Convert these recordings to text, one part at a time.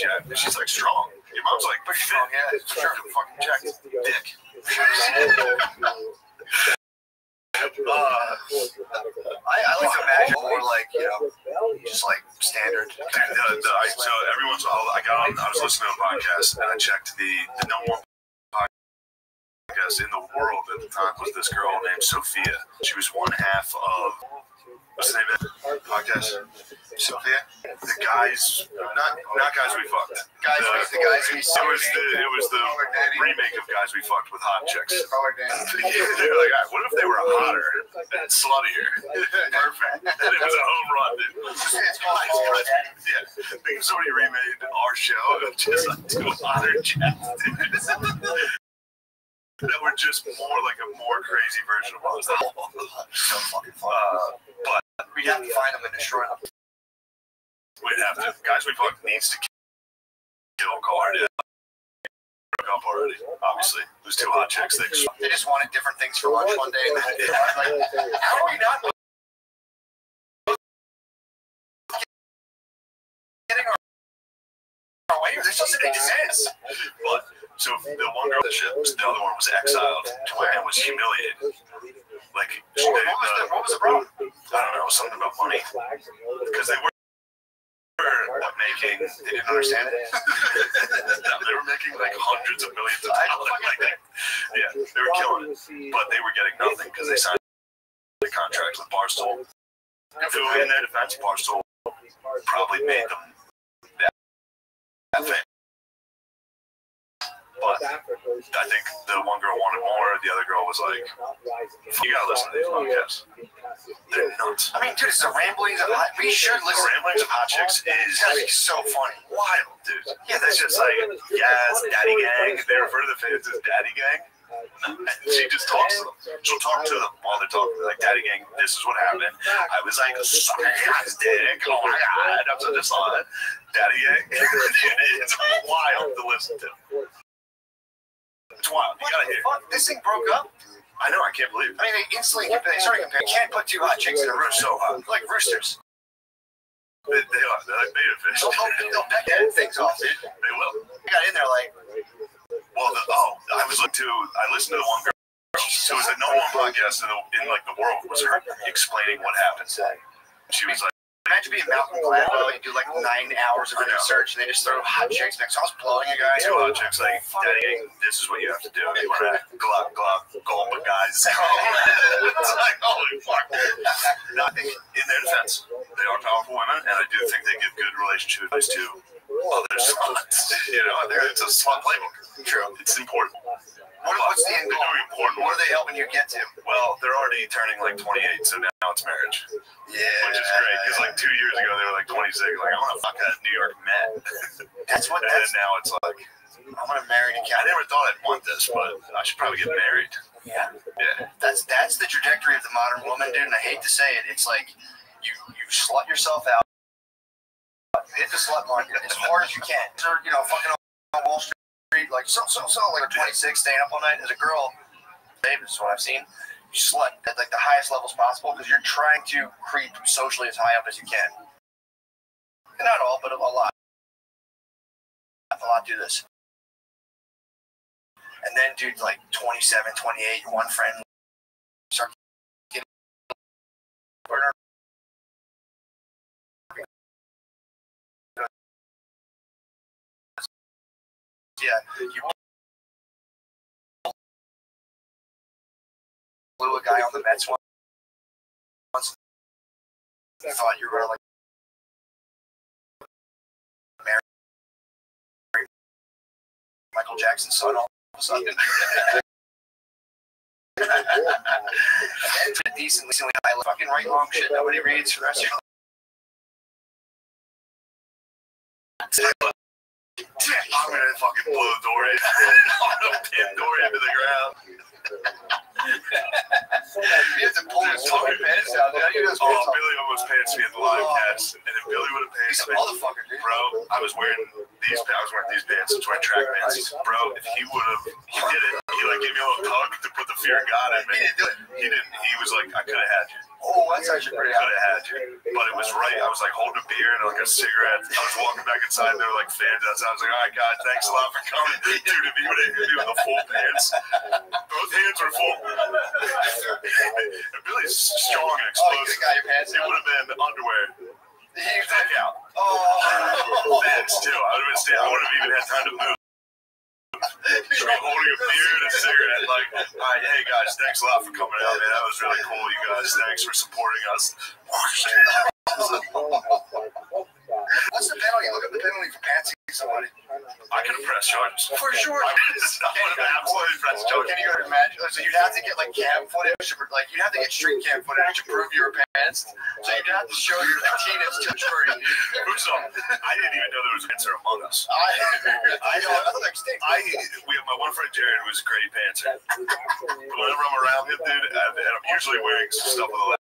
yet. She's like strong. Your mom's like pretty strong, yeah. Sure, fucking jacked dick. I like to imagine more like, you know, just like standard. So every once in a while, I was listening to a podcast and I checked the number one podcast in the world at the time was this girl named Sophia. She was one half of, what's the name of that podcast? Sophia? The guys, not Guys We Fucked. The guys we It was the remake of Guys We Fucked with hot chicks. They were like, what if they were hotter and sluttier? Perfect. And it was a home run, dude. Yeah. Think if somebody remade our show of just like two hotter chicks, dude. That were just a more crazy version of us. So fucking fun. But we'd have to find them and destroy them. We'd have to. Guys We Fucked needs to kill Guard. Broke up already, obviously. There's two hot chicks. They just wanted different things for lunch one day. And like, how are we not getting our way? They're still sitting his ass. But so the one girl that shipped, the other one was exiled and was humiliated. Like, what was the problem? I don't know, something about money. Because they were making, they didn't understand it. They were making like hundreds of millions of dollars. Yeah, they were killing it. But they were getting nothing because they signed a contract with Barstool. Who, in their defense, Barstool probably made them that thing. But I think the one girl wanted more. The other girl was like, "You gotta listen to these podcasts. They're nuts." I mean, dude, it's the ramblings of hot. We should listen. The ramblings of hot chicks is so funny, wild, dude. Yeah, that's just like, yes, Daddy Gang. They refer to the fans as Daddy Gang. She just talks to them. She'll talk to them while they're talking. Like, Daddy Gang, this is what happened. I was like, sucking his dick. Oh my god, I'm such a slut. Daddy Gang. It's wild to listen to. It's wild. You gotta hear. This thing broke up. I know. I can't believe it. I mean, they instantly started comparing. You can't put two hot chicks in a room so hot, like roosters. They are. They're like beta fish. They'll peck that things off, dude. They will. I got in there like. Well, I listened to the one girl. It was the number one podcast in the world was her explaining what happened. She was like, imagine being Malcolm Gladwell and you do like 9 hours of research and they just throw hot chicks next. So I was blowing a guy. Two hot chicks like, Daddy, this is what you have to do. You want to glop, gulp, guys. It's like, holy fuck. No, I think in their defense, they are powerful women, and I do think they give good relationship advice to other sluts. You know, it's a slut playbook. True. It's important. What's the end goal? They're doing important. What are they helping you get to? Well, they're already turning like 28, so now it's marriage. Yeah. Which is great, because like 2 years ago, they were like 26. Like, I want to fuck a New York Met. That's what. And then now it's like, I'm gonna marry a cat. I never thought I'd want this, but I should probably get married. Yeah. Yeah. That's the trajectory of the modern woman, dude. And I hate to say it, it's like you slut yourself out. Hit the slut market as hard as you can. You know, fucking on Wall Street. Like so like a 26 staying up all night as a girl. This is what I've seen. You slut at like the highest levels possible because you're trying to creep socially as high up as you can. And not all, but a lot. A lot do this. And then dude, like 27, 28, one friend start getting you blew a guy on the Mets once. I thought you were like marry Michael Jackson's son all of a sudden. And then decently high fucking write long shit nobody reads for the rest of your life. I'm gonna fucking blow the door in. I'm gonna pin door into the ground. You have to pull his fucking pants out. Billy almost pants me at the live cast, and if Billy would have pants me, motherfucker, dude. bro, I was wearing these pants. I was wearing track pants, bro. If he would have, he did it. He like gave me a little hug to put the fear of God in me. He didn't do it. He didn't. He was like, I could have had you. Oh, that's actually pretty Could have had you. But it was right. I was like holding a beer and like a cigarette. I was walking back inside and there were like fans outside. I was like, all right, God, thanks a lot for coming. Dude, if you would have hit me with the full pants, both hands were full. And Billy's strong and explosive. Oh, you could have got your pants It would have been underwear. You Back out. Oh. Man, still, I would have even had time to move. Holding a beer and a cigarette, like, all right, hey guys, thanks a lot for coming out, man. That was really cool, you guys. Thanks for supporting us. What's the penalty? Look up the penalty for pantsing somebody. I could have pressed charges. For sure. I would have absolutely pressed charges. Can you imagine? So you'd have to get like cam footage, like you'd have to get street cam footage to prove you were pantsed. So you'd have to show your penis to the jury. First off, I didn't even know there was a pantser among us. I know. I like stinks. We have my one friend Jared, who's a great pantser. Whenever I'm around him, dude, and I'm usually wearing some stuff with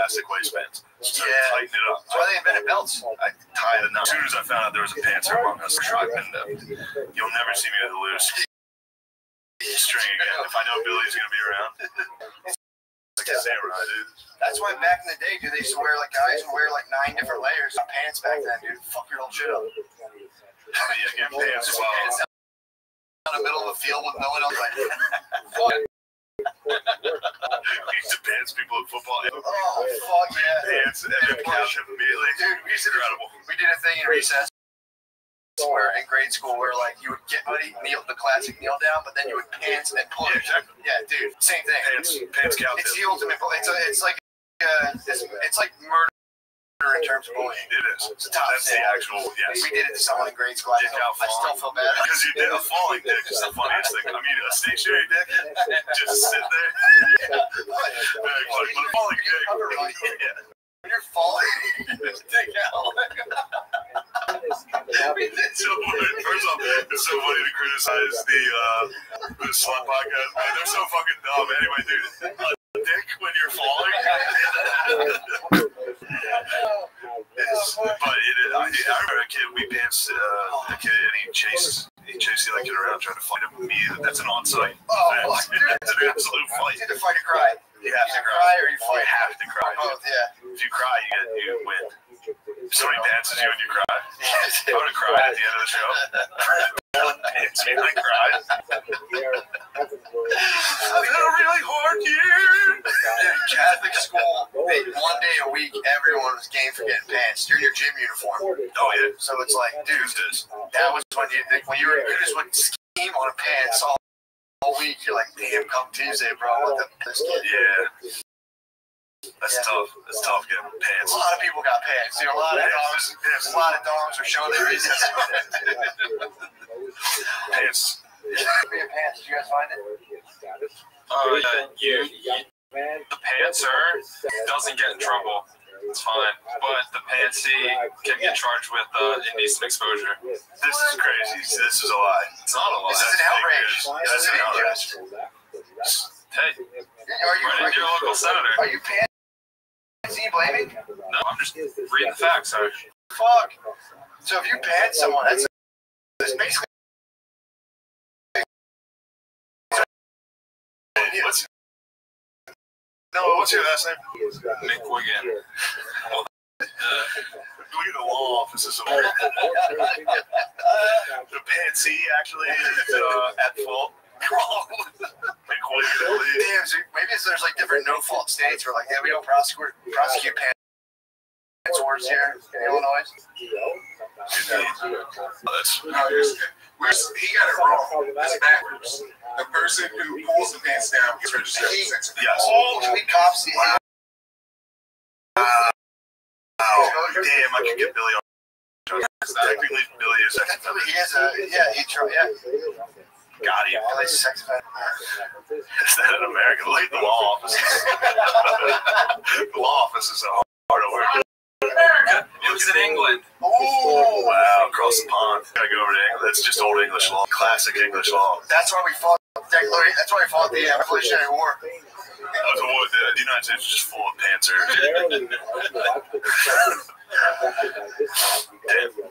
elastic waistbands. So tighten it up. That's why they invented belts. I tied it up. As soon as I found out there was a pantser among us, you'll never see me at the loose string again. If I know Billy's gonna be around. Like a samurai, dude. That's why back in the day, dude, they used to wear like guys would wear like 9 different layers of pants back then, dude. Fuck your whole shit up. Yeah, get pants as well. Pants out in the middle of the field with no one else. Like, We used to pants people in football. oh fuck yeah. Pants and then push them immediately. Dude, Incredible. we did a thing in recess where in grade school where like you would get buddy kneel the classic kneel down, but then you would pants and push. Yeah, exactly. Yeah, dude, same thing. Pants count. It's the ultimate. It's like murder in terms of bullying. It is. That's the actual. Yes. We did it to someone in grade school. I still feel bad because you did a falling dick. Is the funniest thing. I mean, a stationary dick, just sit there. Very funny, but a falling dick. Yeah. When you're falling, dick out. So, first off, it's so funny to criticize the slut podcast, man. They're so fucking dumb. Anyway, dude, a dick when you're falling. But I remember a kid, we pants a kid, and he chased the other kid around trying to fight him. That's an on-site offense. It's an absolute fight. You either fight or cry. You have to cry or you fight. You have to cry. Both, yeah. If you cry, you win. If somebody dances you and you cry, I would have cried at the end of the show. Dance me and I cried. I've had a really hard year. In Catholic school, one day a week, everyone was game for getting pants. You're in your gym uniform. Oh yeah. So it's like, dude, that was when you were just would scheme on a pants all week. You're like, damn, come Tuesday, bro. This kid. Yeah. That's tough. That's tough getting pants. A lot of people got pants. You know, a lot of dogs are showing their reasons. Pants. Pants. Did you guys find it? The pantser doesn't get in trouble. It's fine. But the pantsy can get charged with indecent exposure. This is crazy. This is a lie. It's not a lie. This is an outrage. That's an outrage. Hey, run into your local senator. Are you pantsy blaming? No, I'm just reading the facts. Sorry. Fuck. So if you pants someone, that's basically. What's your last name? McWigan. Look at the law offices of the pantsy actually is at fault. Damn, so maybe there's like different no-fault states where like, yeah, we don't prosecute pants wars here in Illinois. He got it wrong. It's backwards. The person who pulls the pants down gets registered as a sex offender. Yes. Oh, can we cops see him? Damn, I could get Billy on. Technically, Billy is sex offender. He is yeah. Got him. Billy's a sex offender. Is that in America? Look at the law office. The law office is a hard over. It was in England. Oh, wow. Across the pond. Gotta go over to England. That's just old English law. Classic English law. That's why we fought the Revolutionary War. The United States is just full of pantsers.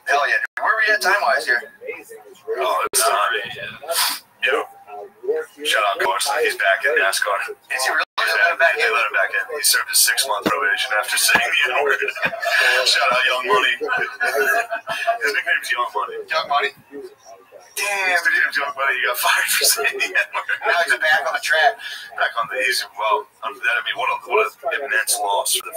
Hell yeah. Where are we at time-wise here? Oh, it's time. Yo. Shout out Carson. He's back in NASCAR. Is he really? Yeah, they let him back in. He served his 6-month probation after saying the N-word. Shout out Young Money. His nickname's Young Money. Young Money? Damn, his nickname's Young Money. He got fired for saying the N-word. Now he's back on the track. Back on the easy. Well, I mean, what an immense loss for the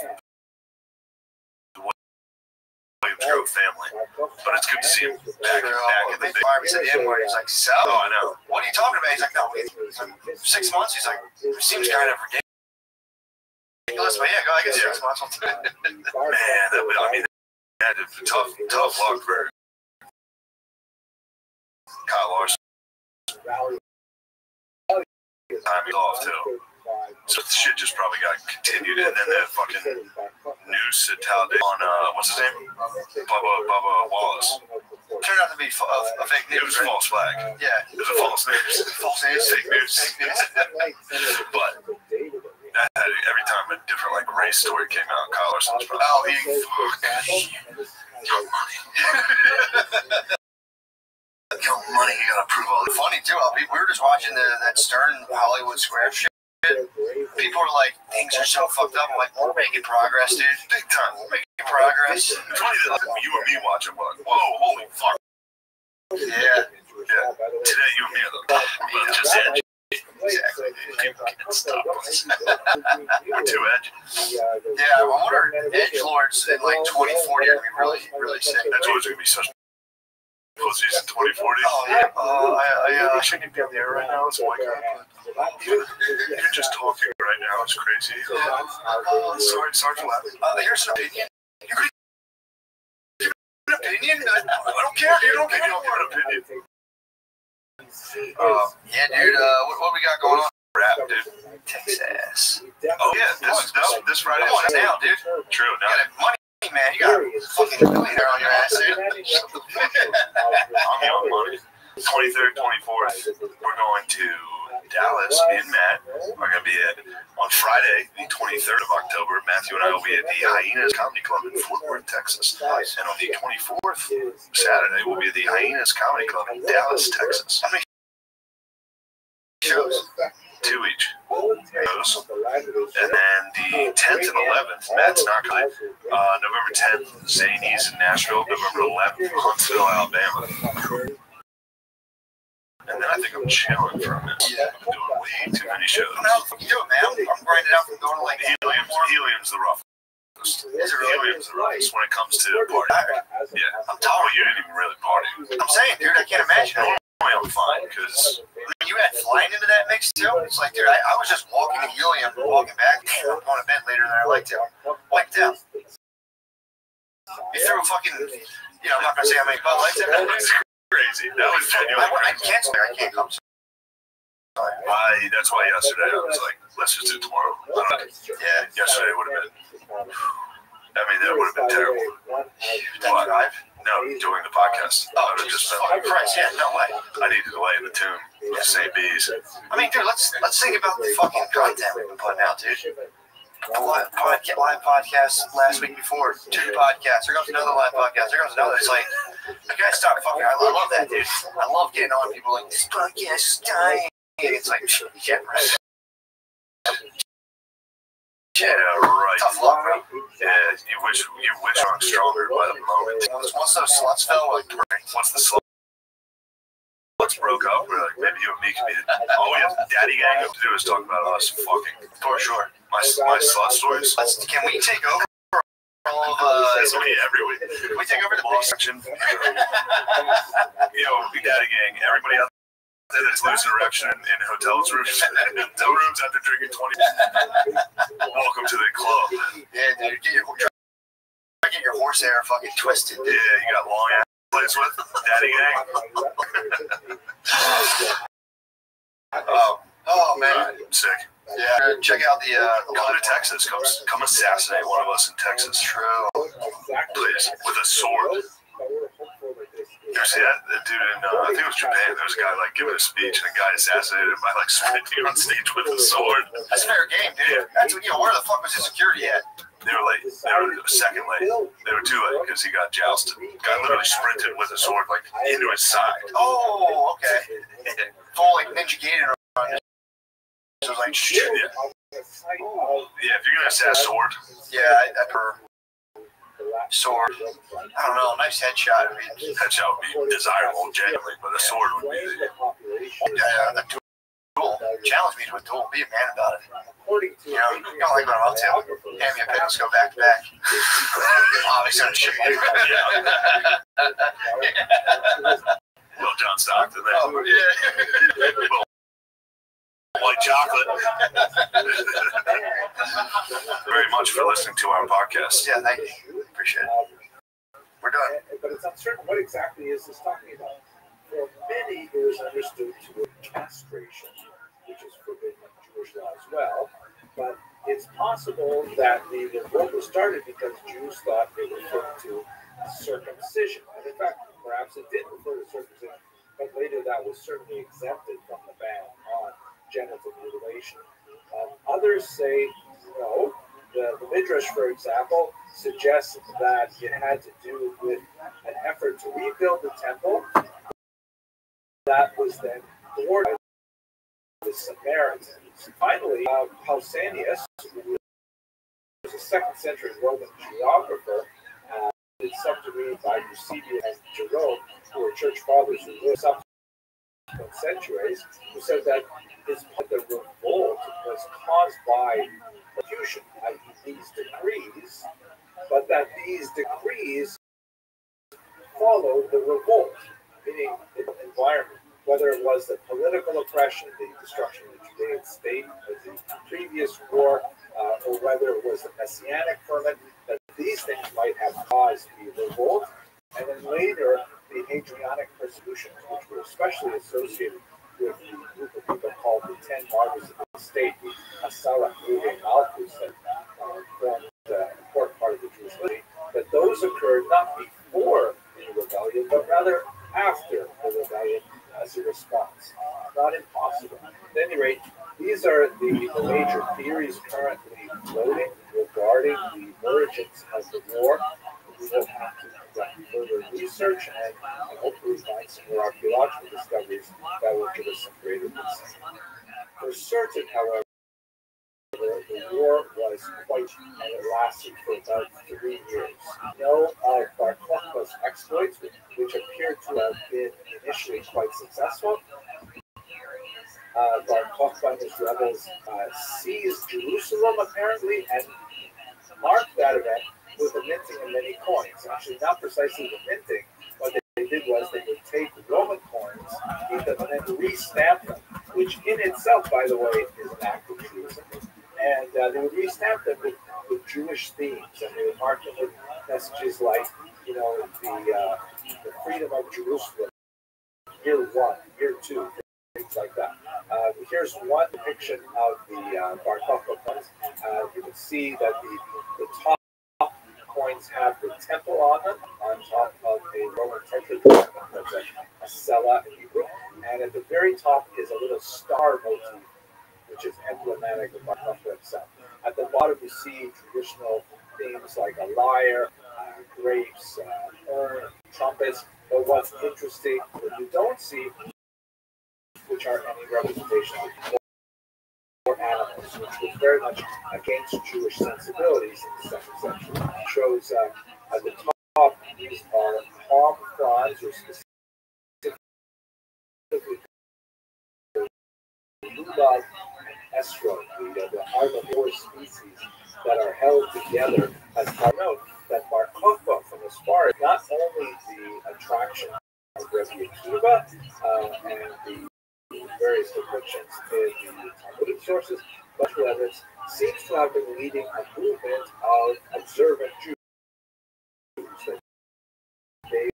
Williams Grove family. But it's good to see him back in the day. He said the N-word. He's like, so? Oh, I know. What are you talking about? He's like, no, it's like 6 months. He's like, it seems kind of ridiculous. But yeah, I guess 6 months will do it. Man, I mean, that is tough luck for Kyle Larson. Time he's off, too. So the shit just probably got continued. And then that fucking noose at Talladega on, what's his name? Bubba Wallace. Turned out to be a fake news. It was a false flag. Yeah. It was a false news. False news. Fake news. But every time a different like race story came out, Kyle Larson was probably Young Money. Young Money, you gotta prove all this. Funny too. We were just watching that Stern Hollywood Square shit. People are like, things are so fucked up. I'm like, we're making progress, dude. Big time. We're making progress. It's funny that you and me watch it, but whoa, holy fuck. Yeah. Today you and me are the just edgy. Exactly. People can't stop us. We're too edgy. Yeah, I wonder edgelords in like 2040 are gonna be really sick. That's always gonna be such pussies in 2040. Oh yeah. I shouldn't be on the air right now. It's my God. You're just talking right now. It's crazy. Sorry for laughing. Here's an opinion. You're gonna give an opinion? I don't care. You don't care. You don't get an opinion. Yeah, dude. What we got going on? Rap, dude. Texas. Oh yeah, this Friday. Come on now, dude. True. You Now got money, man. You got a fucking millionaire on your ass, dude. I'm Young Money. 23rd, 24th. We're going to Dallas. Me and Matt are going to be on Friday, the 23rd of October. Matthew and I will be at the Hyenas Comedy Club in Fort Worth, Texas. And on the 24th, Saturday, we'll be at the Hyenas Comedy Club in Dallas, Texas. How many shows? 2 each. And then the 10th and 11th, Matt's not going. November 10th, Zanies in Nashville. November 11th, Huntsville, Alabama. And then I think I'm chilling for a minute. Yeah. I'm doing way too many shows. How the fuck you doing, man? I'm grinding out from going to like Helium's the roughest. Is it really? Helium's the roughest when it comes to party. Yeah. I'm tired. You didn't even really party. I'm saying, dude, I can't imagine. I'm fine because You had flying into that mix too. It's like, dude, I was just walking to Helium, walking back. Damn, I'm going to bed later than I like to. Wiped out. You threw a fucking, I'm not gonna say how many Bud Lights I had. crazy. That was genuinely I crazy. can't swear. I can't come. That's why yesterday I was like, let's just do it tomorrow. Yeah. Yesterday would have been. That would have been terrible. Drive. No, doing the podcast. I would have just been like, Christ, yeah, no way. I needed to lay in the tune with St. B's. I mean, dude, let's think about the fucking content we've been putting out, dude. A live podcast last week before, 2 podcasts. There goes another live podcast. There goes another. It's like, I gotta stop fucking. I love that, dude. I love getting on people like, this podcast is dying. It's like, shit, you can't right. Yeah, right. Tough luck, bro. Yeah, you wish I'm stronger by the moment. Once those sluts fell, like, Once the sluts broke up, we're like, maybe you and me can be. All we have Daddy Gang to do is talk about us fucking. for sure. My slut stories. Can we take over all of That's me every week. Can we take over the Law big section. Big Daddy Gang. Everybody out there that's losing erection in hotel rooms after drinking 20. Welcome to the club. Yeah, dude. Get your horsehair fucking twisted. Yeah, you got long ass plays with Daddy Gang. Oh man, Sick. yeah. Check out the. Come to Texas. Come assassinate one of us in Texas. True. Please, with a sword. You ever see that dude in, I think it was Japan, there was a guy like giving a speech and a guy assassinated him by like sprinting on stage with a sword. That's fair game, dude. That's where the fuck was his security at? They were late. They were a second late. They were too late because he got jousted. Guy literally sprinted with a sword like into his side. Oh, okay. Full like Ninja Gaiden So it was like, Yeah, if you're gonna say a sword, I prefer sword. I don't know, nice headshot. I mean, headshot would be desirable, genuinely, but a sword would be the. a duel. Challenge me to a duel. Be a man about it. You know, you don't like what I'm up to. Hand me a pen, let's go back to back. Obviously, I'm gonna shoot you. Well, John Stockton there. Oh, yeah. White chocolate. Very much for listening to our podcast. Yeah, thank you. Appreciate it. We're done. But it's uncertain what exactly is this talking about. For many, it was understood to be castration, which is forbidden in Jewish law as well. But it's possible that the revolt was started because Jews thought it referred to circumcision. And in fact, perhaps it did refer to circumcision, but later that was certainly exempted from the ban on genital mutilation. Others say no. The Midrash, for example, suggests that it had to do with an effort to rebuild the temple that was then boarded by the Samaritans. Finally, Pausanias, who was a 2nd century Roman geographer, did some to read by Eusebius and Jerome, who were church fathers who lived subsequent centuries, who said that the revolt was caused by persecution, i.e. these decrees, but that these decrees followed the revolt, meaning the environment, whether it was the political oppression, the destruction of the Judean state, or the previous war, or whether it was the Messianic ferment, that these things might have caused the revolt, and then later the Hadrianic persecutions, which were especially associated with the group of people called the 10 Martyrs of the State, the Asara and Malchus, that formed an important part of the Jewish liturgy, that those occurred not before the rebellion, but rather after the rebellion as a response. Not impossible. At any rate, these are the major theories currently floating regarding the origins of the war. We will have to conduct further research and hopefully find some more archaeological discoveries that will give us some greater insight. For certain, however, the war was quite, and it lasted for about 3 years. We know of Bar Kokhba's exploits, which appeared to have been initially quite successful. Bar Kokhba and his rebels seized Jerusalem, apparently, and marked that event with the minting of many coins. Actually, not precisely the minting. What they did was they would take Roman coins, keep them, and then re-stamp them, which in itself, by the way, is an act of treason. And they would re-stamp them with Jewish themes, and they would mark them with messages like, the freedom of Jerusalem, year 1, year 2, things like that. Here's one depiction of the Bar Kokhba coins. You can see that the top coins have the temple on them, on top of a Roman tetragrammaton, that's a Sela in Hebrew, and at the very top is a little star motif, which is emblematic of Bar Kokhba himself. At the bottom, you see traditional themes like a lyre, grapes, urn, trumpets. But what's interesting, what you don't see, which are any representations of animals, which was very much against Jewish sensibilities in the 2nd century. It shows at the top, these are palm fronds, or specifically lulav and estro, the herbivore species that are held together as part of that Bar Kokhba from as far as not only the attraction of Rabbi Akiva and the various depictions in the Talmudic sources, but evidence seems to have been leading a movement of observant Jews. They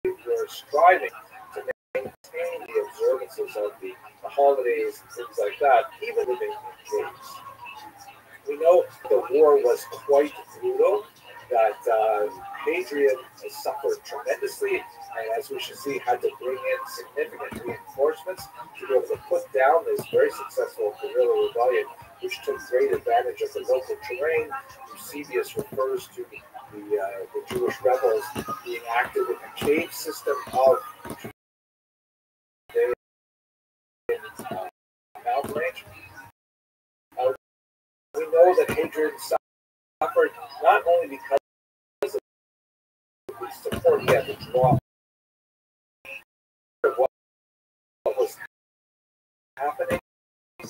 were striving to maintain the observances of the holidays and things like that, even living in caves. We know the war was quite brutal, that Hadrian suffered tremendously, and as we should see, had to bring in significant reinforcements to be able to put down this very successful guerrilla rebellion, which took great advantage of the local terrain. Eusebius refers to the Jewish rebels being active in the cave system of Hadrian suffered not only because of the support he had to draw what was happening in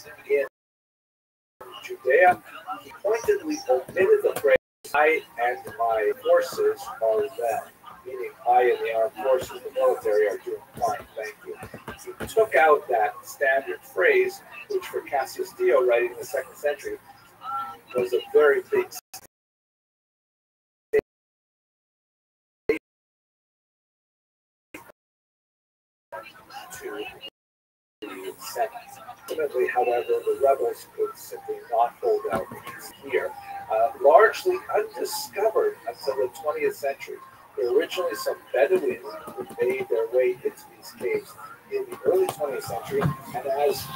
Judea, he pointedly omitted the phrase, I and my forces are them, meaning I and the armed forces, the military, are doing fine, thank you. He took out that standard phrase, which for Cassius Dio, writing in the 2nd century, was a very big to the Senate. Ultimately, however, the rebels could simply not hold out here. Largely undiscovered until the 20th century. There were originally some Bedouins who made their way into these caves in the early 20th century, and as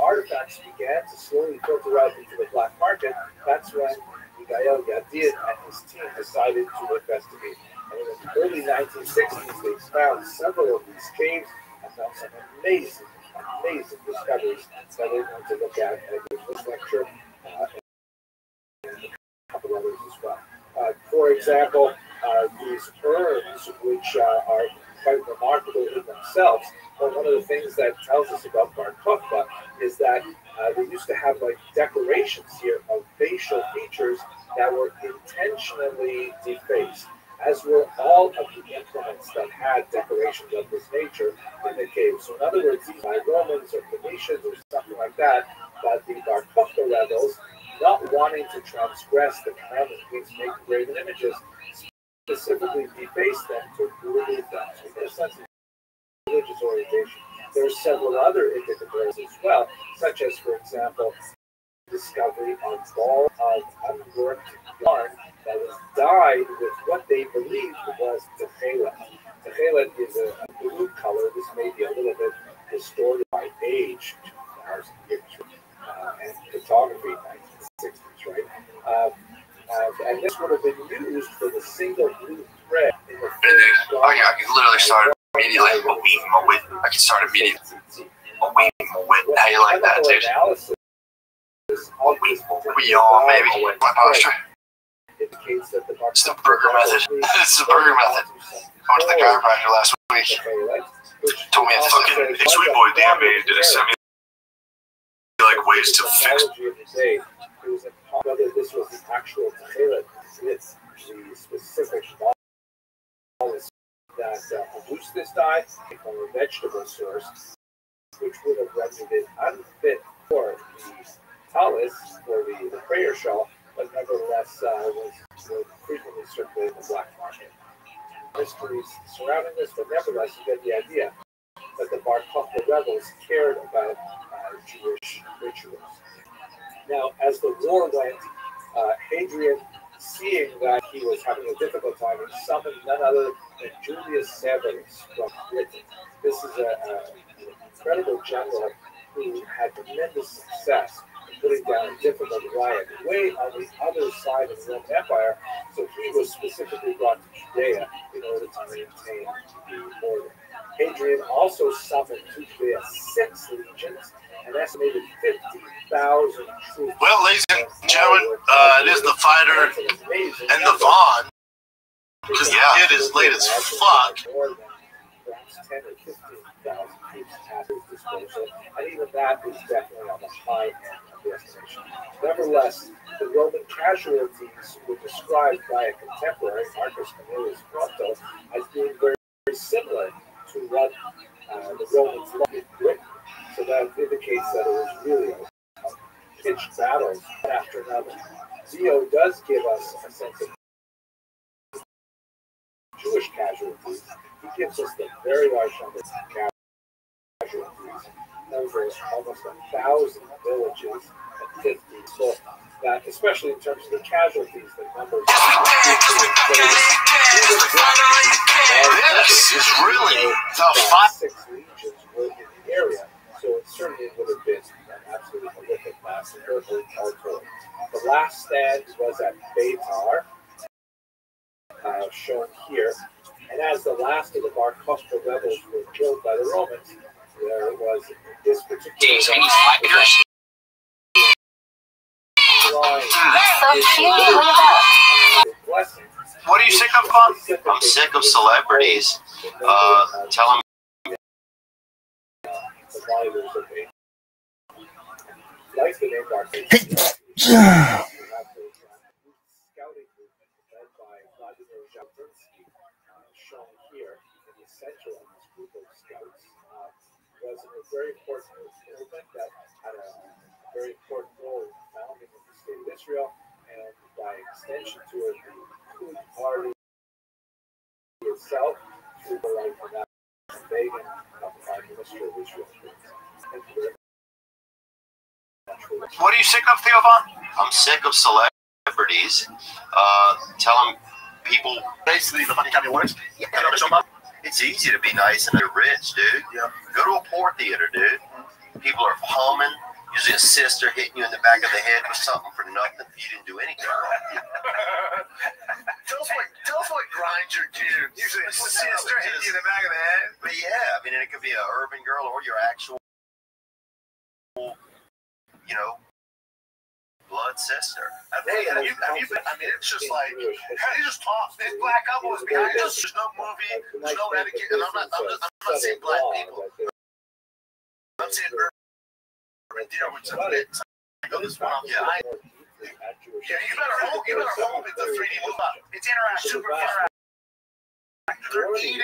artifacts began to slowly filter out into the black market, that's when Gael Yadid and his team decided to investigate. And in the early 1960s, they found several of these caves and found some amazing discoveries that we're going to look at in this lecture and a couple others as well. For example, these urns, which are quite remarkable in themselves, but one of the things that tells us about Bar Kokhba is that they used to have like decorations here of facial features that were intentionally defaced, as were all of the implements that had decorations of this nature in the cave. So in other words, these by Romans or Phoenicians or something like that, but the Bar Kokhba rebels, not wanting to transgress the commandment against making graven images, specifically defaced them to remove them. So in a sense, religious orientation. There are several other indicators as well, such as, for example, discovery on ball of unworked yarn that was dyed with what they believed was techelet. Techelet is a blue color. This may be a little bit distorted by age, and photography, 1960s, right? And this would have been used for the single blue thread in the oh yeah, I can literally start immediately. I can start immediately. How you like that, dude? We all maybe my posture. Indicates that it's the burger method. It's the burger method. I went to the chiropractor last week. Told me it's fucking Sweet Boy Dan did send me like ways to fix. Whether this was the actual techelet, it's the specific molecules that produced this dye from a vegetable source, which would have rendered it unfit for the talus, for the prayer shawl, but nevertheless was frequently circulated in the black market. Mysteries surrounding this, but nevertheless you get the idea that the Bar Kokhba rebels cared about Jewish rituals. Now, as the war went, Hadrian, seeing that he was having a difficult time, he summoned none other than Julius Severus from Britain. This is an incredible general who had tremendous success in putting down a difficult riot way on the other side of the Roman Empire, so he was specifically brought to Judea in order to maintain the order. Hadrian also summoned to Judea 6 legions, an estimated 50,000 troops. Well, ladies and gentlemen, it is the fighter and the Vaughn. Because the kid is late as fuck. More than perhaps 10 or 15,000 troops at his disposal, and even that is definitely on the high end of the estimation. Nevertheless, the Roman casualties were described by a contemporary, Marcus Cornelius Fronto, as being very, very similar to what the Romans lost in Britain. So that indicates that it was really a pitched battle one after another. Zio does give us a sense of Jewish casualties. He gives us the very large number of casualties. Over almost 1,000 villages and 50 so that, especially in terms of the casualties, the numbers. This is really the fight. 6 legions were in the area, so it certainly would have been an absolutely horrific massacre. The last stand was at Beitar, shown here, and as the last of the Bar Kokhba rebels were killed by the Romans, there was this particular line. What are you sick of, Bob? I'm sick of celebrities telling me. Shown here in the center of this group of scouts was a very important movement that had a very important role in founding of the state of Israel, and by extension to it, the Likud party itself, through the life of Begin, the Prime Minister of Israel. What are you sick of, Theophon? I'm sick of celebrities telling people basically the money coming works. Yeah, it's easy to be nice and you're rich, dude. Yeah. Go to a poor theater, dude. People are humming. Usually a sister hitting you in the back of the head with something for nothing. You didn't do anything wrong. tell us what grinds your gears. Usually a sister hitting you in the back of the head. But yeah, I mean, it could be an urban girl or your actual, you know, blood sister. Have you been, I mean, it's just like, you just talk. This black couple is behind us. There's no movie, there's no etiquette. And I'm not saying black people. I'm saying urban deal with some bits. You better hope it's a 3D movie. It's interactive, super interactive. They're eating,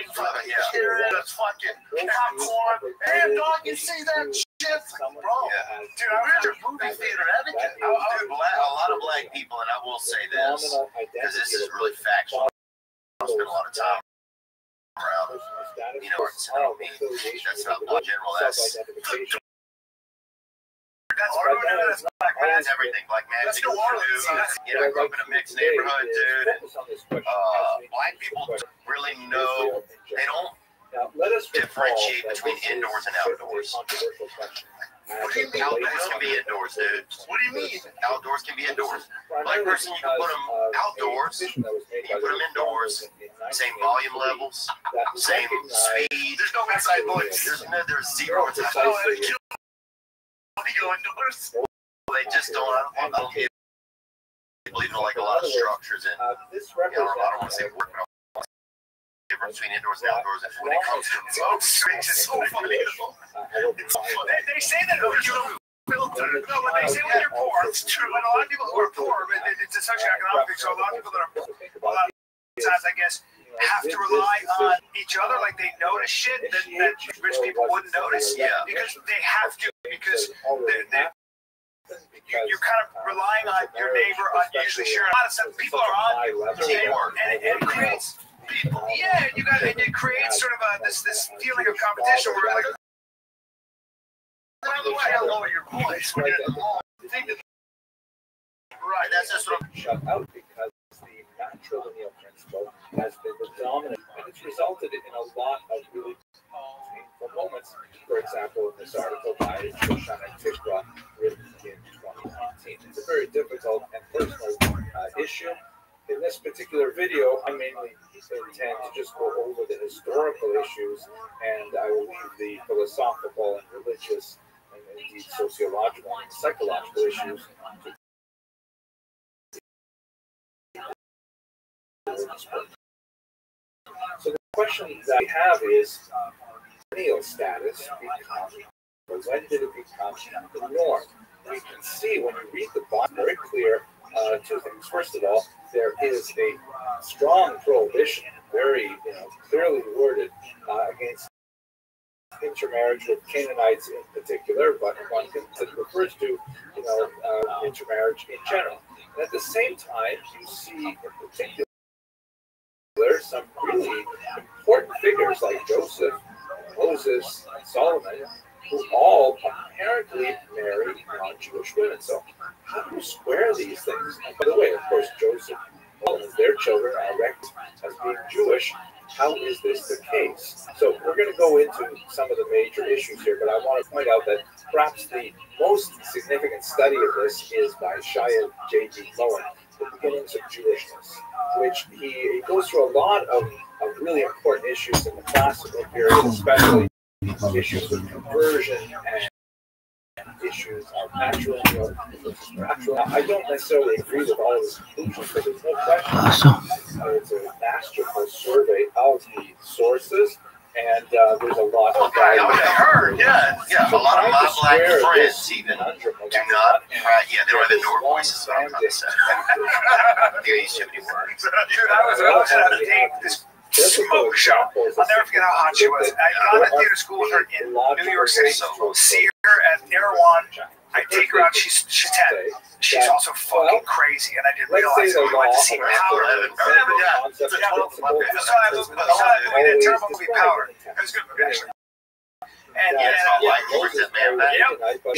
that's fucking popcorn. Hey, dog, you see that shit? Bro, dude, I went to movie theater etiquette. A lot of black people, and I will say this, because this is really factual. I spend a lot of time around, you know, it's not me. That's not my general. That's everything. Black man. Let's go Orleans. You know, I grew up in a mixed neighborhood, dude. Black people really know, they don't differentiate between indoors and outdoors. What do you mean? Outdoors can be indoors, dude. What do you mean? Outdoors can be indoors. Black person, you can put them outdoors, you can put them indoors, same volume levels, same speed. There's no inside voice. There's zero inside voice. They just don't. I don't believe in like a lot of structures and I don't want to say work, but difference between indoors and outdoors when it comes to it's so funny. They say that you don't filter. No, when they say when you're poor, it's true. And a lot of people who are poor, it's a socioeconomic. So a lot of people that are poor, a lot of times, I guess, have to rely on each other, like they notice shit that rich people wouldn't notice. Yeah, because they have to, because you're kind of relying on your neighbor on usually sharing a lot of stuff. People are on teamwork, and it creates people. Yeah, it creates sort of this feeling of competition where like, by the way, I'll lower your voice when you're in the mall. Right, that's just what I'm shut out because the matrilineal principle has been the dominant, and it's resulted in a lot of really painful moments. For example, in this article by Shoshana Tikva, written in 2019. It's a very difficult and personal issue. In this particular video, I mainly intend to just go over the historical issues, and I will leave the philosophical and religious and indeed sociological and psychological issues to So the question that I have is, millennial status when did it become the norm? We can see when you read the Bible very clear two things. First of all, there is a strong prohibition, very clearly worded, against intermarriage with Canaanites in particular, but one that refers to intermarriage in general. And at the same time, you see in particular some really important figures like Joseph, Moses, and Solomon, who all apparently married non-Jewish women. So how do you square these things? And by the way, of course, Joseph and their children are recognized as being Jewish. How is this the case? So we're going to go into some of the major issues here, but I want to point out that perhaps the most significant study of this is by Shia J.D. Cohen, The Beginnings of Jewishness, which he goes through a lot of really important issues in the classical period, especially issues of conversion and issues are natural. I don't necessarily agree with all of his conclusions, but there's no question. It's a masterful survey of the sources, and there's a lot of I heard, yeah. A lot of my black friends even do not, they don't have ignored voices, I'm trying to say. They use too many words. Dude, I was at a date, this smoke show. I'll never forget how hot she was. I got to theater school with her in New York City. See her at Erewhon. I take her out. She's 10. She's also fucking crazy, and I didn't realize it. We went to see Power. We did a terrible movie, Power. It was good movie, actually. And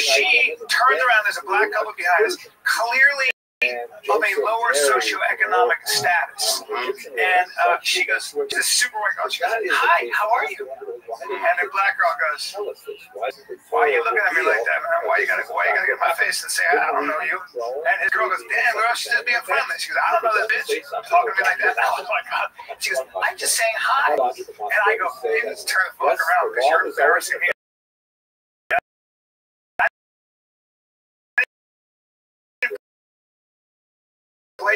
she turns around. There's a black couple behind us, clearly of a lower socioeconomic status. And she goes, she's a super white girl. She goes, "Hi, how are you?" And the black girl goes, "Why are you looking at me like that, man? Why you gotta get in my face and say I don't know you?" And his girl goes, "Damn, girl, she's just being friendly." She goes, "I don't know that bitch talking to me like that." Oh my god. She goes, "I'm just saying hi." And I go, "You just turn the fuck around because you're embarrassing me."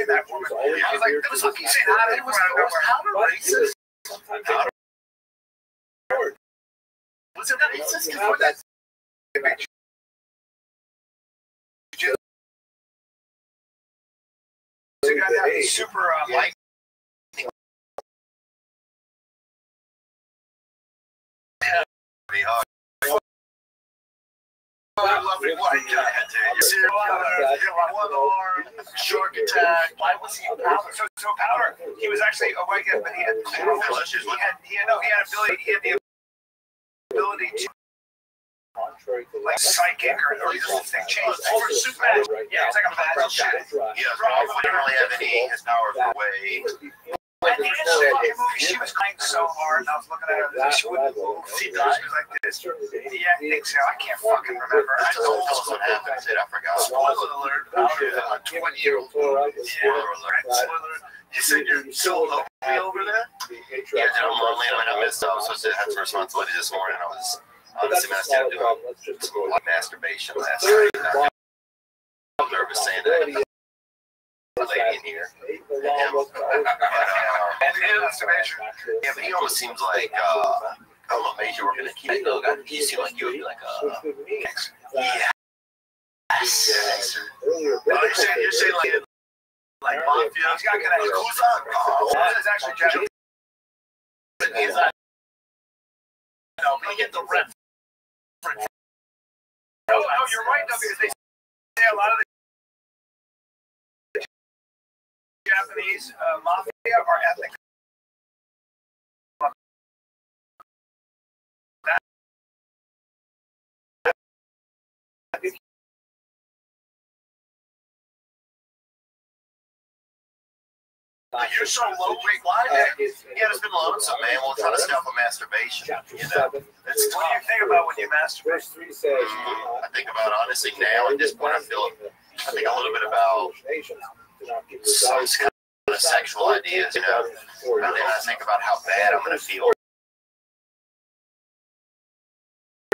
That woman. I was like, "It was fucking saying how it was racist." Was it racist? Super like. Shark attack. Why was he Powder? So Powder, he was actually a white guy, but he had the ability to like psychic or just thing changed for Superman. Yeah, it's like a magic shit. Yeah, probably didn't really have any his powers were way. At the end of the fucking movie, she was crying so hard, and I was looking at her, and she wouldn't move. She was like this. Yeah, I think so. I can't fucking remember. I Tell us what happened. I forgot. Spoiler alert. 20-year-old. Spoiler alert. You said you're so lonely over there? Yeah, I'm lonely. I missed out. So I had some responsibility this morning. I was honestly messed up doing masturbation last night. I'm nervous saying that. Lady in here. Yeah, but he almost seems like I don't know, major organization. You seem like you would be like yes. You're saying like mafia. He's got connections. Who's on? It's actually Jeff. He's not. No, we get the rep. Oh, you're right though, because they say a lot of the Japanese mafia are ethnic. You're so low. Why? Yeah, it's been lonesome, man. We'll try to stop a masturbation. You know, That's what do you think about when you masturbate? I think about honestly now at this point. I think a little bit about some kind of sexual ideas, you know. And then I think about how bad I'm going to feel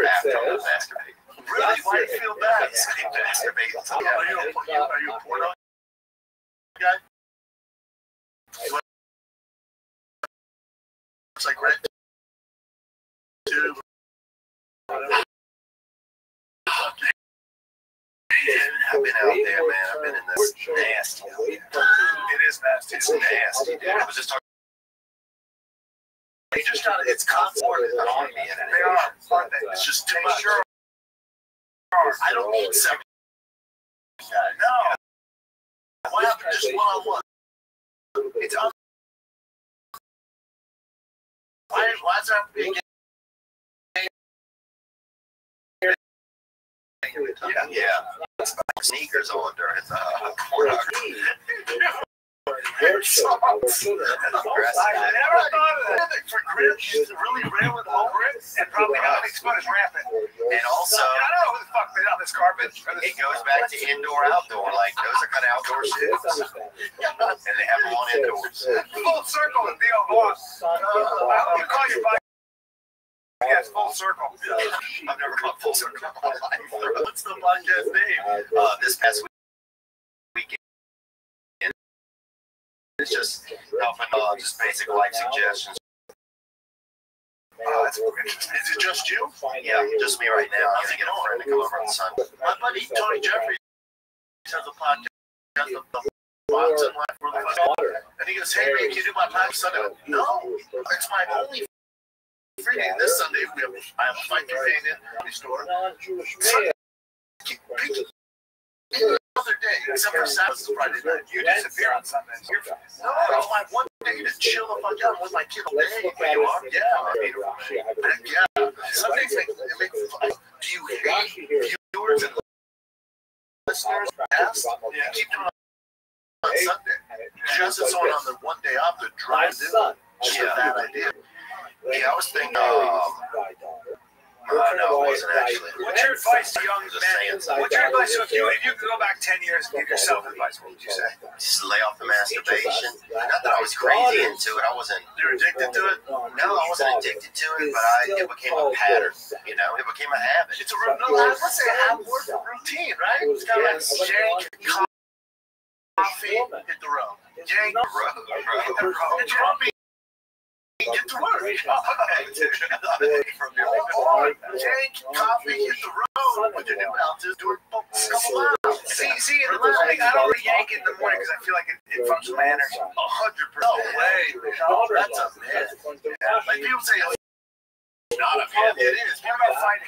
after I masturbate. Really? Why do you feel bad? Masturbate. Are you a porno guy? It's like red tube. I've been out there, man. I've been in this nasty out there. It is nasty. It's nasty, dude. I was just talking. You just got it's constant. They are, aren't they? It's just too much. Sure. I don't need seven. No. What happened just one-on-one? It's un- Why's that big? Yeah. Sneakers on during pornography. I never thought of that. For grips, really ran with all grips, and probably how big spot is rampant. And also, I don't know who the fuck made on this carpet. it goes back to indoor, outdoor. Like, those are kind of outdoor shits. And they have them on indoors. Full circle with Theo Vaughn. You call your bike podcast full circle. I've never gone full circle in my life. What's the podcast name? This past weekend, it's just helping just basic life suggestions. That's interesting. Is it just you? Yeah, just me right now. I'm gonna get a friend to come over on Sunday. My buddy Tony Jeffries has a podcast of the Fox and Life for the Festival. And he goes, hey, man, can you do my podcast Sunday? No, it's my only free day. This Sunday, I have a fight campaign in the store. Any other day, except for Saturday, Friday night. You disappear on Sundays. No, it's my one day to chill the fuck out with my kid all day. You are? Yeah. Sundays make do you hate viewers and listeners? Yes. Yeah. Keep doing it on Sunday. Just as on the one day off, the drive in. Yeah, that idea. Yeah, I was thinking, no, it wasn't actually. What's your advice to young men? What's your advice if you could go back 10 years and give yourself advice? What would you say? Just lay off the masturbation. Not that I was crazy into it. I wasn't. You're addicted to it? No, I wasn't addicted to it, but it became a pattern. You know, it became a habit. It's a let's say a habit, routine, right? It's kind of like shake, coffee, hit the road. Jake, hit the road. It's rubbing. Get to work. Jake, coffee, hit the road with your new ounces, do a couple miles. See, in the morning, I don't yank it in the morning because I feel like it fucks with my energy. 100%. No way. That's a myth. Like people say, it's not a myth. It is.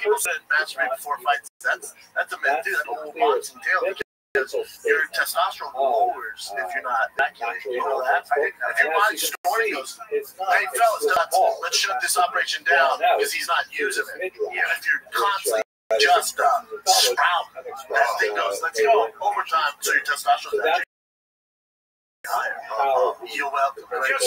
People said masturbate before fights. That's a myth, too. That's a whole boxing tale. Your testosterone lowers if you're not ejaculating. You know that? If your body's storing goes, hey, fellas, let's shut this operation down because he's not using it. Yeah, if you're constantly just sprouting, that thing goes, let's go overtime so your testosterone's actually higher. You're welcome. Go ahead and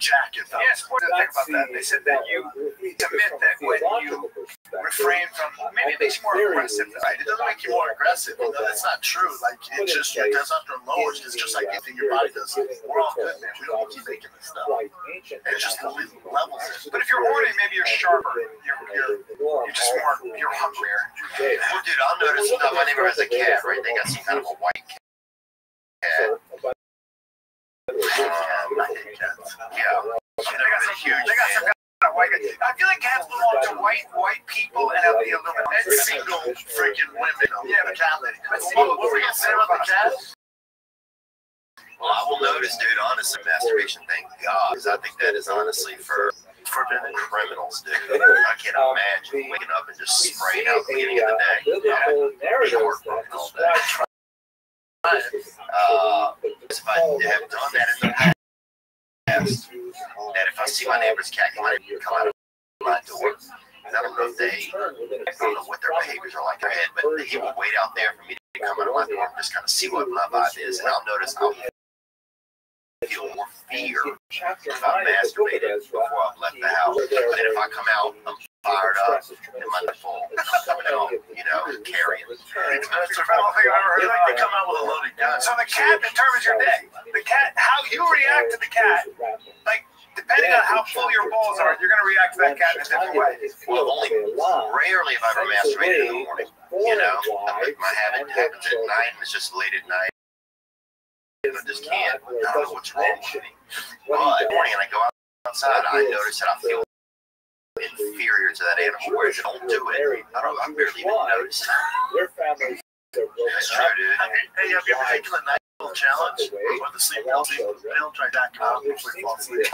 jack it. Yes, what did they think about that? They said that you admit that when you refrain from, maybe it makes you more aggressive. Right? It doesn't make you more aggressive. No, that's not true. Like, it's just your testosterone lowers. It's just like anything your body does. We're all good, man. We don't keep making this stuff. It's just the levels. But if you're horny, maybe you're sharper. You're just more, you're hungrier. Well, dude, I'll notice my neighbor has a cat, right? They got some kind of a white cat. I hate cats. Yeah. They got some kind of white. I feel like cats belong to white people and the Illuminati. Single freaking women. Yeah, the cat lady. What were you going to say about the cat? Well, I will notice, dude, honestly, masturbation, thank God, because I think that is honestly for criminals, dude. I can't imagine waking up and just spraying out at the beginning of the day. Yeah. Heartbroken all day. If I have done that in the past, that if I see my neighbor's cat come out of my door, I don't know if I don't know what their behaviors are like in their head, but he will wait out there for me to come out of my door and just kind of see what my vibe is, and I'll notice I'll feel more fear if I'm masturbated before I've left the house. But then if I come out, I'm fired up and my full, I'm coming out, carrying. It's the best thing I've ever heard. Like they come out with a loaded gun. So the cat determines your day. The cat, how you react to the cat, like depending on how full your balls are, you're going to react to that cat in a different way. Well, only rarely have I ever masturbated in the morning. My habit happens at night, and it's just late at night. I just can't. I don't know what's wrong with me. But in the morning, and I go outside, I notice that I feel inferior to that animal. Where it don't do it, I barely even notice. That's true, dude. Hey, have you ever taken the night challenge or the sleep pill? Try that. Hopefully fall asleep.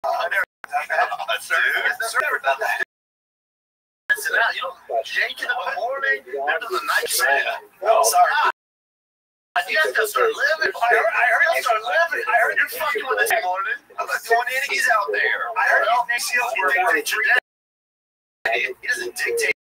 I never done that. That's never done that. Sit down. You don't shake it in the morning. After the night shift. Oh, sorry. You guys gotta start living. I heard you start living. I heard you're fucking with this morning. I'm like throwing entities out there. I heard you dictate your day. He doesn't dictate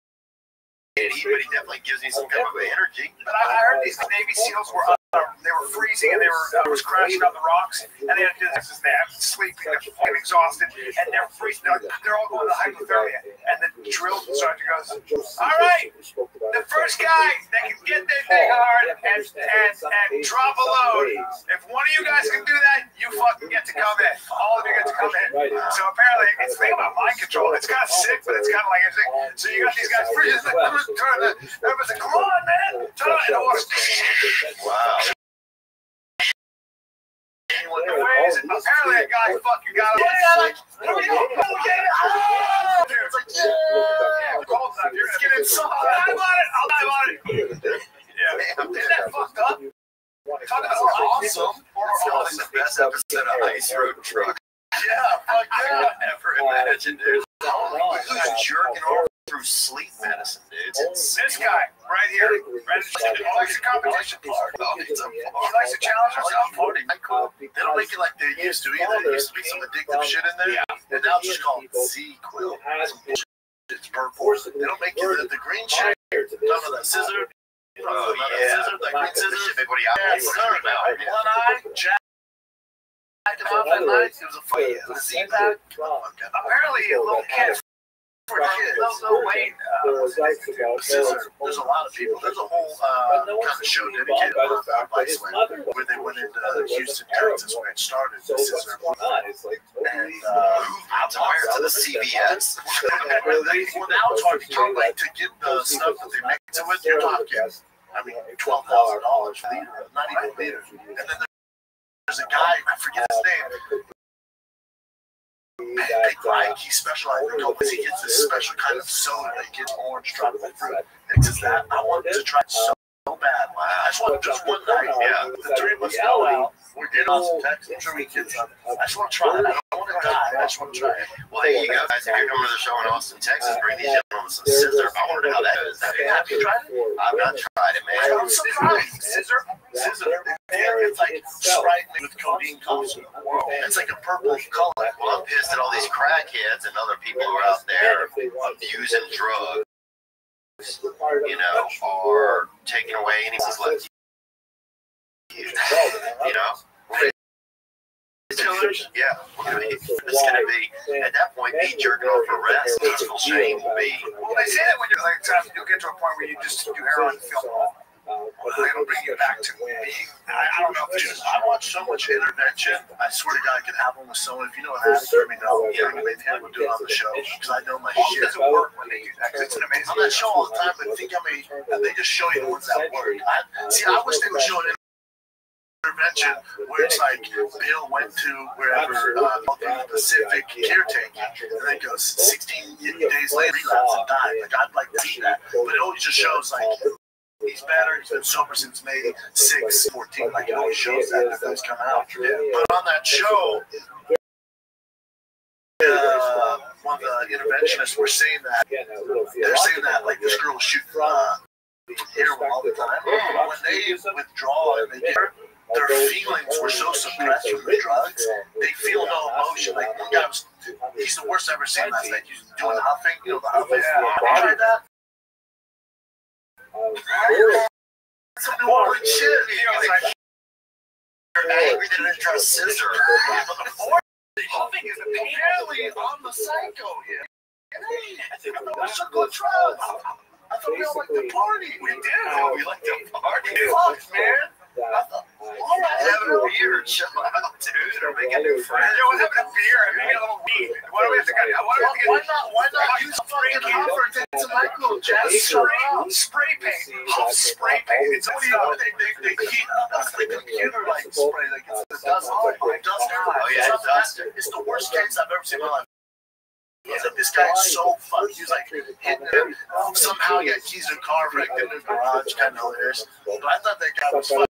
but he definitely gives you some kind of energy. But I heard these Navy SEALs were they were freezing and they were was crashing on the rocks and they had to do this. They're sleeping, they're fucking exhausted, and they're freezing. They're all going to hypothermia. And the drill sergeant goes, "All right, the first guy that can get their thing hard and drop a load. If one of you guys can do that, you fucking get to come in. All of you get to come in." So apparently, it's a thing about mind control. It's kind of sick, but it's kind of like a thing. So you got these guys freezing. Everybody's like, "Come on, man, turn it on." Wow. Apparently, a guy fucking got him. You're gonna get inside. I want it. Yeah. Isn't that fucked up? Talk about awesome. It's the best episode of Ice Road Truck. Yeah, fuck yeah. Ever imagined, dude. Who's jerking off through sleep medicine, dude? This guy right here. Always a competition. He likes to challenge himself. They don't make it like they used to either. There used to be some addictive shit in there, and now it's just called Z-Quil. It's purple. They don't make it the green shit. None of that scissor. Oh, yeah. That green scissor. Everybody out there. One eye, jack. Off at night. It was a fight. The Z-Pack. Apparently, little kids. Little Wayne. There's a lot of people. There's a whole kind of show dedicated on Vice where they went into Houston, Texas, where it started. This is their and Out to the CVS. well, now it's hard to get, like, to get the stuff that they mix it with. You're talking, I mean, $12,000 a liter, not even a liter. And then there's a guy, I forget his name. Big Mike, he specializes in because he gets this special kind of soda that gets orange tropical fruit. It's just that I wanted to try it so bad. I just want just one night. Yeah, the three of us go out. We're getting on some text. I'm sure we get some. I just want to try it. I don't want to die. I just want to try it. Well, there you go, guys. If you're coming to the show in Austin, Texas, bring these gentlemen some scissor. I wonder how that is. Have you tried it? I've not tried it, man. I'm surprised. Scissor. Yeah, it's like Sprite with codeine coffee. It's like a purple color. Well, I'm pissed at all these crackheads and other people who are out there abusing drugs, you know, or taking away anything's left. You know? Killers? Yeah. I mean, it's going to be, at that point, me jerking off for rest, peaceful shame will be. Well, they say that when you're like, you'll get to a point where you just do heroin and feel normal. It'll bring you back to being. I don't know. Dude, I watch so much intervention. I swear to God, I could have one with someone. If you know an addict, let me know. Yeah, maybe we'll do it on the show because I know my shit. It doesn't work when they do that. It's an amazing. On that show all the time, but think how many they just show you the ones that work. I wish they would show an intervention where it's like Bill went to wherever the Pacific caretaking, and then goes 16 days later, relapse and died. Like, I'd like to see that, but it always just shows like. He's better. He's been sober since May 6, 14. Like, it always shows that if that's coming out. But on that show, one of the interventionists were saying that they're saying that like this girl was shooting heroin all the time. When they withdraw and they get their feelings were so suppressed from the drugs, they feel no emotion. Like, one guy was, he's the worst I've ever seen last night. He's doing the huffing, you know, the huffing. Have you tried that? Some New Orleans shit. You're angry that I try to scissor. Huffing is Apparently, I'm the psycho here. I thought we should go drugs. I thought we all like to party. We do. We like to party. Fuck, man. I thought, all right, having a beer and chill out, dude, or making new friends. Yeah, we're having a beer and making a little weed. Why do we have to get? Why not use fucking comfort? It's a micro jazz. Spray paint. Huff spray paint. It's only they keep the computer like spray, like it's the dust. Oh yeah, duster. It's the worst case I've ever seen in my life. Like, this guy's so funny. He was like hitting him. Somehow he got keys to the car, wrecked in the garage, kind of hilarious. But I thought that guy was funny.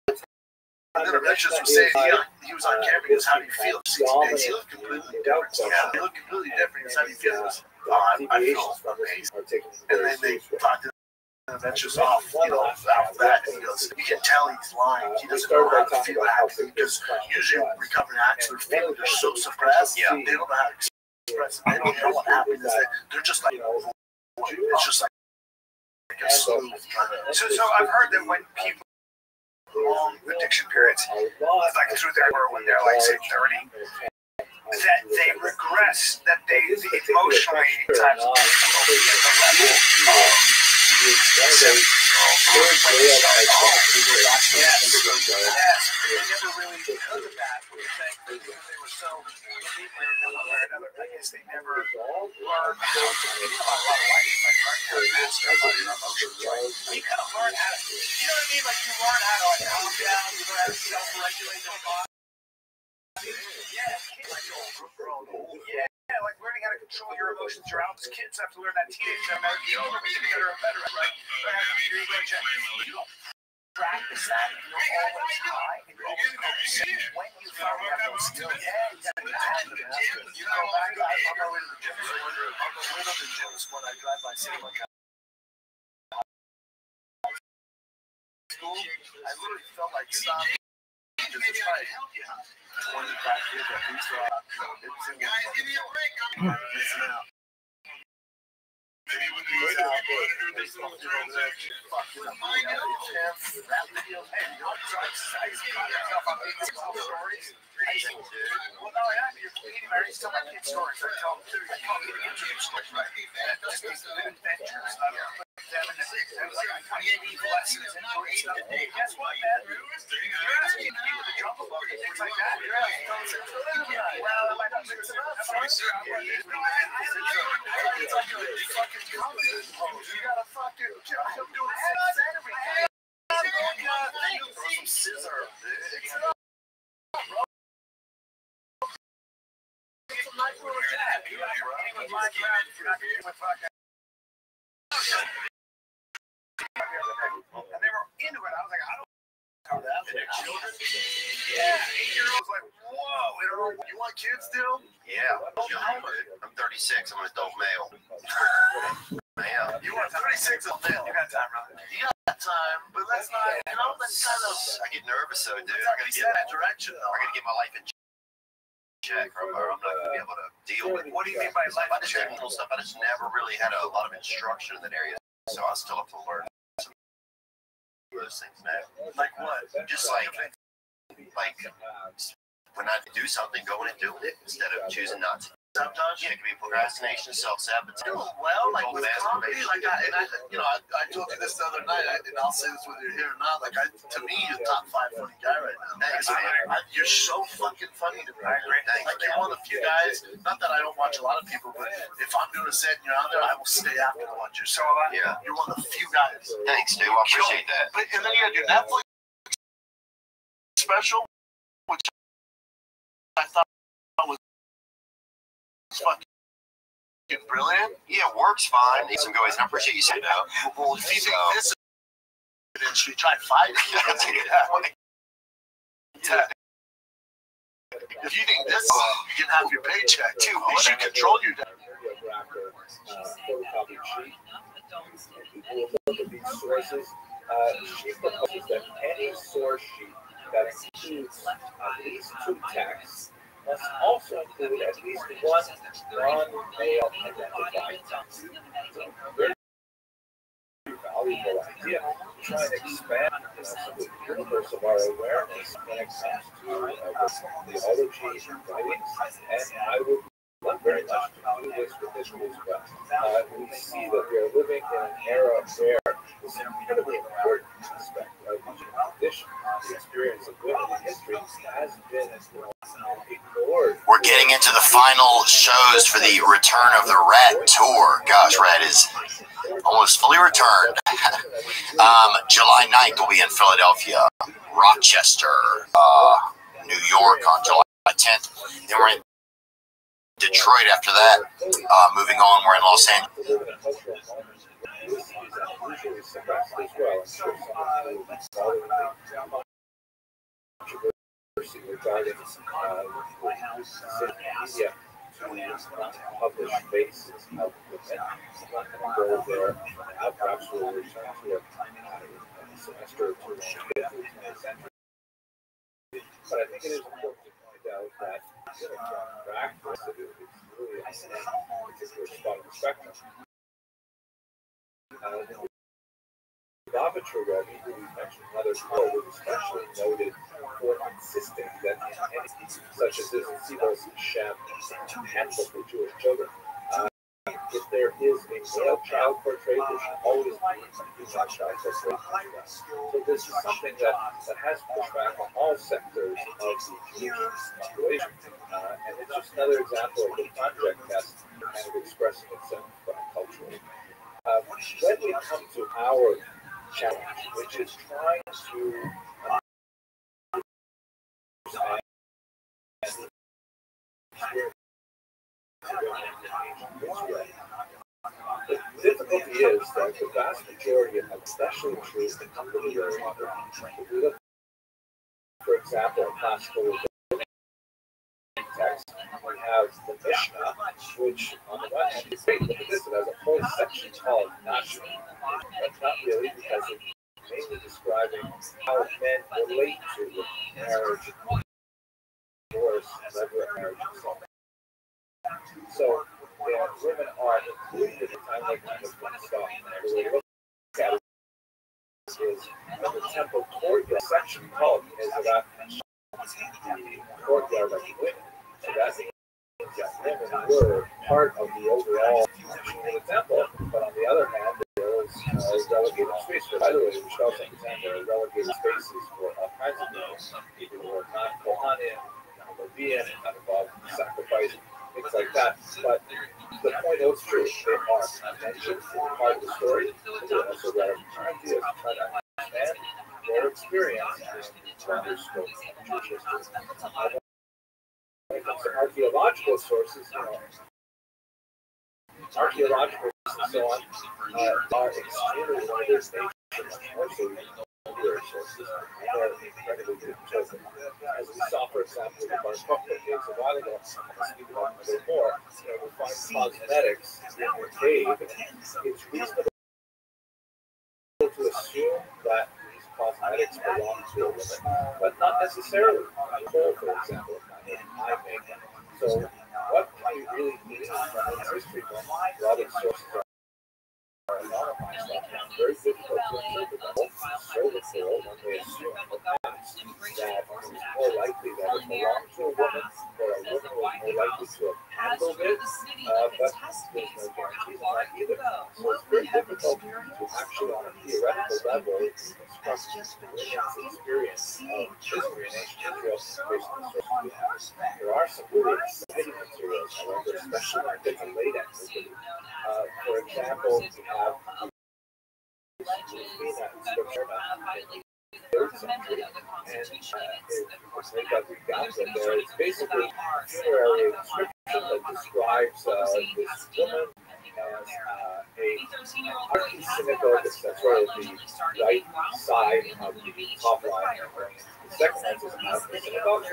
The interventionist was saying he was on camera. He goes, "How do you feel?" 60 days. He looked completely different. Yeah, he looked completely different. He goes, "How do you feel?" He goes, I feel amazing. And then they talked to the interventionist off, you know, after that. And he goes, "You can tell he's lying. He doesn't know how to feel happy because usually recovering addicts, their feelings are so suppressed. Yeah, they don't know how to express it. They don't know what happiness is. They're just like." It's just like a smooth kind of. So I've heard that when people long addiction periods, like through their or when they're like say 30, that they regress, that they emotionally times will be at the level of 70-year-old when they started off. Yes, they never really because of that. Because they were so inebriated in one way or another. I guess they never learned how to think about life, like learn how to master your emotions. You kind of learn how to, you know what I mean? Like you learn how to like calm down, you learn how to self-regulate your body. Yeah, like learning how to control your emotions. Your Alpha's kids have to learn that teenage time. You know, better and better, right? You don't practice that. You're always high. And you're always focusing. When you find out still, you gotta be tired of that. You go back. I'll go into the gym. I'll go into the gyms when I drive by city like school. I literally felt like stopping. Just to try to help you. 25 years at least. Guys, give me a break. I'm missing out. Maybe we can go out there. They fucking over there. Fucking up. That video. Hey, you know, I used to call myself on these stories. Well, no, you're eating. I used to tell my kids stories. I tell them, I call them YouTube stories, right? Just these adventures. It was like I kind of gave these lessons and stuff. Hey, guess what, man? You're asking people to jump above and things like that. You're asking them to well, I might not mix it up. It's like a fucking comedy pose. You gotta fucking jump doing everything. Throw some scissor. Mix it up, bro. Get some nice little jab. You're not competing with Minecraft. You're not competing with fucking. And they were into it. I was like, I don't know that. And their children? Yeah, 8-year-olds like, whoa. You want kids still? Yeah. I'm 36. I'm an adult male. I am. You want 36 adult male? You got time, brother. You got time, but let's not, you know, let's kind of. I get nervous, though, dude. I gotta get that direction, though. I gotta get my life in check, or I'm not gonna be able to deal with. What do you mean by life in check? Technical stuff. I just never really had a lot of instruction in that area, so I still have to learn some of those things now. Like what? Just like when I do something, going and doing it instead of choosing not to. Sometimes Yeah, it can be procrastination, self-sabotage. well, like with comedy, like I told you this the other night, and I'll say this whether you're here or not. Like to me, you're top 5 funny guy right now. Thanks, man. You're so fucking funny to me. I agree. Like you're one of the few guys. Not that I don't watch a lot of people, but if I'm doing a set and you're on there, I will stay after to watch your show. Yeah. You're one of the few guys. Thanks, dude. I appreciate that. But and then you had your Netflix special, which I thought was fucking brilliant. Yeah, it works fine. Need some goalies, and I appreciate you saying that. Well, if you think this is, then should we try fighting? Yeah. If you think this, you can have your paycheck too. You should control your. Photocopied sheet. People will look at these sources. She proposes that any source sheet that includes at least 2 texts must also include at least one non-male identified text. Very valuable idea to try and expand the universe of our awareness when it comes to theology and writings. And I would love very much to do this with history as well. We see that we are living in an era where this incredibly important aspect of the human condition, the experience of women in history, has been ignored. We're getting into the final shows for the return of the Rat Tour. Gosh, Rat is almost fully returned. July 9th will be in Philadelphia, Rochester, New York on July 10th. Then we're in Detroit after that. Moving on, we're in Los Angeles. Usually suppressed as well. Controversy regarding media to publish faces of women. I'm not going to go there now. Perhaps we'll return to it a semester or two in the 20th century. But I think it is important to point out that practice is really a particular spot on the spectrum. Rabbi Rebbe, who we mentioned another time, was especially noted for insisting that in entities such as this Tzivos Shem handbook for Jewish children, if there is a male child portrait, there should always be a female child portrait. So this is something that has pushed back on all sectors of the Jewish population. And it's just another example of the project that's kind of expressing itself culturally. When we come to our challenge, which is trying to the difficulty is that the vast majority of, especially true in contemporary modern, if we look, for example, in classical text, we have the Mishnah, which on the one hand is great. Look at this, it has a whole section called Nashim. That's not really, because it's mainly describing how men relate to marriage, divorce, levirate marriage, and so on. So women are included in the time like kind of stop. Another way to look at it is in the temple courtyard section called Mezarat, the courtyard of the women. So that means that women were part of the overall function of the temple, but on the other hand, there was relegated space for, by the way, we should also understand there are relegated spaces for all kinds of people who are not Kohanim, not Levian, and not involved in sacrifice, things like that. But the point is true, they are mentioned in part of the story, but they're also relevant ideas to try to understand their experience and to understand Jewish history. When it comes to archaeological sources, archaeological and so on are extremely limited nature, much more so than other sources, and are incredibly good. As we saw, for example, in the Bar Kokhba caves a while ago, I'll speak about it a little more, we find cosmetics in the cave, and it's reasonable to assume that these cosmetics belong to a woman, but not necessarily. Coal, for example, eye makeup. So, what can we really mean from this history when a lot of sources are anonymized? It's very difficult to interpret them. So little when they assume in the past that it was more likely that it belonged to a woman, or a woman was more likely to have handled it, but there's no guarantees on that either. So it's very difficult to actually, on a theoretical level, construct women's experience of history in ancient Israel based on the sources we have. There are some really exciting materials, however, especially when it gets to late antiquity. For example, we have third century, and there is basically a funerary inscription that describes this woman as a synagogue that's sort of the right side of the top line. The second one is the synagogue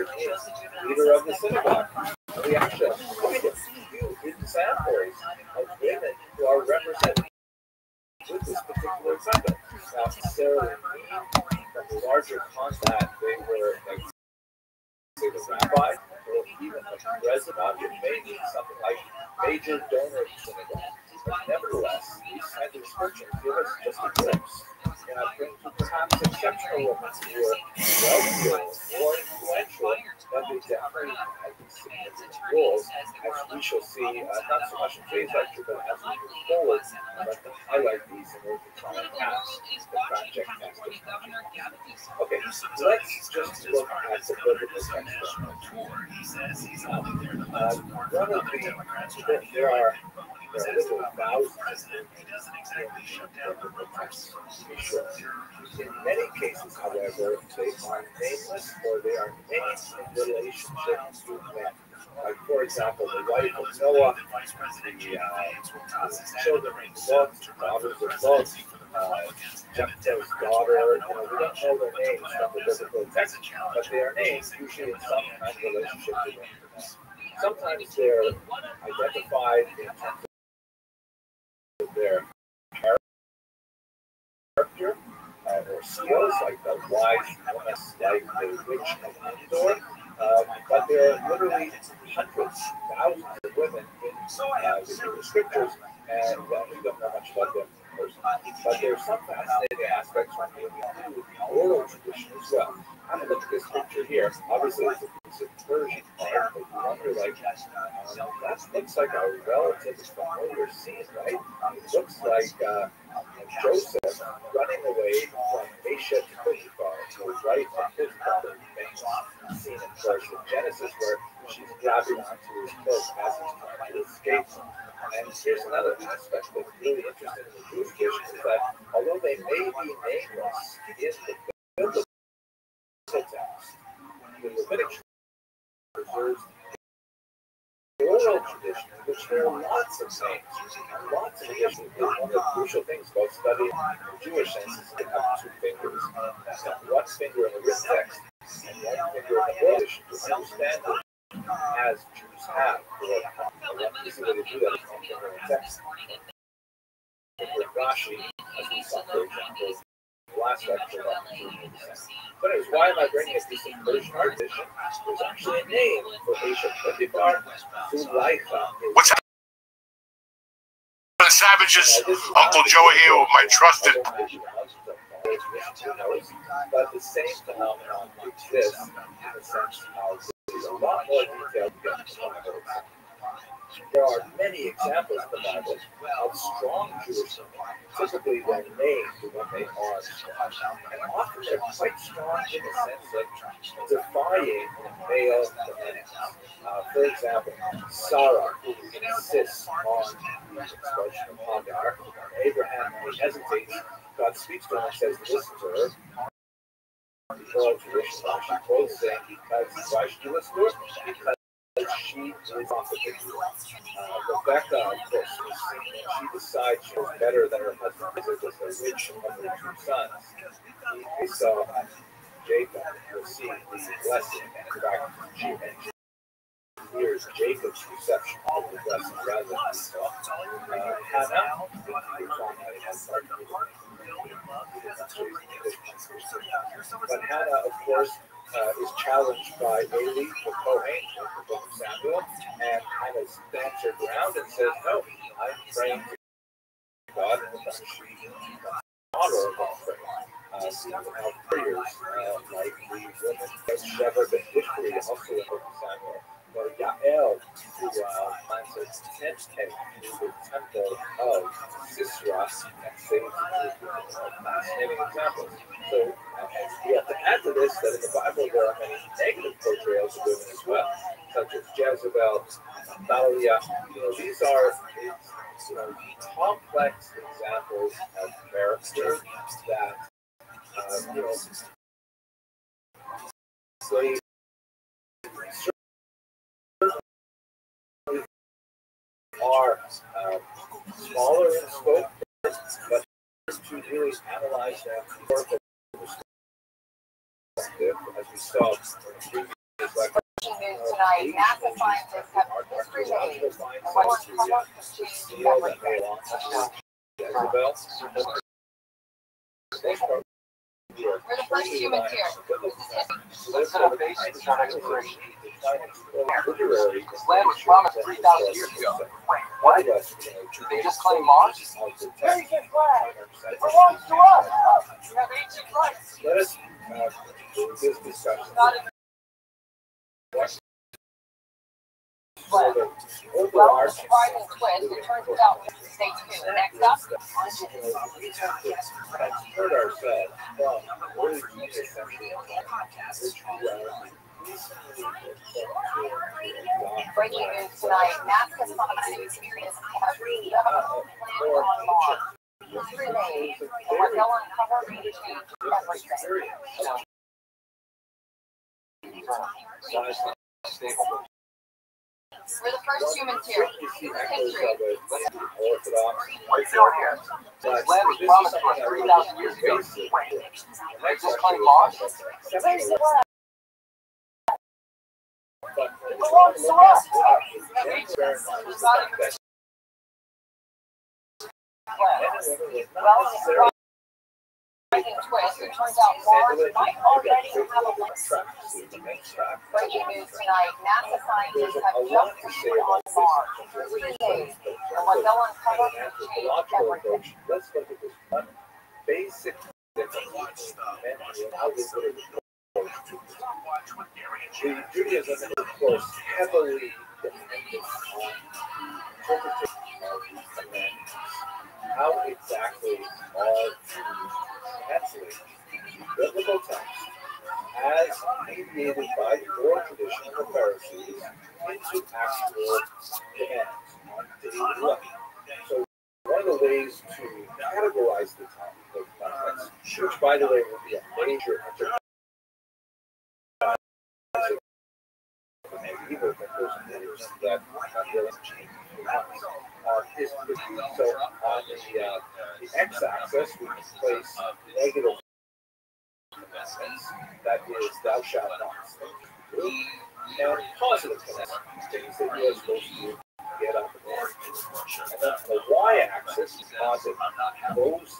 leader of the synagogue. And we actually have quite a few examples of women who are represented with this particular title. Not necessarily mean from the larger context they were, like, say, the rabbi, or even the president. It may mean something like major donor to synagogue. But nevertheless, these kinds of descriptions give us just a glimpse into perhaps exceptional women who were well-skilled or influential, but they definitely had these significant roles, as we shall see, not so much in today's lecture, but as we move forward, but to highlight these in order to try and pass the project test. Okay, let's just look at the biblical text. There are literally thousands in many cases, however, they are nameless or they are named in relationship to men. Like, for example, the wife of Noah, the children of Lot, daughters of Lot, Jephthah's daughter. We don't know their names from the biblical text, but they are named usually in some kind of relationship to men. Sometimes they're identified in terms of their character or skills, like the wise woman, like the witch of Endor. But there are literally hundreds, thousands of women in the scriptures, and we don't know much about them person. But there are some fascinating aspects from the oral tradition as well. I'm going to look at this picture here. Obviously, it's a piece of Persian art, but you wonder, like, that looks like a relatively familiar scene, right? It looks like Joseph running away from Asia to Potiphar, so right from Potiphar, famous scene, of course, in Genesis, where she's grabbing onto his cloak as he's trying to escape. And here's another aspect that's really interesting in the Jewish tradition is that although they may be nameless in the biblical text, the Rabbinic preserves the oral tradition, in which there are lots of names, lots of additions. One of the crucial things about studying Jewish sense is to have two fingers. One finger in the written text and one finger in the oral tradition to understand it as Jews have. One easy way to do that is one finger in the text. With Rashi, as we saw, for example, last lecture. But anyways, why am I bringing this piece of Persian art tradition? There's actually a name for Asia Potiphar, Zuleika. What's happening? The Savages, Uncle Joey here with my trusted. But the same phenomenon exists in the sense of there's a lot more detail to get into one of those. There are many examples in the Bible of strong Jewish women. Typically, they're named when they are strong. And often they're quite strong in the sense of defying male demands. For example, Sarah, who insists on the expulsion of Hagar. Abraham, when he hesitates, God speaks to him and says, listen to her. The oral tradition, she quotes saying, why should you listen to her? Because she is off the picture. Rebecca, of course, she decides she was better than her husband because it was the rich of her two sons. We saw Jacob receive the blessing, and in fact, she mentioned here's Jacob's reception of the blessing rather than Esau. Hannah, but Hannah, of course, is challenged by Eli, the Kohen, in the book of Samuel, and Hannah stands her ground and says, no, I'm praying to God, and the honor of God prayer. We have prayers like the woman of Shepherd and Ishmael, also in the book of Samuel. Or Yael, who plants a tent peg in the temple of Sisera and saves the people. Fascinating examples. So we have to add to this that in the Bible there are many negative portrayals of women as well, such as Jezebel, Thalia. These are complex examples of character that they are smaller in scope, but to really analyze them from a perspective, as we saw in the previous lecture. Tonight, NASA scientists have history made what to steal that belong to Jezebel. We're the first humans here. Let's set up base and start exploration. This land was promised 3,000 years ago. Wait, what? Did they just claim Mars? Very good flag. It belongs to us. You have ancient rights. Let us do this discussion. Well, surprising twist, it turns out stay tuned. Next up, heard ourselves from early 20th century. Breaking news tonight, NASA scientists experienced every level on Mars. 3 days, and what they'll uncover may change everything. We're the first humans here. History. What's going here? This land was promised to us 3,000 years ago. Wait, they just claim Mars? Where's the land? It belongs to us. Well, twist, it turns out Mars might already have a land. Breaking news tonight, NASA scientists have just landed on Mars. 3 days, and what anthropological approach, let's look at this one basic difference in how they would approach Judaism. Judaism is, of course, heavily dependent on interpretation of these commandments. How exactly are Jews translating biblical text as mediated by the oral tradition of the Pharisees into actual commands on daily life? So one of the ways to categorize the context, which by the way will be a major enterprise for medieval thinkers and leaders that will change is so on the x-axis we can place negative commandments, that is, thou shalt not steal, and positive commandments, things that you are supposed to get up and do. And then on the y-axis, posit those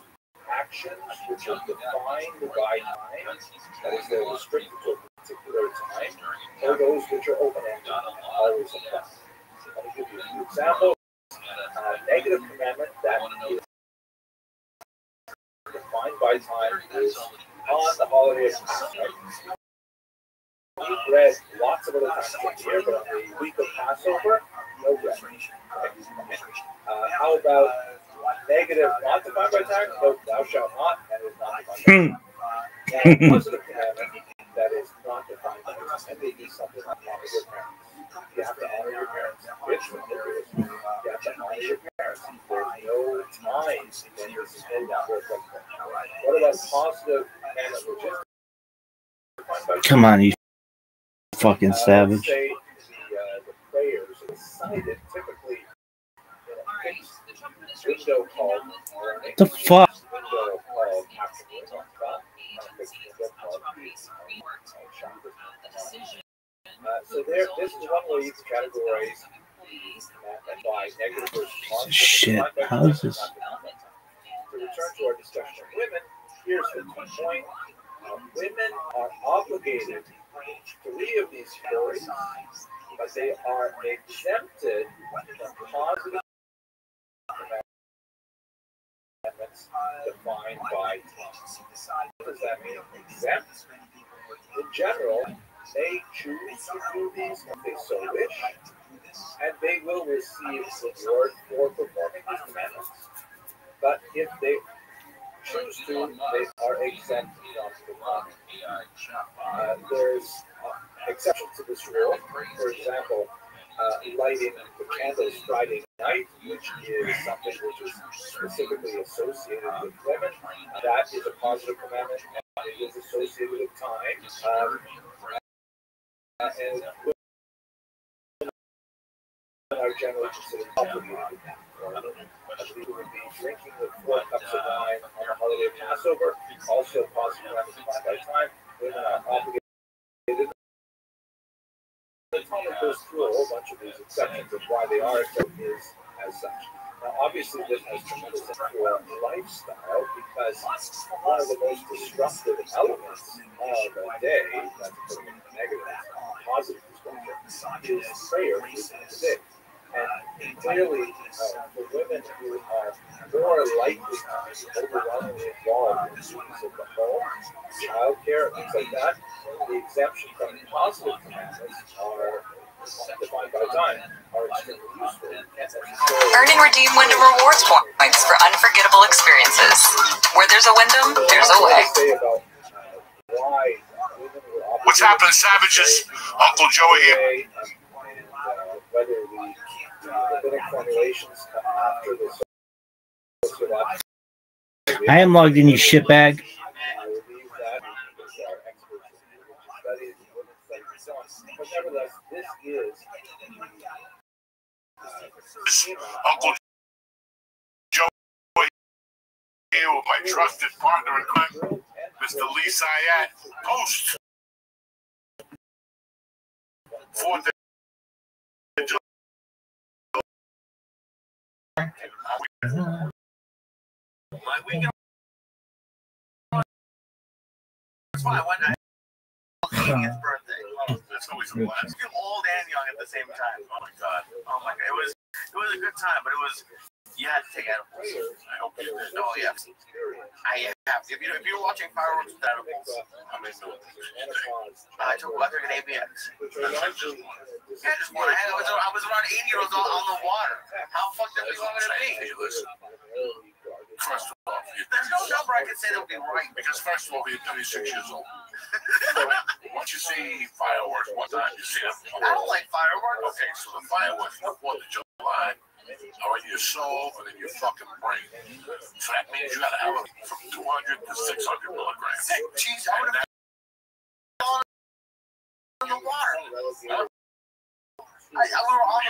actions which are defined by time, that is, they're restricted to a particular time, or those which are open-ended and always apply. Let me give you a few examples. Negative commandment that is defined by time is on the holiday of Passover. Eat bread lots of other times in the year, but on the week of Passover, no bread. How about negative not defined by time? No, thou shalt not, and is not defined by time. Now, positive commandment that is not defined by time, and maybe something like honor your parents. You have to honor your parents. It's ridiculous. You have to honor your parents. There's no time when you're in that work. What about positive commandment, which is defined by time? Come on, you fucking savage. Say the prayers are cited typically in a fixed window called morning. The fuck? Window called afternoon. A fixed window called so there, this is one way you can categorize by negative versus positive. Shit, how is this? To return to our discussion of women, here's the point. Women are obligated to 3 of these categories, but they are exempted from positive commandments defined by time. What does that mean? Exempt? In general, they choose to do these if they so wish, and they will receive reward for performing these commandments. But if they choose to, they are exempt from performing. There's exceptions to this rule. For example, lighting the candles Friday night, which is something which is specifically associated with women. That is a positive commandment, and it is associated with time. And women are generally considered obligated with that. We would be drinking with 4 cups of wine on the holiday of Passover, also positive commandment defined by time. Women are obligated. The Talmud goes through a whole bunch of these exceptions of why they are exempt is as such. Now, obviously, this has tremendous impact for lifestyle because one of the most disruptive elements of a day, that's putting in the negative, positive disruption, is prayer within the day. And clearly, for women who are more likely to be overwhelmingly involved in duties of the home, childcare, things like that, the exemption from positive commandments are defined by time, are extremely useful. Earn and redeem Wyndham Rewards points for unforgettable experiences. Where there's a Wyndham, there's a way. What's happening, savages? Uncle Joey here. Whether the rabbinic formulations come after the social life. I am logged in, you shitbag. But nevertheless, this is Uncle Joey here with my trusted partner in crime, Mr. Lee Sayat. Post 4th of July. My weekend. It's fine. Why not? His birthday. That's always a blast. Old and young at the same time. Oh my god. Oh my god. It was It was a good time, but it was. You had to take edibles. I hope you did. Oh yeah. I have. If you're watching fireworks with edibles, I mean, I took an ABX. Yeah, just one. I was around 80 years old on the water. How fucked up do you want me to be? Hey, listen. First of all, There's no number I can say that would be right. because first of all, you're 36 years old. Once you see fireworks one time, you see them. I don't like fireworks. Okay, so the fireworks on the 4th of July are in your soul and in your fucking brain. So that means you gotta have it from 200 to 600 milligrams. Jeez, I would have fallen in the water. I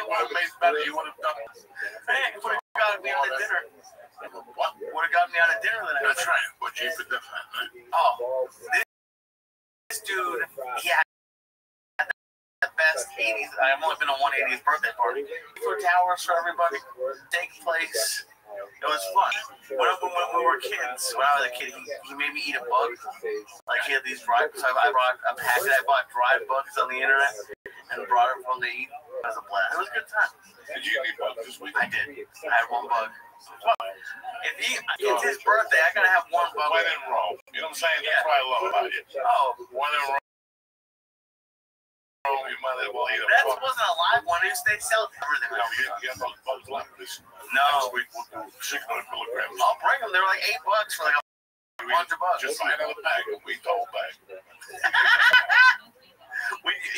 would have made better. You would have done it. Hey, would have got me on a dinner. What? Would have got me on a dinner that night. That's right. But you for dinner that night. Oh, this dude, he had the best 80s. I've only been on one 80s birthday party. For towers for everybody. Take place. It was fun. When we were kids, when I was a kid, he made me eat a bug. Like he had these dry. So I brought a packet. I bought dry bugs on the internet and brought it for him to eat. It was a blast. It was a good time. Did you eat bugs this week? I did. I had one bug. It's his birthday. I gotta have one bug. When in Rome. You know what I'm saying? That's what I love about you. Oh, When in Rome, you might as well eat a that bug. wasn't a live one. They sell everything. No, you have those bugs left this. No. Next week we'll do 600 milligrams. I'll bring them. They're like $8 for like a bunch of bugs. Just buy another bag and we the whole bag.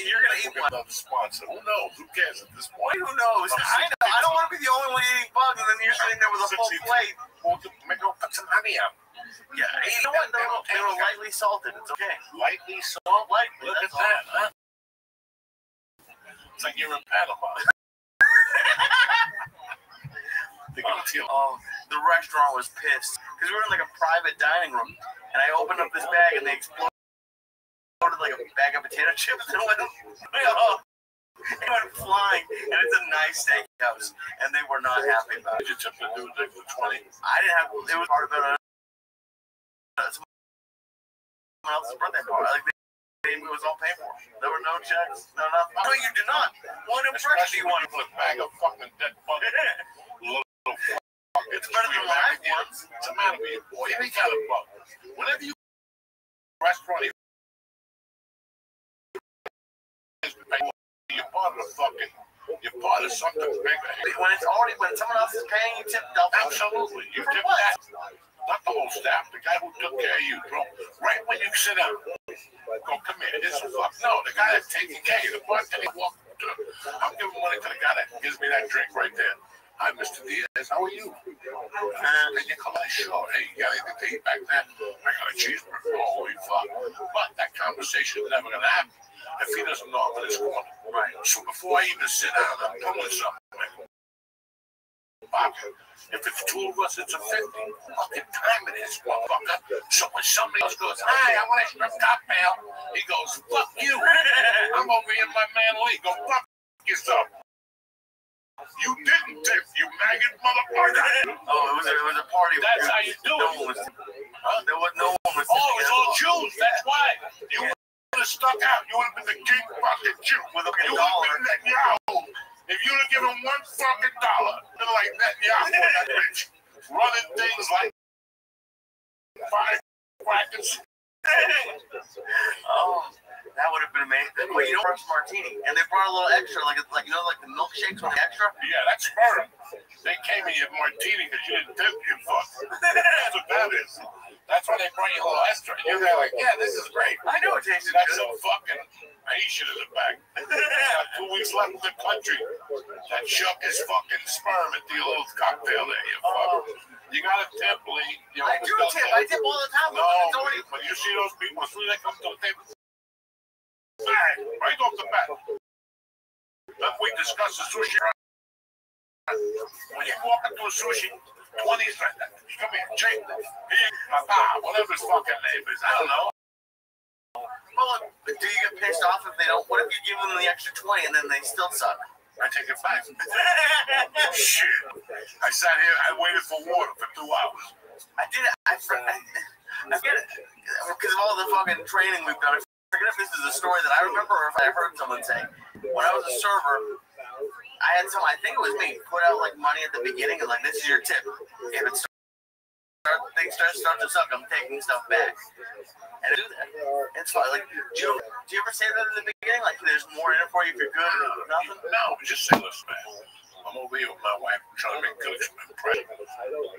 You're gonna eat one. Another sponsor. Who knows? Who cares at this point? Who knows? I know. I don't want to be the only one eating bugs, and then you're sitting there with a full plate. We'll put some honey out. Yeah, you know what? They were lightly salted. It's okay. Lightly salt? Lightly. Look at that, huh? It's like you're in Panama. The restaurant was pissed because we were in like a private dining room, and I opened up this bag, and they exploded like a bag of potato chips, and it went flying. And it's a nice steakhouse, and they were not happy about it. Did you tip the dude like for 20? I didn't have. It was part of it. Someone else's birthday party. Like it was all paid for. There were no checks, no nothing. No, you did not. What impression do you want? A bag of fucking dead bugs. It's better than live ones. It's a matter of you, boy. Any kind of bug. Whenever you restaurant, you're part of the fucking. You're part of something bigger. When someone else is paying, you tip double. Absolutely. You tip that. Not the whole staff. The guy who took care of you, bro. Right when you sit down. Go, come here. This is fuck. No, the guy that's taking care of you. The bartender walked to. I'm giving money to the guy that gives me that drink right there. Hi, Mr. Diaz. How are you? And you come on, sure. Hey, you got anything to eat back there? I got a cheeseburger. Holy fuck. But that conversation is never going to happen if he doesn't know I'm in his corner. Right. So before I even sit down, I'm doing something. If it's two of us, it's a 50. Fucking time it is, motherfucker. So when somebody else goes, hi, I want a shrimp cocktail, he goes, fuck you. I'm over here in my man Lee. Go fuck yourself. You didn't tip, you maggot motherfucker. Oh, it was a party. That's how you do it. There was no one. Oh, it was all Jews. That's why. You would have stuck out. You would have been the king fucking Jew. You would have been Netanyahu. If you'd have given $1 fucking dollar, been like Netanyahu, that bitch, running things like firecrackers. Oh, that would have been amazing. Well, you know, fresh martini, and they brought a little extra, like you know, like the milkshakes with the extra. Yeah, that's her. They came in your martini because you didn't tip, you fuck. That's what that is. That's why they brought you a little extra. You're there like, yeah, this is great. I know it tasted That's good. some fucking Haitian in the back. 2 weeks left in the country. That shuck his fucking sperm at the little cocktail there, you fuck. You gotta tip, Lee. You I do tip. I tip all the time. No, but you see those people, as soon as they come to the table, bang, right off the bat. Then we discuss the sushi. When you walk into a sushi, 20s, come here, Jake, whatever his fucking name is, I don't know. Well, do you get pissed off if they don't? What if you give them the extra 20 and then they still suck? I take it back. Shit. I sat here, I waited for water for 2 hours. I did it. I forget it. Because of all the fucking training we've done. I forget if this is a story that I remember or if I heard someone say. When I was a server, I had some, I think it was me, put out like money at the beginning and like, this is your tip. If it things start to suck, I'm taking stuff back. And do that. It's fine. Like, do you ever say that at the beginning? Like, there's more in it for you if you're good or nothing? No, just say, listen, man. I'm over here with my wife trying to make good impression.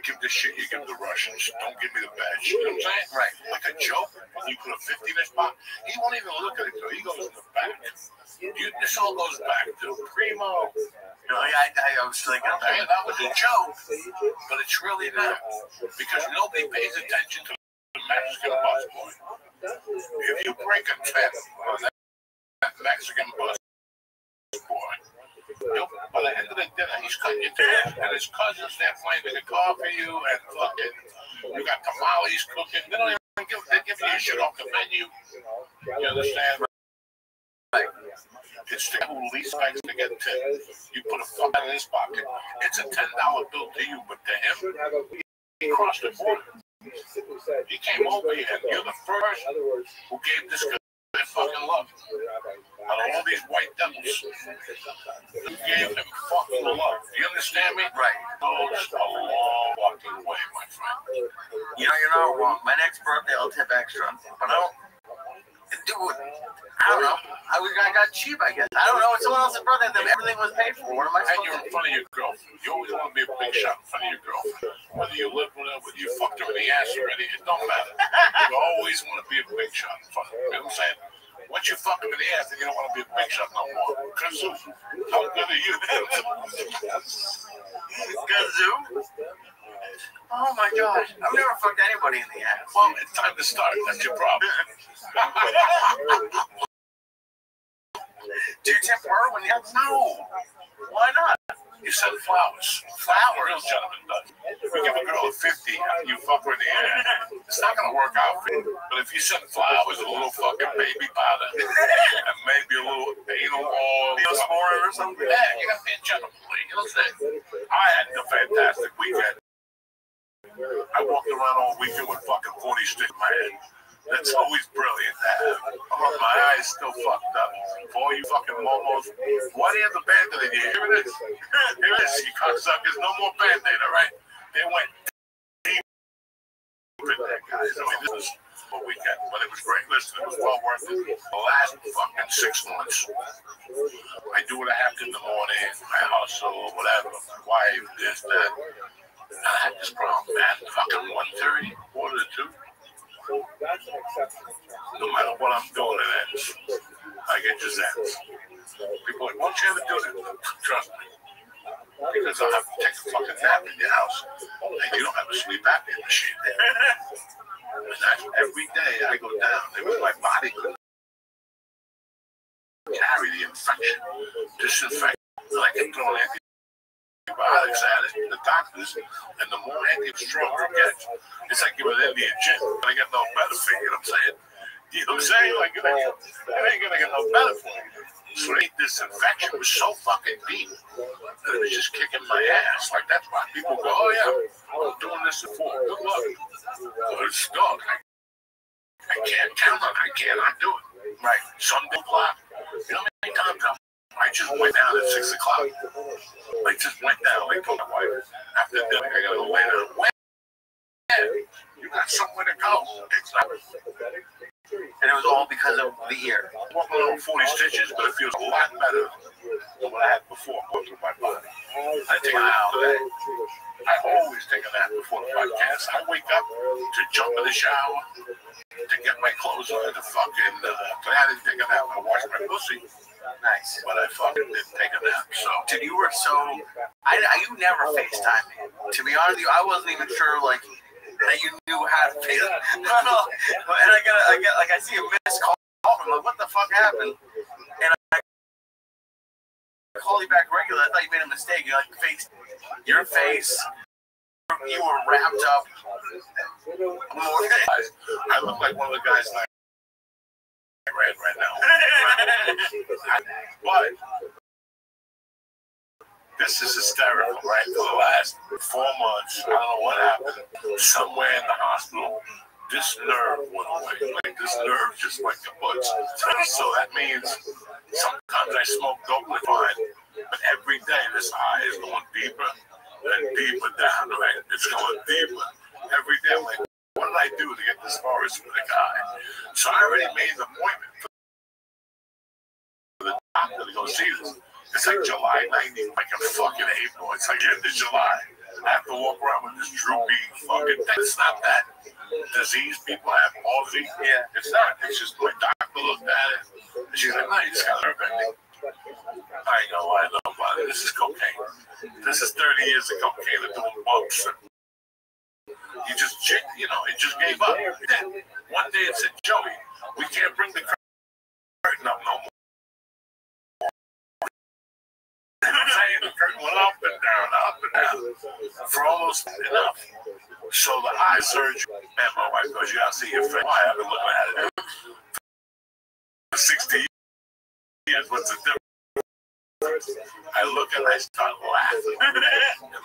Give the shit you give the Russians. Don't give me the bad shit. You know what I'm saying? Right. Like a joke. When you put a 50 in his pocket, he won't even look at it. He goes in the back. This all goes back to Primo. You know, I was thinking, okay, that was a joke, but it's really not. Because nobody pays attention to the Mexican busboy. If you break a tip on that Mexican busboy, by the end of the dinner, he's cutting your tail, and his cousins, they're flaming the car for you, and fucking, you got tamales cooking. They don't even give, they're giving you shit off the menu. You understand? Right. It's the who least likes to get tipped. You put a fuck in his pocket, it's a $10 bill to you, but to him, he crossed the border. He came over here, and you're the first who gave this guy fucking love. Out of all these white devils, you gave him fucking love. Do you understand me? Right. Goes a long fucking way, my friend. You know, you're not wrong. My next birthday, I'll tip extra. But I don't know. I got cheap, I guess. I don't know. It's someone else's birthday. Everything was paid for. What am I supposed to do? And you're in front of your girlfriend. You always want to be a big shot in front of your girlfriend. Whether you live with her, whether you fucked her in the ass already, it don't matter. You always want to be a big shot in front of her. You know what I'm saying? Once you fuck him in the ass, then you don't want to be a big shot no more. Kazoo, how good are you? Kazoo? Oh my gosh. I've never fucked anybody in the ass. Well, it's time to start. That's your problem. Do you tip her when you have No. Why not? You said flowers. Flowers. Real gentleman does. If you give a girl a 50 and you fuck her in the ass, it's not going to work out for you. But if you send flowers, a little fucking baby powder, and maybe a little anal oil, or something, yeah, you got to be a gentleman. You know what I'm saying? I had a fantastic weekend. I walked around all weekend with fucking 40 sticks in my head. That's always brilliant to have. Oh, my eyes still fucked up. For all you fucking momos, why do you have the Band-Aid in here? Here it is. Here it is, you cocksuckers. No more Band-Aid, all right? They went deep in there, guys. I mean, this was a weekend, but it was great. Listen, it was well worth it. The last fucking 6 months, I do what I have to in the morning. I hustle, whatever. My wife, this, that. I had this problem, man. Fucking 1:30, quarter to 2. No matter what I'm doing, it ends. I get just ends. People are like, why don't you ever do that? Trust me. Because I'll have to take a fucking nap in your house. And you don't have a sleep apnea machine there. And that's every day I go down. It was my body couldn't carry the infection. Disinfect. I kept throwing antibiotics at it, the doctors, and the more stronger it gets, it's like giving an Indian gin. I get no better for you, know what I'm saying? You know what I'm saying? Like, it ain't gonna get no better for you. So this infection was so fucking deep that it was just kicking my ass. Like, that's why people go, oh yeah, I was doing this before. Good luck. But it's stuck. I can't count on it. I cannot do it. Right. Sunday o'clock. You know how many times I just went down at 6 o'clock. I just went down. I told my wife, after dinner, I gotta go lay down. Where? You got somewhere to go. It's not. And it was all because of the ear. I'm walking around 40 stitches, but it feels a lot better than what I had before going through my body. I take a nap today. I always take a nap before the podcast. I wake up to jump in the shower, to get my clothes on, to fucking, but I didn't take a nap. I washed my pussy. Nice. But I fucking didn't take a nap, so. Dude, you were so, you never FaceTime me. To be honest with you, I wasn't even sure, like, that you knew how to FaceTime. No. And I see a missed call. I'm like, what the fuck happened? And I call you back regular. I thought you made a mistake. You like your face. You were wrapped up. I look like one of the guys like right now. But this is hysterical, right? For the last 4 months, I don't know what happened. Somewhere in the hospital, this nerve went away. Like this nerve just went kaput. So that means sometimes I smoke dope fine, But every day, this eye is going deeper and deeper down, right? It's going deeper. Every day, I'm like, what did I do to get this far with the guy? So I already made an appointment for the doctor to go see this. It's like July 90, like a fucking April. It's like end of July. I have to walk around with this droopy fucking thing. It's not that disease people have, palsy. Yeah, it's not. It's just my doctor looked at it. And she's like, no, you just got nerve ending. I ain't gonna lie to nobody. This is cocaine. This is 30 years of cocaine and doing bumps. You just, you know, it just gave up. Then one day it said, Joey, we can't bring the curtain up no more. The curtain went up and down, for almost enough. So the eye surgery, and my wife goes, you gotta see your face. Why? I've been looking at it for 60 years. What's the difference? I look and I start laughing. And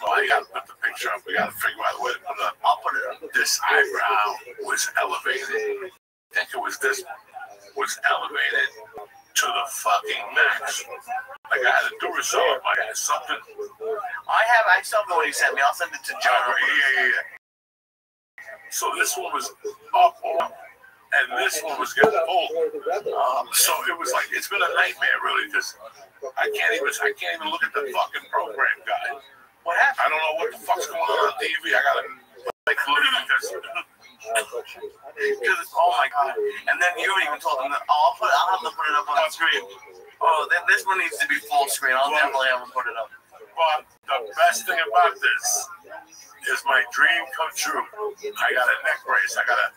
I gotta put the picture up. We gotta figure out a way to put it up. I'll put it up. This eyebrow was elevated. I think it was this was elevated to the fucking max. Like I had a Duracell, I had something. I saw the one you sent me. I'll send it to John. Yeah. So this one was up, and this one was getting pulled. So it was like it's been a nightmare, really, because I can't even look at the fucking program, guy. What happened? I don't know what the fuck's going on TV. I gotta like look because. Oh my god! And then you even told them that I'll have them put it up on the screen. Oh, this one needs to be full screen. I'll definitely have them put it up. But the best thing about this is my dream come true. I got a neck brace. I got a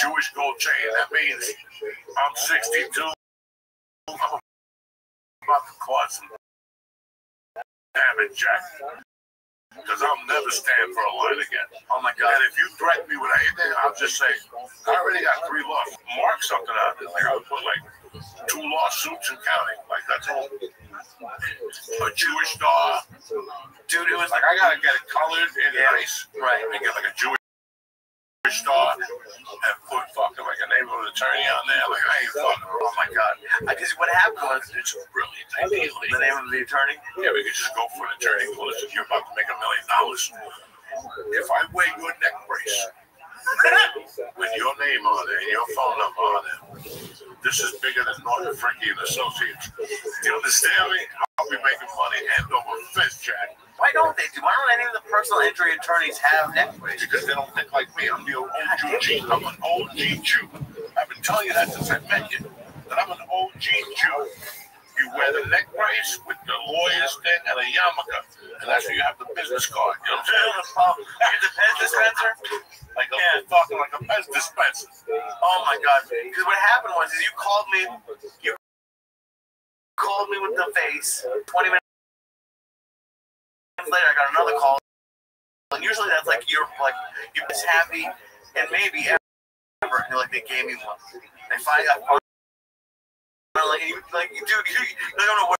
Jewish gold chain. That means I'm 62. I'm about to cause some damage, Jack. Because I'll never stand for a line again. Oh my God. And if you threaten me with anything, I'll just say, I already got 3 lawsuits. Mark something out there. Like I would put like 2 lawsuits and counting. Like that's all. A Jewish star. Dude, it was like I gotta get it colored and nice. Right. And get like a Jewish star and put fucking like a neighborhood attorney on there. Like I ain't fucking. Oh my God. Because what happened was it's brilliant. The name of the attorney? Yeah, we could just go for an attorney. Well, listen, you're about to make $1 million. If I wear your neck brace with your name on it and your phone number on it, this is bigger than Norton Frankie and Associates. Do you understand me? I'll be making money hand over fist, Jack. Why don't they do? Why don't any of the personal injury attorneys have neck braces? Because they don't think like me. I'm the OG. I'm an OG Jew. I've been telling you that since I met you. That I'm an OG Jew. You wear the neck brace with the lawyer's thing and a yarmulke. And that's where you have the business card. You know what I'm saying? Like the Pez dispenser? Like a Pez dispenser. Oh my God. Because what happened was you called me with the face. 20 minutes later, I got another call. And usually that's like you're just happy and maybe ever. Like they gave me one. They finally got like dude, I don't know what.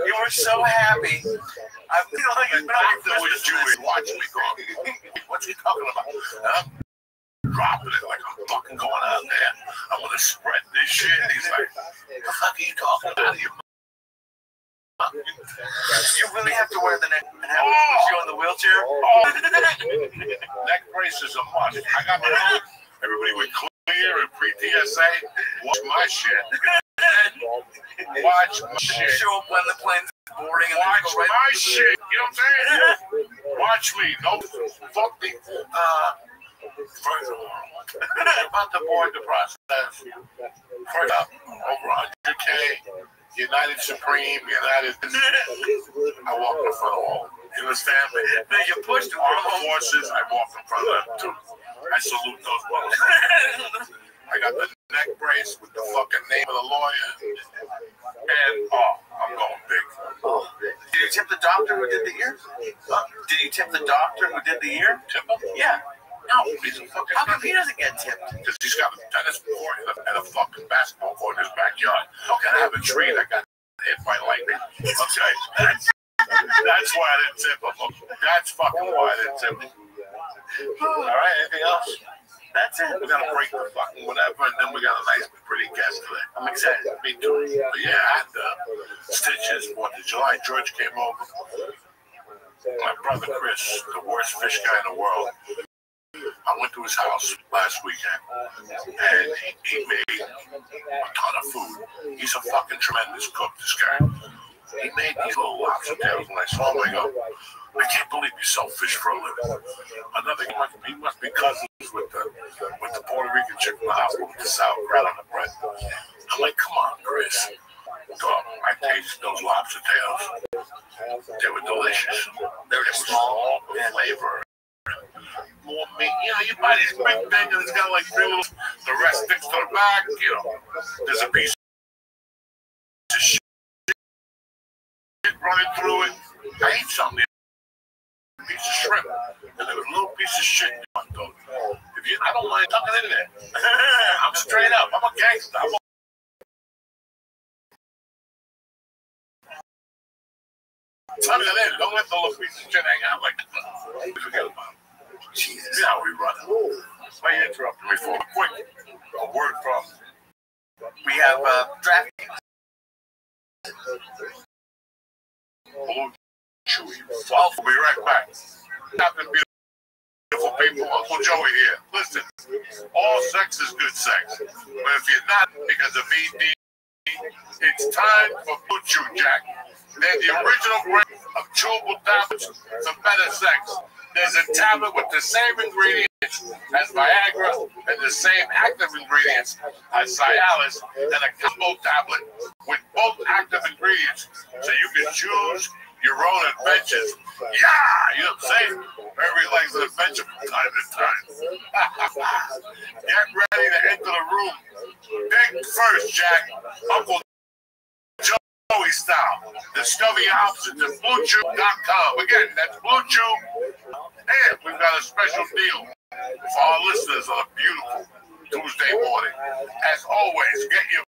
You were so happy. I feel like the doctor was Jewish. Watch me go. What's he talking about? I'm dropping it like I'm fucking going out there. I'm gonna spread this shit. And he's like, the fuck are you talking about? You really have to wear the neck and have it push you in the wheelchair? Neck brace is a must. I got my own. Everybody with clear and pre-TSA. Watch my shit. Watch my shit. Show up when the plane's boarding and watch my shit. You know what I'm saying? Watch me. No, fuck me. First of all, you're about to board the process. First up, over 100K. United Supreme, United. I walk in front of all. You understand me? Then you push the armed forces. I walk in front of them too. I salute those brothers. I got the neck brace with the fucking name of the lawyer. And I'm going big. Did you tip the doctor who did the ear? Did you tip the doctor who did the ear? Tip him? Yeah. No, he's a fucking. How come he doesn't get tipped? Because he's got a tennis court and a fucking basketball court in his backyard. Okay, I have a tree that got hit by lightning. Okay, that's why I didn't tip him. That's fucking why I didn't tip him. All right, anything else? That's it. We gotta break the fucking whatever, and then we got a nice, pretty guest today. I'm excited. Me too. But yeah, I had Stitches, 4th of July. George came over. My brother Chris, the worst fish guy in the world. I went to his house last weekend, and he made a ton of food. He's a fucking tremendous cook, this guy. He made these little lobster tails, and I saw him, I go, I can't believe you sell fish for a living. Another, he must be cousins with the Puerto Rican chick from the hospital with the sauerkraut on the bread. I'm like, come on, Chris. Dog, I tasted those lobster tails. They were delicious. They were small, flavor. More meat. You know, you buy these big things and it's got like 3 little, the rest sticks to the back. You know, there's a piece of shit running through it. I ate something. A piece of shrimp. And there was a little piece of shit. I don't mind tucking in there. I'm straight up. I'm a gangster. Tuck it in. Don't let the little piece of shit hang out like that. Forget about it. Jesus. You know how we run it. Why you interrupting me for? Quick. A word from. We have draft. Chewy. We'll be right back. Captain Beautiful people, Uncle Joey here. Listen, all sex is good sex. But if you're not because of ED, it's time for Blue Chew, Jack. They're the original brand of chewable tablets for better sex. There's a tablet with the same ingredients as Viagra and the same active ingredients as Cialis, and a combo tablet with both active ingredients, so you can choose your own adventures. Yeah, you know what I'm saying? Everybody likes an adventure from time to time. Get ready to enter the room. Think first, Jack. Uncle Joey style. Discover your options at BlueChew.com. Again, that's Blue Chew. And we've got a special deal for our listeners on a beautiful Tuesday morning. As always, get your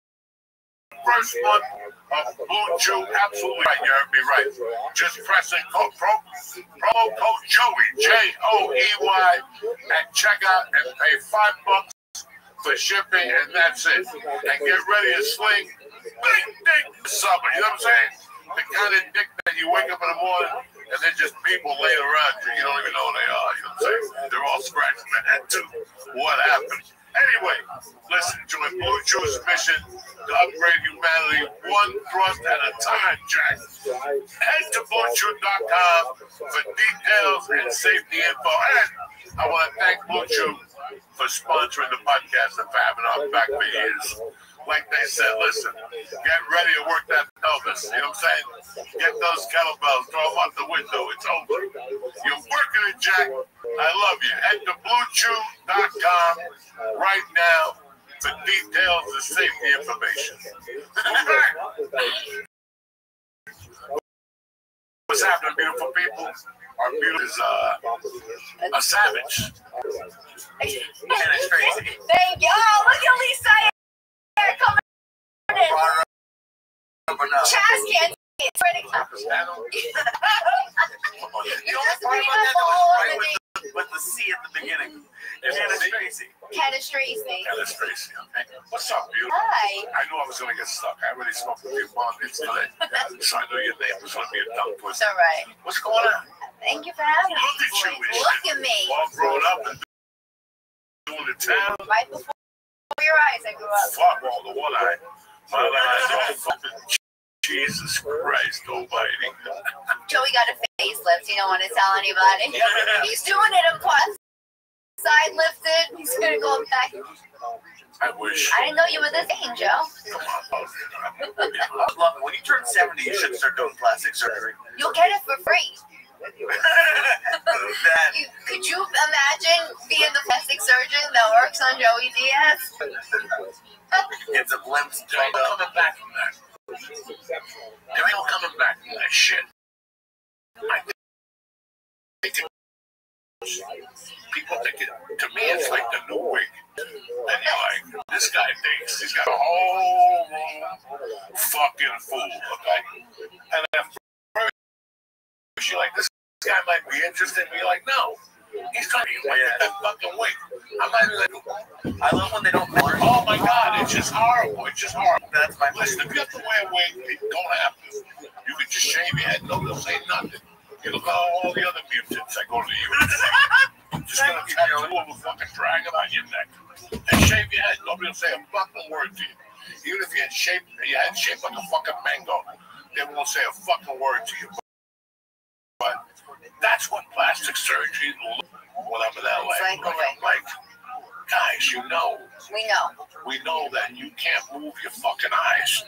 first month of Blue Chew absolutely right. You heard me right. Just press in promo code Joey, Joey, at checkout and pay $5 for shipping, and that's it. And get ready to sling big dick summer. You know what I'm saying? The kind of dick that you wake up in the morning and they're just people laying around you. You don't even know who they are. You know what I'm saying? They're all scratching their head too. What happened? Anyway, listen, join Blue Chew's mission to upgrade humanity one thrust at a time, Jack. Head to BlueChew.com for details and safety info. And I want to thank Blue Chew for sponsoring the podcast and for having our back for years. Like they said, listen, get ready to work that pelvis. You know what I'm saying? Get those kettlebells, throw them out the window. It's over. You're working it, Jack. I love you. Head to BlueChew.com right now for details and safety information. What's happening, beautiful people? Our beauty is a savage. And it's crazy. Thank you. Oh, look at Lisa. Coming in. Chaz can't see it. It's ready. The only part about that was right with the C at the beginning. Candace Tracy. Candace Tracy. Candace Tracy, okay. What's up, beautiful? Hi. I knew I was going to get stuck. I already smoked a few bonnets today. So I knew your name was going to be a tongue It's twister. all right. What's going on? Thank you for having me. Look at you. Look at me. All grown up and doing the town. Right before your eyes, I grew up. Fuck all the one eye. My other eye's all fucking. Jesus Christ almighty. Joey got a facelift. You don't want to tell anybody. He's doing it in plus. Side lifted. He's going to go back. I wish. I didn't know you were this age, Joe. Look, when you turn 70, you should start doing plastic surgery. You'll get it for free. That, Could you imagine being the plastic surgeon that works on Joey Diaz? it's a glimpse. There ain't no coming back from that. There ain't no coming back from that shit. I think people think it, to me, it's like the new wig. And you're like, this guy thinks he's got a whole fucking fool, okay? And at first, you're like, this guy might be interested. And you're like, no, he's trying to get away with that fucking wig. I'm not even like, I love when they don't measure. oh my God, it's just horrible. It's just horrible. That's my Listen, if you have to wear a wig, it don't have to. You can just shave your head. Nobody'll say nothing. You look at all the other mutants that go to the US. Just gonna tattoo of a fucking dragon on your neck and shave your head. Nobody will say a fucking word to you. Even if your head shaped like a fucking mango, they won't say a fucking word to you. But that's what plastic surgery looks like when I'm in LA. I'm like, guys, you know. We know that you can't move your fucking eyes.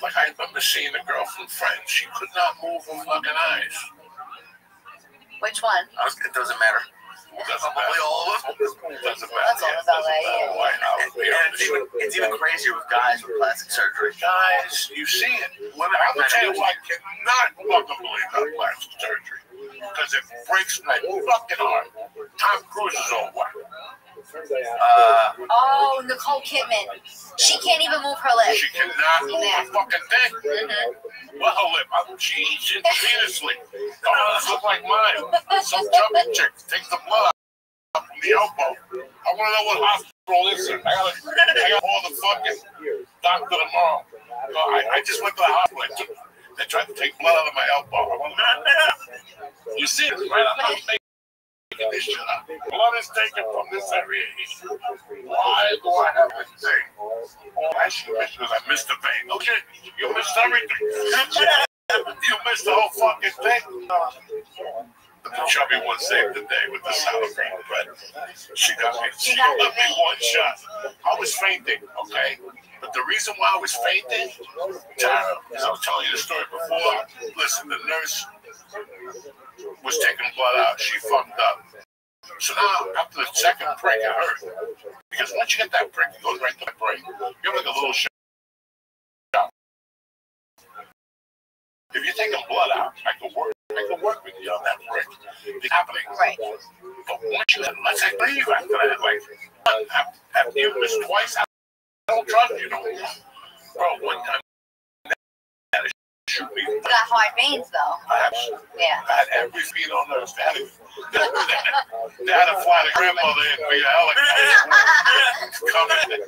Like, I remember seeing a girl from Friends. She could not move her fucking eyes. Which one? It doesn't matter. Probably all of them. Doesn't matter. That's all LA. It's even crazier with guys with plastic surgery. Guys, you see it. Women, I'm gonna tell you why I cannot fucking believe that plastic surgery. Because it breaks my fucking heart. Tom Cruise is all whack. Oh, Nicole Kidman. She can't even move her lips. She cannot move her fucking thing. Well, her lip. She eats intravenously. Does look like mine. Some chubby chick takes the blood out from the elbow. I want to know what hospital this is. I got all the fucking doctor tomorrow. I just went to the hospital. They tried to take blood out of my elbow. I want to know. You see it right on my face. This shit up. Blood is taken from this area. Why do I have this thing? I should miss because I missed the vein. Okay, you missed everything. You missed the whole fucking thing. The chubby one saved the day with the sour cream bread. She got me. She left me one shot. I was fainting, okay? But the reason why I was fainting, Tara, as I was telling you the story before, listen, the nurse was taking blood out. She fucked up. So now, after the second prick, it hurt. Because once you get that prick, it goes right to the brain. You have like a little shot. If you're taking blood out, I can work with you on that prick. It's happening. Right. But once you let's say leave after that, like, after you missed twice, I don't trust you no more. Bro, one time, shoot me. You got hard veins, though. I had every feet on those. They had to fly the grandmother in via helicopter. Coming.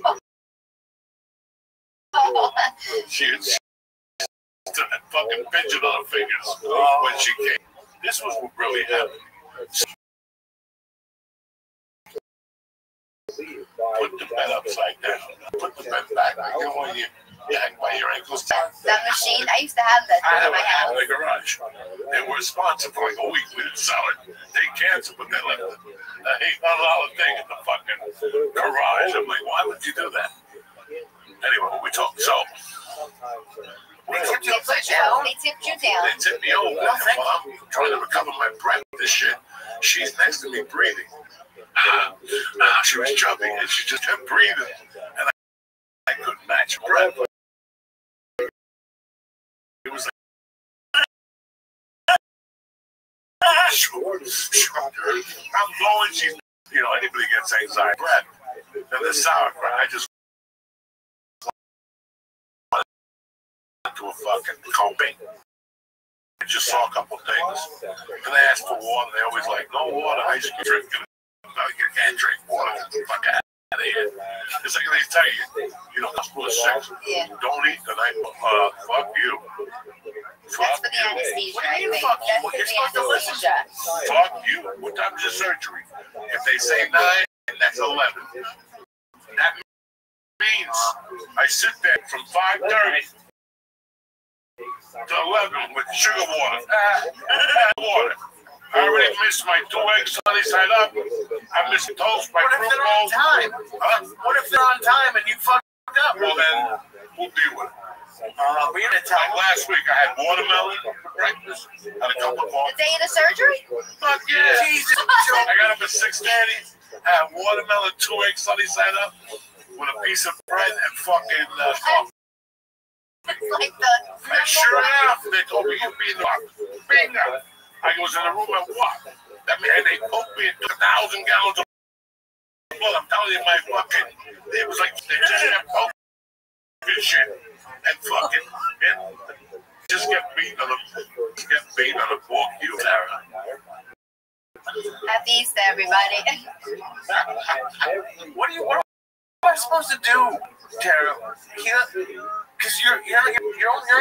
She stood that fucking fidget on her fingers when she came. This was what really happened. Put the bed upside down. Put the bed back. You hang by your ankles. That machine, I used to have that I in my house. in the garage. They were responsible for like a week. We didn't sell it. They canceled, but they left the $800 thing in the fucking garage. I'm like, why would you do that? Anyway, we talked. So, we tipped you upside down. They tipped you down. They tipped me over. While I'm trying to recover my breath with this shit, she's next to me breathing. She was jumping and she just kept breathing. And I couldn't match her breath. It was like, I'm going, she's, anybody gets anxiety breath. And the sauerkraut, I just went to a fucking coping. I just saw a couple things. And they asked for water. They always like, no water, ice cream, drink. You can't drink water. Get the fuck out of here. It's like they tell you, hospital is sick. Yeah. Don't eat tonight. Fuck you. That's for the anesthesia. What do you mean, I think. fuck you? That's What for you're the supposed to listen to? anesthesia. Fuck you. What time is your surgery? If they say 9, that's 11. That means I sit there from 5:30 to 11 with sugar water. Water. I already missed my 2 eggs sunny side up. I missed toast, my fruit bowl. What if they're on time and you fucked up? Well, then we'll deal with it. We're gonna tell Like last week, I had watermelon for breakfast, had a cup of The coffee. day of the surgery? Fuck yeah! Jesus. I got up at 6:30, had watermelon, 2 eggs sunny side up, with a piece of bread and fucking coffee. It's like the. And sure enough, they told me you'd be in the bingo. I was in the room at what? That man, they poked me and took 1,000 gallons of blood. I'm telling you, my fucking, it was like they just kept poking shit and fucking, just get beaten on the poor cute Sarah. Happy Easter, everybody. What am I supposed to do, Tara? Because you're in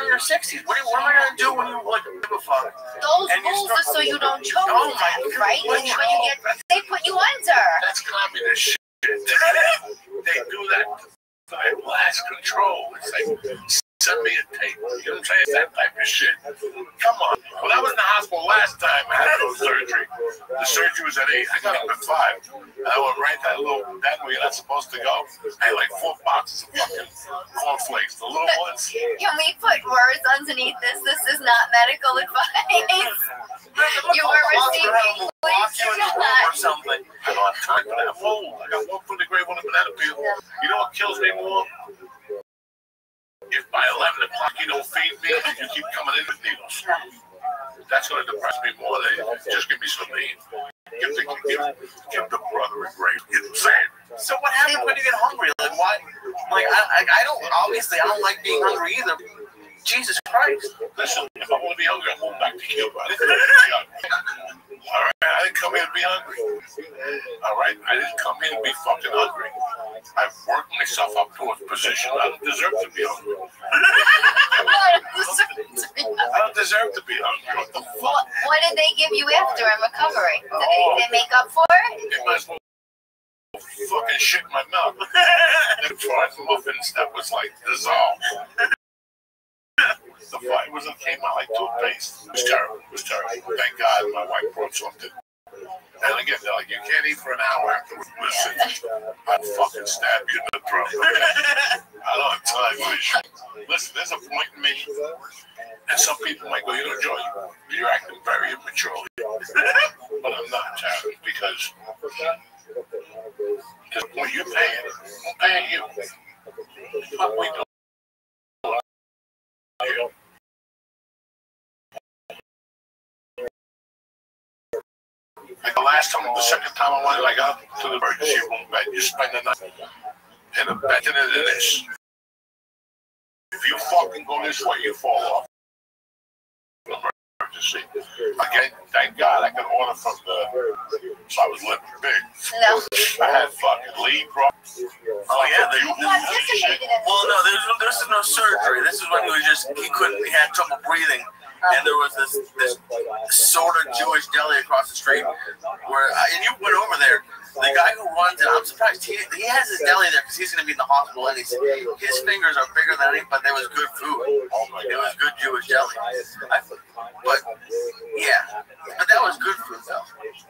your 60s. What am I gonna do when you like give a fuck? Those rules are so you don't choke, right? And when you get, they put you under. That's communist shit. They do that for blast control. It's like, send me a tape. You know what I'm saying? That type of shit. Come on. Well, I was in the hospital last time I had no surgery. The surgery was at 8. I got up at 5. And I went right that little bed where you're not supposed to go. I had like 4 boxes of fucking cornflakes. The little ones. Can we put words underneath this? This is not medical advice. You were receiving or something. I don't have time for that. I'm old. I got one foot in the grave, one in the banana peel. You know what kills me more? If by 11 o'clock you don't feed me, you keep coming in with needles. That's going to depress me more than just give me some meat. Give the brother a grape. You know what I'm saying? So what happens when you get hungry? Like why? Like I don't obviously I don't like being hungry either. Jesus Christ! Listen, if I want to be hungry, I'm going back to Cuba. I didn't come here to be hungry. All right, I didn't come here to be hungry. All right, I didn't come here to be fucking hungry. I've worked myself up to a position. I don't deserve to be hungry. I don't deserve to be hungry. What the fuck? What did they give you after in recovery? Did they make up for it? They might as well fucking shit in my mouth. They tried muffins that was like dissolved. The flavors that came out like toothpaste. It was terrible. It was terrible. Thank God my wife brought something. And again, they're like, you can't eat for an hour afterwards. Listen, I'd fucking stab you in the throat. I don't have time for this shit. Listen, there's a point in me, and some people might go, you know, Joe, you're acting very immaturely. But I'm not, Terry, because when you're paying, I'm paying you. What we do. Like the second time I went, I got to the emergency room bed. You spend the night in a bed in this. If you fucking go this way, you fall off. Emergency. Again, thank God I could order from so I was living big. No. I had fucking lead problems. Oh yeah, well no, this is no surgery. This is when he had trouble breathing. And there was this sort of Jewish deli across the street and you went over there. The guy who runs it, I'm surprised he has his deli there because he's going to be in the hospital. And his fingers are bigger than any, but there was good food. It was good Jewish deli. But that was good food though.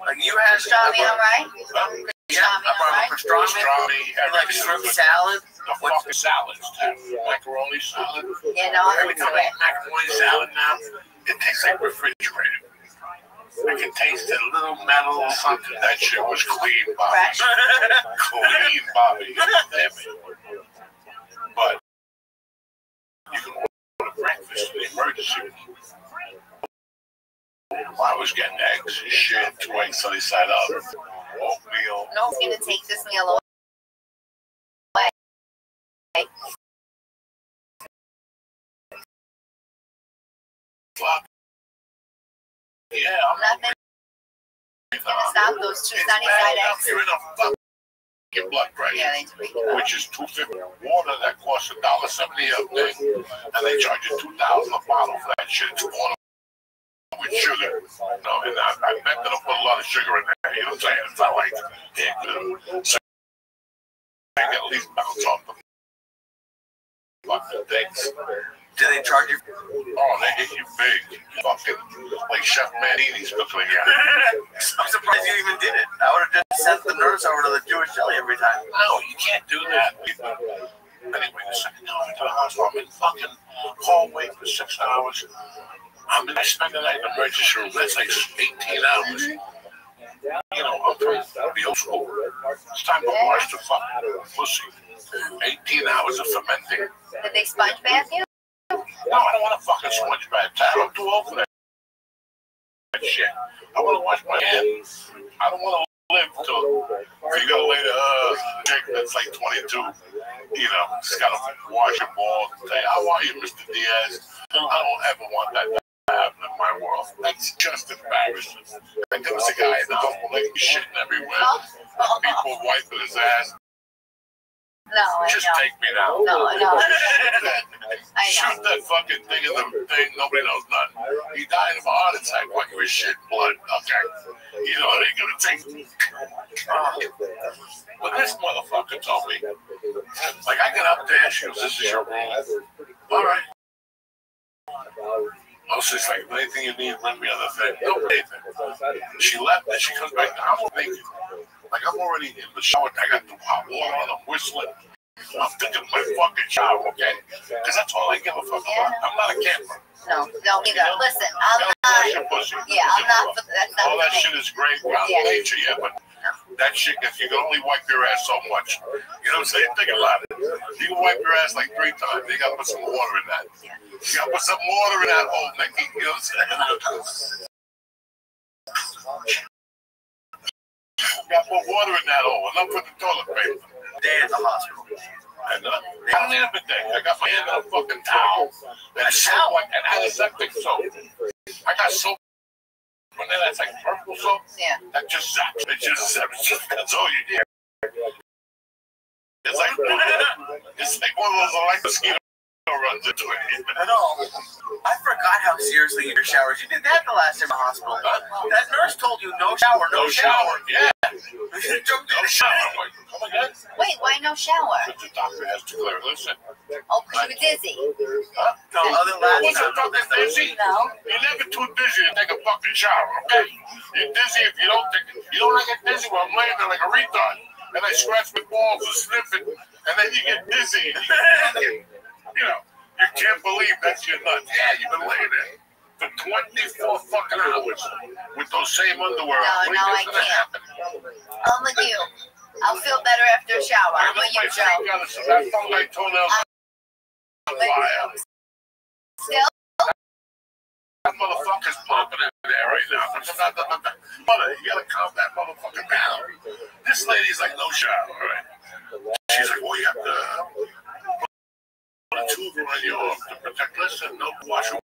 Like you had pastrami, all right? Yeah, I brought pastrami, like shrimp salad. The fucking salads, macaroni salad. Yeah, no, every time I eat macaroni salad now, it tastes like refrigerated. I can taste a little metal or something. That shit was clean, Bobby. Clean, Bobby. Damn it. But you can order breakfast in the emergency room. I was getting eggs and shit, 2 eggs sunny side up, oatmeal. No one's gonna take this meal away. Fuck. Yeah, I'm Nothing. It's gonna stop those 2 sunny side eggs. You're in a fucking blood pressure, Yeah, they do. which is $2.50. Water that costs $1.70 a day, and they charge you $2,000 a bottle for that shit. It's water with sugar. No, and I bet they'll put a lot of sugar in there. You know what I'm saying? It's not like so I can at least bounce off the fucking things. Do they charge you? Oh, they hit you big. Fucking like Chef Manini's between you. I'm surprised you even did it. I would have just sent the nurse over to the Jewish deli every time. No, you can't do that. Anyway, the second time I went to the hospital, I'm in fucking hallway for 6 hours. I spend the night in the emergency room. That's like 18 hours. You know, I'm from the old school. It's time to wash the fucking pussy. 18 hours of fermenting. Did they sponge bath you? No, I don't want to fucking sponge bath. I'm too old for that shit. I want to wash my hands. I don't want to live till you got to lay the chick that's like 22. You know, just got to wash your balls and say, how are you, Mr. Diaz? I don't ever want that to happen to my world. That's just embarrassing. And there was a guy in the hospital like shitting everywhere. People wiping his ass. No, Just take me now. No. Shoot that fucking thing in the thing. Nobody knows nothing. He died of a heart attack when he was shitting blood. Okay. You know, it ain't gonna take me. But this motherfucker told me, like, I get up there, she goes, this is your room. All right. Oh, she's like, anything you need, bring me other thing. No, anything. She left and she comes back. I'm thinking, like, I'm already in the shower. I got the hot water on. I'm whistling. I'm thinking of my fucking shower, okay? Because that's all I give a fuck about. I'm not a camper. No, either. Listen, I'm not. Yeah, I'm not for that. All that shit is great. Nature, yeah, but that shit, if you can only wipe your ass so much. You know what I'm saying? Think about it. You can wipe your ass like 3 times. You gotta put some water in that. You gotta put some water in that hole, Nicky. You know what I'm saying? You gotta put water in that hole. Enough for the toilet paper. Day at the hospital. And I don't need a bidet. I got my hand in a fucking towel. And a shower. And antiseptic soap. I got soap. And then that's like purple soap. Yeah. That just zaps. That's all you need. It's like one of those like mosquito runs into it. I know. I forgot how seriously your showers. You did that the last time in the hospital. That nurse told you no shower, no shower. Yeah. You jumped in the shower. Come again? Wait, why no shower? The doctor has to clear. Listen. Oh, because you were dizzy. No, other last Was you fucking dizzy? No. You're never too dizzy to take a fucking shower, okay? You're dizzy if you don't take it. You know when I get dizzy when I'm laying there like a retard and I scratch my balls and sniff it and then you get dizzy. You know, you can't believe that's your nuts. Yeah, you've been laying there for 24 fucking hours with those same underwear. No, I can't. I'm with you. I'll feel better after a shower. I'm with you, Joe. That fungi toenails on fire. Still? That motherfucker's popping in there right now. Mother, you gotta calm that motherfucker down. This lady's like, no shower, right? She's like, well, you have to put a tube around your arm to protect. Listen, no wash one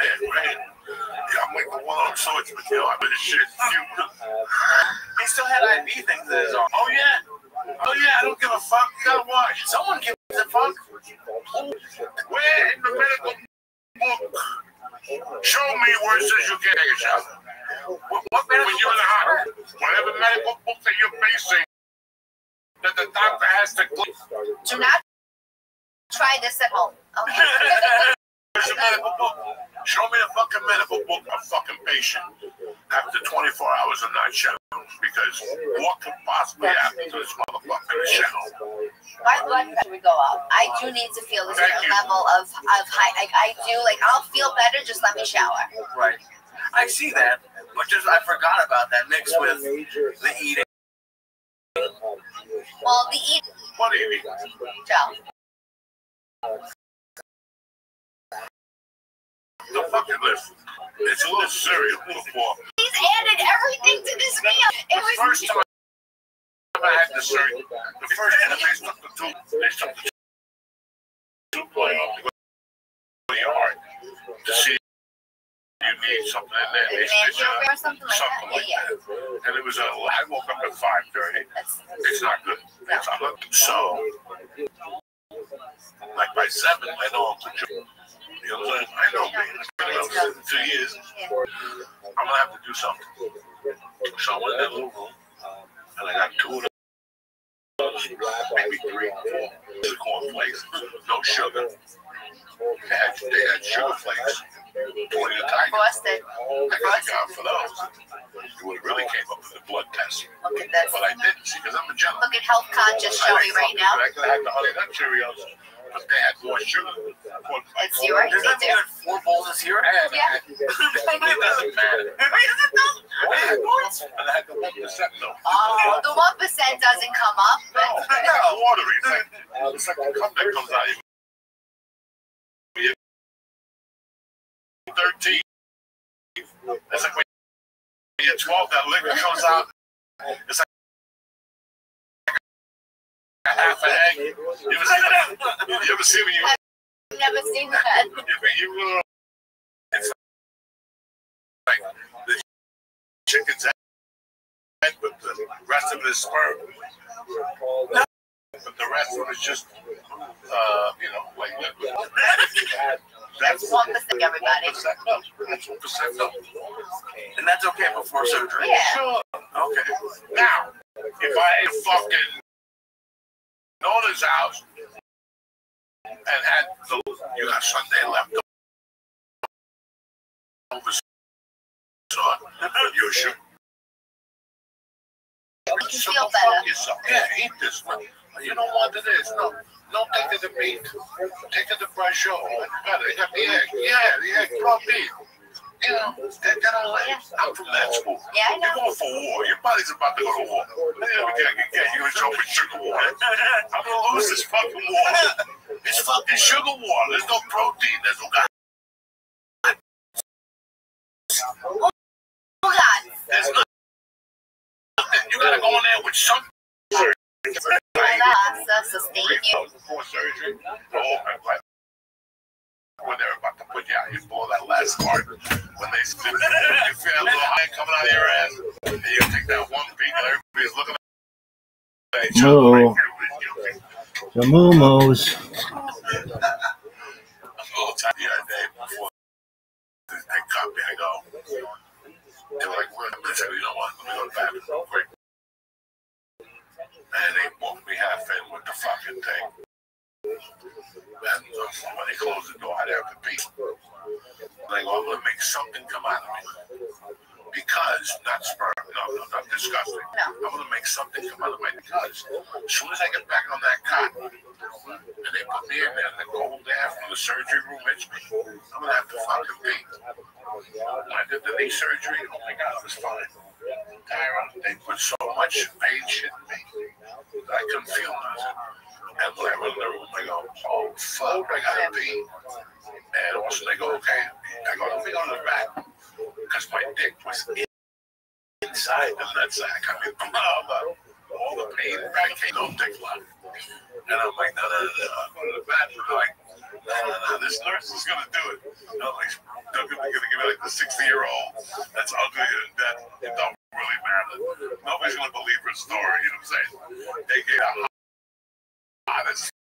hand, right? Yeah, I'm like the one on swords, but you know, I'm in this shit. He still had IV things in his arm. Oh, yeah. I don't give a fuck. You gotta wash. Someone gives a fuck. Where in the medical book? Show me where it says you can't take a shower. What when you're in the hospital? Whatever medical book that you're facing, that the doctor has to click. Do not try this at home. Okay. Where's the medical book? Show me a fucking medical book of fucking patient after 24 hours of not showering. Because what could possibly happen to this motherfucker in the shower? My blood pressure would go up. I do need to feel a certain level of high. I do, like, I'll feel better, just let me shower. Right. I see that, but just I forgot about that mixed with the eating. Well, the eating. What do you mean? Joe. The fucking list. It's a little cereal before. He's added everything to this meal. It was First time I had the cereal, the first time they took the tube line off to your heart to see you need something in there. They stitch or something like that. And it was I woke up at 5:30. It's not good. So, like by 7, I know I'm too young. You know what I'm saying? I know me. It's been 2 years. I'm gonna have to do something. So I went in that little room and I got 2 of those, maybe 3 or 4 cornflakes, no sugar. They had sugar flakes. 20 a time. Frosted. I got God for those. It would have really came up with a blood test. Look at this. But I didn't see because I'm a gentleman. Look at health conscious Joey right now. I could have had the honey nut Cheerios, but they had more sugar. It's yours. Does that mean 4 bowls of cereal? Yeah. It doesn't matter. And I had the 1% though. Oh, the 1% doesn't come up. No, it's not watery. It's like the cum that comes out of you. 13. It's like when you're 12, that liquor comes out. It's like a half an egg. You ever see when you I've never seen that. you like the chicken's head, but the rest of it is sperm. But the rest of it is just, like that's 1%, everybody. 1% milk. That's 1% milk. And that's okay before surgery. Yeah. Sure. Okay. Now, if I fucking owner's house and had you have Sunday left over, son, you should. You feel better. Yourself. Yeah, eat this one. You don't want it is. No, don't take it to meat. Take it to fresh oil. They got the egg. Yeah, the egg protein. You know, I'm from that school. Yeah, I know. You're going for war. Your body's about to go to war. You're going to jump in sugar war. I'm going to lose this fucking war. It's fucking sugar war. There's no protein. There's no God. Oh, God. There's nothing. You got to go in there with something. Sustain you. Before surgery, when they're about to put you out, you pull that last part. When they you feel a little high coming out of your ass, and you take that one beat, and everybody's looking at each other. The moo-moos. I'm a little tired the other day before they cut me. I go, they were like, I said, you know what? Let me go to the bathroom real quick. And they booked me half in with the fucking thing. And when they closed the door, I'd have to pee. Like, I'm going to make something come out of me. Because, not sperm, no, not disgusting. I'm going to make something come out of me because as soon as I get back on that cot, and they put me in there, and the cold air from the surgery room hits me, I'm going to have to fucking pee. When I did the knee surgery, oh my God, it was fine. They put so much pain shit in me that I couldn't feel nothing. And when I went in the room, I go, oh, fuck, I gotta pee. And all of a sudden, they go, okay. I go, let me go to the back. Because my dick was inside the nut sack. I mean, all the pain back came, no dick left. And I'm like, no. I'm going to the bathroom. I'm like, no, this nurse is going to do it. And I'm like, they're going to give me like the 60-year-old that's ugly and that it don't really matter. Nobody's going to believe her story. You know what I'm saying? They gave a hottest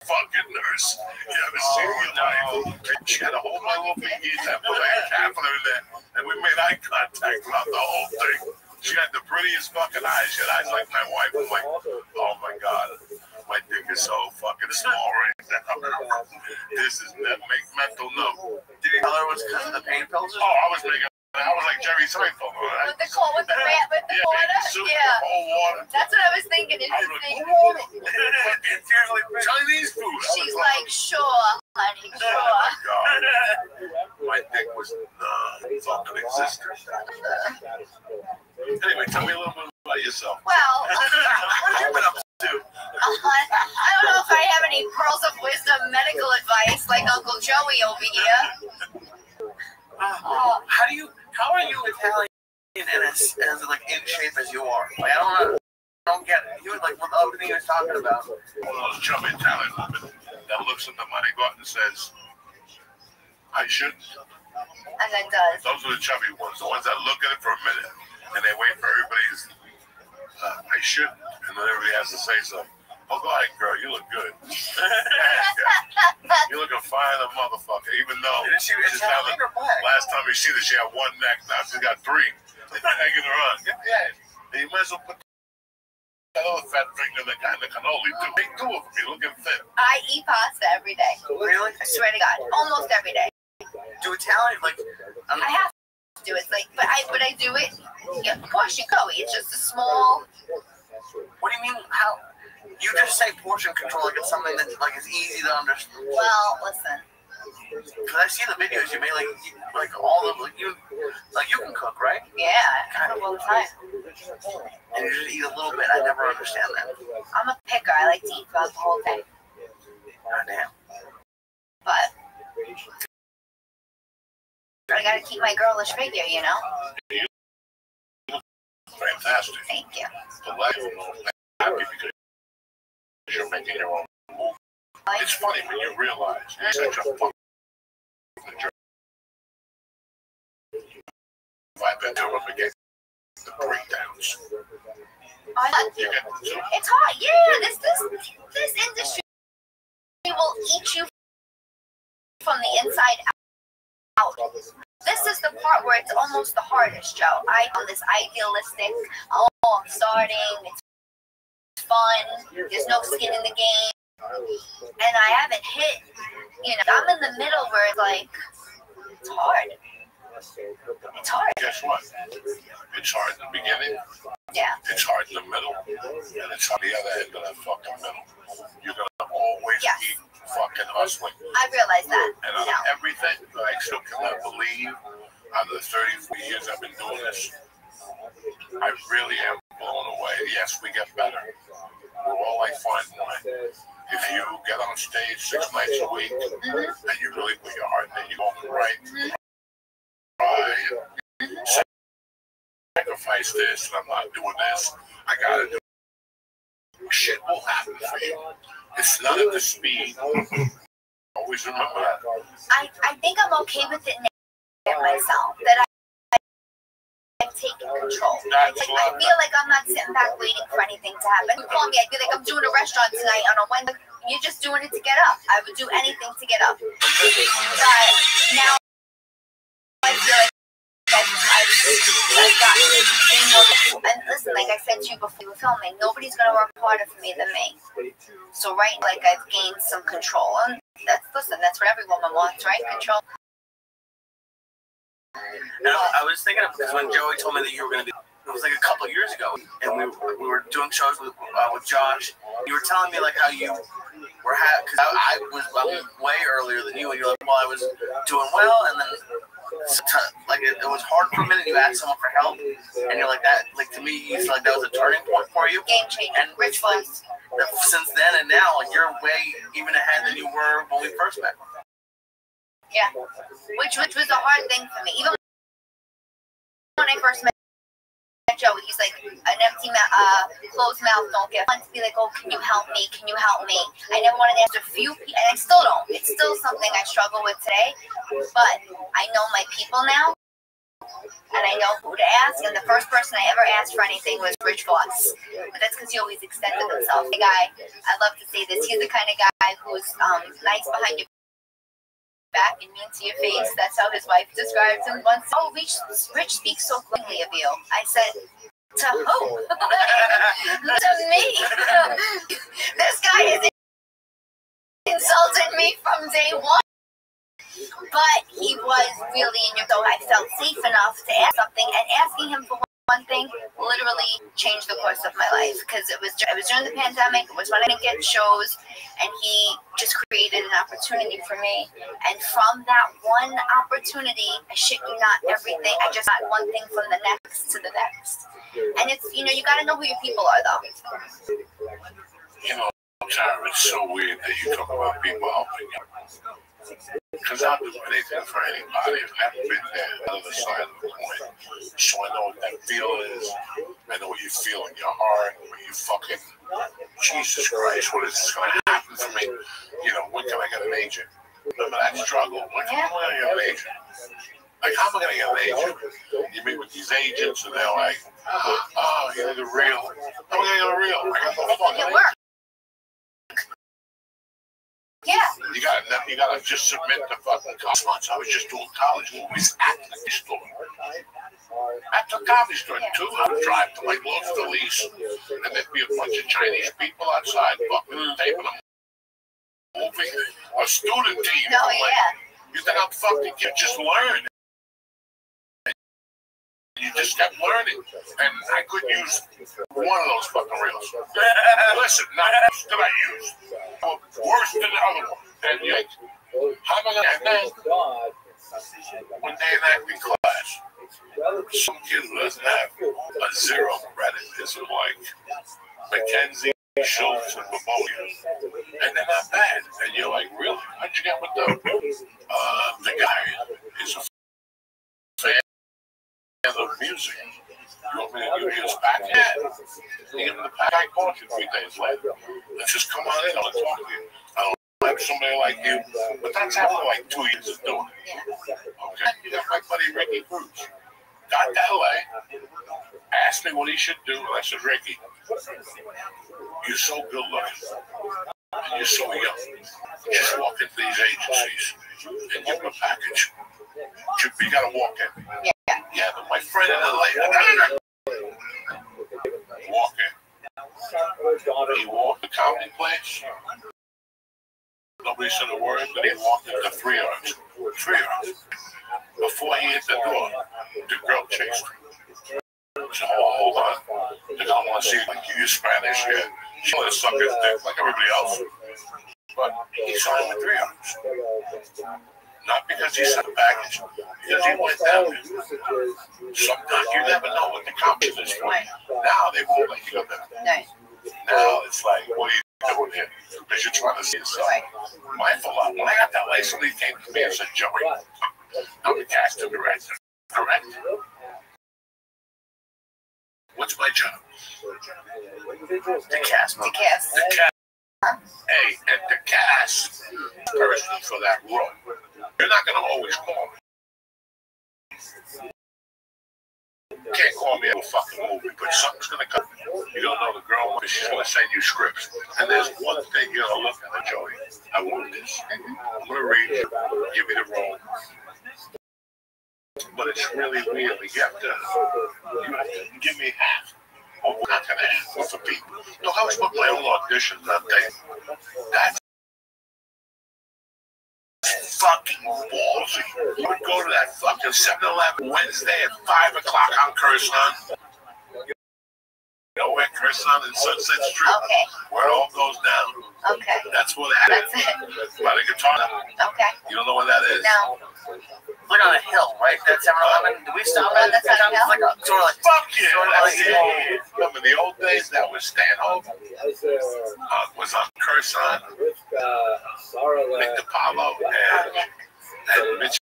fucking nurse you ever seen in your life. She had to hold my little pinky and put a catheter in there. And we made eye contact throughout the whole thing. She had the prettiest fucking eyes. She had eyes like my wife. I'm like, oh my God. My dick is so fucking small right now. This is mental note. Did you tell her it was because of the pain pills? Oh, I was like Jerry Seinfeld. With the water? Soup, Yeah. cold water. That's what I was thinking. I was like, it's usually Chinese food. She's like, sure, honey, sure. Oh my God. My dick was fucking existent. Anyway, tell me a little bit about yourself. Well, What have you been up to? I don't know if I have any pearls of wisdom medical advice like Uncle Joey over here. How are you Italian and as like in shape as you are? Like I don't get it. You like with everything he was talking about. One of those chubby Italian women that looks at the money gut and says, I shouldn't. And then does. Those are the chubby ones, the ones that look at it for a minute and they wait for everybody's I shouldn't, and then everybody has to say something. Oh, go ahead, girl, you look good. You're looking fine, a motherfucker, even though Is she Italian or black? last time you see that she had one neck, now she's got three. Hanging around. Yeah, you might as well put that other fat finger in the cannoli, too. Make two of them, you're looking thin. I eat pasta every day. Really? I swear to God, almost every day. Do Italian like? I have to do it. It's like, but I do it. Yeah, portion Coey. It's just a small. What do you mean? How? You just say portion control like it's something that like is easy to understand. Well, listen. Cause I see the videos you made like all of you can cook, right? Yeah, I cook all the time. And you just eat a little bit. I never understand that. I'm a picker. I like to eat throughout the whole day. God damn. But I gotta keep my girlish figure, you know. Fantastic. Thank you. The life of happy because you're making your own move. It's funny when you realize you're such a fucking jerk. I've been up against the breakdowns. It's hard. Yeah, this industry will eat you from the inside out. This is the part where it's almost the hardest, Joe. I am this idealistic, oh, I'm starting, it's fun, there's no skin in the game. And I haven't hit, I'm in the middle where it's like, it's hard. It's hard. Guess what? It's hard in the beginning. Yeah. It's hard in the middle. And it's on the other end of that fucking middle. You're going to always be fucking hustling. I realize that. And on everything, I still cannot believe out of the 34 years I've been doing this, I really am blown away. Yes, we get better. We're all like fine wine. If you get on stage 6 nights a week and you really put your heart in it, you go right. Sacrifice this, and I'm not doing this. I gotta do it. Shit will happen for you. It's not at the speed. Always remember that. I think I'm okay with it now myself. That I've taken control. I feel like I'm not sitting back waiting for anything to happen. You call me, I feel like I'm doing a restaurant tonight on a Wednesday. You're just doing it to get up. I would do anything to get up. But now I feel like and listen, like I said to you before we were filming, nobody's gonna work harder for me than me. So I've gained some control, and that's what every woman wants, right? Control. And I was thinking of, because when Joey told me that you were gonna be, it was like a couple of years ago, and we were doing shows with Josh. You were telling me like how you were because I was way earlier than you, and you're like, well, I was doing well, and then. Like it was hard for a minute. You asked someone for help, and you're like that. Like to me, you feel like that was a turning point for you. Game changer. And Rich was since then and now, like you're way even ahead than you were when we first met. Yeah, which was a hard thing for me. Even when I first met Joey, he's like an empty closed mouth don't get. I wanted to be like, oh, can you help me? Can you help me? I never wanted to ask a few people, and I still don't. It's still something I struggle with today. But I know my people now, and I know who to ask. And the first person I ever asked for anything was Rich Voss. But that's because he always extended himself. The guy, I love to say this, he's the kind of guy who's nice behind your back and mean to your face. That's how his wife describes him once. Oh, Rich speaks so quickly of you. I said, to who? To me. This guy has insulted me from day one. But he was really in your so I felt safe enough to ask something, and asking him for one thing literally changed the course of my life, because it was during the pandemic. It was when I didn't get shows, and he just created an opportunity for me. And from that one opportunity, I shit you not, everything, I just got one thing from the next to the next. And it's, you got to know who your people are, though. Tara, it's so weird that you talk about people helping you. Because I'll do anything for anybody. I've never been there, on the other side of the coin. So I know what that feel is. I know what you feel in your heart. When you fucking, Jesus Christ, what is this going to happen for me? When can I get an agent? Remember that struggle? When can I get an agent? Like, how am I going to get an agent? You meet with these agents, and they're like, oh, you need a real. How am I going to get a real? I got no fucking work. Yeah. You gotta just submit the fucking college. I was just doing college movies at the store. At the comedy store, too. I would drive to like Los Feliz, and there'd be a bunch of Chinese people outside fucking taping a movie. A student team. No, You think I'm fucking kid? Just learn. You just kept learning, and I could use one of those fucking reels. Listen, not that I used. Worse than the other one. And you're like, how am I going to when they in acting class? Some kid who doesn't have a zero credit is like Mackenzie, Schultz, and Babolia. And they're not bad. And you're like, really? How'd you get with them? The guy is a fan of music. You want me to give you his back? Yeah. You give him the back. I called you 3 days later. Let's just come on in. I want to talk to you. I don't have somebody like you. But that's after like 2 years of doing it. Okay? You got my buddy Ricky Cruz. got to LA, asked me what he should do, and I said, Ricky, you're so good looking, and you're so young. Just walk into these agencies and give them a package. You got to walk in. Yeah, but my friend in LA, walk in. He walked the comedy place. Nobody said a word, but he walked into 3 yards. 3 yards. Before he hit the door, the girl chased him. So, hold on. They don't want to see like you Spanish here. She wanted to suck his dick like everybody else. But he saw him in 3 yards. Not because he sent a package, because he went down there. Sometimes you never know what the competition is for. Now they won't let you go there. Now it's like, what are you doing here? Because you're trying to see yourself. Mindful of. When I got that license, somebody came to me and said, Joey, I'm the casting director. Correct? What's my job? The cast. The cast. Hey, and the cast person for that role. You're not going to always call me. You can't call me a fucking movie, but something's going to come. You don't know the girl, but she's going to send you scripts. And there's one thing you're going to look at, Joey. I want this. I'm going to read it. Give me the role. But it's really weird. You have to give me half. Oh, we're not going to have one for people. No, I was put my own auditions that day. That's fucking ballsy. You would go to that fucking 7-Eleven Wednesday at 5 o'clock on Curzon. You know where Curzon and Sunset Street? Okay. Where it all goes down. Okay. That's where that is. That's it. By the guitar. Okay. You don't know where that is? No. Look on a hill, right? That's 7-Eleven. Do we stop at that hill? Like a sort of like, fuck yeah! Remember the old days? That was Stanhope. Was on Curzon. Nick DiPaolo and Mitch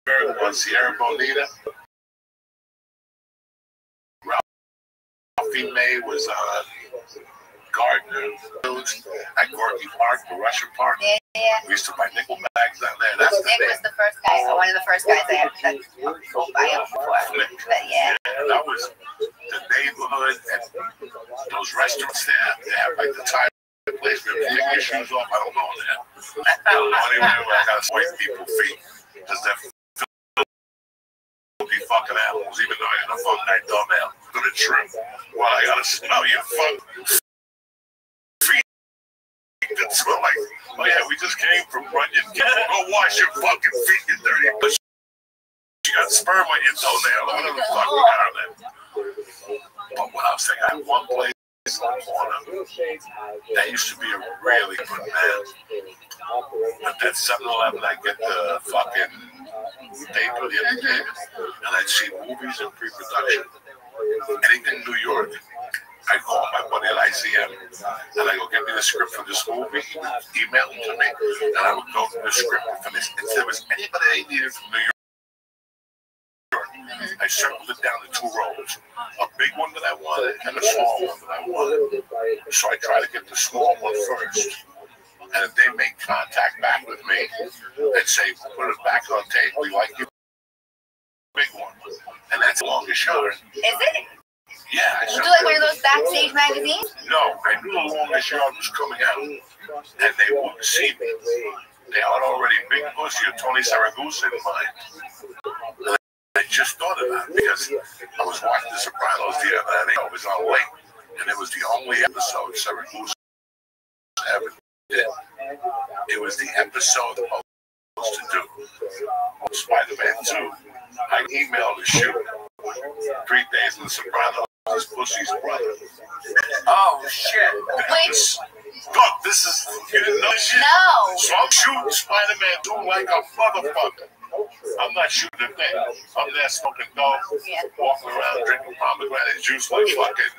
Berg on Sierra Bonita. Ralphie May was on Gardner at Gorky Park, the Russian Park. Yeah. We used to buy nickel bags down there. That's Nick was the first guy, one of the first guys I ever had to go buy him before. But yeah, that was the neighborhood and those restaurants there. They have like the Thai place where you take your shoes off. I don't know that. I don't know anywhere where I got to wipe people's feet because they're filthy fucking animals. Even though I got a fucking night dumb to the trim. Well, I got to smell your fucking feet. That smell like, oh yeah, we just came from Runyon. Go wash your fucking feet, you dirty bitch. You got sperm on your toenail. Whatever the fuck we got on there. But what I was saying, I had one place on the corner that used to be a really good man. But that 7-Eleven, I get the fucking paper, the entertainment, and I'd see movies in pre-production. Anything New York. I call my buddy at ICM and I go, get me the script for this movie, email it to me, and I would go through the script for this. If there was anybody I needed from New York, I circled it down to 2 roles. A big one that I wanted and a small one that I wanted. So I try to get the small one first. And if they make contact back with me and say, put it back on tape, we like you, big one. And that's the longest shot. Is it? Yeah, I do like one of those backstage magazines? No, I knew the longest yard was coming out, and they wouldn't see me. They had already Big Pussy or Tony Saragusa in mind. And I just thought of that because I was watching The Sopranos the other night. I was on late, and it was the only episode Saragusa ever did. It was the episode I was supposed to do. Spider-Man 2. I emailed the shoot 3 days in The Sopranos. His pussy's brother. Oh shit! Which? Look, this is you didn't know shit. No. So I'm shooting Spider-Man 2 like a motherfucker. I'm not shooting a thing. I'm there smoking dope, walking around drinking pomegranate juice like fucking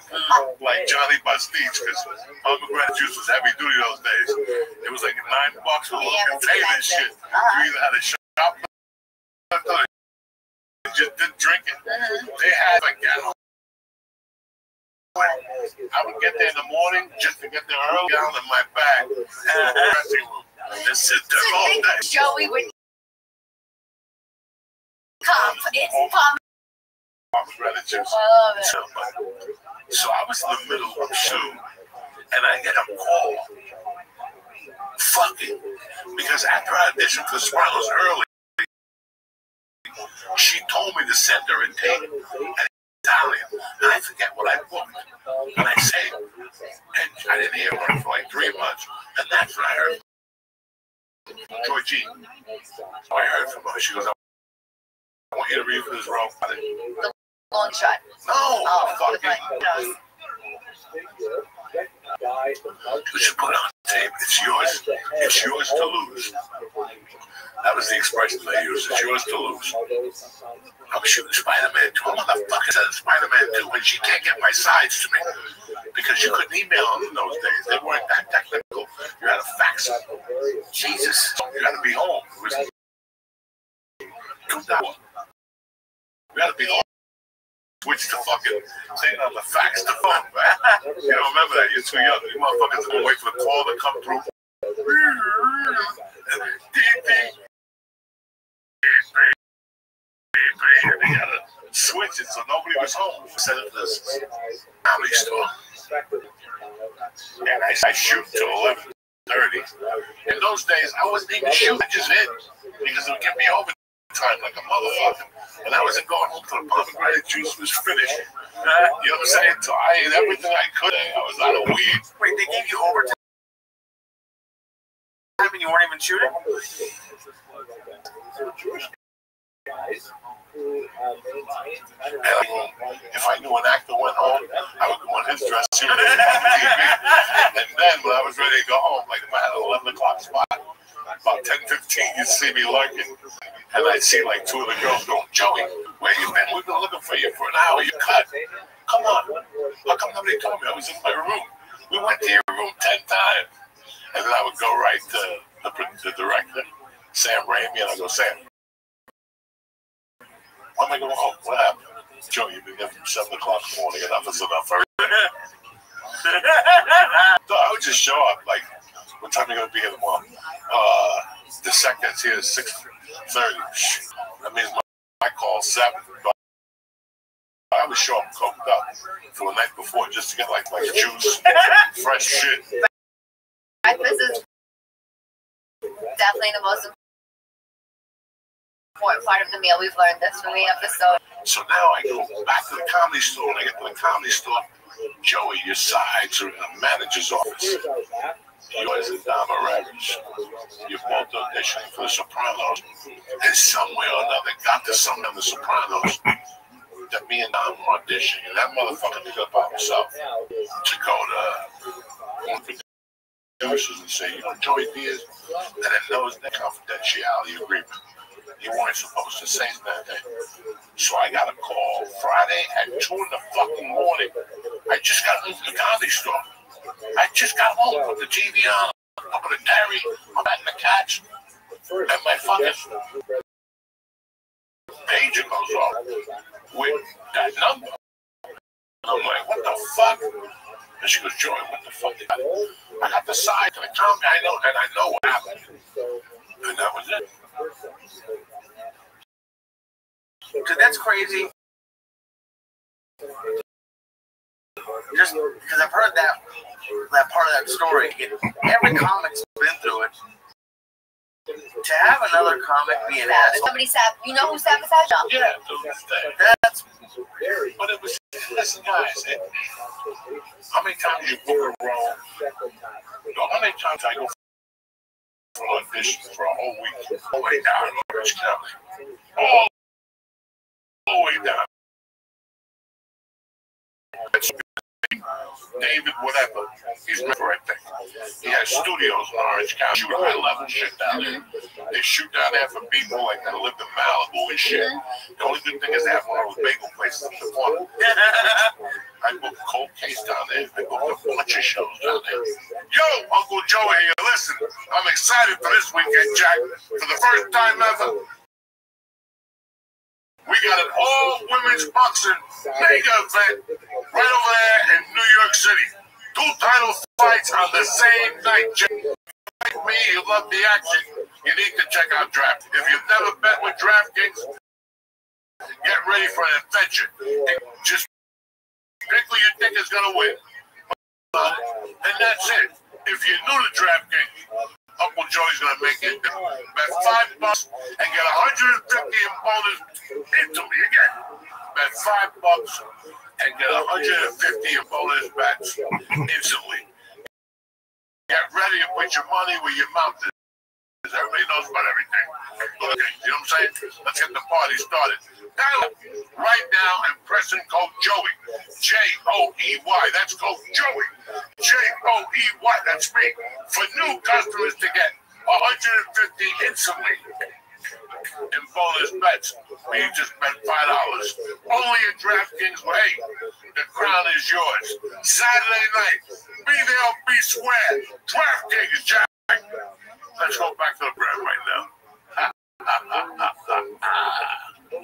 like Johnny Bastille because pomegranate juice was heavy duty those days. It was like $9 for a little container and shit. You either had a shop or you just didn't drink it. They had like gallons. I would get there in the morning just to get there early, down in my bag, dressing room, and sit there all day. Joey would It's pop. Relatives. I love it. So I was in the middle of Sue, and I get a call. Fucking, because after I auditioned for the Sopranos early, she told me to send her a tape, and Italian, and I forget what I booked, and I say, and I didn't hear from her for like 3 months, and that's when I heard Georgine. So I heard from her. She goes, I want you to read for this role. The long shot. No, fucking. No. You should put it on tape. It's yours. It's yours to lose. That was the expression they used. It's yours to lose. I'm shooting Spider-Man 2. I'm on the fucking set of Spider-Man 2 when she can't get my sides to me. Because you couldn't email them in those days. They weren't that technical. You had to fax them. Jesus. You had to be home. It was 2000. You had to be home. Switch the fucking thing on the fax to phone. You don't remember that. You're too young. You motherfuckers are going to wait for the call to come through. And they got to switch it so nobody was home. Send it to this comedy store. And I shoot till 11:30. In those days, I wasn't even shooting. I just hit because it would get me overtime like a motherfucker. And I wasn't going home till the pomegranate juice was finished. You know what I'm saying? So I ate everything I could. I was out of weed. Wait, they gave you overtime and you weren't even shooting? If I knew an actor went home, I would go on his dressing room and TV. And then when I was ready to go home, like if I had an 11 o'clock spot, about 10:15, you'd see me lurking. And I'd see like 2 of the girls going, Joey, where you been? We've been looking for you for an hour. You cut. Come on. How come nobody told me? I was in my room. We went to your room 10 times. And then I would go right to the director, Sam Raimi, and I'd go, Sam, when am I going home? What happened? Joe, you've been there from 7 o'clock in the morning. Enough is enough. So I would just show up, like, what time are you going to be here tomorrow? The second's here at 6:30. That means my call's 7. But I would show up coked up for the night before just to get like juice, fresh shit. Breakfast is definitely the most important part of the meal. We've learned this from the episode. So now I go back to the comedy store. When I get to the comedy store, Joey, your sides are in the manager's office. Yours and Dama Rabbits. You're both auditioning for the Sopranos. And somewhere or another got to some of the Sopranos that me and Dom were auditioning. And that motherfucker did it by himself to go to one for the producers and say, you know, Joey Diaz, and it knows the confidentiality agreement. You weren't supposed to say that. So I got a call Friday at 2 in the fucking morning. I just got home from the comedy store. I just got home with the TV on, up in the dairy, I'm at the couch, and my fucking pager goes off with that number. I'm like, what the fuck? And she goes, Joey, what the fuck? I got the side to the comedy, I know what happened. And that was it. Dude, that's crazy. Just because I've heard that part of that story. Every comic's been through it. To have another comic be an asshole. Somebody you know who sabotaged him? Yeah, that's. But it was, listen, guys, how many times you book a role? How many times I go for an audition for a whole week? All the way down in Orange County. All the way down. David, whatever, he's never right there. He has studios in Orange County, shoot high-level shit down there. They shoot down there for people like that live in Malibu and shit. The only good thing is they have one of those bagel places in the corner. I booked Cold Case down there. I booked a bunch of shows down there. Yo, Uncle Joey here, listen, I'm excited for this weekend, Jack. For the first time ever, we got an all-women's boxing mega event right over there in New York City. 2 title fights on the same night. Like me, you love the action. You need to check out Draft. If you've never bet with DraftKings, Get ready for an adventure. Just pick who you think is going to win. And that's it. If you're new to DraftKings, Uncle Joey's going to make it. Bet $5 and get 150 in bonus instantly again. Bet $5 and get 150 in bonus bets instantly. Get ready to put your money where your mouth is. Everybody knows about everything. Okay, you know what I'm saying? Let's get the party started. Now, right now, and press and code Joey. Joey. That's code Joey. Joey. That's me. For new customers to get 150 instantly in bonus bets. You just bet $5. Only at DraftKings. Hey, the crown is yours. Saturday night. Be there or be square. DraftKings, Jack. Let's go back to the bread right now.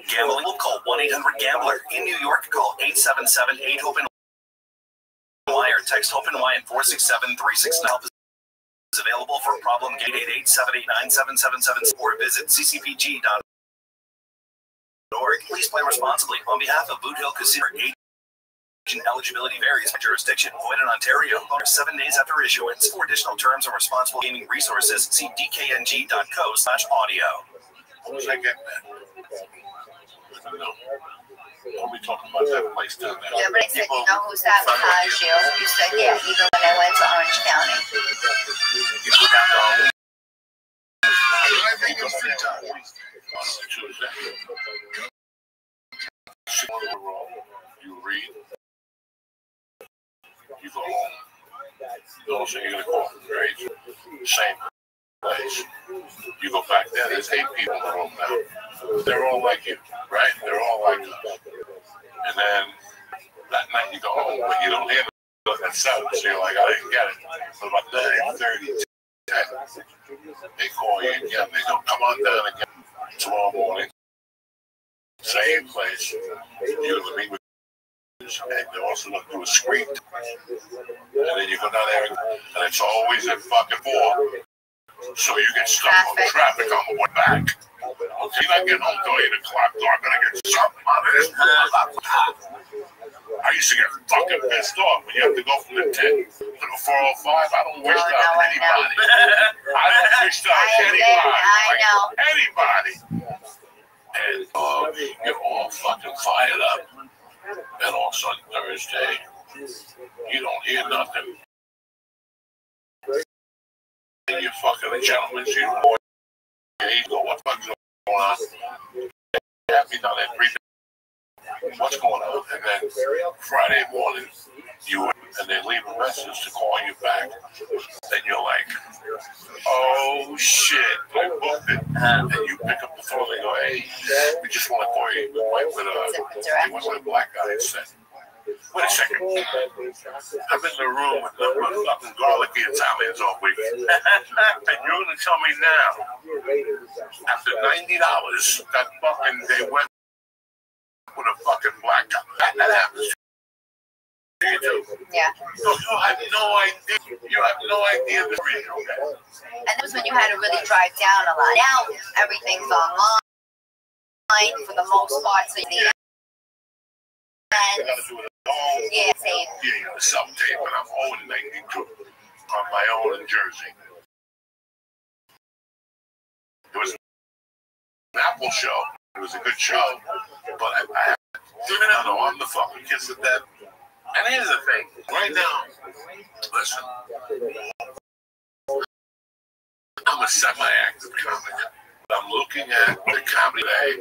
Gambling, call 1-800-GAMBLER. In New York, call 877-8-HOPE-NY or text HOPE-NY at 467-369. Help is available for problem 888-789-7777 or visit ccpg.org. Please play responsibly. On behalf of Boot Hill Casino, eligibility varies by jurisdiction. Void in Ontario. 7 days after issuance. For additional terms and responsible gaming resources, see dkng.co/audio. What was I getting at? Don't be talking about that place down there. Yeah, but I said, you know who sabotaged you? You said, yeah, even when I went to Orange County. You go down there. I think it's free time. Tuesday. You read. You go home. Also, you're going to call from grades. Same place. You go back there, there's 8 people in the room now. They're all like you, right? They're all like us. And then that night you go home, but you don't hear it at 7, so you're like, I didn't get it. So about 9:30, 10, they call you again. They go, come on down again tomorrow morning. Same place. You're going to meet with and they're also going to do a screen. And then you go down there, and it's always at fucking 4. So you get stuck on traffic on the way back. You're not getting home till 8 o'clock, so I'm going to get something out of this. I used to get fucking pissed off when you have to go from the 10 to the 405. I don't wish that on anybody. I don't wish that on anybody. Anybody. And you're all fucking fired up. And all of a sudden, Thursday, you don't hear nothing. And you're fucking a gentleman, so you go, what the fuck's going on? Happy done it, what's going on? And then Friday morning, and they leave a message to call you back. Then you're like, oh shit, I booked it. And you pick up the phone and they go, hey, we just want to call you. We went with a black guy instead. Wait a second. I'm in the room with nothing but fucking garlicky Italians all week. And you're going to tell me now, after $90, that fucking they went with a fucking black guy. That happens to you too. Yeah. So you have no idea. You have no idea the reason. Okay? And that was when you had to really drive down a lot. Now everything's online for the most part. So you gotta do it at home. Yeah, same. Yeah, you gotta self-tape, and I'm owning 92 on my own in Jersey. It was an Apple show. It was a good show, but I know I'm the fucking kiss of death. And here's the thing. Right now, listen, I'm a semi-active comic. I'm looking at the comedy today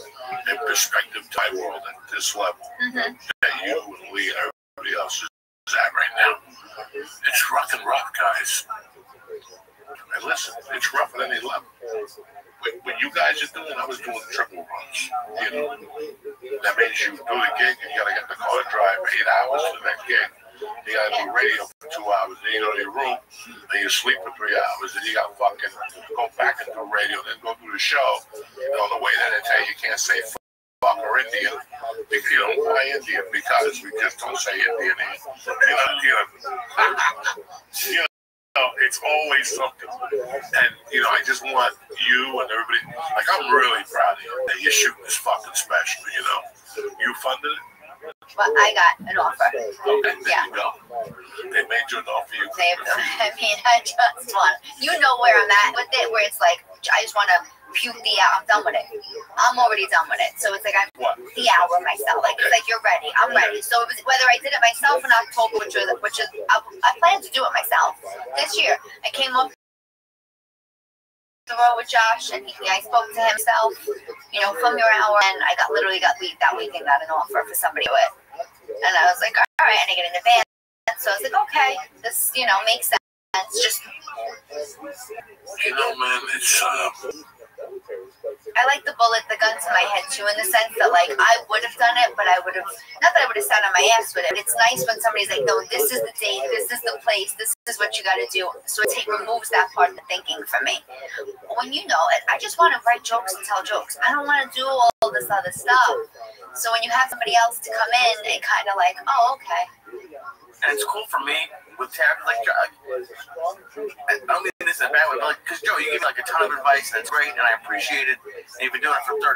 in perspective type world at this level that you and Lee and everybody else is at right now. It's rough and rough, guys. And listen, it's rough at any level. What you guys are doing, I was doing triple runs. You know, that means you do the gig and you gotta get the car to drive 8 hours to the next gig. You gotta do radio for 2 hours, then you go to your room, and you sleep for 3 hours, then you gotta fucking go back and do radio, then go do the show. And on the way there, they tell you can't say fuck or Indian. Because you don't buy Indian because we just don't say Indian. You know, it's always something. And, you know, I just want you and everybody, like, I'm really proud of you that you're shooting this fucking special, you know. You funded it? But I got an offer. Okay, there you go. They made you an offer. I mean, I just want, you know where I'm at with it, where it's like, I just want to puke the hour. I'm done with it. I'm already done with it. So it's like, I'm the hour myself. Like, it's like, you're ready. I'm ready. So it was, whether I did it myself in October, which is I plan to do it myself this year. I came up the road with Josh, and I spoke to himself, you know, from your hour, and I literally got leave that weekend, got an offer for somebody to do it. And I was like, all right, and I get an advance. So I was like, okay, this, you know, makes sense. Just, you know, man, it's I like the bullet, the gun to my head too, in the sense that, like, I would have done it, but I would have, not that I would have sat on my ass with it. It's nice when somebody's like, no, this is the date, this is the place, this is what you got to do. So it removes that part of the thinking for me. When you know it, I just want to write jokes and tell jokes. I don't want to do all this other stuff. So when you have somebody else to come in and kind of like, oh, okay. And it's cool for me with Tab, like, I don't mean this in a bad way, but, like, because, Joe, you give me, like, a ton of advice, and it's great, and I appreciate it, and you've been doing it for 30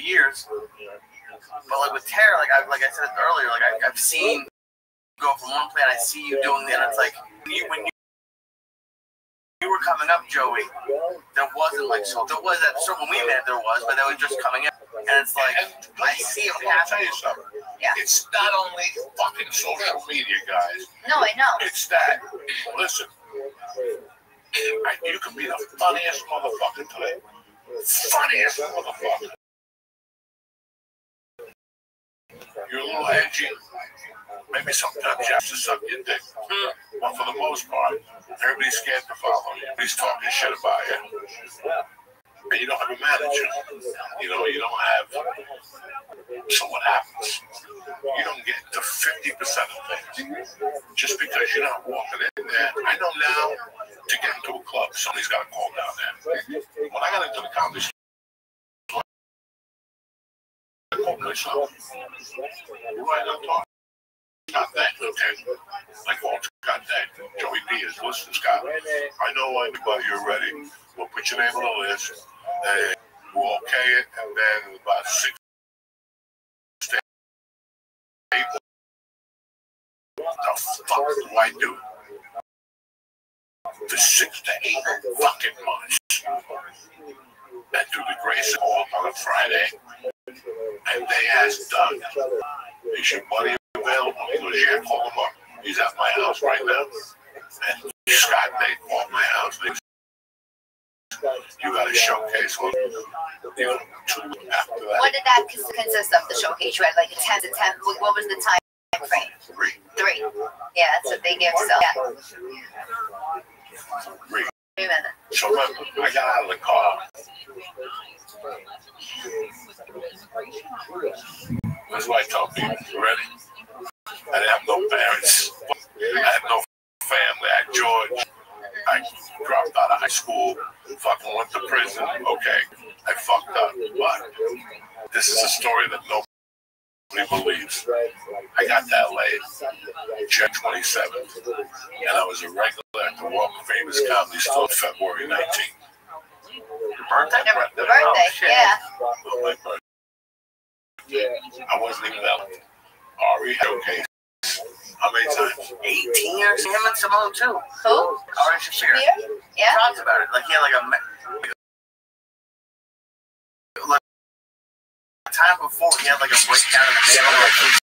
years, but, like, with Tara, like I said earlier, like, I've seen you go from one plan, I see you doing it, and it's like, when you were coming up, Joey, there wasn't, like, so there was that, so when we met, there was, but that was just coming up, and it's like, I see it I'll tell you something. Yeah. It's not only fucking social media, guys. No, I know. It's that. Listen, you can be the funniest motherfucker today. Funniest motherfucker. You're a little edgy. Maybe sometimes you have to suck your dick. But for the most part, everybody's scared to follow you. Everybody's talking shit about you. And you don't have a manager. You know, you don't have. So what happens? You don't get to 50% of things just because you're not walking in there. I know now to get into a club, somebody's got to call down there. When I got into the comedy store, I called myself. Right on top. Got that, okay? Like, well, got that. Joey D is, listen, Scott, I know anybody you're ready. We'll put your name on the list, and we'll okay it, and then about 6 to 8, what the fuck do I do? For 6 to 8 fucking months. And through the grace of God on a Friday, and they asked Doug, is your buddy available? He goes, yeah, call him up. He's at my house right now. And Scott, they called my house. You got a showcase with, you know, 2 after that. What did that consist of, the showcase? You had like a 10 to 10. What was the time frame? 3. Yeah, that's what they give. So, yeah. 3. 3 minutes. So remember, I got out of the car. That's why I tell people, you ready? I didn't have no parents. I had no family. I had George. I dropped out of high school, fucking went to prison. Okay, I fucked up. But this is a story that nobody believes. I got to LA, January 27th, and I was a regular at the Walk of Famous Comedy Store February 19th. Your birthday? The birthday, yeah. My birthday. I wasn't even that. Ari showcase. How many times? 18 years. Him and Simone too. Who? Ari Shafir. Yeah. He talks about it. Like he had like a time before he had like a breakdown in the middle or something.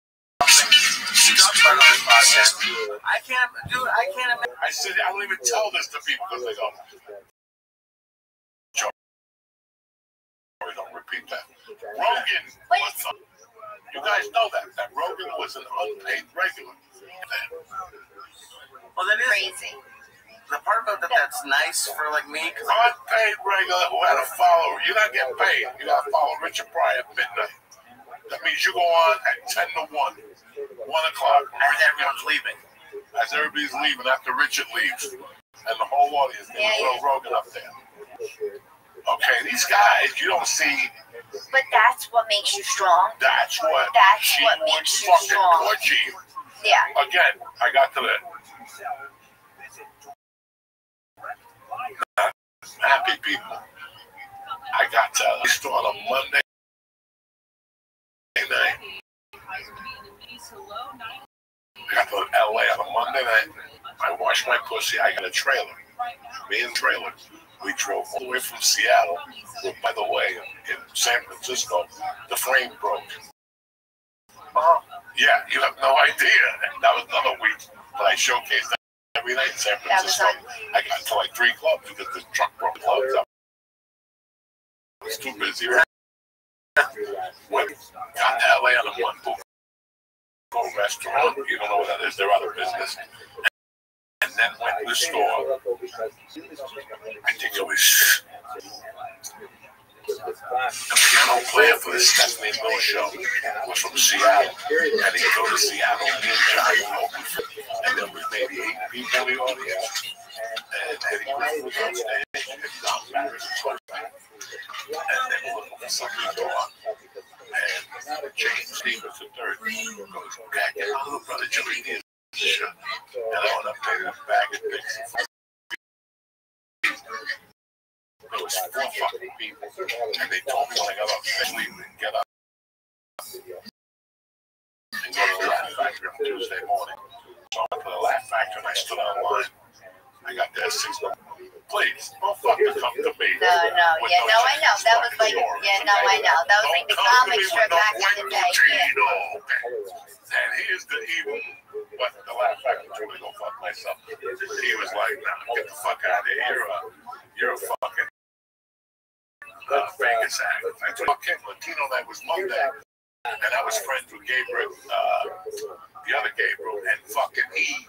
He talks about it on his podcast. I can't imagine. I said I don't even tell this to people because they go, don't repeat that. Rogan was you guys know that Rogan was an unpaid regular. Well, that is Crazy. the part about that's nice for like me. Cause Unpaid regular who had a follower. You're not getting paid. You got to follow Richard Pryor at midnight. That means you go on at 10 to 1, 1 o'clock. Everyone's leaving. As everybody's leaving after Richard leaves, and the whole audience, they throw Rogan up there. Okay, these guys, you don't see. But that's what makes you strong. That's what makes you strong. Torchy. Yeah. Again, I got to that. happy people. I got to the store on a Monday night. I got to LA on a Monday night. I washed my pussy. I got a trailer. Me and trailer. We drove all the way from Seattle. Well, by the way, in San Francisco, the frame broke. Yeah, you have no idea. That was another week that I showcased every night in San Francisco. I got to like 3 clubs because the truck broke clubs up. I was too busy. Went, got to LA on a Monday. Go to a restaurant. You don't know what that is. Their other business. And then went to the store. I think it was the piano player for the Stephanie Mills show was from Seattle. And he'd go to Seattle and me and Johnny opened. And there was maybe 8 people in the audience. And Eddie Griffin was on stage. And Don Barris was on stage. And they were looking for something to go on. And James Stevens III goes, okay, get my little brother Joey Diaz. And I went up there in a bag of dicks. There was 4 fucking people. And they told me when I got up, leave and get up. And go to the Laugh Factory on Tuesday morning. So I went to the Laugh Factory and I stood online. I got there at 6 o'clock. Please, don't fucking come to me. No, I know. That was like, I know. That was like the comic strip back in the day. And here's the evil. But the Laugh Factory told me to go fuck myself. He was like, nah, get the fuck out of here. You're a fucking Vegas act. I told you, Latino night was Monday. And I was friends with Gabriel, the other Gabriel, and fucking he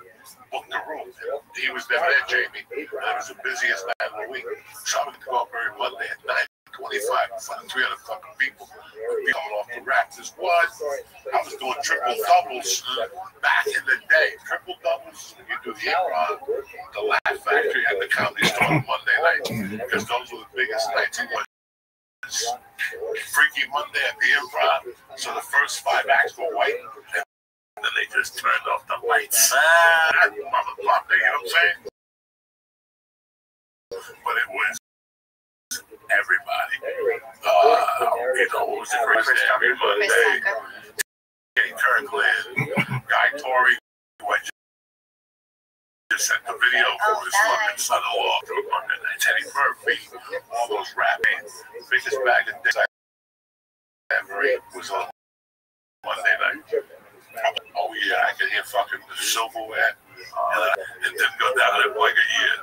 booked the room. He was there, Jamie. And it was the busiest night of the week. So I went to go up every Monday at 9:25 in front of 300 fucking people. We'd be coming off the rack. This was, I was doing triple doubles back in the day. Triple doubles, you do the Improv, the Laugh Factory, and the Comedy Store on Monday night. Because those were the biggest nights. It was Freaky Monday at the Improv. So the first 5 acts were white. And then they just turned off the lights. Motherfucker, you know what I'm saying? But it was everybody. What was the greatest day every Monday? Kenny Kirkland, Guy Torrey, who I just sent the video for his fucking son-in-law to Monday night. Teddy Murphy, all those rap bands. Biggest bag of dicks I ever ate was on Monday night. Oh yeah, I could hear fucking the silverware, and it didn't go down there for like a year.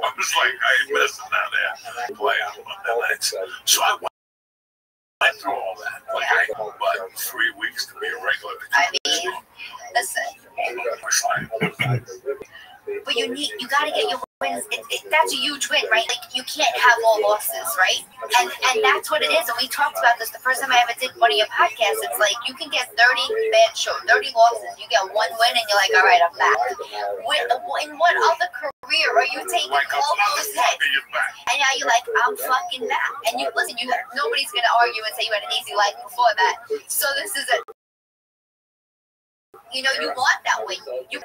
I was like, I ain't messing down there playing on Monday nights. So I went through all that. Like I but 3 weeks to be a regular. I mean, listen. But you gotta get your wins. That's a huge win, right? Like you can't have all losses, right? And that's what it is. And we talked about this the first time I ever did one of your podcasts. It's like you can get 30 bad shows, 30 losses. You get 1 win, and you're like, all right, I'm back. In what other career are you taking all those hits? And now you're like, I'm fucking back. And you listen. Nobody's gonna argue and say you had an easy life before that. So this is it. You know, you want that win. You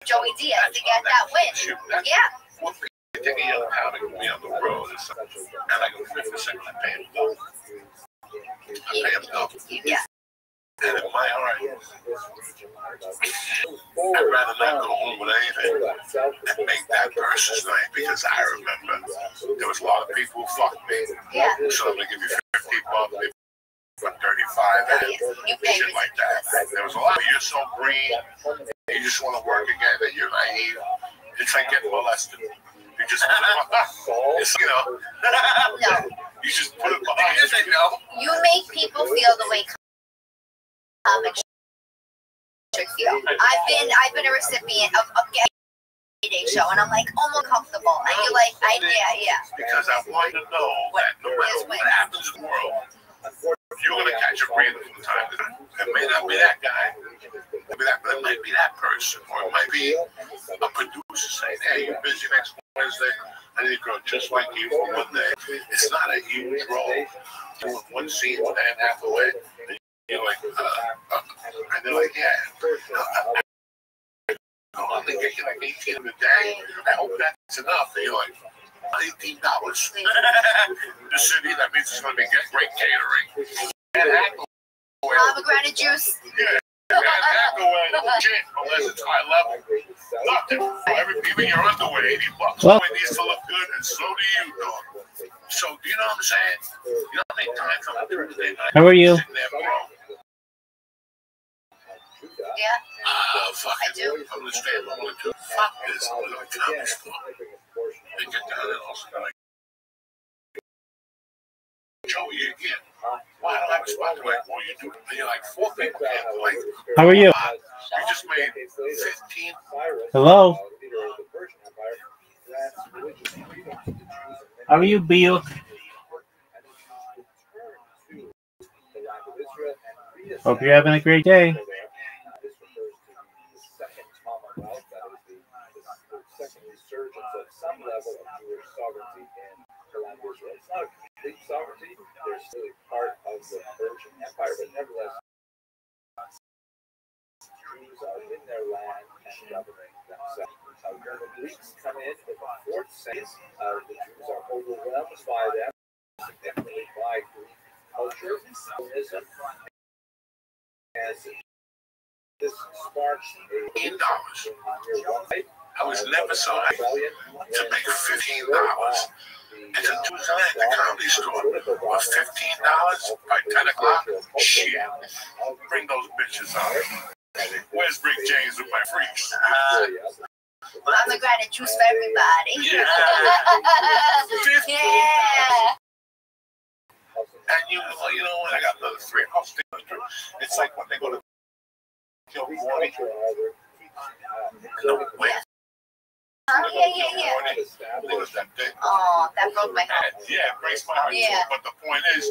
Joey Diaz to get that win. Yeah. One thing he having me on the road is and I go 50 cents, I pay him double. I pay him double. Yeah. And in my heart, I'd rather not go home with anything and make that person's night because I remember there was a lot of people who fucked me. Yeah. So I'm gonna give you 50 bucks. For 35 and shit like that. There was a lot of you're so green, you just want to work again, that you're naive. It's like getting molested. You just it's, you know. No. You just put it behind you. You make people feel the way comic should feel. I've been a recipient of a gay show, and I'm like almost comfortable. And you're like, yeah. Because I want you to know that no matter what happens in the world, you're going to catch a breather from time to time. It may not be that guy, but it might be that person, or it might be a producer saying, hey, you're busy next Wednesday. I need a girl just like you for one day. It's not a huge role. Doing one scene with Anne Hathaway, and you're like, and they're like, yeah. I'm only getting like 18 in the day. I hope that's enough. And you're like, $18. The city, that means it's going to be great catering. And pomegranate juice. yeah. Legit, unless it's high level. Nothing. Even your underwear, $80. Well, It needs to look good, and so do you, dog. So, do you know what I'm saying? You don't make time for Thursday night. how are you? Sitting there, bro. Yeah, Fuck I it. do. I'm gonna stay at home too. Fuck this. I'm gonna come this store. They get down and also like, Joey, you're here. Why don't I have a spot to like, what are you doing? And you're like, 4 people can't like. How are you? You just made 15. Hello. How are you, Bill? Hope you're having a great day. Second resurgence of some level of Jewish sovereignty in the land of Israel. It's not a complete sovereignty. They're still part of the Persian Empire, but nevertheless, Jews are in their land and governing themselves. When the Greeks come in the 4th century, the Jews are overwhelmed by them, significantly by Greek culture, Hellenism, and this sparks $15. I was never so happy to make $15 at a Tuesday night at the comedy store. Or $15 by 10 o'clock? Shit. Bring those bitches out. Where's Rick James with my freaks? Pomegranate juice for everybody. Yeah. Yeah. And you know what? I got another 3. I'll stick with it. It's like when they go to kill Morty. No, wait. Oh, yeah. What was that thing? Oh, that broke my heart. Yeah, it breaks my heart Yeah. too. But the point is,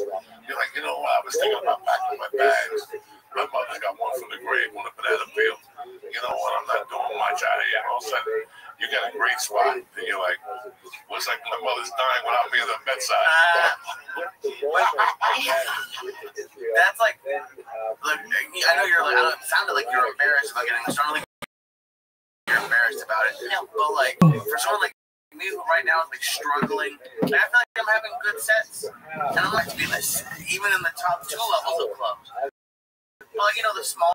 you're like, you know what? I was thinking about packing my bags. My mother got one from the grave on the banana field. You know what? I'm not doing much out of here. All of a sudden, you got a great spot, and you're like, what's like my mother's dying without me at the bedside? That's like, I know you're like, I know it sounded like you're embarrassed about getting started. You're embarrassed about it. No. But like, for someone like me who right now is like struggling, I feel like I'm having good sets. And I'm like to be this, even in the top 2 levels of clubs. But like, you know, the smaller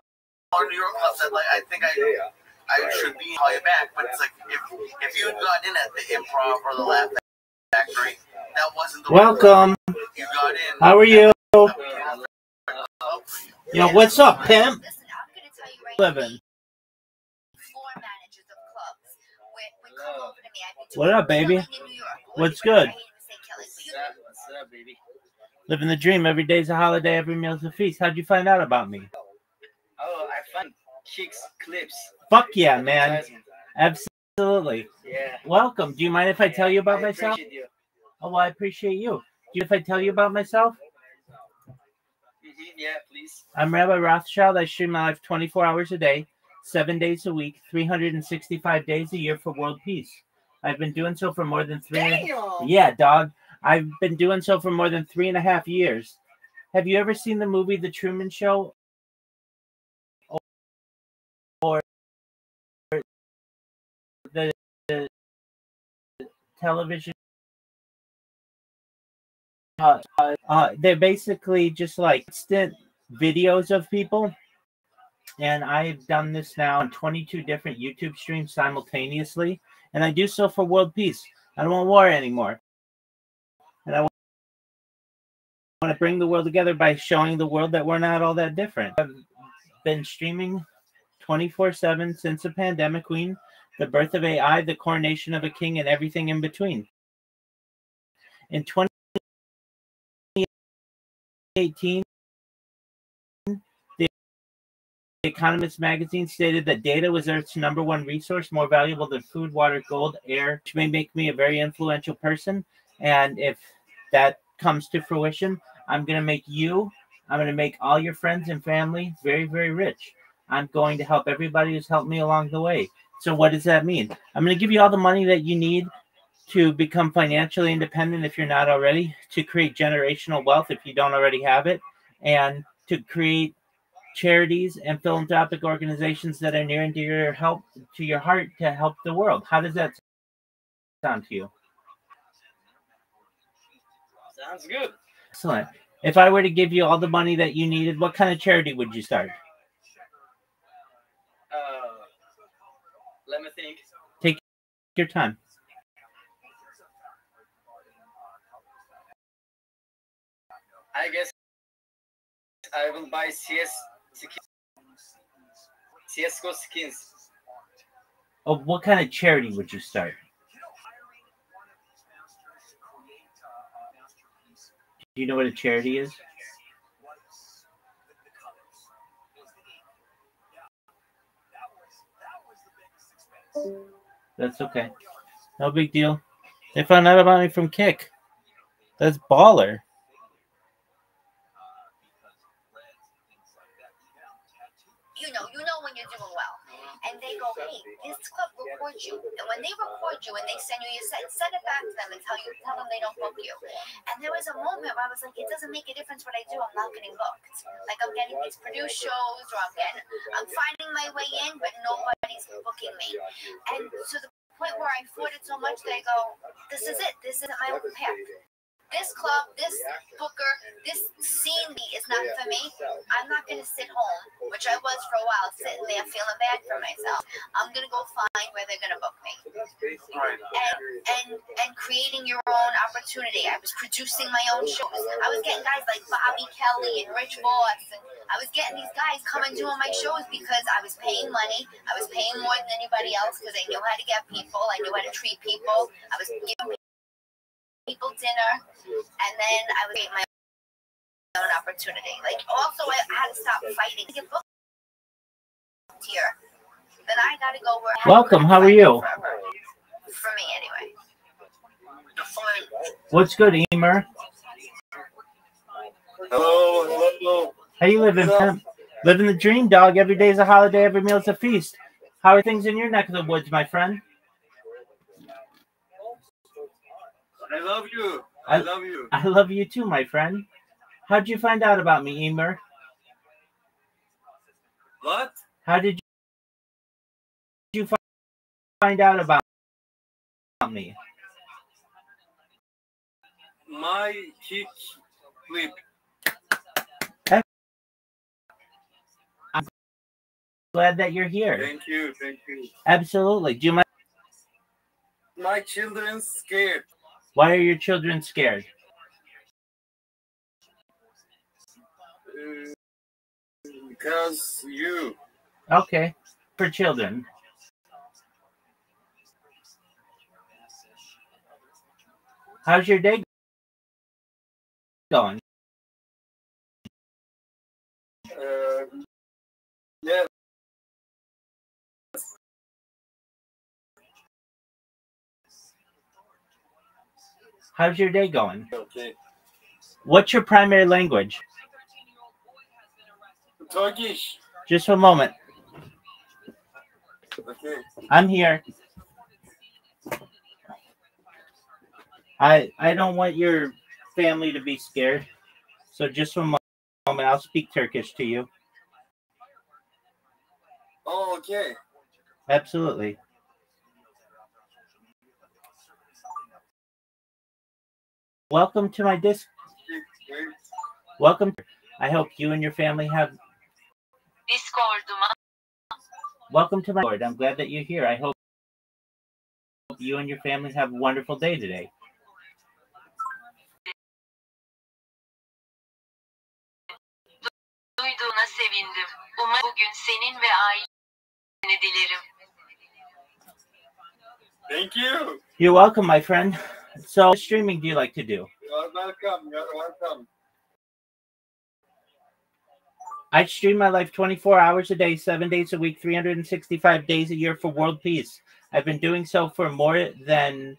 New York clubs that like I think I should be call you back. But it's like if you had gotten in at the Improv or the Laugh Factory, that wasn't the Welcome. you got in. How are you? Yeah. Yo, what's up, pimp? Listen, I'm gonna tell you right now. Living. Floor managers of clubs would come over to me. I'd be What up, baby? in New York. What's good? I hate to say Kelly, but you What's up, baby? Living the dream. Every day's a holiday. Every meal's a feast. How'd you find out about me? Oh, I find chicks clips. Fuck yeah, man. Absolutely. Yeah. Welcome. Do you mind if I tell you about myself? Appreciate you. Oh, well, I appreciate you. Do you if I tell you about myself? Yeah, please. I'm Rabbi Rothschild. I stream live 24 hours a day, 7 days a week, 365 days a year for world peace. I've been doing so for more than Yeah, dog. I've been doing so for more than 3.5 years. Have you ever seen the movie The Truman Show? Or the television? They're basically just like instant videos of people. And I've done this now on 22 different YouTube streams simultaneously. And I do so for world peace. I don't want war anymore. And I want to bring the world together by showing the world that we're not all that different. I've been streaming 24/7 since the pandemic queen, the birth of AI, the coronation of a king, and everything in between. In 2018, The Economist magazine stated that data was Earth's #1 resource, more valuable than food, water, gold, air, which may make me a very influential person. And if that comes to fruition, I'm going to make all your friends and family very, very rich. I'm going to help everybody who's helped me along the way. So what does that mean? I'm going to give you all the money that you need to become financially independent if you're not already, to create generational wealth if you don't already have it, and to create charities and philanthropic organizations that are near and dear to your heart to help the world. How does that sound to you? Sounds good. Excellent. If I were to give you all the money that you needed, what kind of charity would you start? Let me think. Take your time. I guess I will buy CSGO skins. Oh, what kind of charity would you start? Do you know what a charity is? That's okay. No big deal. They found out about me from Kick. That's baller. You know when you're doing well. And they go, hey, this club records you. And when they record you and they send you, send it back to them and tell them they don't book you. And there was a moment where I was like, it doesn't make a difference what I do. I'm not getting booked. Like I'm getting these produced shows, or I'm finding my way in, but nobody's booking me. And to the point where I fought it so much that I go, this is it. This isn't my own path. This club, this booker, this scene is not for me. I'm not going to sit home, which I was for a while, sitting there feeling bad for myself. I'm going to go find where they're going to book me. And creating your own opportunity. I was producing my own shows. I was getting guys like Bobby Kelly and Rich Voss, and I was getting these guys come and doing my shows because I was paying money. I was paying more than anybody else because I knew how to get people. I knew how to treat people. I was giving people dinner, and then I would get my own opportunity. Like, also, I had to stop fighting to get booked here. Then I got to go where. Welcome. How are you? For me, anyway. What's good, Emer? Hello. How you living, man? Living the dream, dog. Every day is a holiday. Every meal is a feast. How are things in your neck of the woods, my friend? I love you. I love you. I love you too, my friend. How'd you find out about me, Emer? What? How did you find out about me? My kick flip. I'm glad that you're here. Thank you. Absolutely. Do you mind? My children scared. Why are your children scared? Because you. Okay. For children. How's your day going? Yeah. How's your day going? Okay. What's your primary language? Turkish. Just a moment. Okay. I'm here. I don't want your family to be scared. So just a moment, I'll speak Turkish to you. Oh, okay. Absolutely. Welcome to my disc. Welcome. I hope you and your family have. Welcome to my Lord. I'm glad that you're here. I hope you and your family have a wonderful day today. Duyduğuna sevindim. Umarım bugün senin ve aileni dilerim. Thank you. You're welcome, my friend. So, what streaming do you like to do? You're welcome. You're welcome. I stream my life 24 hours a day, 7 days a week, 365 days a year for world peace. I've been doing so for more than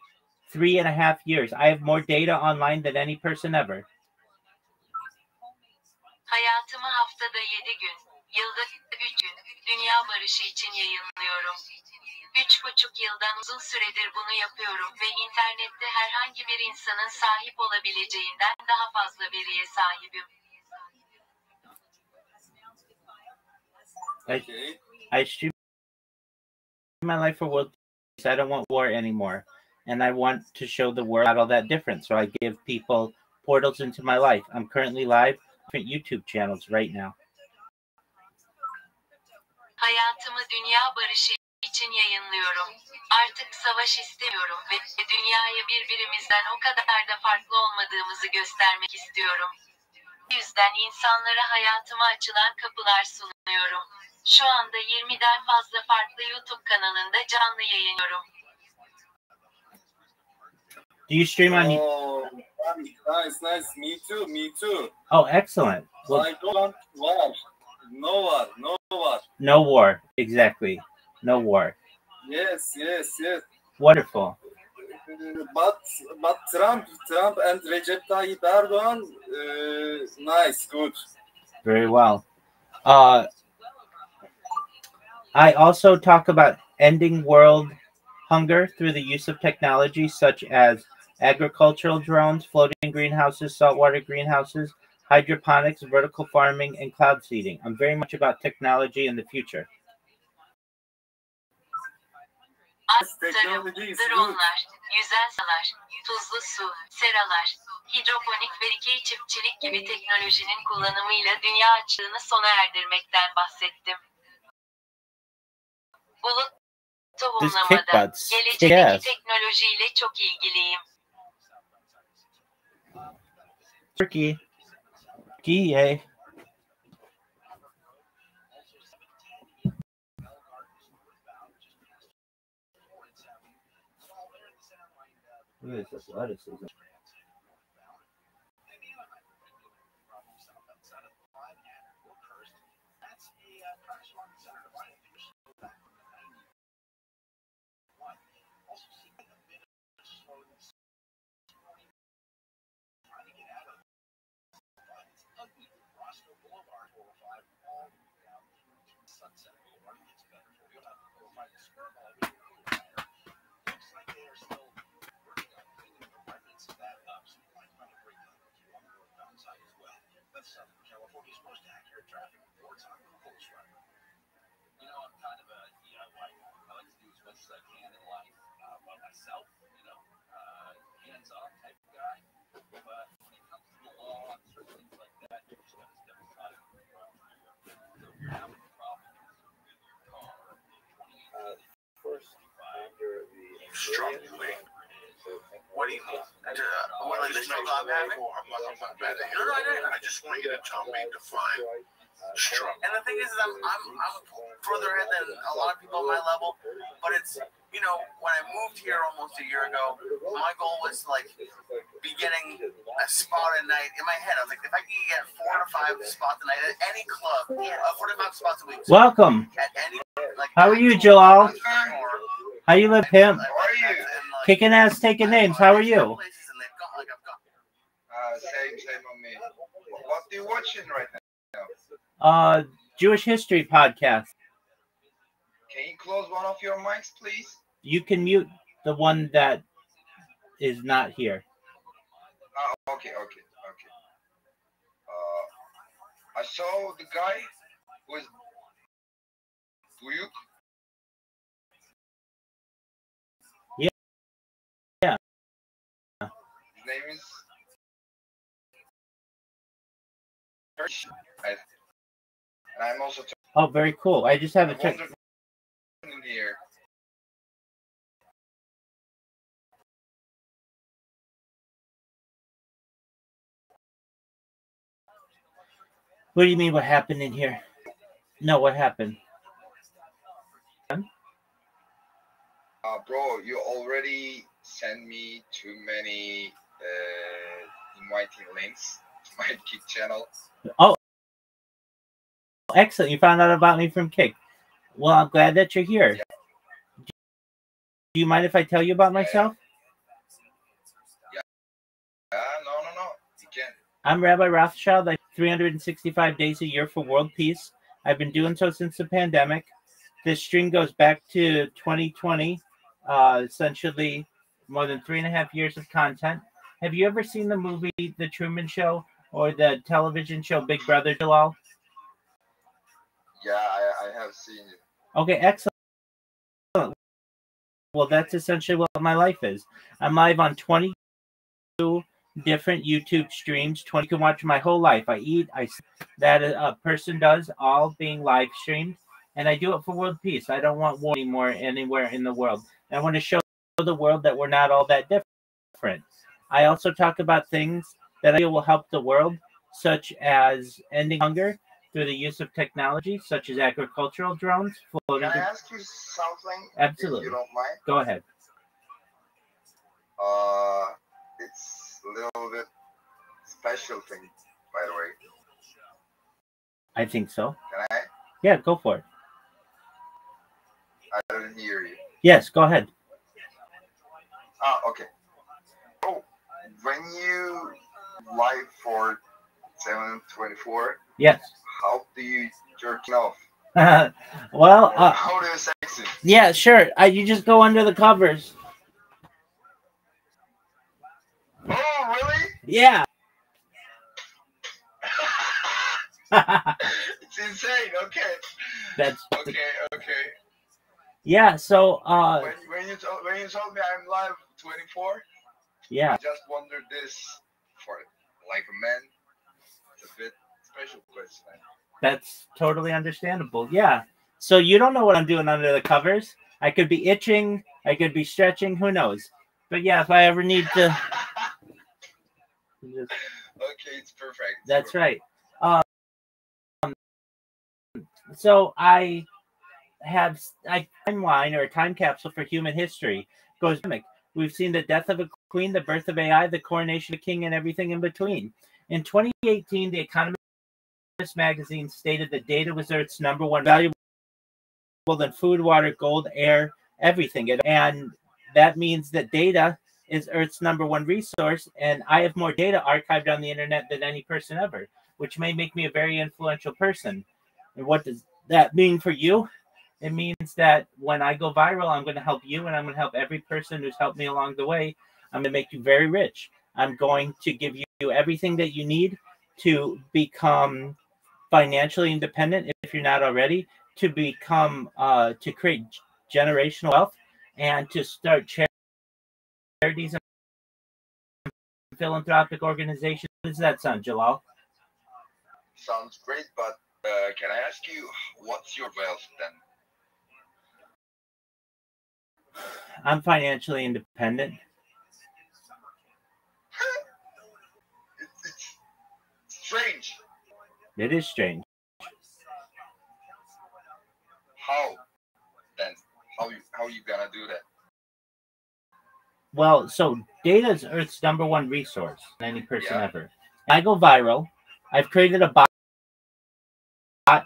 3.5 years. I have more data online than any person ever. Hayatımı haftada 7 gün, yılda 3 gün, dünya barışı için yayınlıyorum. 3,5 yıldan uzun süredir bunu yapıyorum ve internette herhangi bir insanın sahip olabileceğinden daha fazla veriye sahibim. I stream my life for world peace. I don't want war anymore. And I want to show the world all that different. So I give people portals into my life. I'm currently live on different YouTube channels right now. Hayatımı dünya barışı için yayınlıyorum. Artık savaş istemiyorum ve dünyaya birbirimizden o kadar da farklı olmadığımızı göstermek istiyorum. Bu yüzden insanlara hayatıma açılan kapılar sunuyorum. Şu anda 20'den fazla farklı YouTube kanalında canlı yayınlıyorum. Do you stream on? Oh, nice. Me too. Oh, excellent. Well, I don't war. No war. no war. Exactly. No war. Yes. Wonderful. But Trump and Recep Tayyip Erdogan, nice, good. Very well. I also talk about ending world hunger through the use of technology such as agricultural drones, floating greenhouses, saltwater greenhouses, hydroponics, vertical farming, and cloud seeding. I'm very much about technology in the future. Tarım, dronlar, yüzen salar, tuzlu su, seralar, hidroponik ve dikey çiftçilik gibi teknolojinin kullanımıyla dünya açlığını sona erdirmekten bahsettim. Bulut tohumlamada, gelecekteki teknolojiyle çok ilgiliyim. Turkey. Yay. What is this? Athleticism. Strongly. What do you mean? What, like the struggle I'm having? I'm not mad at you. I just want you to tell me, define struggle. And the thing is, I'm further ahead than a lot of people on my level, but it's, you know, when I moved here almost a year ago, my goal was to, like, be getting a spot a night. In my head, I was like, if I could get 4 to 5 spots a night at any club, 4 to 5 spots a week. Welcome. At any, like, How are you, Joel? How you live, pimp? How are you? Kicking ass, taking names. How are you? Same on me. What are you watching right now? Jewish History podcast. Can you close one of your mics, please? You can mute the one that is not here. Okay. I saw the guy with Buyuk. Yeah. His name is. And I'm also. Oh, very cool. I just have a check. In here. What do you mean? What happened in here? No, what happened? Bro, you already sent me too many inviting links to my Kick channel. Oh, excellent. You found out about me from Kick. Well, I'm glad that you're here. Yeah. Do you mind if I tell you about myself? Yeah. No. You can. I'm Rabbi Rothschild. I 365 days a year for world peace. I've been doing so since the pandemic. This stream goes back to 2020, essentially more than 3.5 years of content. Have you ever seen the movie The Truman Show or the television show Big Brother, Jalal? Yeah, I have seen it. Okay, excellent. Well, that's essentially what my life is. I'm live on 22 different YouTube streams. 20 you can watch my whole life. I eat, that a person does, all being live streamed, and I do it for world peace. I don't want war anymore anywhere in the world. I want to show the world that we're not all that different. I also talk about things that I feel will help the world, such as ending hunger through the use of technology, such as agricultural drones. Can I ask you something? Absolutely. If you don't mind. Go ahead. It's a little bit special thing, by the way. I think so. Can I? Yeah, go for it. I didn't hear you. Yes, go ahead. Okay. Oh, when you live for 7/24, yes. How do you jerk off? Well, how do you sex it? Yeah, sure. You just go under the covers. Oh, really? Yeah. It's insane. Okay. That's okay. Yeah. So when you told me I'm live 24, yeah, I just wondered this for like a man. It's a bit special question. That's totally understandable. Yeah. So you don't know what I'm doing under the covers. I could be itching. I could be stretching. Who knows? But yeah, if I ever need to. Okay, it's perfect. That's right. So I have a timeline or a time capsule for human history. Goes. We've seen the death of a queen, the birth of AI, the coronation of a king, and everything in between. In 2018, The Economist magazine stated that data was Earth's #1 valuable than food, water, gold, air, everything. And that means that data is Earth's #1 resource, and I have more data archived on the internet than any person ever, which may make me a very influential person. And what does that mean for you? It means that when I go viral, I'm going to help you, and I'm going to help every person who's helped me along the way. I'm going to make you very rich. I'm going to give you everything that you need to become financially independent, if you're not already, to become to create generational wealth, and to start charities and philanthropic organizations. How does that sound, Jalal? Sounds great, but can I ask you, what's your wealth then? I'm financially independent. It's strange. It is strange. How then? How you gonna do that? Well, so data is Earth's #1 resource than any person ever. I go viral. I've created a bot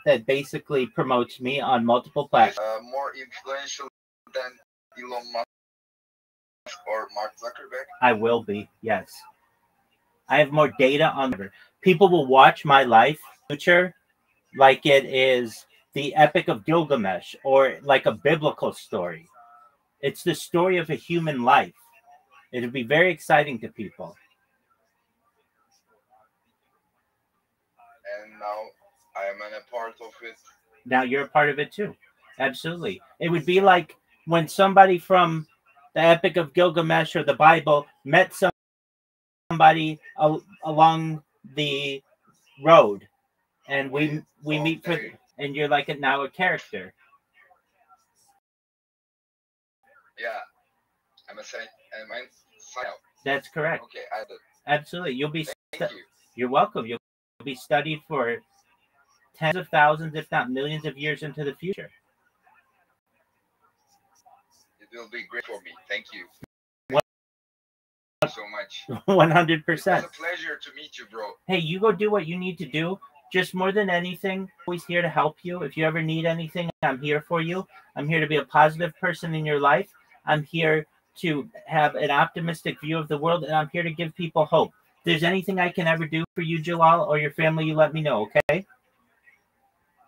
that basically promotes me on multiple platforms. More influential than Elon Musk or Mark Zuckerberg? I will be, yes. I have more data on people will watch my life future like it is the Epic of Gilgamesh or like a biblical story. It's the story of a human life. It'll be very exciting to people. And now I am a part of it. Now you're a part of it too. Absolutely. It would be like when somebody from the Epic of Gilgamesh or the Bible met somebody along the road, and we meet for, and you're like now a character. Yeah, I'm a sign out. That's correct. Okay, I did. Absolutely, you'll be. Thank you. You're welcome. You'll be studied for tens of thousands, if not millions, of years into the future. It will be great for me. Thank you. So much. 100%. It was a pleasure to meet you, bro. Hey, you go do what you need to do. Just more than anything, always here to help you. If you ever need anything, I'm here for you. I'm here to be a positive person in your life. I'm here to have an optimistic view of the world, and I'm here to give people hope. If there's anything I can ever do for you, Jalal, or your family, you let me know, okay?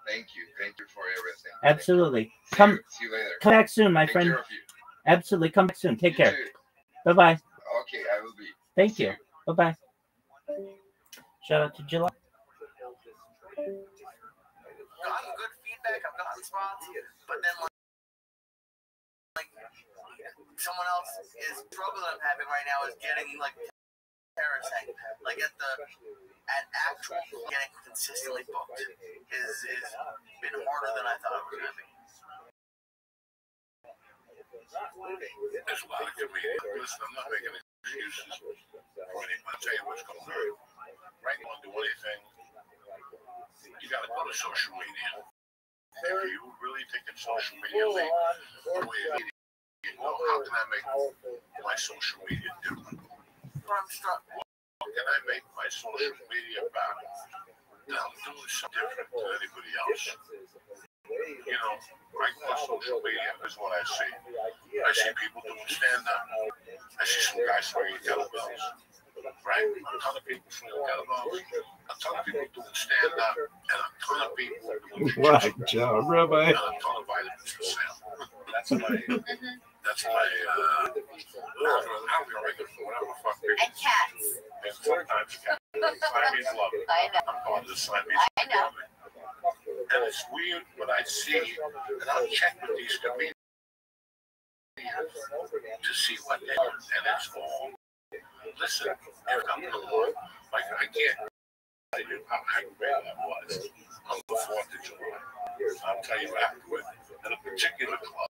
Thank you. Thank you for everything. Absolutely. See you later. Come back soon, my friend. Take care of you. Absolutely. Come back soon. Take care. Too. Bye-bye. Okay, I will be. Thank you. Bye-bye. Shout out to Jalal. Gotten good feedback. I've gotten spots, but then like someone else is struggle I'm having right now is getting like saying, like at actual getting consistently booked is been harder than I thought it was gonna be. There's a lot of comedians. Listen, I'm not making excuses for anyone. I'll tell you what's going on. Right? You want to do anything, you got to go to social media. If you really think it's social media, how can I make my social media different? I'm struck. What can I make my social media about that I'm doing something different than anybody else? You know, right on social media is what I see. I see people doing stand-up. I see some guys swinging kettlebells. Right? A ton of people swinging kettlebells. A ton of people doing stand-up. And a ton of people doing Right, Joe, Rabbi. and a ton of vitamins for sale. That's my I don't even regular for whatever the fuck people. And cats. And sometimes cats. Siamese love it. I know. I'm calling this Siamese I know. love it. And it's weird when I see, and I'll check with these comedians to see what they are. And it's all, listen, if I'm alone, like I can't tell you how aggravated I was on the 4th of July. I'll tell you afterward, at a particular club.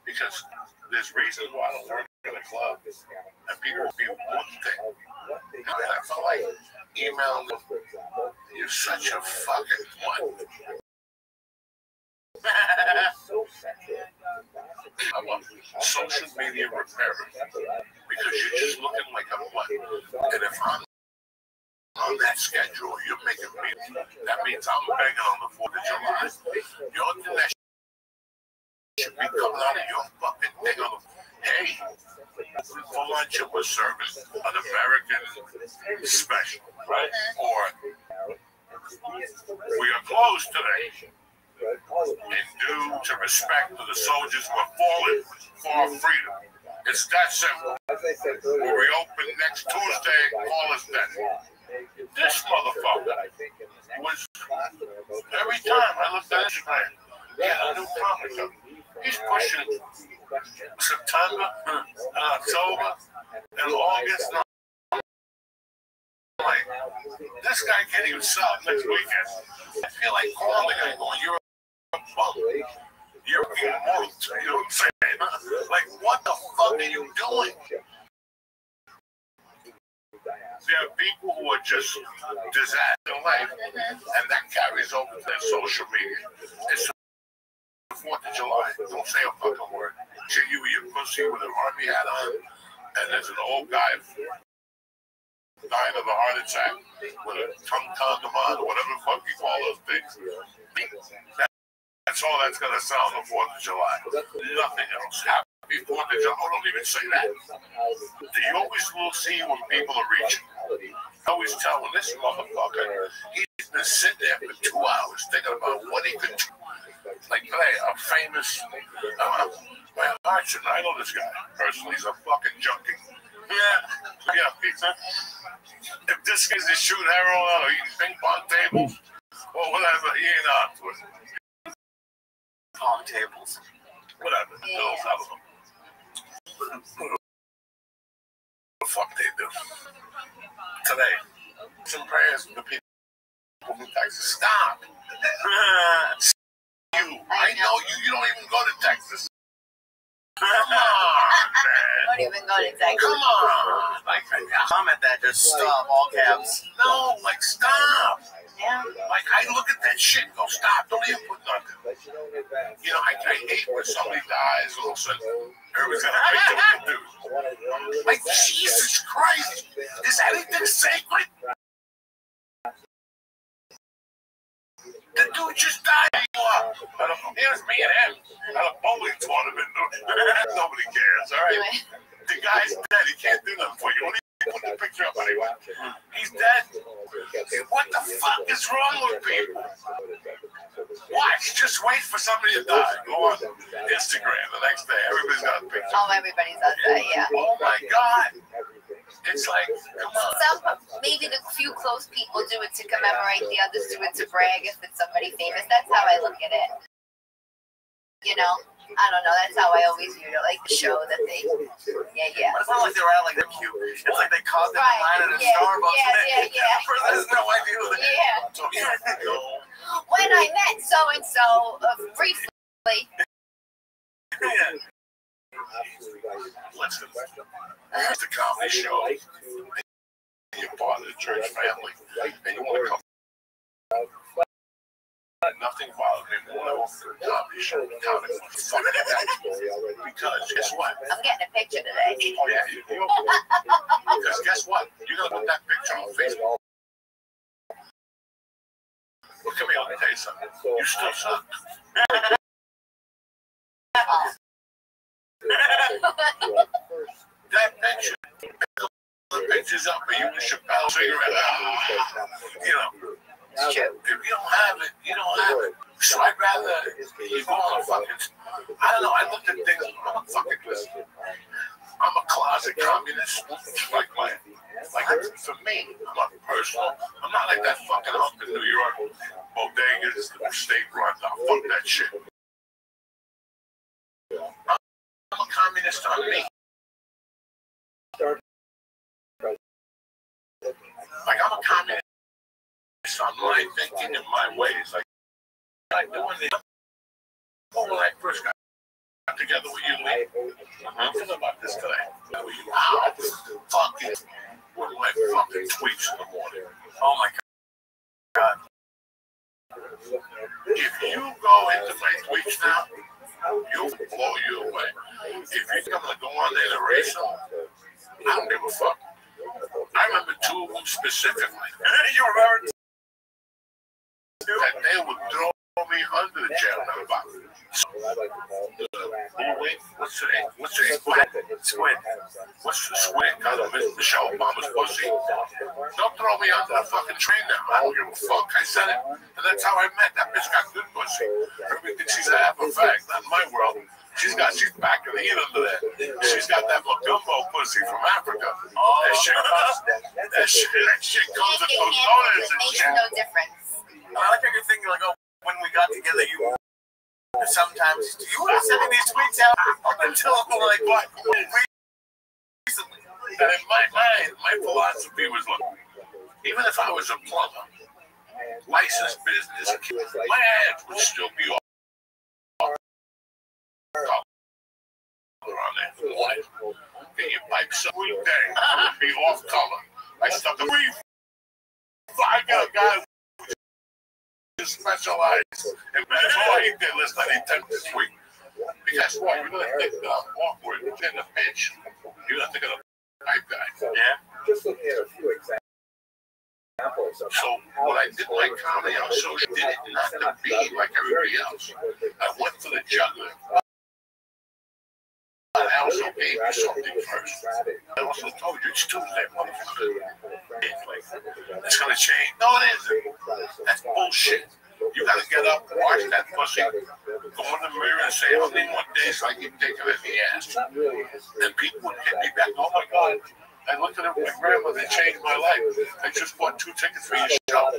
Because there's reasons why I don't work in a club, and people will be one thing. And I feel like emailing them, you're such a fucking mutt. I'm a social media repairer because you're just looking like a mutt. And if I'm on that schedule, you're making me. That means I'm begging on the 4th of July. The only thing that should be coming out of your fucking thing on the hey, for lunch it was serving an American special, right? Or we are closed today. And due to respect to the soldiers who have fallen for our freedom. It's that simple. We'll reopen next Tuesday, call us then. This motherfucker was, every time I looked at Instagram, he had a new comic up. He's pushing September, October, and August. Like, this guy can't even sell next weekend. I feel like calling the guy going, you're a bum. You're immoral. You know what I'm saying? Like, what the fuck are you doing? There are people who are just disaster life, and that carries over to their social media. It's the 4th of July. Don't say a fucking word. Show you with your pussy with an army hat on, and there's an old guy dying of a heart attack with a tongue condom on, or whatever the fuck you call those things. That's all that's going to sound on the 4th of July. Nothing else. Happy 4th of July. Oh, don't even say that. You always will see when people are reaching. I always tell when this motherfucker, he's been sitting there for 2 hours thinking about what he could do. Like today, a famous, my Archon, I know this guy personally, he's a fucking junkie. Yeah, pizza. If this guy's just shooting heroin or eating ping pong tables or whatever, he ain't on to it. Pong tables. Whatever. Those, I don't know. What the fuck they do? Today, some prayers for the people from Texas. Stop. I know you don't even go to Texas. Come on, man. Don't even go to Texas. Come on. Like, Comment that, just stop, all caps. no, like, stop. Yeah. Like, I look at that shit and go, stop, don't even put nothing. You know, I hate when somebody dies, all of a sudden, everybody's going to pick up the dude. Like, Jesus Christ, is anything sacred? The dude just died. Here's me and him at a bowling tournament. Nobody cares, all right? The guy's dead. He can't do nothing for you. Don't even put the picture up anyway. He's dead. What the fuck is wrong with people? Watch. Just wait for somebody to die. Go on Instagram the next day. Everybody's got a picture. Oh, everybody does that, yeah. Oh, my God. It's like, come on. Maybe the few close people do it to commemorate, the others do it to brag if it's somebody famous. That's how I look at it. You know, I don't know. That's how I always view it. Like the show that they, yeah. But it's not like they were out like they're cute. It's like they caught them in line at a Starbucks. Yeah. The person has no idea who they are. Yeah. When I met so and so briefly. Yeah. Listen, it's a comedy show. And you're part of the church family, and you want to come. Nothing bothers me more than a comedy show. Comedy because guess what? I'm getting a picture today. Oh yeah, because guess what? You're gonna put that picture on Facebook. Well, come here, let me tell you something. You still suck. That picture, the picture's up of you and Chappelle cigarette. You know, if you don't have it, you don't have it. So I'd rather you go on a fucking, I don't know, I looked at things, I'm a fucking, listen, I'm a closet communist. Like for me, I'm not personal. I'm not like that fucking hunk in New York, bodegas, state run. Now, fuck that shit. I'm a communist on me. Like, I'm a communist on my thinking and my ways. Like doing it. Oh, when I first got together with you, Lee, I'm thinking about this today. How fucking with my fucking tweets in the morning. Oh my God. If you go into my tweets now, you'll blow you away. If you're going to go on there and erase them, I don't give a fuck. I remember two of them specifically. You remember? That they would throw me under the jail. What's the name? Squid. What's the squid? Michelle Obama's pussy. Don't throw me under the fucking train now. I don't give a fuck. I said it. And that's how I met. That bitch got good pussy. Everybody thinks she's a half a fag. Not in my world. She's back in the heat under there. She's got that Magumbo pussy from Africa. Oh, that shit comes with those donuts and shit. No difference. I like how you're thinking, like, oh, when we got together, you sometimes you were sending these tweets out up until like what? Recently. And in my mind, my philosophy was, look, even if I was a plumber, licensed business, my ads would still be off. On there. What? Get your pipes up every day. It would be off color. I stuck a brief. I got a guy who specialized in that's all he did. Listen, I didn't this week. Because what? You're going to think that I'm awkward in the bitch. You're going to think of the pipe guy. Yeah? Just looking at a few examples. So when I did my comedy on social, did it not to be like everybody else. I went for the juggler. I also gave you something first. I also told you it's Tuesday, motherfucker. It's gonna change. No, it isn't. That's bullshit. You gotta get up, wash that pussy, go in the mirror and say, how many more days I keep taking it in the ass? And people would hit me back, oh my God. I looked at it with my grandmother, it changed my life. I just bought 2 tickets for your show.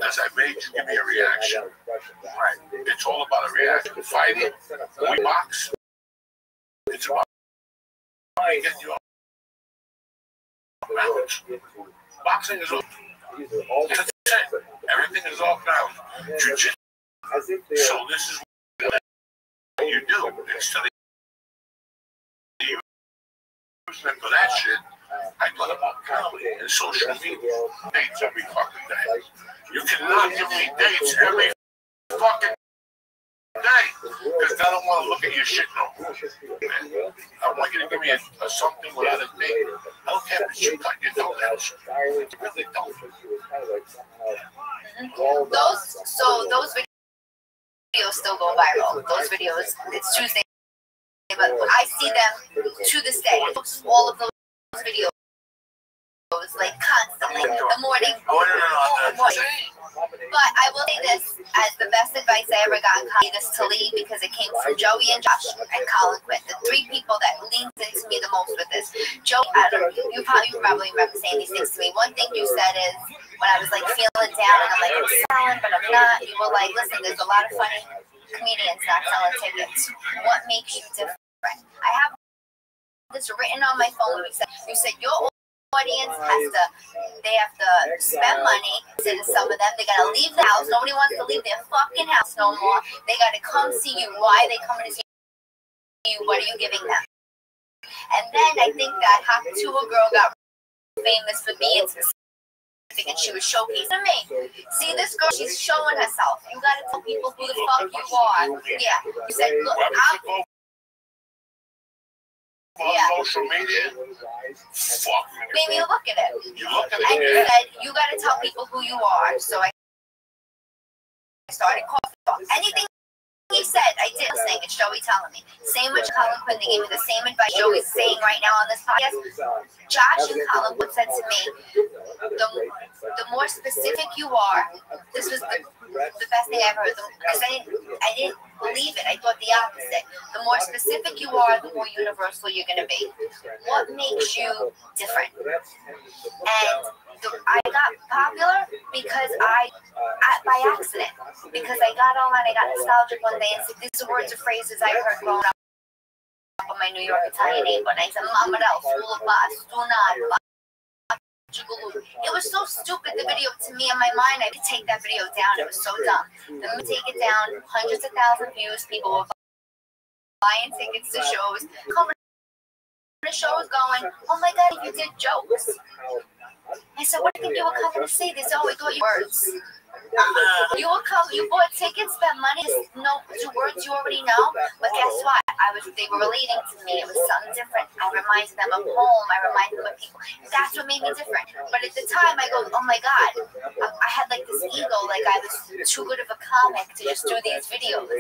As I made you give me a reaction. Right. It's all about a reaction. Fighting, we box. It's about getting you off balance. Boxing is all. Everything is off balance. Jiu-jitsu. So this is what you do. Instead of using it for that shit, I thought about comedy and social media. Dates every fucking day. You cannot give me dates every fucking day, because I don't want to look at your shit no more. I want you to give me a something without a date. I don't care if you cut your toenails. You really don't. Those videos still go viral. Those videos, it's Tuesday, but I see them to this day. All of those videos, like constantly, the morning. But I will say this as the best advice I ever got in comedy is to lead, because it came from Joey and Josh and Colin Quinn, the 3 people that leaned into me the most with this. Joe, you probably remember saying these things to me. One thing you said is, when I was like feeling down and I'm like, I'm selling, but I'm not, you were like, listen, there's a lot of funny comedians not selling tickets. What makes you different? I have this written on my phone. You said your audience have to spend money. And some of them, they gotta leave the house. Nobody wants to leave their fucking house no more. They gotta come see you. Why are they coming to see you? What are you giving them? And then I think that Hot Tour girl got famous for being specific, and she was showcasing me. See, this girl, she's showing herself. You gotta tell people who the fuck you are. Yeah. You said, look, I'm... Social media, fuck. Maybe you look at it. You look at and you said, you gotta tell people who you are. So I started calling. Anything he said, I did saying it's Joey telling me. Same with Colin Quinn, they gave me the same advice Joey's saying right now on this podcast. Josh and Colin Quinn said to me, the more specific you are, this was the best thing I ever heard. Because I didn't believe it. I thought the opposite. The more specific you are, the more universal you're going to be. What makes you different? And I got popular because by accident. Because I got online, I got nostalgic one day and said, these are words or phrases I heard growing up on my New York Italian neighborhood. And I said, Mama, School of Boss, do not. It was so stupid, the video, to me in my mind. I could take that video down. It was so dumb. Then we take it down, hundreds of thousands of views. People were buying tickets to shows. Coming to the show was going, oh my God, you did jokes. I said, what do you think you were coming to see? They said, oh, we thought you words. You bought tickets, spent money, to words you already know. But guess what? They were relating to me. It was something different. I reminded them of home. I reminded them of people. That's what made me different. But at the time, I go, oh my God, I had like this ego, like I was too good of a comic to just do these videos.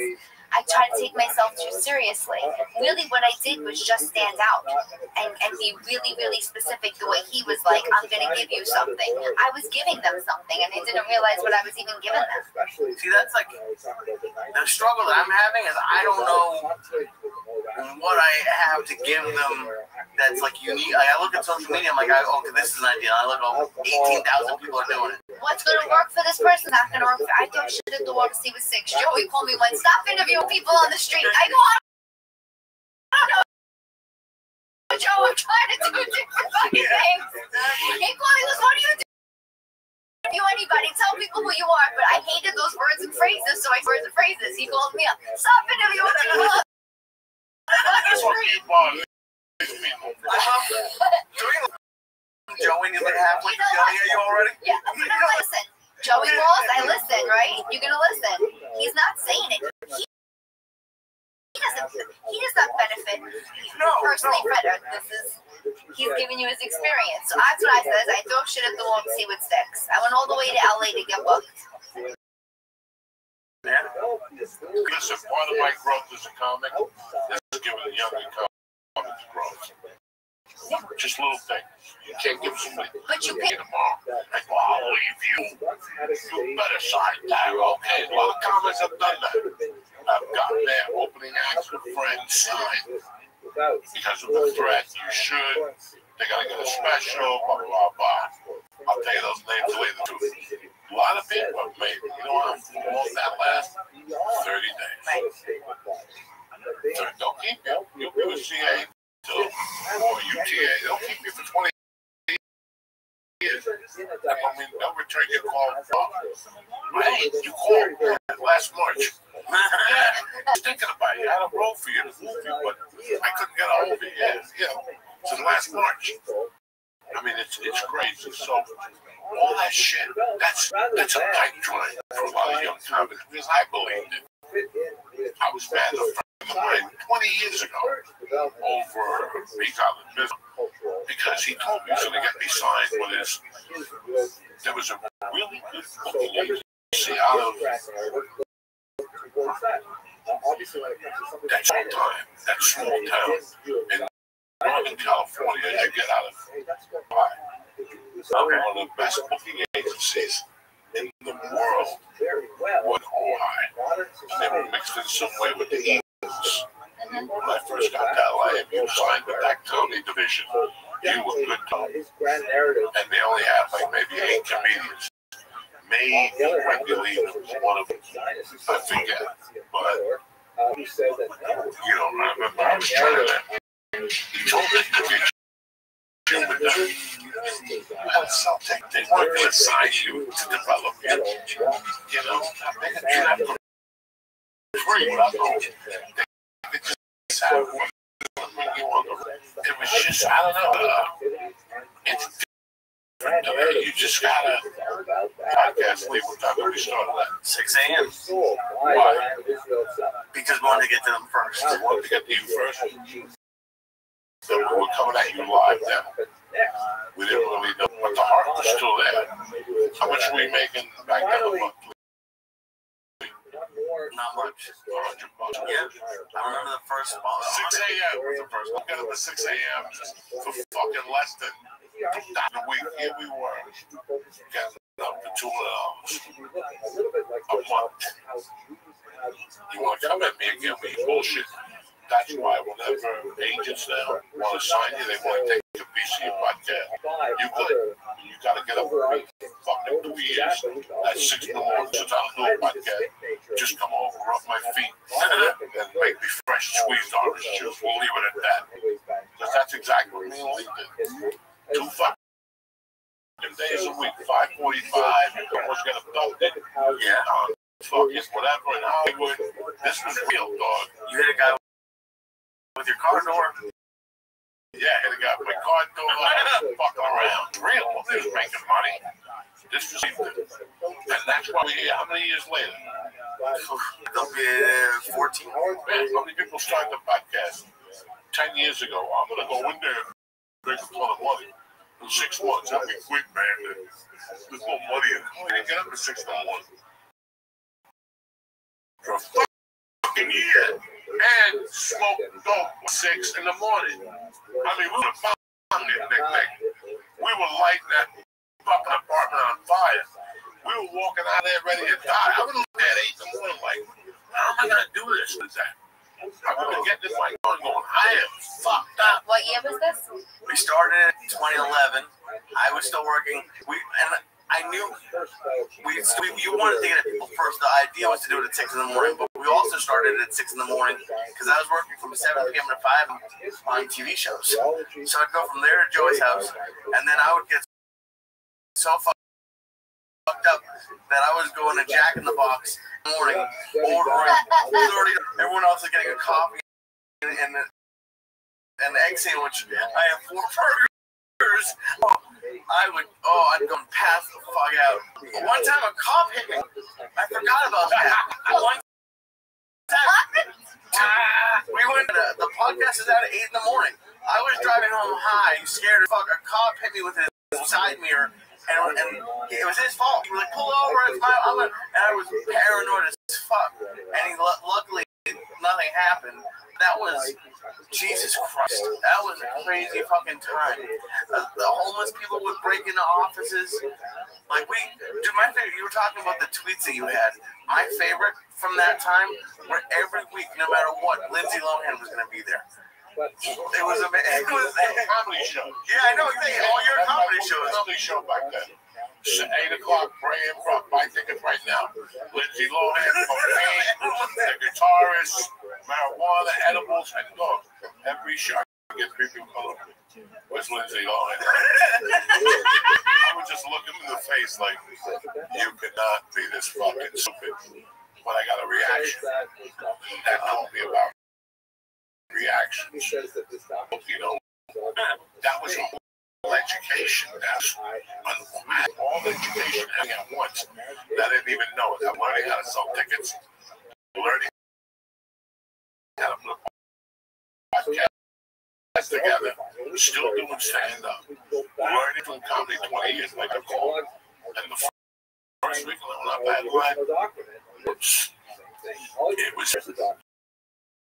I tried to take myself too seriously. Really, what I did was just stand out and be really, really specific the way he was like, I'm going to give you something. I was giving them something, and they didn't realize what I was even giving them. See, that's like the struggle that I'm having is I don't know what I have to give them that's like unique. Like, I look at social media, I'm like, okay, this is an idea. I look, 18,000 people are doing it. What's going to work for this person? Not going to work for. I throw shit at the wall to see what's six. Joey called me one. Stop interviewing people on the street. I go, I don't know. Joe, I'm trying to do different fucking things. He called me, what do you do? You anybody, tell people who you are. But I hated those words and phrases, so I words and phrases. He called me up. Stop interviewing people. Joey, you like halfway through yelling at you already? Yeah, listen. Joey Walls, I listen, right? You're gonna listen. He's not saying it. He does not benefit personally better. He's giving you his experience. So that's what I said. I throw shit at the wall to see what sticks. I went all the way to LA to get booked. Yeah. Listen, part of my growth as a comic is giving the younger comics growth. Just little things. You can't give somebody. But you pay tomorrow. Like, well, I'll leave you. You better sign that. Okay, a lot of comics have done that. I've gotten their opening acts with friends signed because of the threat. You should. They gotta get a special. Blah blah blah. I'll tell you those names later too. A lot of people have made it. You know how long that lasts? 30 days. Don't keep you. You'll be with CA or UTA. They'll keep you for 20 years. I mean, they'll return your call. Hey, you called last March. I was thinking about it. I had a role for you to move you, but I couldn't get a hold of it. Yeah. Since last March. I mean, it's crazy. So all that shit, that's a pipe dream for a lot of young comics because I believed it. I was mad at a friend of mine 20 years ago over Recon business because he told me he was going to get me signed with there was a really good booking agency out of that small town in Northern California as you get out of one of the best booking agencies in the world was Ojai. And they were mixed in some way with the Eagles. When I first got to LA, you signed with that comedy division. You were good, and they only had like maybe 8 comedians. Maybe Wendy Lee was one of them. I forget, but you don't remember. I was trying to. He told me to get you with them. That's something they weren't going to sign you to develop it. You know, you have to free. They just have one. It was just, I don't know. It's different. You just gotta podcast leave. What time did we start at? 6 a.m. Why? Because we wanted to get to them first. I wanted to get to you first. So we were coming at you live then. We didn't really know, but the heart was still there. How much were we making back then a month? Not much. $100. Yeah, I remember the first spot. 6 a.m. was the first one. We got up at 6 a.m. for fucking less than a week. Here we were. Getting up to $200 a month. You want to come at me again with your bullshit? That's why whenever agents now want to sign you, they want to take a piece of your podcast. You got to get up for fucking 2 years. That's 6 in the morning. Since I don't do a podcast, just come over, rub my feet, and make me fresh squeezed orange juice. We'll leave it at that. Because that's exactly what me and Lee did. 2 fucking days a week, 5:45. You almost get abducted. Yeah. Fucking whatever in Hollywood. This was real, dog. You hit a guy with your car door. Yeah, hit a guy with my car door. Fucking around. Real. They was making money. This was and that's why we're here. How many years later? They'll be 14. Man, how many people started the podcast 10 years ago? I'm going to go in there and make a ton of money. In 6 months, I'll be quick, man. There's no money in it. We didn't get up to 6 no more. For a fucking year. And smoke dope 6 in the morning. I mean, we were found it, Nick. We were lighting that fucking apartment on fire. We were walking out there ready to die. I was looking at 8 in the morning like, how am I going to do this with that? I'm going to get this like going. I am fucked up. What year was this? We started in 2011. I was still working. I knew you wanted to get at people first. The idea was to do it at 6 in the morning, but we also started at 6 in the morning because I was working from 7 p.m. to 5 on TV shows. So I'd go from there to Joey's house, and then I would get so fucked up that I was going to Jack in the Box in the morning, ordering. Everyone else is getting a coffee and an egg sandwich. I have 4 burgers. I'd go and pass the fuck out. But one time a cop hit me. I forgot about that. One time, we went to the podcast is out at 8 in the morning. I was driving home high, scared as fuck. A cop hit me with his side mirror, and it was his fault. He was like, pull over, it's my and I was paranoid as fuck. And luckily, nothing happened. That was, Jesus Christ, that was a crazy fucking time. The homeless people would break into offices. Like my favorite, you were talking about the tweets that you had. My favorite from that time were every week, no matter what, Lindsay Lohan was going to be there. It was amazing. It was a comedy show. Yeah, I know. All your comedy shows. Comedy show back then. 8 o'clock, praying for buy tickets right now. Lindsay Lohan, cocaine, the guitarist, marijuana, edibles, and dogs. Every shot gets people color. Where's Lindsay Lohan? I would just look him in the face like, you could not be this fucking stupid. But I got a reaction. That told me about reactions. You know, that was education. That's all education at once. I didn't even know it. I'm learning how to sell tickets, learning how to put podcasts together, still doing stand-up, learning from comedy 20 years like a call. And the first week when I had line,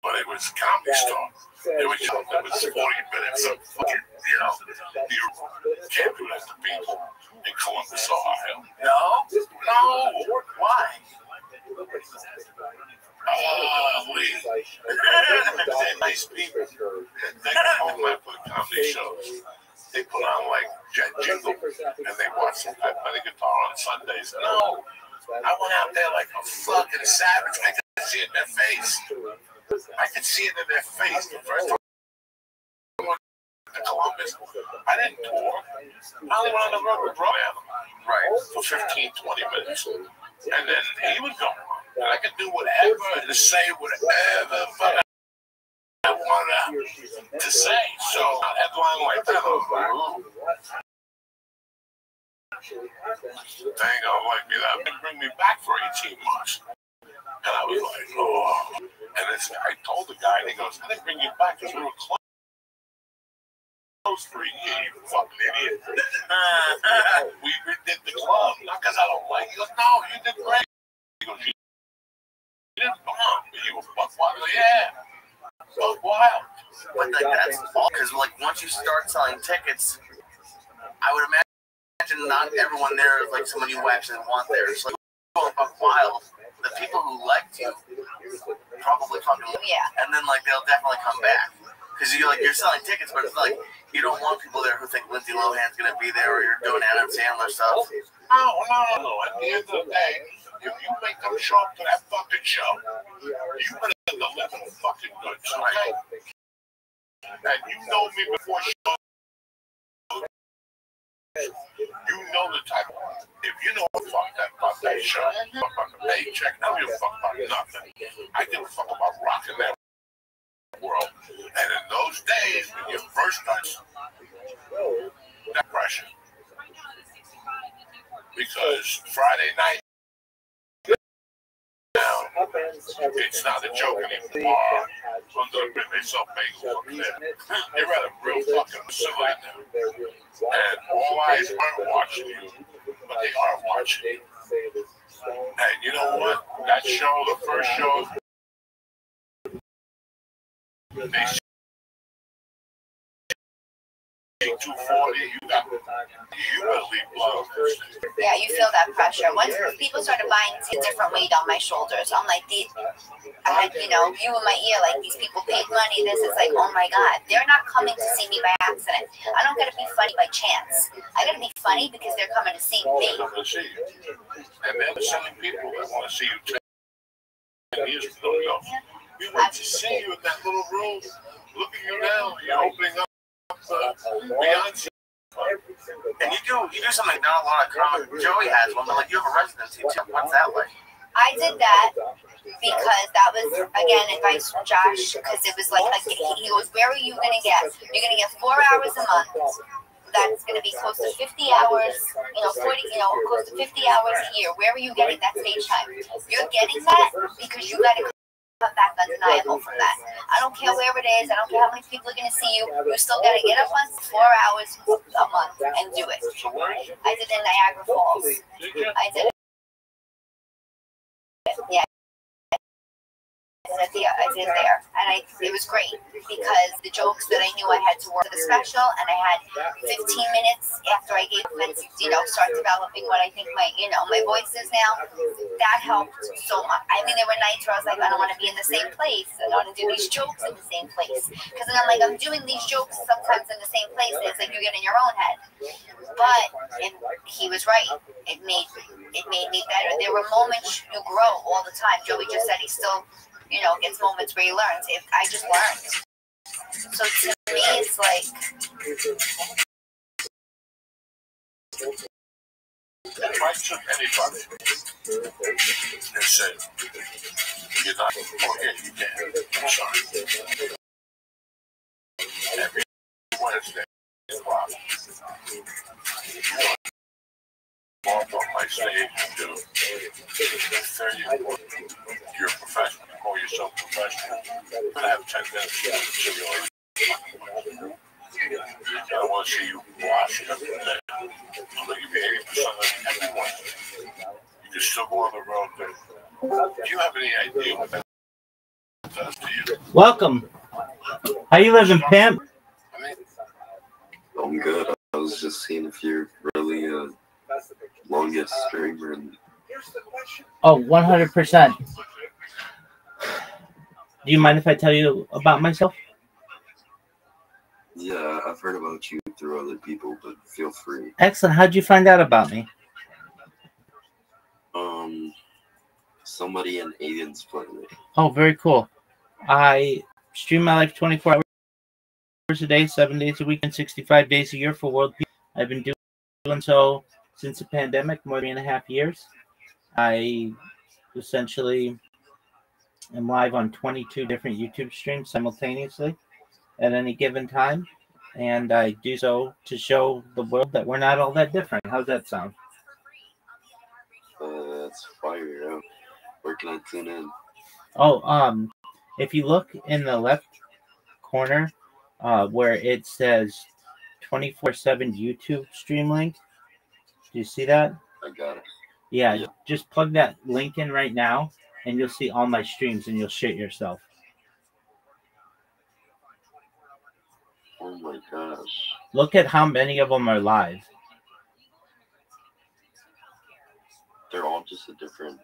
it was Comedy Store. It was 40 minutes of fucking, you can't do that to people in Columbus, Ohio. No? Why? They're nice people. They come home after the comedy shows. They put on like Jet Jingle and they watch some guy play the guitar on Sundays. No, I went out there like a fucking savage. I could see it in their face. I could see it in their face. The first time I went to Columbus, I didn't tour. I only went on the road with Brian, right, for 15, 20 minutes. And then he would go on. And I could do whatever and say whatever fucking I wanted to say. So I headline like that. I was like, ooh. They ain't gonna like me that. They bring me back for 18 months. And I was like, oh. And this guy told the guy, and he goes, I didn't bring you back because we were closed for a year, you fucking idiot. We redid the club, not because I don't like you. He goes, no, you did great. He goes, you didn't bomb, but you were buck wild. Yeah. Buck wild. But like that's all because like once you start selling tickets, I would imagine not everyone there is like someone you actually want there. It's like going buck wild. The people who liked you probably fucking and then like they'll definitely come back because you're selling tickets, but it's like you don't want people there who think Lindsay Lohan's gonna be there or you're doing Adam Sandler stuff. No. At the end of the day, if you make them show up to that fucking show, you better deliver the fucking goods, okay? And you know me before show. You know the type of if you know what fuck that about that show, fuck about the paycheck, I don't give a fuck about nothing. I give a fuck about rocking that world. And in those days when you first touched that pressure. Because Friday night now it's not a joke anymore. They sell bagels up there. You're at a real fucking facility now. And all eyes aren't watching you, but they are watching you. And you know what? That show, the first show, they see 240, you better leave blood. Yeah, you feel that pressure. Once people started buying a different weight on my shoulders, I'm like, I had, you in my ear, like, these people paid money. This is like, oh my God, they're not coming to see me by accident. I don't gotta be funny by chance. I gotta be funny because they're coming to see me. And then there's so many people that want to see you 10 years from now. We want to see you in that little room. Look at you now. You're opening up. Beyonce. And you do something not a lot of common. Joey has one, but like you have a residency too. What's that like? I did that because that was again advice from Josh because it was like he goes, where are you gonna get? You're gonna get 4 hours a month. That's gonna be close to 50 hours. 40. Close to 50 hours a year. Where are you getting that stage time? You're getting that because you gotta come back undeniable from that. I don't care where it is. I don't care how many people are going to see you. You still got to get up on 4 hours a month and do it. I did it in Niagara Falls. I did it. Yeah. I did it there. And it was great because the jokes that I knew I had to work for the special and I had 15 minutes after I gave it, start developing what I think my voice is now. That helped so much. I mean, there were nights where I was like, I don't want to be in the same place. I don't want to do these jokes in the same place. Because then I'm doing these jokes sometimes in the same place. It's like you get in your own head. But he was right. It made me better. There were moments you grow all the time. Joey just said he still gets moments where he learns. I just learned. So to me, it's like. If I took anybody and said, you're not, okay, you can. I'm sorry. Every Wednesday, walk on my stage and do 30. You're a professional. You call yourself professional. You're going to have 10 minutes to do the simulation. I want to see you wash every day. I'm going to give you 80% of every Wednesday. You can still go on the road there. Do you have any idea what that does to you? Welcome. How you living, pimp? I'm good. I was just seeing if you're really longest streamer. Oh, 100%. Do you mind if I tell you about myself? Yeah, I've heard about you through other people, but feel free. Excellent. How'd you find out about me? Somebody in Aiden's playing it. Oh, very cool. I stream my life 24 hours a day, 7 days a week, and 65 days a year for world peace. I've been doing so since the pandemic, more than 3.5 years. I essentially am live on 22 different YouTube streams simultaneously at any given time, and I do so to show the world that we're not all that different. How's that sound? That's fire. Yeah. Where can I tune in? Oh, if you look in the left corner, where it says 24/7 YouTube stream link, do you see that? I got it. Yeah, just plug that link in right now, and you'll see all my streams, and you'll shit yourself. Oh my gosh. Look at how many of them are live. They're all just a different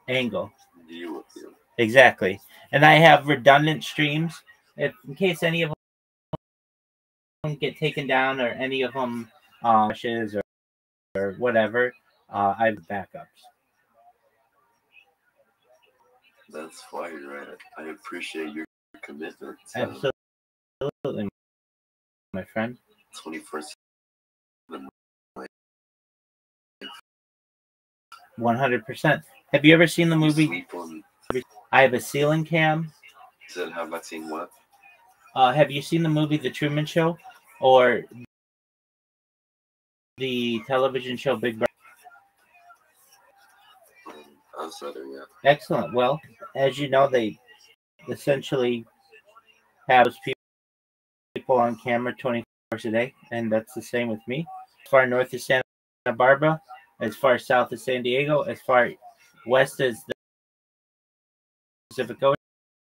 angle. View of you. Exactly. And I have redundant streams in case any of them get taken down or any of them crashes or whatever. I have backups. That's fire, right? I appreciate your commitment. Absolutely, my friend. 24/7. 100%. Have you ever seen the movie? I have a ceiling cam. Said, have I seen what? Have you seen the movie The Truman Show or the television show Big Brother? I've said it, yeah. Excellent. Well, as you know, they essentially have people on camera 24 hours a day, and that's the same with me. As far north as Santa Barbara, as far south as San Diego, as far west as the Pacific Ocean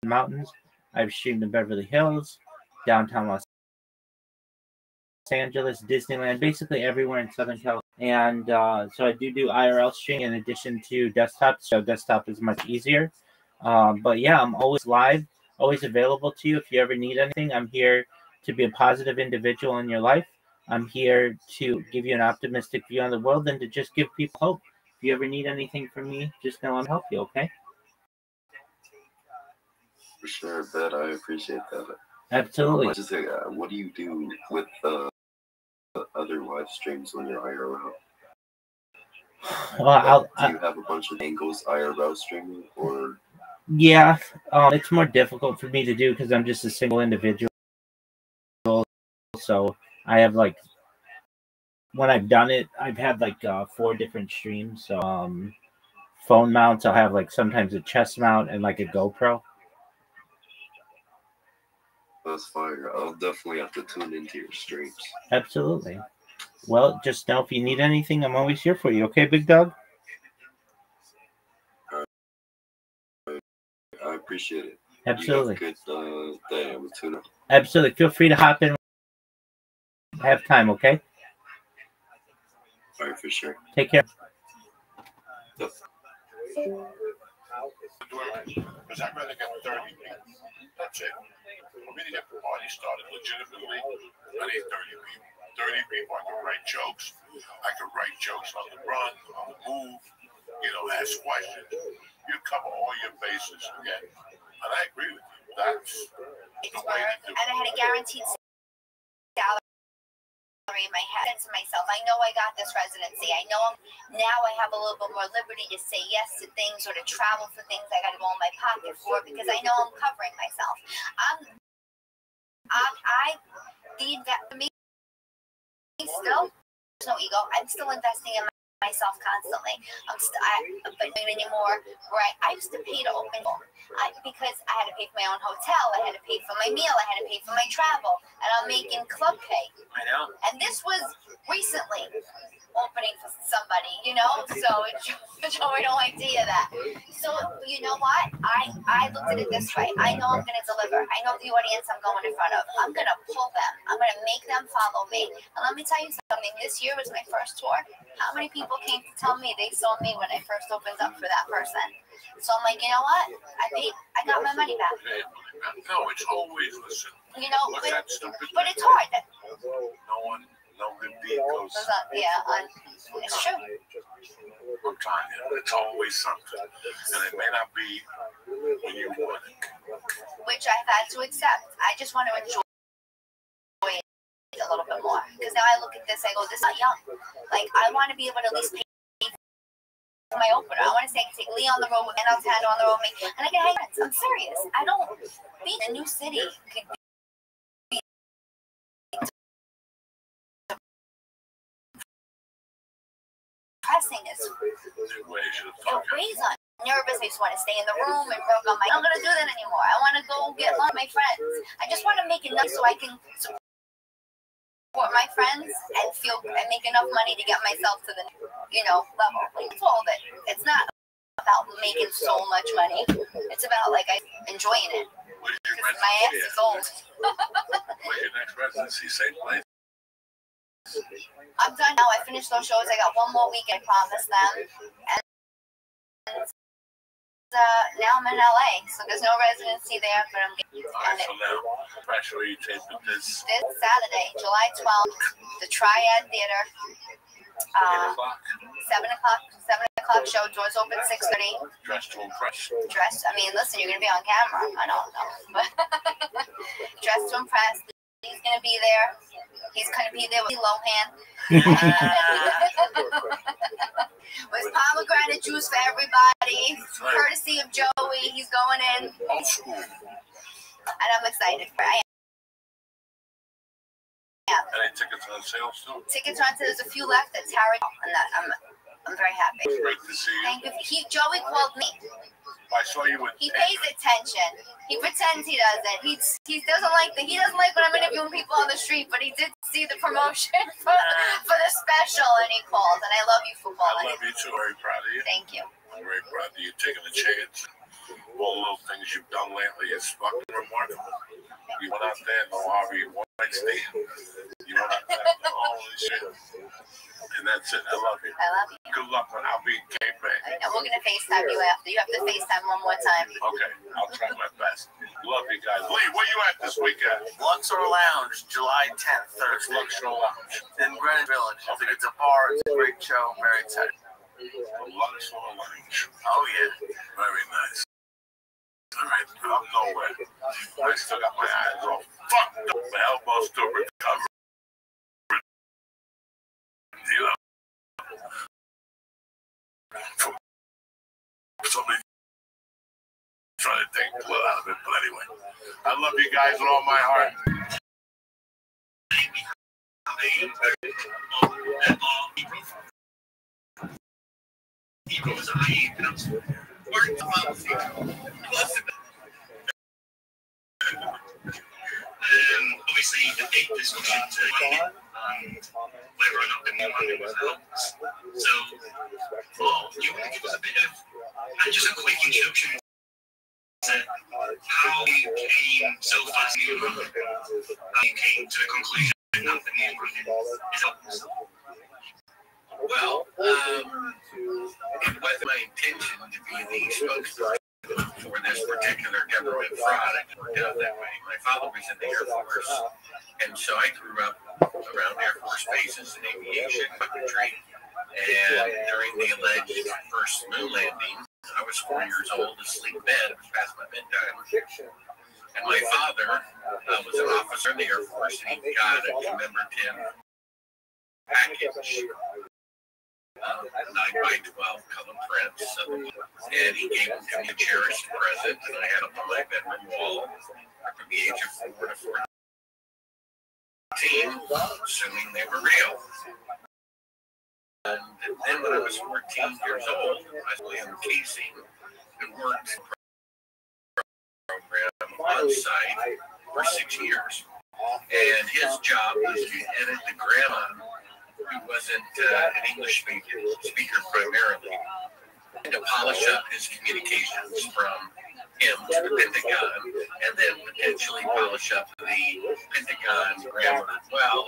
Mountains. I've streamed in Beverly Hills, downtown Los Angeles, Disneyland, basically everywhere in Southern California. And so I do IRL streaming in addition to desktop. So desktop is much easier. But yeah, I'm always live, always available to you. If you ever need anything, I'm here to be a positive individual in your life. I'm here to give you an optimistic view on the world and to just give people hope. If you ever need anything from me, just know I'm help you, okay? For sure, bet. I appreciate that. Absolutely. Just say, what do you do with other live streams when you're IRL? Well, do you have a bunch of angles IRL streaming, or? Yeah, it's more difficult for me to do because I'm just a single individual. So I have like, when I've done it, I've had like 4 different streams. So phone mounts, I'll have like sometimes a chest mount and like a GoPro. That's fire. I'll definitely have to tune into your streams. Absolutely. Well, just know if you need anything, I'm always here for you. Okay, big dog? I appreciate it. Absolutely. You have a good day with tuna. Absolutely. Feel free to hop in. Have time, okay? All right, for sure. Take care. Yep. Because I'd rather get 30 people. That's it. For me to get the party started legitimately, I need 30 people. 30 people, I can write jokes. I can write jokes on the run, on the move, ask questions. You cover all your bases again. And I agree with you. That's the way to do it. And I had a guaranteed salary in my head to myself. I know I got this residency. I know now I have a little bit more liberty to say yes to things or to travel for things I got to go in my pocket for because I know I'm covering myself. Still, there's no ego. I'm still investing in myself constantly. But doing it anymore. Right? I used to pay to open because I had to pay for my own hotel. I had to pay for my meal. I had to pay for my travel, and I'm making club pay. I know. And this was recently opening for somebody, So it showed no idea that. So you know what? I looked at it this way. I know I'm going to deliver. I know the audience I'm going in front of. I'm going to pull them. I'm going to make them follow me. And let me tell you something. This year was my first tour. How many people came to tell me they saw me when I first opened up for that person? So I'm like, you know what? I got my money back. No, it's always listen. You know, What's that stupid but it's hard. No good deed goes. It's true. I'm telling you, it's always something, and it may not be when you want it. Which I've had to accept. I just want to enjoy it a little bit more. Because now I look at this, I go, this is not young. Like, I want to be able to at least pay for my opener. I want to take Lee on the road with me, and I'll tag on the road with me, and I can hang out. I'm serious. I don't being in a new city could be depressing as reason. Nervous, I just want to stay in the room and work on my. I'm not gonna do that anymore. I want to go get lunch with my friends. I just want to make enough so I can support my friends and make enough money to get myself to the level. Like, it's all of it. It's not about making so much money. It's about enjoying it. Because my ass is old. Where's your next residency? Same place. I'm done now. I finished those shows. I got one more week. I promised them. And now I'm in LA, so there's no residency there, but I'm getting it. So now, where you taping this? This Saturday, July 12th, the Triad Theater. 7 o'clock show. Doors open 6:30. Dressed to impress. I mean, listen, you're gonna be on camera. I don't know, but dressed to impress. He's gonna be there. He's gonna be there with Lohan. With pomegranate juice for everybody, courtesy of Joey. He's going in, and I'm excited for it. Any tickets on sale still? Tickets are on sale. There's a few left at Tarot, and I'm very happy. Great to see you. Thank you. Joey called me. I saw you with. He pays attention. He pretends he doesn't. He doesn't like when I'm interviewing people on the street, but he did see the promotion for the special, and he called. And I love you, football. I love you too. Very proud of you. Thank you. I'm very proud of you taking a chance. All the little things you've done lately is fucking remarkable. You went out there in the Harvey Weinstein. You went out there and all this shit. And that's it. I love you. I love you. Good luck when I'll be in Cape Bay. And we're going to FaceTime you after. You have to FaceTime one more time. Okay. I'll try my best. Love you guys. Lee, where you at this weekend? Luxor Lounge, July 10th, Thursday. Luxor Lounge. In Greenwich Village. Okay. It's a bar. It's a great show. Very excited. Luxor Lounge. Oh, yeah. Very nice. All right. I'm nowhere. I still got my eyes all fucked up. My elbows still recover. You know. Somebody trying to take blood out of it, but anyway. I love you guys with all my heart. Obviously, the big discussion on whether or not the new money was out. So, you want to give us a bit of, and just a quick introduction to how you came so fast new money, how you came to the conclusion that the new money is out. Well, it was my intention to be the spokesperson for this particular government fraud. It worked out that way. My father was in the Air Force, and so I grew up around Air Force bases and aviation weaponry. And during the alleged first moon landing, I was 4 years old, asleep in bed. It was past my bedtime. And my father was an officer in the Air Force, and he got a commemorative package. 9x12 color prints, and he gave them to me a cherished present, and I had them on my bedroom wall from the age of 4 to 14, assuming they were real. And then when I was 14 years old, I was in casing and worked program on site for 6 years. And his job was to edit the grandma, who wasn't an English speaker primarily, and to polish up his communications from him to the Pentagon, and then potentially polish up the Pentagon grammar as well.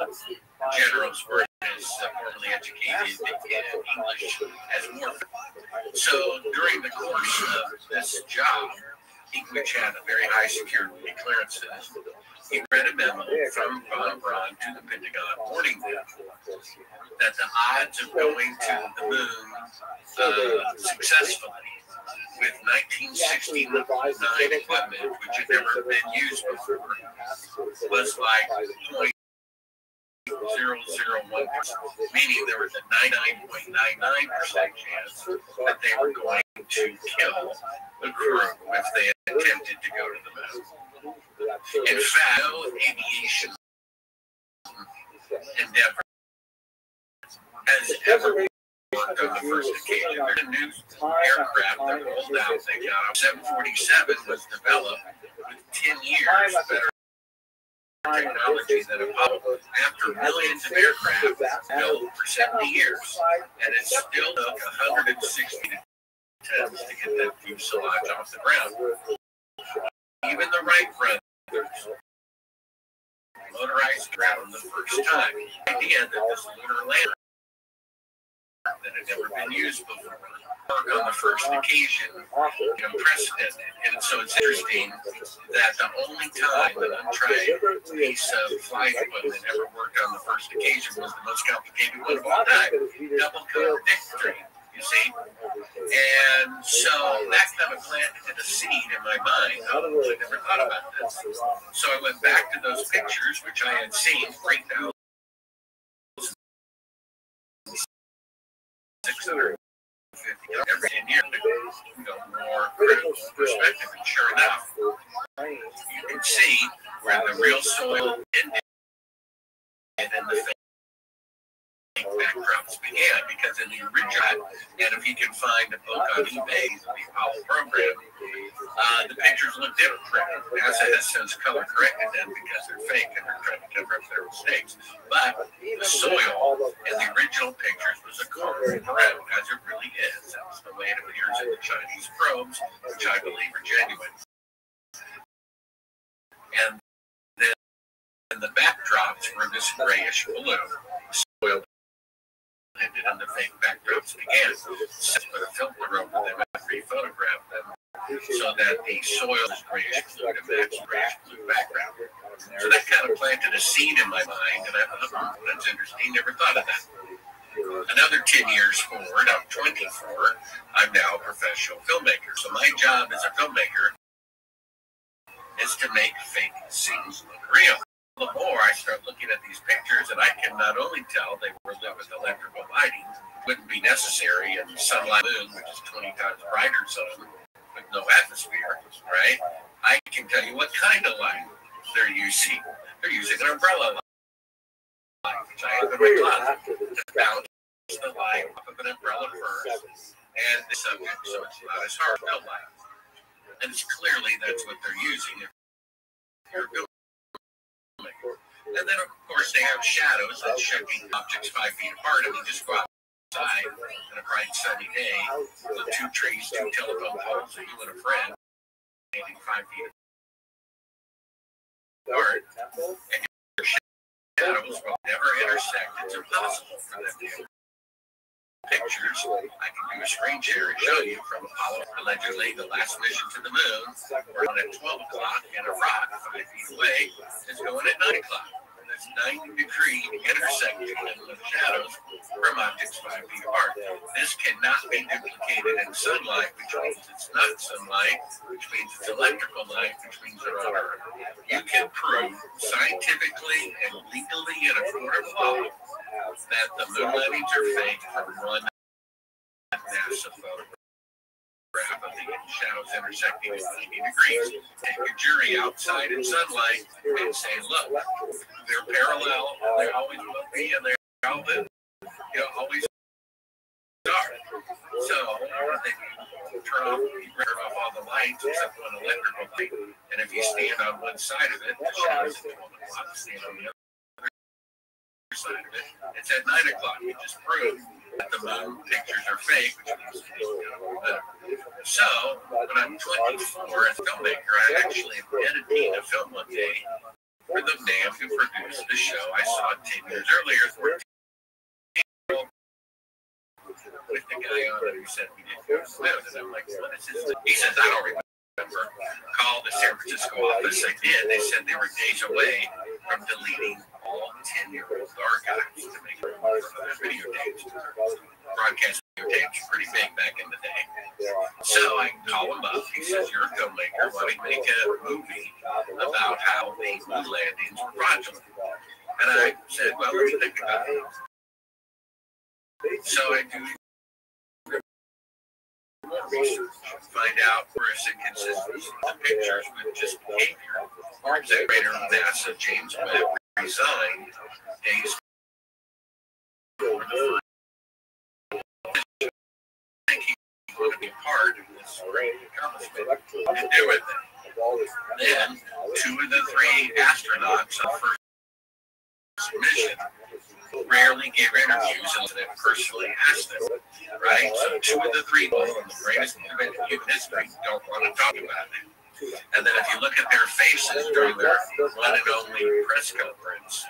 Generals were his was formally educated in English as Morphin. So during the course of this job, which had a very high security clearances, he read a memo from Von Braun to the Pentagon warning them that the odds of going to the moon successfully with 1969 equipment, which had never been used before, was like 0.001%, meaning there was a 99.99% chance that they were going to kill the crew if they attempted to go to the moon. In fact, no aviation endeavor has ever worked on the first occasion. There's a new aircraft that rolled out. They got 747 was developed with 10 years better technology than Apollo. After millions of aircraft built for 70 years, and it still took 160 attempts to get that fuselage off the ground. Even the Wright brothers motorized ground the first time. The idea that this lunar lander that had never been used before on the first occasion, unprecedented. And so it's interesting that the only time an untried piece of flight equipment ever worked on the first occasion was the most complicated one of all time. Double contradictory, you see? And so that kind of planted a seed in my mind. I never thought about this. So I went back to those pictures, which I had seen 3,650 every 10 years to more critical perspective. And sure enough, you can see where the real soil ended and the fake backdrops began, because in the original, and if you can find a book on eBay, the Apollo program, the pictures look different. NASA has since color corrected them because they're fake and they're trying to cover up their mistakes. But the soil in the original pictures was a corn brown, as it really is. That's the way it appears in the Chinese probes, which I believe are genuine. And then the backdrops were this grayish blue. Soil ended and the fake backdrops began. So put a filter over them after you photograph them, so that the soil is grayish blue to match the grayish blue background. So that kind of planted a seed in my mind, and I thought, that's interesting, never thought of that. Another 10 years forward, I'm 24, I'm now a professional filmmaker. So my job as a filmmaker is to make fake scenes look real. The more I start looking at these pictures, and I can not only tell they were lit with electrical lighting, wouldn't be necessary in sunlight moon, which is 20 times brighter sun, with no atmosphere, right? I can tell you what kind of light they're using. They're using an umbrella light, which I have in my closet, to bounce the light off of an umbrella first, and the subject, so it's not as hard to light. And it's clearly that's what they're using if you're building. And then, of course, they have shadows that should be objects 5 feet apart. I mean, just go outside on a bright sunny day with 2 trees, 2 telephone poles, and you and a friend standing 5 feet apart, and your shadows will never intersect. It's impossible for them to pictures. I can do a screen share and show you from Apollo, allegedly the last mission to the moon. We're on at 12 o'clock, and a rock 5 feet away is going at 9 o'clock. And there's 90-degree intersection of shadows from objects 5 feet apart. This cannot be duplicated in sunlight, which means it's not sunlight, which means it's electrical light, which means they're on Earth. You can prove scientifically and legally in a court of law that the moon landings are fake from one NASA photograph of the shadows intersecting at 90 degrees. Take a jury outside in sunlight and say, look, they're parallel, and they always will be, and they always are. So they turn off all the lights except one electrical light, and if you stand on one side of it, the shadows at 12 o'clock, stand on the other side of it, it's at 9 o'clock. You just proved that the moon pictures are fake, which means so when I'm 24 as a filmmaker, I actually am editing a film one day for the man who produced the show I saw 10 years earlier, Smith. And I'm like, what is this? He says, I don't remember. Called the San Francisco office. I did. They said they were days away from deleting all 10-year-old archives to make videotapes. Broadcast videotapes were pretty big back in the day. So I call him up. He says, you're a filmmaker. Why don't you make a movie about how the moon landings were fraudulent? And I said, well, let me think about it. So I do research, find out where is inconsistencies in the pictures with just behavior. Our executive of NASA, James Webb, resigned days before the first. I think he wanted to be part of this great accomplishment to do with it. Then, 2 of the 3 astronauts on the first mission rarely give interviews unless they personally ask them, right? So 2 of the 3 people in the greatest event in human history don't want to talk about it. And then if you look at their faces during their one and only press conference,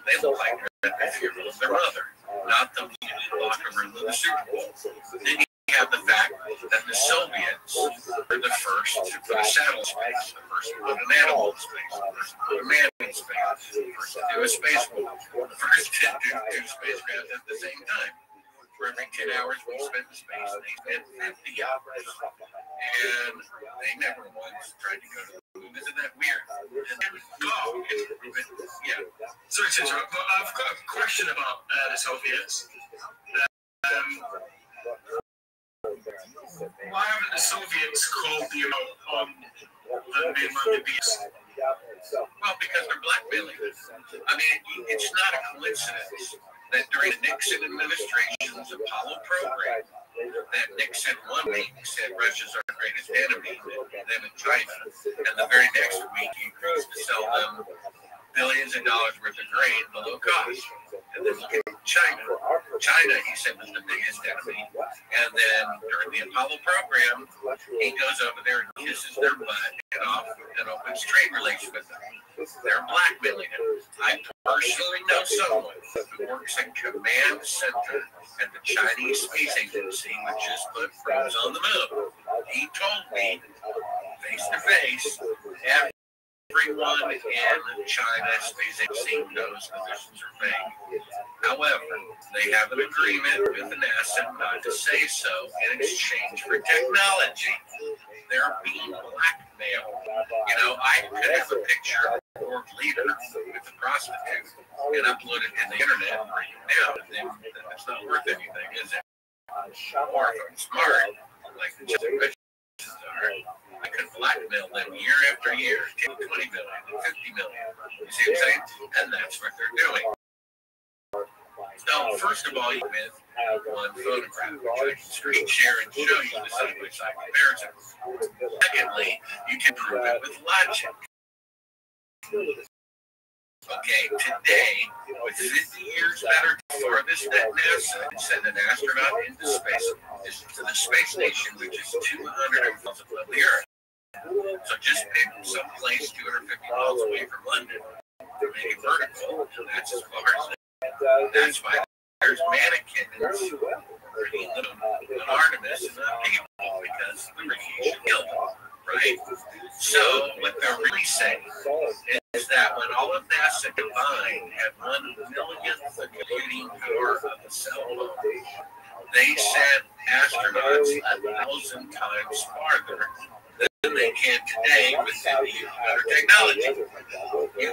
they look like they're at the funeral of their mother, not the locker room of the Super Bowl. Then you have the fact that the Soviets were the first to put a satellite space, the first to put an animal in space, the first to put a man in space, the first to do a space move, the first to do 2 spacecraft at the same time. For every 10 hours we spent in space, they spent 50 hours. And they never once tried to go to the moon. Isn't that weird? Yeah. Sorry to interrupt, but I've got a question about the Soviets. Why haven't the Soviets called the on the mainland BS? Well, because they're blackmailing. I mean, it's not a coincidence that during the Nixon administration's Apollo program, that Nixon 1 week said Russia's our greatest enemy, them in China, and the very next week he agrees to sell them billions of dollars worth of grain below cost. And then look at China. China, he said, was the biggest enemy. And then during the Apollo program, he goes over there and kisses their butt and off and opens trade relations with them. They're blackmailing him. I personally know someone who works in command center at the Chinese Space Agency, which just put probes on the moon. He told me, face to face, everyone in China Space Agency knows the missions are fake. However, they have an agreement with the NASA not to say so in exchange for technology. They're being blackmailed. You know, I could have a picture of a world leader with a prostitute and upload it to the internet right now, and then it's not worth anything, is it? Or if I'm smart, like the generations are, I could blackmail them year after year, 10, 20 million, 50 million. You see what I'm saying? And that's what they're doing. So, first of all, you with one photograph, which I can screen share and show you the side-by-side comparison. Secondly, you can prove it with logic. Okay, today, with 50 years better farthest that NASA can send an astronaut into space, is to the space station, which is 200 miles above the Earth. So just pick some place 250 miles away from London, make it vertical, and that's as far as that's why there's mannequins burning on Artemis and not people, because the radiation killed them, right? So what they're really saying is that when all of NASA combined had 1/1,000,000th the computing power of a cell phone, they sent astronauts 1,000 times farther than they can today with better technology. You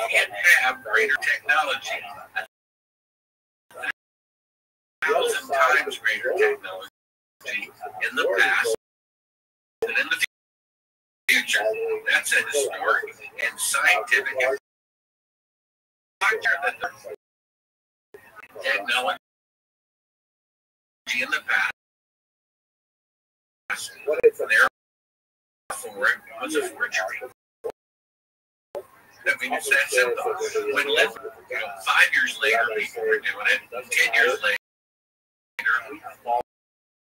can't have greater technology. 1,000 times greater technology in the past than in the future. That's a historic and scientific factor that the technology in the past, therefore, it was a forgery. I mean, it's that simple. When 5 years later, people were doing it, 10 years later,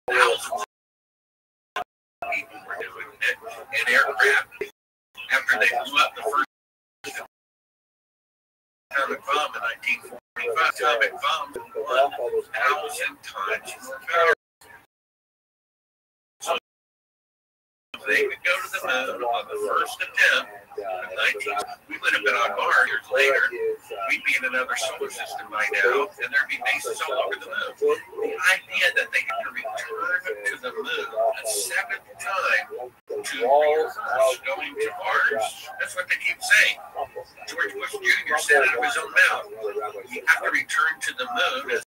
thousands of people were doing it, and aircraft, after they blew up the first atomic bomb in 1945, atomic bombs 1,000 times more powerful. they could go to the moon on the first attempt of 19. We would have been on Mars years later. We'd be in another solar system by now, and there'd be bases all over the moon. The idea that they had to return to the moon a seventh time to rehearse going to Mars, that's what they keep saying. George Bush Jr. said out of his own mouth, we have to return to the moon as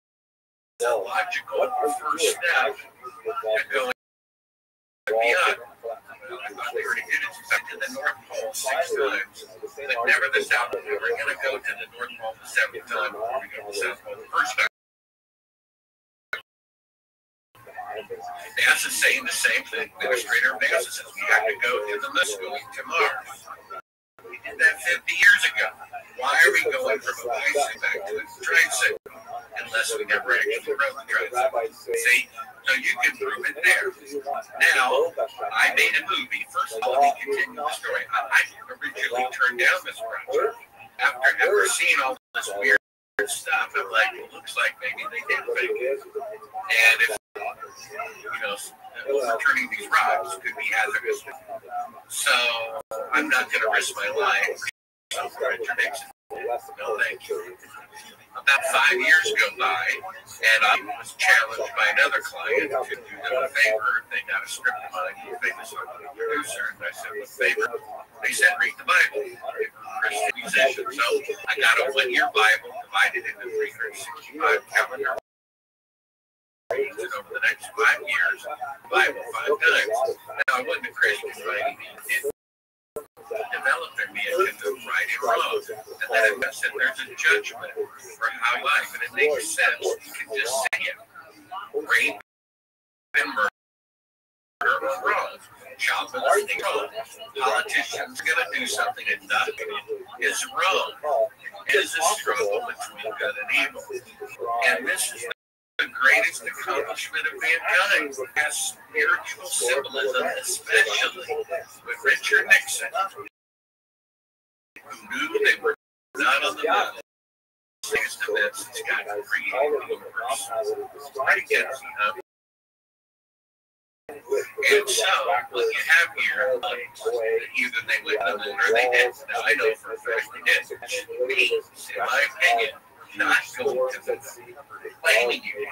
a logical first step to going beyond. I thought they already did it. To the North Pole 6 times, but never the South Pole. We're going to go to the North Pole the 7th time before we go to the South Pole the first time. NASA's saying the same thing. Administrator of NASA says we have to go to the moon, going to Mars. We did that 50 years ago. Why are we going from a bicycle back to a tricycle? Unless we never actually rode the tricycle. See? So you can prove it there. Now, I made a movie. First of all, let me continue the story. I originally turned down this project. After seeing all this weird stuff, I'm like, it looks like maybe they did fake it. And if, overturning these rocks could be hazardous. So, I'm not going to risk my life for some contradiction. No, thank you. About 5 years go by, and I was challenged by another client to do them a favor. They got a script of mine, a famous producer, and I said, what favor? They said, read the Bible. Christian musician. So I got a 1-year Bible divided into 365 calendar. And over the next 5 years, Bible 5 times. Now, I wasn't a Christian by any means. Develop their vehicle to right and wrong. And then it said there's a judgment for how life. And it makes sense. You can just say it. Rape and murder are wrong. Child molesting wrong. Politicians are going to do something and nothing is wrong. It is a struggle between good and evil. And this is the greatest accomplishment of mankind has spiritual symbolism, especially with Richard Nixon, who knew they were not on the moon. Biggest events since God created the universe. Right against them. And so, what you have here, either they went to the moon or they didn't. Now, I know for a fact they didn't. Which means, in my opinion, not going to the moon, claiming you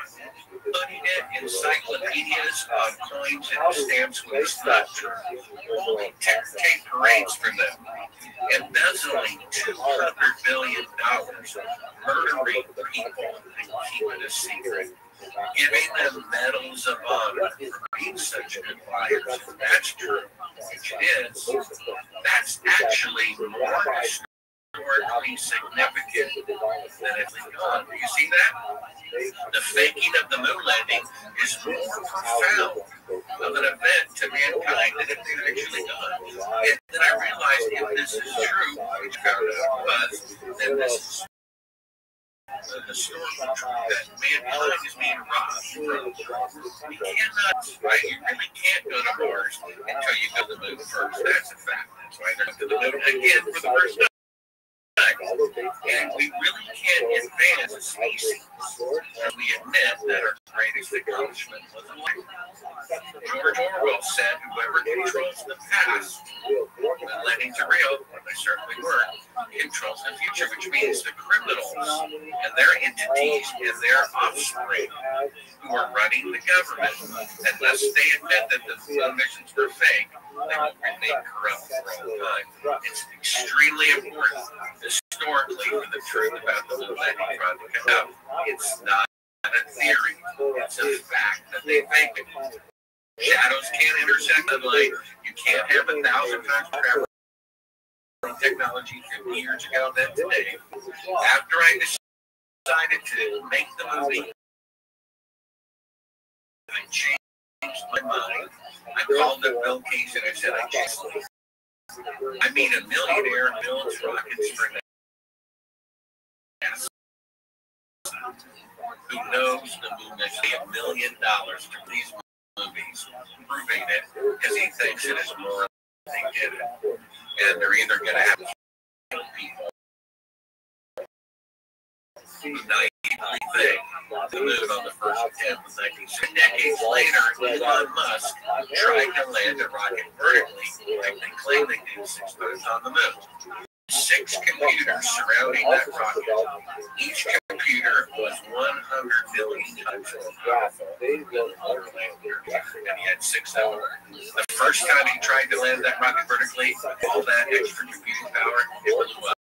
putting it in encyclopedias on coins and stamps when it's not true, holding tape parades for them, embezzling $200 billion, murdering people and keeping a secret, giving them medals of honor for being such good liars. If that's true, which it is, that's actually more historically significant than it's gone. Do you see that? The faking of the moon landing is more profound of an event to mankind than if they'd actually gone. And then I realized if this is true, which found out was, then this is the historical truth that mankind is being robbed from. You cannot, right? You really can't go to Mars until you go to the moon first. That's a fact. That's why they're going to the moon again for the first time. And we really can't advance as a species when we admit that our greatest accomplishment was life. George Orwell said, whoever controls the past, when landings are real, and they certainly were, controls the future, which means the criminals and their entities and their offspring who are running the government, unless they admit that the missions were fake, they will remain corrupt for all time. It's extremely important historically for the truth about the moon landing trying to come out. It's not a theory. It's a fact that they think it. Shadows can't intersect the light. You can't have 1,000 times travel technology 50 years ago than today. After I decided to make the movie, I changed my mind. I called up Bill Gates and I said, I mean a millionaire builds rockets for NASA, who knows the moon is $1 million to these movies, proving it because he thinks it is more than they did it. And they're either going to have to kill people who naively think the moon on the first attempt in 1960. Decades later, Elon Musk tried to land a rocket vertically, like they claim they did 6 times on the moon. 6 computers surrounding that rocket. Each computer was 100 million times more powerful than the lunar lander, and he had 6 of them. The first time he tried to land that rocket vertically, all that extra computing power, it blew up.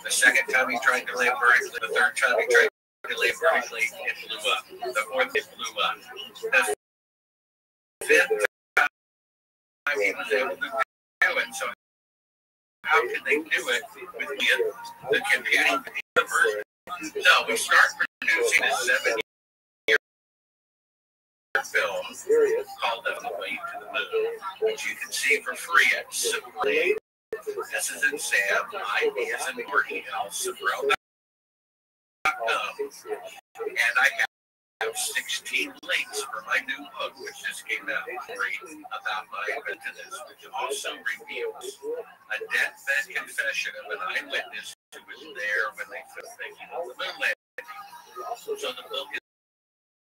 The second time he tried to land vertically, the third time he tried to land vertically, it blew up. The fourth, it blew up. The fifth time he was able to do it. So how can they do it with the computing universe? No, we start producing a 7-year film called On the Way to the Moon, which you can see for free at Supreme. S as in Sam, I as in Marty, Subrel.com. And I have 16 links for my new book, which just came out, about my event to this, which also reveals a deathbed confession of an eyewitness who was there when they first taking on the moon landing. So the book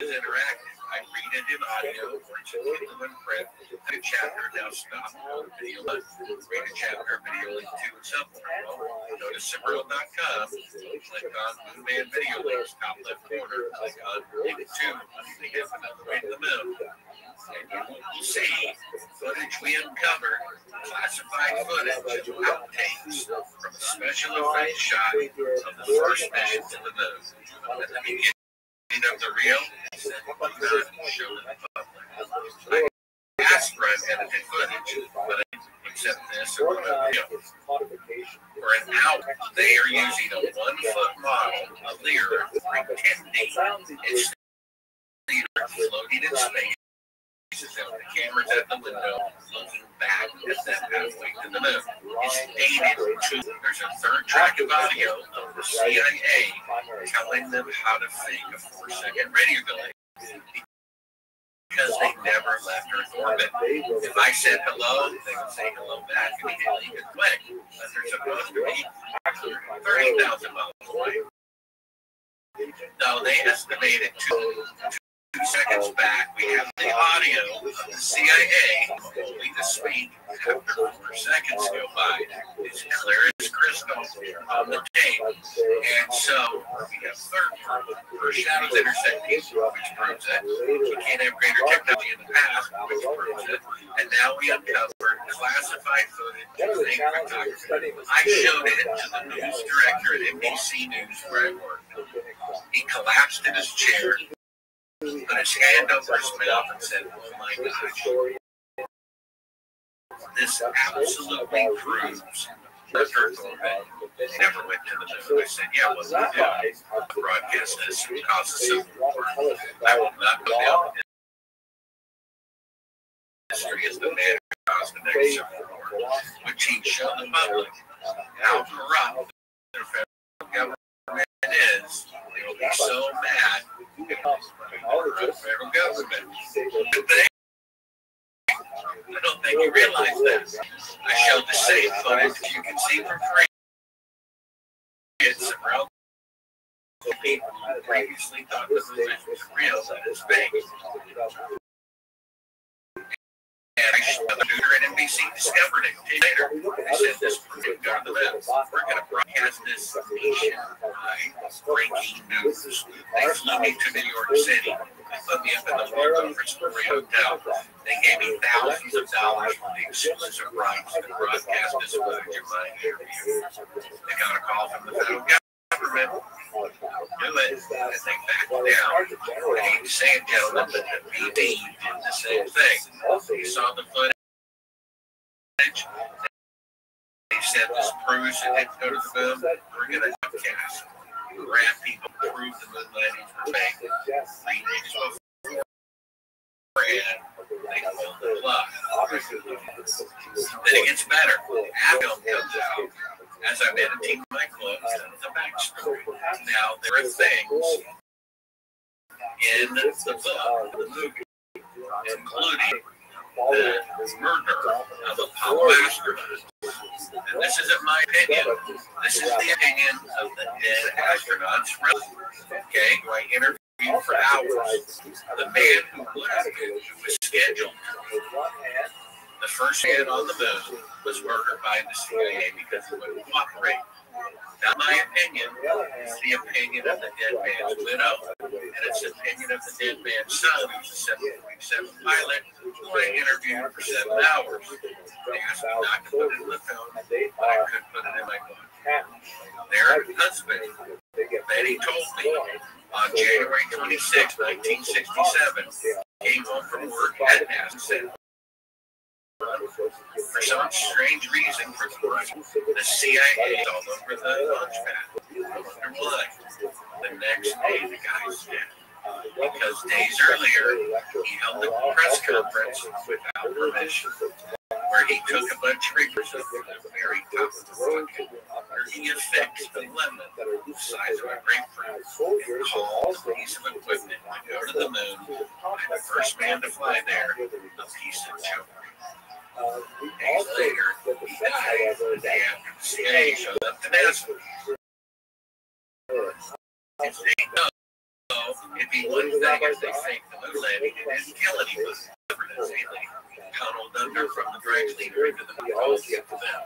is interactive. I read it in audio, or it's in Kindle and print. A chapter now stop on video. Read a chapter, video link to and supplemental. Go to Subrel.com, click on Moonman Video Links, top left corner, click on link 2, the gift another way to the moon. And you will see footage we uncovered, classified footage, outtakes from a special effects shot of the first mission to the moon. At the beginning of the reel, show the public. I asked for unedited footage, but except this or video. For an hour, they are using a 1-foot model of the Earth, pretending it's the Earth floating in space. The camera's at the window, looking back at that pathway to the moon. It's dated to, there's a third track of audio of the CIA telling them how to fake a 4-second radio delay. Because they never left Earth orbit. If I said hello, they would say hello back immediately and quick. But they're supposed to be 30,000 miles away. No, they estimated 2 seconds back, we have the audio of the CIA only to speak after 4 seconds go by. It's clear as crystal on the tape. And so we have third first shadows intersecting, which proves it. We can't have greater technology in the past, which proves it. And now we uncovered classified footage of fake photography. I showed it to the news director at NBC News where I worked. He collapsed in his chair, put his hand over his mouth and said, "Oh my gosh, this absolutely proves that Earth orbit never went to the moon." I said, "Yeah, what we do, broadcast this and cause a civil war. I will not go down in history as the man who caused the next civil war," which he showed the public how corrupt the federal government is. They will be so mad. Federal government. I don't think you realize that. I showed the same footage you can see for free. It's around the people who previously thought the movie was real, that is fake. And I showed the news at NBC discovered it later. They said this was going to go to the moon. We're going to broadcast this nationwide breaking news. They flew me to New York City. They put me up in the World Conference Glory Hotel. They gave me thousands of dollars for the exclusive rights to broadcast this footage of my interview. They got a call from the federal government. Do it, and they backed down. I hate to say it, gentlemen, but the PD did the same thing. You saw the footage. They said this proves it didn't go to the moon. We're going to broadcast. Grab people, prove the moon landings were fake. 3 days before, they pulled the plug. Then it gets better. Film comes out. As I'm editing my clothes, that's the backstory. Now, there are things in the book, the movie, including the murder of Apollo astronauts. and this isn't my opinion, this is the opinion of the dead astronauts. Okay, who I interviewed for hours. The man who would have been, who was scheduled, the first man on the moon, was murdered by the CIA because he wouldn't cooperate. Not my opinion, it's the opinion of the dead man's widow, and it's the opinion of the dead man's son, who's a 737 pilot, who I interviewed for 7 hours. They asked me not to put it in the film, but I could put it in my book. Their husband, Betty, told me on January 26, 1967, came home from work at NASA. For some strange reason, for the CIA is all over the launch pad, under blood. The next day, the guy's dead. Because days earlier, he held a press conference without permission, where he took a bunch of pictures of the very top of the rocket, where he affixed a lemon the size of a grapefruit, and called a piece of equipment to go to the moon, and the first man to fly there, a piece of joke. Days later, he died the day after the CIA showed up to NASA. If they know, it'd be one thing if they faked the moon landing and didn't kill anybody. They tunneled under from the bridge leader into the moon to get to them.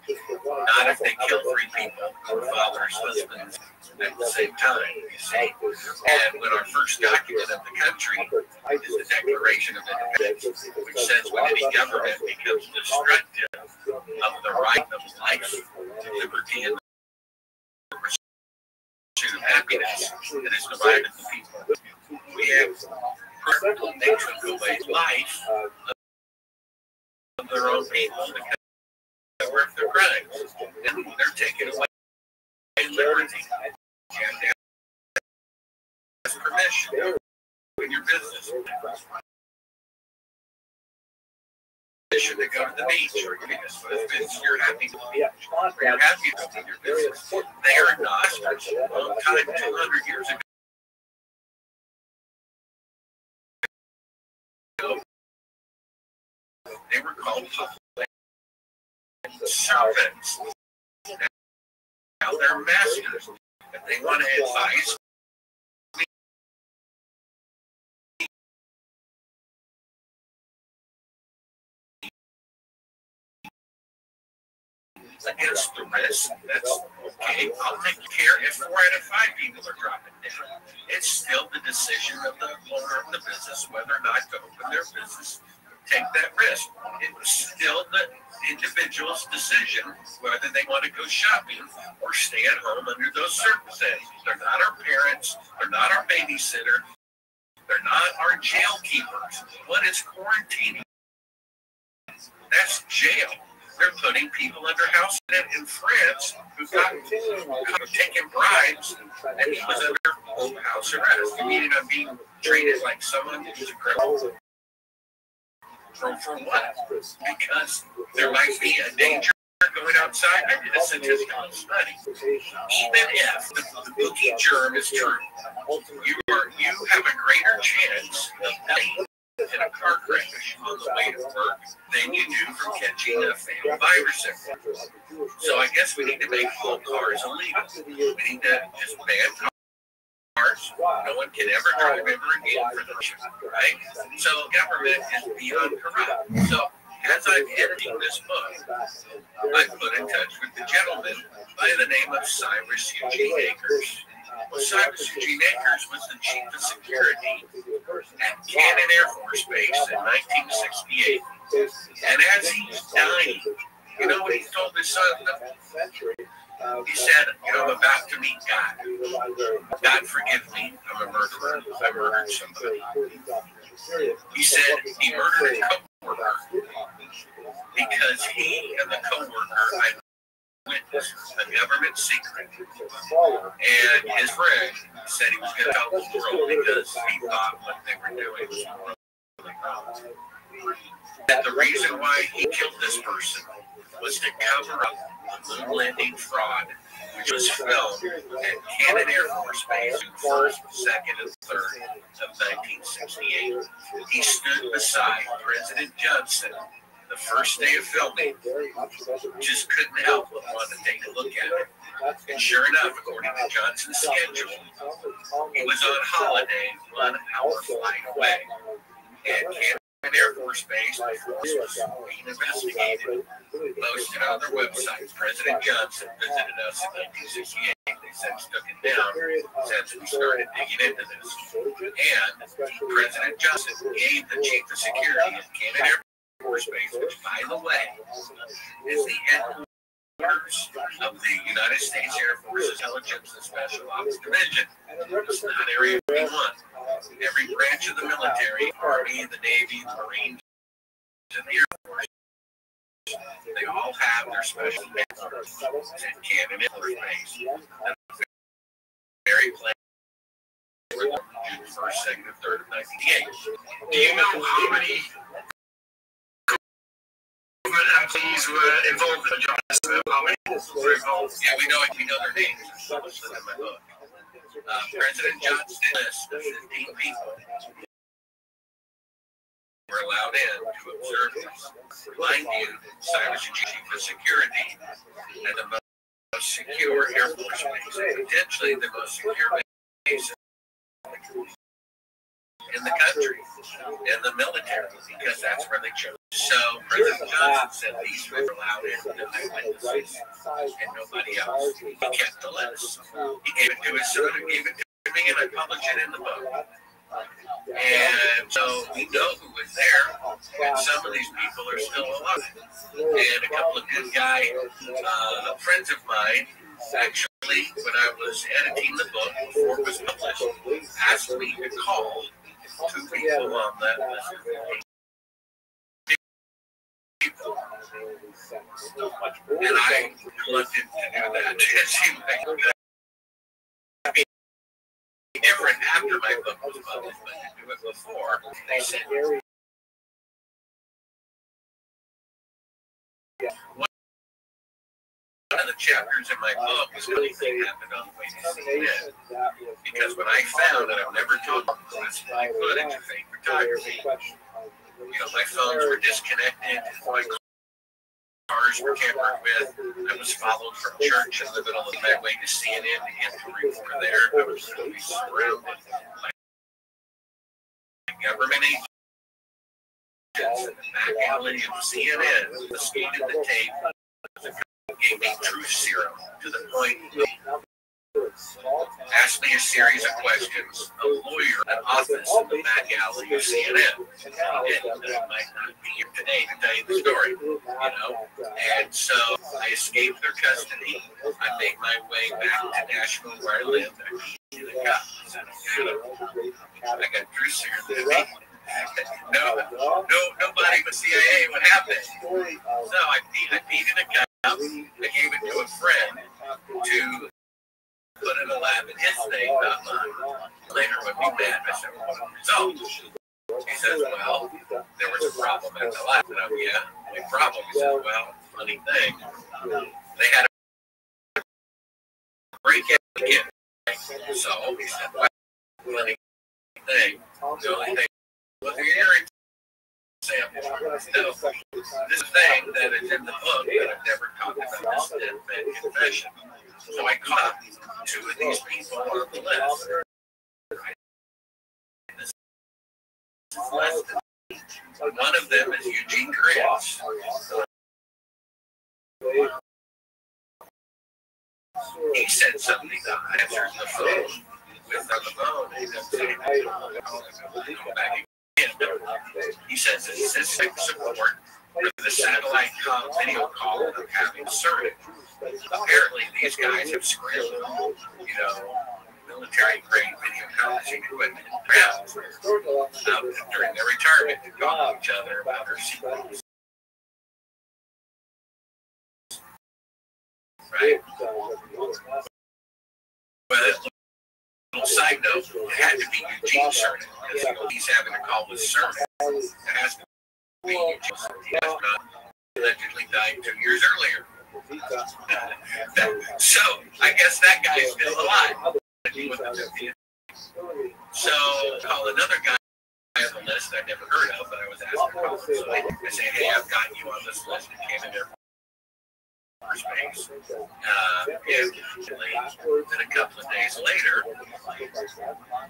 Not if they killed 3 people, her father's husbands, at the same time, you see. And when our first document of the country is the Declaration of Independence, which says when any government becomes destructive of the right of life, liberty, and the pursuit of happiness that is provided to people, we have they took away life of their own people because worth their crimes, and they're taking away liberty. You have to ask permission in your business. Permission to go to the beach or you're happy to be you're happy to go to your business. They are not a long time, 200 years ago. They were called public servants. Now they're masters. If they want to advise against the risk, that's okay. I'll take care if 4 out of 5 people are dropping down. It's still the decision of the owner of the business whether or not to open their business, take that risk. It was still the individual's decision whether they want to go shopping or stay at home under those circumstances. They're not our parents. They're not our babysitter. They're not our jail keepers. What is quarantining? That's jail. They're putting people under house arrest in France who got taking bribes, and he was under house arrest, meaning I'm being treated like someone who's a criminal. For what? Because there might be a danger going outside. I did a statistical study. Even if the bookie germ is true, you have a greater chance of dying in a car crash on the way to work than you do from catching a fatal virus. So I guess we need to make all cars illegal. We need to just ban cars. No one can ever drive ever again for the mission, right? So government is beyond corrupt. So as I'm editing this book, I put in touch with the gentleman by the name of Cyrus Eugene Akers. Well, Cyrus Eugene Akers was the chief of security at Cannon Air Force Base in 1968. And as he's dying, you know what he told his son? He said, I'm about to meet God. God forgive me, I'm a murderer. I murdered somebody. He said he murdered a co-worker because he and the co-worker had witnessed a government secret. And his friend said he was going to tell the world because he thought what they were doing was really wrong. And the reason why he killed this person was to cover up the moon landing fraud, which was filmed at Cannon Air Force Base June 1st, 2nd, and 3rd of 1968. He stood beside President Johnson, the first day of filming, just couldn't help but want to take a look at it. And sure enough, according to Johnson's schedule, he was on holiday 1 hour flight away. And Camden Air Force Base, the force was being investigated, posted on their website. President Johnson visited us in 1968. They since took it down since we started digging into this. And President Johnson gave the chief of security of Camden Air Force Base, which, by the way, is the headquarters of the United States Air Force Intelligence and Special Ops Division. It's not Area 51. Every branch of the military, Army, the Navy, the Marines, and the Air Force, they all have their special headquarters at Camden Air Force Base. The very place where June 1st, 2nd, and 3rd of 1988. Do you know how many employees were involved in the job? How many were involved? Yeah, we know their names. It's listed in my book. President Johnson's list of 15 people were allowed in to observe this. Remind you, Cyrus is chief of security at the most secure Air Force base, potentially the most secure base in the country, in the military, because that's where they chose. So President Johnson said these were allowed in to eyewitnesses and nobody else. He kept the list. He gave it to his son, and gave it to me, and I published it in the book. And so we know who was there, and some of these people are still alive. And a couple of good guy friends of mine, actually, when I was editing the book before it was published, asked me to call 2 people on that list. And I reluctant to do that. It seemed like it'd be different after my book was published, but to do it before, they said, one of the chapters in my book was really thing happened on the way to CNN. Because when I found that I've never told this footage of fake photography, you know, my phones were disconnected, my cars were tampered with, I was followed from church in the middle of my way to CNN to get to report there. I was literally surrounded by government agents in the back alley of CNN, escaped the tape, gave me truth serum to the point asked me a series of questions. A lawyer at office in the back alley of CNN. I might not be here today to tell you the story, you know. And so I escaped their custody. I made my way back to Nashville where I lived. I needed a cop. I got truth serum to me. Nobody but CIA would have this. So I needed a cop. I gave it to a friend to put in a lab in his name, not mine. Later when we met, I said, what are the results? He says, well, there was a problem at the lab. And I'm, yeah, a problem. He says, well, funny thing, they had a break in again. So he said, well, funny thing, the only thing was the urine sample. No, this thing that is in the book that I've never talked about, this deathbed confession. So I caught 2 of these people on the list. This is less than one of them is Eugene Krebs. He said something that answers the phone with on the phone. He didn't say anything. Go back again. He says it's this support for the satellite video call that I'm having inserted. Apparently, these guys have scrambled, you know, military-grade video conferencing equipment during their retirement to talk to each other about their secrets. Right? But a little side note, it had to be Eugene Cernan, because he's having a call with Cernan. It has to be Eugene Cernan. He has not allegedly died 2 years earlier. So I guess that guy is still alive. So call another guy on the list I'd never heard of, but I was asking about it. So I say, hey, I've got you on this list. It came in there for space. And then a couple of days later,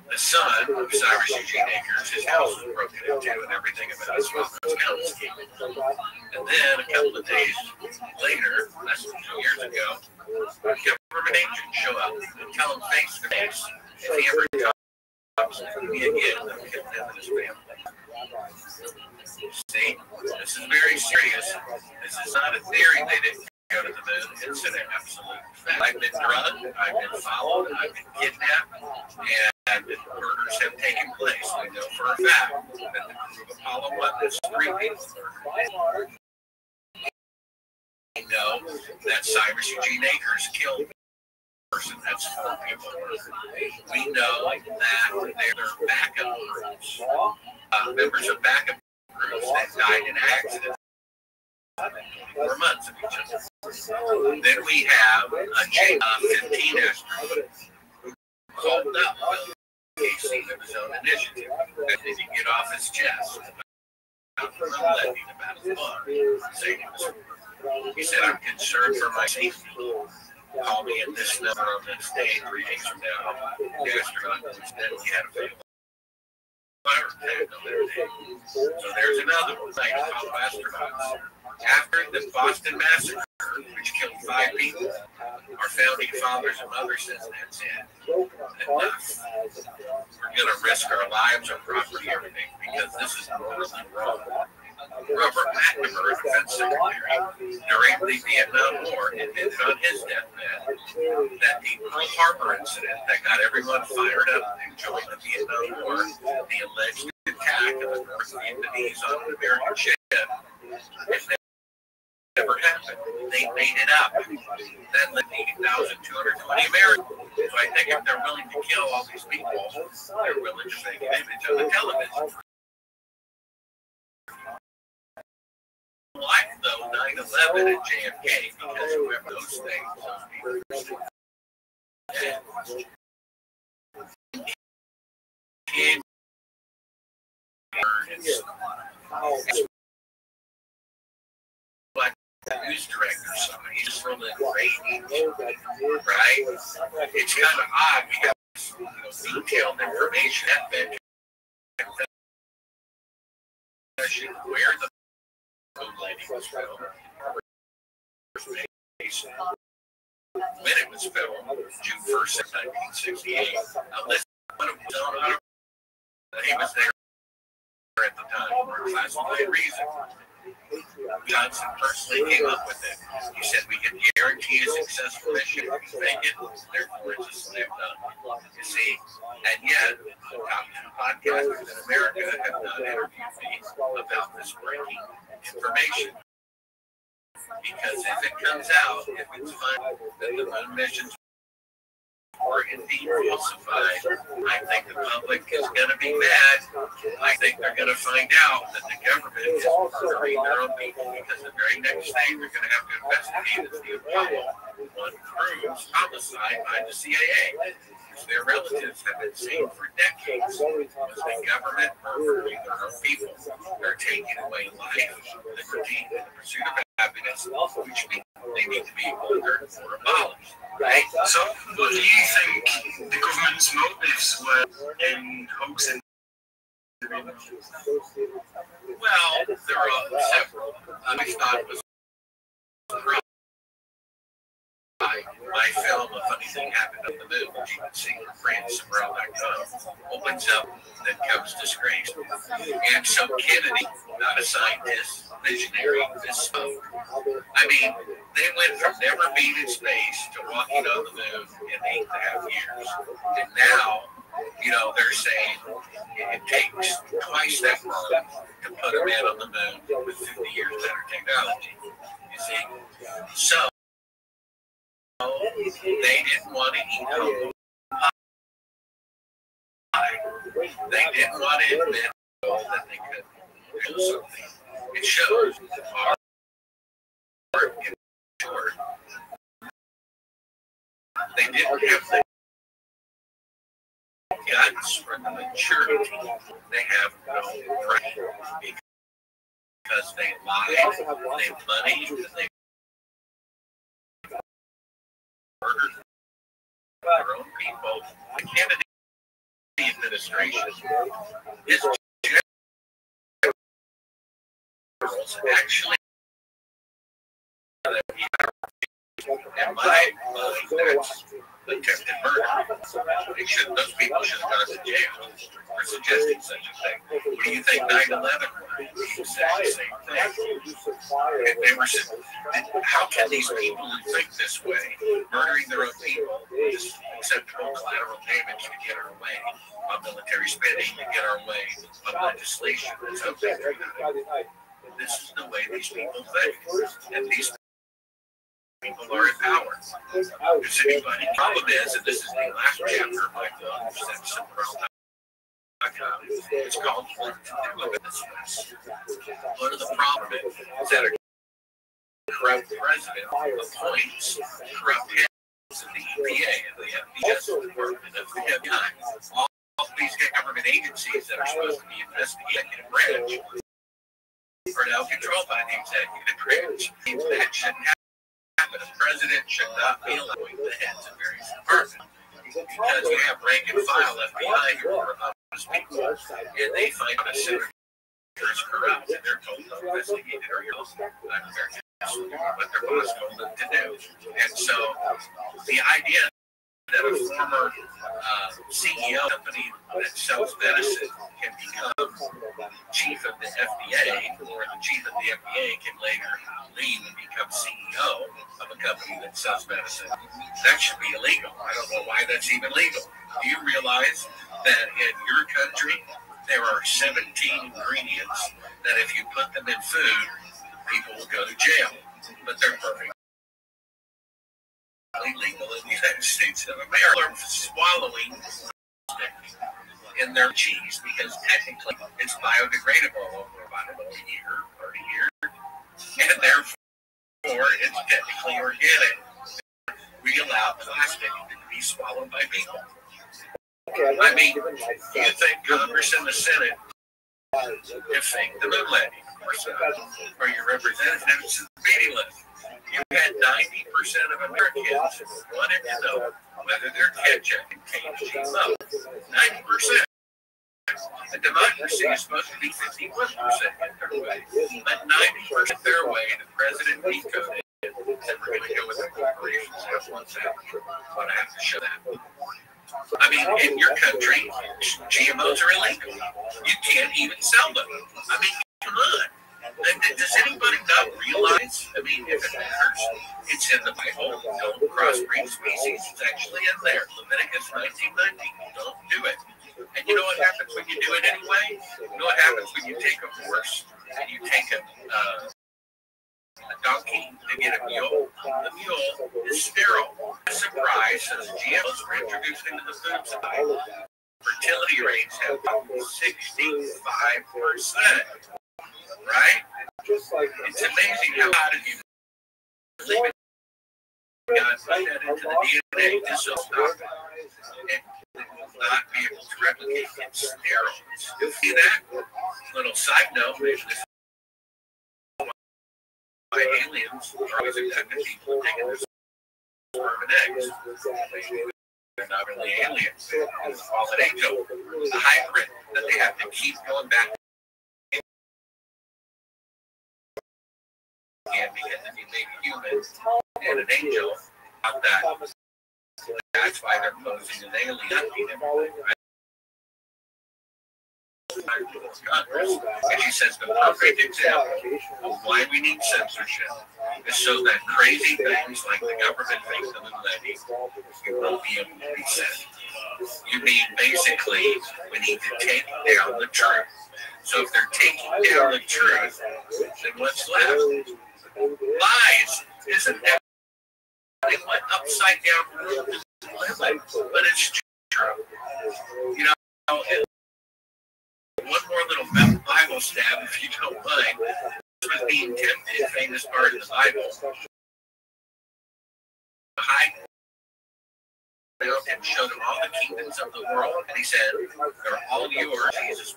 the son of Cyrus Eugene Akers, his house was broken into and everything about his father's accounts came in. And then a couple of days later, less than 2 years ago, a government agent show up and tell him face to face if he ever comes to me again, they'll kill him and his family. See, this is very serious. This is not a theory. They didn't go to the moon. It's an absolute fact. I've been drugged, I've been followed, I've been kidnapped, and murders have taken place. I know for a fact that the crew of Apollo 1 was 3 people murdered. I know that Cyrus Eugene Akers killed a person. That's 4 people murdered. We know that there are backup groups, members of backup groups that died in accidents. 4 months of each other. Then we have a J-15 astronaut who called up Casey of his own initiative that he didn't get off his chest about his book. He said, I'm concerned for my safety. Call me at this number on this day, 3 days from now. The astronaut was dead. He had a fatal fire attack on that day. So there's another one. Like Apollo astronauts. After the Boston Massacre, which killed 5 people, our founding fathers and mothers says that's it. Enough. We're going to risk our lives, our property, everything, because this is morally wrong. Robert McNamara, defense secretary, during the Vietnam War, admitted on his deathbed that the Pearl Harbor incident that got everyone fired up and joined the Vietnam War, the alleged attack of the North Vietnamese on an American ship, never happened. They made it up. That led 8,220 Americans. So I think if they're willing to kill all these people, they're willing to make an image on the television. Like though 9/11 and JFK, because whoever those things, those people. Like the news director, somebody just from the ratings, right? It's kind of odd. We have detailed information at that where the moon landing was filmed, when it was filmed, June 1st, 1968. Now, listen, when it was on, he was there at the time for a classified reason. Johnson personally came up with it. He said we can guarantee a successful mission. We can make it. Therefore, it's a slam dunk. You see, and yet, the top 2 podcasters in America have not interviewed me about this breaking information. Because if it comes out, if it's found that the moon missions were indeed falsified, I think the public is going to be mad. I think they're going to find out that the government is murdering their own people, because the very next thing they're going to have to investigate is the Apollo 1 crew's homicide by the CIA, which their relatives have been saying for decades was the government murdering their own people. They're taking away life, liberty, and the pursuit of happiness, which means they need to be ordered or abolished. Right? So, what do you think the government's motives were in hoaxing? Well, there are several. I thought it was my film, A Funny Thing Happened on the Moon, which you can see from FranceSabrel.com, opens up that comes disgrace. And so Kennedy, not a scientist, visionary, misspoke. I mean, they went from never being in space to walking on the moon in 8.5 years. And now, they're saying it takes twice that long to put a man on the moon with 50 years better technology. You see? So, they didn't want to eat humble pie. They didn't want to admit that they could do something. It shows our short. They didn't have the guts or the maturity. They have no pride because they lie, they money, and they murdered their own people. The Kennedy administration is actually, in my mind, that's attempted murder. Those people should have gone to jail for suggesting such a thing. What do you think 9/11 was? Exactly the same thing. If they were, how can these people who think this way, murdering their own people, just acceptable collateral damage to get our way on military spending, to get our way on legislation that's out there? This is the way these people think. And these people are in power. If anybody, the problem is, and this is the last chapter of my book, it's called What to Do With This Mess. One of the problems is that a corrupt president appoints corrupt heads of the EPA and the FBI Department of the FBI. All these government agencies that are supposed to be investigating the branch are now controlled by the executive branch. That shouldn't happen. The president should not be allowing the heads of various departments. Because you have rank and file FBI who are honest people, and they find a senator is corrupt, and they're told to investigate it or you'll what their boss told them to do. And so the idea that a former CEO company that sells medicine can become chief of the FDA, or the chief of the FDA can later leave and become CEO of a company that sells medicine, that should be illegal. I don't know why that's even legal. Do you realize that in your country there are 17 ingredients that if you put them in food, people will go to jail, but they're perfect. Legal in the United States of America. Are swallowing in their cheese because technically it's biodegradable over about a year or a year, and therefore it's technically organic. We allow plastic to be swallowed by people. I mean, do you think Congress and the Senate have faked the moon landing? Of course not. Or your representatives is meaningless. You had 90% of Americans wanted to know whether their ketchup contained GMO. 90%. A democracy is supposed to be 51% their way. But 90% their way, the president vetoed it. And we're going to go with the corporations have one sound. I'm going to have to show that. I mean, in your country, GMOs are illegal. You can't even sell them. I mean, come on. Does anybody not realize? I mean, if it matters, it's in the Bible. Don't crossbreed species. It's actually in there. Leviticus 19:19. Don't do it. And you know what happens when you do it anyway? You know what happens when you take a horse and you take a donkey to get a mule? The mule is sterile. Surprise, says GMOs were introduced into the food supply. Fertility rates have 65%. Right? It's amazing how did you leave it? God put that into the DNA just so stop it and not be able to replicate. It's sterile. You see that? Little side note, this by aliens are always abducted people taking their sperm and eggs. They're not really aliens. They're fallen angel, a hybrid that they have to keep going back. And because if you make a human and an angel, not that. That's why they're posing an alien. And she says the perfect example of why we need censorship is so that crazy things like the government thinks of landing, you won't be able to be said. You mean basically we need to take down the truth. So if they're taking down the truth, then what's left? Lies. Isn't that they went upside down, but it's true. You know, and one more little Bible stab, if you don't mind. This was being tempted, famous part of the Bible. High mountain and showed him all the kingdoms of the world. And he said, they're all yours. Jesus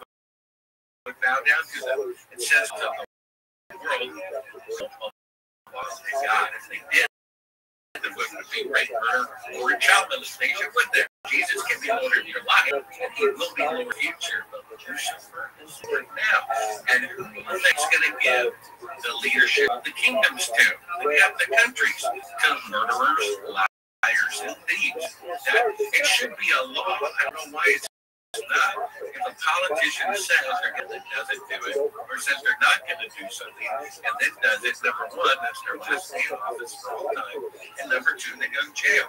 would bow down to them. It says of the world, God, if they did, there wouldn't be great murder or a childless nation with them. Jesus can be Lord of your life, and he will be Lord of the future, but Lucifer is Lord now. And who do you think's going to give the leadership of the kingdoms to? The countries, to murderers, liars, and thieves. That, it should be a law. I don't know why it's not. If a politician says they're going to doesn't do it, or says they're not going to do something, and then does it, number one, that's their last day in office for all time, and number two, they go to jail.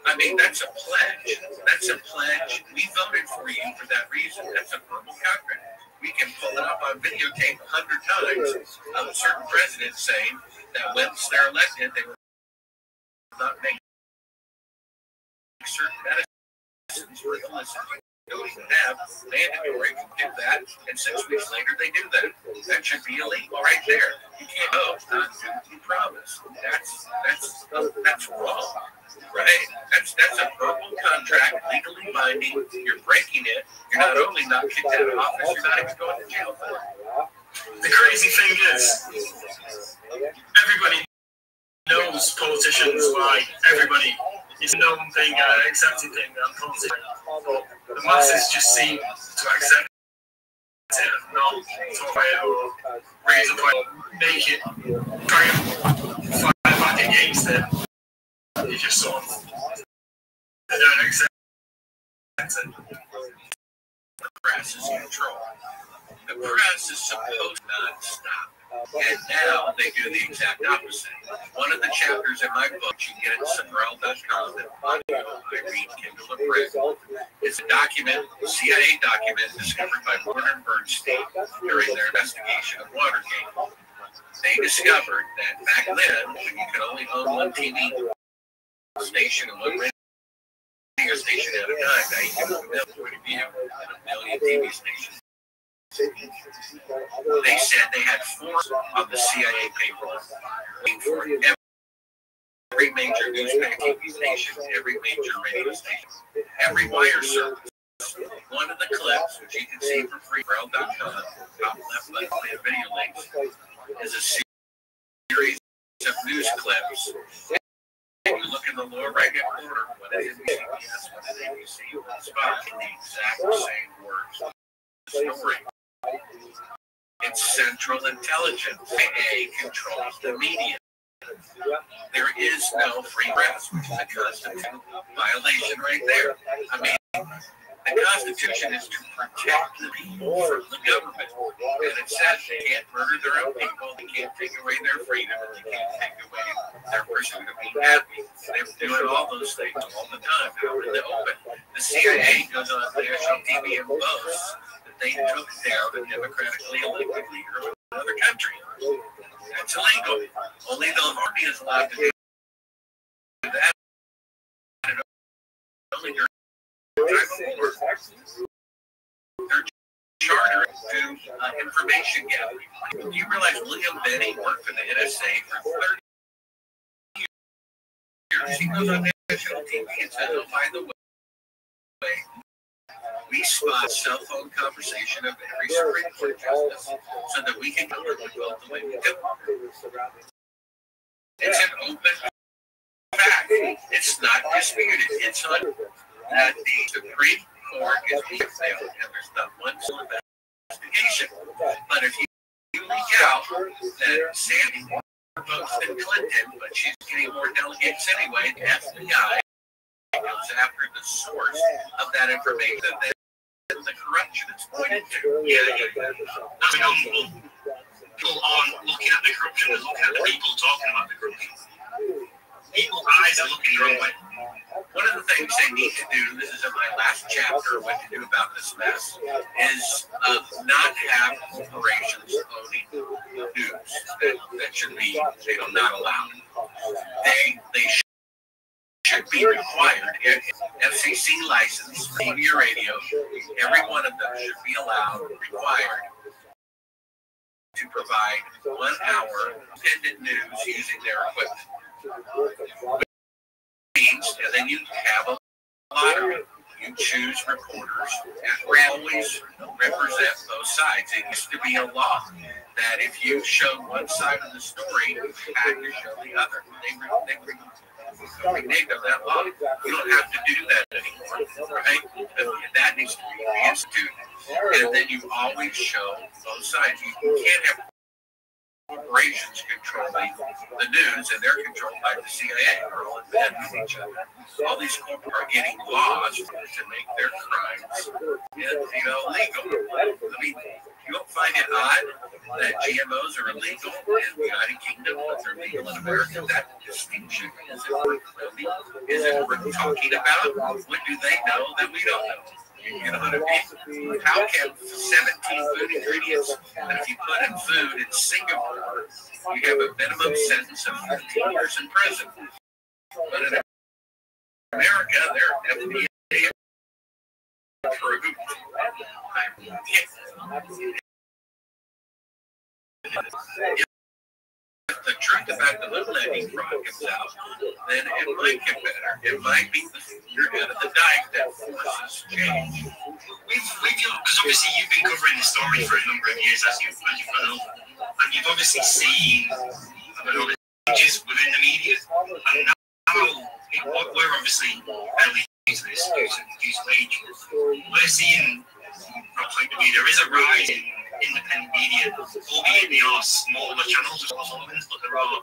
I mean, that's a pledge. That's a pledge. We voted for you for that reason. That's a verbal contract. We can pull it up on videotape 100 times of certain presidents saying that once they're elected, they will not make certain medicines for illnesses. Don't even have mandatory to do that, and 6 weeks later they do that. That should be illegal right there. You can't not do what you promise. That's wrong, right? That's a verbal contract, legally binding. You're breaking it. You're not only not kicked out of office, you're not even going to jail for it. The crazy thing is, everybody knows politicians, like everybody. It's a known thing, accepted thing, politics. The masses just seem to accept it, not talk about it or raise a point, make it, try and fight back against it. You just sort of, they don't accept it. The press is in control. The press is supposed not to stop. And now they do the exact opposite. One of the chapters in my book, you can get it at Sabrel.com, that audio I read, Kindle and print, is a document, a CIA document discovered by Warner and Bernstein during their investigation of Watergate. They discovered that back then, when you could only own one TV station and one radio station at a time, now you can own a million TV stations. They said they had 4 of the CIA payroll for every major newspaper, TV station, every major radio station, every wire service. One of the clips, which you can see for free, Braille.com, top left button, video links, is a series of news clips. And you look in the lower right-hand corner, one is in CBS, one is ABC, one is Fox, the exact same words. Story. It's Central Intelligence. CIA controls the media. There is no free press, which is a constitutional violation right there. I mean, the Constitution is to protect the people from the government. And it says they can't murder their own people, they can't take away their freedom, and they can't take away their pursuit of being happy. They're doing all those things all the time, out in the open. The CIA goes on national TV and boasts they took down a democratically elected leader of another country. That's illegal. Only the army is allowed to do that. And only their charter to information gathering. Do you realize William Benny worked for the NSA for 30 years? He goes on national TV and says, oh, by the way, we spot cell phone conversation of every Supreme Court justice so that we can cover the vote the way we do. It's an open fact. It's not disputed. It's on that the Supreme Court is being failed and there's not one single investigation. But if you leak out that Sandy votes than Clinton, but she's getting more delegates anyway, the FBI goes after the source of that information that the corruption is pointed to. People aren't looking at the corruption, they're looking at the people talking about the corruption. People's eyes are looking the wrong way. One of the things they need to do, this is in my last chapter, what to do about this mess, is not have corporations owning news. That should be, not allowed. They should be required, FCC license, TV or radio, every one of them should be allowed, required, to provide 1 hour independent news using their equipment. And then you have a lottery. You choose reporters that always represent both sides. It used to be a law that if you showed one side of the story, you had to show the other. They reneged on that law. You don't have to do that anymore, right? That needs to be reinstituted. And then you always show both sides. You can't have corporations controlling the news, and they're controlled by the CIA or all bed with each other. All these corporations are getting laws to make their crimes, legal. I mean, you don't find it odd that GMOs are illegal in the United Kingdom, but they're legal in America? That distinction is it worth talking about? What do they know that we don't know? You know what I mean? How can 17 food ingredients that if you put in food in Singapore, you have a minimum sentence of 15 years in prison? But in America, they're FDA approved. If the truth about the little lending fraud comes out, then it might get better. It might be the you're out of the dike that forces change. Because obviously you've been covering the story for a number of years, as you've know, and you've obviously seen changes within the media, and now we're obviously early into this due to age. We're seeing, probably, there is a rise in independent media, albeit they are smaller channels, but there are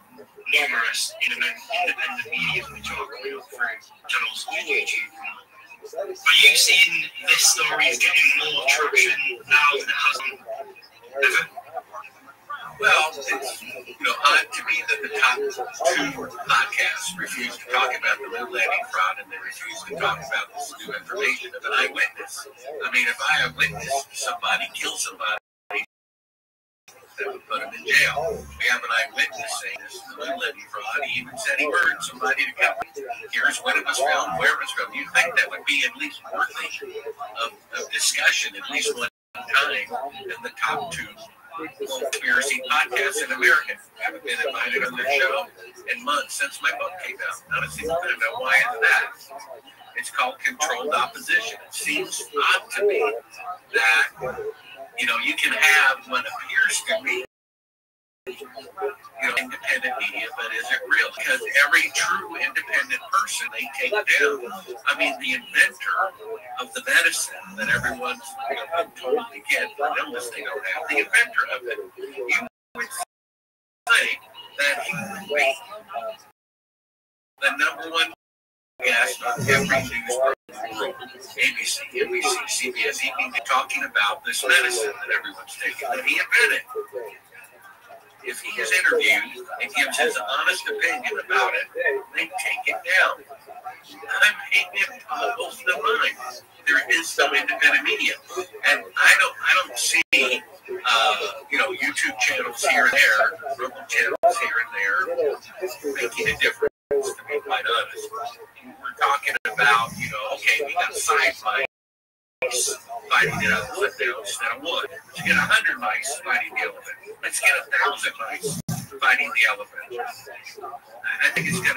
numerous independent media which are coming up through channels like YouTube. Are you seeing this story is getting more traction now than it has ever? Well, it's odd to me that the top two podcasts refuse to talk about the moon landing fraud, and they refuse to talk about this new information of an eyewitness. I mean, if I eyewitness somebody kill somebody, that would put him in jail. We have an eyewitness saying this is the moon landing fraud. He even said he murdered somebody to come. Here's when it was filmed, where it was filmed. You'd think that would be at least worthy of discussion at least one time in the top two conspiracy podcasts in America. I haven't been invited on their show in months since my book came out. Not a single time. Now, why is that? It's called controlled opposition. It seems odd to me that you can have what appears to be independent media, but is it real? Because every true independent person they take down. I mean, the inventor of the medicine that everyone's been told to get for an illness they don't have, the inventor of it, you would say that he would be the number one guest on every news program, ABC, NBC, CBS, he'd be talking about this medicine that everyone's taking, that he invented. If he is interviewed and gives his honest opinion about it, they take it down. I mean, it boggles the mind. There is no independent media, and I don't see YouTube channels here and there, local channels here and there, making a difference. To be quite honest, we're talking about okay, we got sci-fi fighting the elephant now instead of one. Let's get 100 mice fighting the elephant. Let's get 1,000 mice fighting the elephant. I think it's going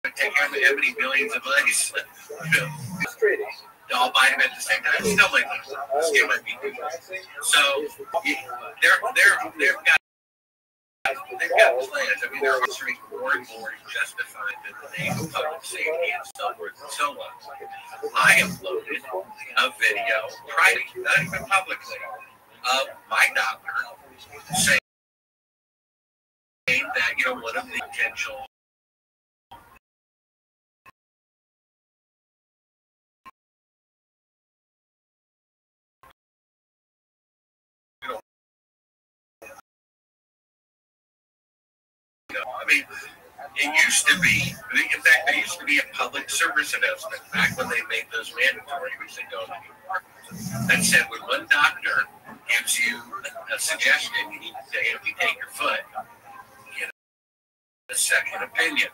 to take how many billions of mice to all bite them at the same time. Still might be good. So they've got plans. I mean, they're answering more and more justifying in the name of public safety and so forth and so on. I uploaded a video, privately, not even publicly, of my doctor saying that, one of the potential I mean, it used to be, in fact, there used to be a public service announcement back when they made those mandatory, which they don't anymore, that said when one doctor gives you a suggestion, you need to say, if you take your foot, get a second opinion.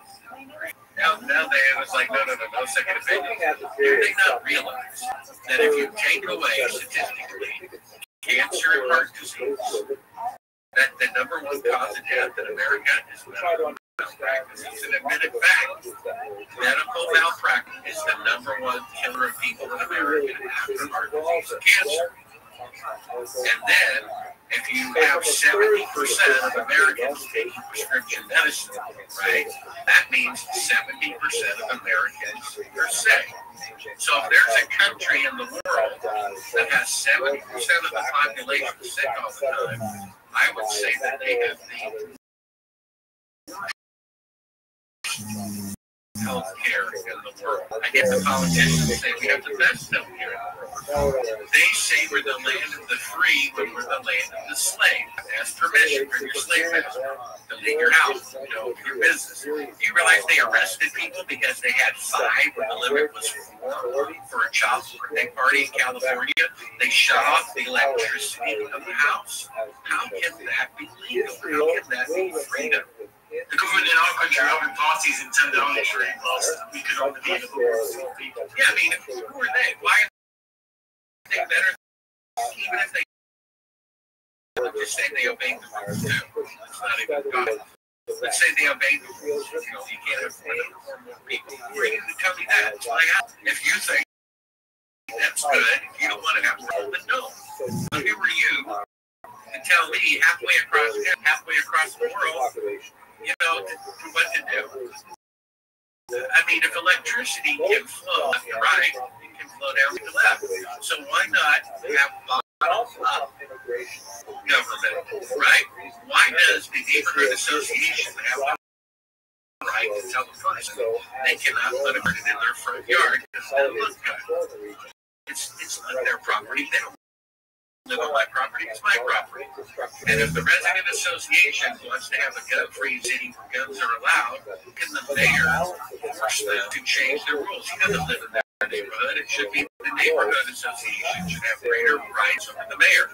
Now they was like, no second opinion. Do they not realize that if you take away statistically cancer and heart disease, that the number one cause of death in America is malpractice. It's an admitted fact. Medical malpractice is the #1 killer of people in America after heart disease and cancer. And then, if you have 70% of Americans taking prescription medicine, right, that means 70% of Americans are sick. So if there's a country in the world that has 70% of the population sick all the time, I would say that they have the health care in the world. I guess the politicians say we have the best health care in the world. They say we're the land of the free when we're the land of the slave. Ask permission from your slave master to leave your house, your business. Do you realize they arrested people because they had 5 when the limit was 4 for a child birthday party in California? They shut off the electricity of the house. How can that be legal? How can that be freedom? The government in our country having parties in 10 Downing Street whilst we could only be in the book. Yeah, I mean, who are they? Why are they better? Even if they just say they obey the rules too. It's not even God. Let's say they obey the rules. You can't have 4 more people. Who are you to tell me that? If you think that's good, if you don't want to have rules, then no. But who are you to tell me halfway across the world, what to do? I mean, if electricity can flow left to right, it can flow down to left. So why not have bottom-up government, right? Why does the neighborhood association have the right to tell the person they cannot put a garden in their front yard because they look good? It's not their property. They don't live on my property. It's my property. And if the resident association wants to have a gun-free city where guns are allowed, can the mayor force them to change their rules? He doesn't live in that neighborhood. It should be the neighborhood association should have greater rights over the mayor.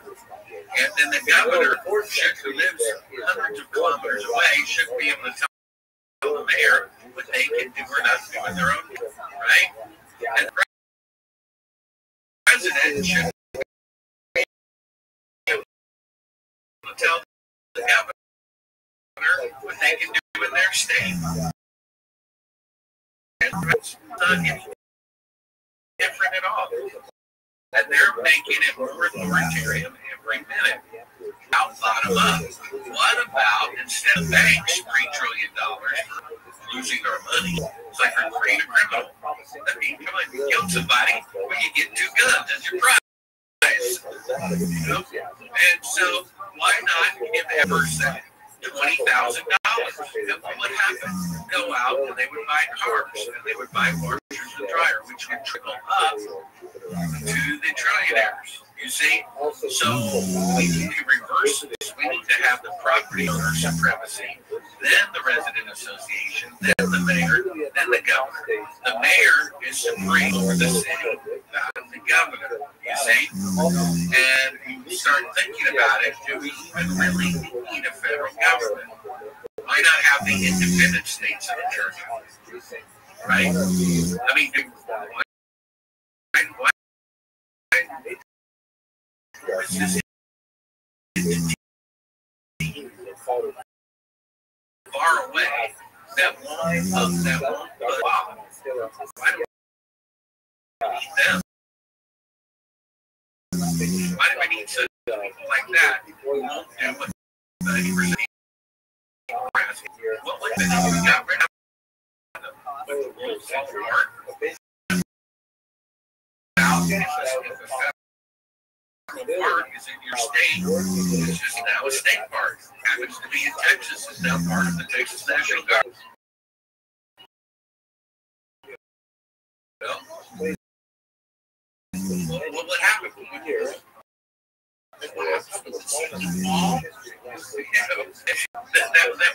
And then the governor, who lives hundreds of kilometers away, should be able to tell the mayor what they can do or not do in their own, right? And the president should tell the governor what they can do in their state. And it's not any different at all. And they're making it more authoritarian every minute. How bottom up? What about instead of banks $3 trillion for losing our money, it's like we're creating a criminal? I mean, come on, you kill somebody, well, you get 2 guns as your prize. And so why not give that person $20,000? And what would happen? Go out and they would buy cars and they would buy washers and dryer, which would trickle up to the trillionaires. You see? So we need to reverse this. We need to have the property owner supremacy, then the resident association, then the mayor, then the governor. The mayor is supreme over the city, not the governor. You see? And you start thinking about it, do we even really need a federal government? Why not have the independent states in the church? Right? I mean, why is this far away that won't them? Why do we need such people like that who won't do what 90%? What would we got rid of them? If the federal park is in your state, it's just now a state park. Happens to be in Texas, it's now part of the Texas National Guard. Well, what would happen? That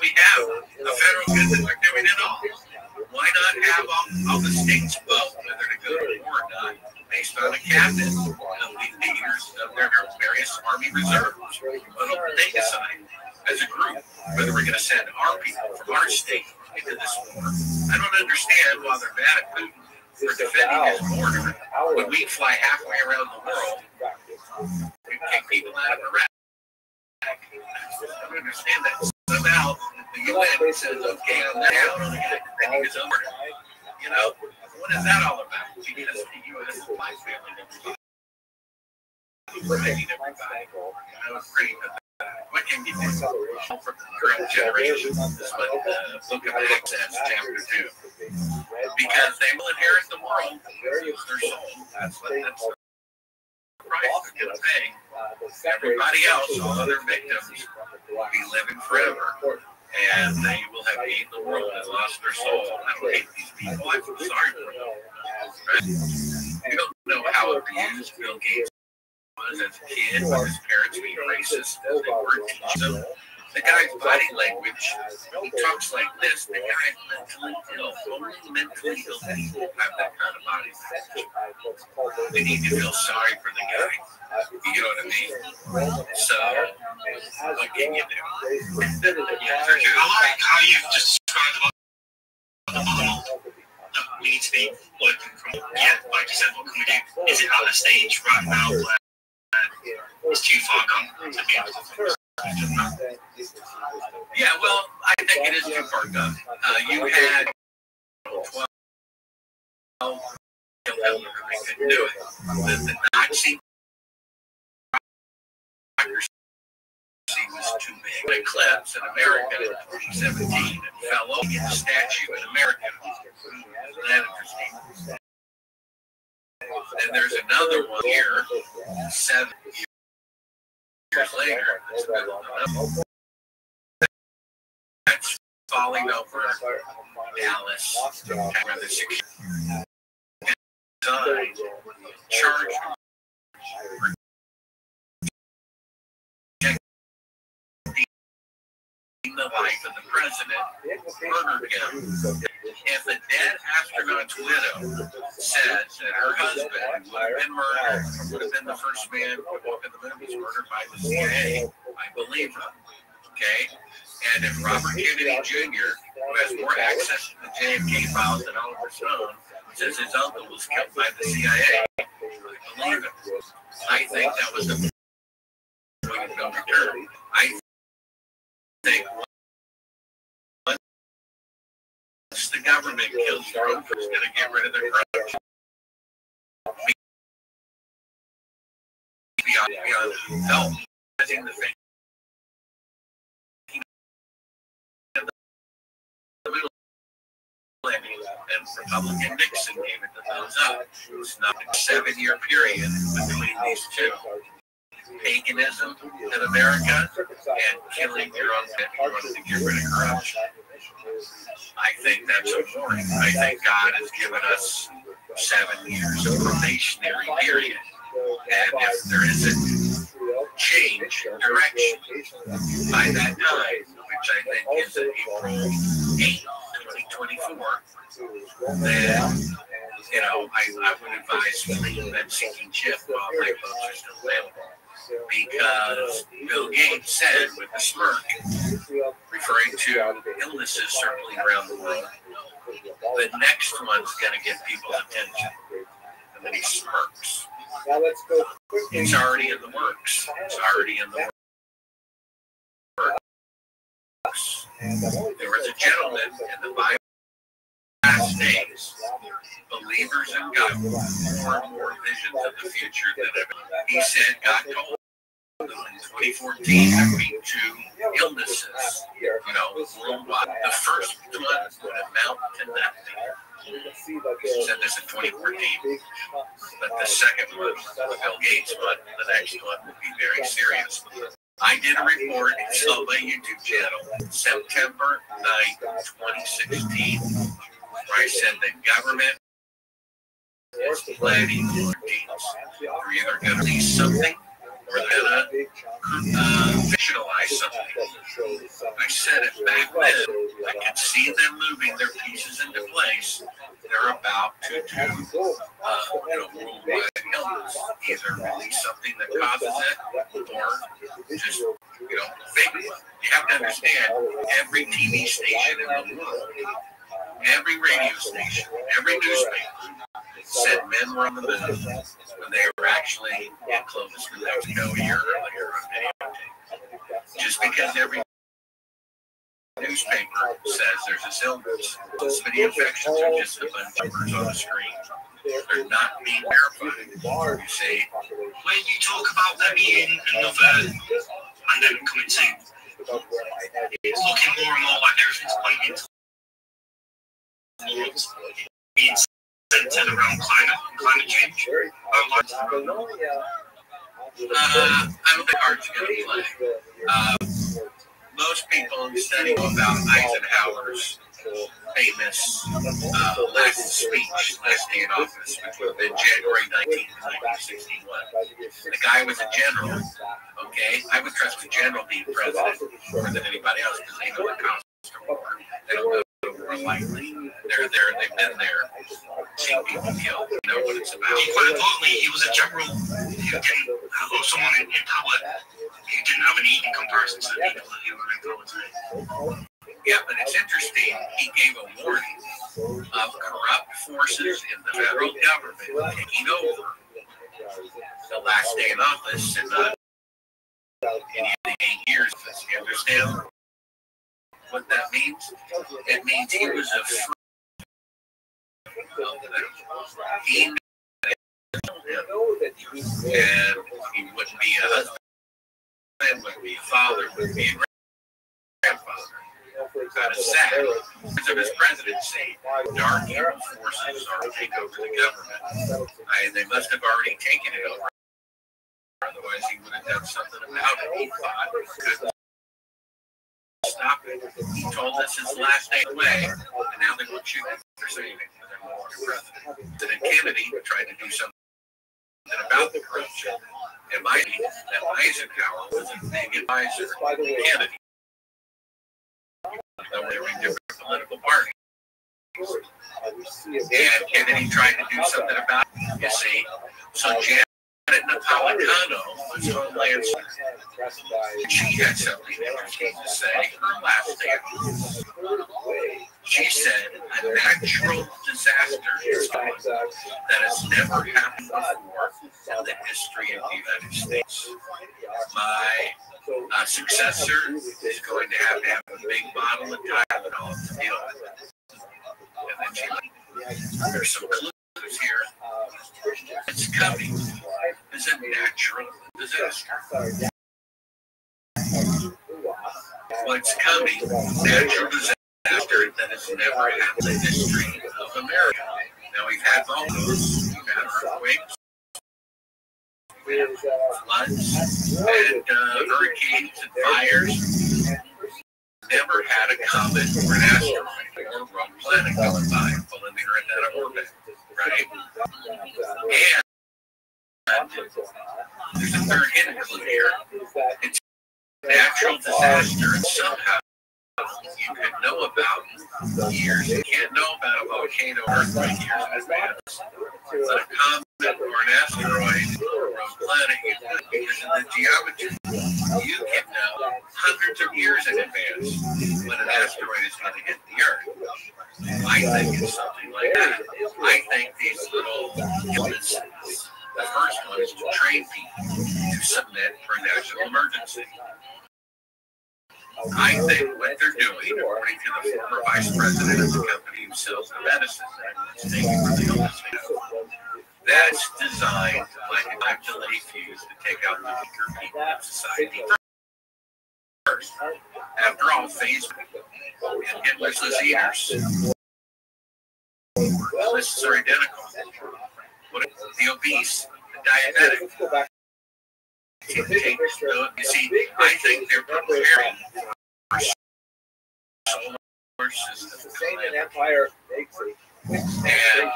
we have the federal government are doing it all. Why not have all the states vote whether to go to war or not based on a cabinet of the leaders of their various army reserves? Why don't they decide as a group whether we're going to send our people from our state into this war? I don't understand why they're mad at Putin for defending his border when we fly halfway around the world and kick people out of Iraq. I don't understand that. Somehow the the UN says, okay, I'm down on the guy defending his own. You know, what is that all about? Because the U.S. is my family, everybody. Protecting everybody. I was great. What can you do for the current generation? This is what the Book of Acts says, chapter 2. Because they will inherit the world, lose their soul. That's the price they're going to pay. Everybody else, all other victims, will be living forever. And they will have gained the world and lost their soul. I don't hate these people. I feel sorry for them. Right? You don't know how abused Bill Gates was as a kid with his parents being racist as they were teaching him. The guy's body language, he talks like this. The guy's mentally ill. Only mentally ill people have that kind of body language. They need to feel sorry for the guy. You know what I mean? So, what can you do? I like how you just described about the model that we need to be working from. Yeah, like you said, what can we do? Is it at a stage right now where it's too far gone to be able to? Yeah, well, I think it is too far gone. You had 12 Hitler, they couldn't do it. The Nazi was too big. An eclipse in America in 2017 and fell over the statue in America. Isn't that interesting? And there's another one here, 7 years later. That's falling over Dallas, where the security charged the life of the president, murdered him. If a dead astronaut's widow said that her husband would have been murdered, or would have been the first man to walk in the moon, was murdered by the CIA, I believe her. Okay? And if Robert Kennedy Jr., who has more access to the JFK files than Oliver Stone, says his uncle was killed by the CIA, I believe it. I think that was the point of no return. I think once the government kills Trump, it's going to get rid of their corruption. Beyond help, the thing. And Republican Nixon gave it the thumbs up. It's not a 7-year period between these two. Paganism in America and killing your own family in order to get rid of corruption. I think that's a warning. I think God has given us 7 years of probationary period. And if there isn't change direction by that time, which I think is April 8th, 2024, then, you know, I would advise fleeing and seeking ship while my votes are still available. Because Bill Gates said with a smirk, referring to illnesses circling around the world, the next one's going to get people's attention. And then he smirks. It's already in the works. It's already in the works. There was a gentleman in the Bible last days, believers in God, more and more visions of the future than ever. He said God told them in 2014 to be 2 illnesses, you know, worldwide. The first one would amount to nothing. He said this in 2014. But the second one, the Bill Gates one, the next one would be very serious. I did a report, it's on my YouTube channel, September 9th, 2016, where I said the government is planning for deals. They're either going to release something or they're going to fictionalize something. I said it back then. I could see them moving their pieces into place. They're about to do worldwide illness. Either release something that causes it or just, fake it. You have to understand, every TV station in the world, every radio station, every newspaper said men were on the moon when they were actually in Clovis, New Mexico a year earlier on videotape. Just because every news newspaper says there's this illness. Most many infections are just a bunch of numbers on the screen. They're not being verified. You see, when you talk about there being another pandemic coming soon, it's looking more and more like everything's pointing towards being centered around climate change. I don't think cards are going to play. Most people study about Eisenhower's famous last speech, last day in office, which would have been January 19th, 1961. The guy was a general, okay? I would trust a general being president more than anybody else because they know the constant war. They don't know the war lightly. They're there, they've been there, seen people killed, they know what it's about. Quite importantly, he was a general who didn't, or someone in power who didn't have any in comparison to the people that he were in power today. Yeah, but it's interesting. He gave a warning of corrupt forces in the federal government taking over the last day in office in the 8 years. You understand what that means? It means he was a free. He knew and he wouldn't be a husband, wouldn't be a father, wouldn't be a grandfather. Kind of sad. Because of his presidency, dark evil forces are taking over the government. They must have already taken it over. Otherwise, he would have done something about it. He thought couldn't stop it. He told us his last day away, and now they're going to shoot him for saying it. They're no longer president. Then Kennedy tried to do something about the corruption. And my that Eisenhower was a big advisor to Kennedy. They were in different political parties. And Kennedy tried to do something about it, you see. So Janet Napolitano was Homeland Secretary. She had something interesting to say. Her last statement. She said, a natural disaster is coming that has never happened before in the history of the United States. My successor is going to have a big bottle of Tylenol to deal with it. And then there's some clues here. It's coming. It's a natural disaster. What's coming? Natural disaster that has never happened in the history of America. Now we've had volcanoes, we've had earthquakes, floods, and hurricanes and fires. Never had a comet or an asteroid or a rogue planet going by pulling the Earth out of orbit, right? And there's a third hidden clue here. It's a natural disaster, and somehow you could know about years. You can't know about a volcano or earthquake years in advance. But a comet or an asteroid or a rogue planet, because of the geometry, you can know hundreds of years in advance when an asteroid is going to hit the Earth. I think it's something like that. I think these little illnesses, the first one is to train people to submit for a national emergency. I think what they're doing, according to the former vice president of the company who sells the medicine, that's designed like a time delay fuse to take out the weaker people in society first. After all, phase and Hitler's eaters. Lists are identical. The obese, the diabetic. You see, I think they're preparing for solar system and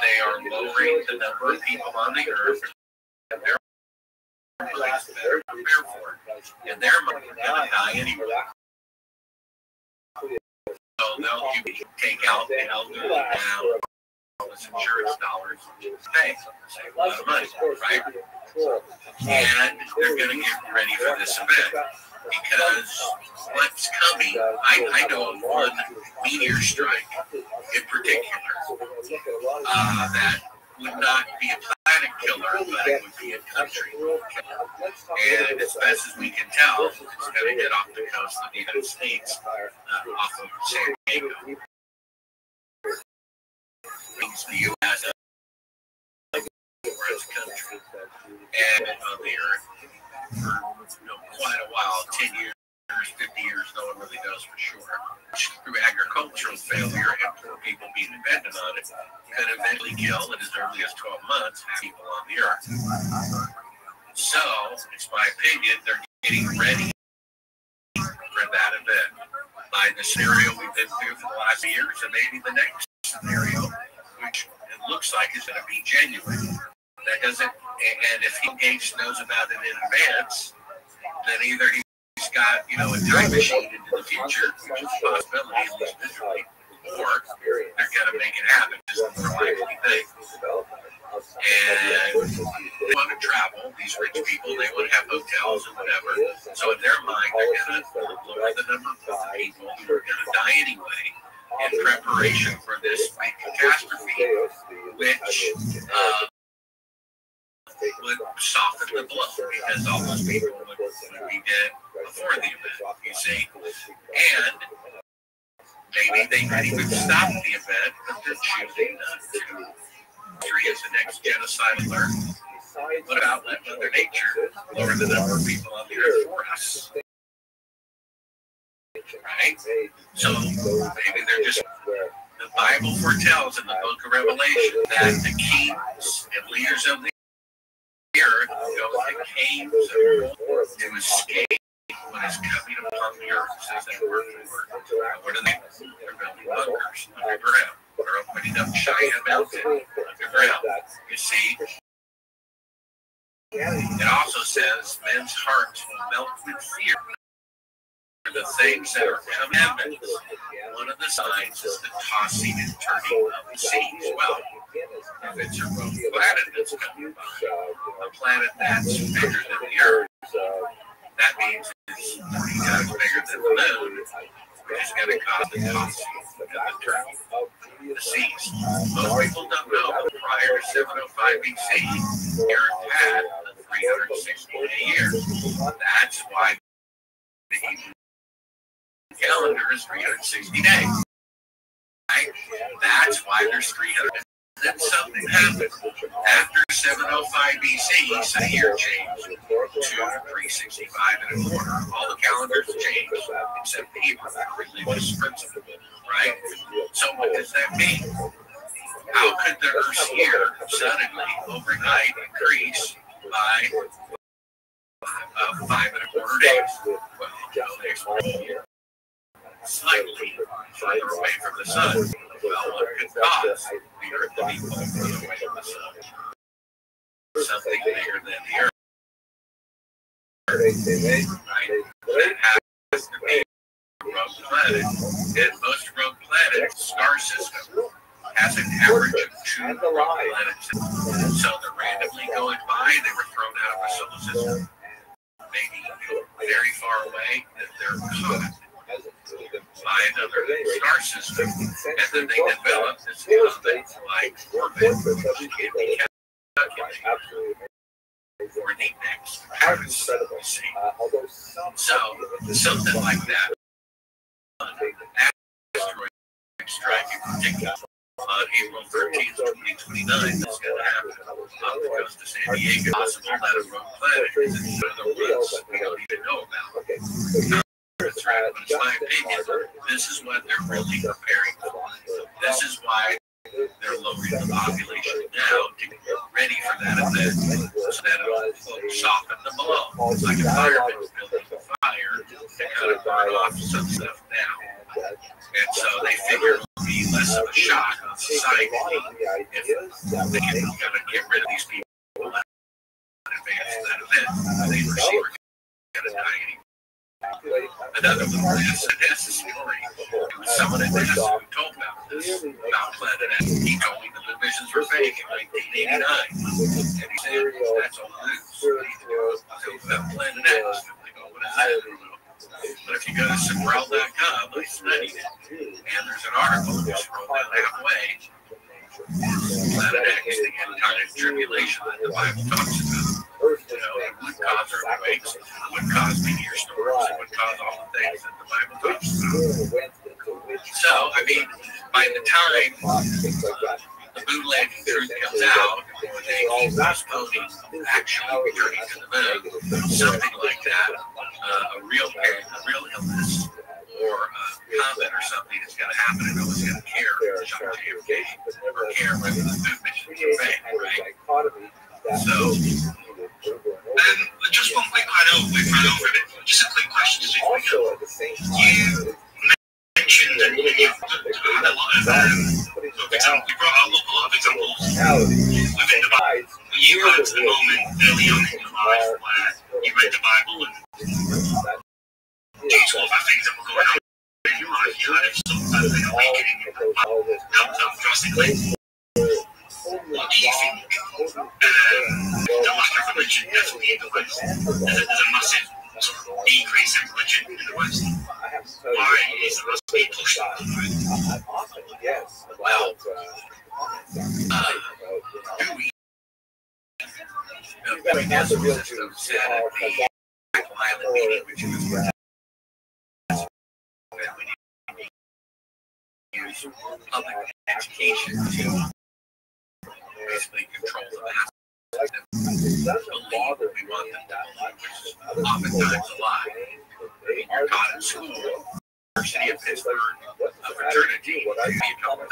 they are lowering the number of people on the Earth, and they're better prepared for it. And they're going to die anyway. So they'll take out the elderly now, all this insurance dollars, pay, save a lot of money, right? And they're going to get ready for this event because what's coming, I know of one meteor strike in particular that would not be a nomadic killer, but it would be a country killer. And as best as we can tell, it's going to get off the coast of the United States, off of San Diego. Means the U.S. as a country. And on the earth for quite a while, 10 years, 50 years, no one really knows for sure. Through agricultural failure and poor people being dependent on it, could eventually kill in as early as 12 months people on the earth. So, it's my opinion, they're getting ready for that event. By the scenario we've been through for the last years, and maybe the next scenario, which it looks like is going to be genuine. That doesn't, and if Gates knows about it in advance, then either he's got, a time machine into the future, which is a possibility, at least visually, or they're going to make it happen, just the more likely thing. And they want to travel, these rich people, they want to have hotels and whatever. So in their mind, they're going to lower the number of people who are going to die anyway in preparation for this big catastrophe, which would soften the blow because all those people would be dead before the event, you see. And maybe they could even stop the event, but they're choosing not to. History is the next genocide alert. What about let Mother Nature lower the number of people on the earth for us? Right? So maybe they're just. The Bible foretells in the book of Revelation that the kings and leaders of the earth go to caves of gold to escape what is coming upon the earth. It says that word for word. What are they? They're building bunkers underground. They're opening up Cheyenne Mountain underground. You see? It also says men's hearts will melt with fear for the things that are commandments. One of the signs is the tossing and turning of the seas. Well, if it's a rogue planet that's coming by, a planet that's bigger than the Earth, that means it's 3 times bigger than the moon, which is going to cause the tossing and the turning of the seas. Most people don't know, but prior to 705 BC, the Earth had 360-day year. That's why the Hebrew calendar is 360 days. Right? That's why there's 300. Then something happened after 705 BC, so the year changed to 365 and a quarter. All the calendars changed except the Hebrew religious principle, right? So what does that mean? How could the Earth's year suddenly overnight increase by 5 and a quarter days? Well, they explain slightly further away from the sun. Well, what could cause the Earth to be pulled further away from the sun? Something bigger than the Earth. Right? That happens to be a rogue planet. And most rogue planets, star system, has an average of 2 rogue planets. So they're randomly going by. They were thrown out of the solar system. Maybe very far away, that they're caught by another star system, and then they develop this like orbit, which can be calculated for the next Paris, you see. So, something like that. Asteroid strike in particular on April 13th, 2029, that's going to happen off the coast of San Diego. Possible that a rogue planet is in one of the roots we don't even know about. That's right, but it's my opinion, this is what they're really preparing for. This is why they're lowering the population now to get ready for that event, so that it'll soften the blow. It's like a fireman building a fire to kind of burn off some stuff now. And so they figure it'll be less of a shock on society if they can kind of get rid of these people in advance of that event. They perceive are going to die anyway. Another one, this is a story. It was someone in Nasa who told about this, about Planet X. He told me the divisions were fake in 1989. And he said, that's all news. What do you do about Planet X? And they go, what is that? But if you go to Sobrel.com, I studied it. And there's an article, just scroll down halfway, Planet X, the end time tribulation that the Bible talks about. You know, it would cause earthquakes, it would cause meteor storms, it would cause all the things that the Bible talks about. So, I mean, by the time the bootleg truth comes out, or they keep postponing actually returning to the moon, something like that, a real illness or a comet or something is going to happen, and no one's going to care if it's John JFK or care whether the moon missions are fake, right? So, and just one quick, I know we've run over it, just a quick question before we go. You mentioned that you had a lot of examples, you brought up a lot of examples within the Bible. You had a moment early on in your life where you read the Bible and due to all the things that were going on in your life, you had some kind of an awakening and helped out drastically. What do you think the lack of religion definitely in the West? There's a massive sort of decrease in religion in the West. Why is the West being pushed on the right? Well, the education system said at the pilot meeting, which was that we need to use public education to basically control the masses. Believe what we want them to believe, which is oftentimes a lie. I mean, you're taught in school, University of Pittsburgh, a fraternity, you pay a couple $1,000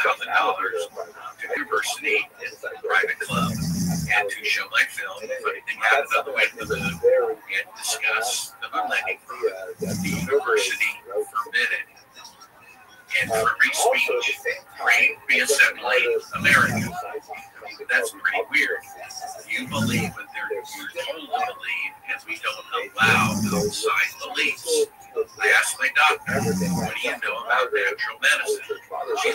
to the university in a private club, and to show my film, if anything happens on the way to the moon, and discuss the moon landing. The university forbid it. And for free speech, free reassembling America. That's pretty weird. You believe what you're told to believe, and we don't allow outside beliefs. I asked my doctor, what do you know about natural medicine? She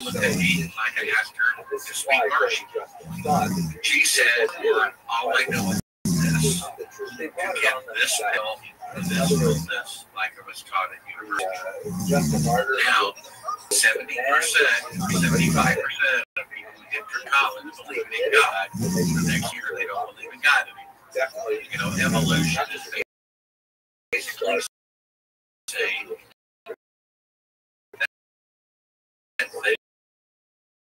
looked at me like I asked her to speak Russian. She said, all I know is this. You get this pill, this illness, like I was taught at university. Now, 70%, 75% of people who enter college believe in God. The next year, they don't believe in God anymore. You know, evolution is basically saying that they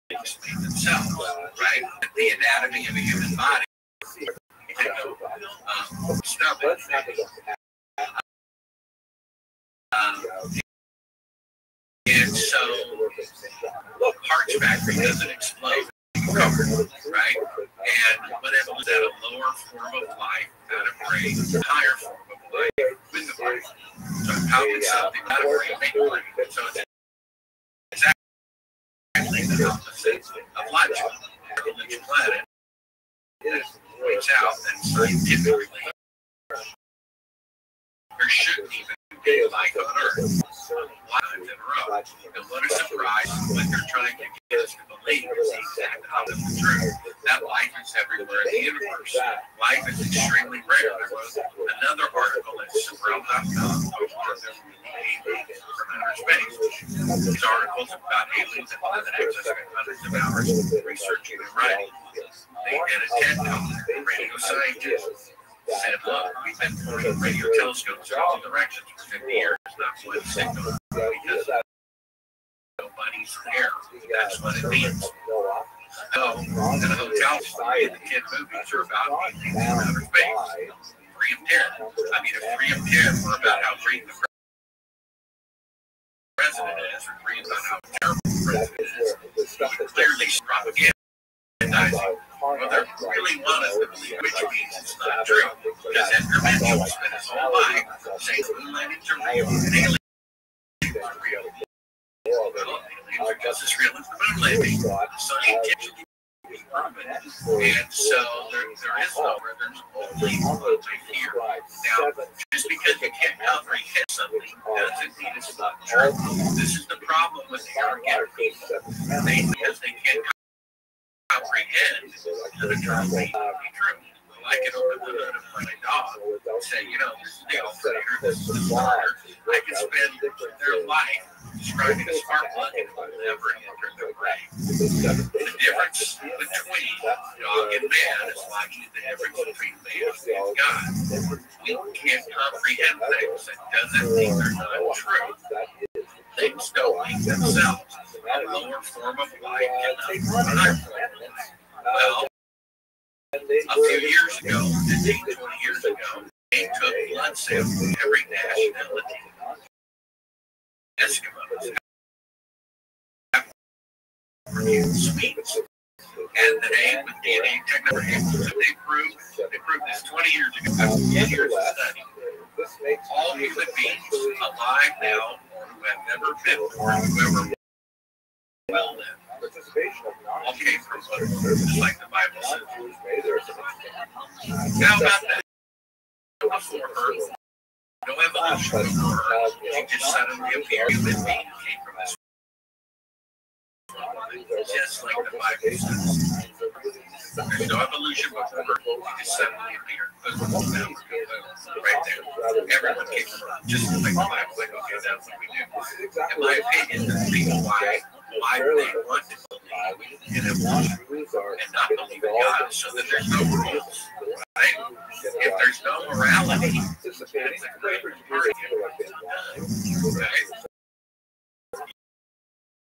explain themselves, right? The anatomy of a human body. You know, stomach. And so, Hearts Factory doesn't explode, right? And whatever was at a lower form of life, at a brain, a higher form of life, with the brain. So how can something not a brain make life? So it's actually the opposite of logic. The religion planet points out that scientifically there shouldn't even be life on Earth. Times in a row. And what a surprise when they're trying to get us to believe is the exact opposite of truth. That life is everywhere in the universe. Life is extremely rare. I wrote another article at Sabrel.com from outer space. These articles about aliens and planet X, I spent hundreds of hours researching and writing. They did a TED Talk, radio scientists. Said, look, we've been pointing radio telescopes in all directions for 50 years, not one signal, because nobody's there. That's what it means. So, in a hotel, the kid movies are about things from outer space. 3 of 10. I mean, if 3 of 10 were about how great the president is, or 3 about how terrible the president is, you would clearly propaganda. Well, they really want us to believe, which means it's not true. Because Edgar Mitchell spent his whole life saying the moon landings are real and aliens are real. Well, aliens are just as real as the moon landing. Scientifically proven. And so there is nowhere, there's only one here. Now, just because you can't comprehend something doesn't mean it's not true. This is the problem with the arrogant people. Because they can't comprehend that a term may not be true. I can open the hood of my dog and say, you know, this is the alternator, this is the starter. I can spend their life describing a spark plug and will never enter the brain. The difference between dog and man is like the difference between man and God. We can't comprehend things. That doesn't mean they're not true. Things don't make themselves. A lower form of life cannot run higher form of life. Well, a few years ago, 15, 20 years ago, they took blood samples from every nationality. Eskimos, Swedes, and today with DNA technology, they proved this 20 years ago, 10 years of study. All human beings alive now who have never been born, whoever well lived, all came from blood, just like the Bible says. How about that? Before Earth, no evolution before Earth. She just suddenly appeared. Human being came from this. Just like the Bible says. There's no evolution before Earth. She just suddenly appeared. Right there. Everyone came from Earth. Just like the Bible. Like, okay, that's what we do. In my opinion, the reason why they want to believe in evolution and not believe in God so that there's no rules. Right? If there's no morality, it's a great party. Right?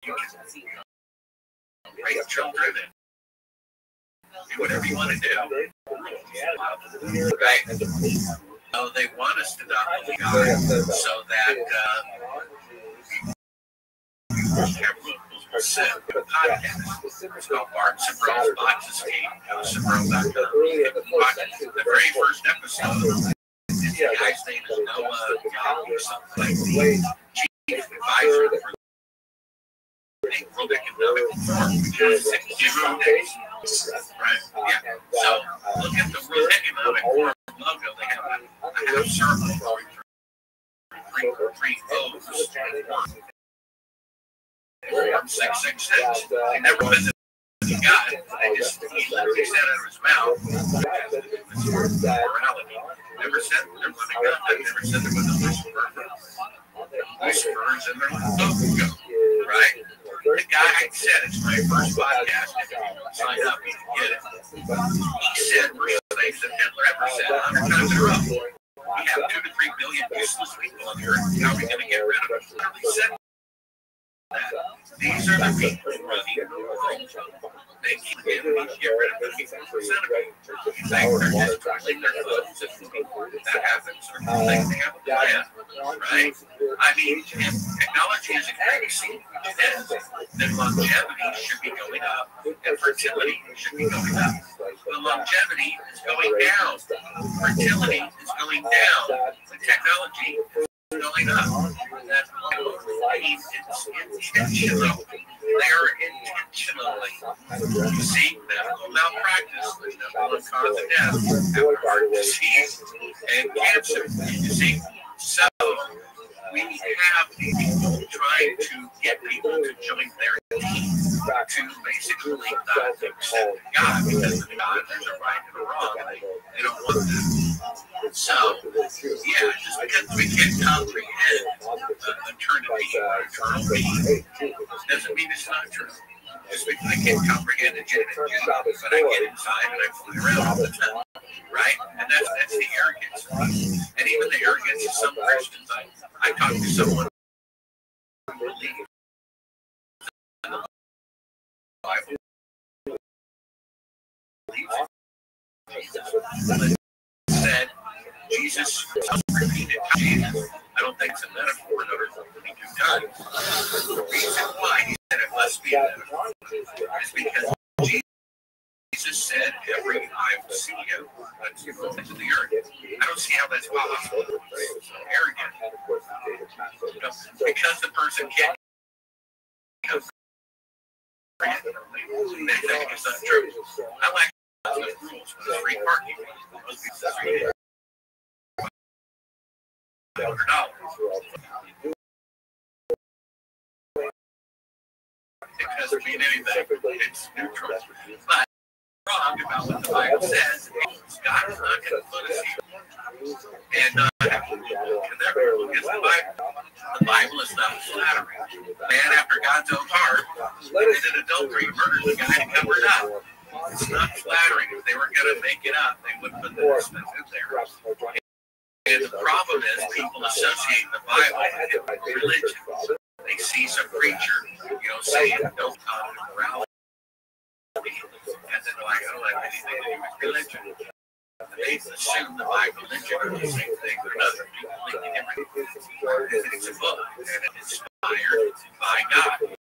You can raise children and do whatever you want to do. Right? So they want us to not believe God so that podcast. It's called Bart Simbrell's Boxes Game. Simbrell.com. The very first episode, the guy's name is Noah Young or something like the chief advisor for the World Economic Forum, which is 60 days. Right? Yeah. So look at the World Economic Forum logo. They have a half circle going through three O's. 666. They never visited God. He literally said out of his mouth, morality. Never said there was a God. Never said there was a Lucifer. Lucifers and their logo. Right? The guy said, it's my first podcast. If you sign up, you can get it. He said worse things than Hitler ever said 100 times in a row. We have 2 to 3 billion useless people on the earth. How are we going to get rid of them? He said these are the people running the world. They keep getting to get rid of 50% of it. You think they're just twiddling their thumbs if that happens, or you think they have a plan, right? I mean, if technology is increasing, then longevity should be going up, and fertility should be going up. But longevity is going down. Fertility is going down. The technology is going up. That's intentional. They are intentionally. You see, medical malpractice, there's number one cause of death after heart disease and cancer. You see, so we have people trying to get people to join their team to basically not accept God because of God, there's a right and a wrong. They don't want that. So, yeah, just because we can't comprehend eternity or eternal being doesn't mean it's not true. Just because I can't comprehend a genetic but I get inside and I fly around all the time. Right? And that's the arrogance. And even the arrogance of some Christians. I talked to someone who believes in the Bible. Said Jesus repeated Jesus. I don't think it's a metaphor in order for it to be done. The reason why he said it must be a metaphor is because Jesus said, every eye will see you until you go into the earth. I don't see how that's possible. It's so arrogant. Because the person can't they think it's not true. I like the rules for the free parking. Most people say $100. Because of being anything, it's neutral. But wrong about what the Bible says. God is not going to put us here and not have The Bible is not flattering. Man after God's own heart committed adultery, murdered the guy to cover it up. It's not flattering. If they were going to make it up, they wouldn't put this in there. And the problem is people associate the Bible with religion. They see some preacher, saying no morality. And then like, I don't have anything to do with religion. They assume the Bible and religion are the same thing. They're not completely different. It's a book, and it's inspired by God.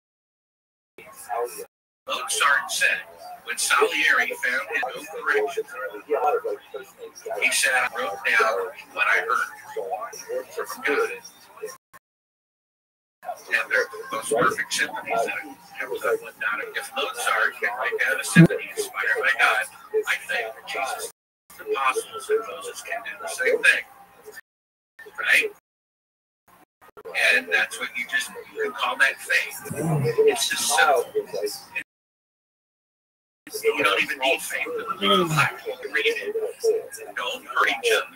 Mozart said, when Salieri found his own correction, he said, I wrote down what I heard from God. And they're the most perfect symphonies that ever went down. If Mozart can write down a symphony inspired by God, I think that Jesus, the apostles, and Moses can do the same thing. Right? And that's what you can call that faith. It's just so. You don't even need faith to read it. Don't hurt each other.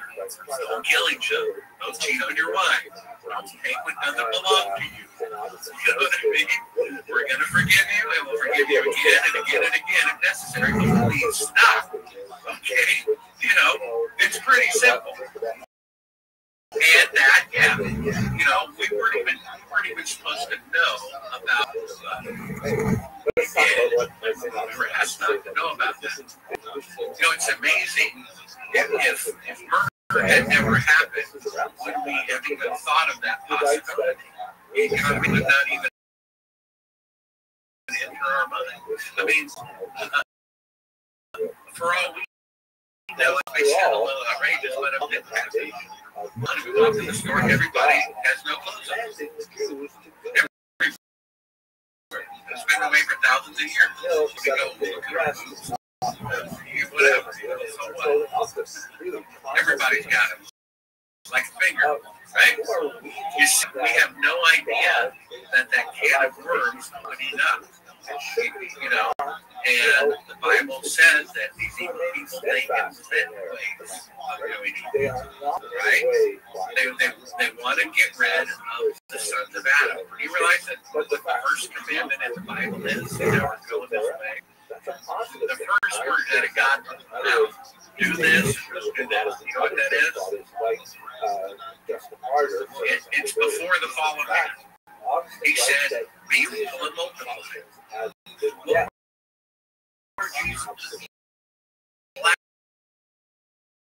Don't kill each other. Don't cheat on your wife. Don't take what doesn't belong to you. You know what I mean? We're going to forgive you, and we'll forgive you again and again and again if necessary. But please stop. Okay? It's pretty simple. And that, we weren't even supposed to know about we were asked not to know about that. It's amazing if murder had never happened, would we have even thought of that possibility? We would not even enter our mind. I mean, for all we know, it may sound a little outrageous, but it didn't happen. When we walk in the store, everybody has no clothes on. It's been away for thousands of years. We go look at our boots. Whatever. So what? Everybody's got them. Like a finger, right? You see, we have no idea that can of worms would eat up. And the Bible says that these evil people think in ways of doing evil, right? They want to get rid of the sons of Adam. You realize that what the first commandment in the Bible is? Never go this way. The first word out of God now, do this, do that. You know what that is? It's before the fall of man. He said, be fruitful and multiply. Jesus'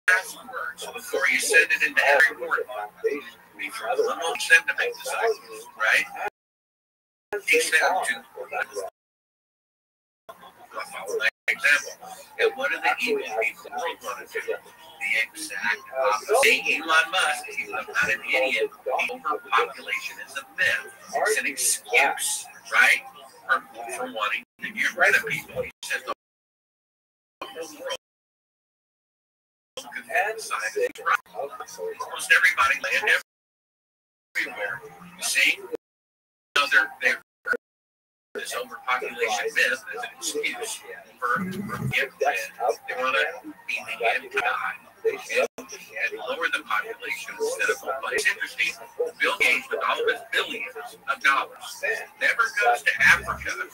last words before you send it into every word. Be fruitful and multiply to make disciples, right? He said to follow that example. And what are the evil people in the world want to do? The exact opposite. Elon Musk, he's not an idiot. Overpopulation is a myth. It's an excuse, right? For wanting to get rid of people. He says the whole world could decide it's right. Almost everybody land everywhere. You see? So they're this overpopulation myth as an excuse for get rid. They want to be the anti-God and lower the population instead of multiply. It's interesting. Bill Gates, with all of his billions of dollars, never goes to Africa and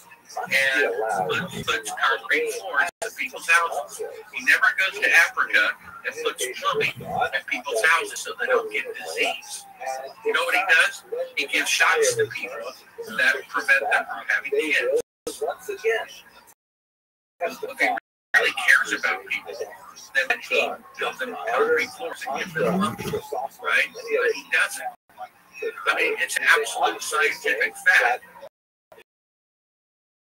puts concrete floors in people's houses. He never goes to Africa and puts plumbing in people's houses so they don't get disease. You know what he does? He gives shots to people that prevent them from having kids. If he really cares about people, then he builds them concrete floors and gives them lumber, right? But he doesn't. I mean, it's an absolute scientific fact.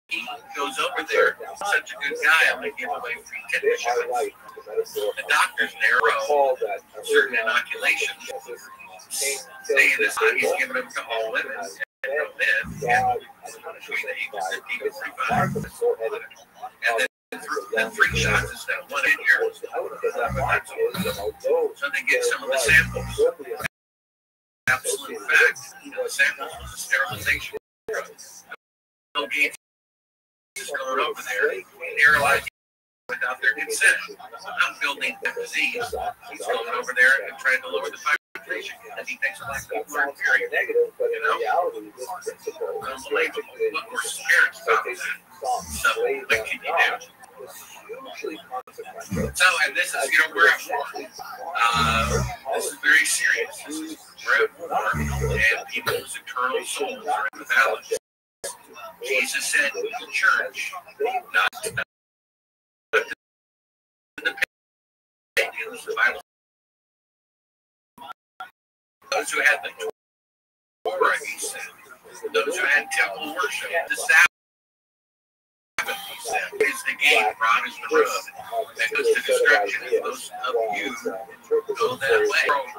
He goes over there, such a good guy, I'm going to give away free tetanus shots. The doctors there row certain inoculations. Stay in this time, he's giving them to all women and no men, and between the ages of 15 and 35. And then 3 shots instead of 1 in here. So they get some of the samples. Absolute fact, the samples was a sterilization drug. Bill Gates is going over there, sterilizing without their consent. Not building the disease. He's going over there and trying to lower the population. salvation because he thinks black people are sounds kind of inferior. negative, but in You know? reality, this principle Unbelievable. What were his parents about that? So, what can you do? was hugely consequential. So, and this is, we're at war. This is very serious. We're at war, and people's eternal souls are in the balance. Jesus said to the church, not to the pagans, the Bible. Those who had the Torah, he said. Those who had temple worship, the Sabbath, he said, is the gate, broad is the road that goes to destruction, and most of you go that way.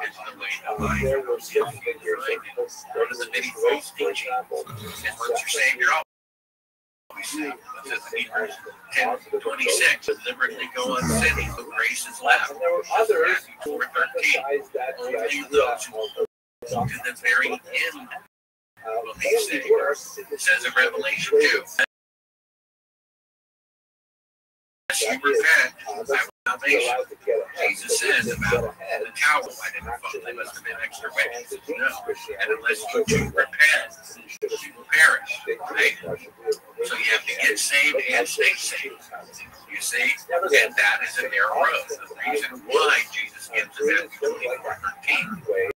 It's the way to life. Go to the many false teaching, and once you're saved, you're always saved. It says in Hebrews 10:26, deliberately go on sinning, but grace is left. And there were others who 4:13, only those who to the very end will be saved. It says in Revelation 2. Unless you repent, I will salvation. Jesus says about the tower, why didn't fall? They must have been extra witnesses. No. And unless you do repent, you will perish. Right? So you have to get saved and stay saved. You see? And that is a narrow road. The reason why Jesus gives us Matthew 24:13.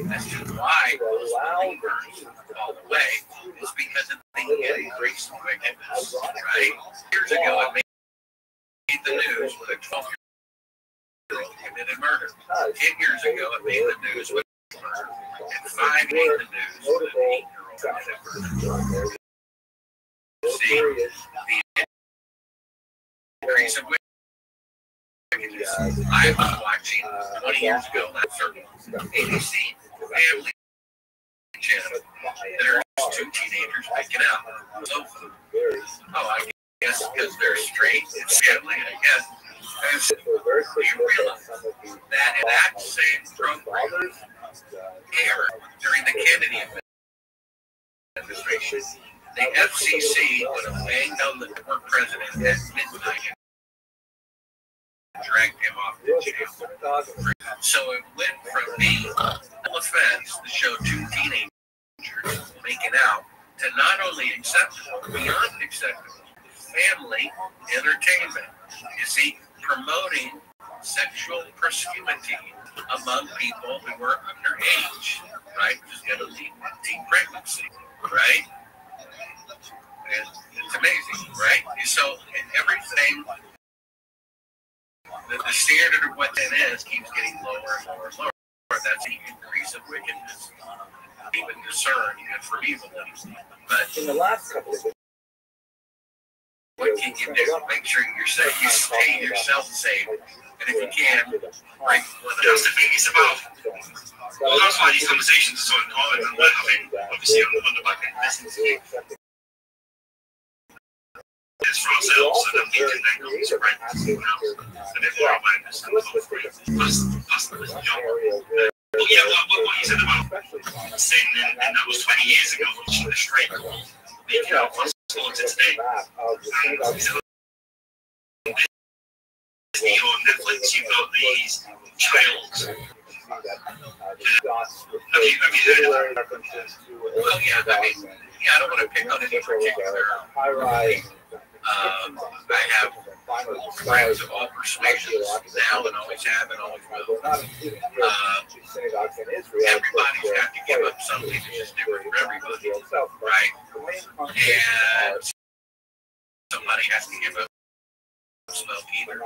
That's just why those believers fall away is because of the increase in wickedness. Right? Years ago, it made the news with a 12-year-old committed murder. 10 years ago, it made the news with murder. And 5 made the news with an 8-year-old committed murder. See, the increase of wickedness. I was watching 20 years ago, that certain ABC family channel. There's 2 teenagers making out. So, I guess because they're straight, it's family, I guess. And so, do you realize that in that same program aired during the Kennedy administration, the FCC would have banged on the former president at midnight and dragged him off to jail. So it went from being an offense to show 2 teenagers making out to not only acceptable, beyond acceptable, family entertainment. You see, promoting sexual promiscuity among people who were underage, right? Which is going to lead to teen pregnancy, right? And it's amazing, right? So everything, the standard of what that is keeps getting lower and lower and lower. That's the increase of wickedness, even discern good from evil. But in the last couple of what can you do? Make sure you're safe. You stay yourself safe. And if you can, break one of those. That's the thing. It's about. Well, that's why these conversations are so important. And we're having, obviously, on the back end, listening to you. It's for ourselves, so that we can then go to rent someone else. And then more awareness comes on through. That's the job. But yeah, what you said about sin, and that was 20 years ago, which is straight. You know, to today. And Disney or Netflix, you've got these child. Have you heard of that? Well, yeah, I don't want to pick on any particular. I have friends of all persuasions now and always have and always will. Everybody's got to give up something that's just different for everybody, right? And somebody has to give up smoke either,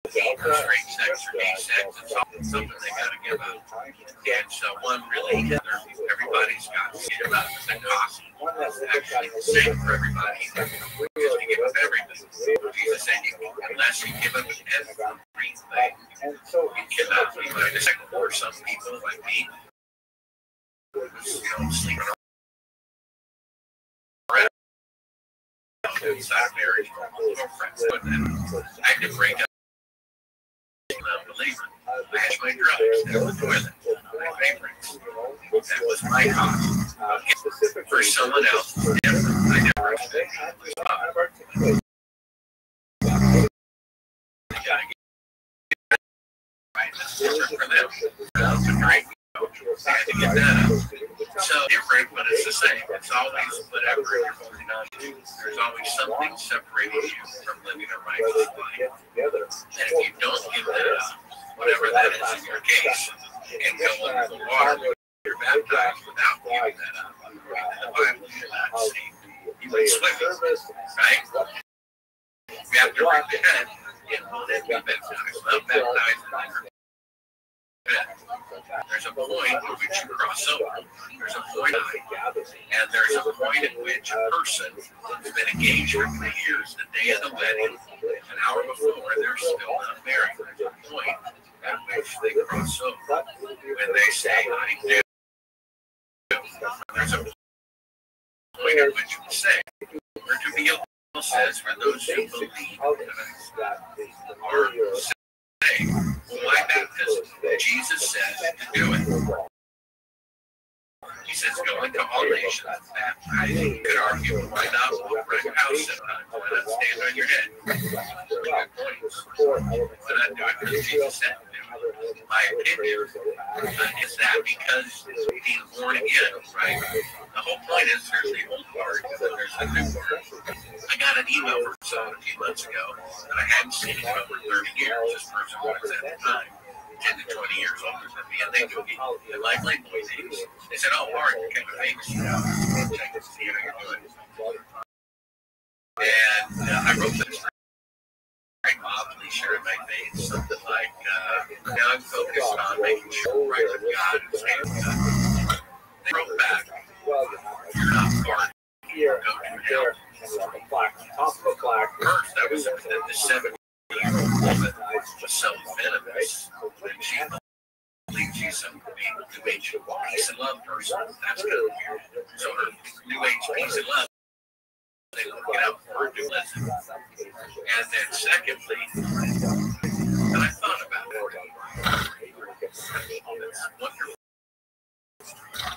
straight sex or gay sex. It's something they got to give up. And so one really, everybody's got to give up the cost. Actually, the same for everybody. Because you give up everything. Jesus said, unless you give up everything, you cannot be like this. Or some people like me, sleeping around inside marriage, girlfriends, I had to break up. Believer. I had my drugs that was with it. My favorites. That was my cause. For someone else, it's different. I never expected it. You gotta get right. That's different for them. That's a great had to get that out. So different, but it's the same. It's always whatever you're holding on to. There's always something separating you from living a righteous life. And if you don't give that up, whatever that is in your case, and go under the water, you're baptized without giving that up. In the Bible, you're not saved. You went swimming, right? You have to repent and then be baptized. Not baptized and then repent. There's a point at which you cross over. There's a point, and there's a point at which a person has been engaged for 3 years. The day of the wedding, an hour before, they're still not married. There's a point at which they cross over when they say, "I do." There's a point at which we say, "We're to be able." Says for those who believe or say, why baptism? Jesus says to do it. He says, go into all nations, baptizing. You could argue, why not walk around your house sometimes? Why not stand on your head? Really good points. Why not do it because Jesus said to do it? My opinion is that because being born again, right? The whole point is there's the old part and then there's the new part. I got an email from someone a few months ago that I hadn't seen for over 30 years. This person was at the time 10 to 20 years older than me, and they knew me. They liked my names. They said, "Oh, Mark, you're kind of famous now. Check to see how you're doing." And I wrote this very oddly, sharing my face, something like, "Now I'm focused on making sure I'm right with God and staying with God." They wrote back, "You're not part. Go to hell." First, that was the 70-year-old woman was so venomous when she believed she's a new age peace and love person. That's kind of weird. So her new age peace and love, they look it up for her dualism. And then secondly, and I thought about it. That's wonderful.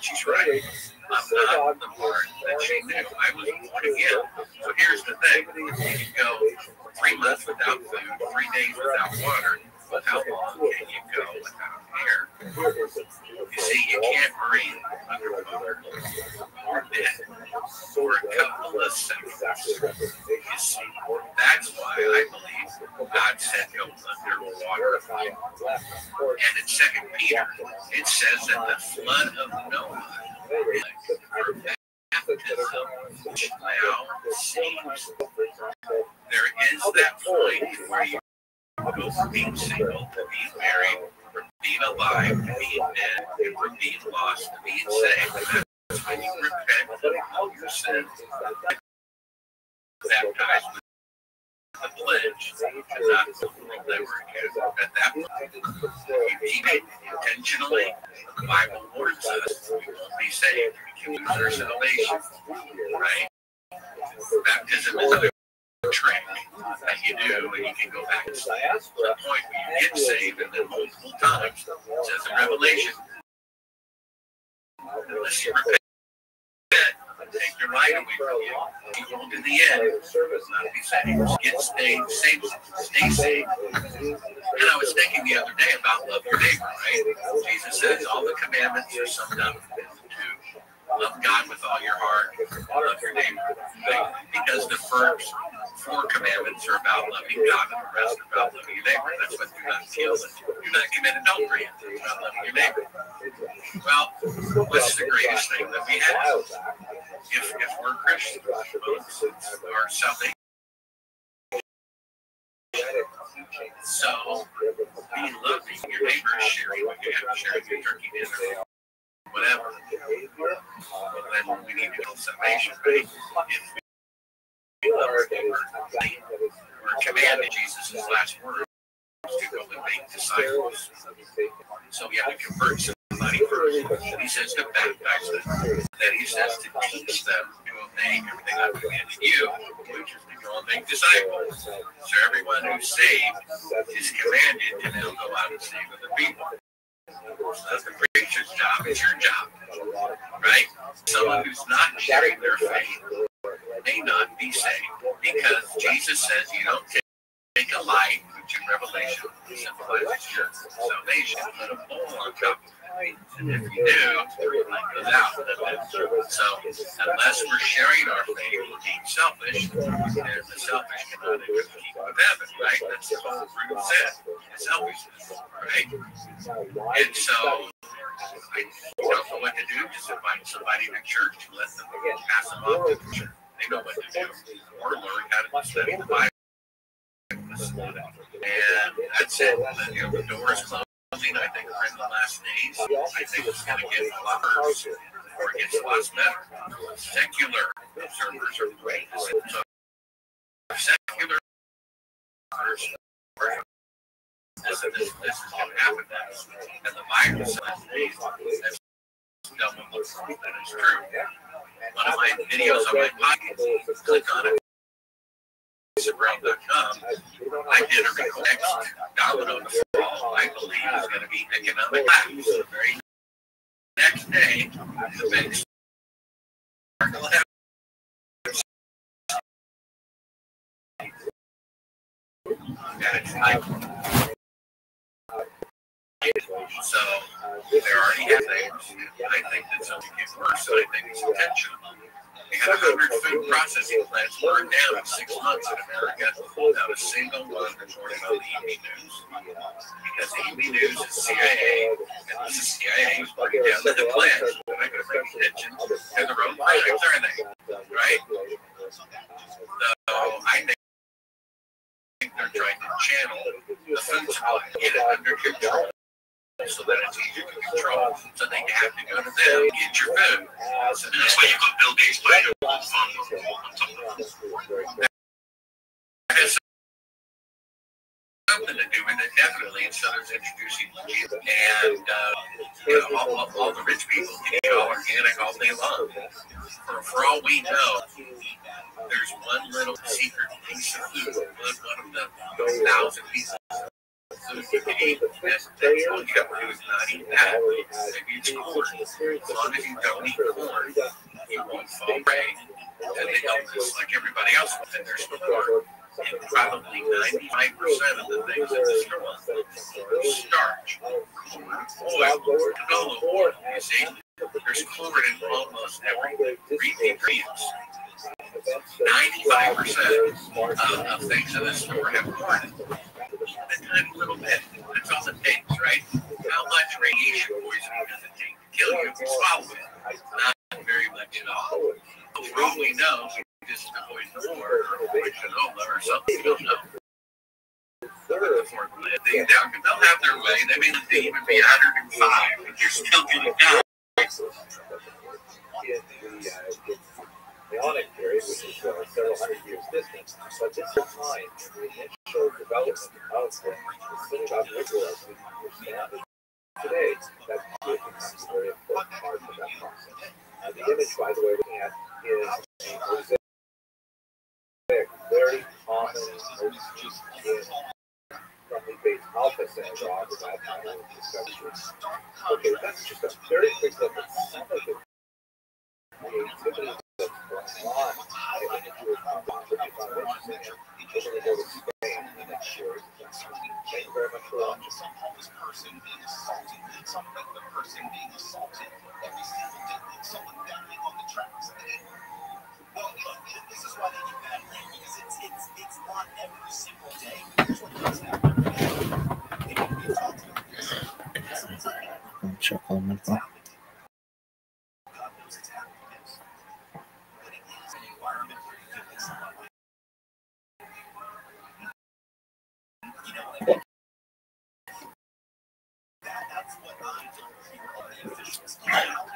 She's right. I'm not the part that she knew. I was born again. So here's the thing. You can go 3 months without food, 3 days without water, but how long can you go without air? You see, you can't breathe underwater or dead for a couple of seconds. You see, that's why I believe God said go underwater. And in 2 Peter, it says that the flood of Noah for baptism, which now seems there is that point where you go from being single to being married, from being alive to being dead, and from being lost to being saved. And that's when you repent of your sins, baptized with the pledge to not go the world ever again. At that point, if you keep it intentionally, the Bible warns us we won't be saved. We can lose our salvation, right? Baptism is a trick that you do, and you can go back to the point where you get saved, and then multiple times, it says in Revelation, unless you repent, take your light away from you. You won't in the end not be saved. Get saved, stay saved. And I was thinking the other day about love your neighbor, right? Jesus says all the commandments are summed up to love God with all your heart, love your neighbor, right? Because the first 4 commandments are about loving God, and the rest are about loving your neighbor. That's what do not kill, do not commit adultery. It's about loving your neighbor. Well, what's the greatest thing that we have? If we're Christians, it's our salvation. So, being loving your neighbor, sharing what you have, sharing your turkey dinner, whatever. Then we need to build salvation, right? If we love our neighbor, we're commanded Jesus' last words to go and make disciples. So we have to convert somebody first. And he says to baptize them. Then he says to teach them to obey everything I've commanded you, which is to go and make disciples. So everyone who's saved is commanded to now go out and save other people. So that's the preacher's job. It's your job, right? Someone who's not sharing their faith may not be saved because Jesus says you don't take a light, which in Revelation symbolizes your salvation, put a bowl on top of it. And if you do, everything goes out. So unless we're sharing our faith, we're being selfish, and the selfish cannot enter the kingdom of heaven, right? That's what the fruit of sin, selfishness, right? And so I don't know what to do. Just invite somebody to church and let them pass them on to the church. They know what to do, or learn how to study the Bible. And that's it. The doors closing, I think, are in the last days. I think it's going to get a lot worse, or it gets lots better. Secular observers are great. So secular observers, this is going to happen next. And the virus last days, that's that is true. One of my videos on my podcast, click on it. Instagram.com, I did a next domino to fall, I believe, is going to be economic collapse. The very next day, the banks will have. So there already have things. I think that's only getting worse. I think it's intentional. They had 100 food processing plants burned down in 6 months in America without a single one reported on the EB News. Because the EB News is CIA, and this is CIA who's burning down the plants. They're not going to bring attention to their own crimes, are they? Right? So I think they're trying to channel the food supply, get it under control, so that it's easier to control. So they have to go to them, get your food. So that's why you've got Bill Gates playing a fund on top of that. That has something to do with it, definitely. And so there's introducing legit. And, all the rich people can eat all organic all day long. For all we know, there's one little secret piece of food, one of the 1,000 pieces. So if you can eat, that's all you have to do is not eat that. Maybe it's corn. As long as you don't eat corn, you won't fall prey to the illness like everybody else within their store. And probably 95% of the things in the store are starch, corn, oil, canola oil. You see, there's corn in almost every ingredients. 95% of things in the store have corn in them. A tiny little bit. That's all it takes, right? How much radiation poisoning does it take to kill you if you swallow it? Not very much at all. For all we know, we just avoid war or avoid canola or something. We don't know. They'll have their way. They may not even be 105, but they're still going to die. The Ionic period, which is several hundred years distant, but this time, the initial development of the synagogue ritualism was standard. Today, that becomes a very important part of that process. The image, by the way, we're looking at is a mosaic, very common in from the base alpha synagogue about how it was discovered. Okay, that's just a very quick look at some of the creativity that's going on. I think you were pretty foundation. We're going to go to Spain next year. Thank you very much for watching. Well, look, this is why they do bad thing, because it's not every single day. Here's what does happen. It can be Check on my phone. God knows it's happiness. But it is an environment where you can listen to it. You know what I mean? That's what I don't hear all the officials now.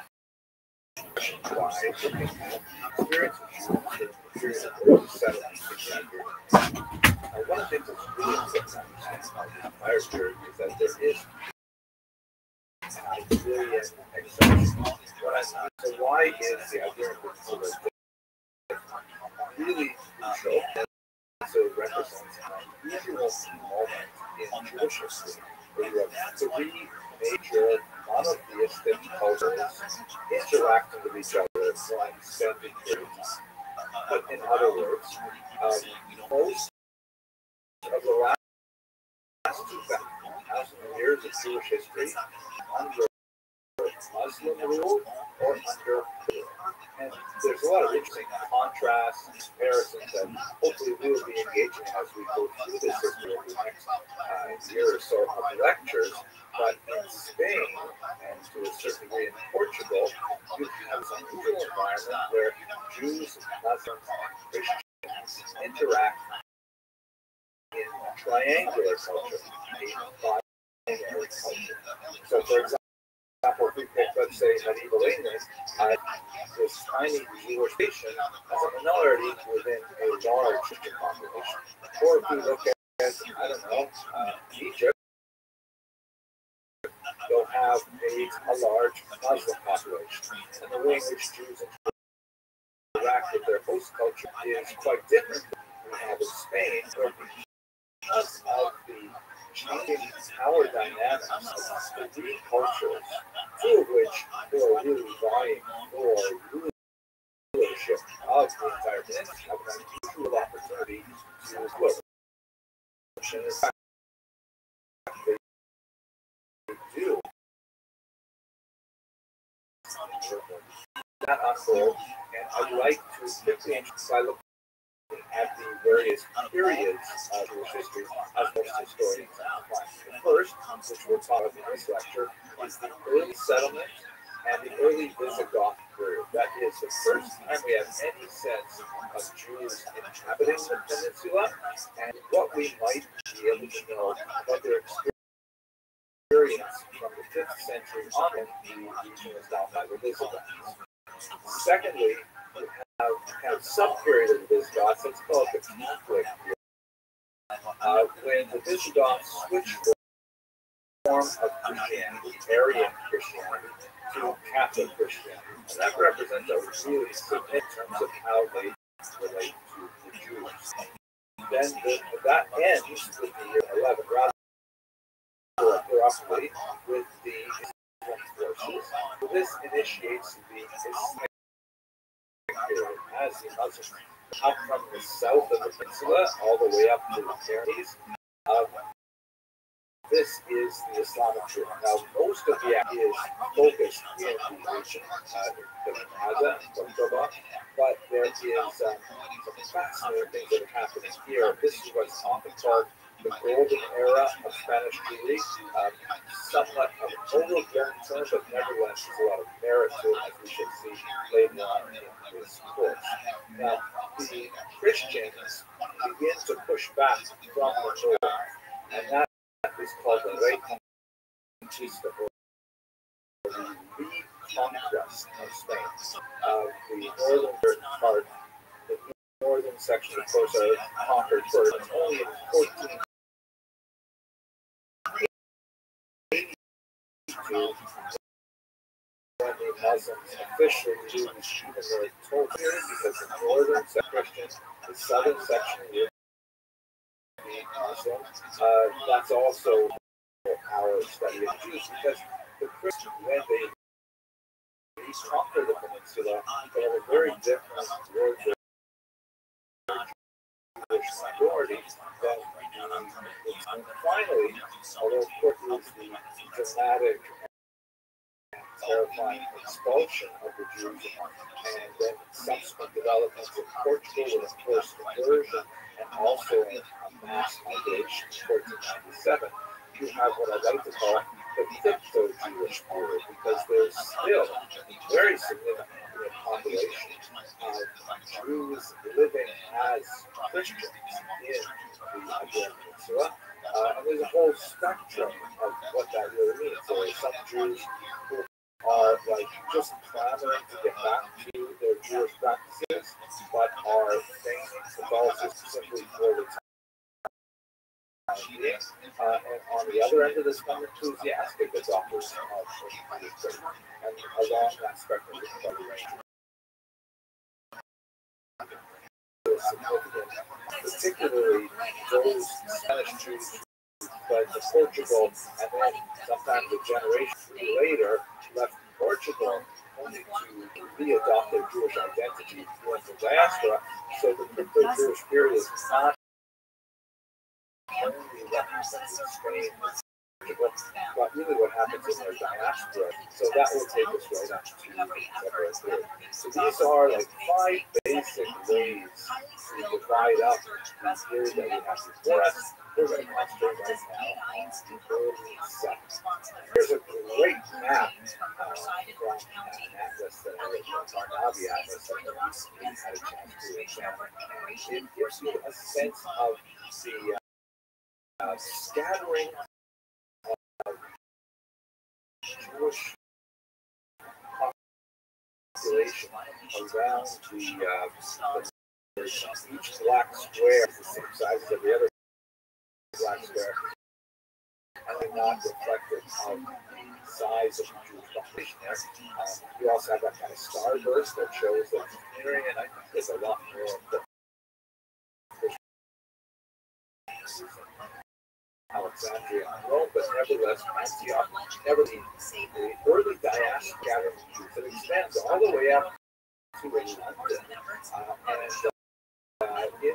One of the things that's really important about fire spirit is that there is Iberian exception. So why is the Iberian principle really crucial? And so it represents an unusual moment in Jewish history where you have three major monotheistic cultures interacting with each other for extended periods. But in other words, most of the last 2,000 years of Jewish history, Muslim rule or under. And there's a lot of interesting contrasts and comparisons that hopefully we will be engaging as we go through this history over the next year or so of lectures. But in Spain, and to a certain degree in Portugal, you have this unusual environment where Jews, Muslims, and Christians interact in a triangular culture, a binary culture. So, for example, if we pick, let's say, medieval England, this tiny Jewish nation as a minority within a large Christian population. Or if we look at, I don't know, Egypt, they'll have a large Muslim population. And the way in which Jews interact with their host culture is quite different than we have in Spain, where because of the changing power dynamics of three cultures, two of which are really vying for rulership of the entire peninsula, have an unusual opportunity to look. In fact, they do that unfold, and I'd like to quickly introduce by looking at the various periods of Jewish history as most historians find. The first, which we'll talk about in this lecture, is the early settlement and the early Visigoth period. That is the first time we have any sense of Jews inhabiting the peninsula and what we might be able to know about their experience from the 5th century on when the region was down by the Visigoths. Secondly, we have kind of sub-period of the Visigoths, it's called the Catholic period, when the Visigoths switched from form of Christianity, Arian Christianity, to Catholic Christianity. And that represents a really significant in terms of how they relate to the Jews. Then that ends with the year 11, rather roughly, with the Islamic forces. So this initiates the Islamic period as the Muslims come from the south of the peninsula all the way up to the Pyrenees. This is the Islamic period. Now, most of the act is focused in the region, Granada and Cordoba, but there is some fascinating things that are happening here. This is what's often called the golden era of Spanish Jewry, somewhat of an overblown term, but nevertheless there's a lot of merit to it, as we shall see later on in this course. Now, the Christians begin to push back from the north, and that is called the Reconquista, or the reconquest of Spain. The northern part, the northern section, of course, are conquered first. It's only in 1482 when the Muslims officially lose even their total period, because the northern section Christians, the southern section would be Muslim. That's also our study of Jews, because the Christians, when they conquer the peninsula, they have a very different word for Jewish minority than and finally, although of course it was the dramatic and terrifying expulsion of the Jews and then subsequent developments in Portugal with a forced conversion and also a mass migration in 1497, you have what I like to call the crypto-Jewish period, because there's still a very significant population of Jews living as Christians in the Iberian Peninsula. And there's a whole spectrum of what that really means. There are some Jews who are like just clamoring to get back to their Jewish practices, but are feigning Catholicism simply for the time being. And on the other end of the spectrum, enthusiastic adopters of Christianity, and along that spectrum is quite a range. Significant, particularly those Spanish Jews who fled to Portugal, and then sometimes a generation later left Portugal only to re-adopt their Jewish identity in the diaspora. So the crypto-Jewish period is not only represented in Spain, but really what happens in their diaspora. So that will take us right up to separate group. So these are like 5 basic ways to divide up the theory that we have before us. We're going to concentrate right now on the early sects. Here's a great map from an atlas that Barnaby atlas that we had a chance to examine. It gives you a sense of the scattering of Jewish population around each black square is the same size as every other black square, and they're not reflective of the size of the Jewish population there. You also have that kind of starburst that shows that the area, and I think there's a lot more of the Alexandria and Rome, but nevertheless, Antioch, the early diaspora gathering Jews that extends all the way up to London and into what would be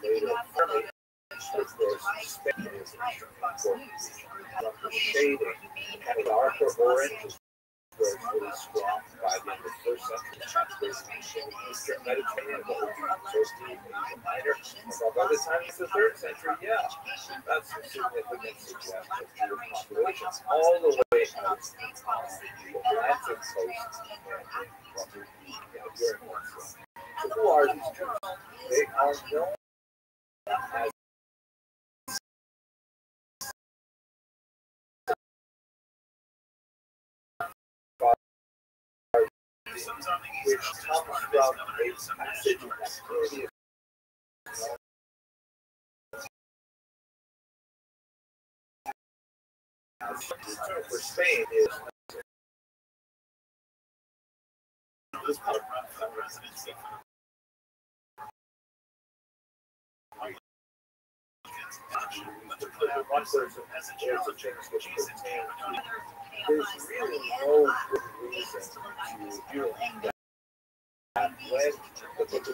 later Germany. Of course, Spain is an important region. From the shading, kind of darker orange, where it's really strong by the end of the first century. There's the Eastern Mediterranean, what would be Turkey, Asia Minor. And by the time it's the 3rd century, yeah, that's a significant suggestion of Jewish populations all the way out on the Atlantic coast and what would be Europe. So who are these Jews? They are known as which comes from a passage in activity the term for Spain is one person has a chance of things which pertain to. There's really no good reason to do that when the book of the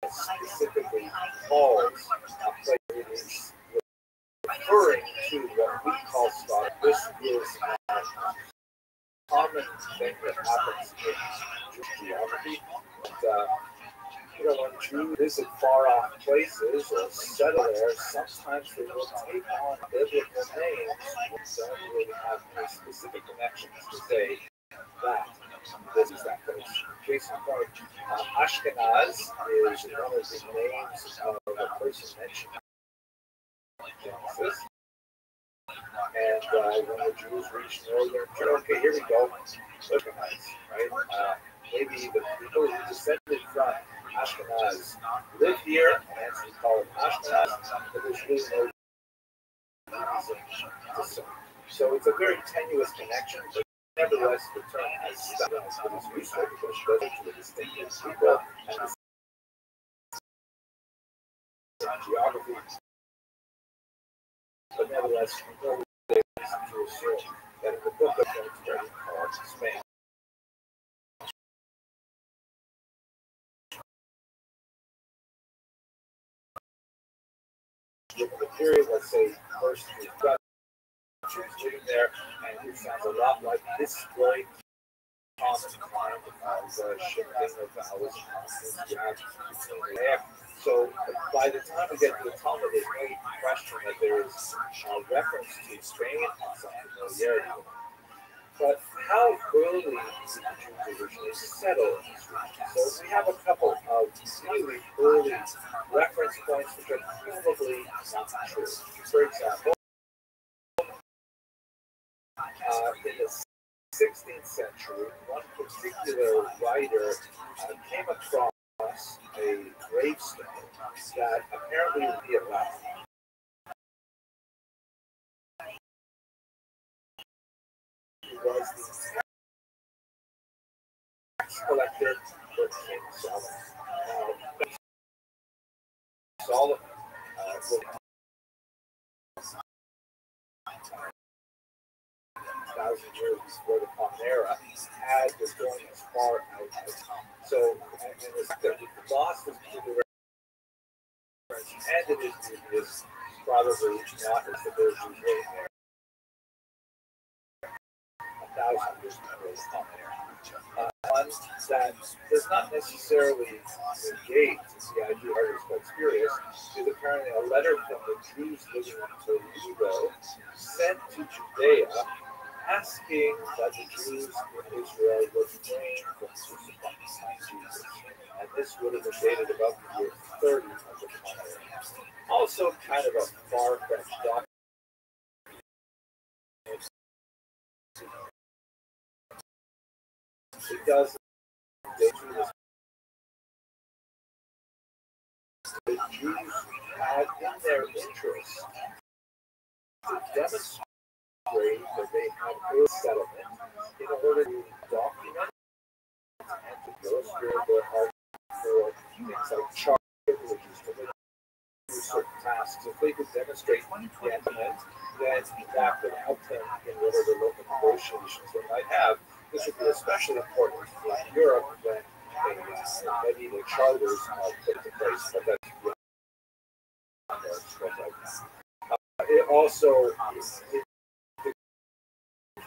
specifically calls a place is referring to what we call thought. This is a common thing that happens in Jewish geography. And, when Jews visit far-off places or settle there, sometimes they will take on biblical names and don't really have any specific connections to say that this is that place. Case in point, Ashkenaz is one of the names of a person mentioned in Genesis. And when the Jews reached northern Jordan, okay, here we go, Ashkenaz, right? Maybe the people who descended from Ashkenaz live here, and hence we call it Ashkenaz, but there's really no reason to say. So it's a very tenuous connection, but nevertheless, the term has stuck and it's useful because it goes into the distinctive people and the geography. But nevertheless, no reason to assume that in the book of Genesis called Spain. The period, let's say, first we've got Jews living there, and it sounds a lot like this very common kind of shifting of vowels and there. So by the time we get to the Talmud, there's no question that there is a reference to Spain and some familiarity with it. But how early did the Jews originally settle in this region? So we have a couple of really early reference points which are probably not true. For example, in the 16th century, one particular writer came across a gravestone that apparently would be about was the tax collector for King Solomon. Solomon was 1,000 years before the Common Era had was going as far out. So, and the lost was to the French and it is this probably not as the Virgin Day there. 1,000 years ago is on there. One that does not necessarily negate the idea of artist spurious is apparently a letter from the Jews living in Toledo sent to Judea asking that the Jews in Israel refrain from crucifying Jesus. And this would have been dated about the year 30 of the common era. Also kind of a far-fetched doctrine. It does the Jews had in their interest to demonstrate that they had good settlement in order to document and to illustrate their heart for things like charge privileges to do certain tasks. If they could demonstrate the element, then that would help them in whatever local negotiations they might have. This would be especially important in Europe when medieval charters are put into place. But that's it also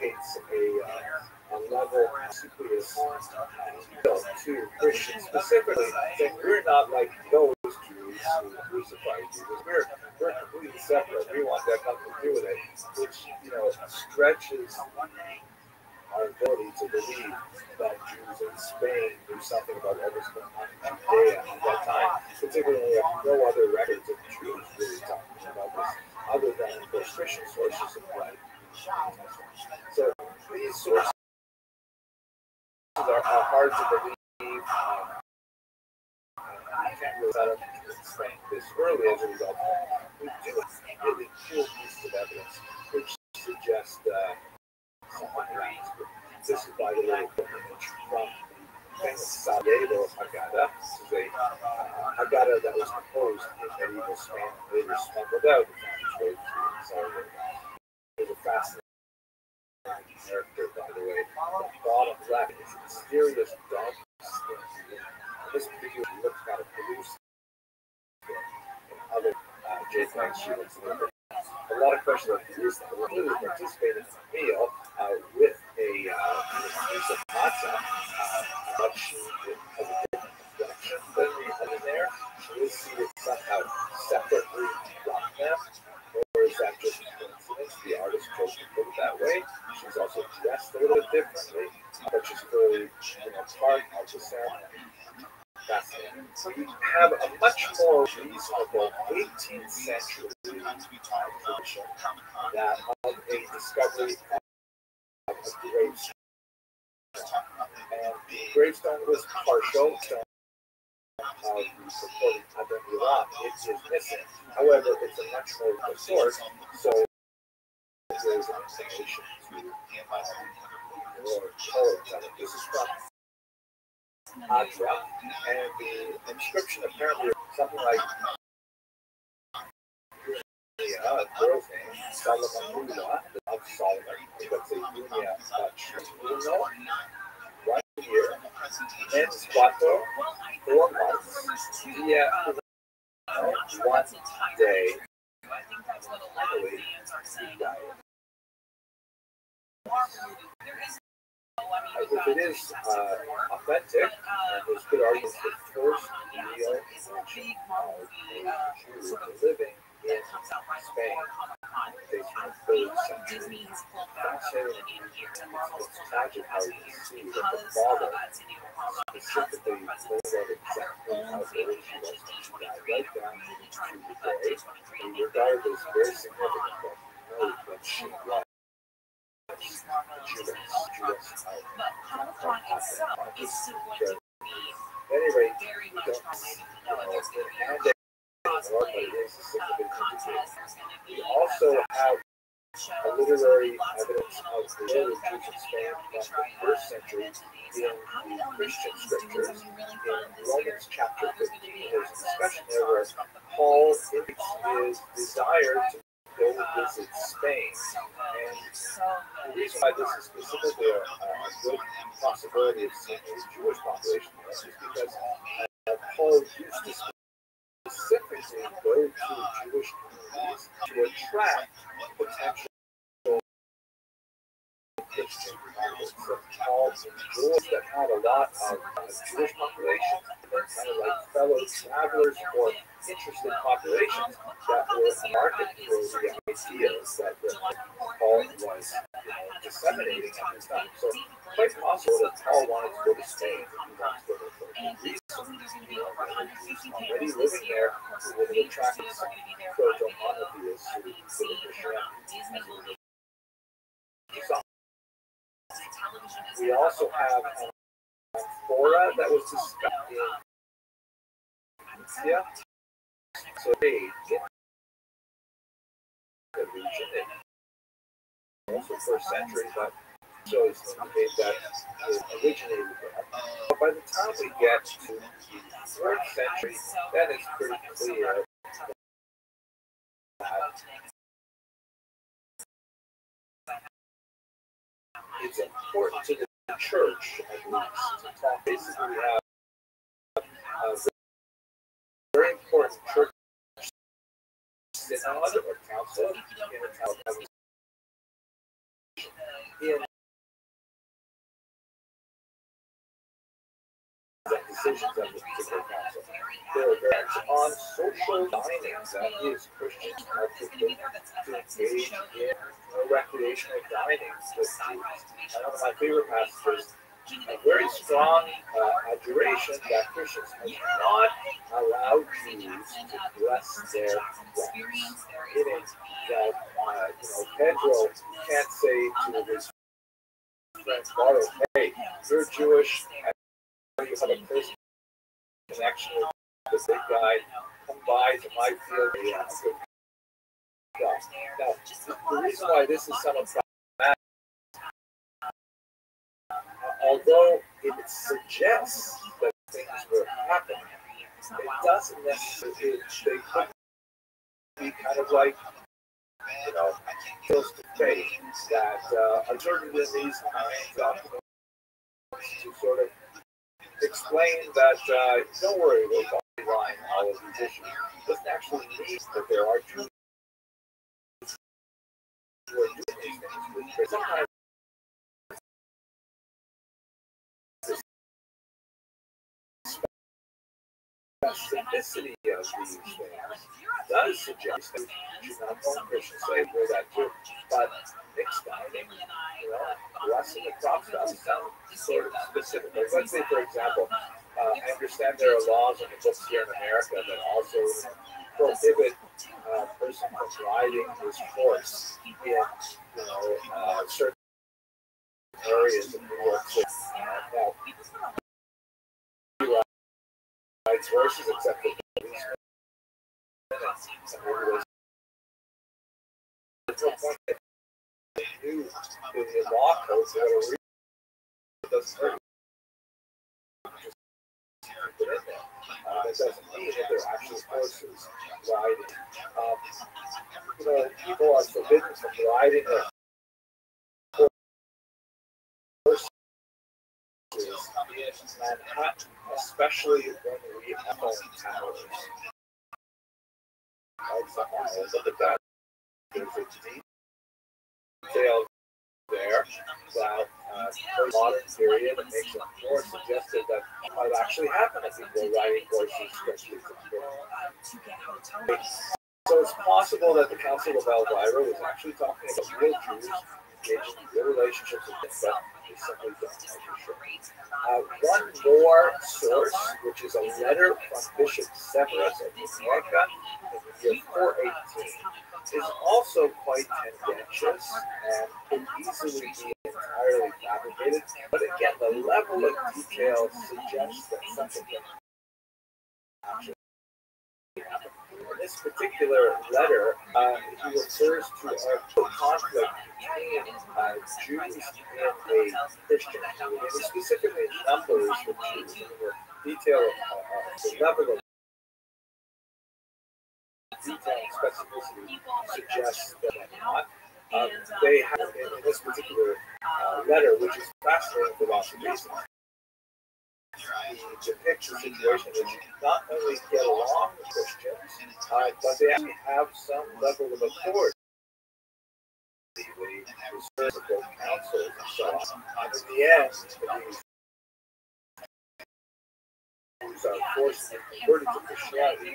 indicates a level of superiority to Christians specifically, saying we're not like those Jews who crucified Jesus. We're completely separate. We want that nothing to do with it, which stretches our ability to believe that Jews in Spain knew something about what was going on in Judea at that time, particularly if no other records of Jews really talking about this, other than the Christian sources of life. So these sources are hard to believe. I can't really set up in Spain this early as a result. We do have really cool pieces of evidence which suggest someone around. This is, by the way, an image from the famous Sarajevo Haggadah. This is a Haggadah that was composed in medieval Spain and later smuggled out and found its way through Sarajevo. There's a fascinating character, by the way. The bottom left is a mysterious dog skin. This particular looks kind of produced in other JPEGs she looks a little bit. A lot of questions about who is that? Well, he was participating in a meal with a piece of matzah, but she has a different complexion than the other there. She is seated somehow separately from them, or is that just coincidence? The artist chose to put it that way. She's also dressed a little bit differently, but she's clearly part of the ceremony. Fascinating. So we have a much more reasonable 18th century tradition that of a discovery of a gravestone. And the gravestone was partial. Of the purported Adam Iran, it is missing. However, it's a much more source, so there's an explanation to this is from Adra, and the inscription apparently something like a girl's name, Solomon of Solomon, that's a Dunya right here, men's Vato, 4 months, yeah, 1 day. I think that's what a lot of fans are saying. If it is authentic, and there's good arguments for first real mention of Jews living in Spain, they can build something fascinating. It's tragic how you see that the father specifically knows out exactly how old she was when she died, right down to the day. And regarded as very significant that he knows that she was. But Comic-Con itself is still going to be very much related to know there's going to be a cosplay contest. There's going to be we also have a literary evidence of the early Jews in Spain from the 1st century in the Christian scriptures. In Romans chapter 15, there's a discussion there where Paul indicates his desire to go visit Spain. And the reason why this is specifically a good possibility of seeing a Jewish population is because Paul used to specifically go to Jewish communities to attract potential Christian converts. So Paul enjoys that had a lot of Jewish populations, kind of like fellow travelers or interested populations that were a market for the ideas that Paul was disseminating at this time. So quite possible that Paul wanted to go to Spain. He wants to go to Greece. Already living there, who would have attracted some proto-monotheists who would have we also have an amphora that was discovered in India. So they get the region in also first century, but so it's indicated that it originated there. But by the time we get to the 4th century, then it's pretty clear that it's important to the church, at least, to talk. Basically, we have a very important church synod or council in decisions of the particular council. There are variants on social dining, that is, Christians are forbidden to engage in recreational dining with Jews. And one of my favorite passages, a very strong adjuration that Christians are not allowed Jews to bless their wives. Meaning that Pedro can't say to his friend Carlos, "Hey, you're Jewish. You have a personal connection with this big guy. Come by to my field." Now, the reason why this is somewhat problematic, although it suggests that things were happening, it doesn't necessarily. They could be kind of like, close to faith that observed in these kinds of to sort of explain that don't worry, we'll line all of these issues. It doesn't actually mean that there are Jews who are doing these things. But sometimes the specificity of these things does suggest that you should not own Christian slave for that too. But mixed dining, blessing the crops does sound sort of specific. Like, let's say, for example, I understand there are laws in the books here in America that also prohibit a person from riding his horse in certain areas of New York City. Now, he rides horses except for policemen. There's no point that they knew the law codes that are real. It doesn't hurt. That doesn't mean that they're actually horses riding. People are forbidden from riding their horses in Manhattan, especially when we have phone towers. Look at that. There's a detail there that for the modern period it makes it more suggestive that it might actually happen if people are riding horses, especially from here. So it's possible that the Council of Elvira was actually talking about real Jews engaging in real relationships with them, but we simply don't know for sure. One more source, which is a letter from Bishop Severus of Minorca in the year 418, is also quite tendentious and could easily be entirely fabricated. But again, the level of detail suggests that something actually happened. In this particular letter, he refers to a conflict between Jews and a Christian community, and specifically numbers the Jews. The detail of the level of detail and specificity suggests that not. They have, in this particular letter, which is fascinating for lots of reasons, depicts a situation that you not only get along with Christians, but they actually have some level of authority. They serve both councils and so on. And in the end, these are forced and converted to Christianity,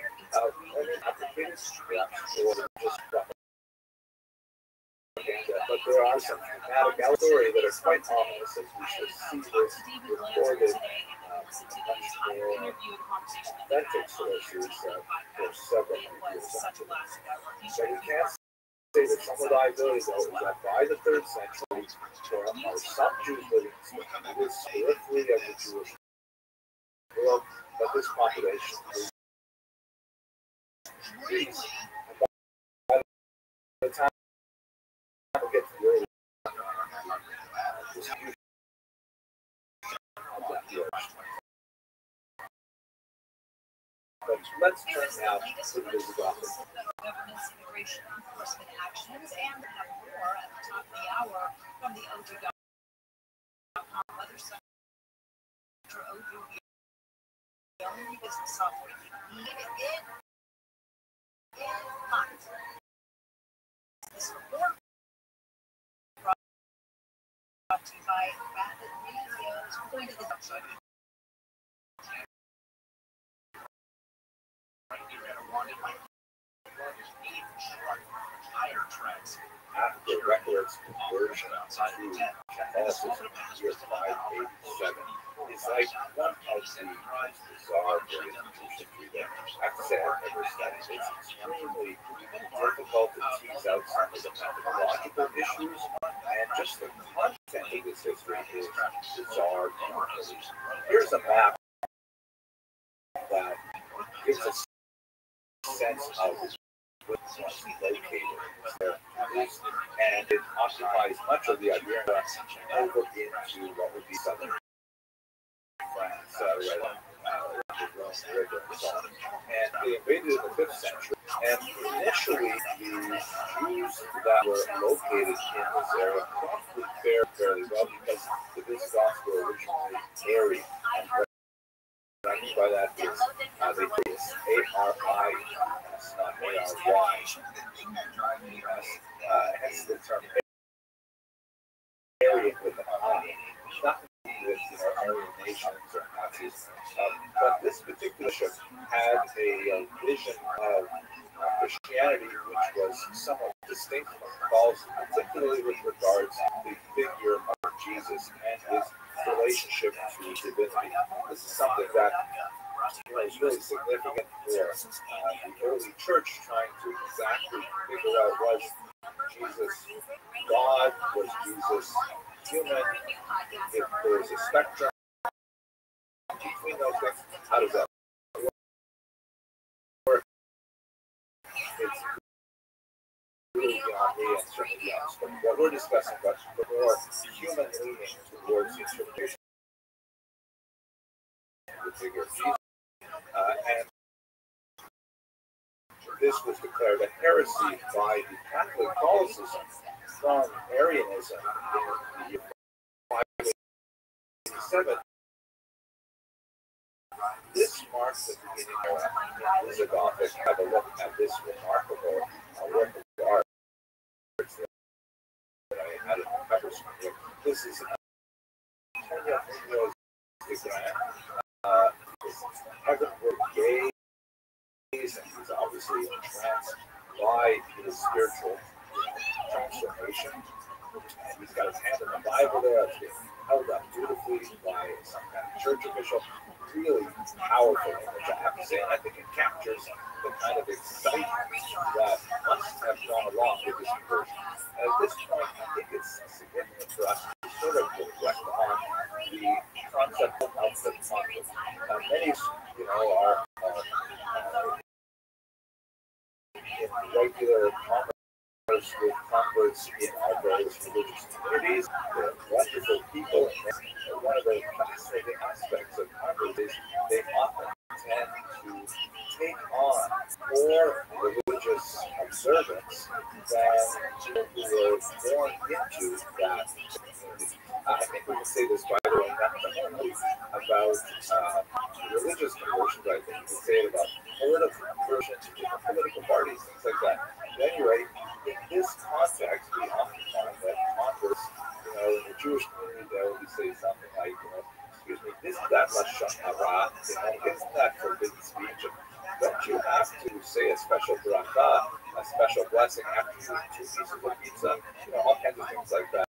many advocated perhaps or just but there are some thematic story that are quite ominous, as we should see this recorded much more authentic sources for several years. So we can't say that some reliability, though, is that by the 3rd century, there are some Jews living in the periphery of the Jewish world, but this population is decreased. By the time we get to the early but let's turn now to the Visigoths. Government's immigration enforcement actions and have more at the top of the hour from the OJ.com weather center. The only business software you need in hot. This report brought to you by Rapid Videos. We're going to the website. After records conversion outside to Catholicism in the year 587 is like one of the most bizarre institutions we have to say I've never studied. It's extremely difficult to tease out some of the methodological issues, and just the content of this history is bizarre. Here's a map that gives us sense of where it's located there is, and it occupies much of the Iberian over into what would be southern France, right on the Rhone River and so on. And they invaded in the 5th century, and initially the Jews that were located in this area probably fared fairly well because the Visigoths were originally Aryan. What I mean by that is they use A-R-I-S, not A-R-Y. Hence the term Aryan with an I. Nothing to do with Aryan nations or Nazis. But this particular ship had a vision of Christianity which was somewhat distinct from Catholicism, particularly with regards to the figure of Jesus and his relationship to divinity. This is something that is really significant for the early church trying to exactly figure out was Jesus God, was Jesus human, if there's a spectrum between those things, how does that work? It's really beyond me and certainly beyond what we're discussing, but the more human leaning towards the interpretation of the figure of Jesus. And this was declared a heresy by the Catholic Catholicism from Arianism in the year 587. This marks the beginning of Visigothic. Have a look at this remarkable work of art that I had in the cover screen. This is Antonio Munoz de Gran. Heavenward gaze, and he's obviously entranced by his spiritual transformation. And he's got his hand in the Bible there. It's being held up beautifully by some kind of church official. Really powerful image, I have to say. And I think it captures the kind of excitement that must have gone along with this conversion. And at this point, I think it's significant for us to sort of reflect on the concept of the conflict. Many, are in regular commerce with converts in our various religious communities. They're wonderful people, and one of the fascinating aspects of converts is they often tend to take on more religious observance than people who were born into that community. I think we can say this, by the way, not only about religious conversions, I think you could say it about political conversions to different political parties, things like that. At any rate, in this context, we often find that converts, in the Jewish community, they always say something like, excuse me, isn't that Lashon Hara? Isn't that forbidden speech? Don't you have to say a special bracha, a special blessing after you eat 2 pieces of pizza? All kinds of things like that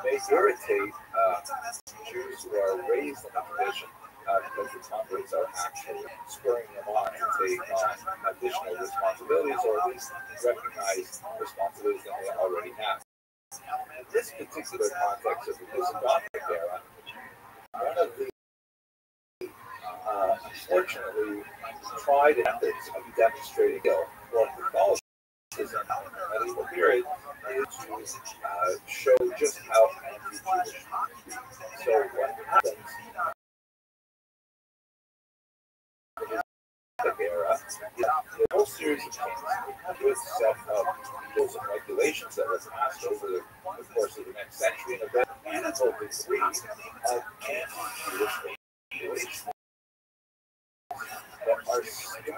may irritate Jews who are raised in a tradition because the converts are actually spurring them on to take on additional responsibilities, or at least recognize responsibilities that they already have. In this particular context of the Islamic era, one of the unfortunately tried efforts of demonstrating skill for Catholicism in the medieval period is to show just how anti-Jewish. So what happens in the Islamic era is the whole series of things. We have this set of rules and regulations that were passed over the course of the next century in a very manageable degree of anti-Jewish regulations that are stunning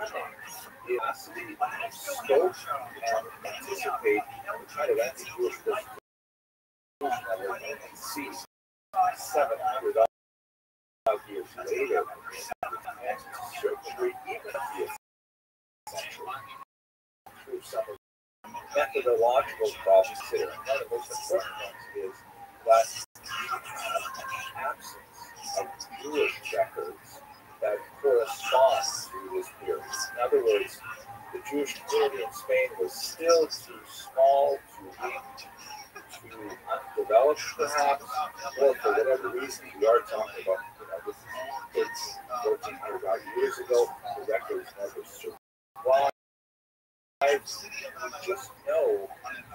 in capacity, scope, and anticipate the kind of anti-Jewish persecution that we're going to see 700 years later, and certainly even the century, through some of the methodological problems here. One of the most important ones is that absence of Jewish records that correspond to this period. In other words, the Jewish community in Spain was still too small, too weak, too undeveloped, perhaps, or for whatever reason. We are talking about, this is 1,400 years ago. The records never survived. We just know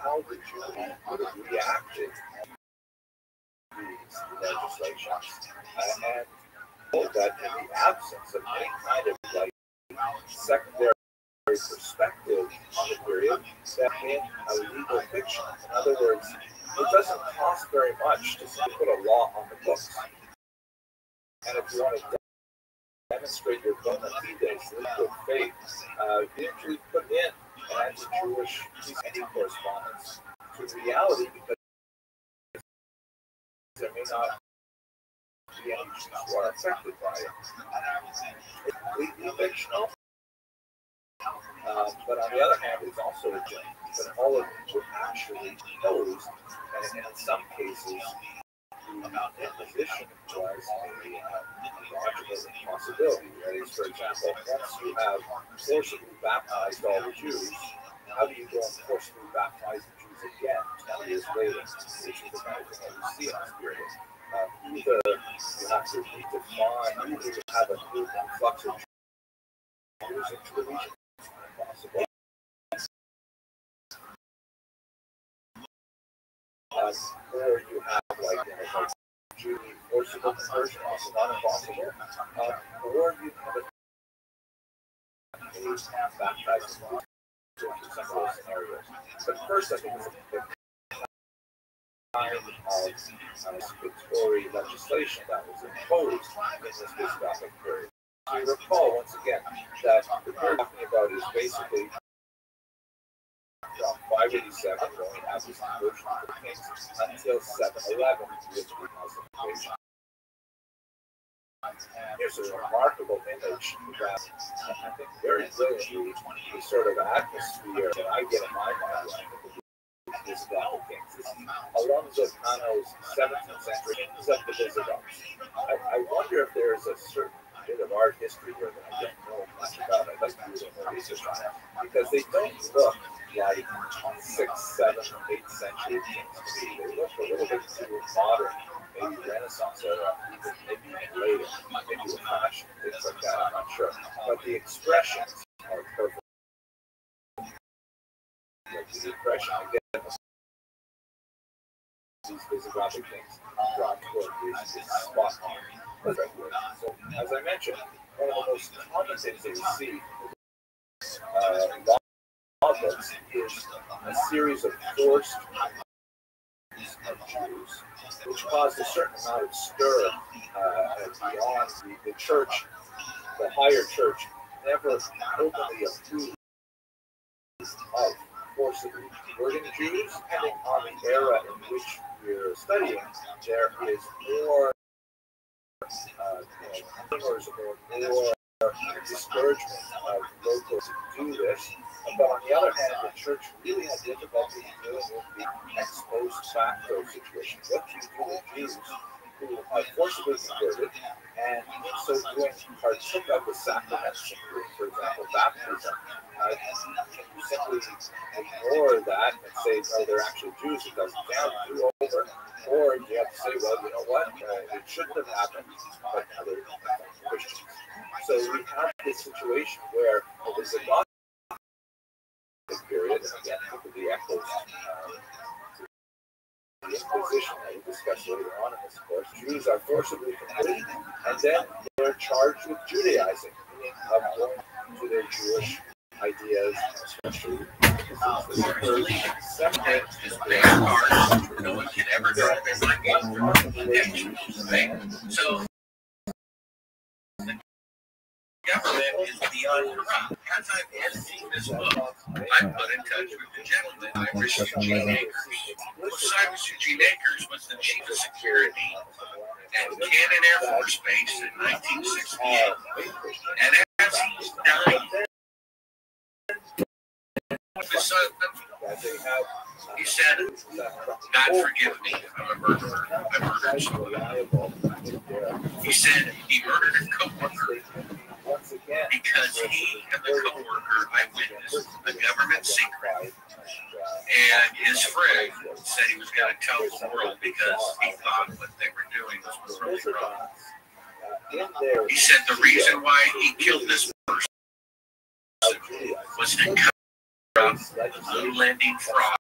how the Jews would have reacted to these legislations. And that in the absence of any kind of secondary perspective on the period, that in a legal fiction. In other words, it doesn't cost very much to simply put a law on the books. And if you want to demonstrate your bona fides, legal faith, you usually put in an anti-Jewish any correspondence to reality, because there may not be any Jews who are affected by it. It's completely fictional, but on the other hand, it's also a joke that all of them were actually posed, and in some cases, the imposition was a logical impossibility. That is, for example, once you have forcibly baptized all the Jews, how do you go and forcibly baptize the Jews again 20 years later? Which is the kind of thing that we see in this period. Either you have to redefine, either you have a new influx of Jews into the region, it's impossible. Or you have like Jew forcible conversion, also not impossible. Or you have a baptized in some of those scenarios. But first, I think it's the kind of statutory legislation that was imposed in this historic period. So you recall once again that the period we're talking about is basically from 587, when we have this conversion of the kings, until 711, which we Muslim. Here's a remarkable image that I think very brilliantly the sort of atmosphere that I get in my mind when I think of this Islamic kings. This Alonso Cano's 17th century kings of the Visigoths. I wonder if there's a certain bit of art history here that I don't know much about. I'd like to do a little more research on it, because they don't look like 6th, 7th, 8th century kings to me. They look a little bit too modern, maybe Renaissance era, maybe later, maybe the fashion, things like that, I'm not sure. But the expressions are perfect. Like the impression I get of these Visigothic things brought forth is spot on. So, as I mentioned, one of the most common things that you see law books is a series of forced of Jews, which caused a certain amount of stir and beyond the church, the higher church, never openly approved of forcibly converting Jews. Depending on the era in which we're studying, there is more rumors or more discouragement of locals to do this. But on the other hand, the church really had difficulty dealing with the ex post facto situation. What do you do with Jews who are forcibly converted and in so doing partook of the sacraments, including, for example, baptism? Can you simply ignore that and say, oh, they're actually Jews, it doesn't count, do over? Or do you have to say, well, you know what, it shouldn't have happened, but now they're Christians. So we have this situation where there's a lot period, and again, look at the echoes, the Inquisition that we discussed later on in this course. Jews are forcibly converted, and then they're charged with Judaizing, meaning of going to their Jewish ideas, especially separate. No one can ever drive in my game. So government is beyond corrupt. As I'm editing this book, I'm put in touch with the gentleman, Cyrus Eugene Akers. Well, Cyrus Eugene Akers was the chief of security at Cannon Air Force Base in 1968. And as he's dying, he said, God forgive me, I'm a murderer. I murdered someone. He said he murdered a co-worker because he and the co-worker eyewitnessed a government secret, and his friend said he was going to tell the world because he thought what they were doing was really wrong. He said the reason why he killed this person was to cover up the moon landing fraud,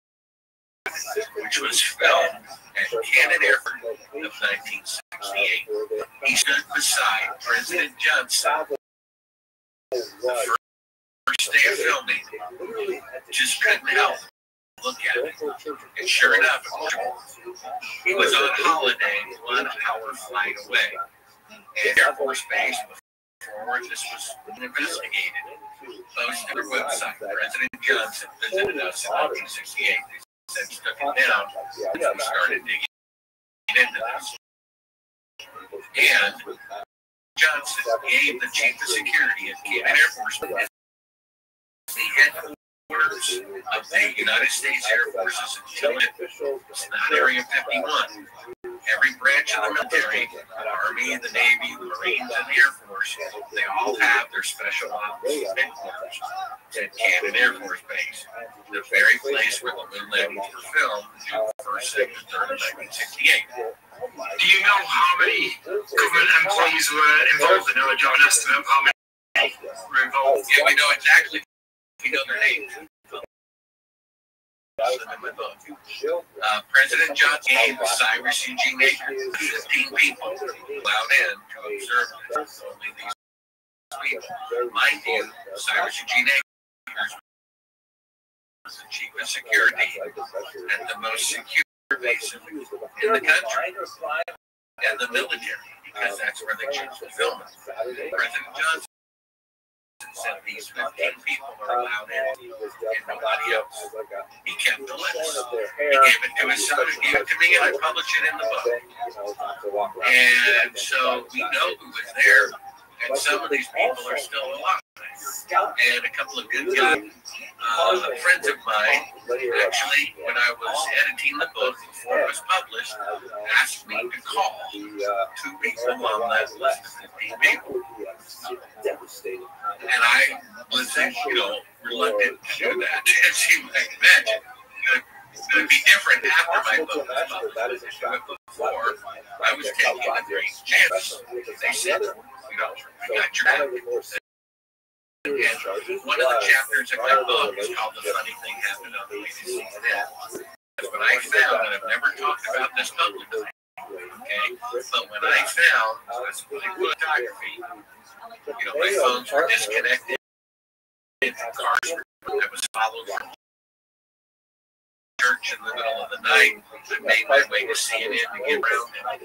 which was filmed at Cannon Air Force of 1968. He stood beside President Johnson the first day of filming, just couldn't help look at it. And sure enough, he was on holiday 1 hour flight away at Air Force Base before this was investigated. Posted their website. President Johnson visited us in 1968. They said took it down, and we started digging into this. And Johnson gave the chief of security at Cannon Air Force Base the headquarters of the United States Air Force's intelligence. It's not Area 51. Every branch of the military, the Army, the Navy, the Marines, and the Air Force, they all have their special ops headquarters at Cannon Air Force Base, the very place where the moon landings were filmed, June 1st, 2nd, 3rd of 1968. Do you know how many government employees were involved in it, or do you have an estimate of how many were involved? Yeah, we know exactly. We know their names. President Johnson gave Cyrus Eugene Akers 15 people allowed in to observe this. Only these people. Mind you, Cyrus Eugene Akers was the chief of security at the most secure base in the country and the military, because that's where they choose to film it. President Johnson said these 15 people are allowed in and nobody else. He kept the list. He gave it to his son, he gave it to me, and I published it in the book. And so we know who was there, and some of these people are still alive. And a couple of good guys, friends of mine, actually, when I was editing the book before it was published, asked me to call 2 people on that list of 15 people. And I was, reluctant to do that, as you might imagine. It's going to be different after my book was published. Before, I was taking a great chance. They said, we got your back. And one of the chapters in my book is called The Funny Thing Happened on the Way to See Death. Because when I found, and I've never talked about this publicly, okay, but when I found, that's my photography, my phones were disconnected, and cars that was followed from church in the middle of the night. I made my way to CNN to get around it.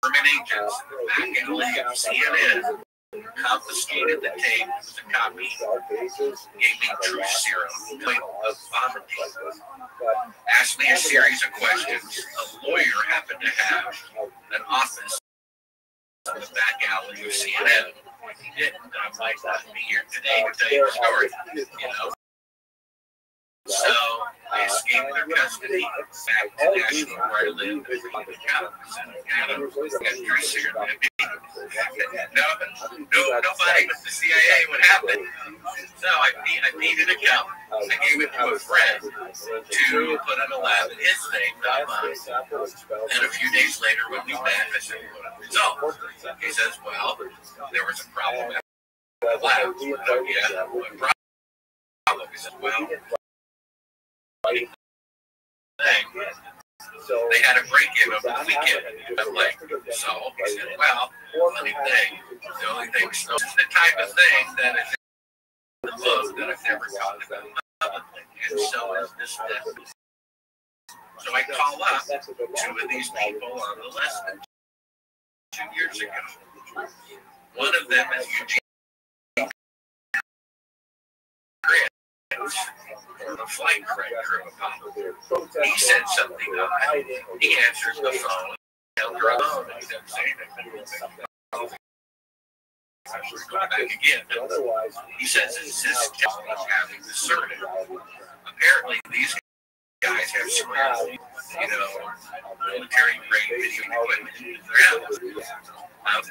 government agents back in CNN confiscated the tape with a copy, gave me truth serum, claim of vomiting, asked me a series of questions. A lawyer happened to have an office in the back alley of CNN. He didn't, and I'm like, I'll be here today to tell you the story, you know. So I escaped their custody back to Nashville where I lived and got truth serum. Nobody but the CIA would happen. So I needed a cup. I gave it to a friend to put in a lab in his name, not mine. And a few days later when we met, I said, what are the results? He says, well, there was a problem at the lab. Yeah, what problem? He says, well, they had a break-in over the weekend. I'm like, so he said, well, the only thing, so this is the type of thing that is in the book that I've never talked about publicly, and so is this death. So I call up 2 of these people on the list 2 years ago. One of them is Eugene Grant, the flight director of Apollo. He said something odd. He answers the phone. He doesn't say anything. Going back again. He says, is this just having the surgery? Apparently, these guys have some, military grade video equipment in their house.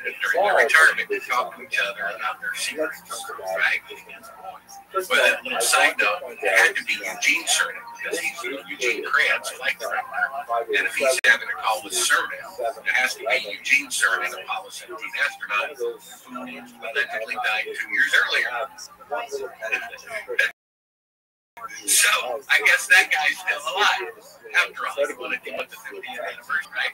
During their retirement, they talk to each other about their secrets, right? But a side note, it had to be Eugene Cernan because he's Eugene Krantz, like the and if he's having a call with Cernan, it has to be Eugene Cernan, Apollo 17 astronaut, who allegedly died 2 years earlier. So, I guess that guy's still alive. After all, he wanted to put the 50th anniversary, right?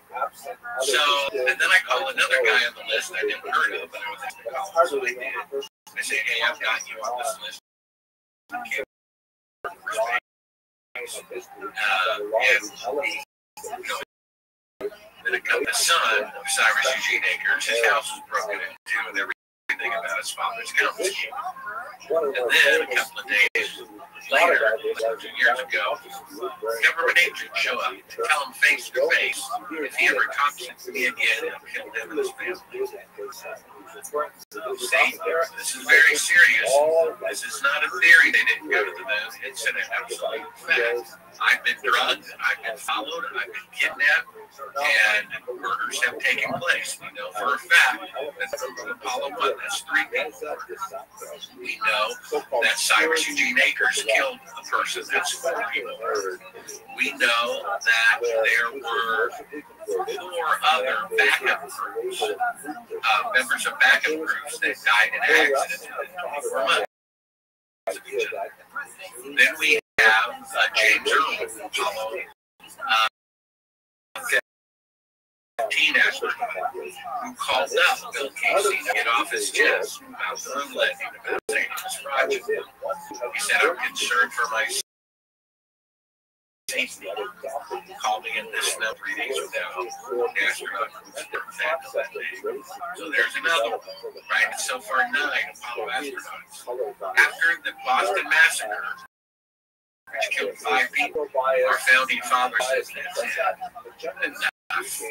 So, and then I call another guy on the list I never heard of, but I was at the call, so I did. I say, hey, I've got you on this list. Then it comes the son of Cyrus Eugene Akers. His house was broken into, and everything about his father's confiscated. And then a couple of days later, 2 years ago, government agents show up and tell him face to face if he ever talks to me again, he'll kill him and his family. See, this is very serious. This is not a theory. They didn't go to the moon. It's an absolute fact. I've been drugged, I've been followed, I've been kidnapped, and murders have taken place. We know for a fact that from Apollo 1, that's 3 people. We know that Cyrus Eugene Akers killed a person, that's 4 people. We know that there were 4 other backup groups, members of backup groups that died in accidents within 24 months. Then we have James Irwin, Apollo 15 astronaut, who called up Bill Casey to get off his chest about the moon landing, about saying it was fraudulent. He said, I'm concerned for my safety. Call me in this snow 3 days without an astronaut who's so there's another one, right? So far 9 Apollo astronauts. After the Boston Massacre, which killed 5 people, our founding fathers said that's enough.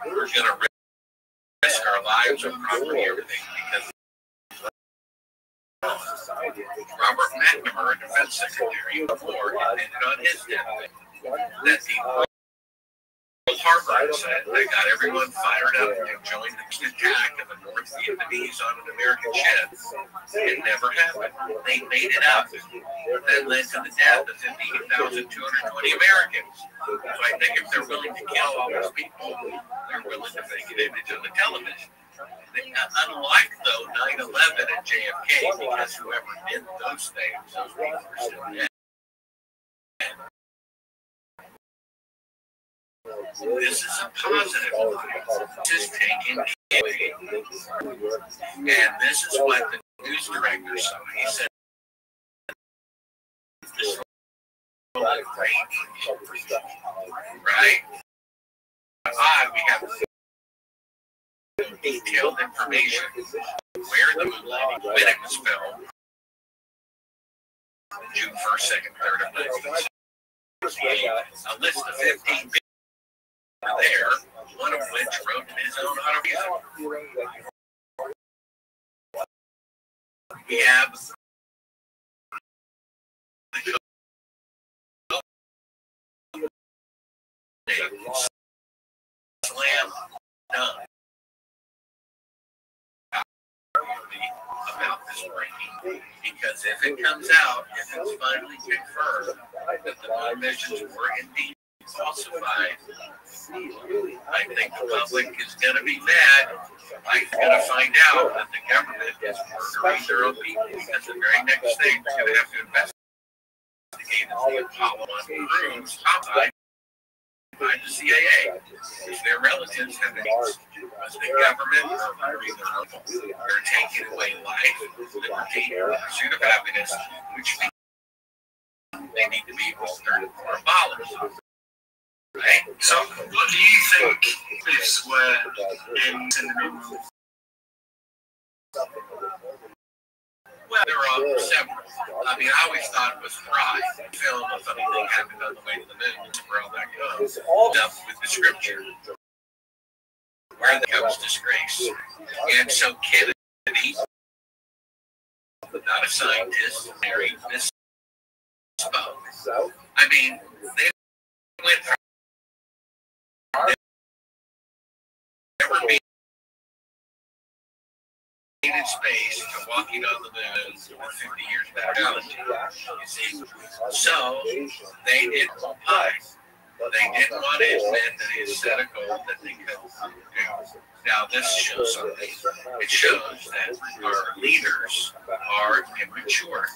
We're going to risk our lives and probably everything because Robert McNamara, Defense Secretary of War, admitted on his deathbed that the Pearl Harbor said they got everyone fired up to join the attack of the North Vietnamese on an American ship. It never happened. They made it up. That led to the death of 15,220 Americans. So I think if they're willing to kill all those people, they're willing to make an image on the television. Unlike, though, 9/11 and JFK, because whoever did those things, those people are still dead. This is a positive line. This is taking away. And this is what the news director saw. He said, this will look great. Right? We have detailed information where the moon landing, when it was filmed, June 1st, 2nd, 3rd of 1968. A list of 15 people were there, one of which wrote his own autobiography. We have slam dunk about this breaking, because if it comes out, if it's finally confirmed that the moon missions were indeed falsified, I think the public is going to be mad. I'm going to find out that the government is murdering their own people, because the very next thing is going to have to investigate is the Apollo 1 crews outside by the CIA. If their relatives have been was the government murdering their own people. They're taking away life, liberty, pursuit of happiness, which means they need to be altered or abolished. Right? So, what do you think this were in the movie? Well, there are several. I mean, I always thought it was Fry. Film of something that happened on the way to the moon, where all that goes. Up with the scripture, where there comes disgrace. And so Kennedy, not a scientist, married Miss Spock. I mean, they went from never being in space to walking on the moon with 50 years technology. You see, so they didn't hide. They didn't want to admit that he set a goal that they couldn't do. Now, this shows something. It shows that our leaders are immature.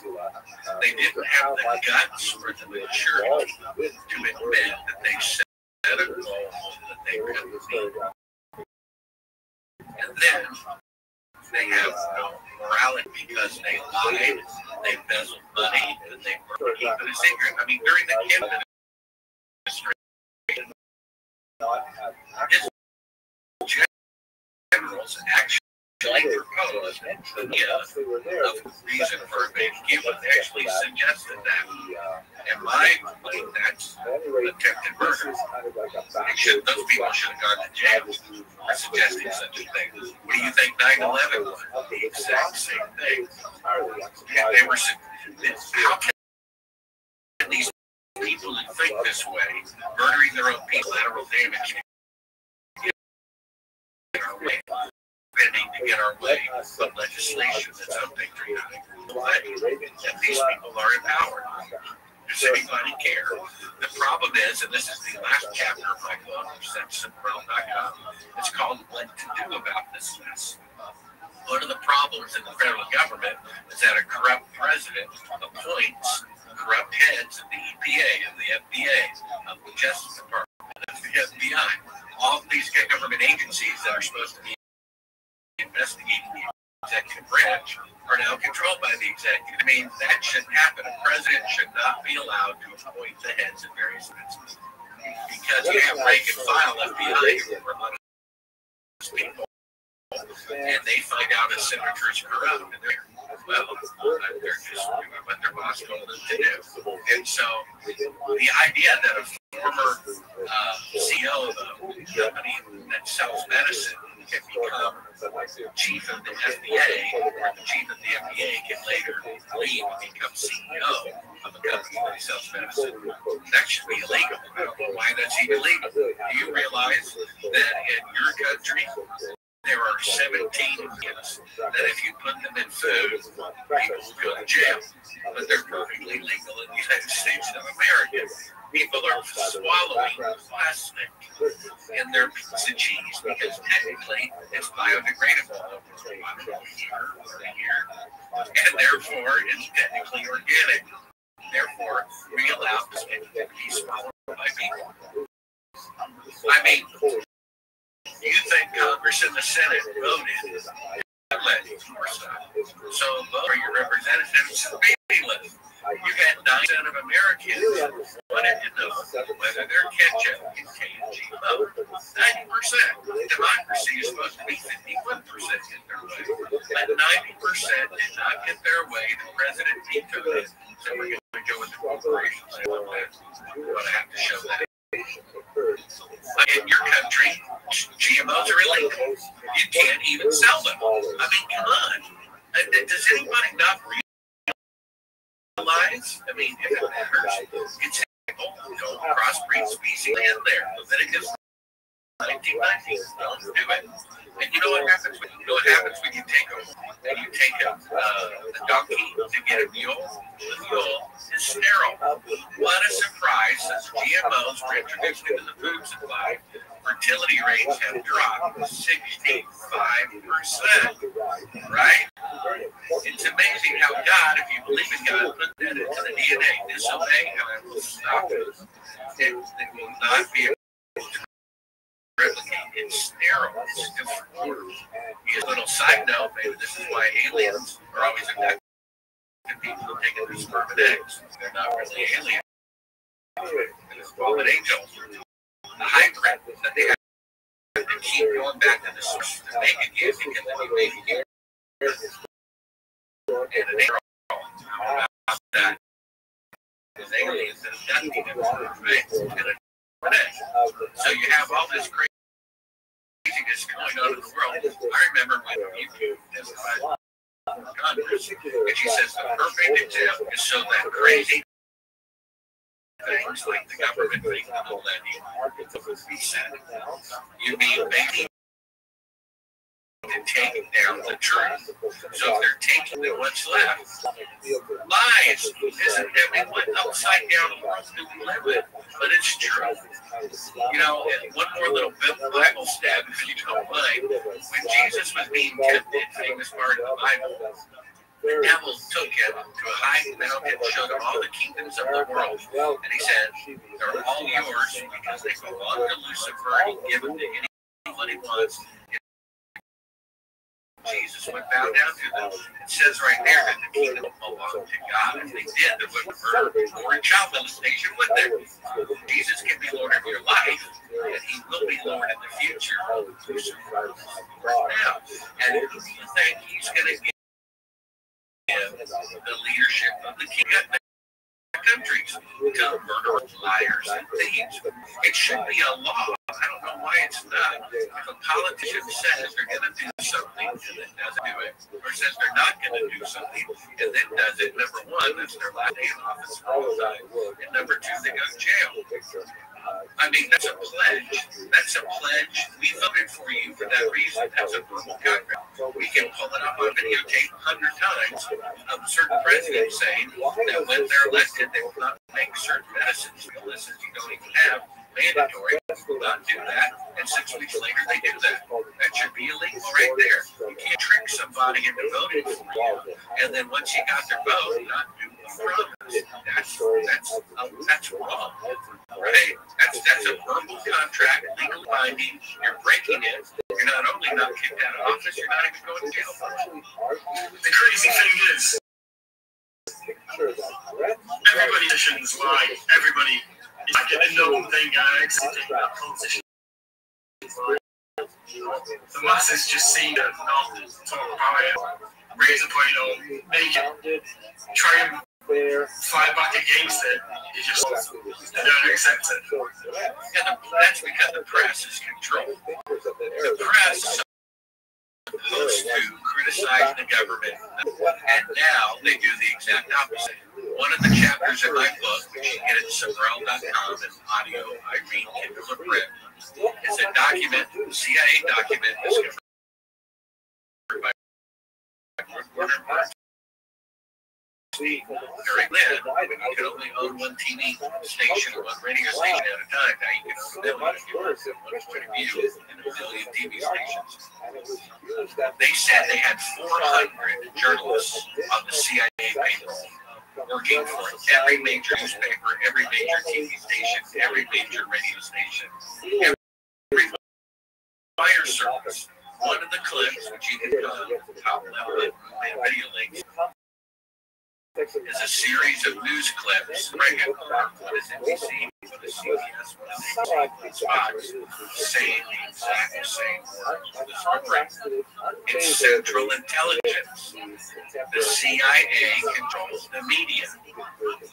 They didn't have the guts or the maturity to admit that they set a goal that they couldn't meet. And then they have no morality because they lied, they embezzled money, and they were keeping a secret. I mean, during the Kennedy administration, his generals actually proposed the reason for invading Cuba. They actually suggested that. And my belief, that's attempted murder. Those people should have gone to jail for suggesting such a thing. What do you think 9/11 was? The exact same thing. And they were, how can these people who think this way, murdering their own people, lateral damage, to get our way of legislation that's unpatriotic. And these people are in power. Does anybody care? The problem is, and this is the last chapter of my book, SexandPearl.com, it's called What to Do About This Mess. One of the problems in the federal government is that a corrupt president appoints corrupt heads of the EPA, of the FDA, of the Justice Department, of the FBI. All of these government agencies that are supposed to be investigating the executive branch are now controlled by the executive. I mean, that shouldn't happen. A president should not be allowed to appoint the heads of various agencies. Because you have rank and file FBI who are among those people, and they find out a senator is corrupt, and they're just doing what their boss told them to do. And so the idea that a former CEO of a company that sells medicine can become chief of the FDA, or the chief of the FDA can later leave and become CEO of a company that sells medicine, that should be illegal. I don't know why that's even legal. Do you realize that in your country, there are 17 kids that if you put them in food, people will go to jail. But they're perfectly legal in the United States of America. People are swallowing plastic in their pizza cheese because technically it's biodegradable over a year, and therefore it's technically organic. Therefore, we allow this to be swallowed by people. I mean, you think Congress and the Senate voted so vote for your representatives meaningless. You got 9% of Americans wanted to know whether their ketchup contained GMO. 90%. Democracy is supposed to be 51% get their way. But 90% did not get their way. The president vetoed it. So we're going to go with the corporations. We're going to have to show that. In your country, GMOs are illegal. You can't even sell them. I mean, come on. Does anybody not realize? I mean, if it matters, it's crossbreed species in there. Leviticus 1990. Don't do it. And you know what happens? When you take a donkey to get a mule? The mule is sterile. What a surprise! Since GMOs were introduced into the food supply, fertility rates have dropped 65%. Right? It's amazing how God, if you believe in God, put that into the DNA. Disobey, and I will stop it. It will not be able to replicate. It's sterile. It's different. A little side note, maybe this is why aliens are always attacking people who take their sperm and eggs. They're not really aliens. It's fallen angels. The hybrid that they have to keep going back to the source to make it here because then you make it here. And an arrow. How about that? Because aliens have done it, right? So you have all this craziness going on in the world. I remember when YouTube testified Congress, and she says the perfect example is so that crazy things like the government thing in the millennium be said. You mean maybe to take down the truth. So if they're taking the what's left, lies. Isn't everyone upside down world do we live in? But it's true. You know, and one more little Bible stab, if you don't mind. When Jesus was being tempted, famous part of the Bible, the devil took him to a high mountain and showed him all the kingdoms of the world. And he said, they're all yours because they belong to Lucifer and he give them to anyone he wants. Jesus would bow down to them. It says right there that the kingdom belonged to God. If they did, there wouldn't be more child molestation, would there? Jesus can be Lord of your life, and he will be Lord in the future. Now, and who do you think he's going to give the leadership of the kingdom? Countries to murderers, liars, and thieves. It should be a law. I don't know why it's not. If a politician says they're going to do something and then doesn't do it, or says they're not going to do something and then does it, number one, that's their last day in office for all time, and number two, they go to jail. I mean, that's a pledge. That's a pledge. We voted for you for that reason. That's a verbal contract. We can pull it up on videotape 100 times of certain presidents saying that when they're elected, they will not make certain medicines, medicines you don't even have, mandatory, will not do that, and 6 weeks later they do that. That should be illegal right there. You can't trick somebody into voting for you, and then once you got their vote, not do the promise. That's wrong, right? That's a verbal contract, legal binding. You're breaking it. You're not only not kicked out of office, you're not even going to jail for it. The crazy thing is, everybody decisions like everybody. It's like a known thing, accepting that politicians. The masses just seem to not talk about it, raise a point on, make it, try and fight back against it. It just they don't accept it. Yeah, that's because the press is controlled. The press supposed to criticize the government, and now they do the exact opposite. One of the chapters in my book, which you get at Sorrell.com and audio, I read Kindle or print, is a document, a CIA document discovered by Warner Bros. During then, you could only own one TV station or one radio station at a time. Now you can own a million if you want one point of view and a million TV stations. They said they had 400 journalists on the CIA payroll working for every major newspaper, every major TV station, every major radio station, every wire service. One of the clips, which you can top level, made video links. is a series of news clips. What is NBC? What is CBS? What is ABC? Fox? Saying the exact same words with the story. It's Central Intelligence. The CIA controls the media.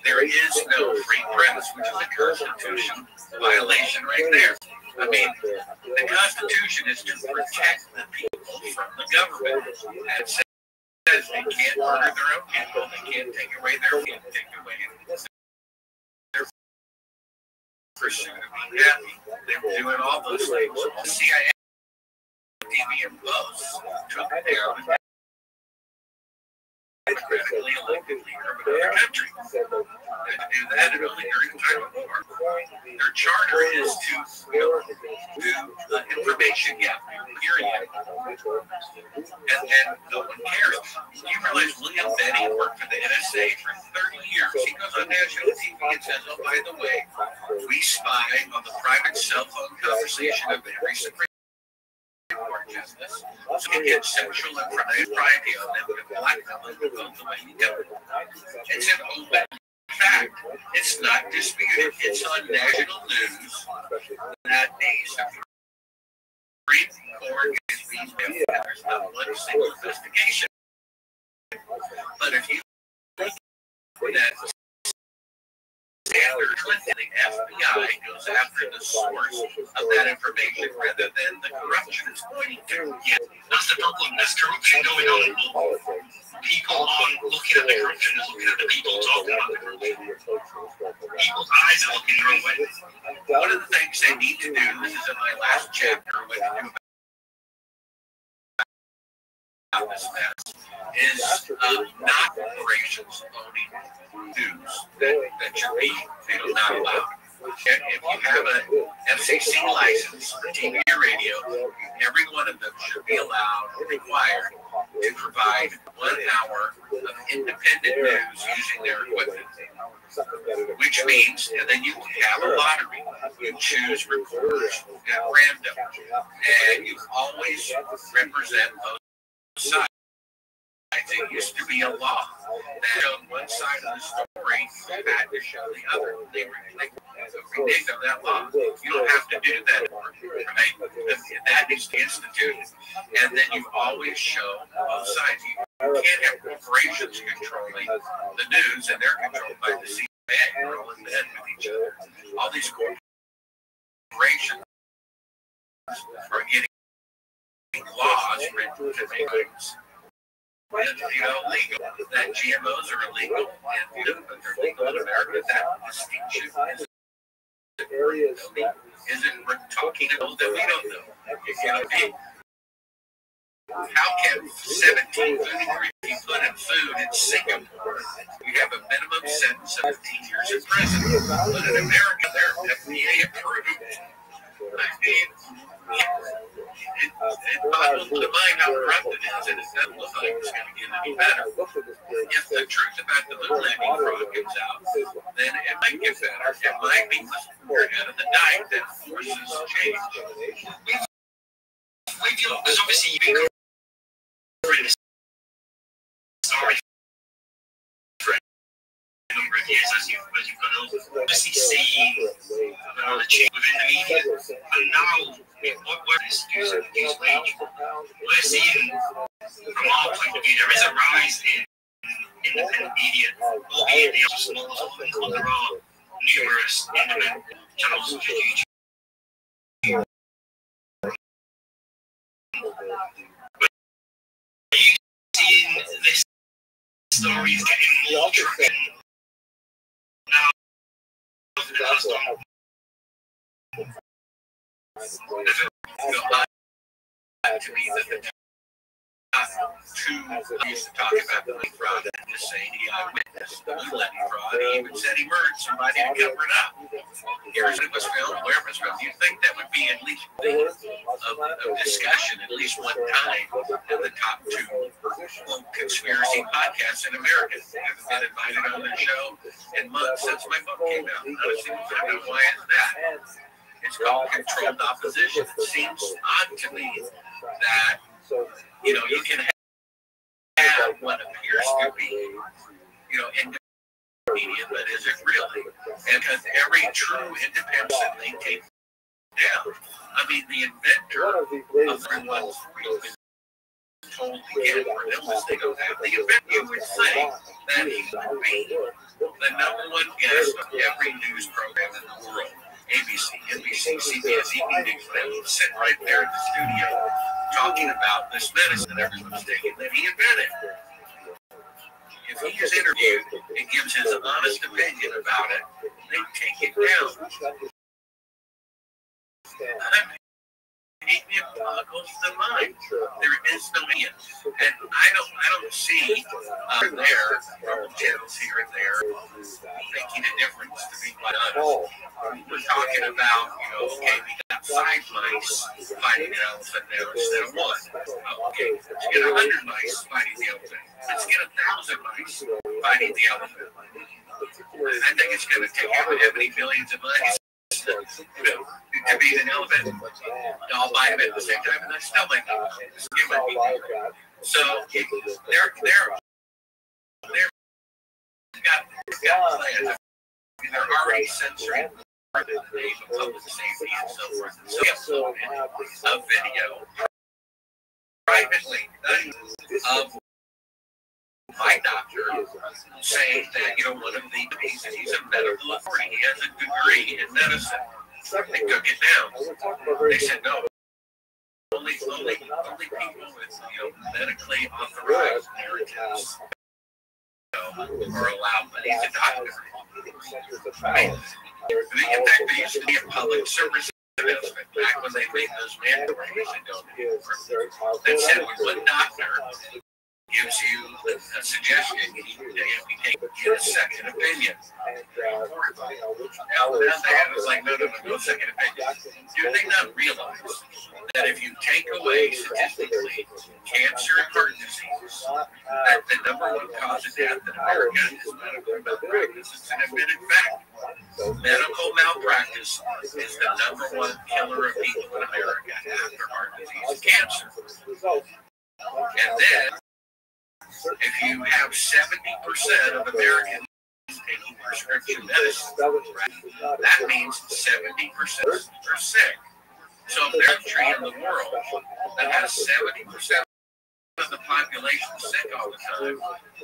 There is no free press, which is a Constitution violation right there. I mean, the Constitution is to protect the people from the government. And says they can't murder their own people, they can't take away their pursuit of being happy. They were doing all those things. The CIA, TV, and Post took down a democratically elected leader of another country. And to do that, and only during the time of war. Their charter is to do information gathering, period. And no one cares. You realize William Benny worked for the NSA for 30 years. He goes on national TV and says, oh, by the way, we spy on the private cell phone conversation of every Supreme Court justice, so you get sexual impropriety on them and blackmail them the way you do. It's an open fact. It's not disputed. It's on national news that the Supreme Court is being built. There's not one single investigation. But if you think that Standard Clinton, the FBI goes after the source of that information rather than the corruption it's pointing to. Yeah, that's the problem. There's corruption going on. People aren't looking at the corruption, they're looking at the people talking about the corruption. People's eyes are looking the wrong way. One of the things they need to do, this is in my last chapter, what to do about this mess, is not corporations owning news that should be not allowed. If you have an FCC license for TV or radio, every one of them should be allowed or required to provide 1 hour of independent news using their equipment. Which means, and then you have a lottery. You choose reporters at random, and you always represent both sides. It used to be a law that on one side of the story had to show the other. They reneged on that law. You don't have to do that anymore, right? That is instituted. And then you always show both sides. You can't have corporations controlling the news, and they're controlled by the CIA, rolling the head with each other. All these corporations are getting laws written to make things legal. That GMOs are illegal, and but they're legal in America. That distinction isn't we're talking about that we don't know. How can 17 food ingredients be put in food in Singapore? You have a minimum sentence of 15 years in prison. But in America, they're FDA approved. I mean, it boggles the mind how corrupt it is, and it doesn't look like it's going to get any better. If the truth about the moon landing fraud comes out, then it might get better. It might be more out of the diet that forces change. There's obviously you've been covering this story for a number of years as you've gone over. Obviously seeing the change within the media, and now what is news wage? We're seeing from our point of view there is a rise in independent media, albeit they are small, but there are numerous independent channels such as YouTube. Are you seeing this story is getting more traction now than it has done? To me, that the two used to talk about the money fraud and just saying he eyewitnessed the moonlighting fraud. He even said he murdered somebody to cover it up. Here's it was filmed, where it was filmed. You'd think that would be at least of discussion at least one time in the top 2 conspiracy podcasts in America. I haven't been invited on their show in months since my book came out. Honestly, I don't know why is that. It's called controlled opposition. It seems odd to me that, you can have what appears to be independent media, but is it really? And because every true independent they take down. I mean, the inventor of the 143 told to get for an illness they don't have. The inventor, you would say that he would be the number one guest of every news program in the world. ABC, NBC, CBS, EP News, they would sit right there in the studio talking about this medicine that everyone's taking that he invented. If he is interviewed and gives his honest opinion about it, they take it down. It boggles the mind. There is no end. And I don't see there channels here and there making a difference, to be quite honest. We're talking about, okay, we got 5 mice fighting an elephant now instead of 1. Okay, let's get 100 mice fighting the elephant. Let's get 1,000 mice fighting the elephant. I think it's going to take how many millions of mice to beat an elephant. I'll buy them at the same time, and I still might not. So they're got plans. They're already censoring the name of public safety and so forth. So a video privately of my doctor saying that one of the he's a medical authority. He has a degree in medicine. They took it down. They said no. Only people with medically authorized narratives are allowed. But he's a doctor. I mean, in fact, there used to be a public service announcement back when they made those mandatory. That said, when one doctor gives you a suggestion, you take a second opinion. Now they have like, no second opinion. Do they not realize that if you take away statistically cancer and heart disease, that the number 1 cause of death in America is medical malpractice? It's an admitted fact. Medical malpractice is the number 1 killer of people in America after heart disease and cancer. And then, if you have 70% of Americans taking prescription medicine, that means 70% are sick. So if there's a country in the world that has 70% of the population sick all the time,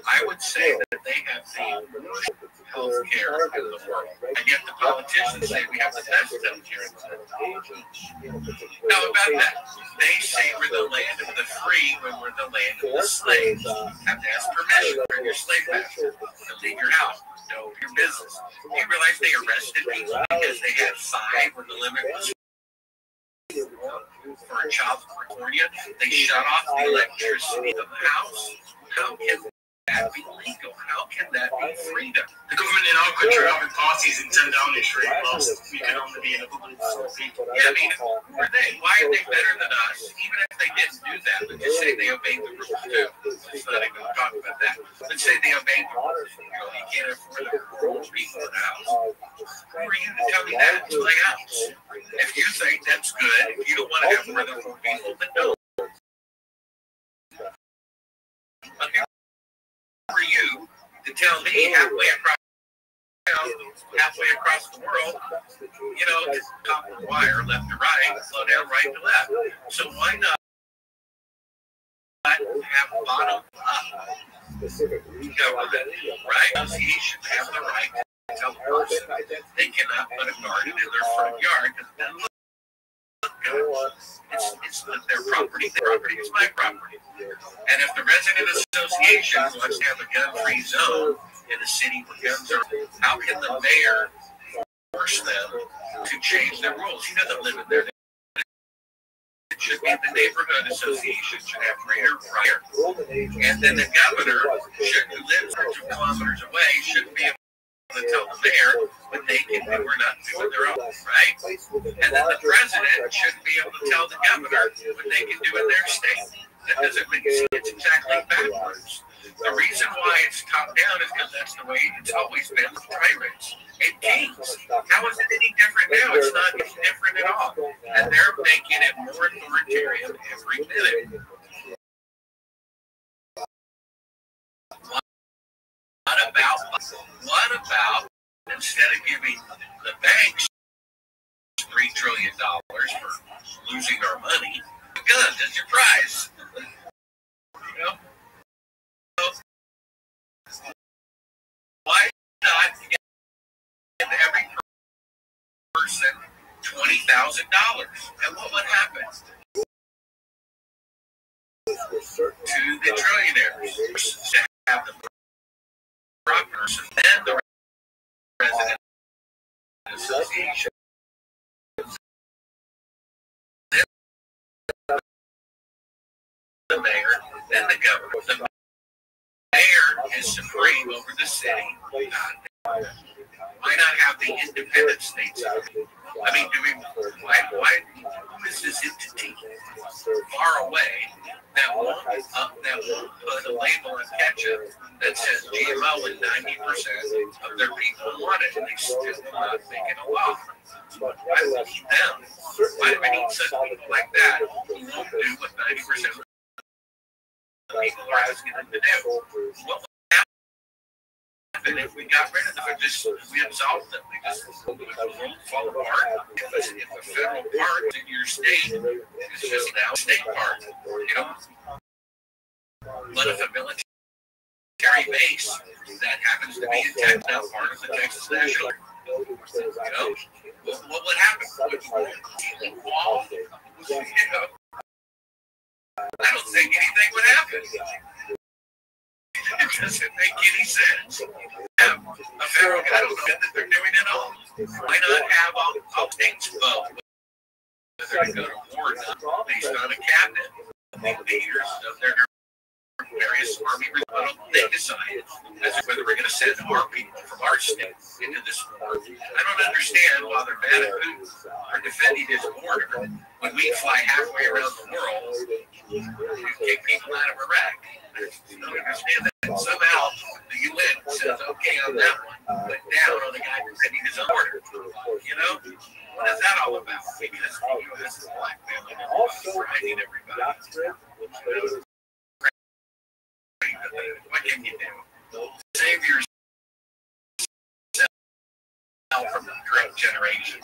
I would say that they have the worst health care in the world. And yet the politicians say we have the best health care in the world. How about that? They say we're the land of the free when we're the land of the slaves. Have to ask permission from your slave master to leave your house, know your business. Do you realize they arrested people because they had 5 when the limit was for a child in California? They shut off the electricity of the house. How can that be legal? How can that be freedom? The government in our country having parties in 10 Downing Street, whilst we can only be in a bubble of 4 people. Yeah, I mean, who are they? Why are they better than us? Even if they didn't do that, let's just say they obeyed the rules too. Let's not even talk about that. Let's say they obeyed the rules. You can't afford the rules people in the house. Who are you to tell me that? It's my house. If you think that's good, if you don't want to have more than 4 people, then no. Okay. Who are you to tell me halfway across the world, top of the wire, left to right, slow down, right to left. So why not have bottom up government, right? Association have the right to tell the person they cannot put a garden in their front yard because it doesn't look good. It's not their property. Their property is my property. And if the resident association wants to have a gun-free zone in a city where guns are, how can the mayor force them to change their rules? He doesn't live in there. It should be the neighborhood association should have greater right. And then the governor, who lives 2 kilometers away, shouldn't be able to tell the mayor what they can do or not do on their own, right? And then the president shouldn't be able to tell the governor what they can do in their state. That doesn't make sense. It's exactly backwards. The reason why it's top down is because that's the way it's always been with tyrants and kings. How is it any different now? It's not any different at all. And they're making it more authoritarian every minute. What about instead of giving the banks $3 trillion for losing our money, the guns as your prize. You know? So, why not give every person $20,000? And what would happen to the trillionaires? To have the prop person and the President Association. Then the mayor, then the governor. The mayor is supreme over the city. Why not have the independent states? I mean, why is this entity far away that won't put a label on ketchup that says GMO and 90% of their people want it, and they still not make it a law? Why do we need them? Why do we need such people like that who won't do what 90% of the people are asking them to do? What would happen if we got rid of them? We absolved them. We just fall apart. If a federal park in your state is just now a state park, you know? But if a military base that happens to be in Texas, now part of the Texas National, you know, what would happen? Wall, you know, I don't think anything would happen. It doesn't make any sense. A federal government that they're doing it all. Why not have all states vote whether to go to war or not based on a cabinet of leaders of their various army rebuttals? They decide as to whether we're going to send our people from our state into this war. I don't understand why they're mad at Putin for defending his border when we fly halfway around the world to kick people out of Iraq. I don't understand that. Somehow the UN says okay on that one, but down on the guy defending his own border. You know? What is that all about? Because the US is blackmailing everybody, threatening everybody. What can you do? Save yourself from the drug generation.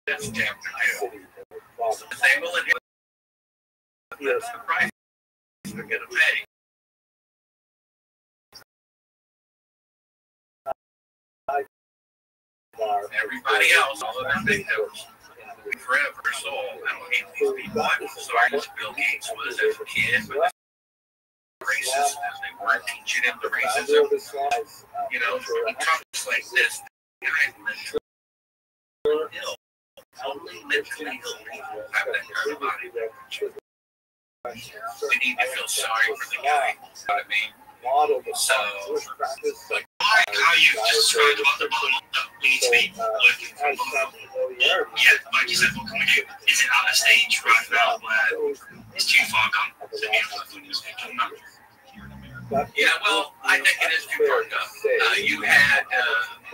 That's damn to do. They will inherit. That's the price they're going to pay. Everybody else, all of their victims, forever soul. I don't hate these people. I'm sorry as Bill Gates was as a kid, but racist as they were teaching him the racism. You know, he talks like this. The guy is mentally ill. Only mentally ill people have that kind of body language. They need to feel sorry for the guy. You know what I mean? So, like, how you just described about the balloon, we need to be looking for the balloon. Yeah, like you said, what can we do? Is it on a stage right now where it's too far gone to be able to do this? Yeah, well, I think it is too far gone. You had,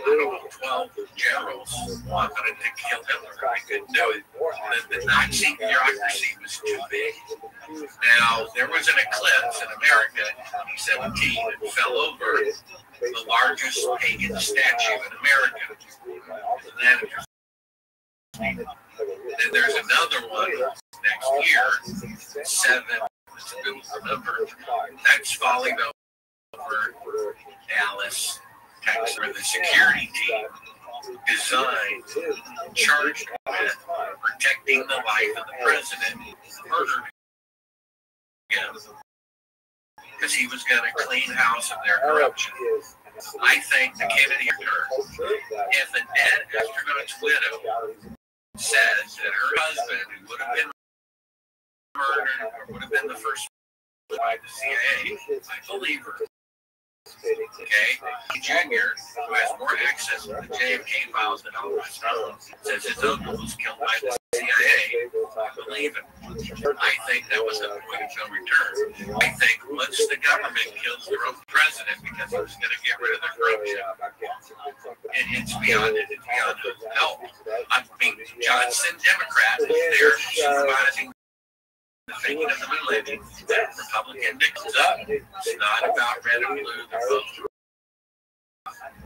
12 generals wanting to kill Hitler. I couldn't do it. The Nazi bureaucracy was too big. Now, there was an eclipse in America in 2017 that fell over the largest pagan statue in America. And then there's another one next year, 7, I don't remember, that's falling over Dallas, Texas, where the security team designed, charged with protecting the life of the president, murdered him because he was going to clean house of their corruption. I think the Kennedy return. If a dead astronaut's widow says that her husband, who would have been murdered or would have been the first by the CIA, I believe her. Okay, Junior, who has more access to the JFK files than all of us know, says his uncle was killed by the CIA. I believe it. I think that was a point of no return. I think once the government kills their own president because he was going to get rid of the corruption, and it's beyond help. I mean, Johnson, Democrat, was there supervising the thinking of the moon landing. Republican Nixon's up. It's not about red and blue. They're both.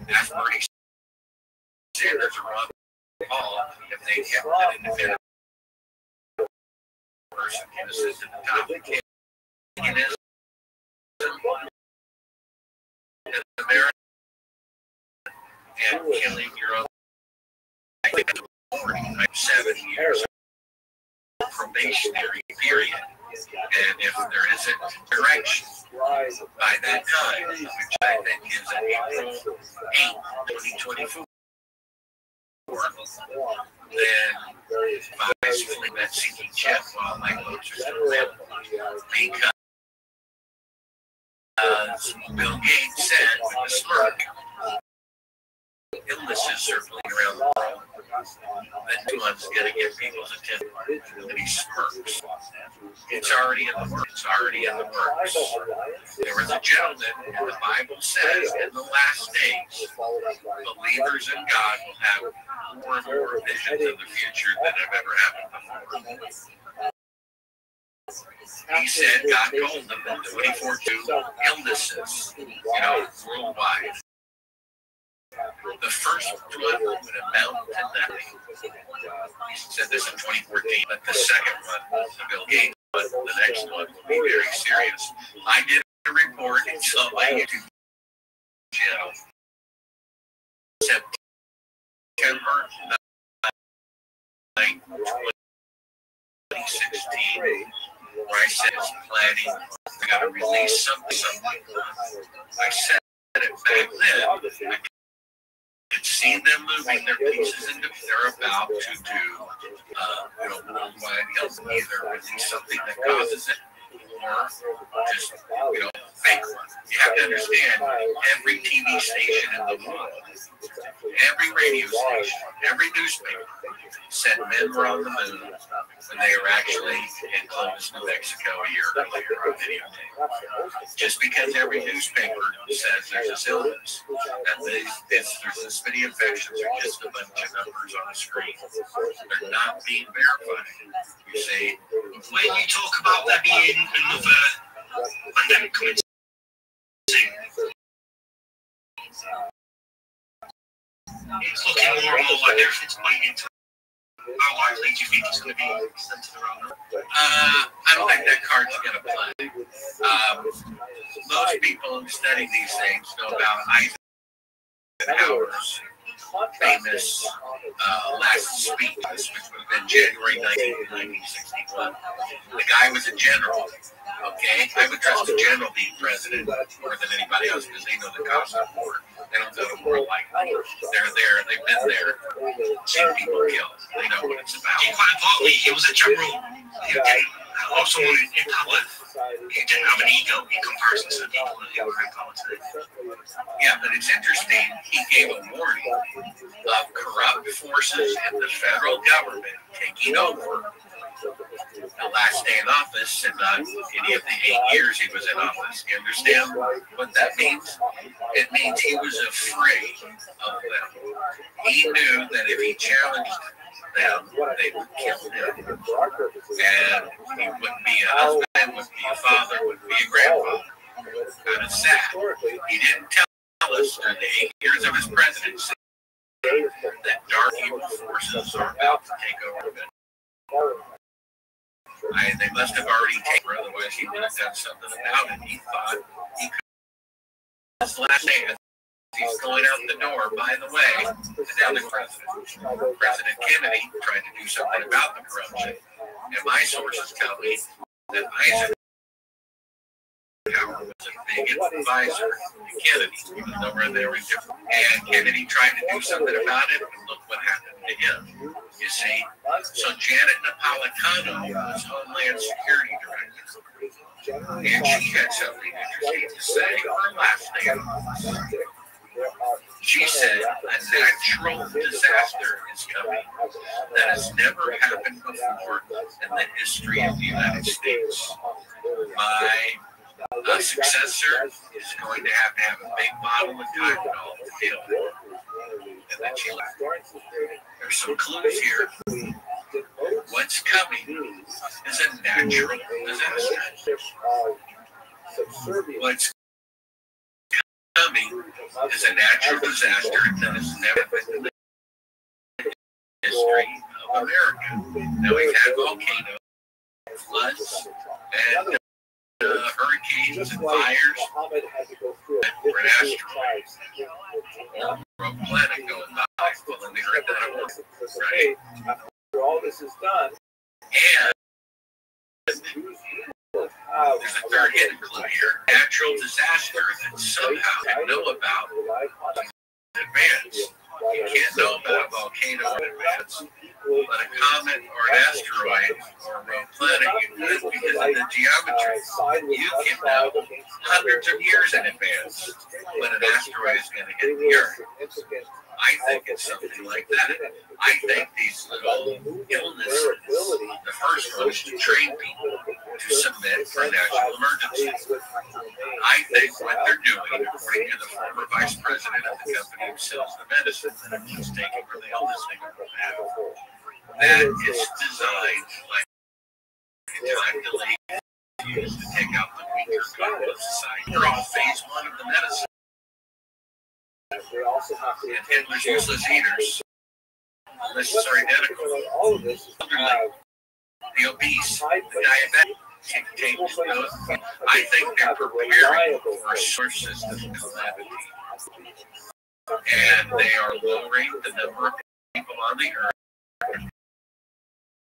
That's Bernie Sanders or Ron Paul if they kept an independent person in assistant to the top. Communism in America and killing your own 7 years probationary period. And if there isn't direction by that time, which I think is April 8, 2024, then Vice Fleet that seeking check while my votes are still available. Because Bill Gates said with a smirk, illnesses circling around the world, that one's going to get people's attention. And he smirks. It's already in the works. It's already in the works. There was a gentleman, and the Bible says, in the last days, believers in God will have more and more visions of the future than have ever happened before. He said God told them in 2042 illnesses, worldwide. The first one would amount to nothing. He said this in 2014, but the second one, the Bill Gates one, the next one will be very serious. I did a report in my YouTube channel September 9, 2016, where I said it's planning, I got to release something. I said it back then. I could see them moving their pieces into, they're about to do, worldwide health, either release something that causes it, or just, fake one. You have to understand, every TV station in the world, every radio station, every newspaper said men were on the moon when they were actually in Columbus, New Mexico a year earlier on videotape. Just because every newspaper says there's this illness, that there's this many infections are just a bunch of numbers on a screen. They're not being verified. You see, when you talk about there being another pandemic coming soon, it's looking more and more like everything's pointing into. How likely do you think it's going to be centered around that? I don't think that card's going to play. Most people who study these things know about Eisenhower's famous last speech, which would have been January 1961. The guy was a general. Okay, I would trust a general being president more than anybody else because they know the cost of war. They don't know the war like they're there. They've been there, seen people killed. They know what it's about. Quite importantly, he was a general who didn't, or someone in power who didn't have an ego in comparison to the people who were in power today. Yeah, but it's interesting. He gave a warning of corrupt forces in the federal government taking over the last day in office and not any of the 8 years he was in office. You understand what that means? It means he was afraid of them. He knew that if he challenged them, they would kill him. And he wouldn't be a husband, wouldn't be a father, wouldn't be a grandfather. Kind of sad. He didn't tell us during the 8 years of his presidency that dark evil forces are about to take over. They must have already taken her, otherwise he would have done something about it. He thought he could. His last day, he's going out the door, by the way, another President Kennedy tried to do something about the corruption. And my sources tell me that Eisenhower was a big advisor to Kennedy, even though they were different. And Kennedy tried to do something about it, and look what happened to him. You see? So Janet Napolitano was Homeland Security Director. And she had something interesting to say her last day in office. She said a natural disaster is coming that has never happened before in the history of the United States. My successor is going to have a big bottle of Tylenol to deal with it. And then she left. There's some clues here. What's coming is a natural disaster. What's coming is a natural disaster that has never been history of America. Now we've had volcanoes, floods, and hurricanes and fires, and asteroids. Rogue planet going by. Well, then they heard that at work, right? After all this is done, and there's a third hidden clue here. Natural disaster that somehow I know about in advance. You can't know about a volcano in advance, but a comet or an asteroid or a rogue planet you could because of the geometry. You can know hundreds of years in advance when an asteroid is going to hit the Earth. I think it's something like that. I think these little illnesses, the first one is to train people to submit for national emergencies. I think what they're doing, according to the former vice president of the company who sells the medicine that everyone's taking for the illness they have, that is designed like a time delay used to take out the weaker part of society. They're all phase one of the medicine. we also have to And Hitler's useless eaters. This is identical. all of this is The obese, the diabetic, I think they're preparing for a source system calamity. And they are lowering the number of people on the earth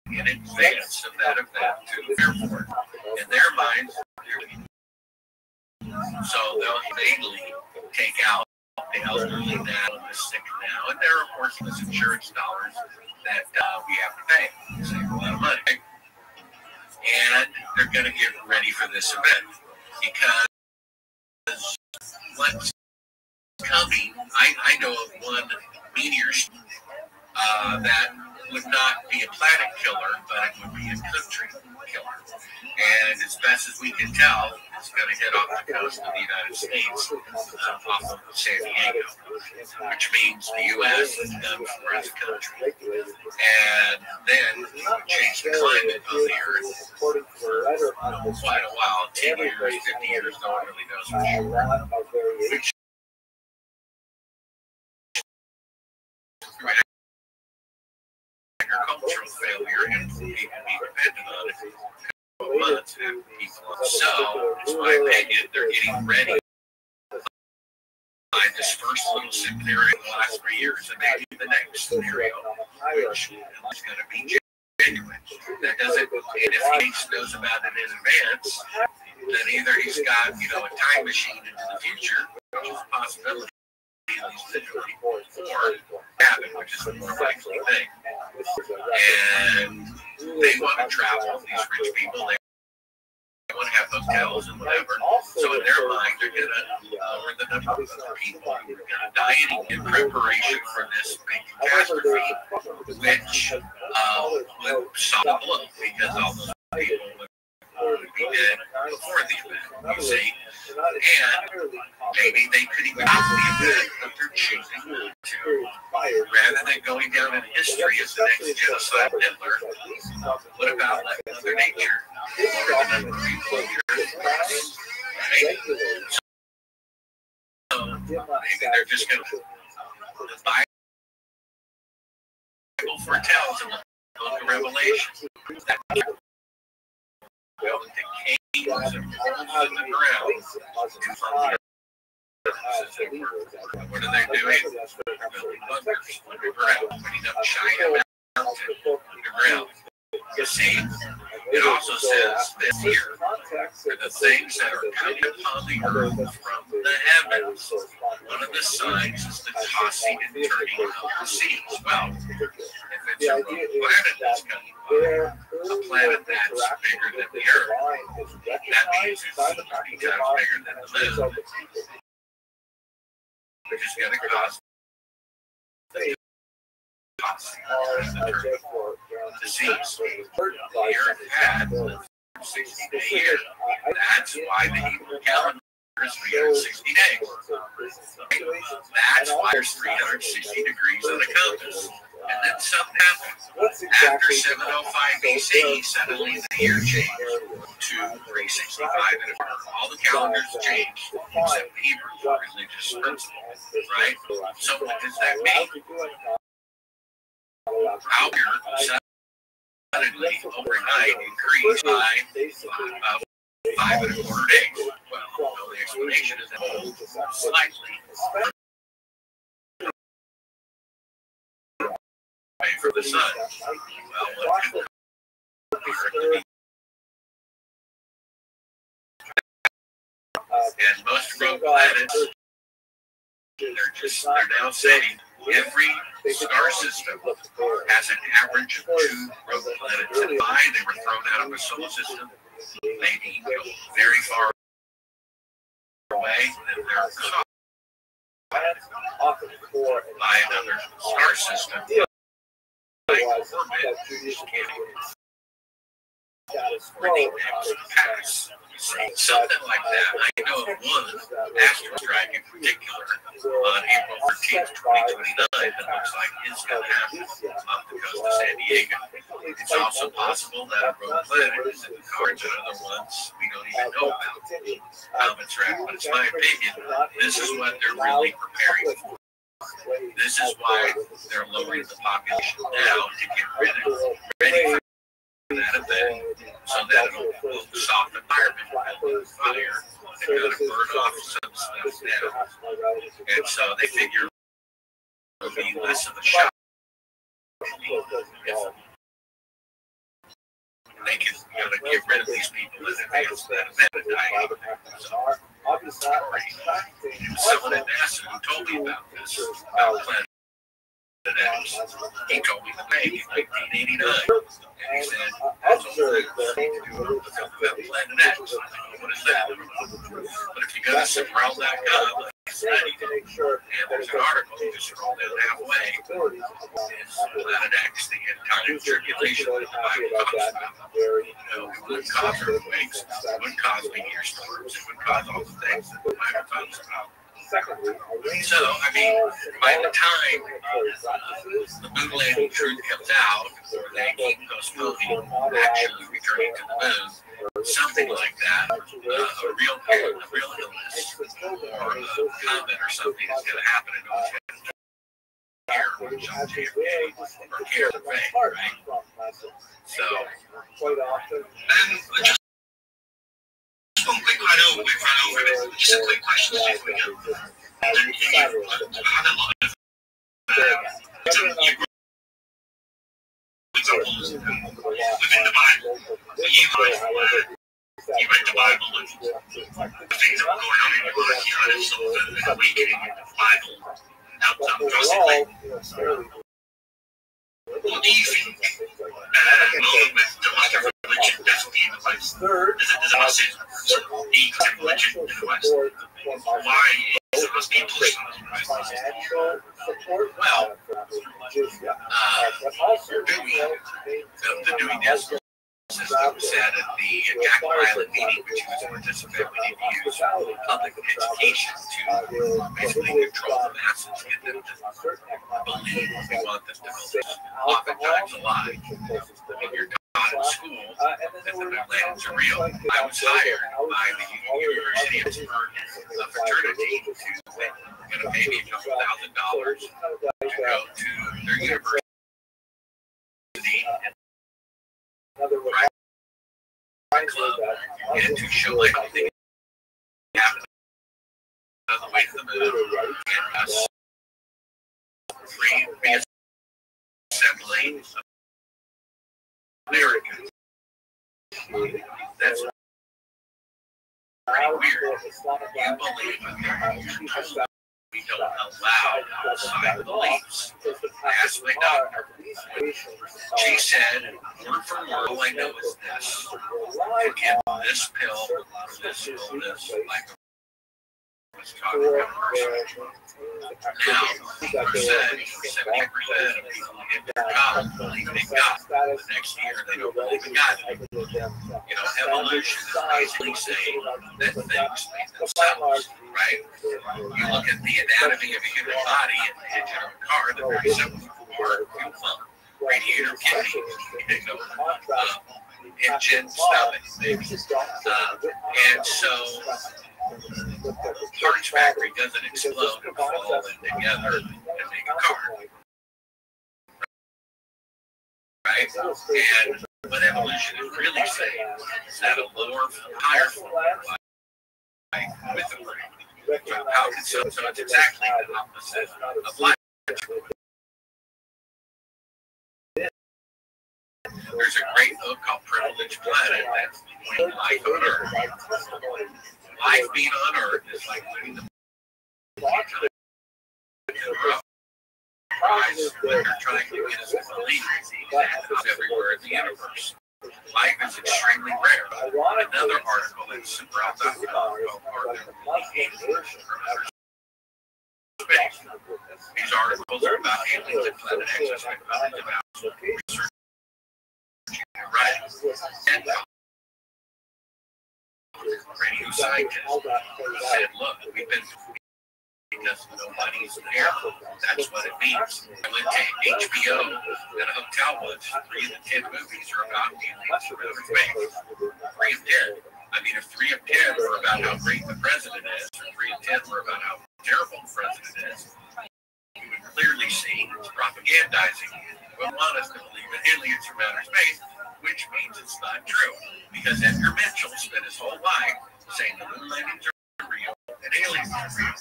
in advance of that event to the airport. In their minds, so they'll mainly take out the elderly now and the sick now. And there are, of course, those insurance dollars that we have to pay. Save a lot of money. And they're going to get ready for this event because what's coming, I know of one meteor that would not be a planet killer, but it would be a country killer. And as best as we can tell, it's going to hit off the coast of the United States, off of San Diego, which means the U.S. is done for as a country. And then it would change the climate of the Earth for quite a while, 10 years, 50 years, no one really knows for sure. Which agricultural failure and people be dependent on it for months and people. So, in my opinion, they're getting ready by this first little scenario in the last 3 years and maybe the next scenario, which is going to be genuine. That doesn't, and if he knows about it in advance, then either he's got, a time machine into the future, which is a possibility, or happen, which is the more likely thing. And they want to travel, these rich people, they want to have hotels and whatever. So in their mind, they're going to lower the number of people who are going to die in preparation for this big catastrophe, which would solve the blow because all those people would be dead before the event, you see. And maybe they could even have the event that they're choosing to, rather than going down in history as the next genocide Hitler, what about letting Mother Nature lower the number of people on the earth, right? So maybe they're just going to, the Bible foretells in the book of Revelation that building caves and holes in the ground to fund the what are they doing? They're building bunkers underground, putting up China Mountain underground. You see, it also says this here, for the things that are coming upon the earth from the heavens, one of the signs is the tossing and turning of the seas. Well, if it's a rogue planet that's coming by, a planet that's bigger than the earth, that means it's 30 times bigger than the moon, which is going to cause the disease. The earth had 60 day year. That's why the Hebrew calendar is 360 days. That's why there's 360 degrees on the compass. And then something happened. After 705 BC, suddenly the year changed to 365, and all the calendars changed except the Hebrew religious principle, right? So what does that mean? out here suddenly overnight increased by about 5.25 days. Well, the explanation is that slightly away from the sun. Well, what could and most rogue planets, they're now saying every star system has an average of 2 rogue planets. And why they were thrown out of a solar system, maybe very far away, and they're caught by another star system. Like orbit, for the next pass. Something like that. I know of one asteroid strike in particular on April 13th, 2029 that looks like it's going to happen off the coast of San Diego. It's also possible that a rogue planet is in the cards and other ones we don't even know about. But it's my opinion, this is what they're really preparing for. This is why they're lowering the population now to get ready for that event, so that it'll soft environment will fire and kind of burn off some stuff now. And so they figure it'll be less of a shock if they can get rid of these people in advance of that event. Someone at NASA who told me about this, about Planet X, he told me the name in 1989. And he said, that's all that we need to do about Planet X. What is that? But if you go to Simrel.gov, and there's an article, you just scroll down halfway, it's Planet X, the kind of tribulation that the Bible talks about. It wouldn't cause earthquakes, it wouldn't cause meteor storms, it wouldn't cause all the things that the Bible talks about. So, I mean, by the time the moon landing truth comes out, or they keep postponing actually returning to the moon, something like that, a real illness, or a comet or something is going to happen, and no one's going to care or John JFK or care the thing, right? So, and just one quick, I know we've run over it, just a quick question before we go. I've had a lot of examples within the Bible. You read the Bible and the things that were going on in your life, you kind of saw the awakening in the Bible helped up drastically. What do you think at the moment with the lack of religion definitely in the West? There's a massive sort of need for religion in the West. Why is it must be pushed on the West? Well, the Dewey Decimal System said at the Jackal Island meeting, which he was participating, we need to use public education to basically control the masses, get them to believe what we want them to believe. Oftentimes a lie. When you're taught in school that the moon landings are real. I was hired by the University of Pittsburgh fraternity to get a maybe $1,000 to go to their university and club and to show like everything happened on the way to the moon and us reassembling America. That's pretty weird. You believe we don't allow outside beliefs. Ask my doctor. She said, word for word, all I know is this. You give this pill, this, like was talking about now, 70% of people who get their college believe in God. The next year, they don't believe in God. Evolution is basically saying that things make themselves, right? You look at the anatomy of a human body and the engine of a car, they're very simple. Fuel pump, radiator, kidney, engine, stomach, and so parts factory doesn't explode and fall in together and make a car. right? And what evolution is really saying is that a lower, higher form of life with the brain. So how can so it's exactly the opposite of life. There's a great book called Privileged Planet that's winning life on Earth. Life being on Earth is like winning the prize when they're trying to get us to believe that it's everywhere in the universe. Life is extremely rare. Another article in Superout.com called Are There Really Aliens from Outer Space? These articles are about aliens and Planet X and about research and writing. And radio scientists said, look, we've been because nobody's there. That's what it means. I went to HBO at a hotel once. 3 of the 10 movies are about aliens from outer space. 3 of 10. I mean, if 3 of 10 were about how great the president is, or 3 of 10 were about how terrible the president is, you would clearly see it's propagandizing. We want us to believe in aliens from outer space, which means it's not true. Because Edgar Mitchell spent his whole life saying the moon landings are real and aliens are real.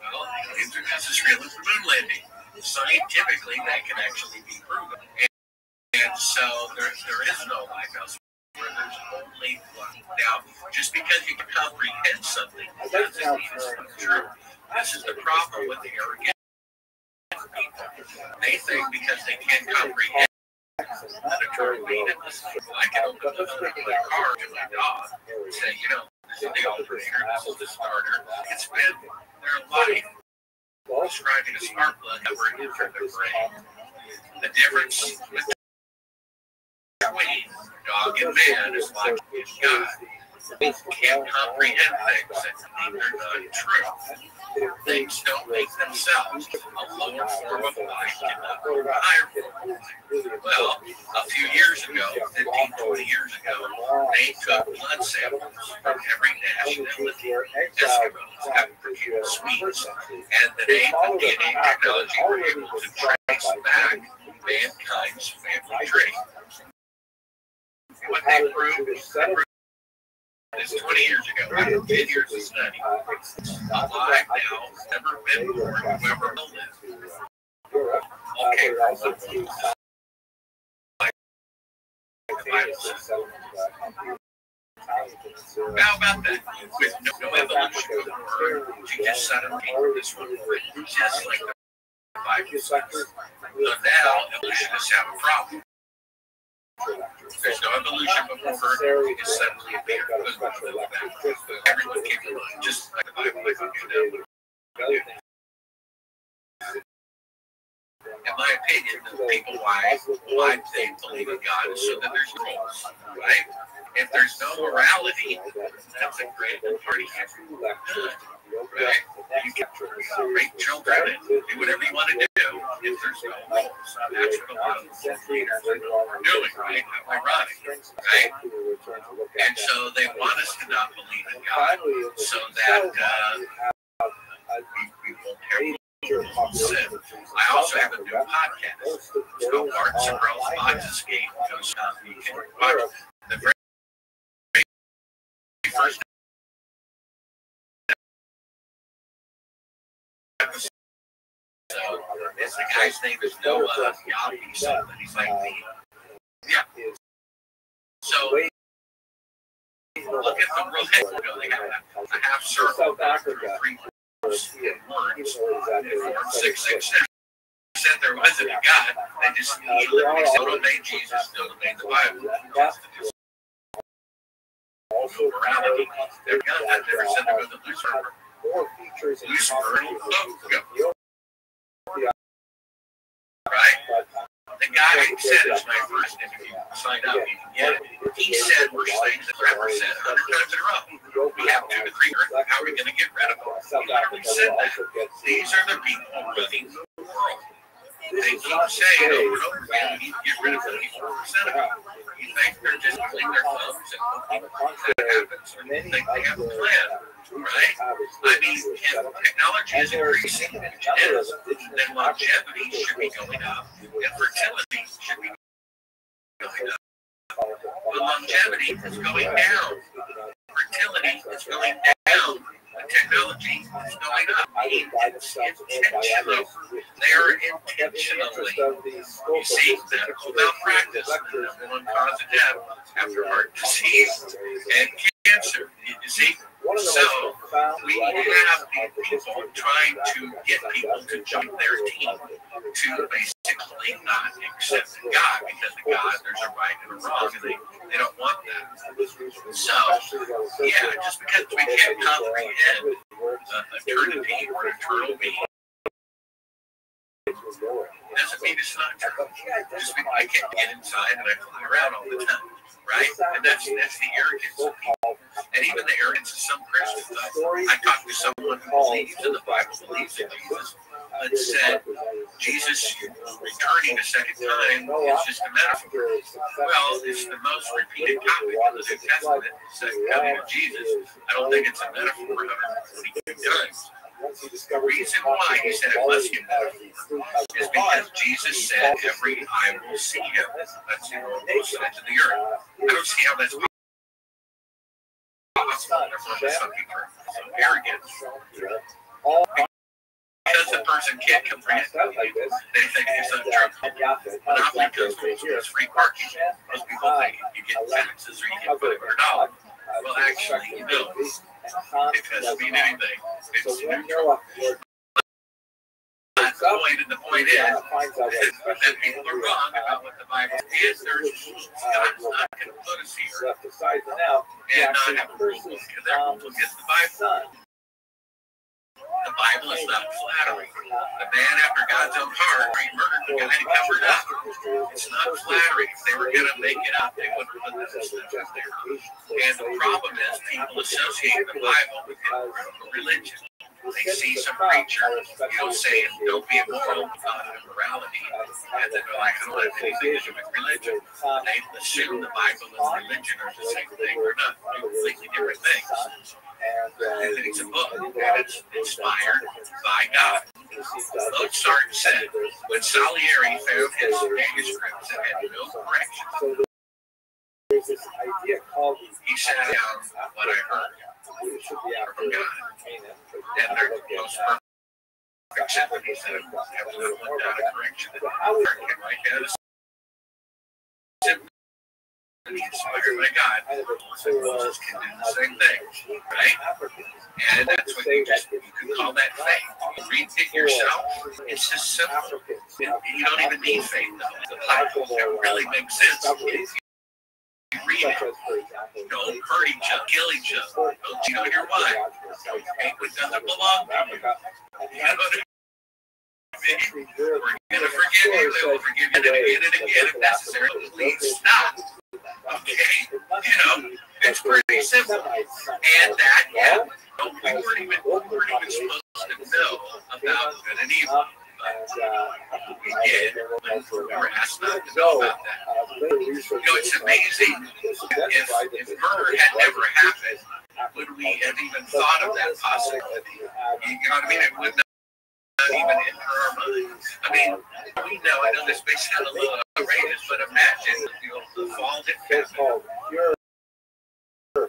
Well, aliens are just as real as the moon landing. Scientifically, that can actually be proven. And so there is no life elsewhere. There's only one. Now, just because you can comprehend something doesn't mean it's not true. This is the problem with the arrogant people. They think because they can't comprehend that a turbine in this thing, I can open the hood of my car to my dog and say, you know, this is the alternator, this is the starter. It's been their life describing a spark plug that we're in their brain. The difference between dog and man is like God. We can't comprehend things that mean they're not true. Things don't make themselves. A lower form of life cannot go to a higher form of life. Well, a few years ago, 15, 20 years ago, they took blood samples from every nationality. Eskimos, African Swedes, and the name of DNA technology were able to trace back mankind's family tree. What they proved is 20 years ago, 10 years of study. Alive now, never been born, whoever will live. Okay, how about that? With no evolution of the word, you just set up this one word, just like the Bible says. So now evolutionists have a problem. There's no evolution before you just suddenly appear. Everyone came along, just like the Bible, like you know. In my opinion, the people why they believe in God is so that there's rules, right? If there's no morality, that's a great party. Right? You can rape children and do whatever you want to do if there's no rules. That's what a lot of leaders are doing, right? How ironic, right? And so they want us to not believe in God so that we won't have sin. I also have a new podcast. It's called Martin Sobrell's Box Escape. You can watch the very first episode. So the guy's name is Noah Yabi something. He's like me. Yeah. So look at the real head. You know, they have a half circle back through 3 words. It formed 666. Said there wasn't a God. They just literally said, obey Jesus, still obey the Bible. Morality. They're God that never said there was a Lucifer. Right? The guy who said it's my first interview. Sign up, you can get it. He said worse things than Trevor said 100 times in a row. We have 2 to 3 Earth. How are we going to get rid of them? He literally said that. These are the people running the world. They keep saying over and over again, we need to get rid of 54% of them. You think they're just pulling their thumbs and hoping that happens, or they think they have a plan, right? I mean, if technology is increasing, which it is, then longevity should be going up, and fertility should be longevity is going down. Fertility is going down. Technology is going up. It's intentional. They are intentionally. You see, medical malpractice, the number one cause of death after heart disease and cancer. You see, so we have people trying to get people to join their team to basically not accept God, because the God, there's a right and a wrong, and they don't want that. So, yeah, just because we can't comprehend eternity or eternal being doesn't mean it's not true. Just because I can't get inside and I fly around all the time, right? And that's the arrogance of people. And even the arrogance of some Christians. I talked to someone who believes in the Bible, believes in Jesus, but said Jesus returning a second time is just a metaphor. Well, it's the most repeated topic in the New Testament, the second coming of Jesus. I don't think it's a metaphor 142 times. The reason why he said it must be a metaphor is because Jesus said every eye will see him. That's the both sides of the earth. I don't see how that's possible. Therefore, some people are so arrogant. Because the person can't comprehend it, they think it's untrue. Monopoly customers is free parking. Most people think you get taxes or you get $500. Well, actually, you don't. It doesn't mean anything. It's neutral. The point is that people are wrong about what the Bible is. God's not going to put us here and not have a rule book, and that rule book is the Bible. The Bible is not flattering. The man after God's own heart, he murdered the guy to cover it up. It's not flattering. If they were going to make it up, they wouldn't put this stuff there. And the problem is people associate the Bible with religion. They see some preacher, saying, don't be immoral, immorality, and then they're like, I don't have anything to do with religion. And they assume the Bible and religion are the same thing. They're not completely different things. And it's a book, and it's inspired by God. Mozart said, when Salieri found his manuscripts that had no correction, he sat down what I heard from God. And they're the most perfect symphonies that have little one down a correction. Like inspired by God, Moses can do the same thing, right? And that's what you can call that faith. You read it yourself, it's just simple. You don't even need faith. The Bible really makes sense. You read it. Don't hurt each other, kill each other. Don't cheat on your wife. Don't take what doesn't belong to you. You know what I mean? We're going to forgive you, and we'll forgive you again and again if necessary. Please stop. Okay? It's pretty simple. And that, we weren't even supposed to know about good and evil. But we did. We were asked not to know about that. It's amazing. If murder had never happened, would we have even thought of that possibility? You know what I mean? It would not even enter our minds. I mean, we know, I know this may sound a little outrageous, but imagine the fall that happened.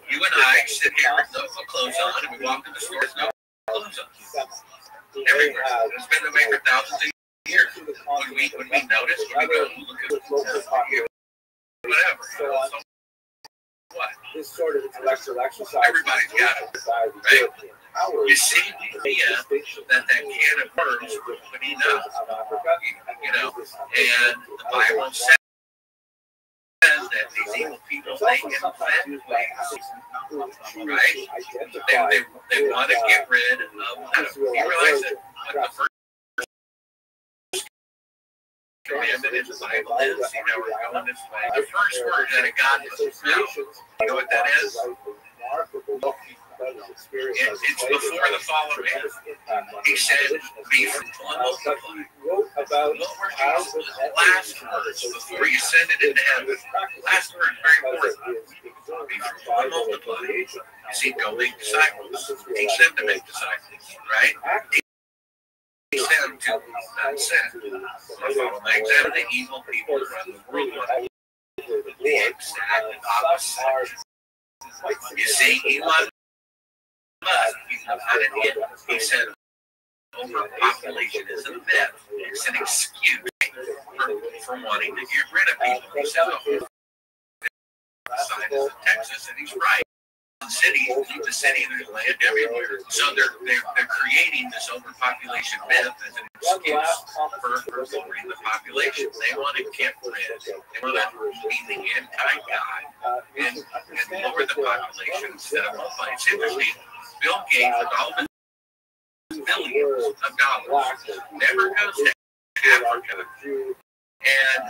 You and I sit here with no clothes on, and we walk in the store with no clothes on. Everywhere. It's been the way for thousands of years. When we notice, when we go look at whatever. So what? This sort of intellectual exercise. Everybody's got it, right? You see the idea that can of worms would be enough, and the Bible says that these evil people, they invent ways, right? They want to get rid of Adam. You realize that what the first commandment in the Bible is, we're going this way. The first word that God was mouth, you know what that is? It's before the fall of man. He said, be fruitful and multiply. What were Jesus' last words before he ascended into heaven? Last word, very important. Be fruitful and multiply. You see, go make disciples. Teach them to make disciples, right? Teach them to not sin. Follow the example of the evil people around the world. the exact opposite. You see, Elon Musk, he's not an idiot. He said overpopulation is a myth. It's an excuse for wanting to get rid of people. He said the whole side is in Texas, and he's right. Cities, leave the city, and there's land everywhere. So they're creating this overpopulation myth as an excuse for lowering the population. They want to get rid. They want to be the anti-God and lower the population instead of multiply. It's interesting. Bill Gates, with all the billions of dollars, never goes to Africa and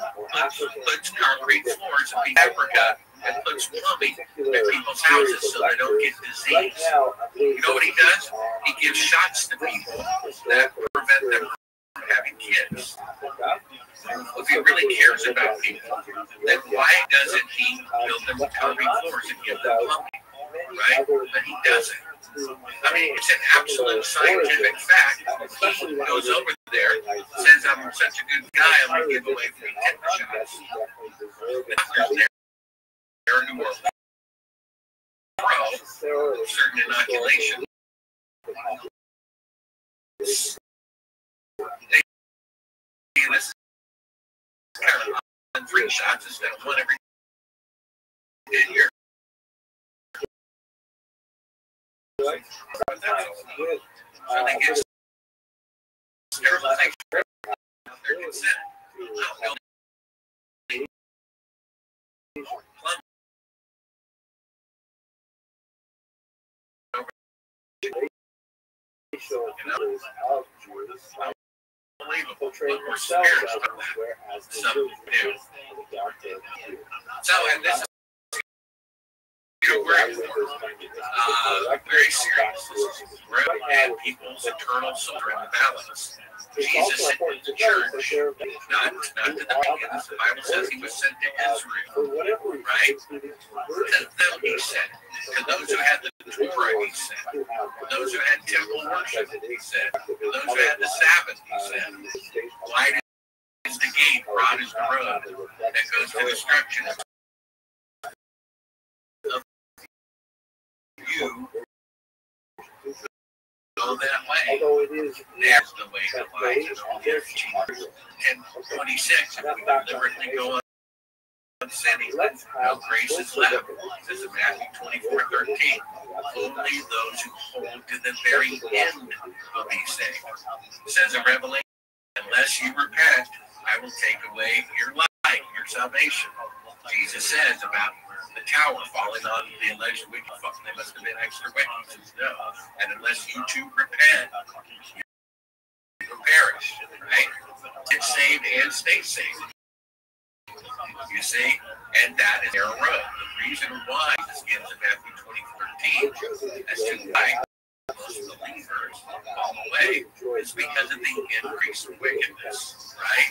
puts concrete floors in Africa and puts plumbing in people's houses so they don't get disease. You know what he does? He gives shots to people that prevent them from having kids. If he really cares about people, then why doesn't he build them concrete floors and give them plumbing? Right? But he doesn't. I mean, it's an absolute scientific fact. He goes over there, says, I'm such a good guy, I'm going to give away free tetanus shots. The doctors there who are pro certain inoculation, they say this is kind of 3 shots instead of 1 every 10 years. So they get sterilization without their consent. Unbelievable. We're scared of that. Some do. So, and this is very serious. We're at people's eternal soul in the balance. Jesus sent to the church, not to the pagans. The Bible says he was sent to Israel, right? To them he sent. To those who had the Torah he sent. To those who had temple worship he sent. To those who had the Sabbath he sent. Wide is the gate, broad is the road that goes to destruction. You go that way. There's the way to life. It's only a few 10:26. If we deliberately go on the city, no grace is left. This is Matthew 24:13. Only those who hold to the very end will be saved. It says in Revelation, unless you repent, I will take away your life, your salvation. Jesus says about the tower falling on the alleged wicked folk. They must have been extra wicked. No. And unless you two repent, you will perish. Right? Get saved and stay saved. You see? And that is their road. The reason why this gives in Matthew 20:13 as to why most believers fall away is because of the increase in wickedness, right?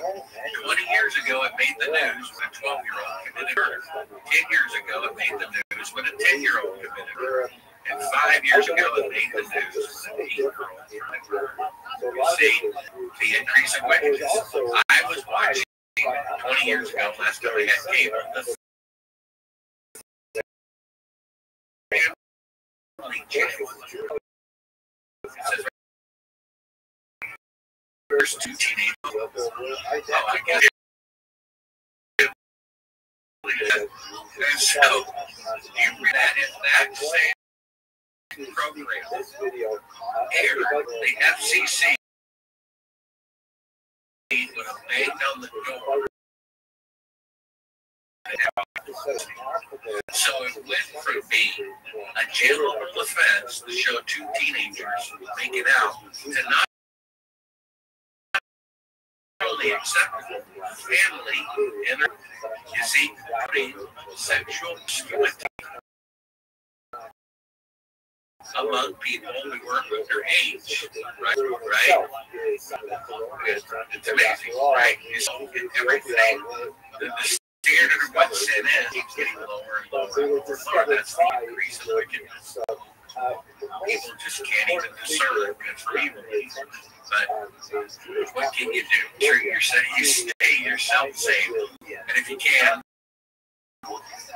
20 years ago, it made the news when a 12-year-old committed murder. 10 years ago, it made the news when a 10-year-old committed murder. And 5 years ago, it made the news when an 8-year-old committed murder. You see, the increase in wickedness. I was watching 20 years ago, last time I had cable, the family channel. There's 2 teenagers. I get it. And so, you read that in that same program. Here, the FCC would have banged on the door. So it went from being a jailable offense to show 2 teenagers making out to not only acceptable family and you see, putting sexual purity among people who were underage, right? It's amazing, right? It's everything. The standard of what sin is keeps getting lower and lower and lower. That's the increase of wickedness. People just can't even discern good from evil. But what can you do? You stay yourself safe. And if you can,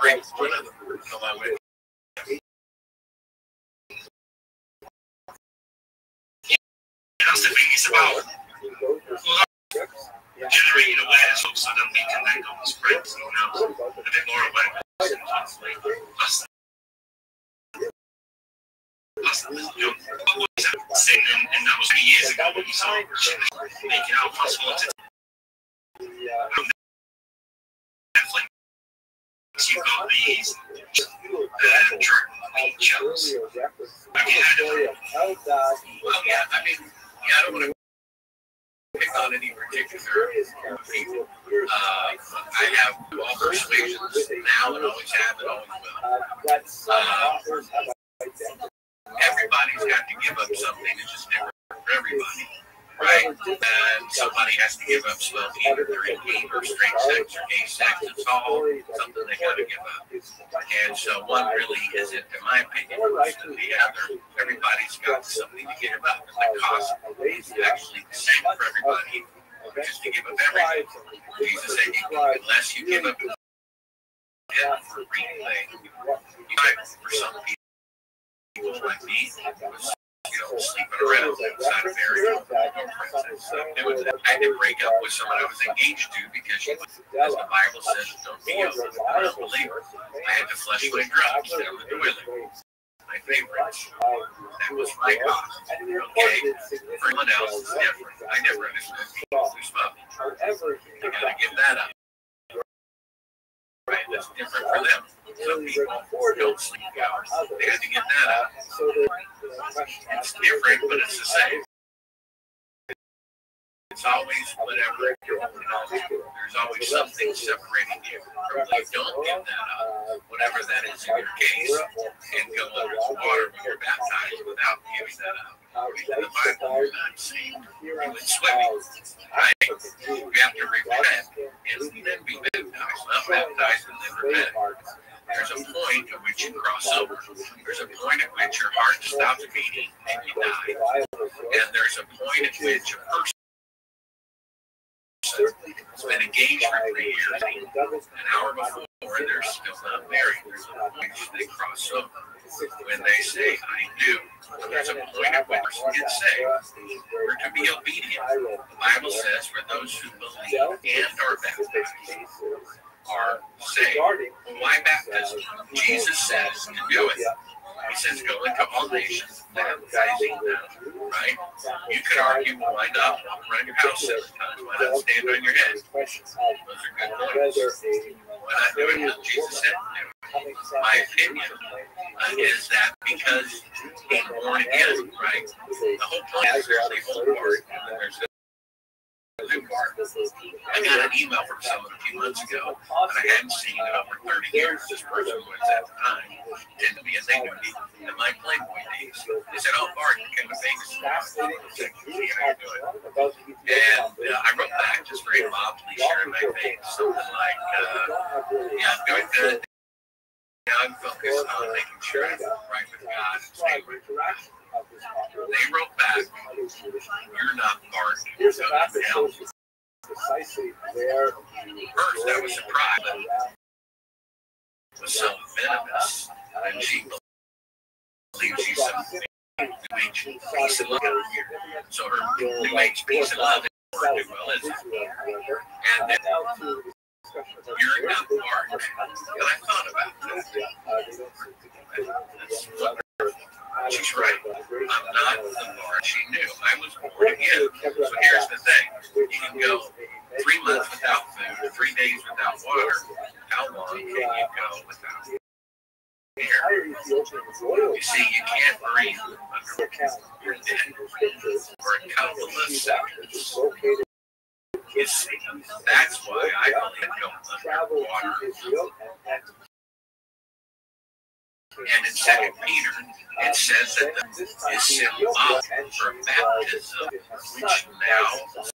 bring one of them along with you. That's the thing, it's about generating awareness so that we can then go and spread, a bit more awareness. Plus, sin, and that was 3 years ago when we saw make it out possible to Netflix. You've got these drug shows. Have you heard of them? Well, yeah, I mean, I don't want to pick on any particular people. I have all persuasions now and always have and always will. Everybody's got to give up something. It's just never for everybody, right? And somebody has to give up smoking, or they're in gay or straight sex or gay sex. It's all something they got to give up. And so one really isn't, in my opinion, worse than the other. Everybody's got something to give up. And the cost is actually the same for everybody, just to give up everything. Jesus said, unless you give up for replay, for some people, like me, was, sleeping around inside of marriage. I had to break up with someone I was engaged to because she was, as the Bible says, don't be a unbeliever. I had to flush my drugs down the toilet. My favorite. That was my cost. Okay? For everyone else, it's different. I never understood people who smoke. You gotta give that up. Right, that's different for them. Some people don't sleep hours. They had to get that out. It's different, but it's the same. It's always whatever. There's always something separating you from you. Don't give that up, whatever that is in your case, and go under the water when you're baptized without giving that up. In the Bible, you're not saved. You went swimming, right? You have to repent and then be baptized. Not baptized and then repent. There's a point at which you cross over. There's a point at which your heart stops beating and you die. And there's a point at which a person has been engaged for 3 years, an hour before, and they're still not married. There's a point they cross over. When they say, I do, there's a point at which a person gets saved. We're to be obedient. The Bible says, for those who believe and are baptized, are saved. Why baptism? Jesus says to do it. He says, go into all nations, baptizing them, right? You could argue, why not walk around your house 7 times? Why not stand on your head? Those are good points. Why not do it as Jesus said to do? My opinion is that because being born again, right? The whole point is there's the whole part, and then there's the new part. I got an email from someone a few months ago that I hadn't seen in over 30 years. This person was at the time tended to be a thing to me in my Playboy days. They said, "Oh, Bart, you came to Vegas." I said, "See how you doing?" And I wrote back just very mildly, sharing my face, something like, "Yeah, I'm doing good. Yeah, I'm focused on making sure I'm right with God and staying with God." They wrote back, "You're not Bart. You're not hell." First, I was surprised that it was so venomous, and she believes she's some New Age peace and love. So her New Age peace and love is more New Religion. And then, "You're not Bart." And I thought about that. That's wonderful. She's right. I'm not the Bart she knew. I was born again. So here's the thing. You can go 3 months without food, 3 days without water. How long can you go without air? You see, you can't breathe under your dead for a couple of seconds. You see, that's why I believe going underwater. And in 2 Peter, it says that is symbolic for baptism, which now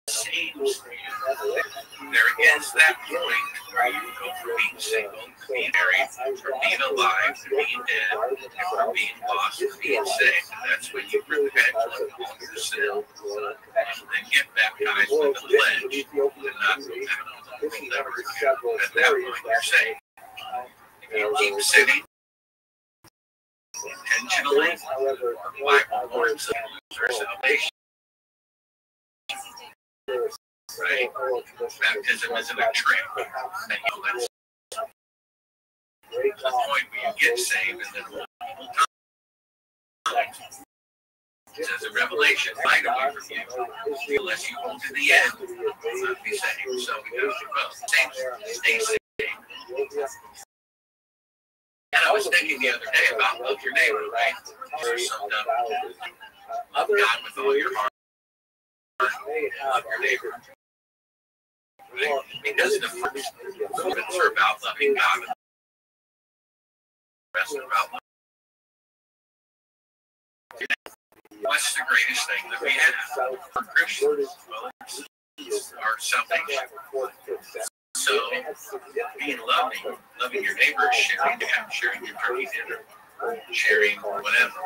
saves you. There is that point where you go from being single to being married, from being alive to being dead, and from being lost to being saved. And that's when you repent of all your sin, and then get baptized with the pledge to not go back to the world ever again. At that point, you're saved. you keep sinning intentionally, the Bible warns us of our salvation. Right? Baptism isn't a trick. And that's the point where you get saved, and then multiple times. It says in Revelation, hide away from you, unless you hold to the end, you will not be saved. So we go stay saved. And I was thinking the other day about love your neighbor, right? Summed up, love God with all your heart, love your neighbor. Right? Because the first movements are about loving God, and the rest are about loving. What's the greatest thing that we have for Christians? Well, it's our salvation. So, being loving your neighbor is sharing your turkey dinner, sharing whatever.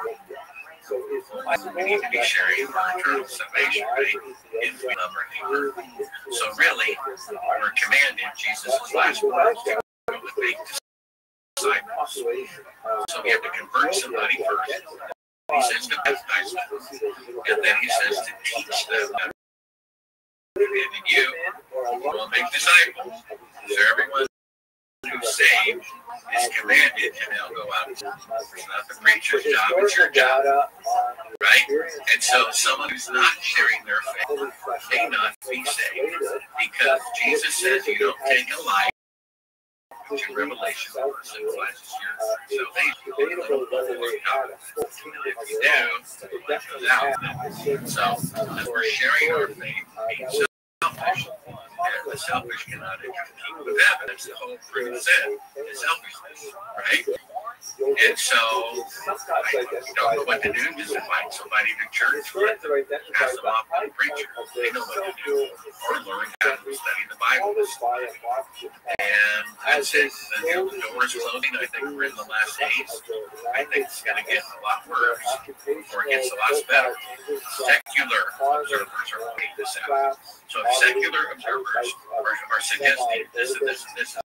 We need to be sharing our eternal salvation, right? If we love our neighbor. So really, we're commanded, Jesus' last words, to go and make disciples. So we have to convert somebody first. He says to baptize them, and then he says to teach them. And you will make disciples. So everyone who's saved is commanded to now go out. It's not the preacher's job, it's your job. Right? And so someone who's not sharing their faith may not be saved, because Jesus says you don't take a life to Revelation symbolizes your salvation. If you do, it goes out. So as we're sharing our faith, being selfish, and the selfish cannot enter the kingdom of heaven. That's the whole fruit of sin, is selfishness, right? And so I don't know what to do. Just invite somebody to church, pass them off to the preacher. They know what to do, or learn how to study the Bible. And that's it. The door is closing. I think we're in the last days. I think it's going to get a lot worse before it gets a lot better. Secular observers are pointing this out. So if secular observers are suggesting this and this and this is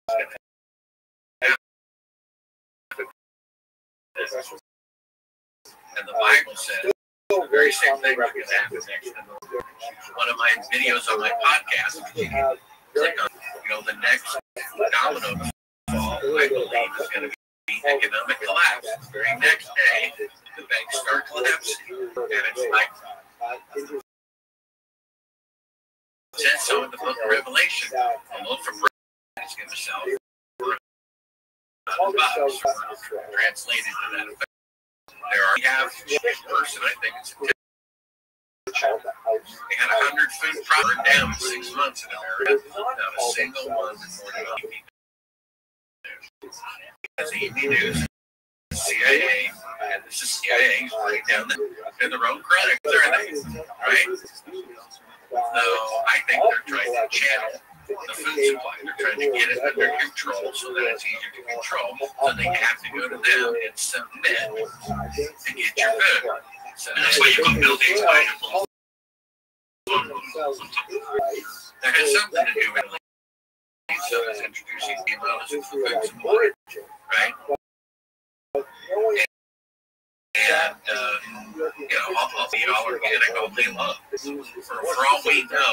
going to happen, and the Bible says the very same thing is going to happen next. One of my videos on my podcast, you can click on, the next domino to fall, I believe, is going to be economic collapse. The very next day, the banks start collapsing. And it's like, it says so in the book of Revelation, a loaf of bread is going to sell for $100, translated to that effect. We have a person, I think it's a they had 100 food products down in 6 months in America. Not a single one reported on TV. As the evening news, the CIA, and this is CIA, right down their own credit, are they? Right? So I think they're trying to channel the food supply. They're trying to get it under control so that it's easier to control. So they have to go to them and submit to get your food. So that's why you can build these items. That has something to do with it. So it's introducing the amount of food supply, right? And, I'll be all organic all day long. For all we know,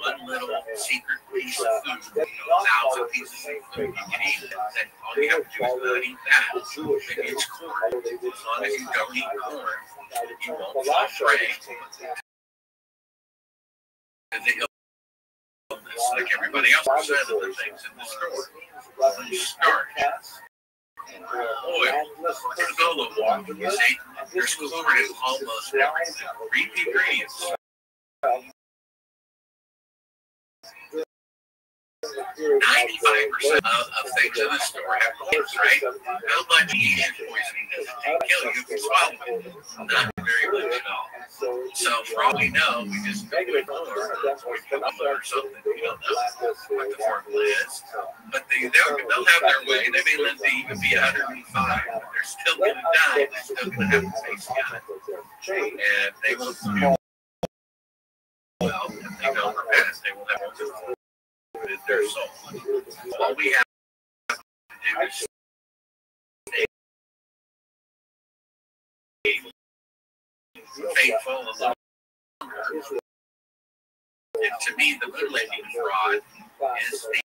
one little secret piece of food, 1,000 pieces of food you can eat, and all you have to do is not eat that. Maybe it's corn. As long as you don't eat corn, you won't fall prey to the illness like everybody else says of the things in the store. Starch. Oil, canola water, you see, there's chlorine in almost everything. Read the ingredients. 95% of things in the store have poisons, right? How much yeast poisoning does it kill you if you swallow it? Not very much at all. So for all we know, we just go to a store or something. We don't know what the formula is. But they'll have their way. They may live to even be 105, but they're still going to die. They're still going to have to face God. And they will do well. If they don't repent, they will have to their soul. All we have to was faithful alone. And to me, the moon landing fraud is the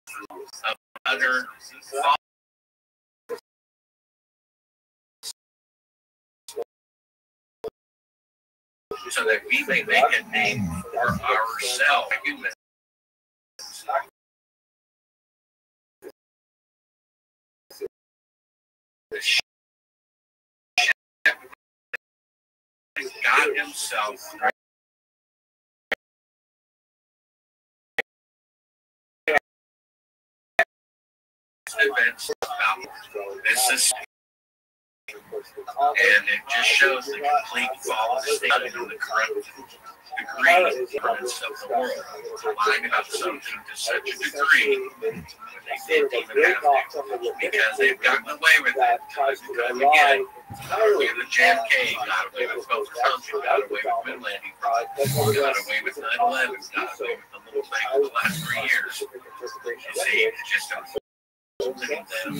other so that we may make a name for ourselves, humans. God himself events about this is, and it just shows the complete fall of state of the corrupt degree of the world, lying about something to such a degree that they didn't even have to, because they've gotten away with it time and again. Got away with JFK, got away with both Trump, got away with moon landing, got away with 9/11, got away with the little thing for the last 3 years. You see, it's just holding them and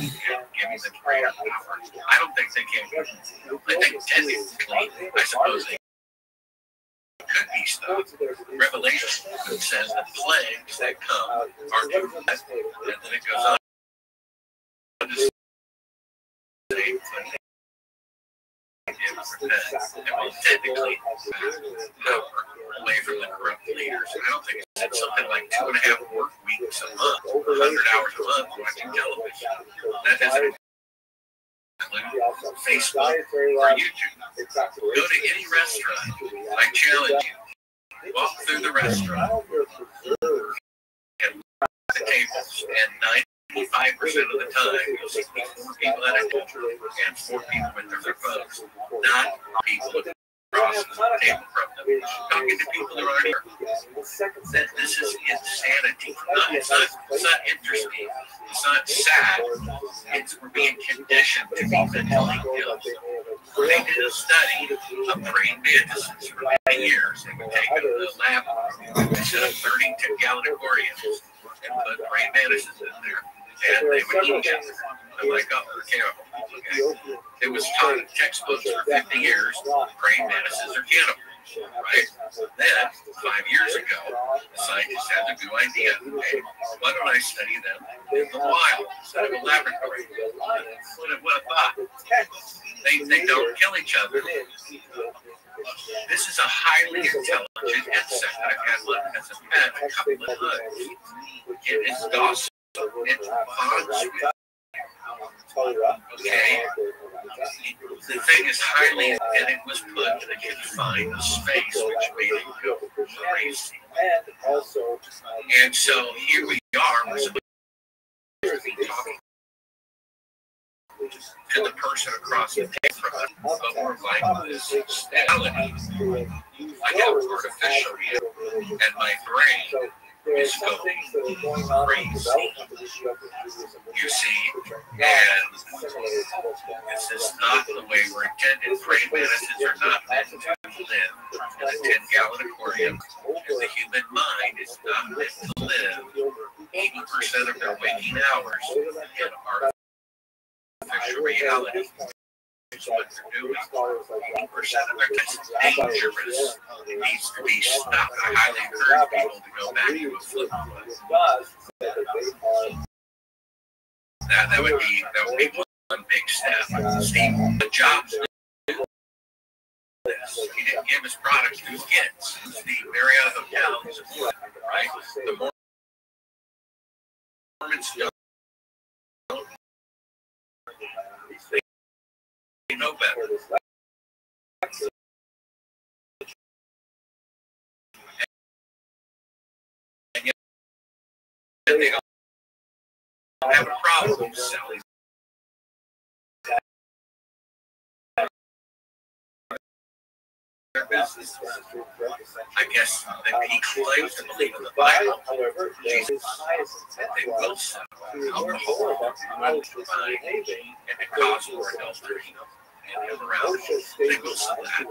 giving them greater power. I don't think they can. I think technically, I suppose they could be stopped. Revelation says the plagues that come are true, and then it goes on to say, well, technically, power away from the corrupt leaders. I don't think it's something like 2.5 work weeks a month, 100 hours a month watching television. That doesn't include Facebook or YouTube. Go to any restaurant. I challenge you. Walk through the restaurant and look at the tables, and 95% of the time, you'll see 4 people at a table and 4 people with their phones, not people across the table from them, talking to people that are here. That this is insanity. It's not interesting. It's not sad. We're being conditioned to be mentally ill. They did a study of praying mantises for many years. They would take a lab instead of 32-gallon aquariums and put praying mantises in there. And they would eat them. I'm like, oh, okay. It was taught in textbooks for 50 years, praying mantises are cannibals, right? Then, 5 years ago, the scientists had a new idea. Okay, why don't I study them in the wild instead of a laboratory? What a thought. They don't kill each other. This is a highly intelligent insect. I've had one as a pet, a couple of times. It is docile. It bonds with. Okay. The thing is highly, and it was put in a confined space, which made it go crazy. And so here we are. We're supposed to be talking to the person across the table, but we're like this reality. I have artificial reality, and my brain is going crazy. You see, and this is not the way we're intended. Praying mantises are not meant to live in a 10-gallon aquarium, and the human mind is not meant to live 80% of their waking hours in artificial reality. What they're doing, 80% of their time is dangerous. It needs to be stopped. I highly encourage people to go back to a flip book. That would be one big step. Steve, the jobs do this. He didn't give his products to his kids. Steve Marriott Hotel is a book, right? The Mormons don't. They know better. And yet they don't have a problem selling their business. I guess they peak slaves to believe in the Bible. Jesus said they will sell alcohol, wine, and it cause more adultery. And around, they will sell that.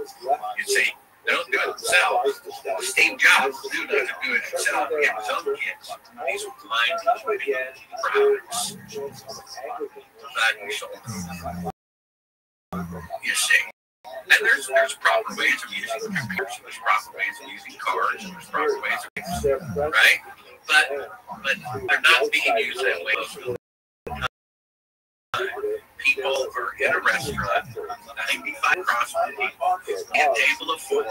You see, they don't do it themselves. Steve Jobs doesn't do it himself. He has his own kids. These are blind products. that you sold. You see. And there's proper ways of using computers, and there's proper ways of using cards, and there's proper ways of using, right? But they're not being used that way. People are in a restaurant, 95 across from people, a table of 4, a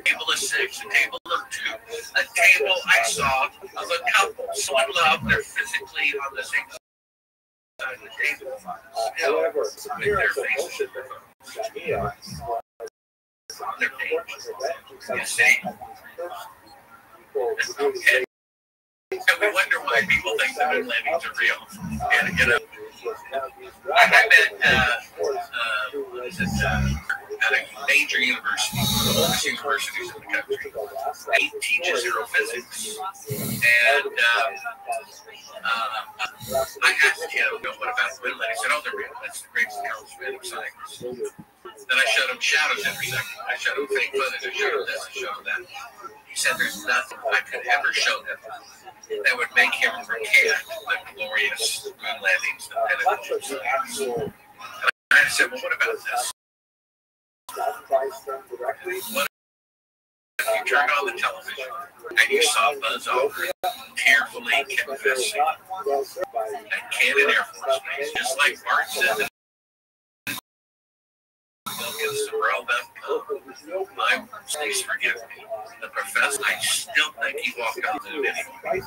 table of 6, a table of 2, a table I saw of a couple so in love they're physically on the same side of the table, still with their faces in their phones. Their names, you see? And we wonder why people think the moon landings are real. And, you know, I met at a major university, one of the oldest universities in the country. He teaches aerophysics. And I asked him, what about the moon landing? He said, oh, they're real. That's the greatest accomplishment of science. Then I showed him shadows every second. I showed him fake footage. I showed him this. I showed him that. He said there's nothing I could ever show him that would make him recant the glorious moon landings, the pinnacle of science. And I said, well, what about this? What if you turned on the television and you saw Buzz Aldrin tearfully confessing at Cannon Air Force Base, just like Bart said that please forgive me. The professor, I still think he walked on the moon anyway.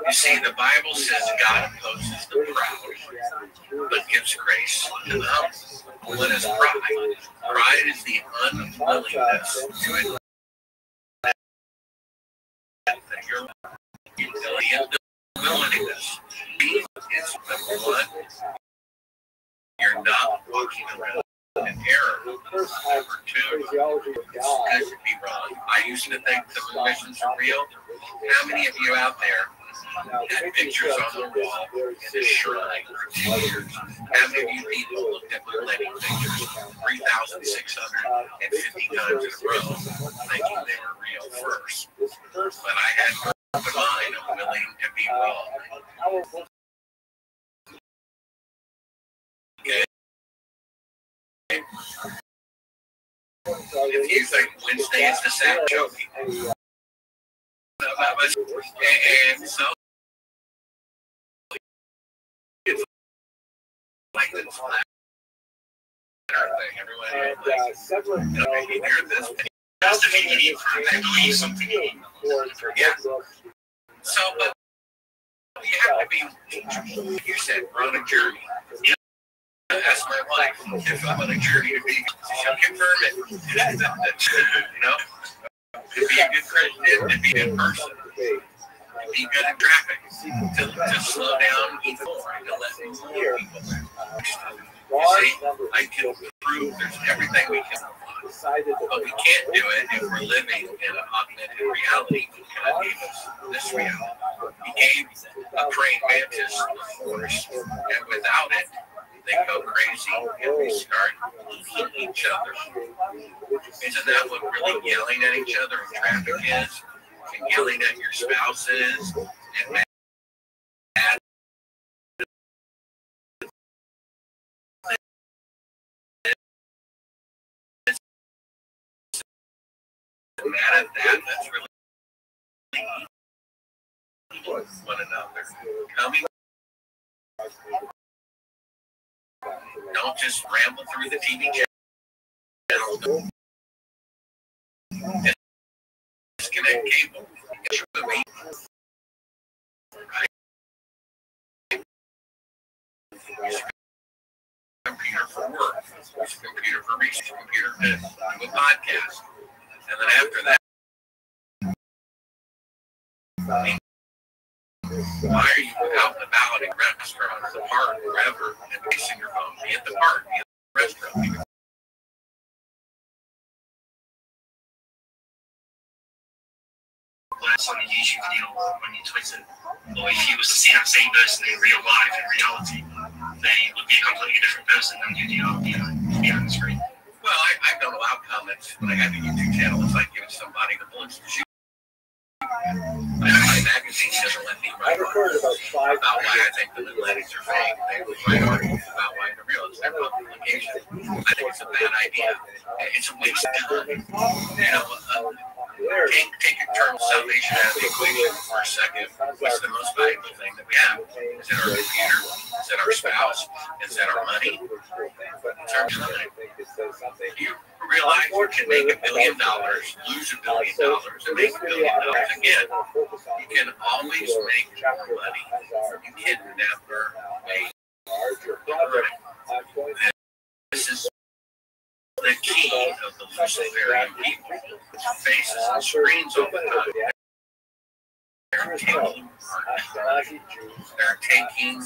You see, the Bible says God opposes the proud, but gives grace to the humble. What is pride? Pride is the unwillingness to admit that your humility and willingness is number one. You're not walking around in error. Number 2, it's good to be wrong. I used to think the moon missions are real. How many of you out there had pictures on the wall in the shrine for 2 years? How many of you people looked at moon landing pictures 3,650 times in a row, thinking they were real first? But I had an open mind. I'm willing to be wrong. Okay. If you think Wednesday is the Sabbath, joking. And so it's like the flat thing. Everyone you hear this. That's the thing you need for them to believe something. Yeah. So, but you have to be, you said, we're on a journey. Yeah. That's my life. If I'm on a journey to be, she'll confirm it. You know, to be a good Christian, to be a good person, to be good in traffic, to slow down even more, and to let more people in. You see, I can prove there's everything we can, but we can't do it if we're living in an augmented reality. God gave us this reality. He gave a praying mantis the force, and without it, they go crazy and they start hitting each other. Isn't that what really yelling at each other in traffic is? And yelling at your spouses and mad at that, that's really one another. Coming. Don't just ramble through the TV channel. Disconnect cable. Computer for work. Computer for research. Computer to do a podcast. And then after that, why are you out and about in restaurants, the park, wherever, and facing your phone? Be at the park, be at the restaurant. On a YouTube video on your Twitter, or if you was to see that same person in real life, in reality, they would be a completely different person than you do behind the screen. Well, I don't allow comments when I have a YouTube channel. It's like giving somebody the bullets to shoot My magazine doesn't let me write about why I think the Atlantics are fake. They would write articles about why they're real. It's their publication. I think it's a bad idea. It's a waste of time. Take eternal salvation out of the equation for a second. What's the most valuable thing that we have? Is it our computer? Is it our spouse? Is it our money? It's our time. You realize you can make $1 billion, lose $1 billion, and make $1 billion again. You can always make more money. You can never make more. This is the key of the Luciferian people. Faces and screens all the time. They're taking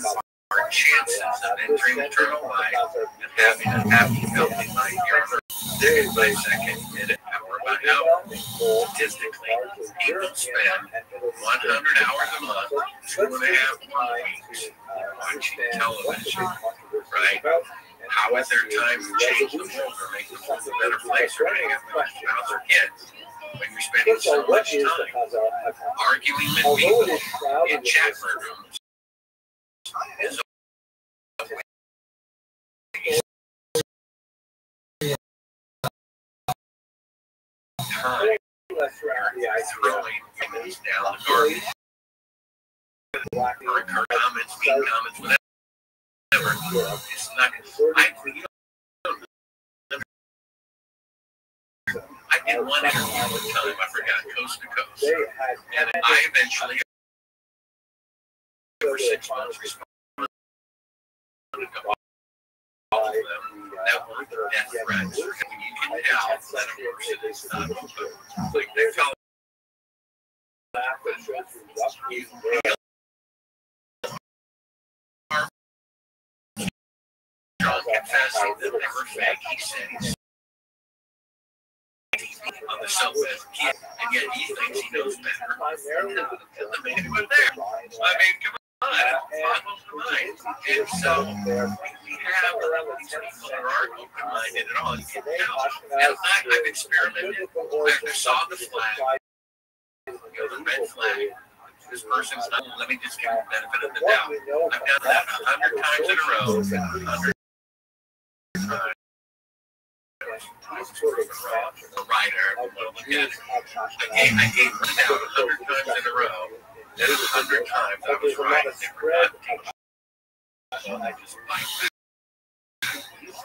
our chances of entering eternal life and having a happy, healthy life here on earth. Second by second, minute, hour by hour. Statistically, people spend 100 hours a month, 2.5 weeks watching television, right? How is their time to change the world or make the world a better place or hang out with your spouse or kids? When you're spending so much time arguing with people in chat rooms is a waste of time. You're throwing things down the garbage. Or comments, mean comments, whatever. It's not. I did one interview one time, I forgot, coast to coast. And I eventually, for 6 months, responded to all of them that were death threats. You can tell that a person is not open. Like they tell you confessing that they were fake. He said he's on the sofa as a kid, and yet he thinks he knows better. The man went there. I mean, come on, it boggles the mind. And so we have these people that aren't open-minded at all. You can tell. And I've experimented. I saw the flag, the red flag. This person's not. Let me just give the benefit of the doubt. I've done that 100 times in a row. 100 times. The writer, I gave her down 100 times in a row. Then 100 times I was right. They were not teaching. So I just bite back.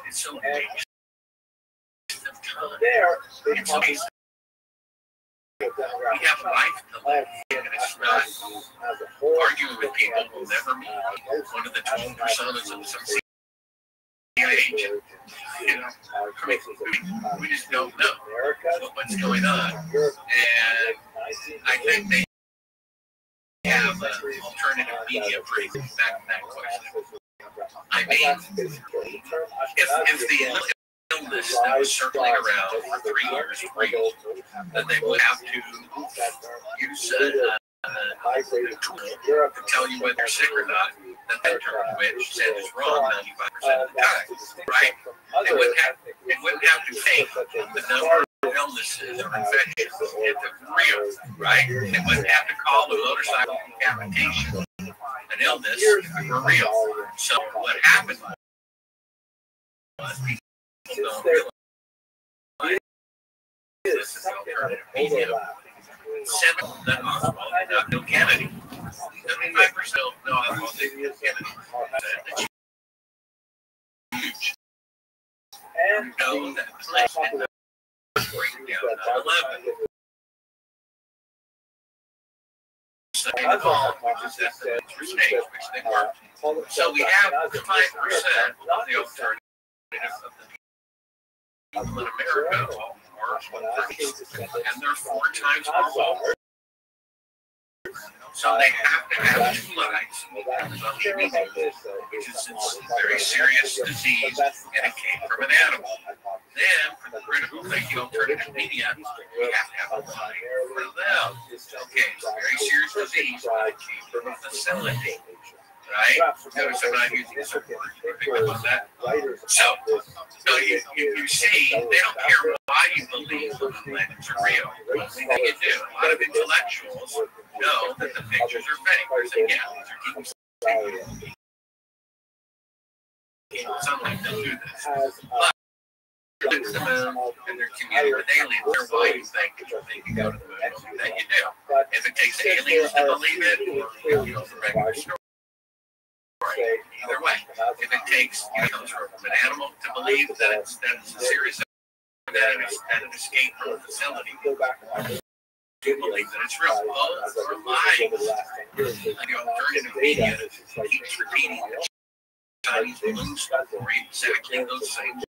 It's so waste of time. It's waste. We have life to live, and it's not arguing with people who'll never meet. One of the 12 personas of some agent. You know, I mean, we just don't know what's going on. And I think they have alternative media breaking back to that question. I mean, if the illness that was circling around for 3 years real, then they would have to use a tool to tell you whether you're sick or not, that term, which said is wrong 95% of the time, right? They wouldn't have to take the number of illnesses or infections if they're real, right? They wouldn't have to call the motorcycle decapitation an illness if it were real. So what happened was people don't realize this is alternative media. 7 that Oswald did not know Kennedy. 75% know Oswald didn't know Kennedy. That's huge. And know that place did not break down 9/11. Second call, which is that the through states, which they weren't. So we have 5% of the alternative of the people in America. And they're 4 times more vulnerable. So they have to have 2 lives, which is a very serious disease, and it came from an animal. Then, for the critical thinking alternative media, we have to have a line for them. Okay, it's a very serious disease, but it came from a facility. Right? Notice I'm not using this word. You pick up on that? So you see, they don't care why you believe, landings are real. One thing that you do, a lot of intellectuals know that the pictures are fake. They're saying, yeah, these are keeping sunlight, they'll do this. But mix them out and they're commuting with aliens. Or why you think they can go to the moon, that you do. If it takes aliens to believe it, or it's a regular story. Either way, if it takes from an animal to believe that it's a serious that it escaped from a facility, you believe that it's real. Both are lying. The alternative media keeps repeating the Chinese balloon story exactly those same news.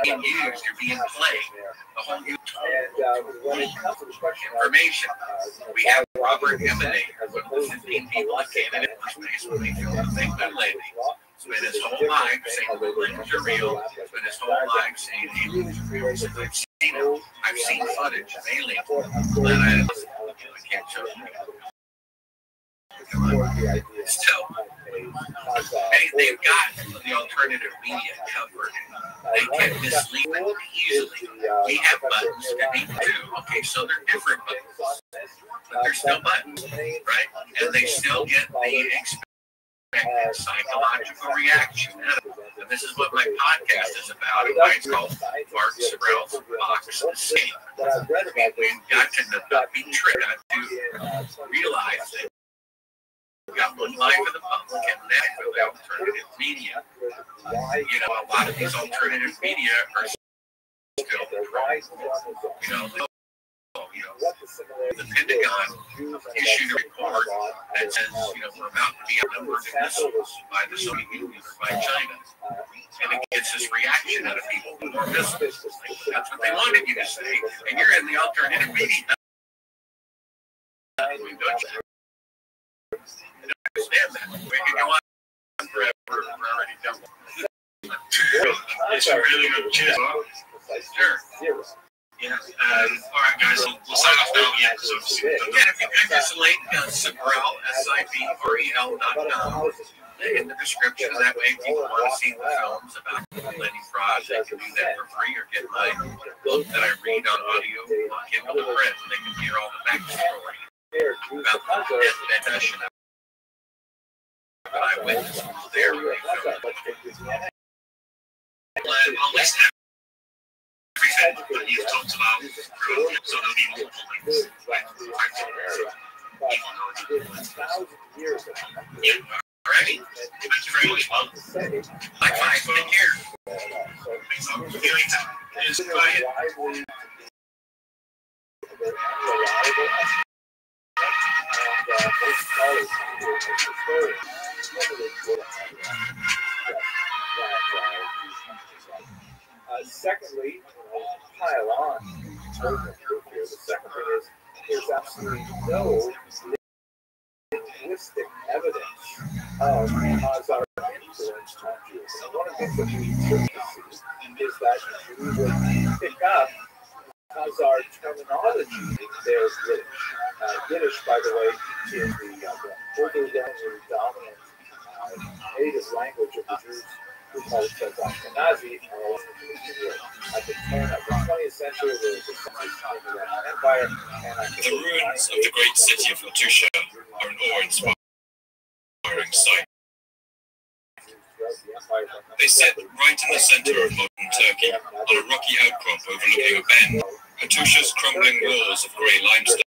You're being used, you're being played. The whole new information. We have Robert Eminem, 15 people that came into space when they filmed the thing with Lady. Spent his whole life saying the aliens are real. Spent his whole life saying aliens are real. Since I've seen it, I've seen footage of aliens that I can't show you. So, they've got the alternative media covered. They can mislead easily. We have buttons that people do. Okay, so they're different buttons, but they're still buttons, right? And they still get the expected psychological reaction out of it. And this is what my podcast is about, and why it's called Mark Sorrell's Box of Escape. We've got to not be tricked to realize that we've got one life of the public and that for the alternative media. You know, a lot of these alternative media are still the Pentagon issued a report that says, we're about to be outnumbered in missiles by the Soviet Union or by China. And it gets this reaction out of people with more missiles. That's what they wanted you to say. And you're in the alternative media. Understand that. We can go on forever. We're already done. It's a really good cheers. Sure. Yeah. All right, guys. We'll sign off now. Yeah. So again, if you click this link, Sibrel, SIBREL.com, in the description, that way, if people want to see the films about Lenny Fraud, they can do that for free, or get my book that I read on audio on Kindle to print, and they can hear all the backstory about the death session that I witnessed there when they filmed it. I'll list everything that you've talked about through, so there'll be multiple links. Yeah. Alrighty. Thank you very much, Bob. Like my phone here. See you later. Cheers. Bye. Secondly, pile on. The second thing is there's absolutely no linguistic evidence of Khazar influence on Jews. And one of the things that we certainly see is that you would pick up Khazar terminology in their Yiddish. Yiddish, by the way, is the overwhelmingly dominant native language of the Jews who call themselves Ashkenazi. At the turn of the 20th century, there was the Empire. The ruins of the great city of Hattusha are an awe-inspiring sight. They sit right in the center of modern Turkey, on a rocky outcrop overlooking a bend. Hattusha's crumbling walls of grey limestone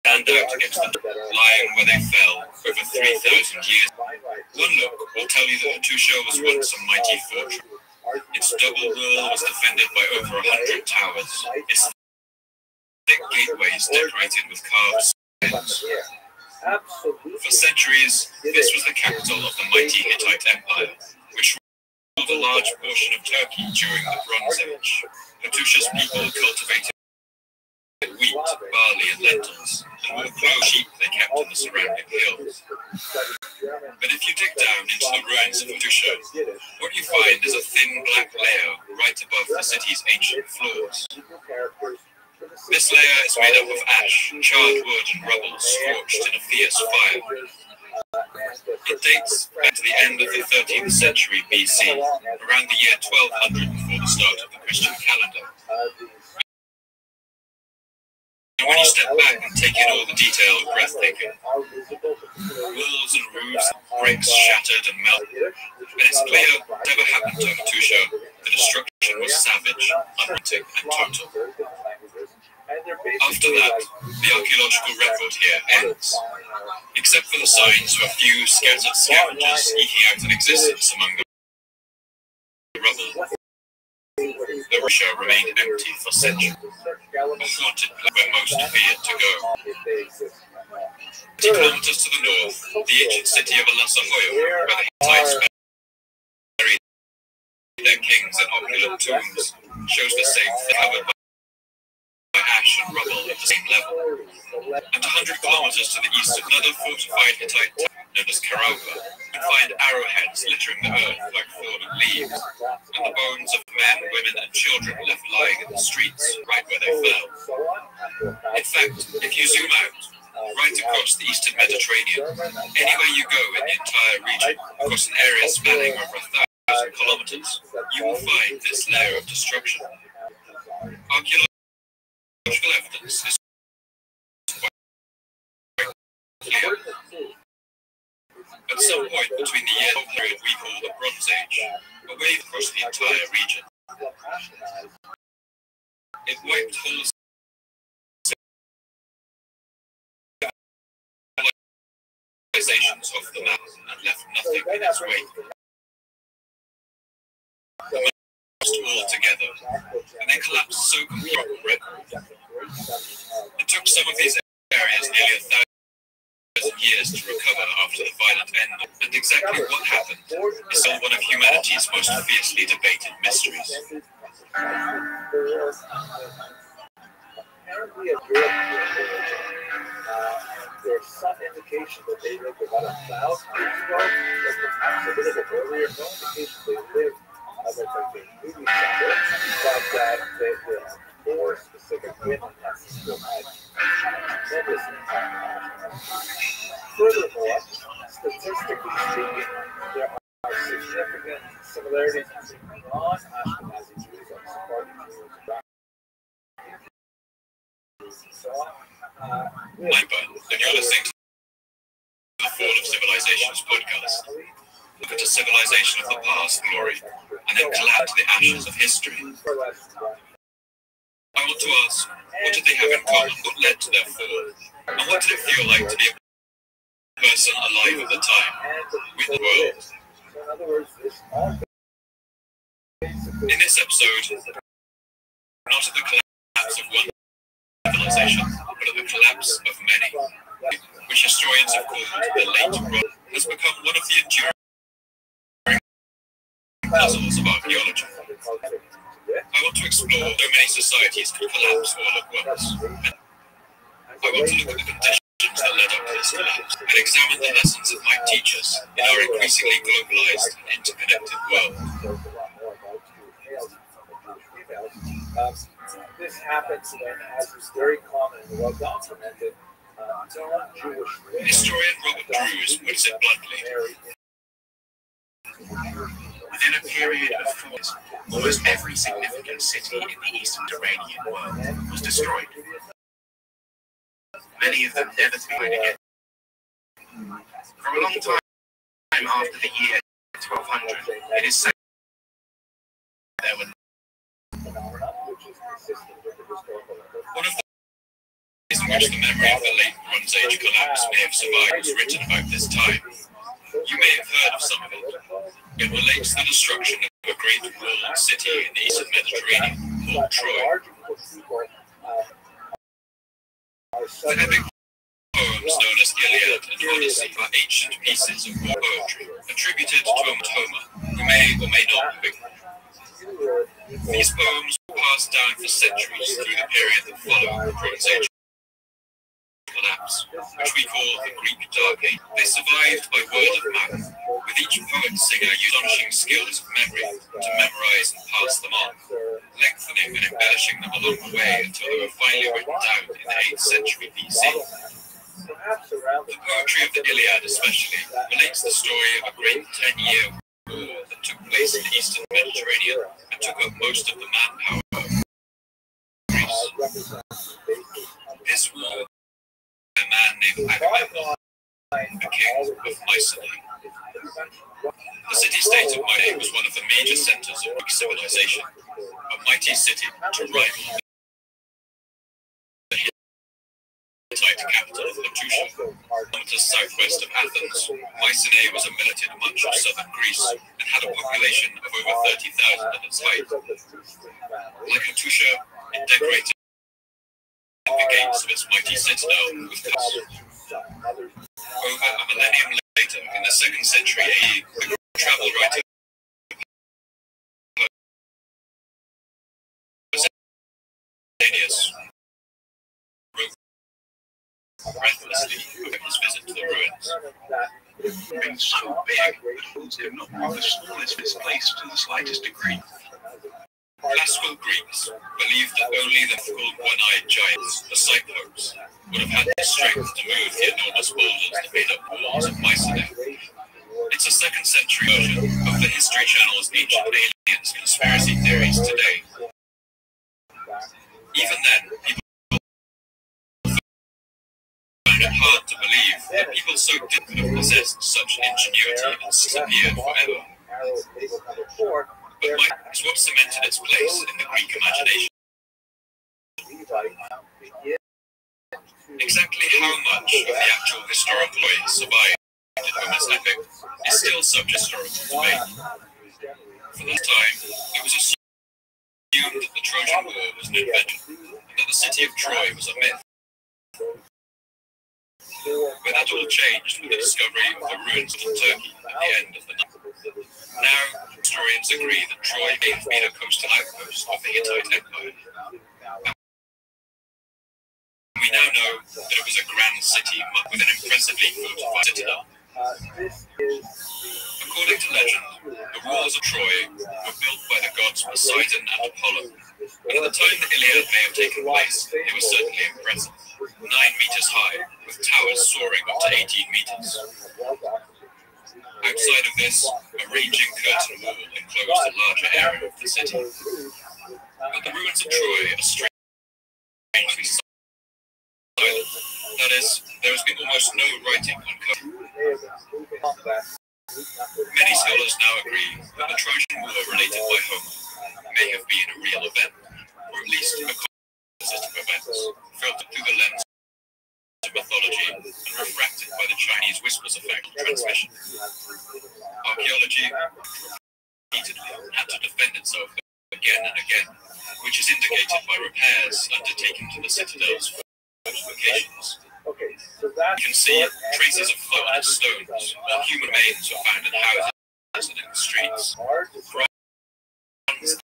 stand out against them, lying where they fell over 3,000 years. One look will tell you that Hattusha was once a mighty fortress. Its double wall was defended by over 100 towers. Its thick gateways decorated with carved stones. For centuries, this was the capital of the mighty Hittite Empire, which ruled a large portion of Turkey during the Bronze Age. Hattusha's people cultivated wheat, barley, and lentils, and wore close sheep they kept in the surrounding hills. But if you dig down into the ruins of Hattusha, what you find is a thin black layer right above the city's ancient floors. This layer is made up of ash, charred wood, and rubble scorched in a fierce fire. It dates back to the end of the 13th century BC, around the year 1200 before the start of the Christian calendar. And when you step back and take in all the detail of breathtaking, walls and roofs, bricks shattered and melted, and it's clear whatever happened to Hattusha, the destruction was savage, unrelenting, and total. After that, the archaeological record here ends, except for the signs of a few scattered scavengers eking out an existence among the rubble. The Russia remained empty for centuries, a haunted place where most feared to go. 50 kilometers to the north, the ancient city of Alasahoyo, where the Hittites buried their kings and opulent tombs, shows the same thing, covered by ash and rubble at the same level. And 100 kilometers to the east, another fortified Hittite town known as Karauba, you find arrowheads littering the earth like fallen leaves, and the bones of men, women, and children left lying in the streets, right where they fell. In fact, if you zoom out, right across the eastern Mediterranean, anywhere you go in the entire region, across an area spanning over 1,000 kilometers, you will find this layer of destruction. Archaeological evidence is quite clear. At some point between the year period we call the Bronze Age, a wave across the entire region. It wiped whole civilizations off the map and left nothing in its wake. Lost all together, and they collapsed so completely. It took some of these areas nearly 1,000 years to recover after the violent end, and exactly what happened is still one of humanity's most fiercely debated mysteries. There's some indication that they lived about 1,000 years ago, but perhaps a little bit earlier. No indication they lived like they knew each other, but that there are 4 specific women that still had tremendous impact. Furthermore, statistically speaking, there are significant similarities between non-Ashkenazi Jews and Sephardi Jews. I'm Ben, and you're listening to the Fall of Civilizations podcast. Look at a civilization of the past glory, and then collapse the ashes of history. I want to ask, what did they have in common? What led to their fall? And what did it feel like to be a person alive at the time, with the world? In this episode, not at the collapse of one civilization, but at the collapse of many, which historians have called the late Bronze, has become one of the enduring puzzles of archaeology. I want to explore how many societies could collapse all at once. I want to look at the conditions that led up to this collapse and examine the lessons it might teach us in our increasingly globalized and interconnected world. This happens when, as is very common and well documented, non-Jewish women. Historian Robert Drews puts it bluntly. Within a period of 4 years, almost every significant city in the Eastern Mediterranean world was destroyed. Many of them never to be made again. For a long time after the year 1200, it is said there were one of the ways in which the memory of the late Bronze Age collapse may have survived was written about this time. You may have heard of some of it. It relates to the destruction of a great walled city in the Eastern Mediterranean called Troy. The epic poems known as Iliad and Odyssey are ancient pieces of war poetry attributed to Homer, who may or may not have been. These poems were passed down for centuries through the period that followed the Bronze Age collapse, which we call the Greek Dark Age. They survived by word of mouth, with each poet-singer using astonishing skills of memory to memorize and pass them on, lengthening and embellishing them along the way until they were finally written down in the 8th century BC. The poetry of the Iliad especially relates the story of a great 10-year war that took place in the eastern Mediterranean and took up most of the manpower of Greece. This war, a man named Agamemnon, the king of Mycenae. The city-state of Mycenae was one of the major centers of Greek civilization, a mighty city to rival the Hittite capital of Hattusha. Kilometers southwest of Athens, Mycenae was a militant much of southern Greece and had a population of over 30,000 at its height. Like Hattusha, it decorated the gates of its mighty citadel with colors. Over a millennium later, in the 2nd century AE, the travel writer wrote breathlessly of his visit to the ruins. Being so big that foods could not move the smallest displaced to the slightest degree. Classical Greeks believed that only the mythical one-eyed giants, the Cyclopes, would have had the strength to move the enormous boulders that made up walls of Mycenae. It's a 2nd century version of the History Channel's Ancient Aliens conspiracy theories today. Even then, people found it hard to believe that people so deep could have possessed such ingenuity and disappeared forever. But Mycenae is what cemented its place in the Greek imagination. Exactly how much of the actual historical way survived in Homer's epic is still subject to historical debate. For that time, it was assumed that the Trojan War was an invention, and that the city of Troy was a myth. But that all changed with the discovery of the ruins of Turkey at the end of the night. Now, historians agree that Troy may have been a coastal outpost of the Hittite Empire. We now know that it was a grand city with an impressively fortified citadel. According to legend, the walls of Troy were built by the gods Poseidon and Apollo, and at the time the Iliad may have taken place, they were certainly impressive. 9 meters high, with towers soaring up to 18 meters. Outside of this, a raging curtain wall enclosed a larger area of the city. But the ruins of Troy are strangely silent. That is, there has been almost no writing uncovered. Many scholars now agree that the Trojan War related by Homer may have been a real event, or at least a composite of events, filtered through the lens of mythology and refracted by the Chinese whispers effect of transmission. Archaeology repeatedly had to defend itself again and again, which is indicated by repairs undertaken to the citadel's fortifications. You can see traces of flown stones, while human remains were found in houses and in the streets. Bronze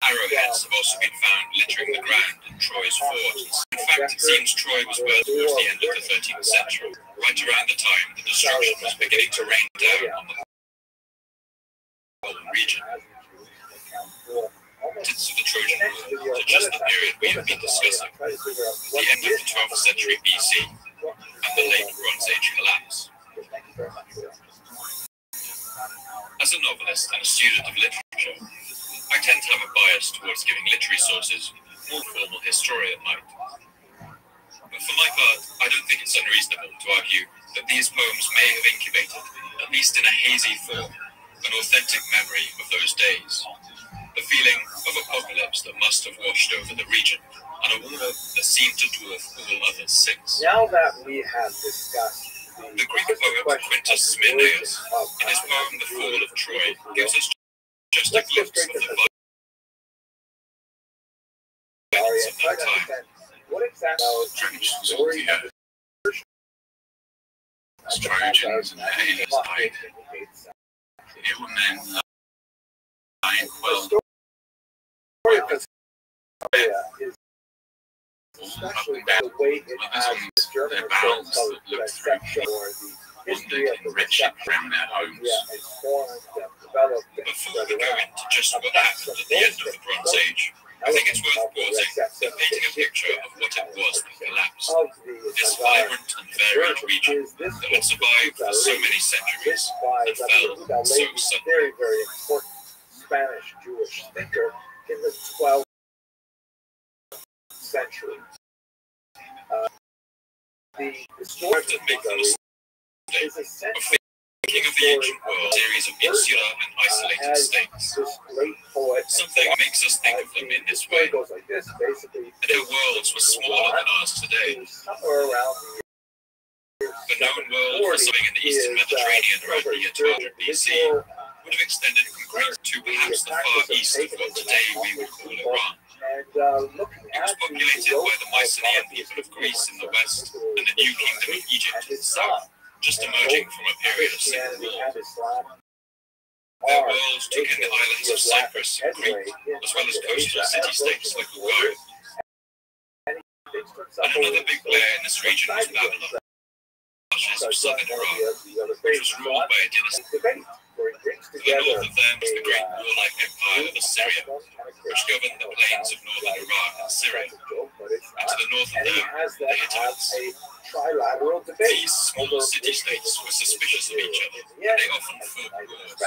arrowheads have also been found littering the ground in Troy's forts. In fact, it seems Troy was built towards the end of the 13th century, right around the time the destruction was beginning to rain down on the whole region. Since the Trojan War to just the period we have been discussing, the end of the 12th century BC and the late Bronze Age collapse. As a novelist and a student of literature, I tend to have a bias towards giving literary sources more formal history at night. But for my part, I don't think it's unreasonable to argue that these poems may have incubated, at least in a hazy form, an authentic memory of those days. The feeling of apocalypse that must have washed over the region, and a war that seemed to dwarf all others since. Now that we have discussed the Greek poet Quintus Smirneus, in his poem The Fall of Troy, gives us just a glimpse of the violence of that time. What exactly Trench salty Trojans and Aeneas died. Ill men lying well. All up and down, others on their bounds that looked through wondered in wretched from their homes. Before we go into just what happened at the end of the Bronze Age, I think it's worth pausing and painting a picture of what it was that collapsed. This vibrant had survived for so many centuries and fell so suddenly. Very, very important Spanish Jewish thinker in the 12th century. The historical is essentially Thinking of the ancient world, a series of insular and isolated states. Something makes us think of them in this way. And their worlds were smaller than ours today. The known world for something in the eastern Mediterranean around the year 1200 BC would have extended from Greece to perhaps the far east of what today we would call Iran. It was populated by the Mycenaean people of Greece in the west and the new kingdom of Egypt in the south, just emerging from a period of civil war. Their world took in the islands of Cyprus and Crete, as well as coastal city-states like Bulgaria. And another big player in this region was Babylon, of southern Iraq, which was ruled by a dynasty. To the north of them was the great warlike empire of Assyria, which governed the plains of northern Iraq and Syria. And to the north of them, the Hittites. These small city-states were suspicious of each other, and they often fought wars.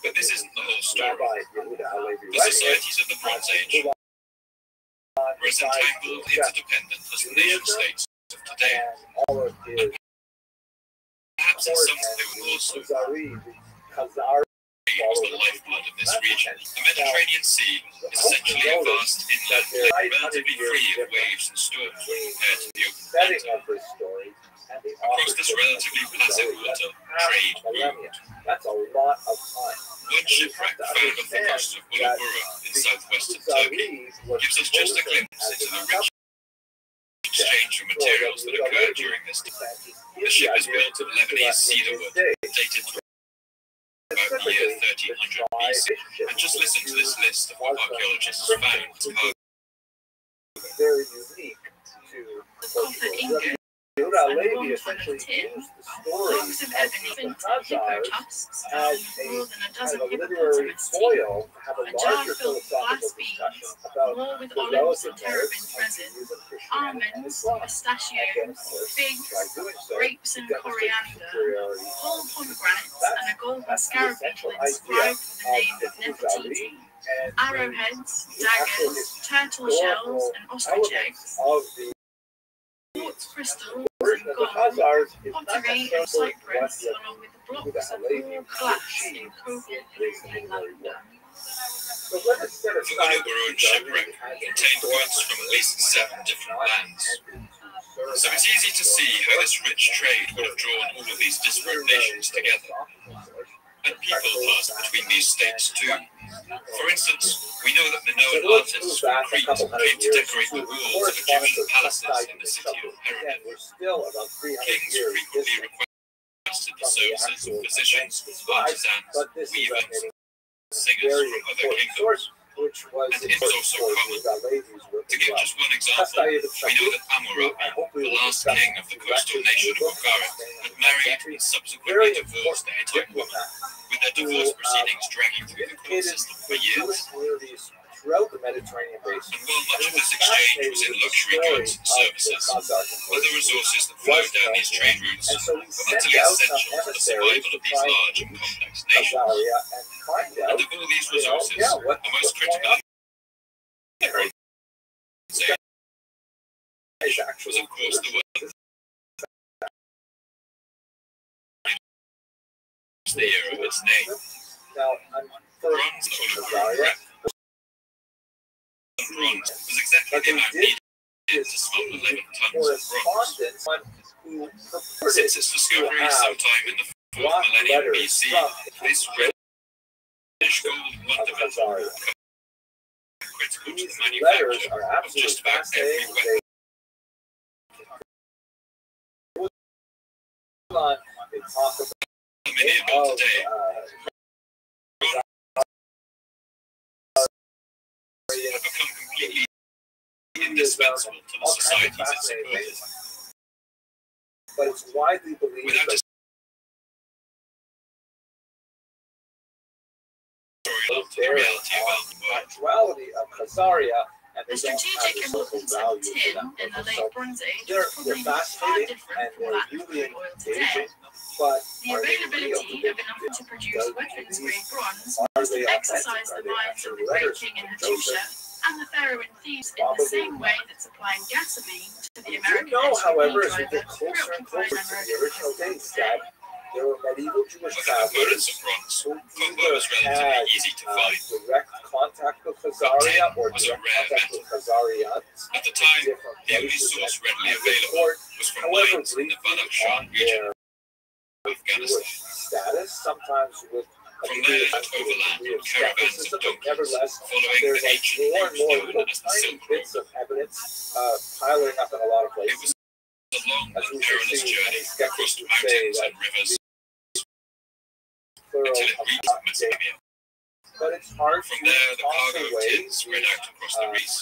But this isn't the whole story. The societies of the Bronze Age were as entangled, interdependent as the nation-states of today. And perhaps in some they were also. Was the lifeblood of this region. The Mediterranean Sea is essentially a vast inland plain, relatively free of waves and storms when compared to the open Atlantic. Across this relatively placid water, trade boomed. One shipwreck found off the coast of Ulubura in southwestern Turkey gives us just a glimpse into the rich exchange of materials that occurred during this time. The ship is built of Lebanese cedar wood, dated to about the year 1300 BC, and just listen to this list of what archaeologists found. Very unique to Levi essentially used the story of the Khazars as a kind of a literary foil to have a larger philosophical discussion about the relative merits of Judaism, Christianity, and Islam. Pistachios, figs, grapes and coriander, whole pomegranates, and a golden scarab beetle inscribed with the name of Nefertiti, arrowheads, daggers, turtle shells, and ostrich eggs, quartz crystals, Version of the Khazars is not pottery and necessarily what cypress, the along with the blocks of raw glass in cobalt and lavender. So let us set The aside Ulubura shipwreck contained goods from at least 7 different lands. So it's easy to see how this rich trade would have drawn all of these disparate nations together. And people passed between these states too. For instance, we know that Minoan artists from Crete came to decorate the walls of Egyptian palaces in the city of Herodon. Kings frequently requested the services of physicians, artisans, weavers, singers from other kingdoms. And it was also common. To give just one example, we know that Hammurabi, the last king of the coastal nation of Bulgaria, had married and subsequently divorced a Hittite woman, with their divorce proceedings dragging through the court system for years. Throughout the Mediterranean basin. And while much of this exchange was in luxury goods and services, other resources that flowed down these trade routes were utterly essential to the survival of these large and complex nations. And of all these resources, the most critical was of course the wealth. The year of its name. Bronze Bronze was exactly the amount needed to smuggle 11 tons of bronze. Since its discovery sometime in the 4th millennium BC, this reddish gold wonderment critical to the manufacture of just about every weapon. Aluminium of today have become completely indispensable to the societies it supported. But it's widely believed that the reality of Khazaria and The they don't have strategic the social importance of value to tin them. in the So late Bronze Age they're was probably far fascinating different and from they're that of really crude oil today. engaging, but The are they real? availability of enough to produce weapons-grade bronze Are must they have authentic? exercised Are the they minds of actual the great letters king in from Hattusha Joseph? and the pharaoh in Thebes in the same way that supplying gasoline to the We American do know, SUV however, as we driver get closer and preoccupied closer to American the original customers dates, today. that there were medieval Jewish With the components travelers of bronze, who copper either was relatively had easy to find. direct contact with Tin Khazaria or was a direct rare contact metal. with Khazarians. At the time, Different the only places source and readily the available report, was from however mines in the briefly, Badakhshan on region their of Afghanistan. Jewish status, sometimes with a From degree there, of overland degree on of caravans of skepticism, but donkeys, nevertheless, following there's the like ancient more and route more known little as the tiny Silk Road. bits of evidence piling up in a lot of It places. was a long As and we shall perilous see, journey many skeptics across would say mountains that and rivers plural until it of reached not Mesopotamia. but it's hard From to there, the toss cargo of away tin spread out across the reefs.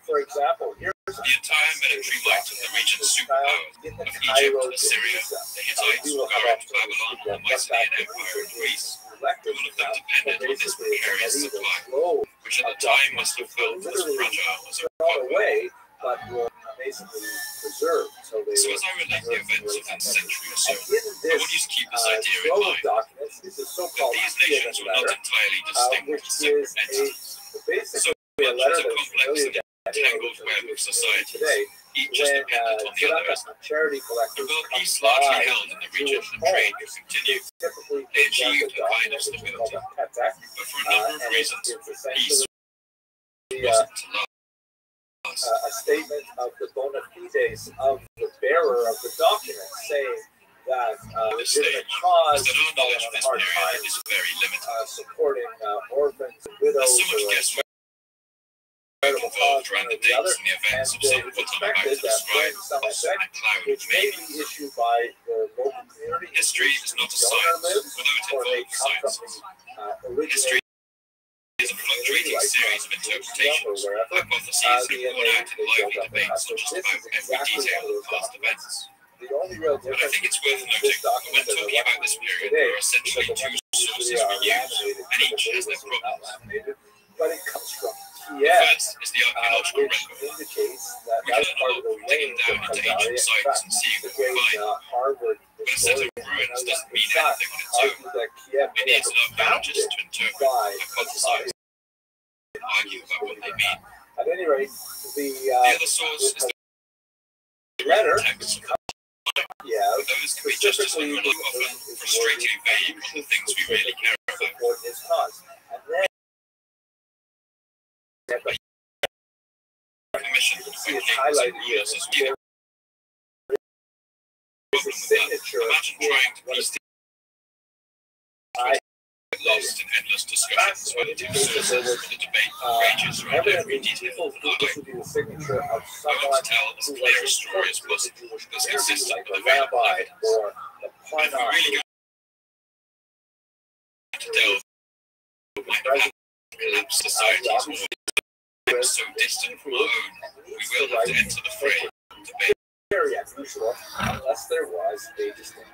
for example, here's The entire military might of the region's superpowers in the of Cairo Egypt, to Assyria, Giza. the Hittites, We will have Bulgarians, opportunities to Babylon, speak the about what Mycenaean that Empire, and Greece, electric all of them now, depended but on this basically it's a precarious medieval supply, flow which at of the time documents must have which were felt as literally fragile as a thrown rock. away, but were basically preserved. So they So were as I relate the events of that century or so, and in I this want you to keep this idea in flow of mind, documents is the that so-called these nations were not letter, entirely distinct which separate is entities. basically So a much letter as a that's complex familiar and to entangled web of societies, today. each is When dependent on the others. charity The collectors world come peace largely by held in the region Jewish and trade homes, could continue. typically They present achieved a a kind document of which is stability. called a petek, But for a number of and reasons, it's peace essentially wasn't to last. a statement of the bona fides of the bearer of the document, saying that This legitimate stage cause is that our is knowledge of this hard period times, is very limited. supporting orphans and widows There's so much or guesswork charitable involved cause around one or the the other, dates and the events and of some it's what I'm about expected to that describe when some as effect, a cloud of which may maybe. be issued by the local community, History is not a donor science, lives, although or it they involves come from sciences. the History originating is a fluctuating series of interpretations, hypotheses that are born out in lively debates on just about every detail of past events. the only real But I difference think it's worth between noting this that when document and the talking about one this period, today, there are essentially because the two ones sources usually we are use, laminated, and each has typically their this is not problems. laminated, but it comes from The Kiev, first is the archaeological which record. indicates that We that's can learn a part lot of the from digging range of down into Khazaria. ancient In sites fact, and seeing the what we great find. Harvard But a set of historian ruins doesn't mean Sack anything on its own. argued that Kiev It may needs have an been archaeologist to founded interpret, by hypothesize, and argue about what they mean. At any rate, The other source is the letter written texts of but those can be just as unreliable, often frustratingly vague on the things we really care about. support his cause. And then Commissioned by see kings it's and highlighted here. rulers as well. There's a signature Imagine trying to piece the get lost in endless discussions where the two sources for the debate rages around every detail of an archive. the signature of I want someone to tell as who clear a was story as important to the possible Jewish that's community, consistent like with a available rabbi evidence. or the But if we're Parnas, really going to delve what might have happened to collapse societies or so distant from our own, we will have to enter the fray of debate. very unusual, unless there was a distinct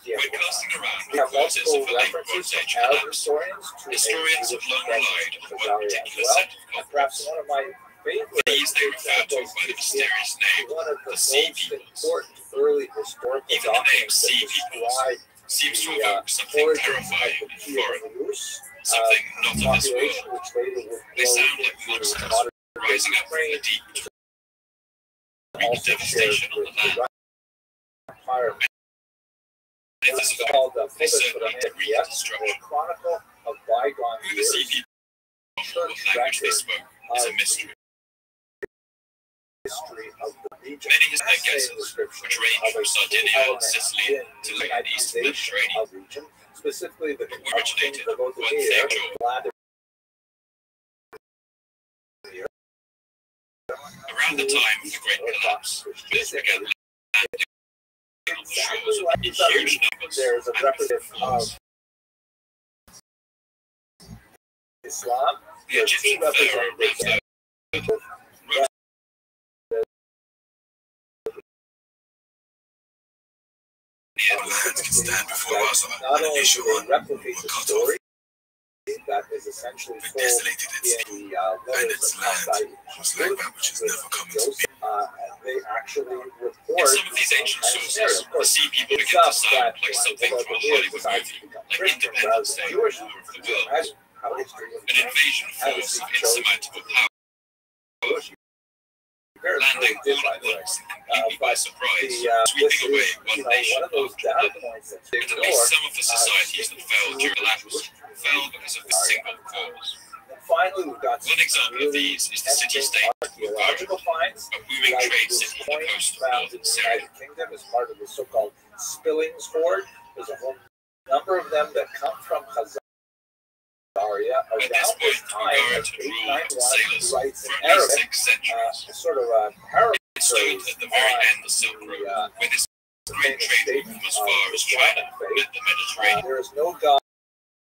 When casting around we the have causes multiple of a late references Bronze Age from Arab collapse, historians to historians have long relied on one particular set of and perhaps culprits. one of my favorite These they refer to examples by the is mysterious name, one of the the Sea most Peoples. important early historical Even the name documents that Sea Peoples describe seems to the evoke something origin terrifying of the and Kiev foreign, Rus, something not of this population world. which later would They grow sound like into monsters modern rising up from the deep to wreak devastation on the land. Empire. And if this is Called the they certainly need to wreak destruction. Chronicle of bygone Who the Sea years, Peoples or what language they spoke is a mystery. history of the region. Many have their guesses, which range from Sardinia and Sicily to the eastern Mediterranean. Of region, specifically the But where originated, the one Lothier, Theodore, Vladimir, around the time of the Great Collapse, this began landing on the shores in huge numbers there is a and with representative force. of Islam. The Egyptian pharaoh Ramses wrote the lands can stand before us Not only do they replicate the story, that is essentially but desolated its in the and its land was like that which is never coming to be. they actually report In some of these ancient sources, the sea people begin to sound like something from a Hollywood movie, like Independence Day, War of the Worlds, an invasion force of insurmountable power, landing all at once and completely by surprise, sweeping away one nation after another. But at least some of the societies that fell during the lapse fell because of this single cause. One example of these is the city-state of Bulgaria, a booming trade city on the coast of northern Syria. Kingdom is part of the so-called Spillings Horde. There's a whole number of them that come from Khazaria. At this point, Bulgaria had ruled sailors for at least 6 centuries. It stood at the very end of Silk Road, where this great trade route from as far as China met the Mediterranean. There is no God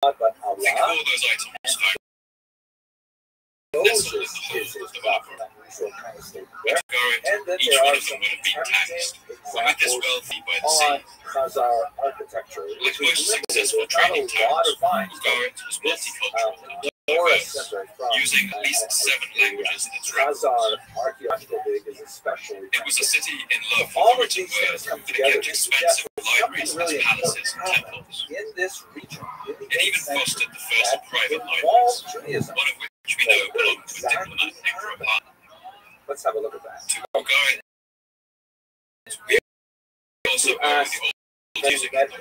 but Allah. Think of all those items found nestled in the whole of the Bulgar. At Bulgaria, each one of them would have been taxed, but with this wealthy by the sea. Like most successful trading towns, Bulgaria was multicultural and diverse, using at least 7 languages in its records. It was a city in love with the written word, and it kept expensive libraries as palaces and temples. It even fostered the first private libraries, one of which we know belonged to a diplomat Emperor Pan. Let's have a look at that. To Bulgaria, we also owe the old music of the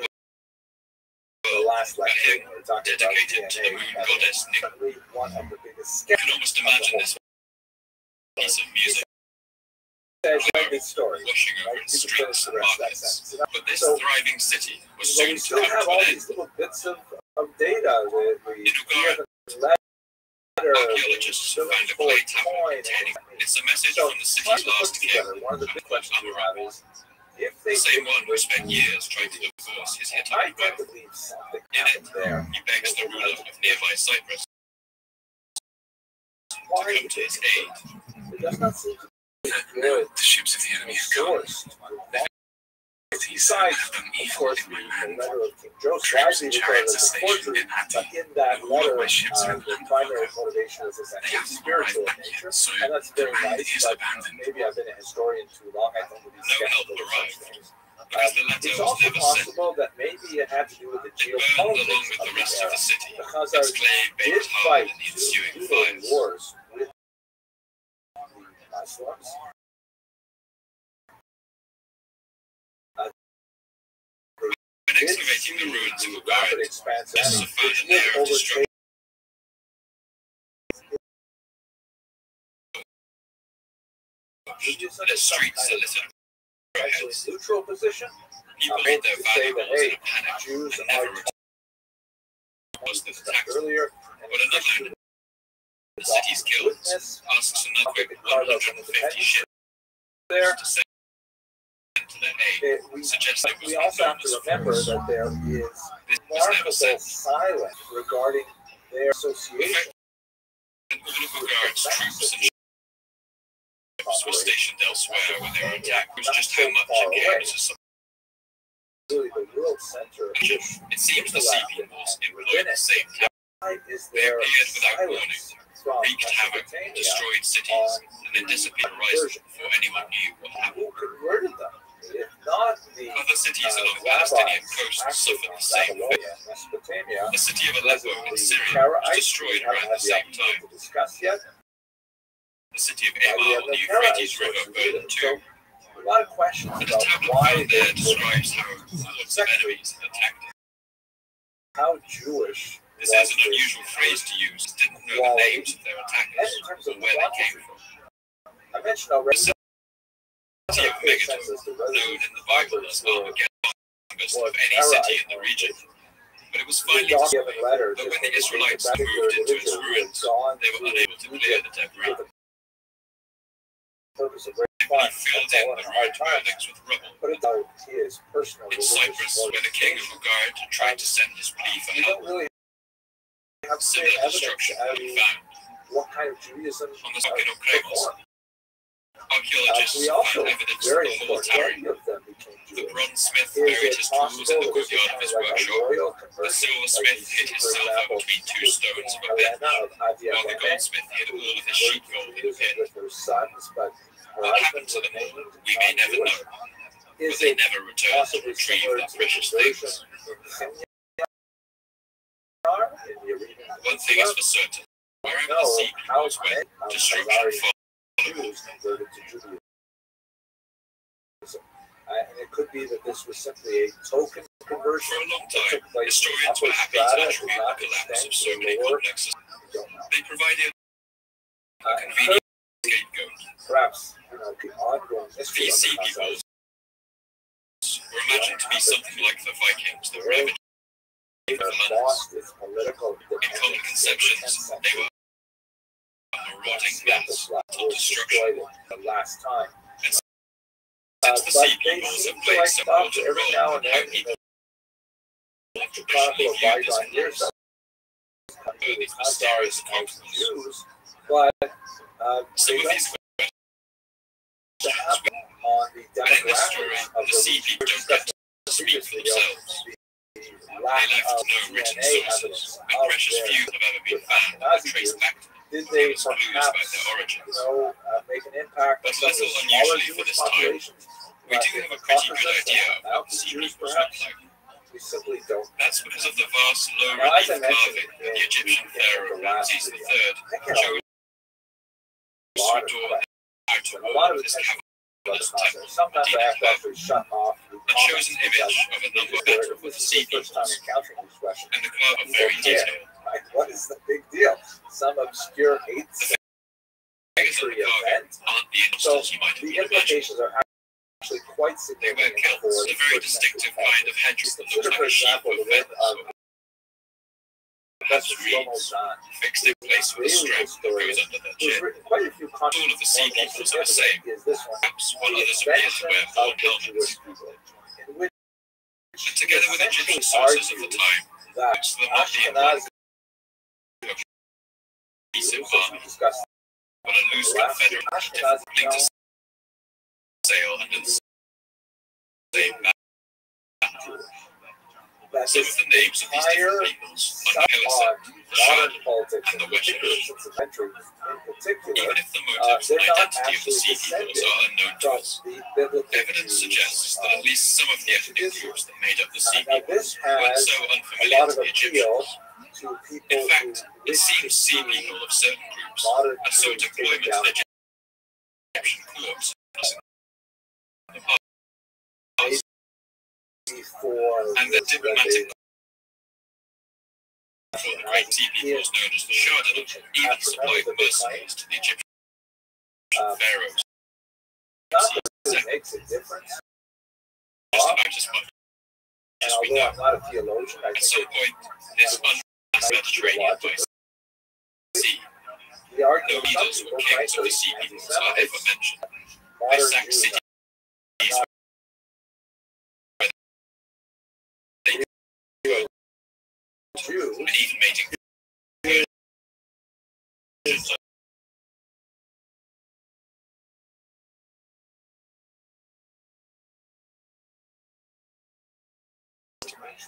world, a hymn dedicated to the moon goddess Nik. You can almost imagine this piece of music washing over its streets and markets. But this thriving city was soon to come to an end. In Bulgaria, archaeologists found a clay tablet containing it's a message from the city's last king, Amurabi, the same one who spent years trying to divorce his Hittite wife. In it, he begs the ruler of nearby Cyprus to come to his aid. The ships of the enemy have come. These have done evil in my land. Troops and chariots are stationed in Ati, and all of my ships are in land of Vulcan. They haven't arrived back yet, so the land is abandoned. No help arrived, because the letter was never sent. It burned along with the rest of the city. Its clay baked hard in the ensuing fires. When excavating the ruins of Bulgaria, this is a further layer of destruction. The streets are littered with arrowheads. People hid their valuables in a panic and never returned. Was the attack? But another the city's guilds asks another quick 150 ships to send to their aid, suggests it was an enormous force. This was never sent. Regarding their association. All of Bulgaria's troops and ships were stationed elsewhere when they were attacked. It was just how much it came as a support. It seems the sea peoples employed the same tactics. They appeared without warning, wreaked havoc, destroyed cities, and then disappeared horizon before anyone knew what happened. Other cities along the Palestinian coast suffered the same fate. The city of Aleppo in Syria was destroyed around the same time. The city of Emar on the Euphrates River burned too. And a tablet found there describes how hordes of enemies had attacked it. How Jewish. This is an unusual phrase to use. It didn't know the names of their attackers or where they came from. I mentioned already. The city of Megiddo, known in the Bible as Armageddon, longest of any city in the region. But it was finally destroyed. But when the Israelites moved into its ruins, they were unable to clear the debris. They filled in the ruined buildings with rubble. In Cyprus, where the king of Bulgaria tried to send his plea for help, similar destruction can be found. On the Sakino Kremos, archaeologists found evidence of the whole Tari, The bronzesmith buried his tools in the courtyard of his workshop. The silversmith hid himself out between two stones of a bench, while the goldsmith hid all of his sheep gold in a pit. What happened to them all, we may never know, but they never returned to retrieve their precious things. One thing is for certain, wherever the sea peoples went, destruction followed. And it could be that this was simply a token conversion. For a long time, historians were happy to attribute the collapse of so many complexes. They provided a convenient scapegoat. Perhaps the ongoing history These sea peoples were imagined to be something like the Vikings that ravaged the Huns. In common conceptions, they were a marauding mass of destruction. And since the sea peoples have played some important role in how people have traditionally viewed this collapse, these mysterious conflicts. Some of these questions, and in this story, the sea people don't get to speak for themselves. They left no written sources, and precious few have ever been found or traced back to them. Did they clues about their origins. make an impact? But a little unusually for this time, we do have a pretty good idea of what the sea peoples looked like. We simply don't. That's because of the vast low relief carving that the Egyptian pharaoh Ramses III showed a lot of this cavernous temple Medina carving. That shows an image of a number of battles with the sea peoples, and the carve are very detailed. What is the big deal? Some obscure 8th century event. So the implications are actually quite significant. They wear kilts, a very distinctive kind of headdress that looks like a sheaf of feathers. Has reeds fixed in place with a strap that goes under their chin. All of the sea peoples are the same, perhaps while others appear to wear horn helmets. And together with Egyptian sources of the time, which the not the cohesive army, but a loose confederate linked to sail under the same banner. Some of the names of these different peoples are the Helicet, the Shad, and the Weshesh. Even if the motives and identity of the sea peoples are unknown to us, evidence suggests that at least some of the ethnic groups that made up the sea peoples weren't so unfamiliar to the Egyptians. In fact, it seems sea people of certain groups are sought employment in Egyptian courts in the past. And the diplomatic for the great sea peoples known as the Shardana even supplied mercenaries to the Egyptian pharaohs. Makes a difference. Just about as much as we know. At some point, this Mediterranean by sea, no leaders or kings of the sea peoples are ever mentioned. They sacked cities and even made incursions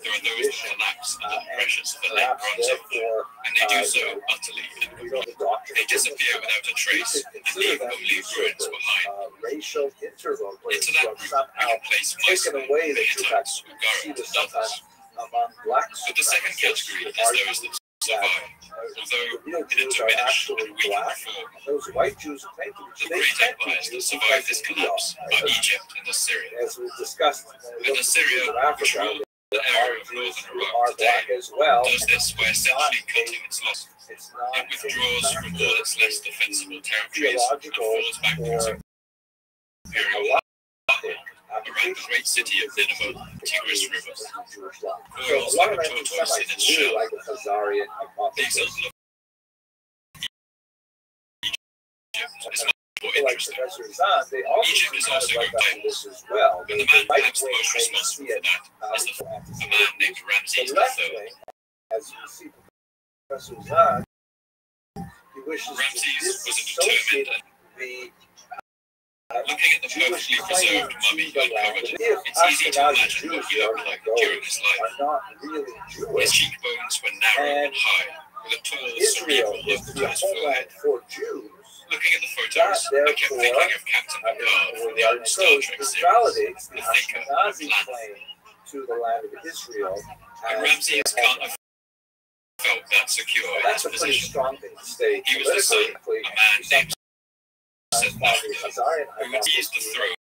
there are those that collapse under the pressures of the late Bronze Age, and they do so utterly and completely. They disappear without a trace and leave only ruins behind. Into that group, we can place Mycenae, the Hittites, Ugarit, and others. But the second category is those that survive, although in a diminished and weakened form. The great empires that survived this collapse are Egypt and Assyria. And Assyria, which ruled the area of northern Iraq today, does this by essentially cutting its losses. It withdraws from all its less defensible territories and falls back to its imperial around the great city of Nineveh, Tigris River, coils like a tortoise in its shell. The example of Egypt is much more interesting. Egypt is also going backwards, and the man perhaps the most responsible for that is a man named Ramses III. Ramses was a determined Looking at the perfectly preserved mummy uncovered, it's easy to imagine what he looked like during his life. His cheekbones were narrow and high, with a tall, cerebral look to his forehead. Looking at the photos, I kept thinking of Captain Picard from the old Star Trek series, the thinker and planned. And Ramses can't have felt that secure in his position. He was the son of a man named who would seize the throne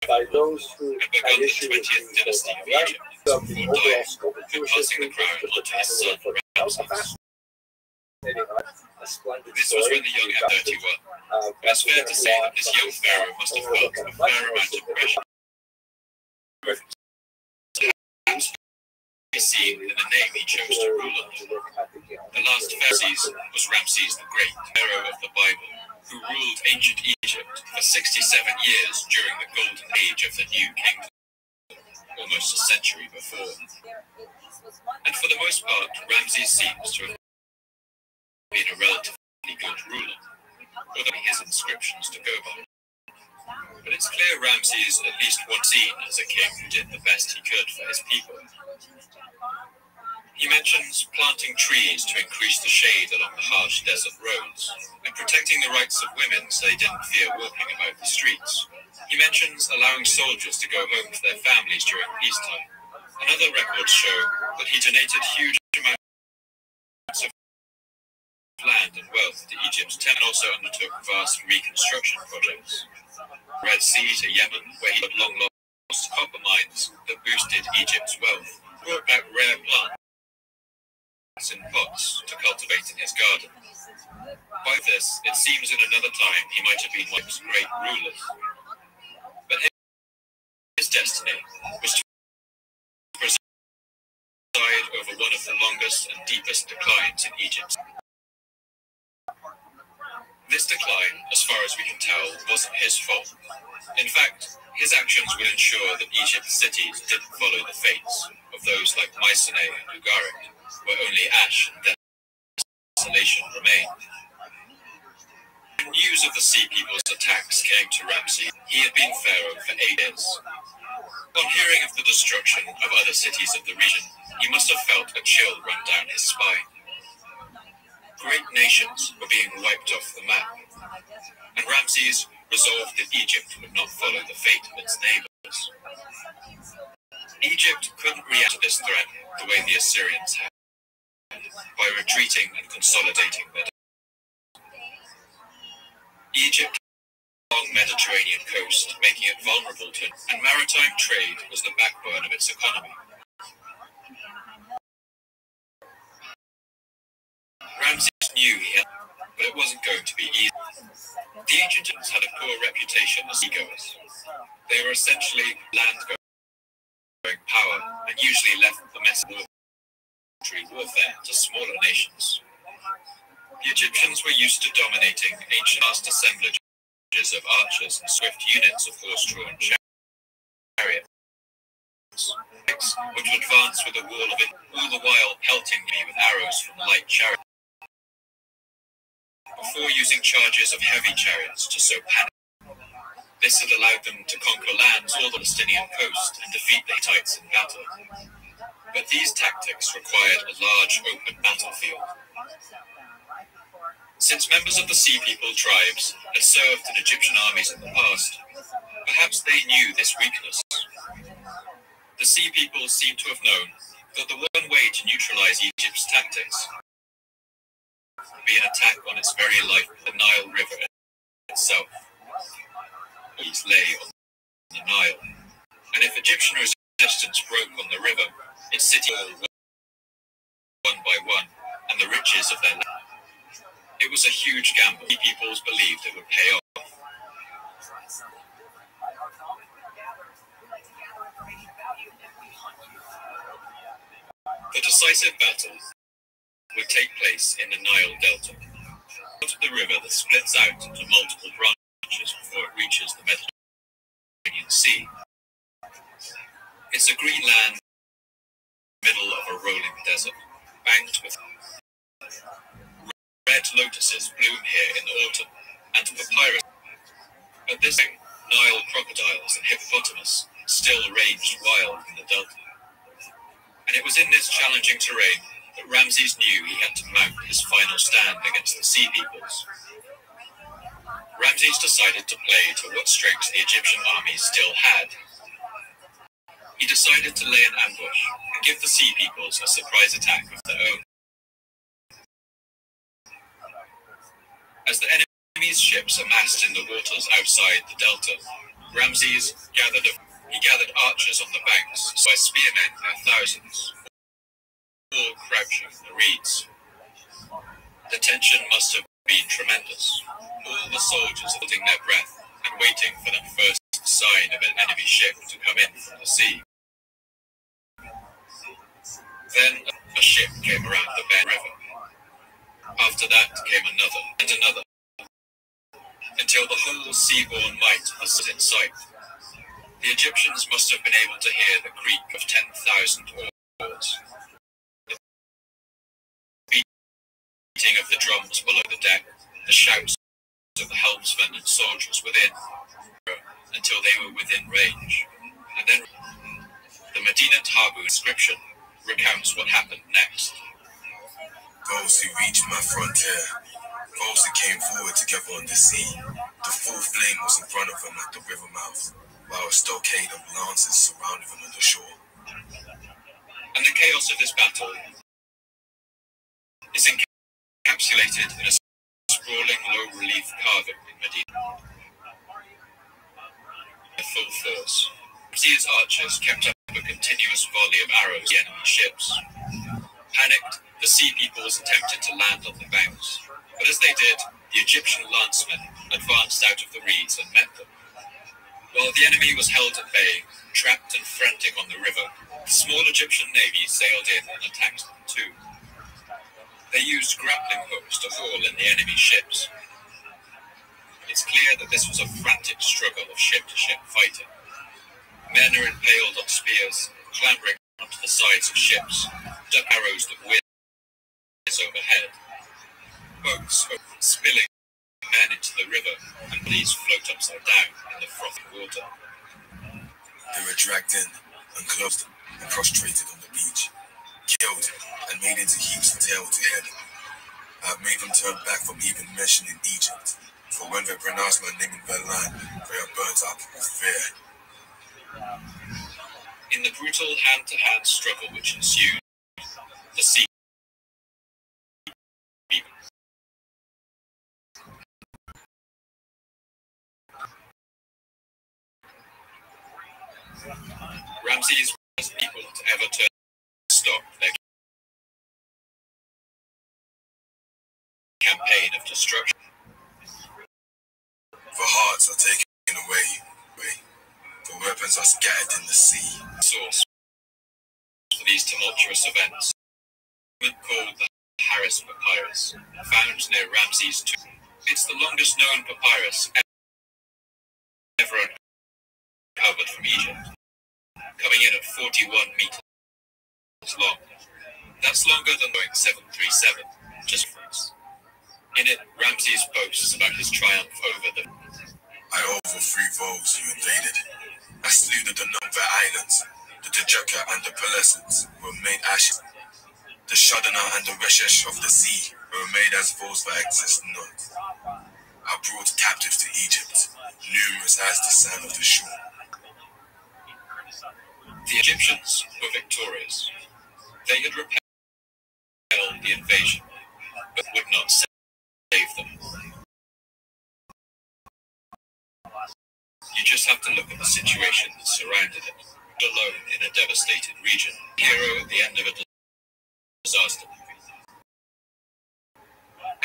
by those who had begun the 20th dynasty of Egypt before dying, and passing the crown onto his son Ramses. This was when the young M31. It's fair to say that this young pharaoh must have felt a fair amount of pressure. Seen in the name he chose to rule under. The last Ramses was Ramses the Great, pharaoh of the Bible, who ruled ancient Egypt for 67 years during the golden age of the New Kingdom, almost a century before. And for the most part, Ramses seems to have been a relatively good ruler, although his inscriptions to go by. But it's clear Ramses at least once seen as a king who did the best he could for his people. He mentions planting trees to increase the shade along the harsh desert roads, and protecting the rights of women so they didn't fear walking about the streets. He mentions allowing soldiers to go home to their families during peacetime. And other records show that he donated huge amounts of land and wealth to Egypt's and also undertook vast reconstruction projects. Red Sea to Yemen, where he had long lost copper mines that boosted Egypt's wealth, brought back rare plants in pots to cultivate in his garden. By this, it seems in another time he might have been one of his great rulers. But his destiny was to preside over one of the longest and deepest declines in Egypt. This decline, as far as we can tell, wasn't his fault. In fact, his actions would ensure that Egypt's cities didn't follow the fates of those like Mycenae and Ugarit, where only ash and desolation remained. When news of the Sea People's attacks came to Ramses, he had been pharaoh for 8 years. On hearing of the destruction of other cities of the region, he must have felt a chill run down his spine. Great nations were being wiped off the map, and Ramses resolved that Egypt would not follow the fate of its neighbors. Egypt couldn't react to this threat the way the Assyrians had, by retreating and consolidating their Egypt long Mediterranean coast, making it vulnerable to, and maritime trade was the backbone of its economy. Ramses knew he had, but it wasn't going to be easy. The ancients had a poor reputation as seagoers. They were essentially land-going power, and usually left the mess of warfare to smaller nations. The Egyptians were used to dominating ancient vast assemblages of archers and swift units of horse-drawn chariots, which would advance with a wall of it, all the while pelting me with arrows from light chariots. Before using charges of heavy chariots to sow panic, this had allowed them to conquer lands all the Palestinian coast and defeat the Hittites in battle. But these tactics required a large open battlefield. Since members of the Sea People tribes had served in Egyptian armies in the past, perhaps they knew this weakness. The Sea People seem to have known that the one way to neutralize Egypt's tactics would be an attack on its very life, the Nile River itself. These lay on the Nile, and if Egyptian resistance broke on the river, its city one by one, and the riches of their land. It was a huge gamble. The peoples believed it would pay off. The decisive battle would take place in the Nile Delta, part of the river that splits out into multiple branches before it reaches the Mediterranean Sea. It's a green land in the middle of a rolling desert, banked with Red lotuses bloom here in autumn, and papyrus. At this time, Nile crocodiles and hippopotamus still raged wild in the delta. And it was in this challenging terrain that Ramses knew he had to mount his final stand against the Sea Peoples. Ramses decided to play to what strengths the Egyptian army still had. He decided to lay an ambush and give the Sea Peoples a surprise attack of their own. As the enemy's ships amassed in the waters outside the delta, Ramses gathered archers on the banks, so by spearmen by thousands, all crouching in the reeds. The tension must have been tremendous. All the soldiers holding their breath and waiting for that first sign of an enemy ship to come in from the sea. Then a ship came around the Bend River. After that came another and another, until the whole seaborne might was in sight. The Egyptians must have been able to hear the creak of 10,000 oars, the beating of the drums below the deck, the shouts of the helmsmen and soldiers within, until they were within range. And then the Medinet Habu inscription recounts what happened next. Those who reached my frontier, those who came forward together on the sea, the full flame was in front of them at the river mouth, while a stockade of lances surrounded them on the shore. And the chaos of this battle is encapsulated in a sprawling low-relief carving in Medina. In full force, Ramses' archers kept up a continuous volley of arrows at the enemy ships. Panicked, the Sea Peoples attempted to land on the banks, but as they did, the Egyptian lancemen advanced out of the reeds and met them. While the enemy was held at bay, trapped and frantic on the river, the small Egyptian navy sailed in and attacked them too. They used grappling hooks to haul in the enemy ships. It's clear that this was a frantic struggle of ship-to-ship fighting. Men are impaled on spears, clambering onto the sides of ships, duck arrows that whiz overhead. Boats are spilling men into the river, and these float upside down in the frothy water. They were dragged in, unclothed, and prostrated on the beach, killed, and made into heaps tail to head. I have made them turn back from even mentioning Egypt, for when they pronounce my name in their land, they are burnt up with fear. In the brutal hand-to-hand struggle which ensued, the Sea Peoples Ramses was able to ever turn to stop their campaign of destruction. The hearts are taken away. The weapons are scattered in the sea. Source for these tumultuous events, called the Harris Papyrus, found near Ramses' tomb. It's the longest known papyrus ever uncovered from Egypt, coming in at 41 meters long. That's longer than Boeing 737, just for us. In it, Ramses boasts about his triumph over them. I overthrew those who invaded. I slew the Denumba Islands, the Tajuka and the Pelasgians were made ashes. The Shadana and the Reshesh of the sea were made as those that exist not. I brought captives to Egypt, numerous as the sand of the shore. The Egyptians were victorious. They had repelled the invasion, but would not save them. You just have to look at the situation that surrounded it, alone in a devastated region, hero at the end of a disaster movie.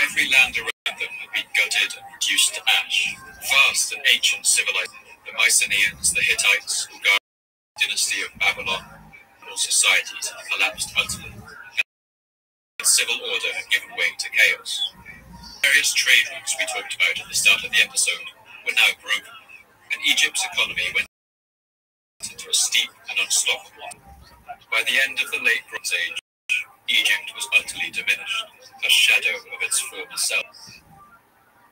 Every land around them had been gutted and reduced to ash. Vast and ancient civilization, the Mycenaeans, the Hittites, who guarded the dynasty of Babylon, all societies had collapsed utterly, and civil order had given way to chaos. Various trade routes we talked about at the start of the episode were now broken, and Egypt's economy went into a steep and unstoppable. By the end of the late Bronze Age, Egypt was utterly diminished, a shadow of its former self.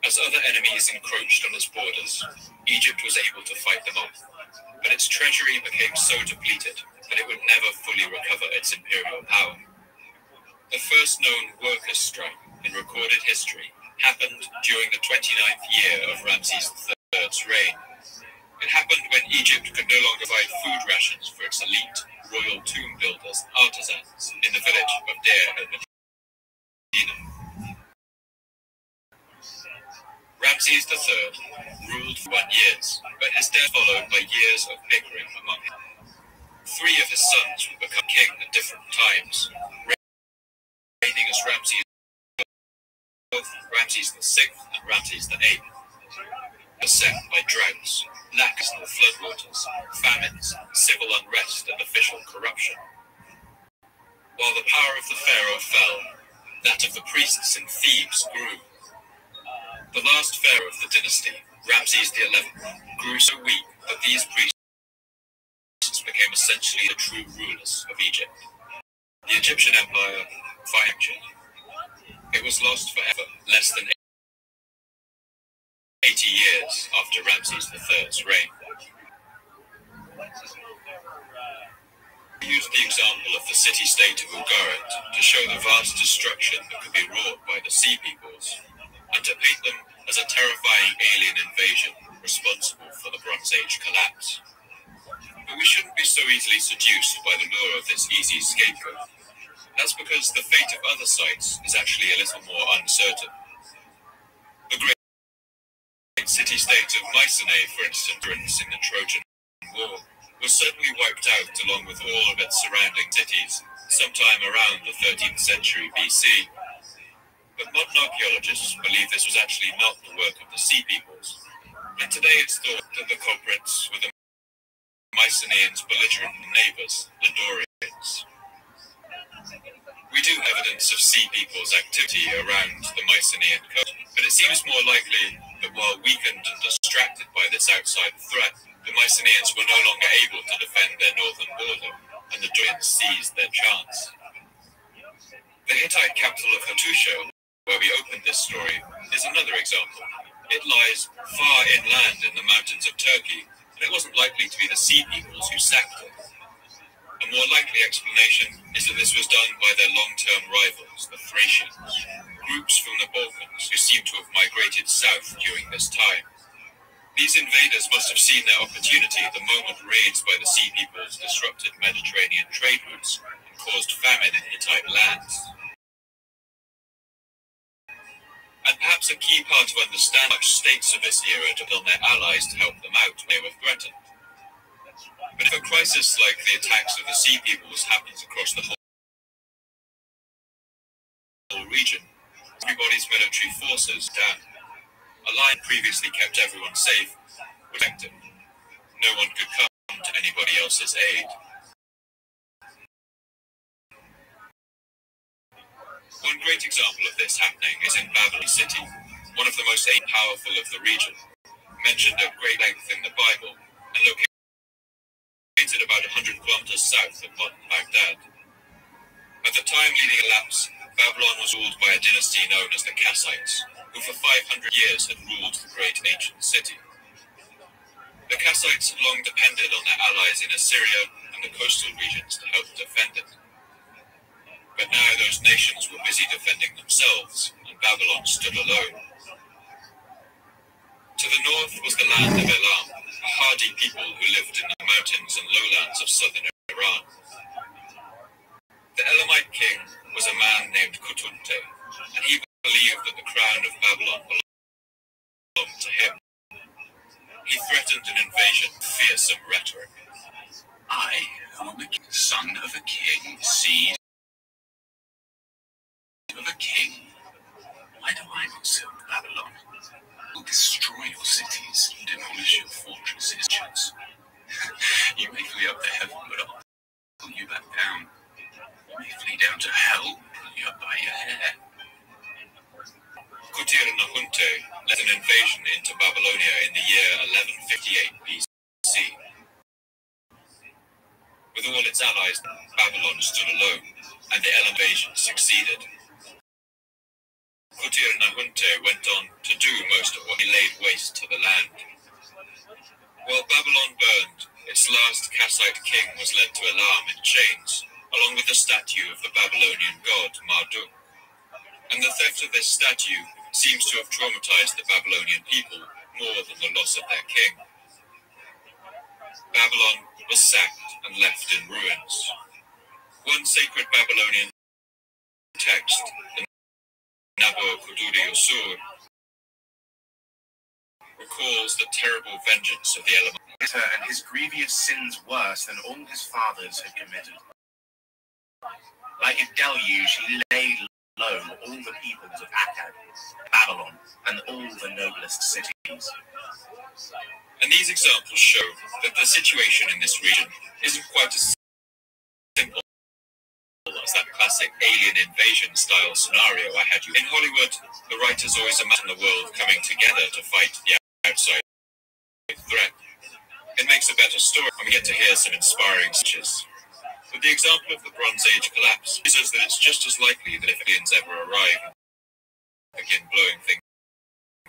As other enemies encroached on its borders, Egypt was able to fight them off, but its treasury became so depleted that it would never fully recover its imperial power. The first known workers' strike in recorded history happened during the 29th year of Ramses III's reign. It happened when Egypt could no longer provide food rations for its elite royal tomb builders and artisans in the village of Deir el-Medina. Ramses III ruled for 1 year, but his death followed by years of bickering among him. 3 of his sons would become king at different times, reigning as Ramses VI and Ramses VIII. Beset by droughts, lack of floodwaters, famines, civil unrest, and official corruption. While the power of the pharaoh fell, that of the priests in Thebes grew. The last pharaoh of the dynasty, Ramses XI, grew so weak that these priests became essentially the true rulers of Egypt. The Egyptian empire fractured. It was lost forever, less than 80 years after Ramses III's reign. We used the example of the city-state of Ugarit to show the vast destruction that could be wrought by the Sea Peoples, and to paint them as a terrifying alien invasion responsible for the Bronze Age collapse. But we shouldn't be so easily seduced by the lure of this easy scapegoat. That's because the fate of other sites is actually a little more uncertain. The great city-state of Mycenae, for instance, in the Trojan War, was certainly wiped out along with all of its surrounding cities sometime around the 13th century BC. But modern archaeologists believe this was actually not the work of the Sea Peoples, and today it's thought that the culprits were the Mycenaeans' belligerent neighbours, the Dorians. We do have evidence of Sea Peoples' activity around the Mycenaean coast, but it seems more likely that while weakened and distracted by this outside threat, the Mycenaeans were no longer able to defend their northern border, and the Dorians seized their chance. The Hittite capital of Hattusha, where we opened this story, is another example. It lies far inland in the mountains of Turkey, and it wasn't likely to be the Sea Peoples who sacked it. A more likely explanation is that this was done by their long-term rivals, the Thracians, groups from the Balkans who seem to have migrated south during this time. These invaders must have seen their opportunity the moment raids by the Sea Peoples disrupted Mediterranean trade routes and caused famine in Hittite lands. And perhaps a key part of understanding which states of this era depend on their allies to help them out when they were threatened. But if a crisis like the attacks of the Sea Peoples happens across the whole region, everybody's military forces down. A line previously kept everyone safe was active. No one could come to anybody else's aid. One great example of this happening is in Babylon City, one of the most powerful of the region, mentioned at great length in the Bible, and located about 100 kilometers south of modern Baghdad. At the time leading elapse, Babylon was ruled by a dynasty known as the Kassites, who for 500 years had ruled the great ancient city. The Kassites had long depended on their allies in Assyria and the coastal regions to help defend it. But now those nations were busy defending themselves, and Babylon stood alone. To the north was the land of Elam, a hardy people who lived in the mountains and lowlands of southern Iran. The Elamite king was a man named Kutunte, and he believed that the crown of Babylon belonged to him. He threatened an invasion with fearsome rhetoric. I, who am the son of a king, seed of a king, why do I not serve Babylon? Will destroy your cities, demolish your fortresses. You may flee up to heaven, but I'll pull you back down. You may flee down to hell, pull you up by your hair. Kutir-Nahunte led an invasion into Babylonia in the year 1158 BC. With all its allies, Babylon stood alone, and the invasion succeeded. Kutir-Nahunte went on to do most of what he laid waste to the land. While Babylon burned, its last Kassite king was led to Elam in chains, along with the statue of the Babylonian god Marduk. And the theft of this statue seems to have traumatized the Babylonian people more than the loss of their king. Babylon was sacked and left in ruins. One sacred Babylonian text, the Nabo Kuduri Usur, recalls the terrible vengeance of the Elam. And his grievous sins worse than all his fathers had committed. Like a deluge, he laid low all the peoples of Akkad, Babylon, and all the noblest cities. And these examples show that the situation in this region isn't quite as simple as that classic alien invasion style scenario I had you. In Hollywood, the writers always imagine the world coming together to fight the outside threat. It makes a better story when we get to hear some inspiring speeches. But the example of the Bronze Age collapse shows us that it's just as likely that if aliens ever arrive and begin blowing things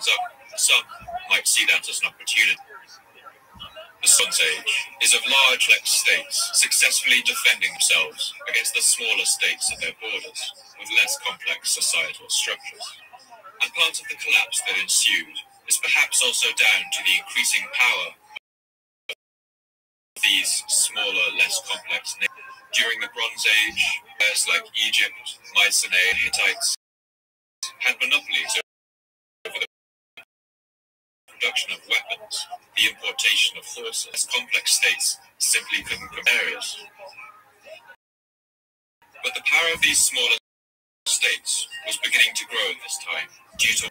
up, some might see that as an opportunity. The Bronze Age is of large states successfully defending themselves against the smaller states at their borders with less complex societal structures. And part of the collapse that ensued is perhaps also down to the increasing power of these smaller, less complex nations. During the Bronze Age, players like Egypt, Mycenae, and Hittites had monopolies over the production of weapons, the importation of horses. Complex states simply couldn't compare it. But the power of these smaller states was beginning to grow at this time due to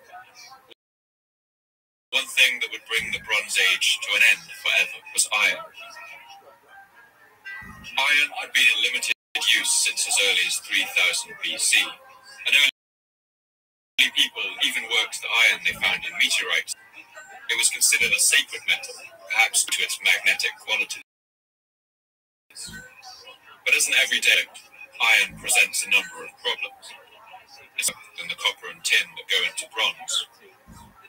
one thing that would bring the Bronze Age to an end forever was iron. Iron had been in limited use since as early as 3000 BC, and early people even worked the iron they found in meteorites. It was considered a sacred metal, perhaps due to its magnetic qualities. But as an everyday, iron presents a number of problems. It's than the copper and tin that go into bronze.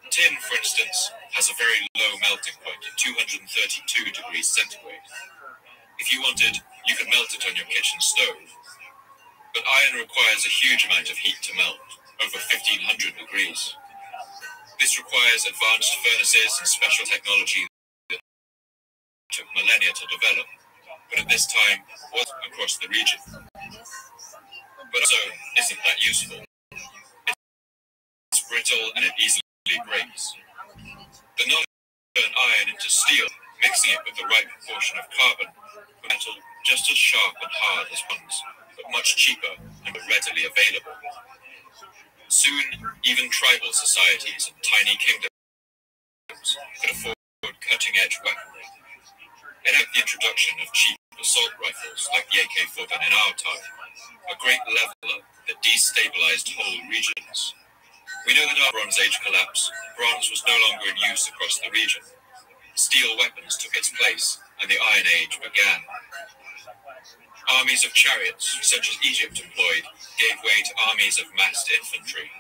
Tin, for instance, has a very low melting point at 232 degrees centigrade. If you wanted, you could melt it on your kitchen stove. But iron requires a huge amount of heat to melt, over 1500 degrees. This requires advanced furnaces and special technology that took millennia to develop, but at this time was across the region. But stone isn't that useful. It's brittle and it easily breaks. The knowledge turn iron into steel, mixing it with the right proportion of carbon, metal just as sharp and hard as bronze, but much cheaper and more readily available. Soon, even tribal societies and tiny kingdoms could afford cutting-edge weaponry. It had the introduction of cheap assault rifles like the AK-47 in our time, a great leveler that destabilized whole regions. We know that our Bronze Age collapse, bronze was no longer in use across the region. Steel weapons took its place, and the Iron Age began. Armies of chariots, such as Egypt employed, gave way to armies of massed infantry.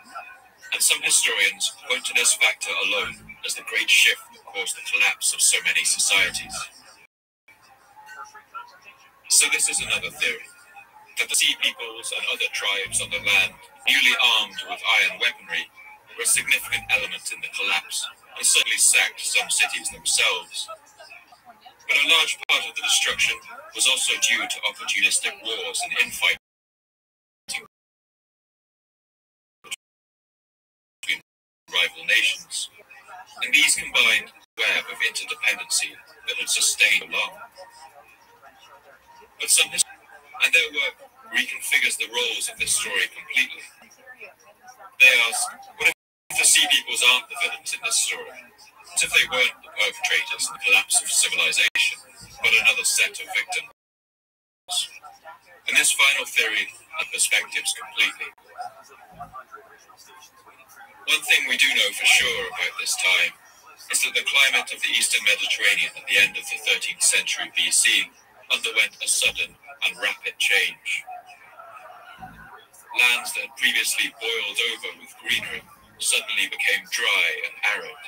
And some historians point to this factor alone as the great shift that caused the collapse of so many societies. So this is another theory, that the sea peoples and other tribes on the land, newly armed with iron weaponry, were a significant element in the collapse, and certainly sacked some cities themselves. But a large part of the destruction was also due to opportunistic wars and infighting between rival nations, and these combined a web of interdependency that had sustained long. But some history and their work reconfigures the roles of this story completely. They ask, what if the sea peoples aren't the villains in this story? What if they weren't the perpetrators in the collapse of civilization, but another set of victims? And this final theory and perspectives completely. One thing we do know for sure about this time is that the climate of the Eastern Mediterranean at the end of the 13th century BC underwent a sudden and rapid change. Lands that had previously boiled over with greenery suddenly became dry and arid.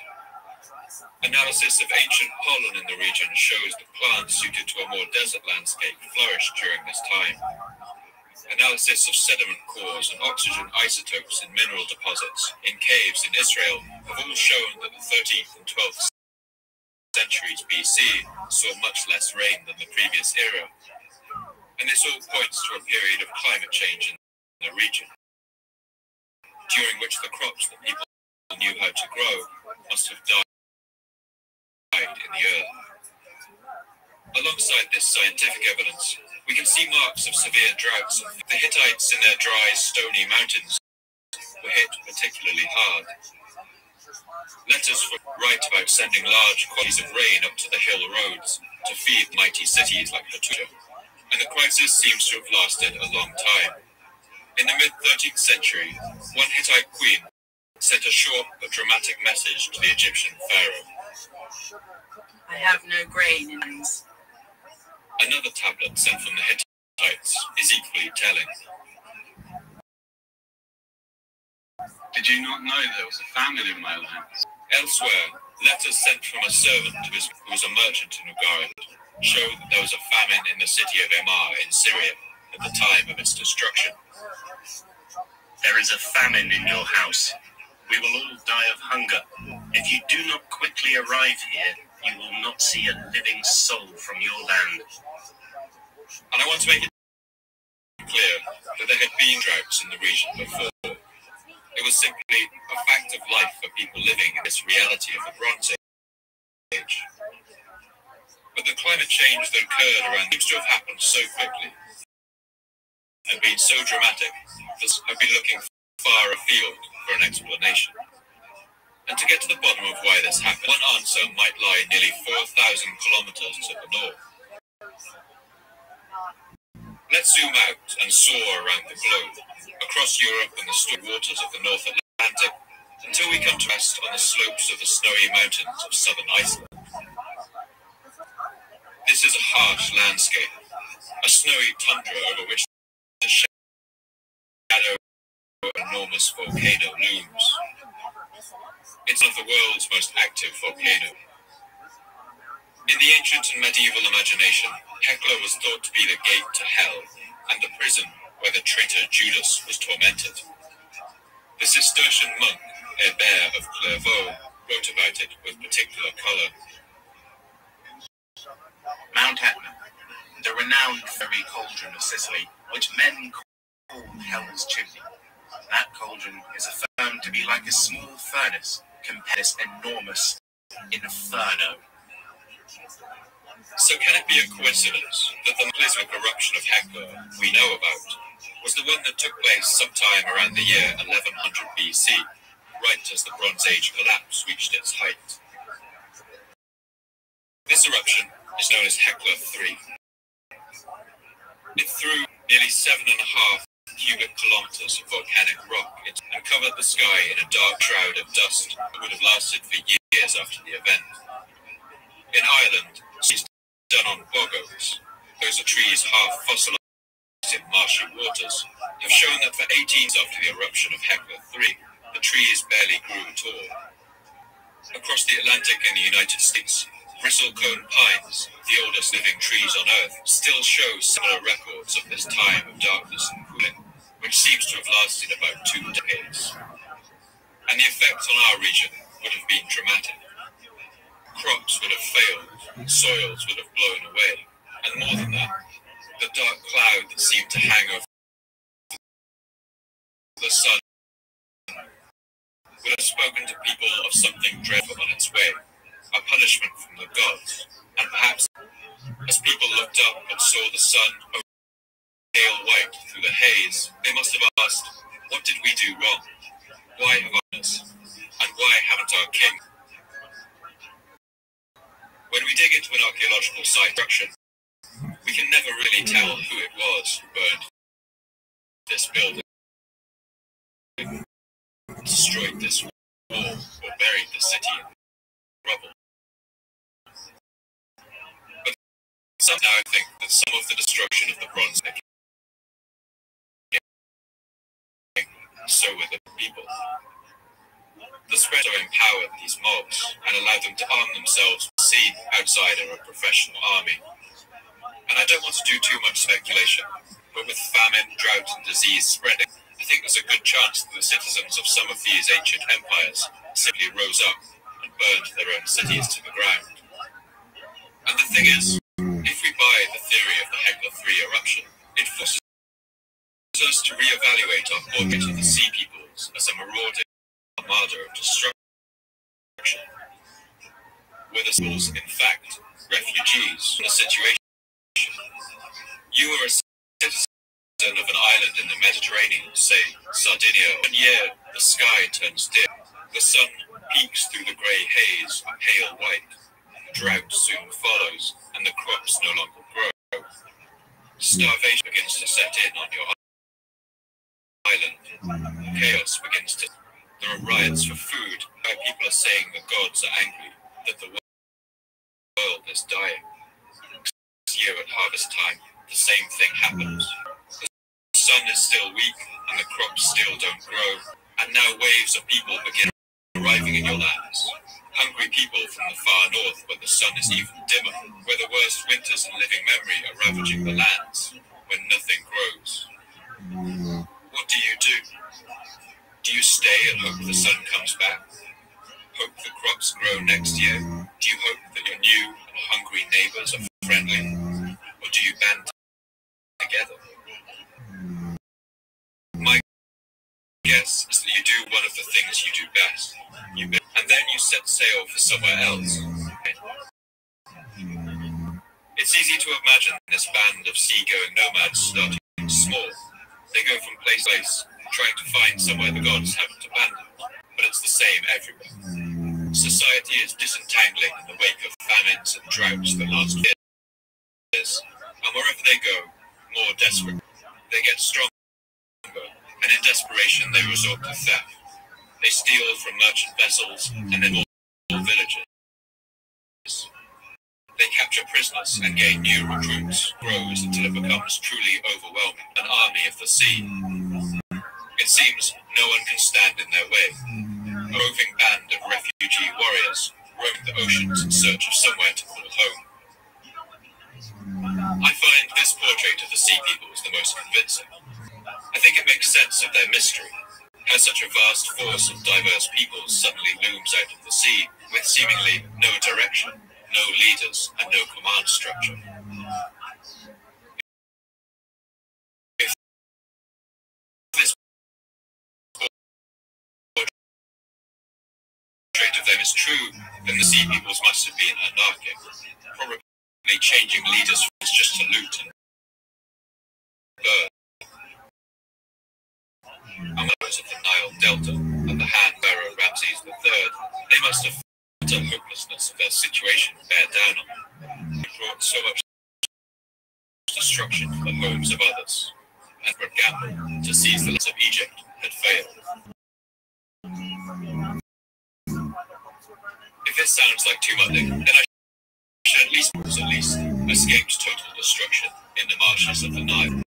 Analysis of ancient pollen in the region shows that plants suited to a more desert landscape flourished during this time. Analysis of sediment cores and oxygen isotopes in mineral deposits in caves in Israel have all shown that the 13th and 12th centuries BC saw much less rain than the previous era, and this all points to a period of climate change in the region, during which the crops that people knew how to grow must have died in the earth. Alongside this scientific evidence, we can see marks of severe droughts. The Hittites in their dry, stony mountains were hit particularly hard. Letters write about sending large quantities of rain up to the hill roads to feed mighty cities like Hattusha, and the crisis seems to have lasted a long time. In the mid-13th century, one Hittite queen sent a short but dramatic message to the Egyptian pharaoh. I have no grain in this. Another tablet sent from the Hittites is equally telling. Did you not know there was a famine in my land? Elsewhere, letters sent from a servant who was a merchant in Ugarit show that there was a famine in the city of Emar in Syria at the time of its destruction. There is a famine in your house. We will all die of hunger. If you do not quickly arrive here, you will not see a living soul from your land. And I want to make it clear that there had been droughts in the region before. It was simply a fact of life for people living in this reality of the Bronze Age. But the climate change that occurred around seems to have happened so quickly and been so dramatic that I've been looking far afield for an explanation. And to get to the bottom of why this happened, one answer might lie nearly 4,000 kilometers to the north. Let's zoom out and soar around the globe, across Europe and the stormy waters of the North Atlantic, until we come to rest on the slopes of the snowy mountains of southern Iceland. This is a harsh landscape, a snowy tundra over which the shadow of an enormous volcano looms. It's one of the world's most active volcanoes. In the ancient and medieval imagination, Hekla was thought to be the gate to hell and the prison where the traitor Judas was tormented. The Cistercian monk Hébert of Clairvaux wrote about it with particular colour. Mount Etna, the renowned fiery cauldron of Sicily, which men call Hell's chimney. That cauldron is affirmed to be like a small furnace compared to this enormous inferno. So can it be a coincidence that the cataclysmic eruption of Hekla we know about was the one that took place sometime around the year 1100 BC, right as the Bronze Age collapse reached its height? This eruption is known as Hekla 3. It threw nearly 7.5 cubic kilometers of volcanic rock and covered the sky in a dark shroud of dust that would have lasted for years after the event. In Ireland, it's done on bog oaks. Those are trees half fossilized in marshy waters, have shown that for 18 years after the eruption of Hekla 3, the trees barely grew at all. Across the Atlantic in the United States, bristlecone pines, the oldest living trees on Earth, still show similar records of this time of darkness and cooling, which seems to have lasted about 2 decades. And the effect on our region would have been dramatic. Crops would have failed, soils would have blown away, and more than that, the dark cloud that seemed to hang over the sun would have spoken to people of something dreadful on its way, a punishment from the gods, and perhaps as people looked up and saw the sun pale white through the haze, they must have asked, what did we do wrong? Why have us? And why haven't our king? When we dig into an archaeological site structure, we can never really tell who it was who burned this building, destroyed this wall, or buried the city in rubble. But some now think that some of the destruction of the Bronze Age So with the people. The spread empowered these mobs and allowed them to arm themselves with seen outside of a professional army. And I don't want to do too much speculation, but with famine, drought, and disease spreading, I think there's a good chance that the citizens of some of these ancient empires simply rose up and burned their own cities to the ground. And the thing is, if we buy the theory of the Hekla 3 eruption, it forces us to reevaluate our portrait of the sea peoples as a marauding armada of destruction. Were the souls, in fact, refugees in a situation? You are a citizen of an island in the Mediterranean, say Sardinia. One year, the sky turns dim. The sun peeks through the grey haze, pale white. Drought soon follows, and the crops no longer grow. Starvation begins to set in on your island. Chaos begins to... There are riots for food, where people are saying the gods are angry, that the world is dying. This year at harvest time, the same thing happens. The sun is still weak, and the crops still don't grow, and now waves of people begin arriving in your lands. Hungry people from the far north, where the sun is even dimmer, where the worst winters in living memory are ravaging the lands, when nothing grows. What do? Do you stay and hope the sun comes back? Hope the crops grow next year? Do you hope that your new and hungry neighbors are friendly? Or do you band together? My guess is that you do one of the things you do best. And then you set sail for somewhere else. It's easy to imagine this band of seagoing nomads starting small. They go from place to place, trying to find somewhere the gods haven't abandoned, but it's the same everywhere. Society is disentangling in the wake of famines and droughts that last years, and wherever they go, more desperate, they get stronger, and in desperation they resort to theft. They steal from merchant vessels and then all villages. They capture prisoners and gain new recruits, grows until it becomes truly overwhelming, an army of the sea. It seems no one can stand in their way. A roving band of refugee warriors roam the oceans in search of somewhere to call home. I find this portrait of the sea peoples the most convincing. I think it makes sense of their mystery, how such a vast force of diverse peoples suddenly looms out of the sea with seemingly no direction, no leaders, and no command structure. If this portrait of them is true, then the sea peoples must have been anarchic, probably changing leaders just to loot and burn. And those of the Nile Delta and the hand-bearer Ramses III, they must have felt the hopelessness of their situation bear down on them. It brought so much destruction to the homes of others, and for a gamble to seize the lands of Egypt had failed. If this sounds like too much, then I should at least escaped total destruction in the marshes of the Nile.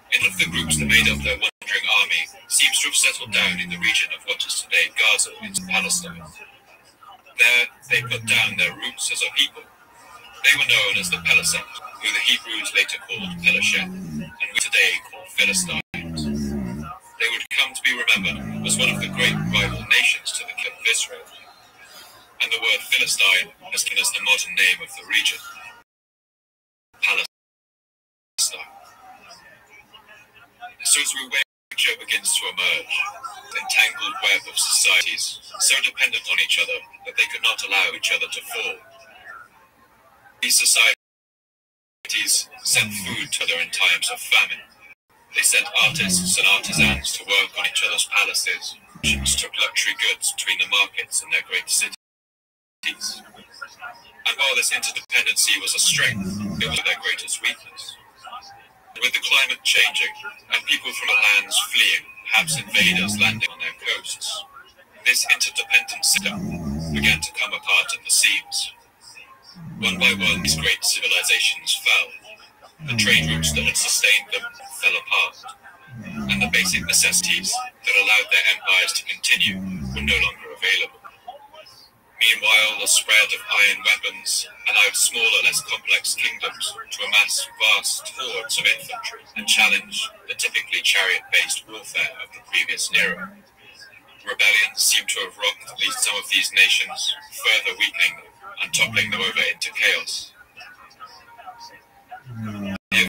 One of the groups that made up their wandering army seems to have settled down in the region of what is today Gaza in Palestine. There, they put down their roots as a people. They were known as the Pelasat, who the Hebrews later called Pelashet, and we today call Philistines. They would come to be remembered as one of the great rival nations to the king of Israel. And the word Philistine has given us the modern name of the region, Palestine. So as we picture begins to emerge, an entangled web of societies, so dependent on each other that they could not allow each other to fall. These societies sent food to other in times of famine. They sent artists and artisans to work on each other's palaces. Merchants took luxury goods between the markets and their great cities. And while this interdependency was a strength, it was their greatest weakness. With the climate changing, and people from the lands fleeing, perhaps invaders landing on their coasts, this interdependent system began to come apart at the seams. One by one, these great civilizations fell. The trade routes that had sustained them fell apart. and the basic necessities that allowed their empires to continue were no longer available. Meanwhile, the spread of iron weapons allowed smaller, less complex kingdoms to amass vast hordes of infantry and challenge the typically chariot-based warfare of the previous era. Rebellions seem to have rocked at least some of these nations, further weakening them and toppling them over into chaos. The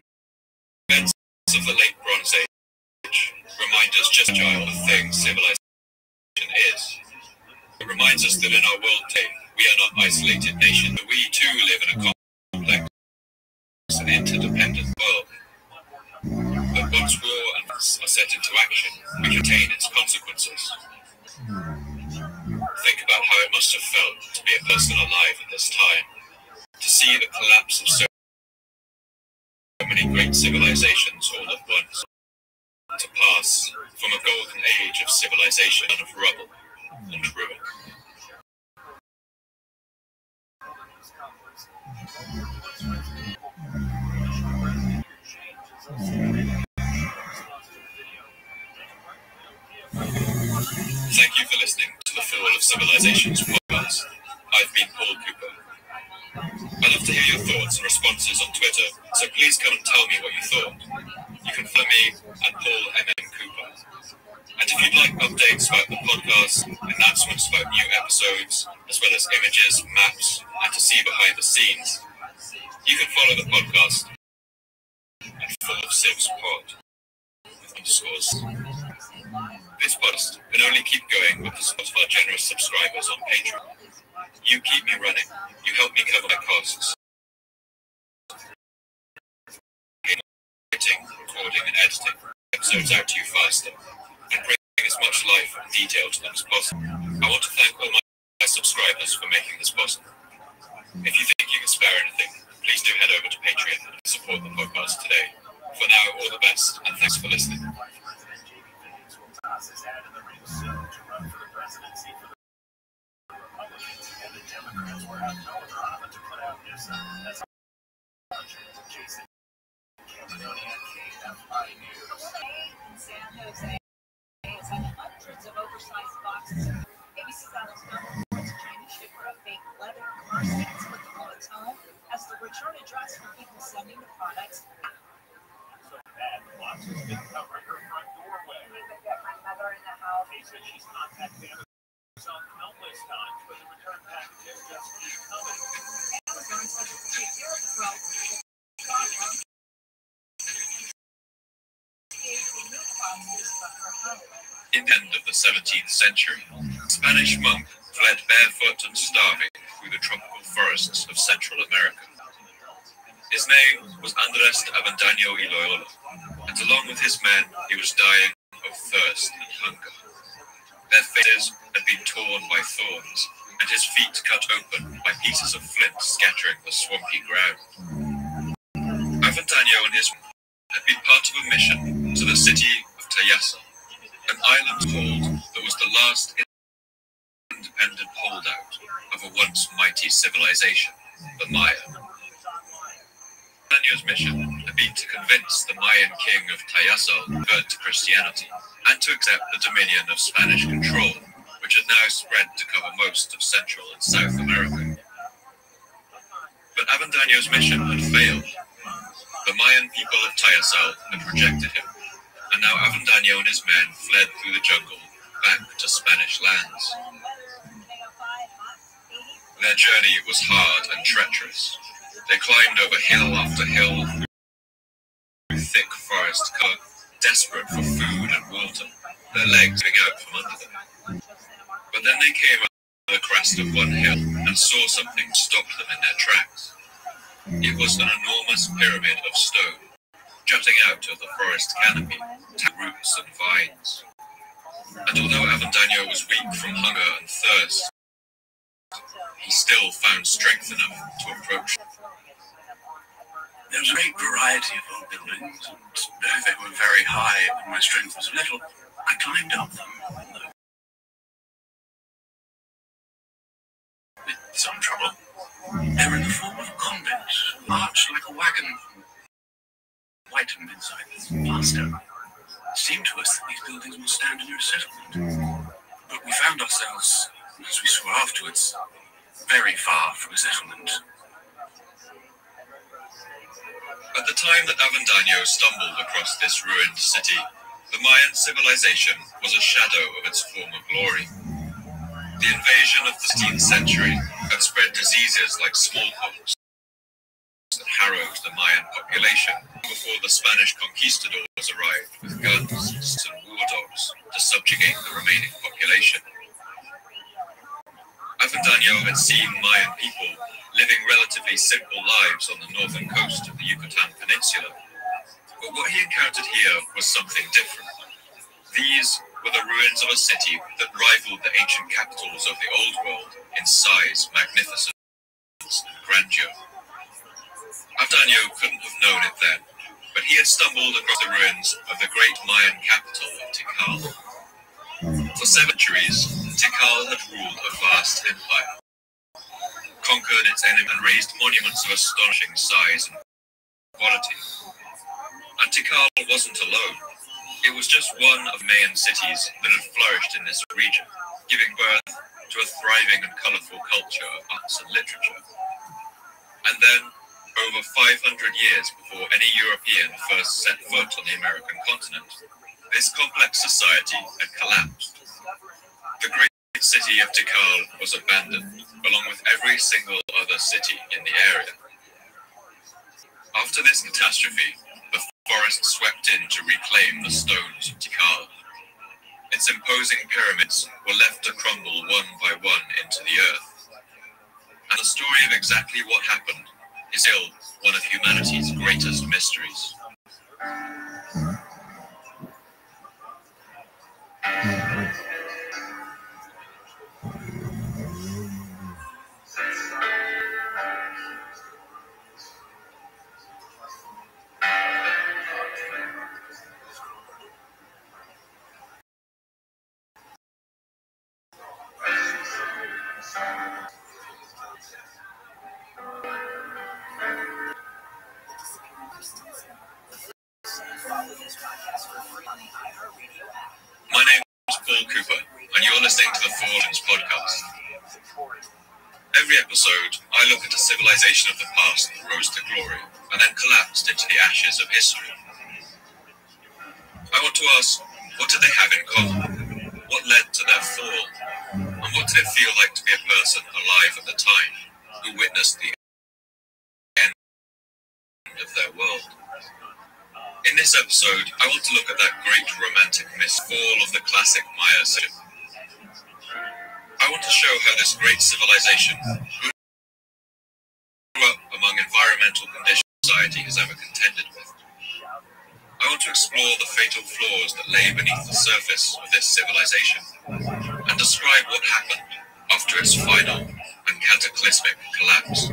events of the late Bronze Age remind us just how agile a thing civilization is. It reminds us that in our world today, we are not isolated nations, but we too live in a complex and interdependent world. But once war and peace are set into action, we contain its consequences. Think about how it must have felt to be a person alive at this time, to see the collapse of so many great civilizations all at once, to pass from a golden age of civilization and of rubble and ruin. Thank you for listening to the Fall of Civilizations podcast. I've been Paul Cooper. I'd love to hear your thoughts and responses on Twitter, so please come and tell me what you thought. You can follow me at Paul M.M. Cooper. And if you'd like updates about the podcast, announcements about new episodes, as well as images, maps, and to see behind the scenes, you can follow the podcast at Fall of Civs Pod with underscores. This podcast can only keep going with the support of our generous subscribers on Patreon. You keep me running. You help me cover my costs. Writing, recording, and editing episodes out to you faster, and bringing as much life and detail to them as possible. I want to thank all my subscribers for making this possible. If you think you can spare anything, please do head over to Patreon and support the podcast today. For now, all the best, and thanks for listening. Is added in the race soon to run for the presidency for the Republicans, and the Democrats were out no drama to put out this as Jason Caledonia KFI News. In San Jose has had hundreds of oversized boxes. ABC Saddle's number one Chinese shipper of fake leather car seats with the bullets home as the return address for people sending the products. So bad, the boxes didn't cover her front doorway. In the house. He said she's contacted Amazon countless times, but the return packages just keep coming. Amazon says it will take care of the problem. In the end of the 17th century, a Spanish monk fled barefoot and starving through the tropical forests of Central America. His name was Andrés de Avendaño y Loyola, and along with his men, he was dying of thirst and hunger. Their faces had been torn by thorns, and his feet cut open by pieces of flint scattering the swampy ground. Avendaño and his men had been part of a mission to the city of Tayasa, an island called that was the last independent holdout of a once mighty civilization, the Maya. Avendaño's mission had been to convince the Mayan king of Tayasa to convert to Christianity and to accept the dominion of Spanish control, which had now spread to cover most of Central and South America. But Avendaño's mission had failed. The Mayan people of Tayasal had rejected him, and now Avendaño and his men fled through the jungle back to Spanish lands. Their journey was hard and treacherous. They climbed over hill after hill through thick forest cover, desperate for food and water, their legs giving out from under them. But then they came up to the crest of one hill and saw something stop them in their tracks. It was an enormous pyramid of stone, jutting out of the forest canopy, roots and vines. And although Avendaño was weak from hunger and thirst, he still found strength enough to approach. There was a great variety of old buildings, and though they were very high and my strength was little, I climbed up them with some trouble. They were in the form of convents, arched like a wagon, whitened inside with plaster. seemed to us that these buildings would stand near a settlement. But we found ourselves, as we saw afterwards, very far from a settlement. At the time that Avendaño stumbled across this ruined city, the Mayan civilization was a shadow of its former glory. The invasion of the 16th century had spread diseases like smallpox that harrowed the Mayan population before the Spanish conquistadors arrived with guns and war dogs to subjugate the remaining population. Avendaño had seen Mayan people living relatively simple lives on the northern coast of the Yucatan Peninsula. But what he encountered here was something different. These were the ruins of a city that rivaled the ancient capitals of the Old World in size, magnificence, and grandeur. Avendaño couldn't have known it then, but he had stumbled across the ruins of the great Mayan capital of Tikal. For centuries, Tikal had ruled a vast empire, conquered its enemy and raised monuments of astonishing size and quality. And Tikal wasn't alone. It was just one of Mayan cities that had flourished in this region, giving birth to a thriving and colourful culture of arts and literature. And then, over 500 years before any European first set foot on the American continent, this complex society had collapsed. The great city of Tikal was abandoned, along with every single other city in the area. After this catastrophe, the forest swept in to reclaim the stones of Tikal. Its imposing pyramids were left to crumble one by one into the earth. And the story of exactly what happened is still one of humanity's greatest mysteries. My name is Paul Cooper, and you're listening to the Fortunes podcast. Every episode, I look at a civilization of the past that rose to glory and then collapsed into the ashes of history. I want to ask, what did they have in common? What led to their fall? And what did it feel like to be a person alive at the time who witnessed the end of their world? In this episode, I want to look at that great romantic fall of the classic Maya city. I want to show how this great civilization grew up among environmental conditions society has ever contended with. I want to explore the fatal flaws that lay beneath the surface of this civilization and describe what happened after its final and cataclysmic collapse.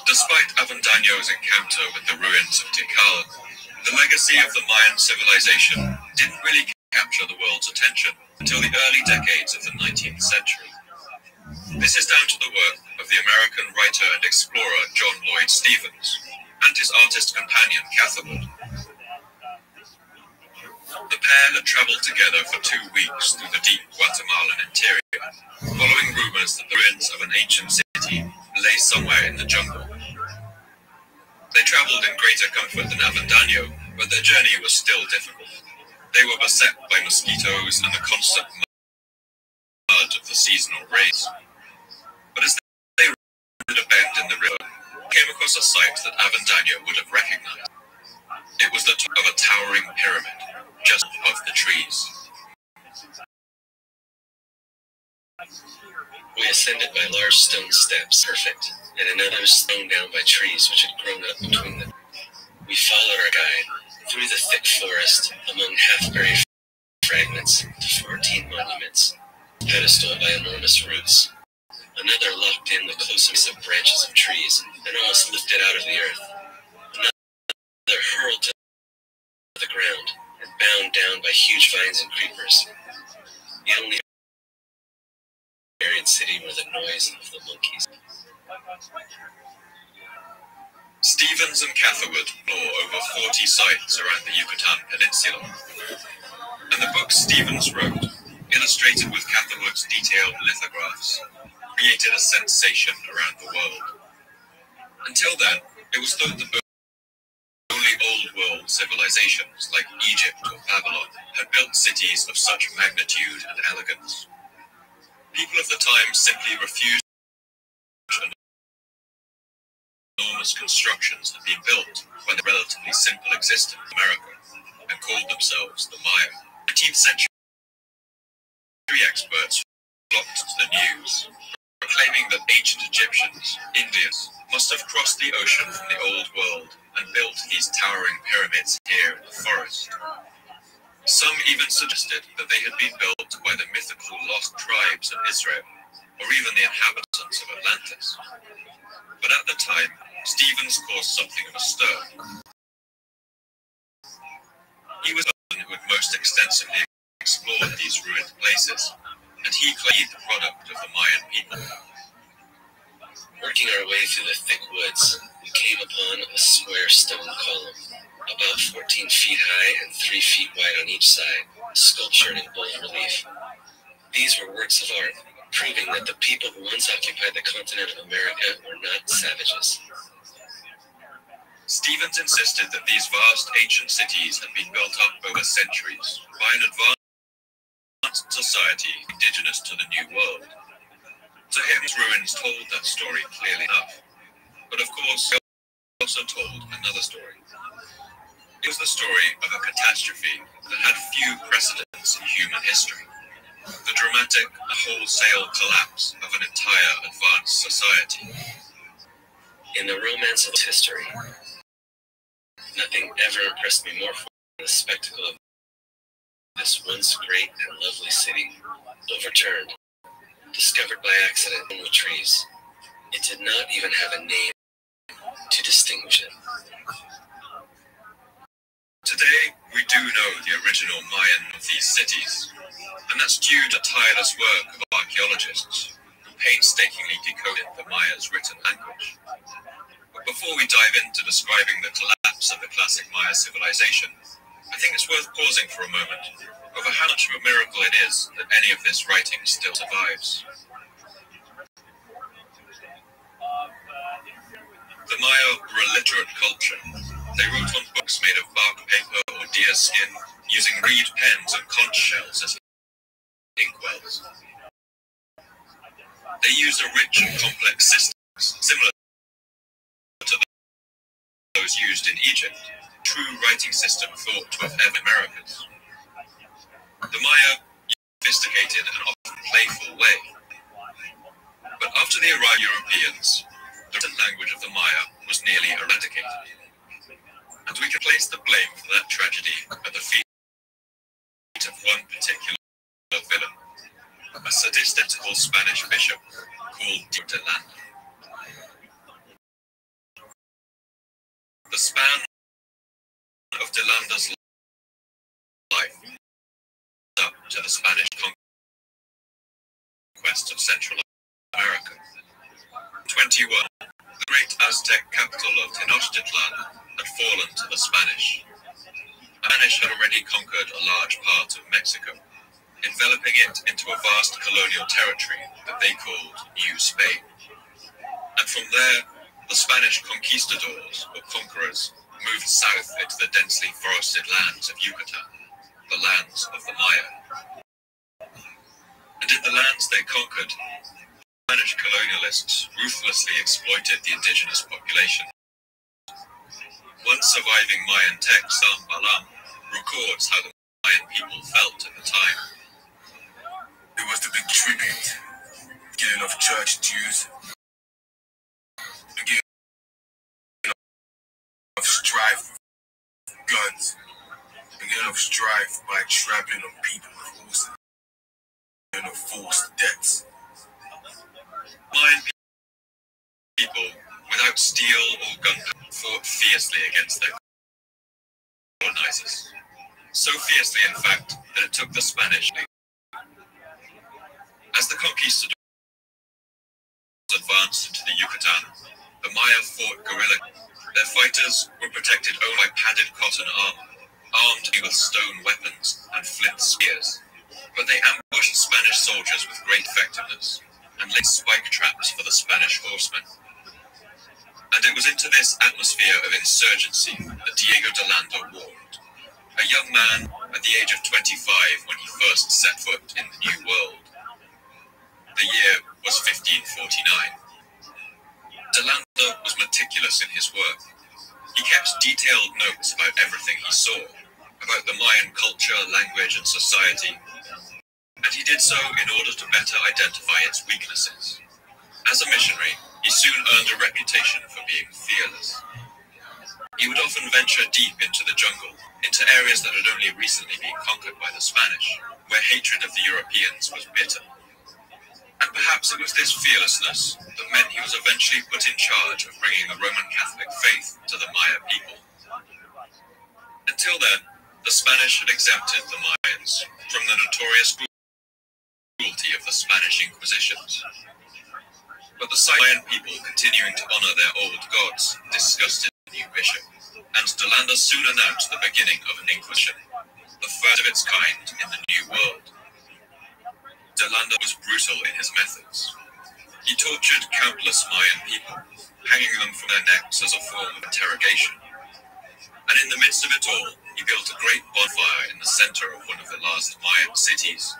Despite Avendaño's encounter with the ruins of Tikal, the legacy of the Mayan civilization didn't really capture the world's attention until the early decades of the 19th century. This is down to the work of the American writer and explorer John Lloyd Stephens and his artist companion Catherwood. The pair had travelled together for 2 weeks through the deep Guatemalan interior, following rumours that the ruins of an ancient city lay somewhere in the jungle. They travelled in greater comfort than Avendaño, but their journey was still difficult. They were beset by mosquitoes and the constant mud of the seasonal rains. But as they rounded a bend in the river, they came across a sight that Avendaño would have recognised. It was the top of a towering pyramid, just above the trees. We ascended by large stone steps, perfect, and another thrown down by trees which had grown up between them. We followed our guide through the thick forest, among half-buried fragments, to 14 monuments, pedestaled by enormous roots. Another locked in the closest of branches of trees, and almost lifted out of the earth. Another hurled to the ground, and bound down by huge vines and creepers. The only buried city were the noise of the monkeys. Stevens and Catherwood explore over 40 sites around the Yucatan Peninsula, and the book Stevens wrote, illustrated with Catherwood's detailed lithographs, created a sensation around the world. Until then, it was thought that only old-world civilizations like Egypt or Babylon had built cities of such magnitude and elegance. People of the time simply refused enormous constructions had been built by the relatively simple existence of America and called themselves the Maya. 19th century experts flocked to the news, proclaiming that ancient Egyptians, Indians, must have crossed the ocean from the Old World and built these towering pyramids here in the forest. Some even suggested that they had been built by the mythical lost tribes of Israel, or even the inhabitants of Atlantis. But at the time, Stevens caused something of a stir. He was the one who had most extensively explored these ruined places, and he claimed the product of the Mayan people. Working our way through the thick woods, we came upon a square stone column, about 14 feet high and 3 feet wide on each side, sculptured in bold relief. These were works of art, proving that the people who once occupied the continent of America were not savages. Stevens insisted that these vast ancient cities had been built up over centuries by an advanced society indigenous to the New World. To him, his ruins told that story clearly enough. But of course, he also told another story. It was the story of a catastrophe that had few precedents in human history. The dramatic, wholesale collapse of an entire advanced society. In the romance of history, nothing ever impressed me more than the spectacle of this once great and lovely city, overturned, discovered by accident in the trees. It did not even have a name to distinguish it. Today, we do know the original Mayan of these cities, and that's due to tireless work of archaeologists who painstakingly decoded the Maya's written language. But before we dive into describing the collapse of the classic Maya civilization, I think it's worth pausing for a moment over how much of a miracle it is that any of this writing still survives. The Maya were a literate culture. They wrote on books made of bark paper or deer skin, using reed pens and conch shells as inkwells. They used a rich and complex system, similar to those used in Egypt, a true writing system thought to have ever Americans. The Maya used a sophisticated and often playful way. But after the arrived Europeans, the written language of the Maya was nearly eradicated. And we can place the blame for that tragedy at the feet of one particular villain, a sadistical Spanish bishop called de Landa. The span of de Landa's life up to the Spanish conquest of Central America. 21, the great Aztec capital of Tenochtitlan had fallen to the Spanish. The Spanish had already conquered a large part of Mexico, enveloping it into a vast colonial territory that they called New Spain. And from there, the Spanish conquistadors, or conquerors, moved south into the densely forested lands of Yucatan, the lands of the Maya. And in the lands they conquered, Spanish colonialists ruthlessly exploited the indigenous population. One surviving Mayan text, San Balam, records how the Mayan people felt at the time. There was the big tribute, getting of church dues, beginning of strife with guns, beginning of strife by trampling on people with horses, beginning of forced debts. Mayan people, without steel or gunpowder, fought fiercely against their colonizers. So fiercely, in fact, that it took the Spanish. As the conquistadors advanced into the Yucatan, the Maya fought guerrilla. Their fighters were protected only by padded cotton armor, armed with stone weapons and flint spears, but they ambushed Spanish soldiers with great effectiveness and laid spike traps for the Spanish horsemen. And it was into this atmosphere of insurgency that Diego de Landa walked, a young man at the age of 25 when he first set foot in the New World. The year was 1549. De Landa was meticulous in his work. He kept detailed notes about everything he saw, about the Mayan culture, language, and society, and he did so in order to better identify its weaknesses. As a missionary, he soon earned a reputation for being fearless. He would often venture deep into the jungle, into areas that had only recently been conquered by the Spanish, where hatred of the Europeans was bitter. And perhaps it was this fearlessness that meant he was eventually put in charge of bringing the Roman Catholic faith to the Maya people. Until then, the Spanish had exempted the Mayans from the notorious cruelty of the Spanish Inquisitions. But the Mayan people continuing to honor their old gods disgusted the new bishop, and De Landa soon announced the beginning of an Inquisition, the first of its kind in the New World. De Landa was brutal in his methods. He tortured countless Mayan people, hanging them from their necks as a form of interrogation. And in the midst of it all, he built a great bonfire in the center of one of the last Mayan cities.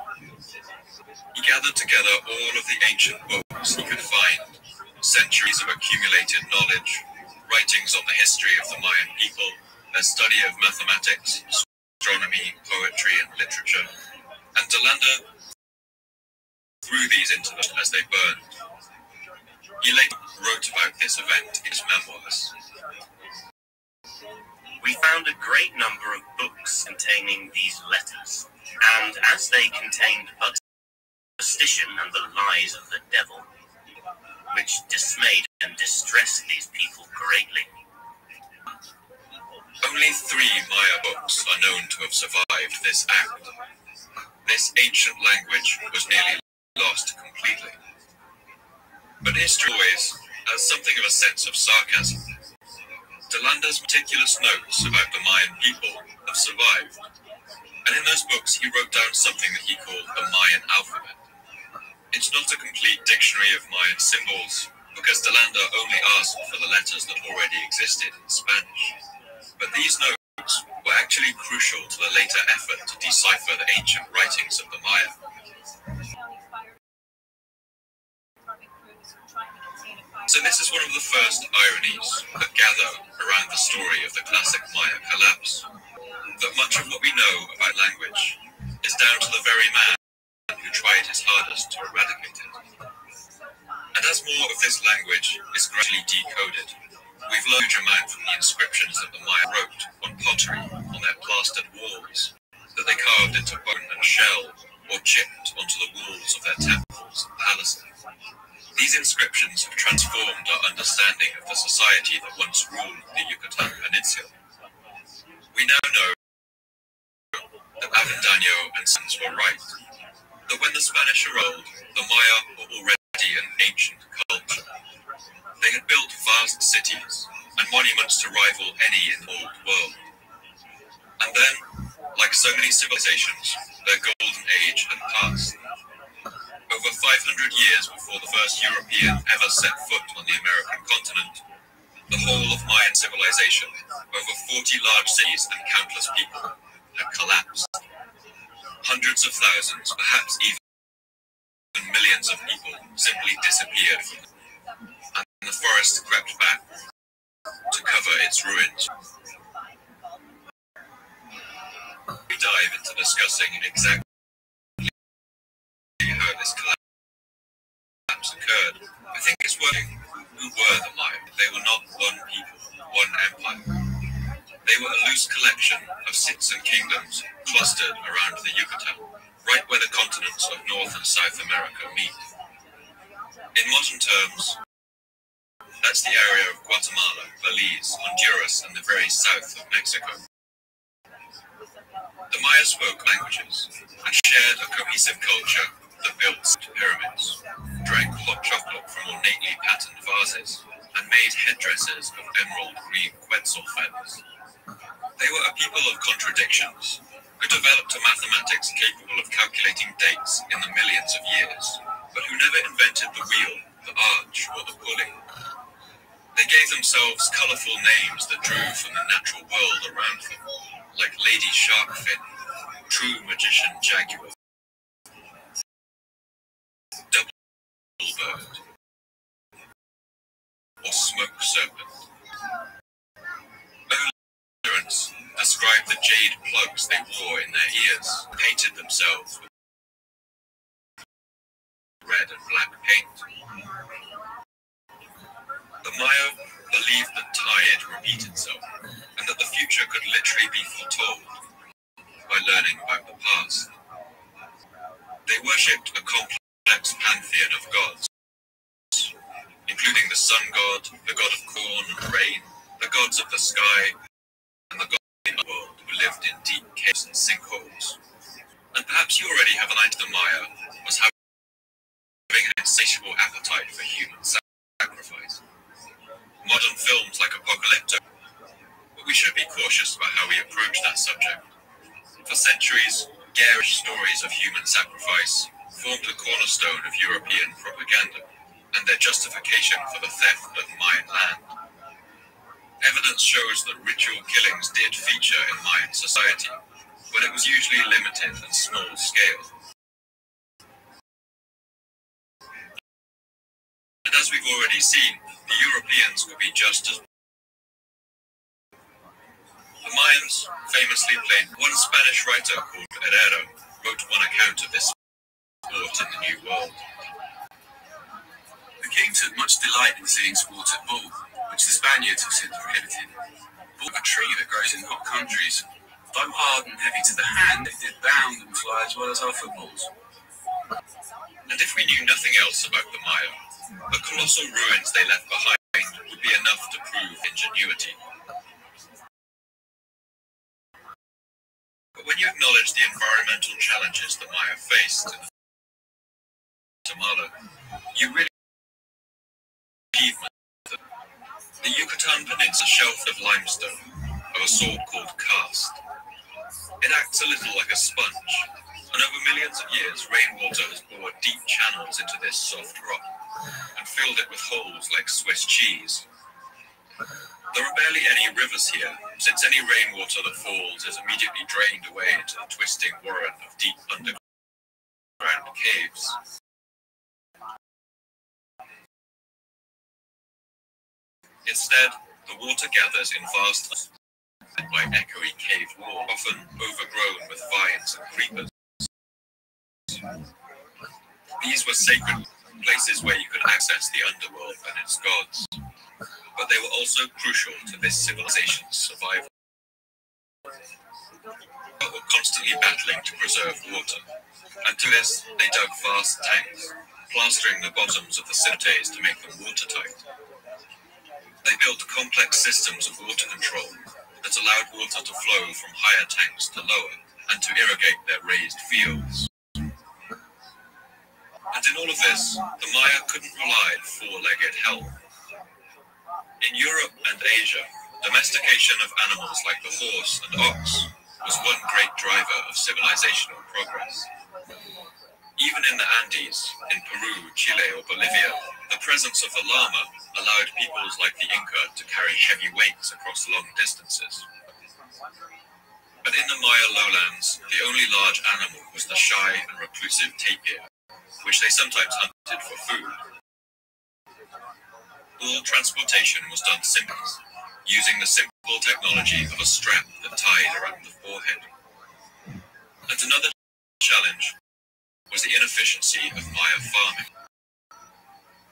He gathered together all of the ancient books he could find, centuries of accumulated knowledge, writings on the history of the Mayan people, their study of mathematics, astronomy, poetry, and literature, and De Landa threw these into them as they burned. He later wrote about this event in his memoirs. We found a great number of books containing these letters, and as they contained but superstition and the lies of the devil, which dismayed and distressed these people greatly. Only 3 Maya books are known to have survived this act. This ancient language was nearly lost completely. But history always has something of a sense of sarcasm. De Landa's meticulous notes about the Mayan people have survived, and in those books he wrote down something that he called the Mayan alphabet. It's not a complete dictionary of Mayan symbols, because De Landa only asked for the letters that already existed in Spanish. But these notes were actually crucial to the later effort to decipher the ancient writings of the Maya. So this is one of the first ironies that gather around the story of the classic Maya collapse, that much of what we know about language is down to the very man who tried his hardest to eradicate it. And as more of this language is gradually decoded, we've learned a huge amount from the inscriptions that the Maya wrote on pottery on their plastered walls, that they carved into bone and shell or chipped onto the walls of their temples and palaces. These inscriptions have transformed our understanding of the society that once ruled the Yucatan Peninsula. We now know that Avendaño and Sons were right, that when the Spanish arrived, the Maya were already an ancient culture. They had built vast cities and monuments to rival any in the old world. And then, like so many civilizations, their golden age had passed. Over 500 years before the first European ever set foot on the American continent, the whole of Mayan civilization, over 40 large cities and countless people, had collapsed. Hundreds of thousands, perhaps even millions of people, simply disappeared from them, and the forest crept back to cover its ruins. We dive into discussing exactly how this collapse occurred. I think it's worth who were the Maya. They were not one people, one empire. They were a loose collection of cities and kingdoms clustered around the Yucatan, right where the continents of North and South America meet. In modern terms, that's the area of Guatemala, Belize, Honduras, and the very south of Mexico. The Maya spoke languages and shared a cohesive culture that built pyramids, drank hot chocolate from ornately patterned vases, and made headdresses of emerald green quetzal feathers. They were a people of contradictions, who developed a mathematics capable of calculating dates in the millions of years, but who never invented the wheel, the arch, or the pulley. They gave themselves colourful names that drew from the natural world around them, like Lady Sharkfin, True Magician Jaguar, Double Bird, or Smoke Serpent. Ignorance described the jade plugs they wore in their ears, painted themselves with red and black paint. The Maya believed that time would repeat itself, and that the future could literally be foretold by learning about the past. They worshipped a complex pantheon of gods, including the sun god, the god of corn and rain, the gods of the sky, and the gods of the world who lived in deep caves and sinkholes. And perhaps you already have an idea the Maya was having an insatiable appetite for human sacrifice. Modern films like Apocalypto, but we should be cautious about how we approach that subject. For centuries, garish stories of human sacrifice formed the cornerstone of European propaganda and their justification for the theft of Mayan land. Evidence shows that ritual killings did feature in Mayan society, but it was usually limited and small scale. And as we've already seen, the Europeans could be just as. The Mayans famously played. One Spanish writer called Herrero wrote one account of this sport in the New World. The king took much delight in seeing sport at bull, which the Spaniards have since prohibited. Bull, a tree that grows in hot countries, though hard and heavy to the hand, it did bound and fly as well as our footballs. And if we knew nothing else about the Maya, the colossal ruins they left behind would be enough to prove ingenuity. But when you acknowledge the environmental challenges the Maya faced in Guatemala, you really achievement. The Yucatan Peninsula shelf of limestone of a sort called karst. It acts a little like a sponge, and over millions of years, rainwater has bored deep channels into this soft rock and filled it with holes like Swiss cheese. There are barely any rivers here, since any rainwater that falls is immediately drained away into the twisting warren of deep underground caves. Instead, the water gathers in vast by echoey cave walls, often overgrown with vines and creepers. These were sacred places where you could access the underworld and its gods, but they were also crucial to this civilization's survival. They were constantly battling to preserve water, and to this they dug vast tanks, plastering the bottoms of the cenotes to make them watertight. They built complex systems of water control that allowed water to flow from higher tanks to lower and to irrigate their raised fields. And in all of this, the Maya couldn't rely on four-legged help. In Europe and Asia, domestication of animals like the horse and ox was one great driver of civilizational progress. Even in the Andes, in Peru, Chile, or Bolivia, the presence of the llama allowed peoples like the Inca to carry heavy weights across long distances. But in the Maya lowlands, the only large animal was the shy and reclusive tapir, which they sometimes hunted for food. All transportation was done simply, using the simple technology of a strap that tied around the forehead. And another challenge was the inefficiency of Maya farming.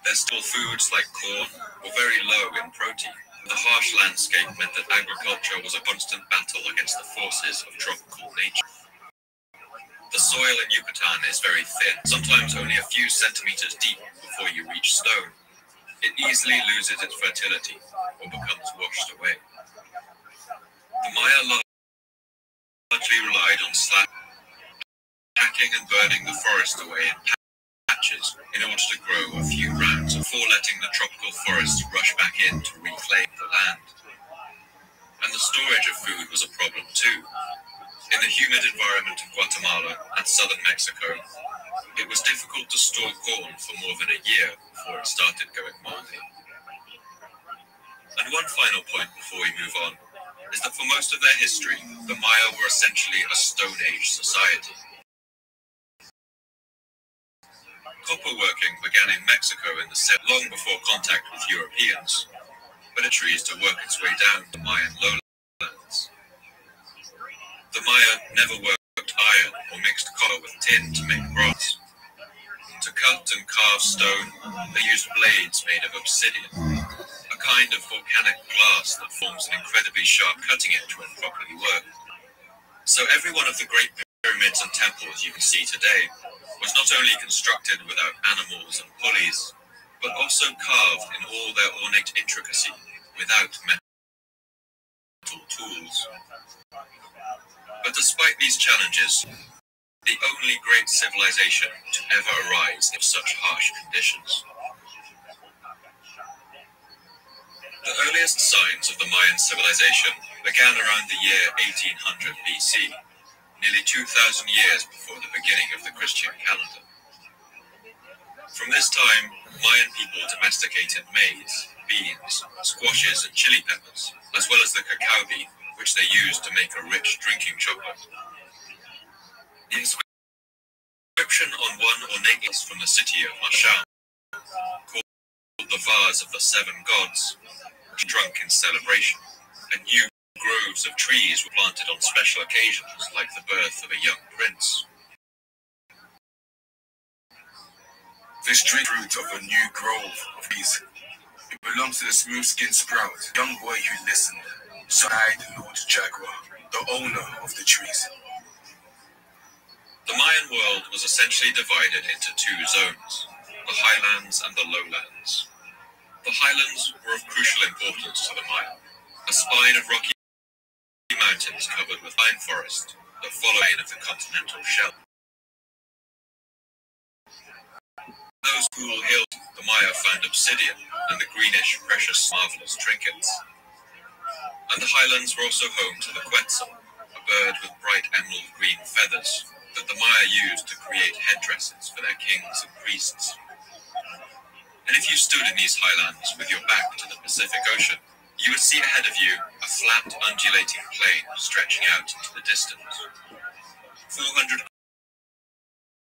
Their staple foods like corn were very low in protein. The harsh landscape meant that agriculture was a constant battle against the forces of tropical nature. The soil in Yucatan is very thin, sometimes only a few centimeters deep before you reach stone. It easily loses its fertility or becomes washed away. The Maya largely relied on hacking and burning the forest away in patches in order to grow a few rounds of 4-letter letting the tropical forests rush back in to reclaim the land. And the storage of food was a problem too. In the humid environment of Guatemala and southern Mexico, it was difficult to store corn for more than a year before it started going moldy. And one final point before we move on is that for most of their history, the Maya were essentially a Stone Age society. Copper working began in Mexico in the long before contact with Europeans, but it trees to work its way down the Mayan lowlands. The Maya never worked iron or mixed copper with tin to make bronze. To cut and carve stone, they used blades made of obsidian, a kind of volcanic glass that forms an incredibly sharp cutting edge when properly worked. So every one of the great pyramids and temples you can see today was not only constructed without animals and pulleys, but also carved in all their ornate intricacy without metal tools. But despite these challenges, the only great civilization to ever arise in such harsh conditions. The earliest signs of the Mayan civilization began around the year 1800 BC, nearly 2,000 years before the beginning of the Christian calendar. From this time, Mayan people domesticated maize, beans, squashes, and chili peppers, as well as the cacao bean, which they used to make a rich drinking chocolate. The inscription on one ornate from the city of Masham, called the Vase of the Seven Gods, drunk in celebration, and new groves of trees were planted on special occasions, like the birth of a young prince. This tree fruit of a new grove of trees. It belongs to the smooth-skinned sprout, young boy who listened, sighed Lord Jaguar, the owner of the trees. The Mayan world was essentially divided into two zones, the highlands and the lowlands. The highlands were of crucial importance to the Maya, a spine of rocky mountains covered with pine forest, the following of the continental shelf. In those cool hills, the Maya found obsidian and the greenish, precious, marvelous trinkets. And the highlands were also home to the quetzal, a bird with bright emerald green feathers that the Maya used to create headdresses for their kings and priests. And if you stood in these highlands with your back to the Pacific Ocean, you would see ahead of you a flat, undulating plain stretching out into the distance. 400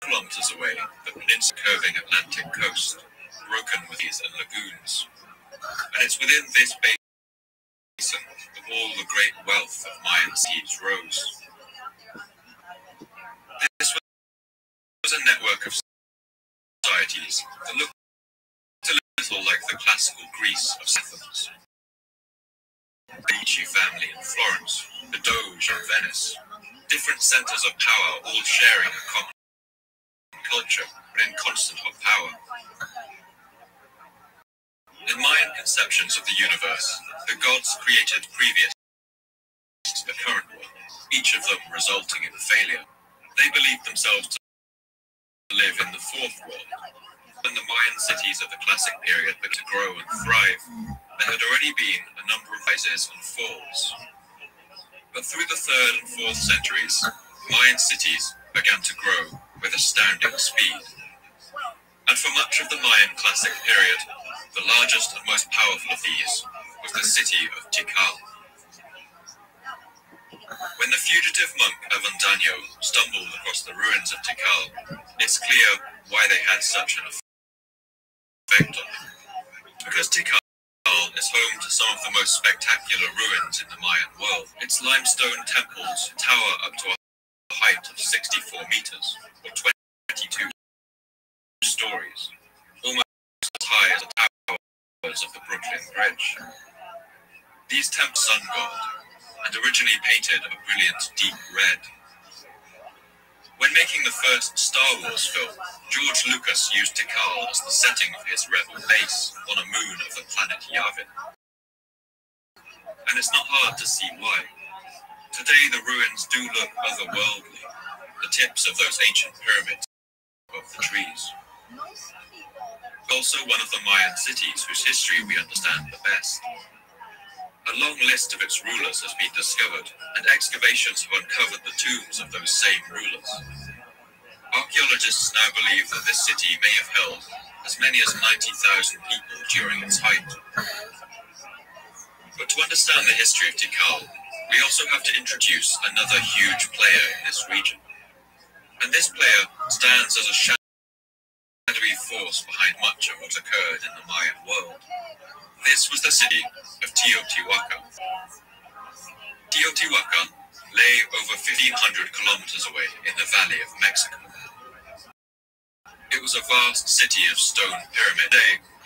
kilometers away, the peninsula curving Atlantic coast, broken with seas and lagoons. And it's within this basin that all the great wealth of Mayan seeds rose. This was a network of societies that looked a little like the classical Greece of Athens. The Medici family in Florence, the Doge in Venice, different centers of power all sharing a common culture, but in constant hot power. In Mayan conceptions of the universe, the gods created previous to the current one, each of them resulting in failure. They believed themselves to live in the fourth world. When the Mayan cities of the classic period began to grow and thrive, there had already been a number of rises and falls. But through the 3rd and 4th centuries, Mayan cities began to grow with astounding speed. And for much of the Mayan classic period, the largest and most powerful of these was the city of Tikal. When the fugitive monk Avendaño stumbled across the ruins of Tikal, it's clear why they had such an effect on him. Because Tikal is home to some of the most spectacular ruins in the Mayan world. Its limestone temples tower up to a height of 64 meters, or 22 stories, almost as high as the towers of the Brooklyn Bridge. These temples sun god, and originally painted a brilliant deep red. When making the first Star Wars film, George Lucas used Tikal as the setting of his rebel base on a moon of the planet Yavin. And it's not hard to see why. Today the ruins do look otherworldly, the tips of those ancient pyramids above the trees. Also one of the Mayan cities whose history we understand the best. A long list of its rulers has been discovered, and excavations have uncovered the tombs of those same rulers. Archaeologists now believe that this city may have held as many as 90,000 people during its height. But to understand the history of Tikal, we also have to introduce another huge player in this region. And this player stands as a shadowy force behind much of what occurred in the Mayan world. This was the city of Teotihuacan. Teotihuacan lay over 1,500 kilometers away in the Valley of Mexico. It was a vast city of stone pyramid,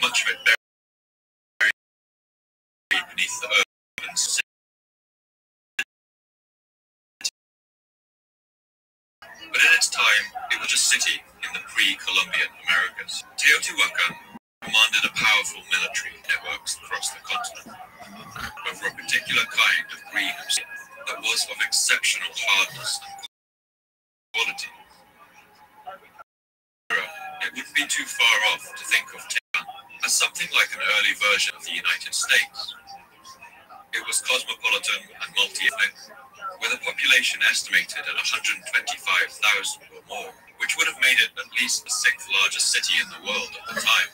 much of it buried beneath the urban city. But in its time, it was a city in the pre-Columbian Americas. Teotihuacan commanded a powerful military networks across the continent, over a particular kind of green obsidian that was of exceptional hardness and quality. It wouldn't be too far off to think of Tehran as something like an early version of the United States. It was cosmopolitan and multi-ethnic, with a population estimated at 125,000 or more, which would have made it at least the 6th largest city in the world at the time.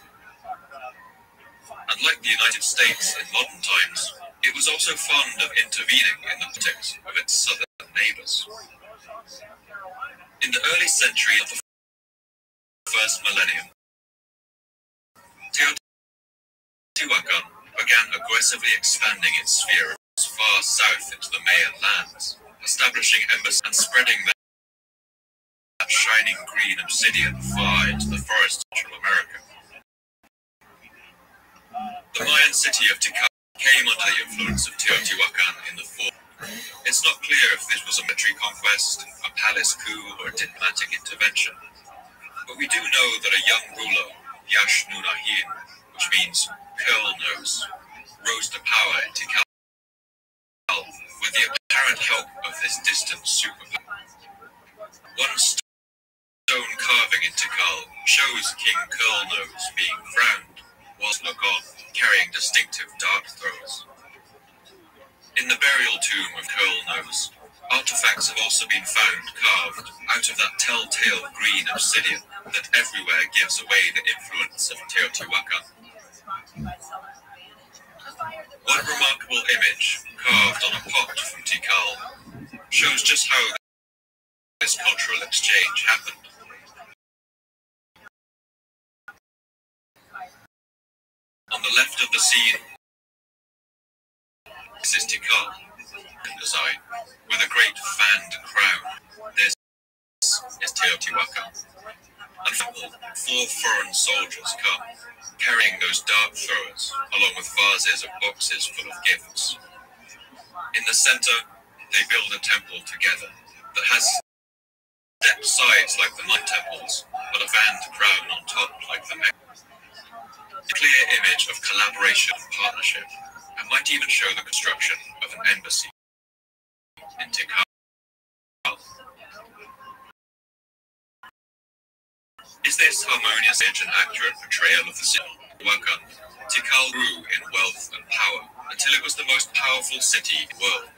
Unlike the United States in modern times, it was also fond of intervening in the politics of its southern neighbors. In the early century of the first millennium, Teotihuacan began aggressively expanding its sphere as far south into the Mayan lands, establishing embassies and spreading that shining green obsidian far into the forests of Central America. The Mayan city of Tikal came under the influence of Teotihuacan in the 4th. It's not clear if this was a military conquest, a palace coup, or a diplomatic intervention. But we do know that a young ruler, Yash Nunahin, which means curl nose, rose to power in Tikal with the apparent help of this distant superpower. One stone carving in Tikal shows King Curl-Nose being crowned, whilst look on, carrying distinctive dart throws. In the burial tomb of Curl-Nose, artifacts have also been found carved out of that telltale green obsidian that everywhere gives away the influence of Teotihuacan. One remarkable image, carved on a pot from Tikal, shows just how this cultural exchange happened. On the left of the scene, this is Tikal design, with a great fanned crown. This is Teotihuacan. And 4 foreign soldiers come, carrying those dart throwers, along with vases of boxes full of gifts. In the center, they build a temple together that has stepped sides like the Mayan temples, but a fanned crown on top like the Mecca. A clear image of collaboration and partnership, and might even show the construction of an embassy in Tikal. Is this harmonious image an accurate portrayal of the city? Tikal grew in wealth and power until it was the most powerful city in the world.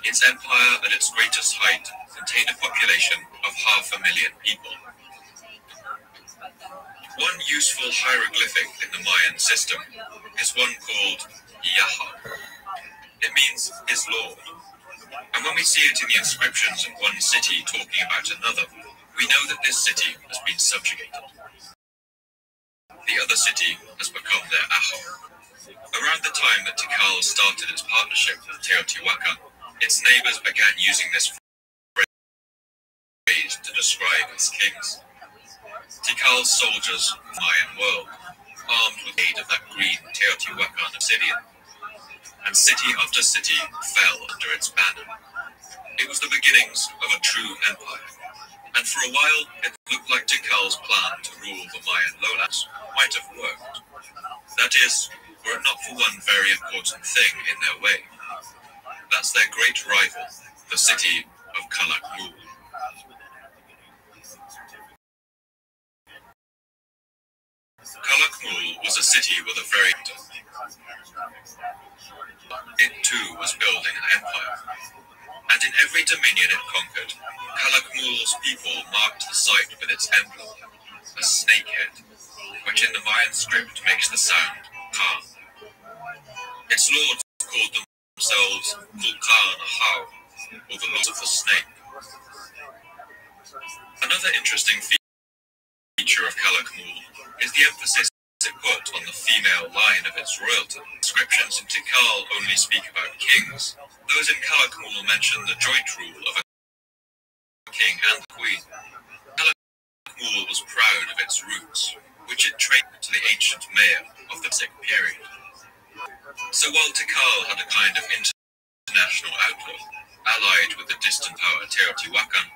Its empire at its greatest height contained a population of 500,000 people. One useful hieroglyphic in the Mayan system is one called Yaha. It means his lord. And when we see it in the inscriptions of one city talking about another, we know that this city has been subjugated. The other city has become their aho. Around the time that Tikal started its partnership with Teotihuacan, its neighbors began using this phrase to describe its kings. Tikal's soldiers, Mayan world, armed with aid of that green Teotihuacan obsidian, and city after city fell under its banner. It was the beginnings of a true empire, and for a while it looked like Tikal's plan to rule the Mayan lowlands might have worked. That is, were it not for one very important thing in their way. That's their great rival, the city of Calakmul. Calakmul was a city with a very... It too was building an empire. And in every dominion it conquered, Calakmul's people marked the site with its emblem, a snake head, which in the Mayan script makes the sound ka. Its lords called themselves Kulkan Ahau, or the lords of the snake. Another interesting feature of Calakmul is the emphasis it put on the female line of its royalty. Inscriptions in Tikal only speak about kings. Those in Calakmul mention the joint rule of a king and queen. Calakmul was proud of its roots, which it traced to the ancient Maya of the Sikh period. So while Tikal had a kind of international outlook, allied with the distant power Teotihuacan,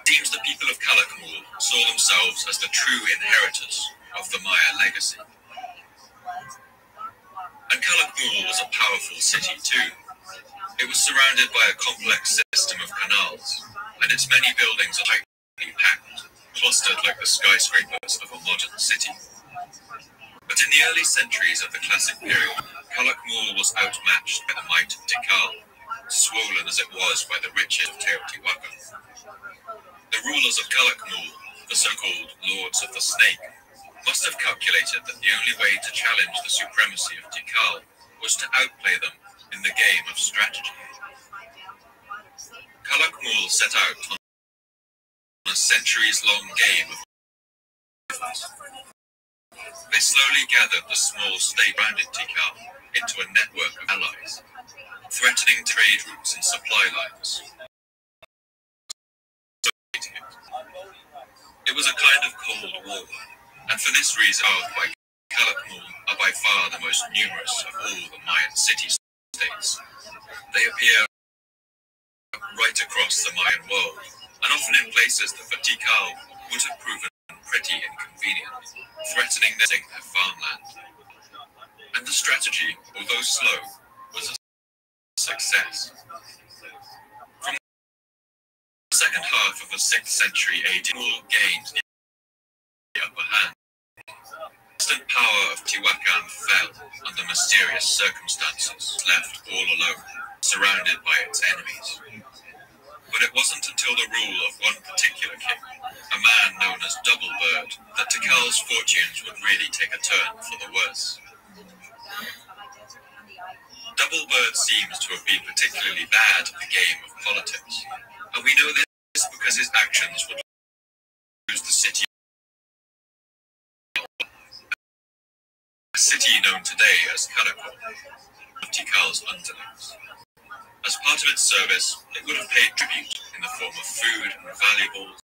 it seems the people of Calakmul saw themselves as the true inheritors of the Maya legacy. And Calakmul was a powerful city too. It was surrounded by a complex system of canals, and its many buildings are tightly packed, clustered like the skyscrapers of a modern city. But in the early centuries of the classic period, Calakmul was outmatched by the might of Tikal, swollen as it was by the riches of Teotihuacan. The rulers of Calakmul, the so-called Lords of the Snake, must have calculated that the only way to challenge the supremacy of Tikal was to outplay them in the game of strategy. Calakmul set out on a centuries-long game of defense. They slowly gathered the small state around Tikal into a network of allies, threatening trade routes and supply lines. It was a kind of Cold War, and for this reason, Calakmul are by far the most numerous of all the Mayan city-states. They appear right across the Mayan world, and often in places that for Tikal would have proven pretty inconvenient, threatening their farmland. And the strategy, although slow, was a success. From the second half of the 6th century AD, Calakmul gained the upper hand. The distant power of Tiwakan fell under mysterious circumstances, left all alone, surrounded by its enemies. But it wasn't until the rule of one particular king, a man known as Double Bird, that Tikal's fortunes would really take a turn for the worse. Double Bird seems to have been particularly bad at the game of politics, and we know this because his actions would lose the city. A city known today as Karakol, of Tikal's underlings. As part of its service, it would have paid tribute in the form of food and valuables.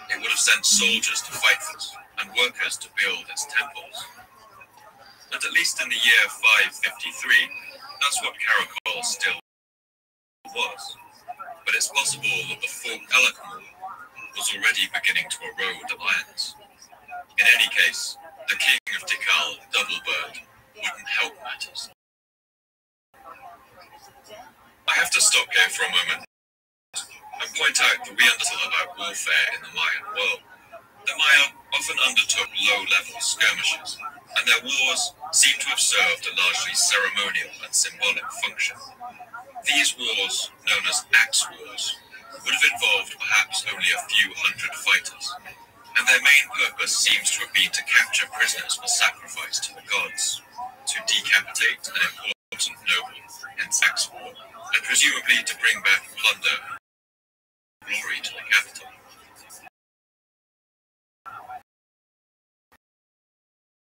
It would have sent soldiers to fight for it, and workers to build its temples. And at least in the year 553, that's what Karakol still was. But it's possible that the full Calakmul was already beginning to erode alliance. In any case, the king of Tikal, Double Bird, wouldn't help matters. I have to stop here for a moment and point out that we understand about warfare in the Mayan world. The Maya often undertook low-level skirmishes, and their wars seem to have served a largely ceremonial and symbolic function. These wars, known as axe wars, would have involved perhaps only a few hundred fighters, and their main purpose seems to have been to capture prisoners for sacrifice to the gods, to decapitate an important noble in axe war, and presumably to bring back plunder and glory to the capital.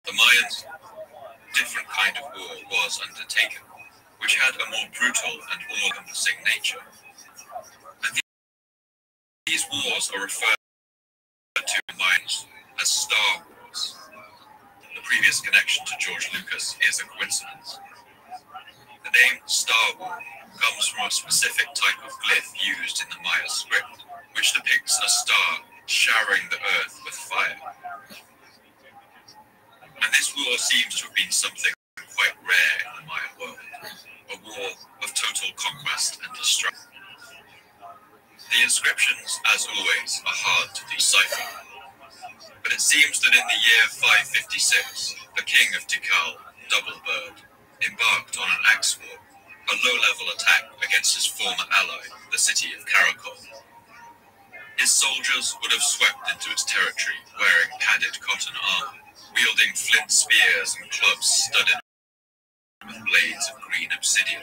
The Mayans' different kind of war was undertaken, which had a more brutal and all-encompassing nature. And these wars are referred to in Mayans as Star Wars. The previous connection to George Lucas is a coincidence. The name Star War comes from a specific type of glyph used in the Maya script, which depicts a star showering the earth with fire. And this war seems to have been something quite rare in the Maya world, a war of total conquest and destruction. The inscriptions, as always, are hard to decipher, but But it seems that in the year 556, the king of Tikal, Doublebird, embarked on an axe war, a low-level attack against his former ally, the city of Karakol. His soldiers would have swept into its territory wearing padded cotton armor, wielding flint spears and clubs studded with blades of green obsidian.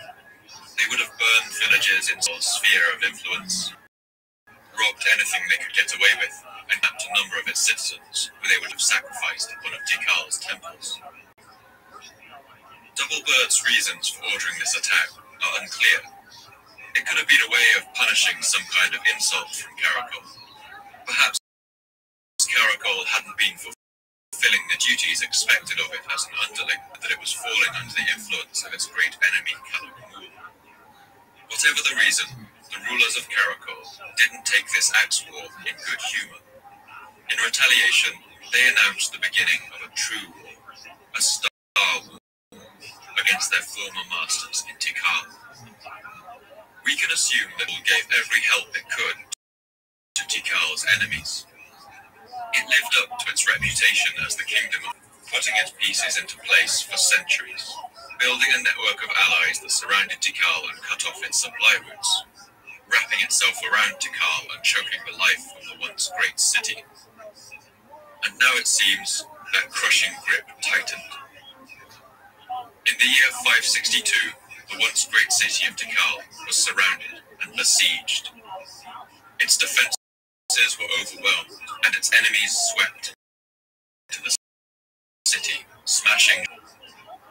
They would have burned villages in a sphere of influence, robbed anything they could get away with, and capped a number of its citizens, who they would have sacrificed at one of Tikal's temples. Doublebird's reasons for ordering this attack are unclear. It could have been a way of punishing some kind of insult from Karakol. Perhaps Karakol hadn't been fulfilling the duties expected of it as an underling, but that it was falling under the influence of its great enemy, Kalak. Whatever the reason, the rulers of Karakol didn't take this axe war in good humor. In retaliation, they announced the beginning of a true war, a star war, against their former masters in Tikal. We can assume that it gave every help it could to Tikal's enemies. It lived up to its reputation as the kingdom of putting its pieces into place for centuries, building a network of allies that surrounded Tikal and cut off its supply routes, wrapping itself around Tikal and choking the life from the once great city. And now it seems that crushing grip tightened. In the year 562, the once great city of Tikal was surrounded and besieged. Its defenses were overwhelmed, and its enemies swept into the city, smashing.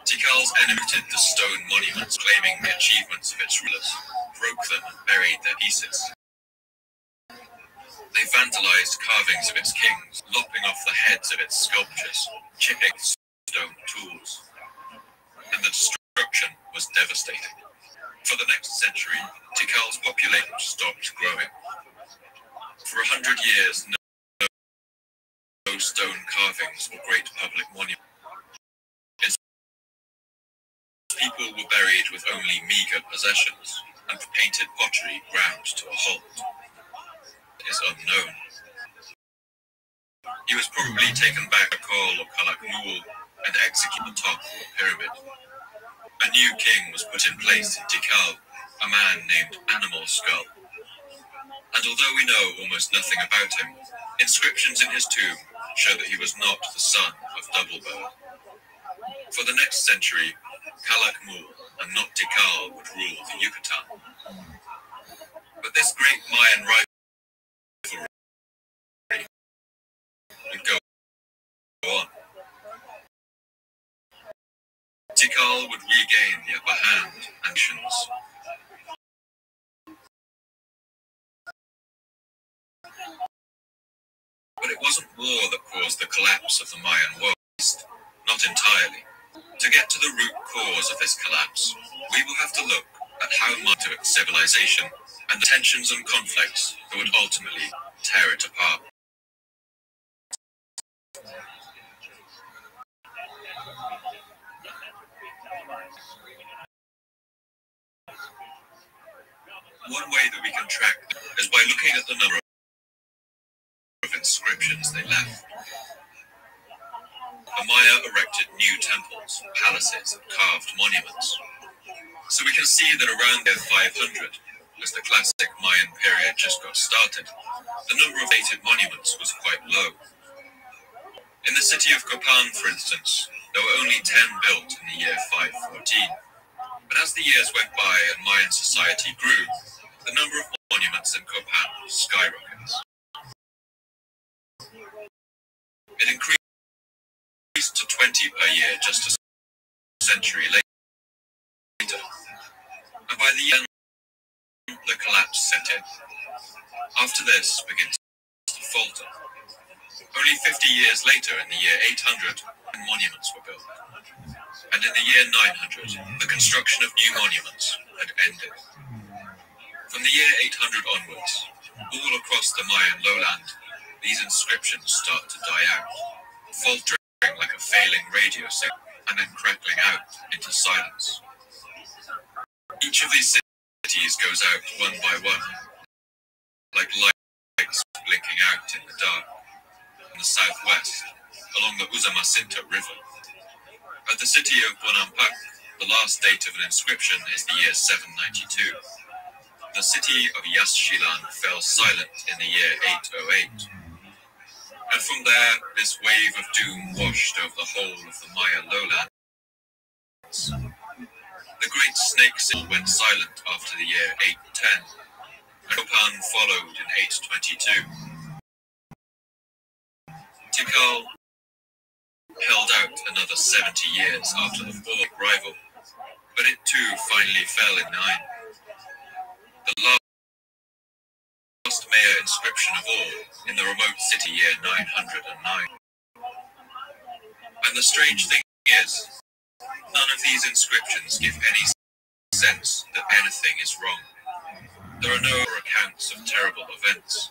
Tikal's enemies the stone monuments claiming the achievements of its rulers, broke them and buried their pieces. They vandalized carvings of its kings, lopping off the heads of its sculptures, chipping stone tools. And the destruction was devastating. For the next century, Tikal's population stopped growing. For 100 years, no stone carvings or great public monuments. Its people were buried with only meager possessions, and painted pottery ground to a halt. It is unknown. He was probably taken back to Kol or Kalak and executed atop the pyramid. A new king was put in place in Tikal, a man named Animal Skull. And although we know almost nothing about him, inscriptions in his tomb show that he was not the son of Doublebird. For the next century, Kalak and not Tikal would rule the Yucatan. But this great Mayan rivalry would go on. Tikal would regain the upper hand and actions. But it wasn't war that caused the collapse of the Mayan world, not entirely. To get to the root cause of this collapse, we will have to look at how much of its civilization and the tensions and conflicts that would ultimately tear it apart. One way that we can track them is by looking at the number of inscriptions they left. The Maya erected new temples, palaces, and carved monuments. So we can see that around the 500, as the classic Mayan period just got started, the number of dated monuments was quite low. In the city of Copan, for instance, there were only 10 built in the year 514. But as the years went by and Mayan society grew, the number of monuments in Copan skyrocketed. It increased to 20 per year just a century later. And by the end, the collapse set in. After this begins to falter. Only 50 years later, in the year 800, monuments were built. And in the year 900, the construction of new monuments had ended. From the year 800 onwards, all across the Mayan lowland, these inscriptions start to die out, faltering like a failing radio signal, and then crackling out into silence. Each of these cities goes out one by one, like lights blinking out in the dark. the southwest, along the Usumacinta River. At the city of Bonampak, the last date of an inscription is the year 792. The city of Yaxchilan fell silent in the year 808. And from there, this wave of doom washed over the whole of the Maya lowlands. The great snake seal went silent after the year 810, and Copan followed in 822. Tikal held out another 70 years after the fourth rival, but it too finally fell in 9. The last Maya inscription of all in the remote city year 909. And the strange thing is, none of these inscriptions give any sense that anything is wrong. There are no accounts of terrible events.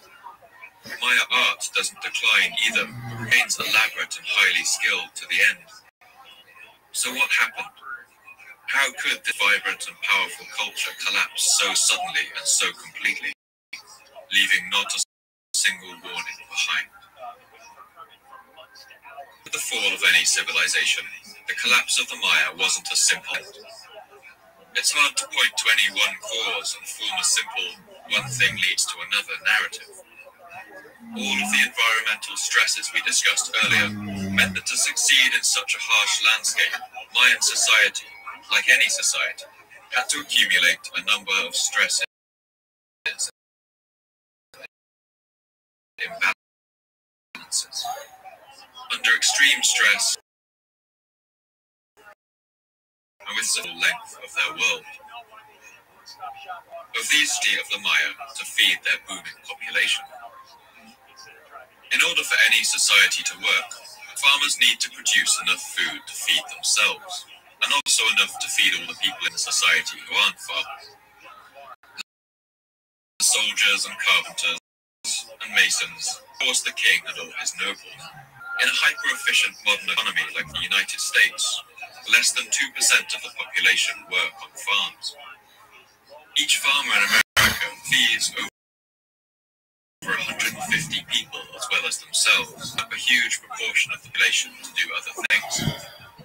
Maya art doesn't decline either, but remains elaborate and highly skilled to the end. So what happened? How could this vibrant and powerful culture collapse so suddenly and so completely, leaving not a single warning behind? With the fall of any civilization, the collapse of the Maya wasn't a simple end. It's hard to point to any one cause and form a simple one thing leads to another narrative. All of the environmental stresses we discussed earlier meant that to succeed in such a harsh landscape, Mayan society, like any society, had to accumulate a number of stresses and imbalances. Under extreme stress, and with the length of their world. Of these of the Maya to feed their booming population. In order for any society to work, farmers need to produce enough food to feed themselves, and also enough to feed all the people in the society who aren't farmers. The soldiers and carpenters and masons, of course the king and all his nobles. In a hyper-efficient modern economy like the United States, less than 2% of the population work on farms. Each farmer in America feeds over 150 people as well as themselves, up a huge proportion of the population to do other things.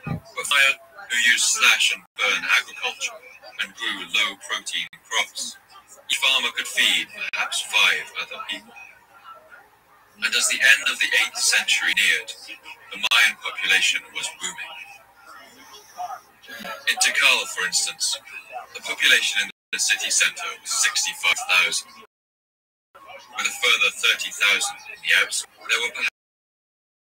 But Maya, who used slash and burn agriculture and grew low-protein crops, each farmer could feed perhaps 5 other people. And as the end of the 8th century neared, the Mayan population was booming. In Tikal, for instance, the population in the city centre was 65,000, with a further 30,000 in the outskirts. There were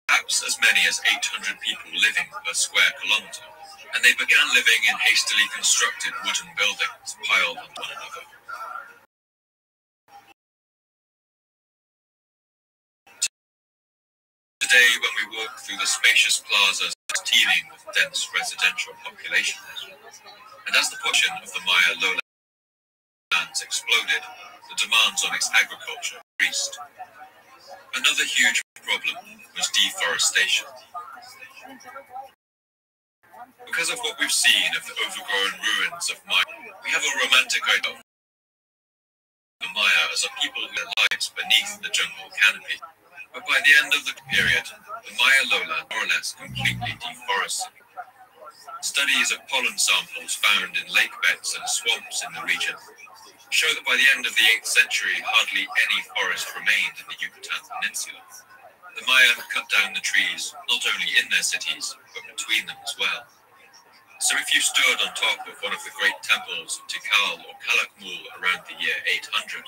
perhaps as many as 800 people living per square kilometre, and they began living in hastily constructed wooden buildings piled on one another. Today, when we walk through the spacious plazas teeming with dense residential populations, and as the portion of the Maya lowlands exploded, the demands on its agriculture increased. Another huge problem was deforestation. Because of what we've seen of the overgrown ruins of Maya, we have a romantic idea of the Maya as a people who live lives beneath the jungle canopy. But by the end of the period, the Maya lowland more or less completely deforested. Studies of pollen samples found in lake beds and swamps in the region show that by the end of the 8th century, hardly any forest remained in the Yucatan Peninsula. The Maya cut down the trees not only in their cities, but between them as well. So if you stood on top of one of the great temples of Tikal or Calakmul around the year 800,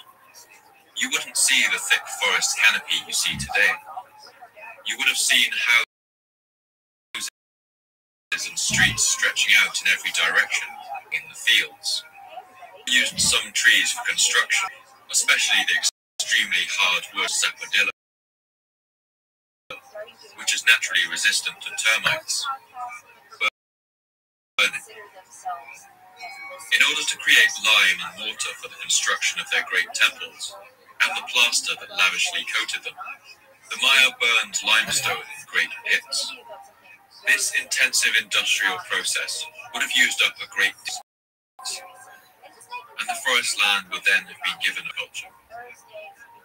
you wouldn't see the thick forest canopy you see today. You would have seen houses and streets stretching out in every direction in the fields. We used some trees for construction, especially the extremely hard wood sapodilla, which is naturally resistant to termites. Burning. In order to create lime and mortar for the construction of their great temples, and the plaster that lavishly coated them, the Maya burned limestone in great pits. This intensive industrial process would have used up a great distance, and the forest land would then have been given a culture.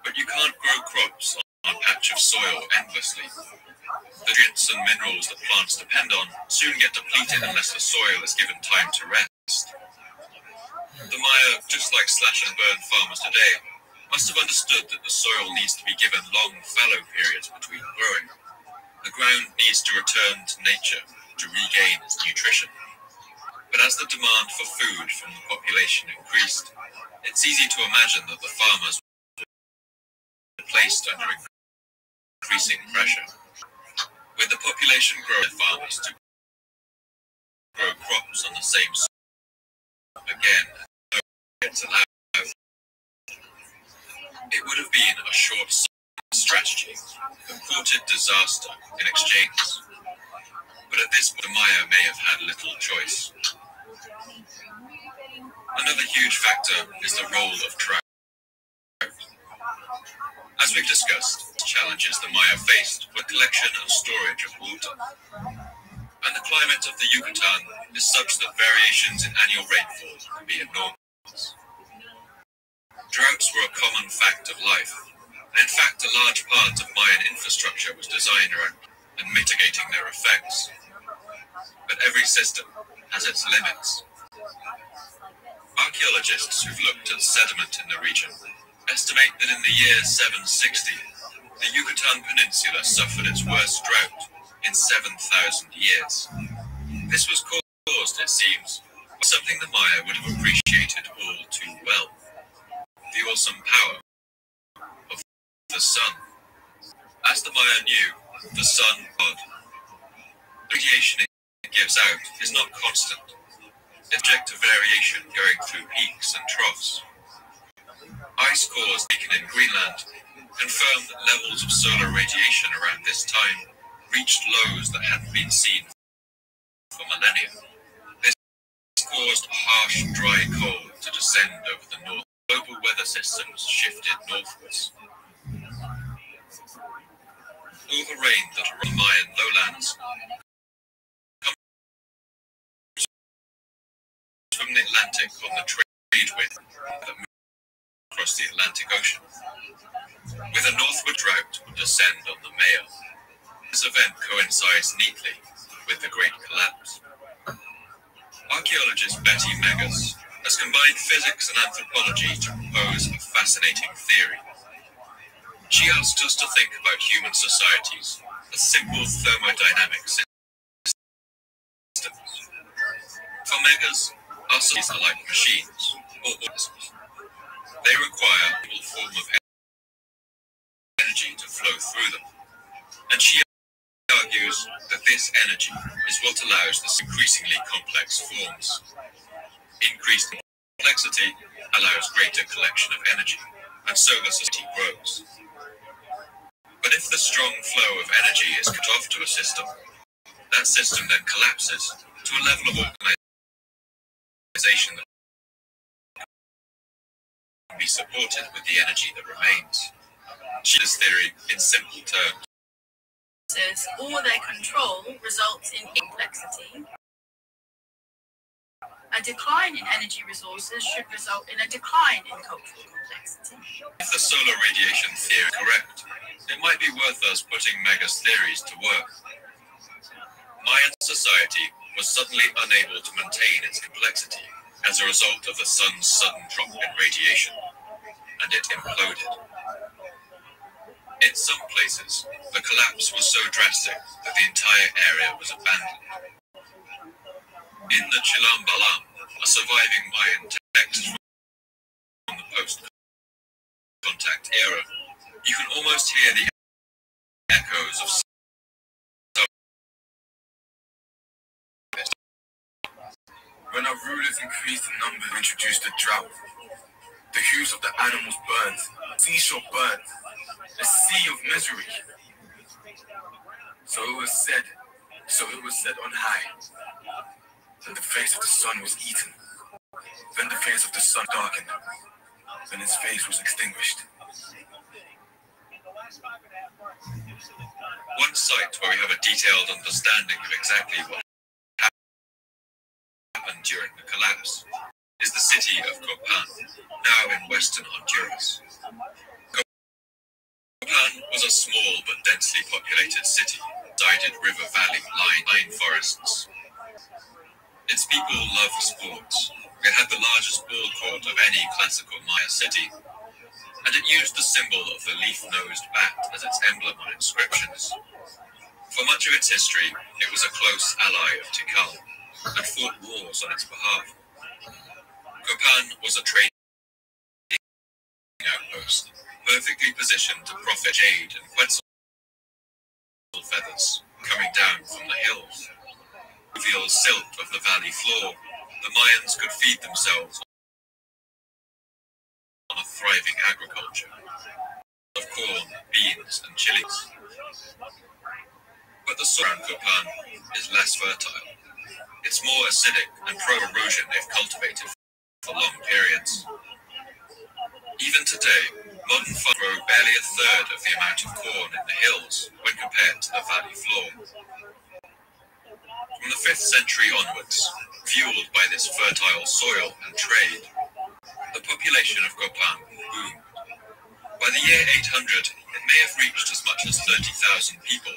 But you can't grow crops patch of soil endlessly. The nutrients and minerals that plants depend on soon get depleted unless the soil is given time to rest. The Maya, just like slash and burn farmers today, must have understood that the soil needs to be given long fallow periods between growing. The ground needs to return to nature to regain its nutrition. But as the demand for food from the population increased, it's easy to imagine that the farmers were placed under increasing pressure. With the population growing, farmers to grow crops on the same soil again, it's allowed. It would have been a short-sighted strategy, a courted disaster in exchange. But at this point, the Maya may have had little choice. Another huge factor is the role of drought. As we've discussed, the challenges the Maya faced were collection and storage of water. And the climate of the Yucatan is such that variations in annual rainfall can be enormous. Droughts were a common fact of life, and in fact a large part of Mayan infrastructure was designed around and mitigating their effects. But every system has its limits. Archaeologists who've looked at sediment in the region estimate that in the year 760, the Yucatan Peninsula suffered its worst drought in 7,000 years. This was caused, it seems, by something the Maya would have appreciated all too well: the awesome power of the sun. As the Maya knew, the sun, God, the radiation it gives out is not constant. It's subject to variation going through peaks and troughs. Ice cores taken in Greenland confirm that levels of solar radiation around this time reached lows that hadn't been seen for millennia. This caused harsh, dry cold to descend over the north. Global weather systems shifted northwards. All the rain that around the Mayan lowlands comes from the Atlantic on the trade wind that moves across the Atlantic Ocean, with a northward drought would descend on the Maya. This event coincides neatly with the Great Collapse. Archaeologist Betty Megas has combined physics and anthropology to propose a fascinating theory. She asks us to think about human societies as simple thermodynamic systems. For Megas, our societies are like machines or organisms. They require a single form of energy to flow through them, and she argues that this energy is what allows the increasingly complex forms. Increased complexity allows greater collection of energy, and so the society grows. But if the strong flow of energy is cut off to a system, that system then collapses to a level of organization that can be supported with the energy that remains. She's theory in simple terms. Or their control results in complexity. A decline in energy resources should result in a decline in cultural complexity. If the solar radiation theory is correct, it might be worth us putting Mega's theories to work. Mayan society was suddenly unable to maintain its complexity as a result of the sun's sudden drop in radiation, and it imploded. In some places, the collapse was so drastic that the entire area was abandoned. In the Chilam Balam, a surviving Mayan text from the post-contact era, you can almost hear the echoes of when our rulers increased in number and introduced a drought, the hues of the animals burned, seashore burned, a sea of misery. So it was said on high, that the face of the sun was eaten. Then the face of the sun darkened, then his face was extinguished. One site where we have a detailed understanding of exactly what happened during the collapse is the city of Copan, now in western Honduras. Copan Kopan was a small but densely populated city, sided river valley line forests. Its people loved sports. It had the largest ball court of any classical Maya city, and it used the symbol of the leaf-nosed bat as its emblem on inscriptions. For much of its history, it was a close ally of Tikal, and fought wars on its behalf. Kopan was a trading outpost, perfectly positioned to profit jade and quetzal feathers coming down from the hills. Revealed silt of the valley floor, the Mayans could feed themselves on a thriving agriculture of corn, beans, and chilies. But the soil around Kopan is less fertile. It's more acidic and pro-erosion if cultivated for long periods. Even today, modern farmers grow barely a third of the amount of corn in the hills when compared to the valley floor. From the 5th century onwards, fueled by this fertile soil and trade, the population of Kopan boomed. By the year 800, it may have reached as much as 30,000 people,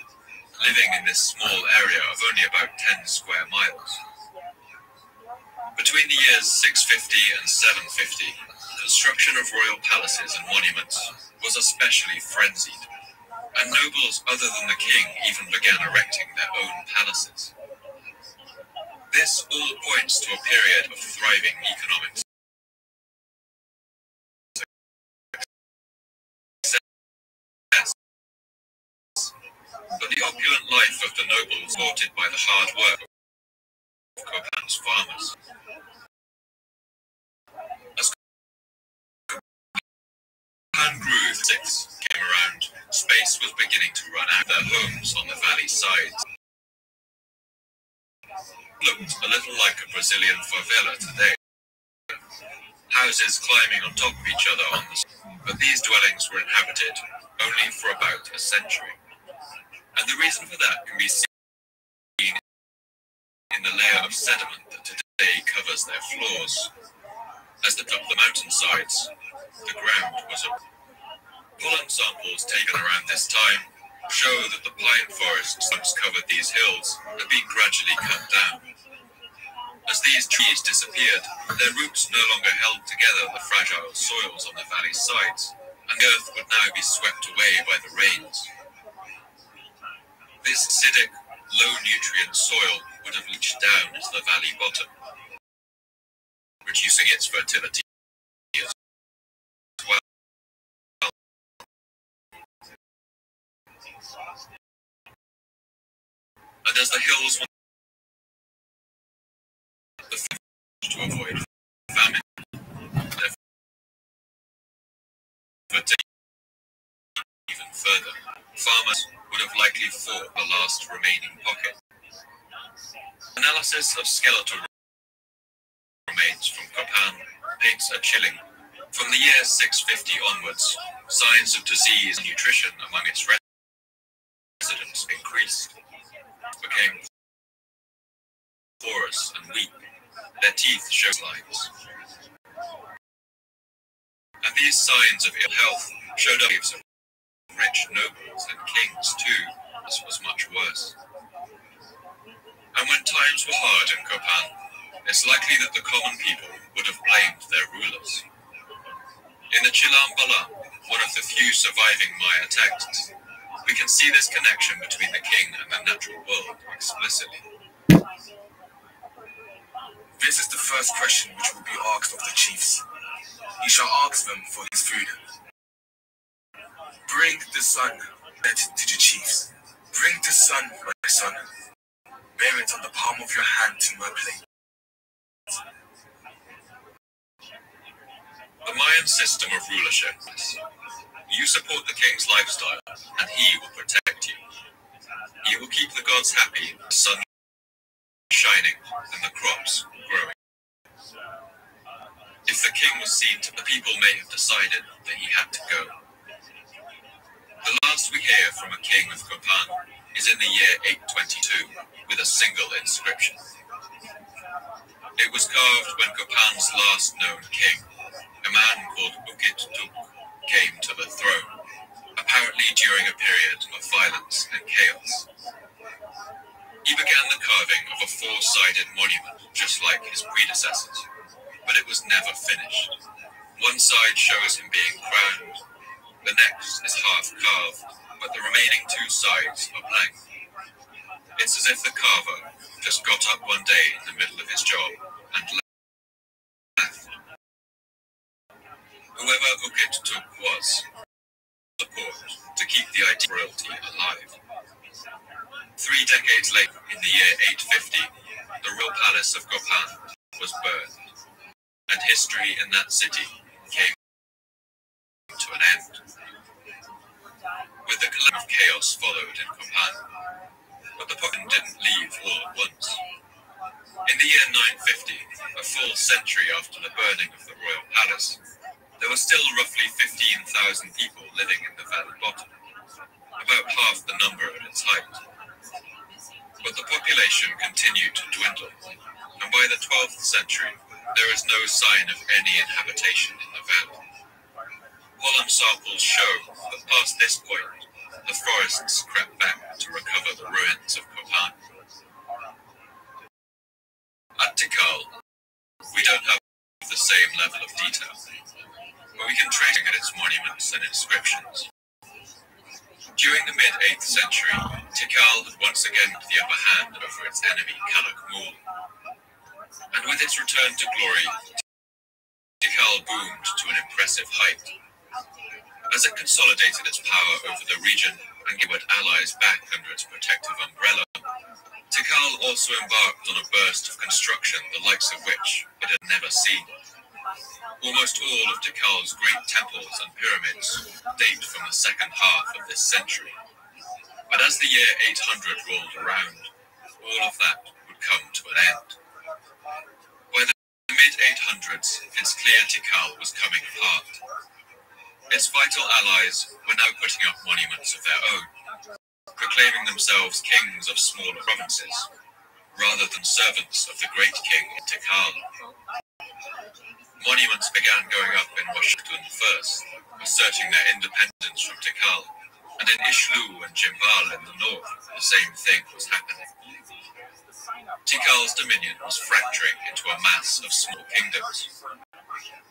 living in this small area of only about 10 square miles. Between the years 650 and 750, construction of royal palaces and monuments was especially frenzied, and nobles other than the king even began erecting their own palaces. This all points to a period of thriving economic success. But the opulent life of the nobles was supported by the hard work of Kopan's farmers. As Kopan grew, came around, space was beginning to run out of their homes on the valley sides. Looked a little like a Brazilian favela today. Houses climbing on top of each other on the side, but these dwellings were inhabited only for about a century. And the reason for that can be seen in the layer of sediment that today covers their floors. As they up the mountainsides, the ground was open. Pollen samples taken around this time show that the pine forests once covered these hills had been gradually cut down. As these trees disappeared, their roots no longer held together the fragile soils on the valley's sides, and the earth would now be swept away by the rains. This acidic, low-nutrient soil would have leached down to the valley bottom, reducing its fertility as well. And as the hills were to avoid famine, their fertility even further, farmers would have likely fought the last remaining pocket. Analysis of skeletal remains from Kopan paints a chilling. From the year 650 onwards, signs of disease and nutrition among its residents increased, became porous and weak. Their teeth showed lines. And these signs of ill health showed up of rich nobles and kings too. This was much worse. And when times were hard in Kopan, it's likely that the common people would have blamed their rulers. In the Chilam Balam, one of the few surviving Maya texts, we can see this connection between the king and the natural world explicitly. This is the first question which will be asked of the chiefs. He shall ask them for his food. Bring the sun, said to the chiefs. Bring the sun, my son. Bear it on the palm of your hand to my plate. The Mayan system of rulership is, you support the king's lifestyle, and he will protect you. He will keep the gods happy, the sun shining, and the crops growing. If the king was seen to, the people may have decided that he had to go. The last we hear from a king of Kopan is in the year 822, with a single inscription. It was carved when Kopan's last known king, a man called Ukit Tuk, came to the throne. apparently during a period of violence and chaos. He began the carving of a four-sided monument just like his predecessors, but it was never finished. One side shows him being crowned, the next is half carved, but the remaining two sides are blank. It's as if the carver just got up one day in the middle of his job and left. Whoever Ukit took was support to keep the idea of royalty alive. 3 decades later, in the year 850, the royal palace of Gopan was burned, and history in that city came to an end. With the calamity of chaos followed in Gopan, but the Pokan didn't leave all at once. In the year 950, a full century after the burning of the royal palace, there were still roughly 15,000 people living in the valley bottom, about half the number at its height. But the population continued to dwindle, and by the 12th century, there is no sign of any inhabitation in the valley. Pollen samples show that past this point, the forests crept back to recover the ruins of Kopan. At Tikal, we don't have the same level of detail, but we can trace at its monuments and inscriptions. During the mid-8th century, Tikal had once again the upper hand over its enemy, Kalak Mul. And with its return to glory, Tikal boomed to an impressive height. As it consolidated its power over the region and gave allies back under its protective umbrella, Tikal also embarked on a burst of construction the likes of which it had never seen. Almost all of Tikal's great temples and pyramids date from the second half of this century. But as the year 800 rolled around, all of that would come to an end. By the mid-800s, it's clear Tikal was coming apart. Its vital allies were now putting up monuments of their own, proclaiming themselves kings of smaller provinces, rather than servants of the great king in Tikal. Monuments began going up in Washington first, asserting their independence from Tikal, and in Ishlu and Jimbal in the north, the same thing was happening. Tikal's dominion was fracturing into a mass of small kingdoms.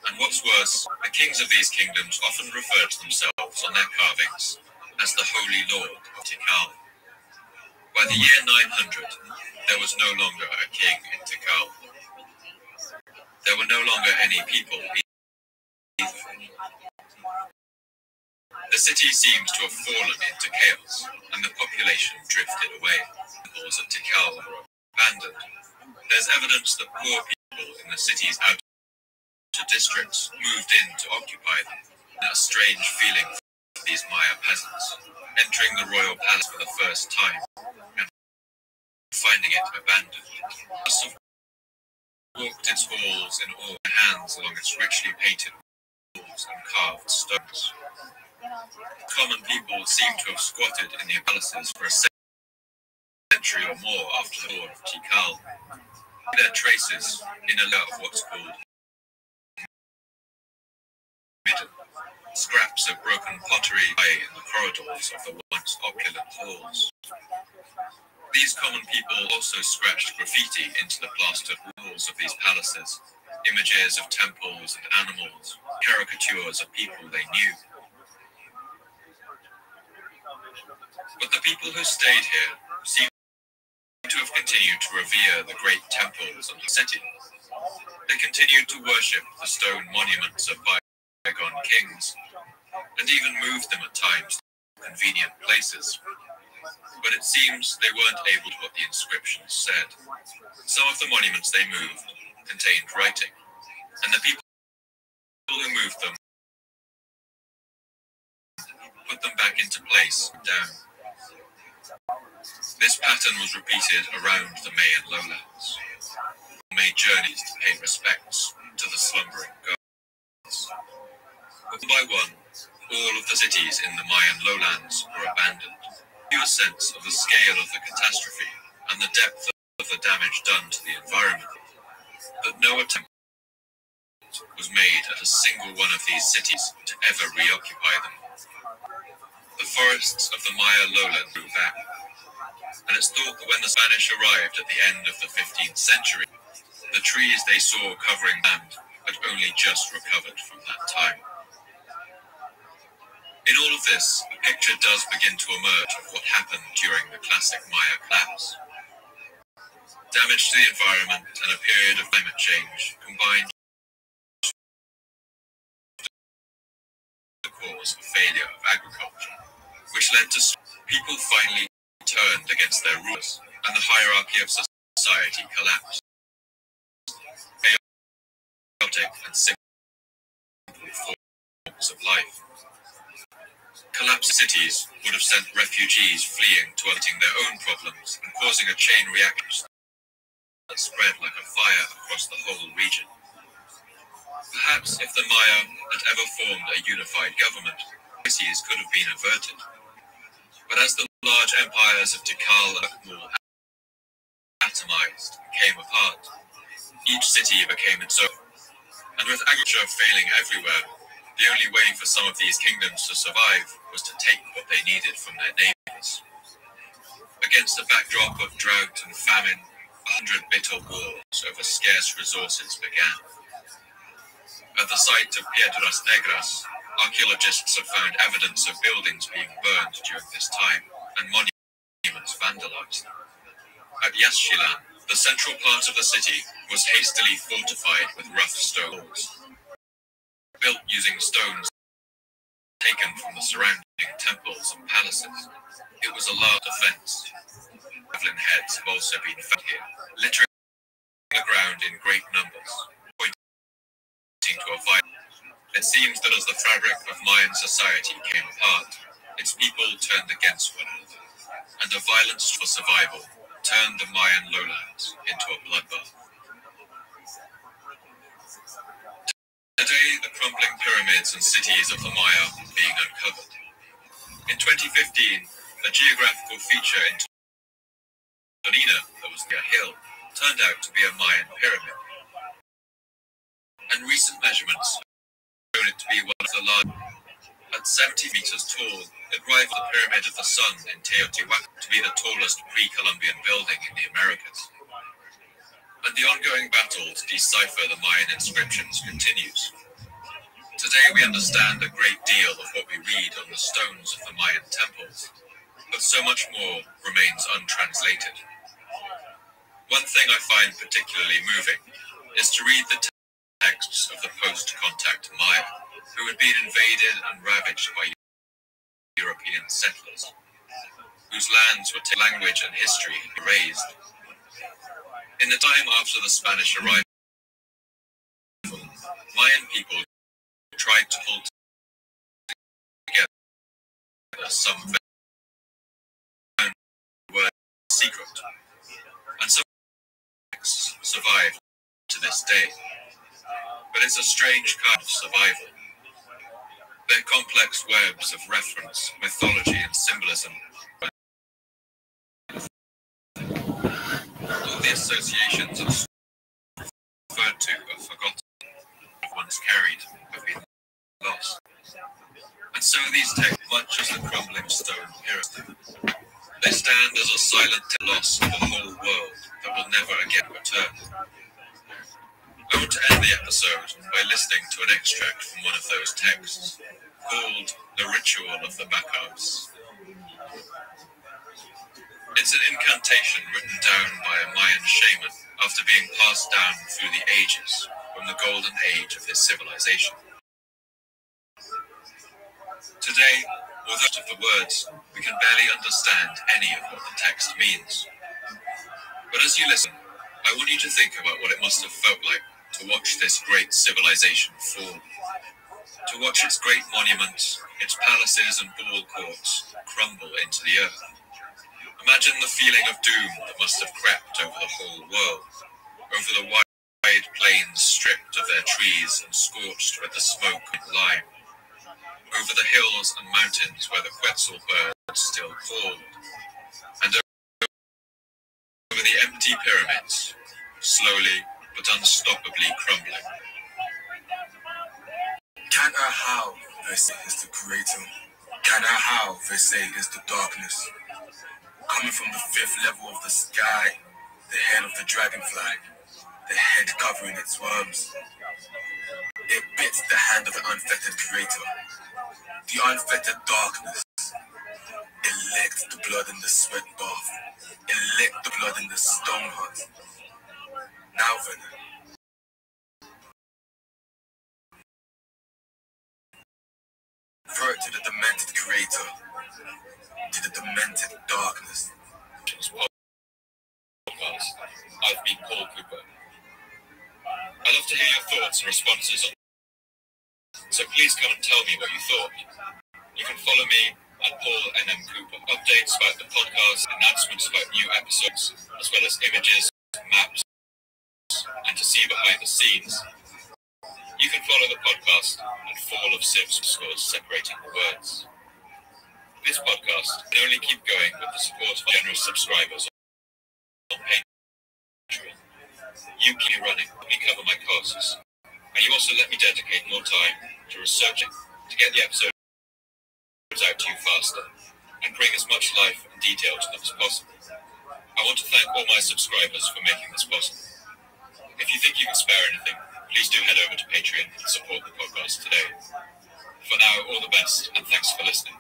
And what's worse, the kings of these kingdoms often referred to themselves on their carvings as the Holy Lord of Tikal. By the year 900, there was no longer a king in Tikal. There were no longer any people either. The city seems to have fallen into chaos, and the population drifted away. The temples of Tikal were abandoned. There's evidence that poor people in the city's outer districts moved in to occupy them. A strange feeling for these Maya peasants, entering the royal palace for the first time and finding it abandoned. Must have walked its halls in all hands along its richly painted walls and carved stones. Common people seem to have squatted in the palaces for a century or more after the fall of Tikal. There are traces in a lot of what's called midden, scraps of broken pottery lie in the corridors of the once opulent halls. These common people also scratched graffiti into the plastered walls of these palaces, images of temples and animals, caricatures of people they knew. But the people who stayed here seem to have continued to revere the great temples of the city. They continued to worship the stone monuments of bygone kings, and even moved them at times to convenient places. But it seems they weren't able to what the inscriptions said. Some of the monuments they moved contained writing, and the people who moved them put them back into place down. This pattern was repeated around the Mayan lowlands. They made journeys to pay respects to the slumbering gods. One by one, all of the cities in the Mayan lowlands were abandoned. A sense of the scale of the catastrophe and the depth of the damage done to the environment, but no attempt was made at a single one of these cities to ever reoccupy them. The forests of the Maya lowland grew back, and it's thought that when the Spanish arrived at the end of the 15th century, the trees they saw covering land had only just recovered from that time. In all of this, a picture does begin to emerge of what happened during the classic Maya collapse. Damage to the environment and a period of climate change combined the cause of failure of agriculture, which led to people finally turned against their rulers, and the hierarchy of society collapsed. Chaotic and simple forms of life. Collapsed cities would have sent refugees fleeing to averting their own problems and causing a chain reaction that spread like a fire across the whole region. Perhaps if the Maya had ever formed a unified government, crises could have been averted. But as the large empires of Tikal and Akmul atomized and came apart, each city became its own. And with agriculture failing everywhere, the only way for some of these kingdoms to survive was to take what they needed from their neighbors. Against a backdrop of drought and famine, 100 bitter wars over scarce resources began. At the site of Piedras Negras, archaeologists have found evidence of buildings being burned during this time and monuments vandalized. At Yaxchilan, the central part of the city was hastily fortified with rough stone walls. Built using stones taken from the surrounding temples and palaces, it was a large defense. Javelin heads have also been found here, littering the ground in great numbers, pointing to a violence. It seems that as the fabric of Mayan society came apart, its people turned against one another, and a violence for survival turned the Mayan lowlands into a bloodbath. Today, the crumbling pyramids and cities of the Maya are being uncovered. In 2015, a geographical feature in Tonina that was near a hill turned out to be a Mayan pyramid. And recent measurements have shown it to be one of the largest. At 70 meters tall, it rivals the Pyramid of the Sun in Teotihuacan to be the tallest pre-Columbian building in the Americas. And the ongoing battle to decipher the Mayan inscriptions continues. Today we understand a great deal of what we read on the stones of the Mayan temples, but so much more remains untranslated. One thing I find particularly moving is to read the texts of the post-contact Maya, who had been invaded and ravaged by European settlers, whose lands were language and history erased. In the time after the Spanish arrival, Mayan people tried to hold together some were secret, and some texts survive to this day. But it's a strange kind of survival. Their complex webs of reference, mythology, and symbolism. All the associations referred to are forgotten, once carried, have been lost. And so these texts, much as the crumbling stone pyramid, they stand as a silent loss of the whole world that will never again return. I want to end the episode by listening to an extract from one of those texts, called The Ritual of the Bacchus. It's an incantation written down by a Mayan shaman after being passed down through the ages from the golden age of his civilization. Today, without of the words, we can barely understand any of what the text means. But as you listen, I want you to think about what it must have felt like to watch this great civilization fall. To watch its great monuments, its palaces and ball courts crumble into the earth. Imagine the feeling of doom that must have crept over the whole world, over the wide plains stripped of their trees and scorched with the smoke and lime, over the hills and mountains where the quetzal birds still called, and over the empty pyramids, slowly but unstoppably crumbling. Can I how this is the creator? Kinda how, they say, is the darkness. Coming from the fifth level of the sky, the head of the dragonfly, the head covering its worms. It bits the hand of the unfettered creator, the unfettered darkness. It licked the blood in the sweat bath. It licked the blood in the stone hut. Now then, throw it to the demented creator, to the demented darkness. I've been Paul Cooper. I'd love to hear your thoughts and responses on so please come and tell me what you thought. You can follow me at Paul NM Cooper. Updates about the podcast, announcements about new episodes, as well as images, maps, and to see behind the scenes. You can follow the podcast at Fall of Sieves scores separating the words. This podcast can only keep going with the support of generous subscribers on Patreon. You keep running, let me cover my costs, and you also let me dedicate more time to researching to get the episodes out to you faster and bring as much life and detail to them as possible. I want to thank all my subscribers for making this possible. If you think you can spare anything, please do head over to Patreon and support the podcast today. For now, all the best, and thanks for listening.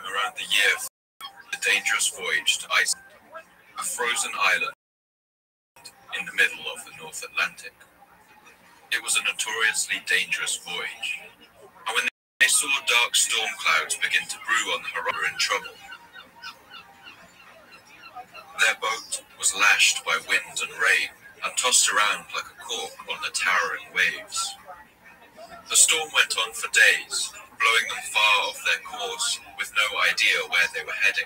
Around the year, the dangerous voyage to Iceland, a frozen island in the middle of the North Atlantic. It was a notoriously dangerous voyage, and when they saw dark storm clouds begin to brew on the horizon, they were in trouble. Their boat was lashed by wind and rain and tossed around like a cork on the towering waves. The storm went on for days, blowing them far off their course with no idea where they were heading.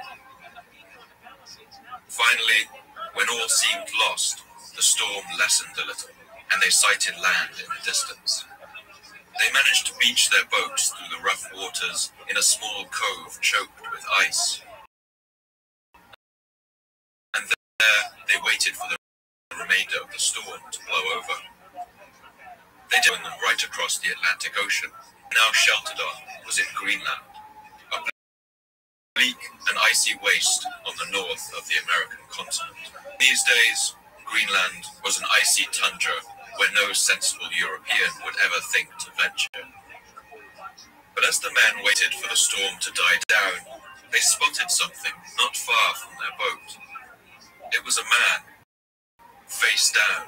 Finally, when all seemed lost, the storm lessened a little, and they sighted land in the distance. They managed to beach their boats through the rough waters in a small cove choked with ice. And there they waited for the remainder of the storm to blow over. They did them right across the Atlantic Ocean. Now sheltered on was in Greenland, a bleak and icy waste on the north of the American continent. These days, Greenland was an icy tundra where no sensible European would ever think to venture. But as the men waited for the storm to die down, they spotted something not far from their boat. It was a man, face down,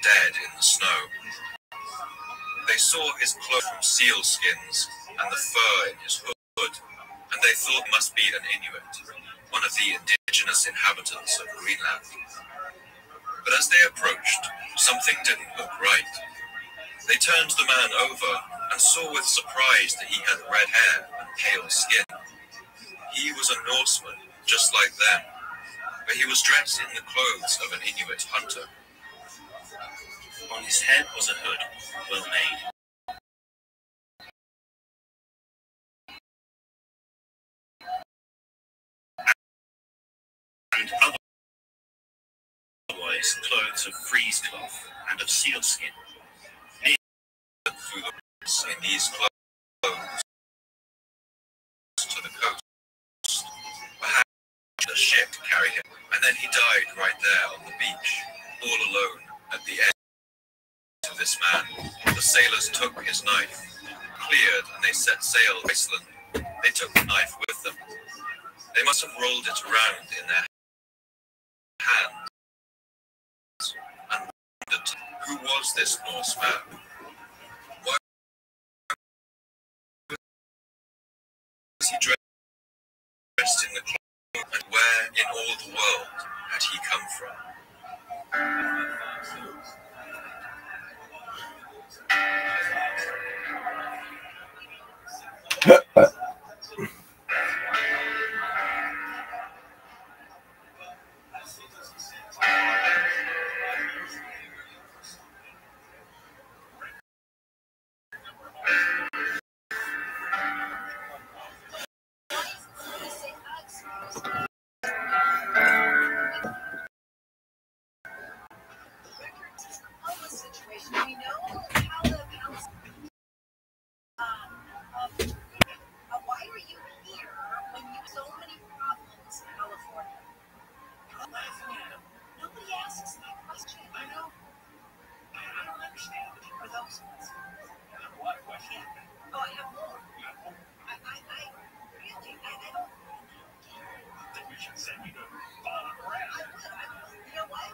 dead in the snow. They saw his clothes from seal skins and the fur in his hood, and they thought he must be an Inuit, one of the indigenous inhabitants of Greenland. But as they approached, something didn't look right. They turned the man over and saw with surprise that he had red hair and pale skin. He was a Norseman, just like them, but he was dressed in the clothes of an Inuit hunter. On his head was a hood, well made. And otherwise clothes of frieze cloth and of sealskin. Through the woods in these clothes to the coast. Perhaps the ship carried him, and then he died right there on the beach, all alone at the end. To this man, the sailors took his knife, cleared, and they set sail to Iceland. They took the knife with them. They must have rolled it around in their hands and wondered, who was this Norse man? Why was he dressed in the situation. We know how the council. Why are you here when you have so many problems in California? Nobody asks that question. I know. I don't understand. For those ones. What question? Oh, I have more. I really, I don't. I think we should send you to Bob Brown. I would. You know what?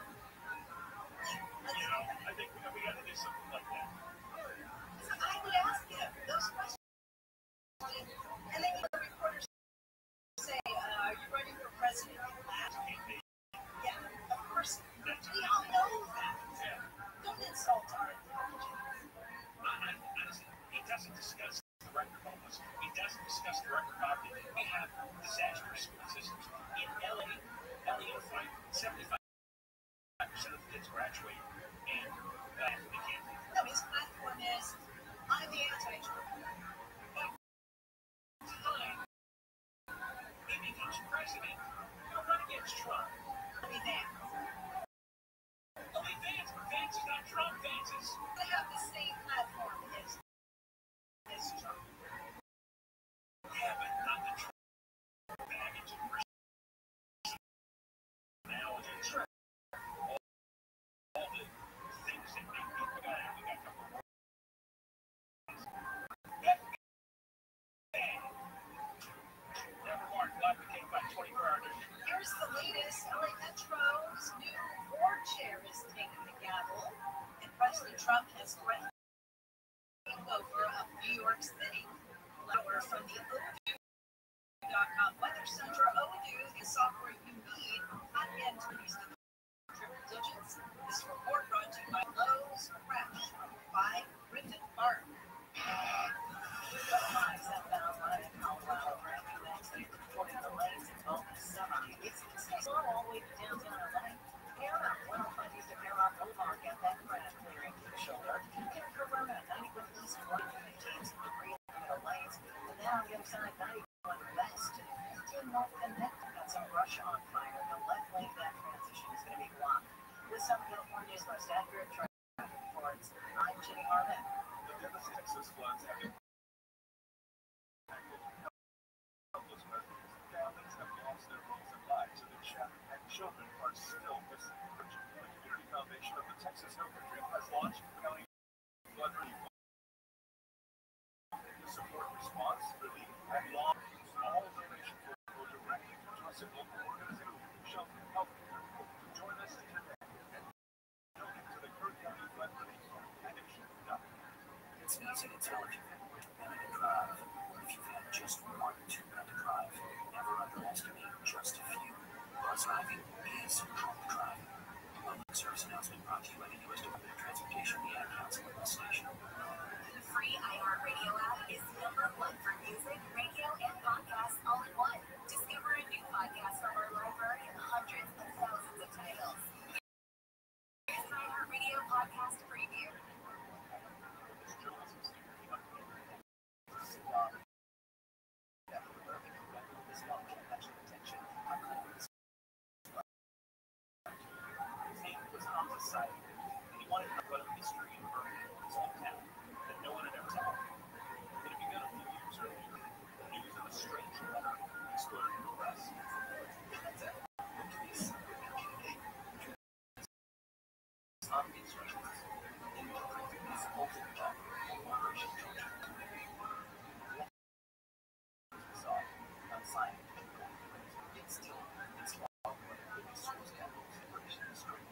I think we got to do something like that. So I would ask him those questions. And then the reporters say, are you running for president? Yeah, of course. We all know that. Don't insult our intelligence. Honestly, he doesn't discuss the record homeless. He doesn't discuss the record poverty. We have disastrous school systems. In LA, fight 75% of the kids graduate, and they can't. No, his platform is, I'm the anti-Trump. He becomes president, he'll run against Trump. He'll be there. Only Vance, but Vance is not Trump. Vance is. They have the same platform as Trump. Yeah, but not the Trump baggage and personality. True. All the things that make people got out. We got a couple of words. Never marked blood became by 24 hours. Here's the latest. LA Metro's new board chair is taking the gavel, and President Trump has threatened over of New York City. Lower from the Odoo.com Weather Center. Odoo is software you need hot-end to use the triple digits. This report brought to you by Lowe's Fresh by Griffin Park. All the way to downtown LA. Paramount 105 East of Paramount Boulevard got that crash clearing to the shoulder. Get Corona 91 East 115 degrees in the lanes. And then on the other side, 91 West. 15 North Connecticut got some rush on fire. The left lane of that transition is going to be blocked. With some California's most accurate traffic reports, I'm Jenny Harmon. The devastating Texas floods have been countless residents and families have lost their homes and lives have been shattered, and children are still missing. The Community Foundation of the Texas Health District has launched county flood relief to support response, relief, and long. All donations will go directly to trusted local organization, Shelter Healthcare. Join us today and donate to the Kirk County Flood Relief Foundation. It's easy to tell if you've had 1 minute to drive. If you've had just 1 or 2 minutes to drive, never underestimate just a few. Bus driving is drunk driving. Public service announcement brought to you by the U.S. Department of Transportation, the Ad Council, and the station. The free iHeartRadio app is #1 for music, radio, and podcasts all in one. Discover a new podcast from our library and hundreds of thousands of titles. Here's an iHeartRadio podcast preview. And he wanted to talk about a mystery in Birmingham, his hometown, that no one had ever told him. It had begun a few years earlier. The news of a strange letter exploded in the press. On the instructions, in the ultimate job, Operation Georgia. Unsigned. It's still, it's long, but the biggest source capital separation is straight.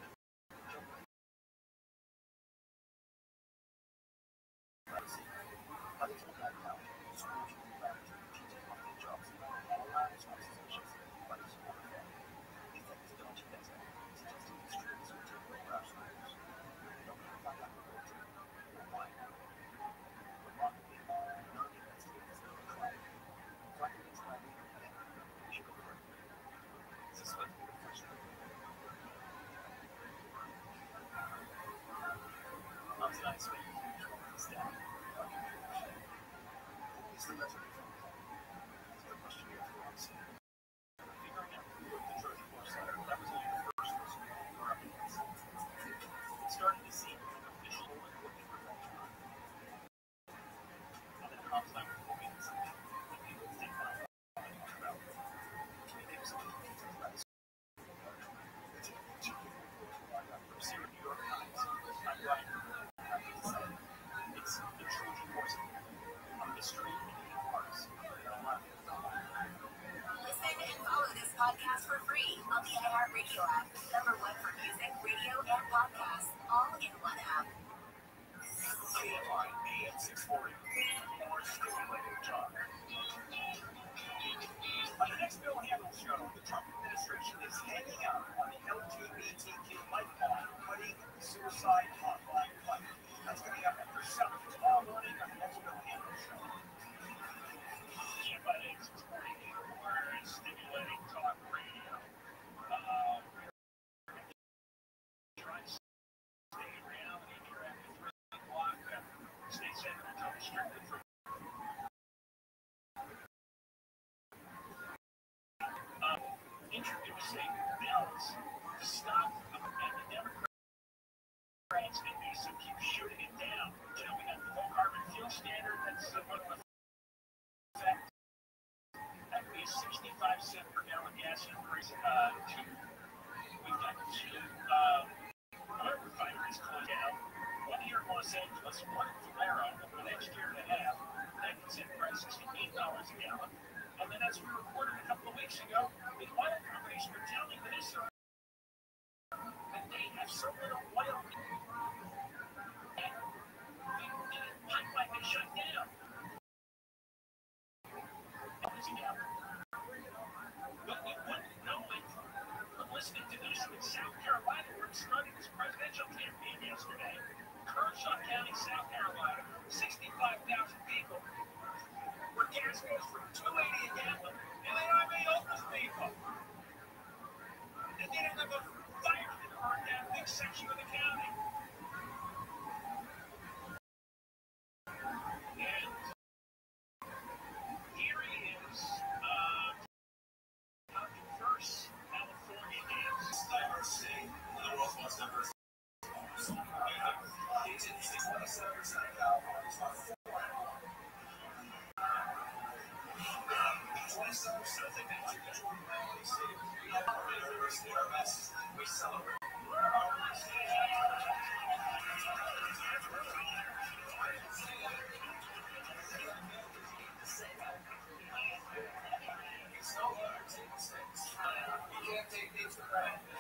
Starting to see official say bills to stop and the Democrats and Newsom keep shooting it down. You know, we got the low carbon fuel standard that's one of the effect. That would be a 65-cent per gallon gas increase. We've got two oil refineries closed down. One here in Los Angeles, one in Valero. For the next year and a half, that gets in prices to $8 a gallon. And then, as we reported a couple of weeks ago, the oil companies were telling Minnesota that they have so little oil that the pipeline been shut down. But we wouldn't know it from listening to Newsom in South Carolina, where he started his presidential campaign yesterday. Kershaw County, South Carolina, 65,000 people, where gas goes from $2.80 a gallon, and they don't have any homeless people. And they don't have a fire that burned down a big section of the county. And here he is, how diverse California is. Diversity, the world's most diverse. It's interesting, 27% of Californians are for it. 27% think that you can join the city. We have more diversity in our message. We celebrate. You can't take things for granted.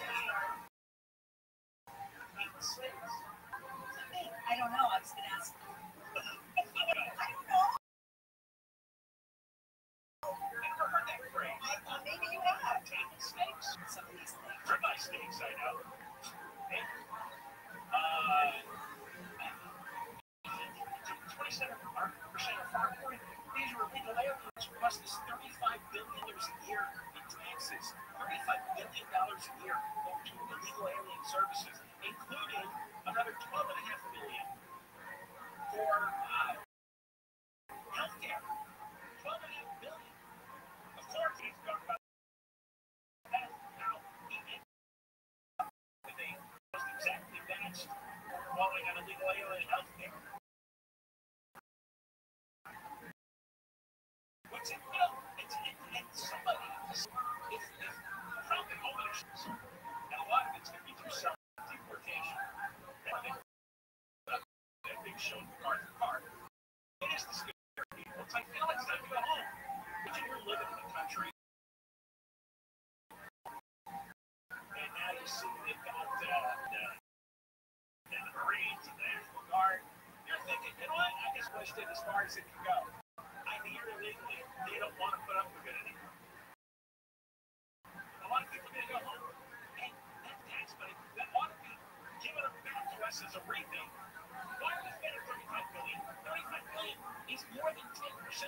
I don't know. I was going to ask. Maybe you have. Table stakes. Some of these things. Ribeye steaks, I know. 27% of farm point. These are illegal aliens who cost us $35 billion a year in taxes. $35 billion a year go to illegal alien services, including another $12.5 billion for healthcare. $12.5 billion. Of course, he's talking about that. Now, he ended up with a just exactly matched calling on illegal alien healthcare. What's it? You know, it's somebody. It's probably home ownership, and a lot of it's going to be through self-deportation. That big show in Garden Park. It is to scare people. It's like, it's time to go home. But you're living in the country, and now you see they've got the Marines and the National Guard. You're thinking, you know what? I just pushed it as far as it can go. I'm here illegally. They don't want to put up with it anymore. A lot of people are going to go home. And that tax money, that ought to be given back to us as a rebate. Why are we spending $35 billion? $35 billion is more than 10%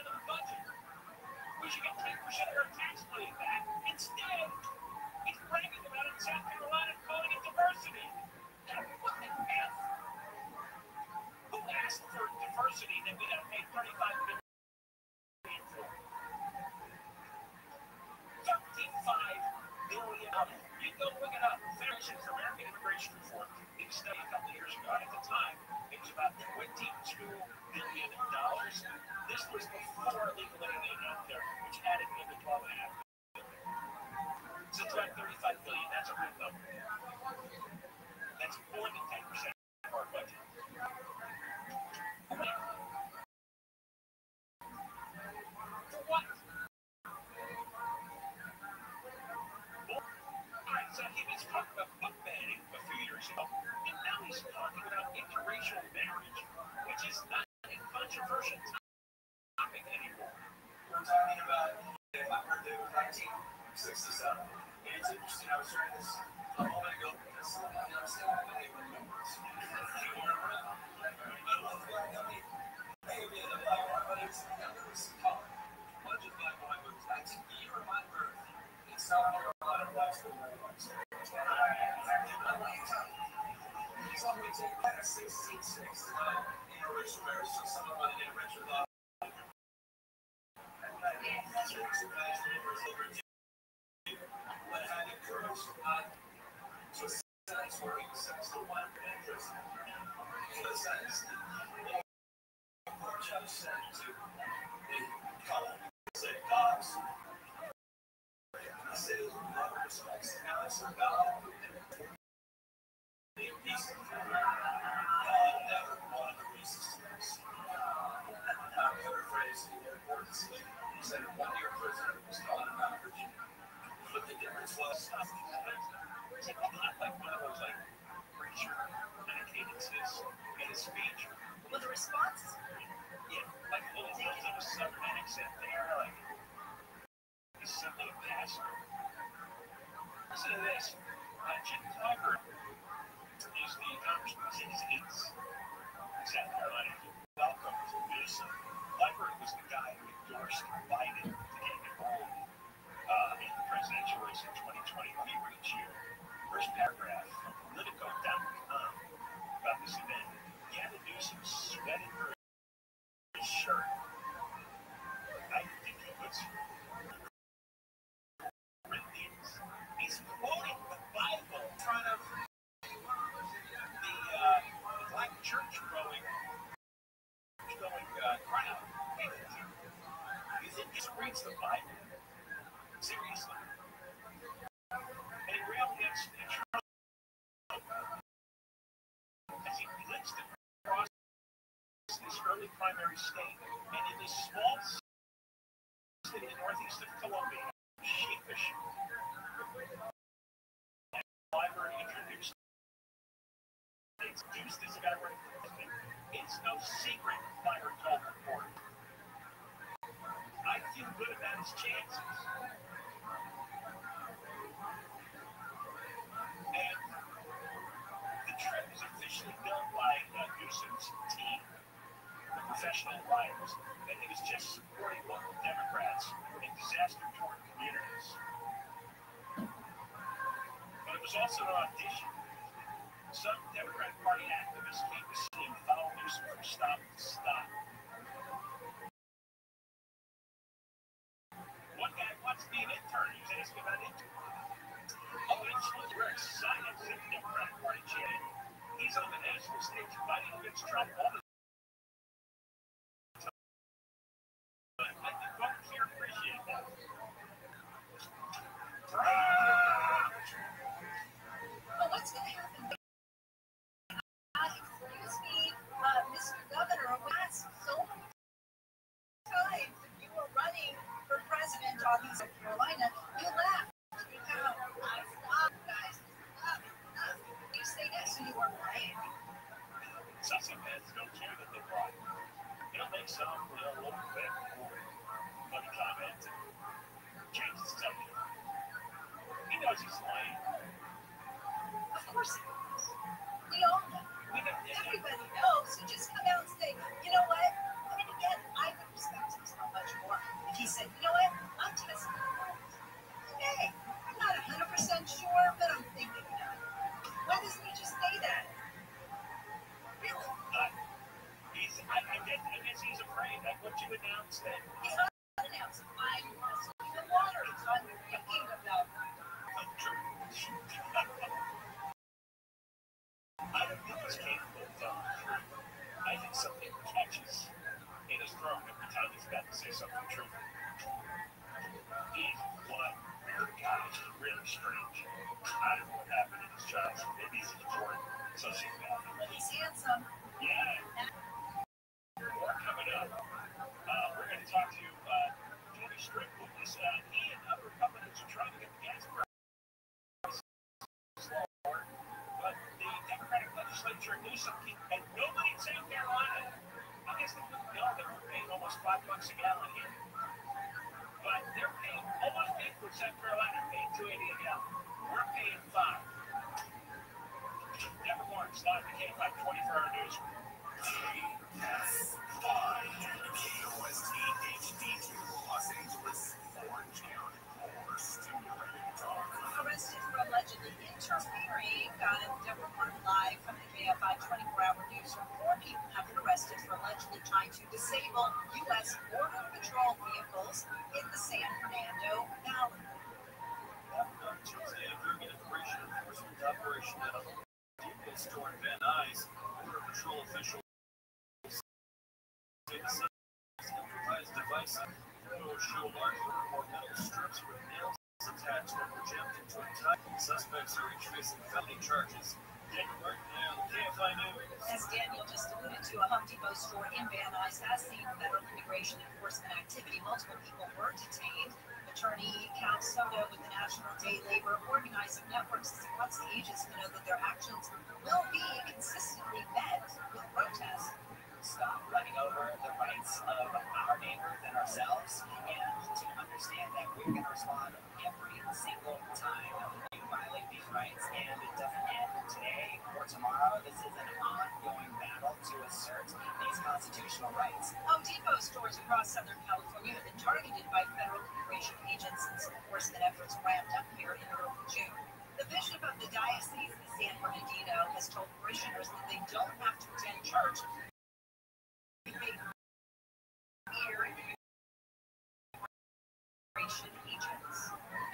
of the budget. We should get 10% of our tax money back. Instead, he's bragging about it in South Carolina and calling it diversity. What the F? Who asked for diversity that we got to pay $35 billion? $35 billion. You go look it up. Federation's American Immigration Reform. It was studied a couple of years ago. At the time, it was about $22 billion. This was before illegal alien out there, which added another $12.5 billion. So it's about $35 billion. That's a real number. That's more than 10% of our budget. For what? Alright, so he was talking about book banning a few years ago, and now he's talking about interracial marriage, which is not a controversial topic anymore. We're talking about my birthday was 1967. And it's interesting, I was trying this a moment ago because I understand why anyone remembers. You weren't around. I love the black guy. Maybe the black one, but it was some color. One just black one, but that's the year of my birth. In South Carolina, black school very much. So we take that as 1669 interracial marriage, so someone by the name of Richard Love. What had occurred Well, the response is like a little bit of a southern accent there, like he's simply a pastor. Listen to this. Jim Clyburn is the congressman in his 80s in South Carolina. Welcome to Newsom. Clyburn was the guy who endorsed Biden to get involved in the presidential race in 2020. Let me read you first paragraph from Politico.com about this event. Gavin Newsom sweated her shirt. I think he was Corinthians. He's quoting the Bible in front of the black church going crowd. You think he reads the Bible? Seriously. And he railed against Trump as he blitzed across this early primary state. And in this small city in northeast of Columbia, sheepish. Library introduced this guy running for president. It's no secret, Library told the report. I feel good about his chances. And the trip is officially done by Newsom's team, the professional writers, that he was just supporting local Democrats in disaster-torn communities. But it was also an audition. Some Democratic Party activists came to see him follow Newsom from stop to stop. One guy wants to be an intern. He was asking about intern. Oh, we're excited, said the Democratic Party chairman. He's on the national stage fighting against Trump all the time. But I think folks here appreciate that. Well, what's going to happen? Excuse me, Mr. Governor, we asked so many times if you were running for president on South Carolina, you left. You know, guys, you say yes, so you weren't lying. Some fans don't care that they lie. They'll make some little bit funny comment and change the subject. He knows he's lying. Of course he does. We all know. Everybody knows. So just come out and say, you know what? I mean, again, I would respect him so much more if he said, you know what? I'm testing the waters. Hey, I'm not 100% sure, but I'm thinking about it. Why doesn't he just say that? Really? I guess he's afraid. Like what you announced then. He's not announced. I'm testing the waters. I'm thinking about it. Untrue. I don't think he's capable of telling the truth. I think something catches in his throat every time he's about to say something true. He's one weird guy. He's really strange. I don't know what happened in his childhood. Maybe he's a foreign sociopath. But he's handsome. Yeah. More coming up. We're going to talk to Tony Strick. He and other Republicans are trying to get the gas prices lower, but the Democratic legislature knew something, and nobody in South Carolina, I guess they wouldn't know that we're paying almost $5 a gallon here. But they're paying almost equal. South Carolina paying $2.80 a gallon. We're paying $5. Deborah Lawrence live at KFI 24-hour news. KOST HD2 Los Angeles Orange County overstimulated talk. Arrested for allegedly interfering. Deborah Lawrence live from the KFI 24-hour news. 4 people have been arrested for allegedly trying to disable U.S. Border Patrol vehicles in the San Fernando Valley. On Tuesday, a very operation enforcement operation at a store in Van Nuys, Border Patrol officials improvised device will show large or metal strips with nails attached that were jammed into a tie. Suspects are each facing felony charges. Daniel Martin, KFI News. As Daniel just alluded to, a Home Depot store in Van Nuys has seen federal immigration enforcement activity. Multiple people were detained. Attorney Cal Soto with the National Day Labor Organizing Network says he wants the agents to know that their actions will be consistently met with protests. Stop running over the rights of our neighbors and ourselves, and to understand that we're going to respond every single time you violate these rights, and it doesn't end today or tomorrow. This is an ongoing battle to assert these constitutional rights. Home Depot stores across Southern California have been targeted by federal immigration agents since enforcement efforts ramped up here in early June. The bishop of the Diocese of San Bernardino has told parishioners that they don't have to attend church.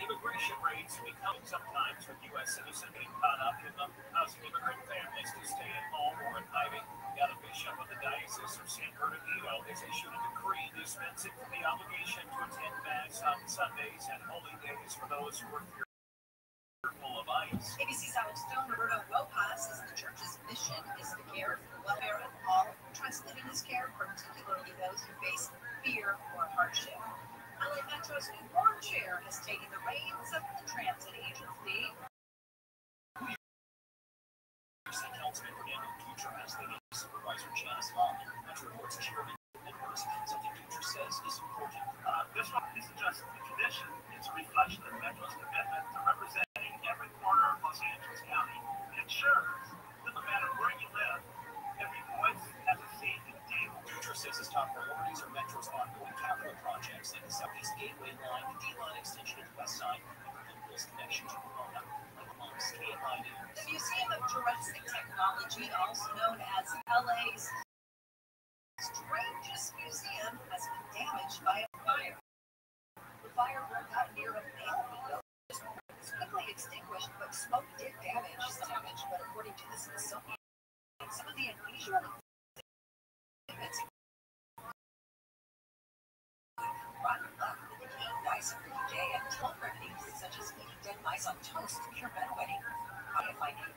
Immigration raids become sometimes with U.S. citizens getting caught up in them, causing immigrant families to stay at home or in hiding. The bishop of the Diocese of San Bernardino has issued a decree dispensing from the obligation to attend Mass on Sundays and holy days for those who are fearful of ICE. ABC's Alex Stone, Roberto Rojas says the church's mission is to care for the welfare of all trusted in his care, particularly those who face fear or hardship. LA Metro's new board chair has taken the reins of the transit agency. City Councilman Daniel Dutra has the Supervisor Janice Long. Metro reports chairman members, something Dutra says is important. This one isn't just a tradition, it's a reflection of Metro's commitment to representing every corner of Los Angeles County. It ensures that no matter where you live, every voice has a seat at the table. Dutra says his top priorities are Metro's ongoing capital projects like the Southeast Gateway Line, the D-Line extension to the West Side, and the Liverpool's connection to Pomona. The Museum of Forensic Technology, also known as LA's strangest museum, has been damaged by a fire. The fire broke out near a family building. It was quickly extinguished, but smoke did damage. But according to the Smithsonian, some of the unusual events rotten luck that became mice every day and toll remedies such as eating dead mice on toast to cure bedwetting.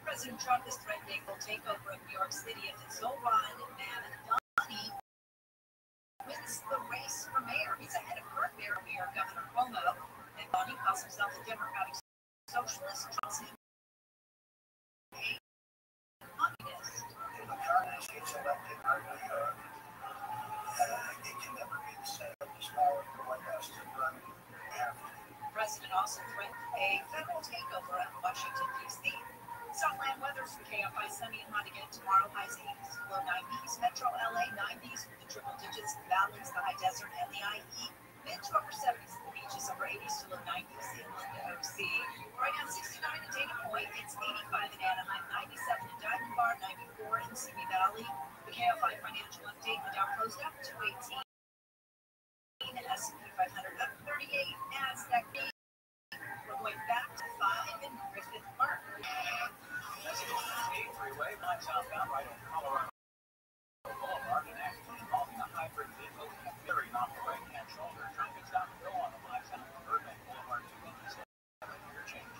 President Trump is threatening a takeover of New York City if its sole run Mamdani wins the race for mayor. He's ahead of current mayor Governor Cuomo, and Mamdani calls himself a Democratic socialist. Trump's a communist. The current state's elected governor, it can never be the same. This power of the White House to run after. The president also threatened a federal takeover of Washington, D.C. Southland weather for KFI sunny and hot again tomorrow. Highs 80s to low 90s. Metro LA 90s with the triple digits, the valleys, the high desert, and the IE. Mid to upper 70s. The beaches upper 80s to low 90s. Inland to OC. Right now 69 in Dana Point. It's 85 in Anaheim, 97 in Diamond Bar, 94 in Simi Valley. The KFI financial update. The Dow closed up 218. S&P 500 up 38. Nasdaq. We're going back to 5 in Griffith Park. That's a 8 freeway, line southbound right on Colorado Boulevard, and actually involving a hybrid vehicle veering off the right-hand shoulder. Traffic's down the hill on the line south of Burbank Boulevard, 2 inches of interchange.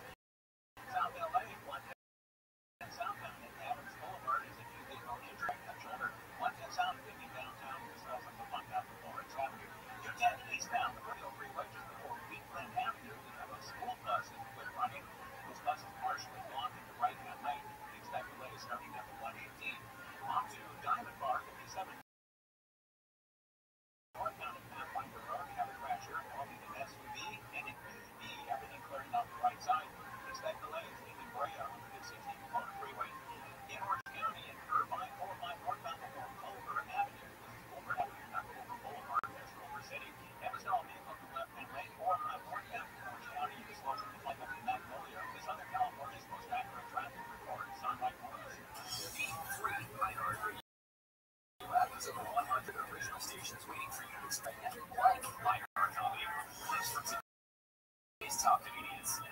South LA, 110 southbound at Adams Boulevard is a two-vehicle right-hand shoulder. 110 south, 50 downtown, south of the Montgomery Lawrence Avenue. 210 eastbound, the Rodeo Freeway, just before Wheatland Avenue. We have a school bus that's quit running. This bus is partially blocked in the right-hand lane. We expect delays starting at the 118. On to Diamond Bar, 57. Northbound at Pathfinder Road, we have a crash here involving an SUV and an EV. Everything clearing out the right side. Expect delays leaving Brea on the 216 Motor Freeway. In Orange County, in Irvine, 405 northbound before Culver Avenue. This is Culver Avenue, not Culver Boulevard. There's Culver City. Evansville vehicle from left-hand lane, 405 northbound from Orange County. This motion is like up to Magnolia. This other California's most accurate traffic report. Sunlight Morris. Free iHeartRadio app has over 100 original stations waiting for you to expect. Like iHeartRadio. Lives for today's top comedians.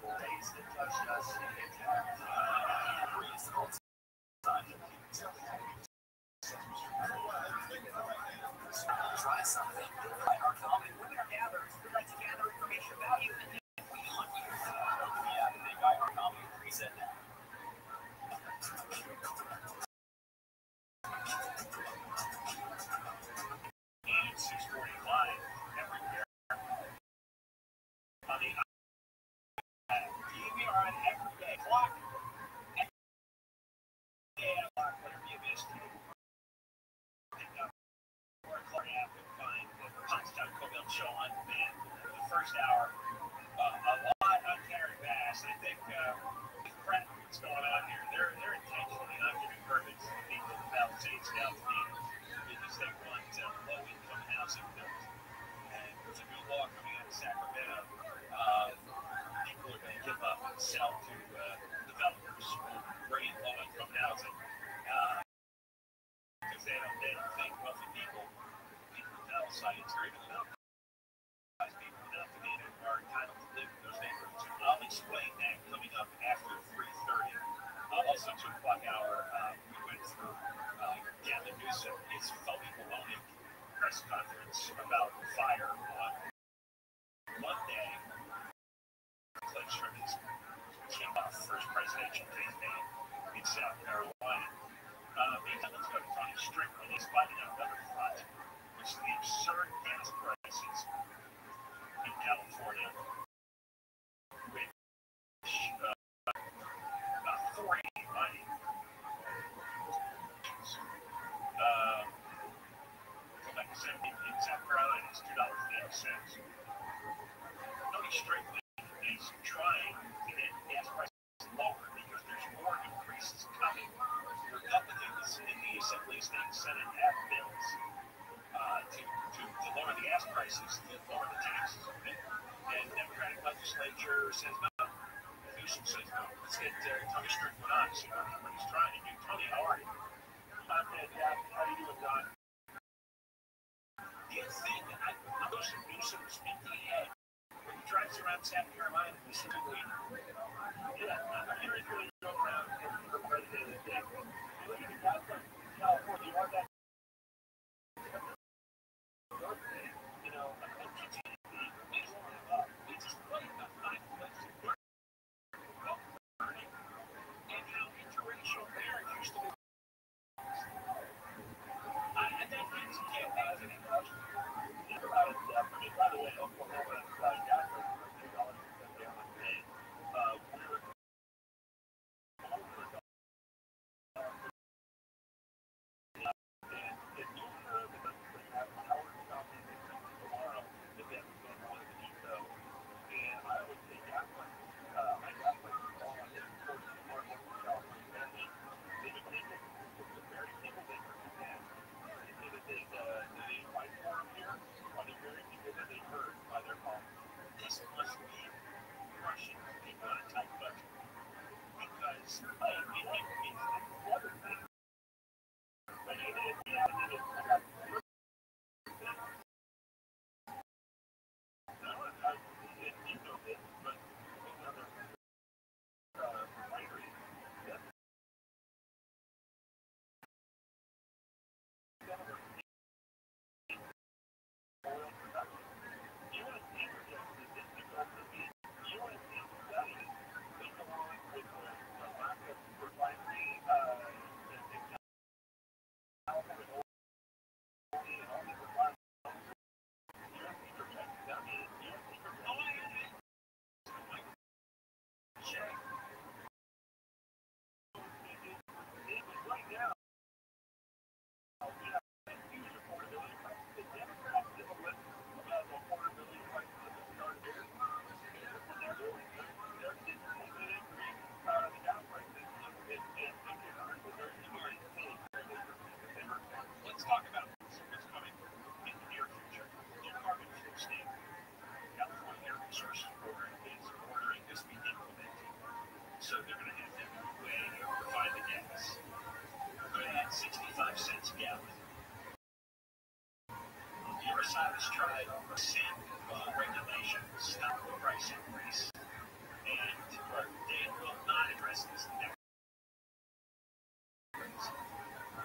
Days that touched us. first hour. A lot on Terry Bass. I think Brett, what's going on here? They're intentionally not giving permits to people without saying scouts need because they want low-income housing built. And there's a new law coming out of Sacramento. People are going to give up and sell to developers who bring in low-income housing because they don't think wealthy people tell sites or even enough people enough to be are entitled to live in those neighborhoods. I'll explain that coming up after 3:30. Also, 2 o'clock hour, we went through Gavin Newsom, his phony baloney press conference about fire on Monday. From his kickoff first presidential campaign in South Carolina. Meantime, let's go to Tony Strickland. He's fighting on another front, which is the absurd gas prices in California, which about 40 money. Like I said, in South Carolina, it's $2.80. Tony Strickland is trying to get gas prices lower because there's more increases coming. Republicans in the Assembly, State, and Senate have bills to lower the gas prices, to lower the taxes a bit. And Democratic legislature says no. Newsom says no. Let's get Tony Strickland on to see what he's trying to do. Tony, how are you? I'm good. How are you doing, Don? Do you think Newsom speak to the head when he drives around South Carolina specifically? Yeah, I'm hearing really go around for president of the day. You look at the guys from California, you are that. You know, he's up. He just played about 5 places of work. And how interracial marriage used to be. And that means you can't have any question. By the way, Oklahoma got $2 a day. This must be Russian people on a tight budget because the other thing. Let's talk about what's coming in the near future. The carbon fuel standard. California Air Resources Board is ordering this be implemented. So they're going to have to move away to refine the gas. We're going to add 65 cents a gallon. The other side has tried to rescind regulation to stop the price increase. And they will not address this next.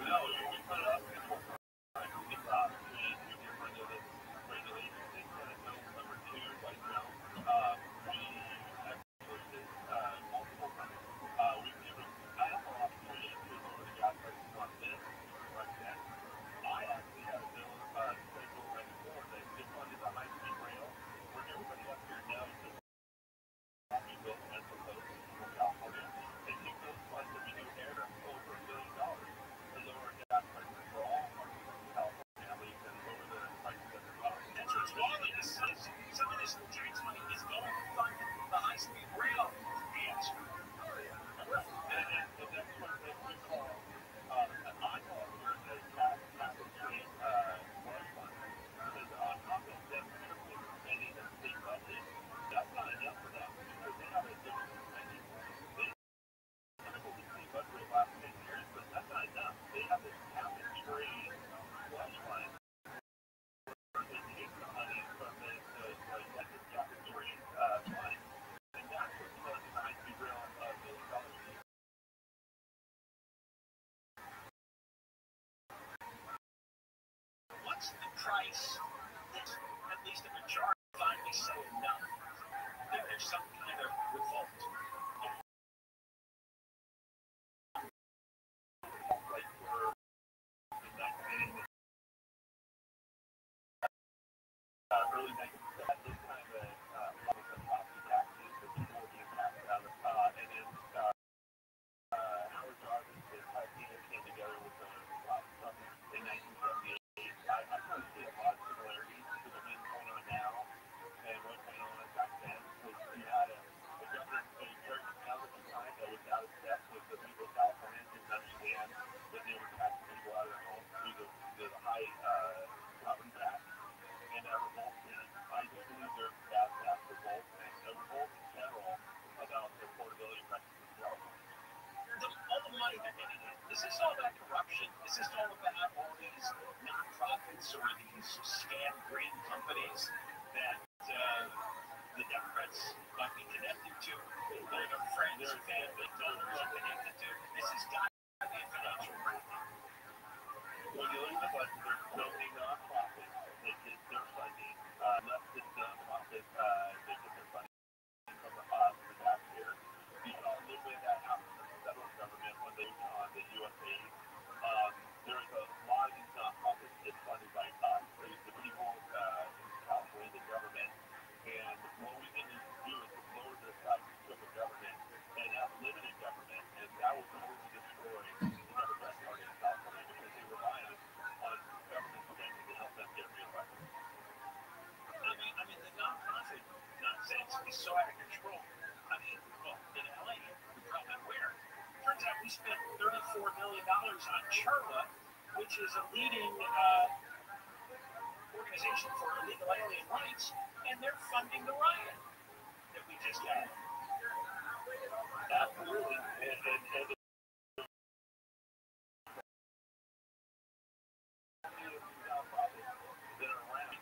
No, we put it up. price, at least a majority finally say enough. That there's some kind of revolt. Like we're early 1970s, this kind of property taxes that people were being taxed out of, and then Howard Jarvis and Tina came together with something in 1978. I kind of see a lot of similarities to the things going on now and what's going on back then. Was you had a government, a church now at the time that was out of step with the people of California, didn't understand that they were taxing people out of their homes through the high property tax. And a revolt, I just believe there's that revolt, and a revolt in general about the affordability prices as well. All the money they're getting in. Is this all about corruption? Is this all about all these nonprofits or these scam green companies that the Democrats might be connected to? Their friends or family donors are connected to. This has got to be a financial breakdown. When you look at the budget, there's so many nonprofits that get their funding, leftist nonprofits, they get their funding from the taxpayer. You saw a little bit of that happen from the federal government when they were on the USAID. There's a lot of these nonprofits get funded by the people in California, the government. And what we need to do is to lower the size of the government and have limited government, and that will totally destroy the Democrat Party in California because they rely on government spending to help them get reelected. I mean, the nonprofit nonsense is so out of control. I mean, well, in LA, you're probably aware. Turns out we spent $34 million on CHRLA, which is a leading organization for illegal alien rights, and they're funding the riot that we just had. Absolutely. And that are around.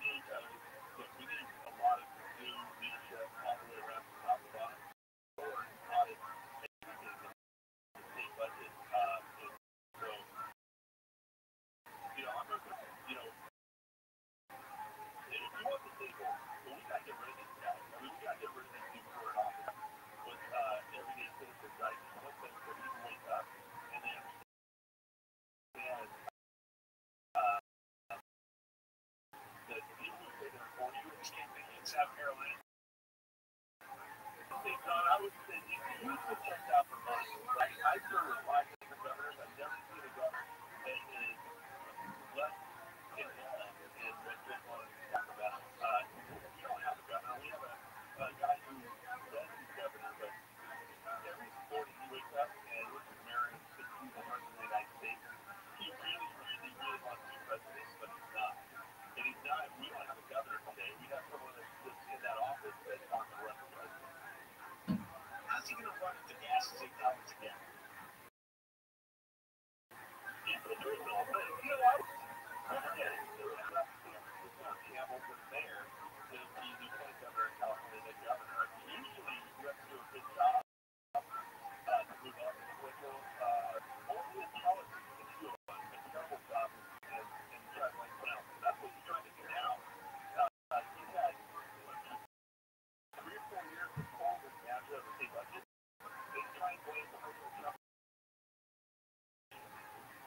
We need a lot of new leadership all the way around from top to bottom. Or not in the state budget. So, I'm not going to, if you want the table, we got to get rid of these guys. I mean, we got to get rid of these people who are in office with everyday citizens, right? I want them to even wake up and they understand that the people who say they're for you in this campaign in South Carolina, I would say you could check out for money. Like, I serve with 5 different governors. I've never seen a governor that is less involved in what's going on in Sacramento. We don't have a governor. We have a guy who says he's governor, but every morning he wakes up and looks at the mirror and thinks he's the president of the United States. He really wants to be president, but he's not. And he's not. We don't have a governor today. We have someone that's in that office that's on the run for president. How's he going to run if the gas is $8 again? There is no way. Don't forget it. Campbell was there to be the lieutenant governor in California, the governor. Usually, you have to do a good job to move up in the political. Only in politics can you do a terrible job and try to like someone else. That's what he's trying to do now. He's had 3 or 4 years of COVID after the state budget. He's trying to blame the whole Trump.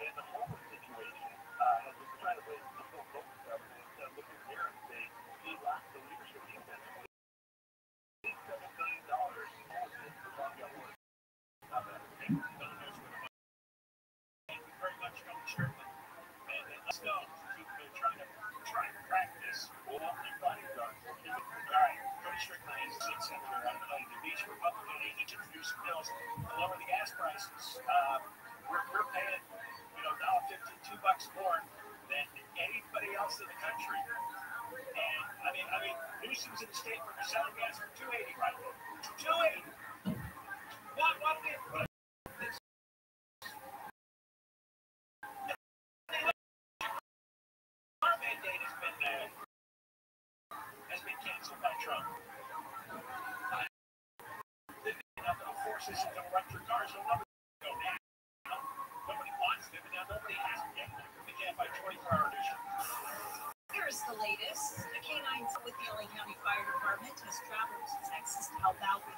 And the homeless situation has been trying to blame the whole local government instead of looking there and say, he lacks the leadership defensively. $7 billion for Bob Geldof. Thank you very much, Tony Strickland. And let's go. Keep trying to crack this. We'll help you find it, Doug. All right, Tony Strickland is the state senator out of Huntington Beach, Republican. He introduced bills to lower the gas prices. We're paying, $1.50, $2 more than anybody else in the country. And I mean, Newsom's in the state for selling gas for $2.80 right now. $2.80. What this? Our mandate has been canceled by Trump. They're not going to force us into electric cars. They'll never go now. Nobody wants them, and now nobody has them yet. They can't buy 24-hour news. There the latest. The K-9 with the LA County Fire Department has traveled to Texas to help out with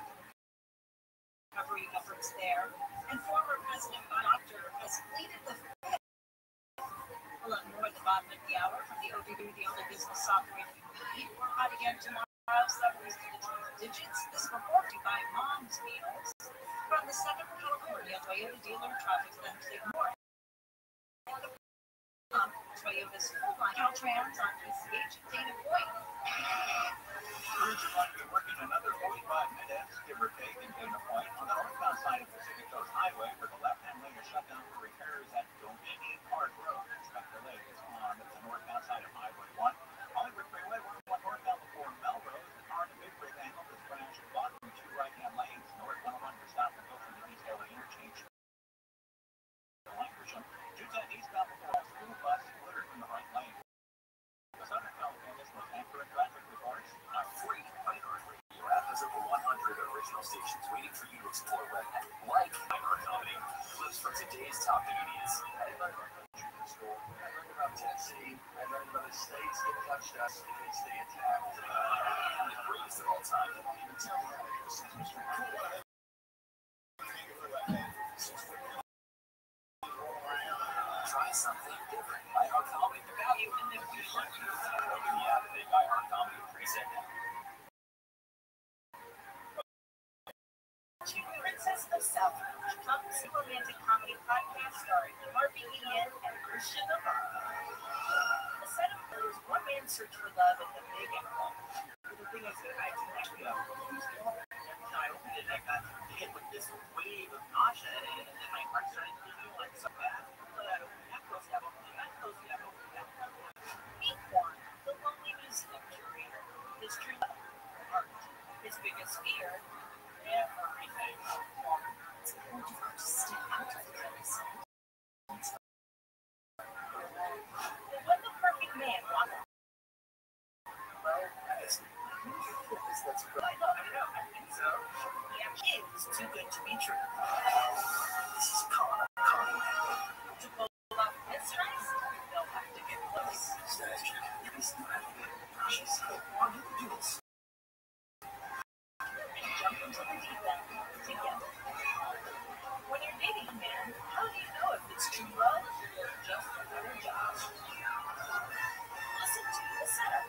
recovery efforts there. And former President Doctor has pleaded the fifth. A lot more at the bottom of the hour from the ODB, the only business operating need. Out again tomorrow, subways to the triple digits. This report to buy mom's meals from the 7th California Toyota dealer traffic Wednesday morning. Toyota's full-line Caltrans on PCH Dana Point. Crews are going to be working another 45 minutes, give or take, in Dana Point on the northbound side of Pacific Coast Highway, where the left-hand lane is shut down for repairs at Dominion Park Road. Expect delays on the northbound side of Highway 1. Hollywood Freeway, 101 northbound before Melrose. The car in the big rig angle is crashed and blocked from 2 right-hand lanes. North 101 for stop and go from the East LA interchange. 210 eastbound before a school bus cleared from the right lane. The Southern California's most accurate traffic reports are free. Your app has over 100 original stations waiting for you to explore right now. Like iHeartComedy, clips from today's top comedians. I learned about country in school. I learned about Tennessee. I learned about the states that touched us and they stay intact. And the greatest of all time. I won't even tell you what this is. Try something different. iHeartComedy. The value in the different. Open the app, make iHeartComedy present now. Princess of South comes a romantic comedy podcast starring Harvey Ian and Christian Navarro. The set of those one man search for love in the big empire. The thing is that I can actually I opened it and I got hit with this wave of nausea and then my heart started beating like so bad. But I opened that close that opened that close that opened that. Meet Juan, the lonely museum curator. His dream art, his biggest fear. Everything. It's important for to step out of the place. When the perfect man walks. Well, that's right. I know. I think so. Yeah, it's too good to be true. This is Connor. To pull off this race, they'll have to get close. She's not good. She's so wanting to do this. Jump into the deep end together. When you're dating a man, how do you know if it's true love or just a better job? Listen to The Setup.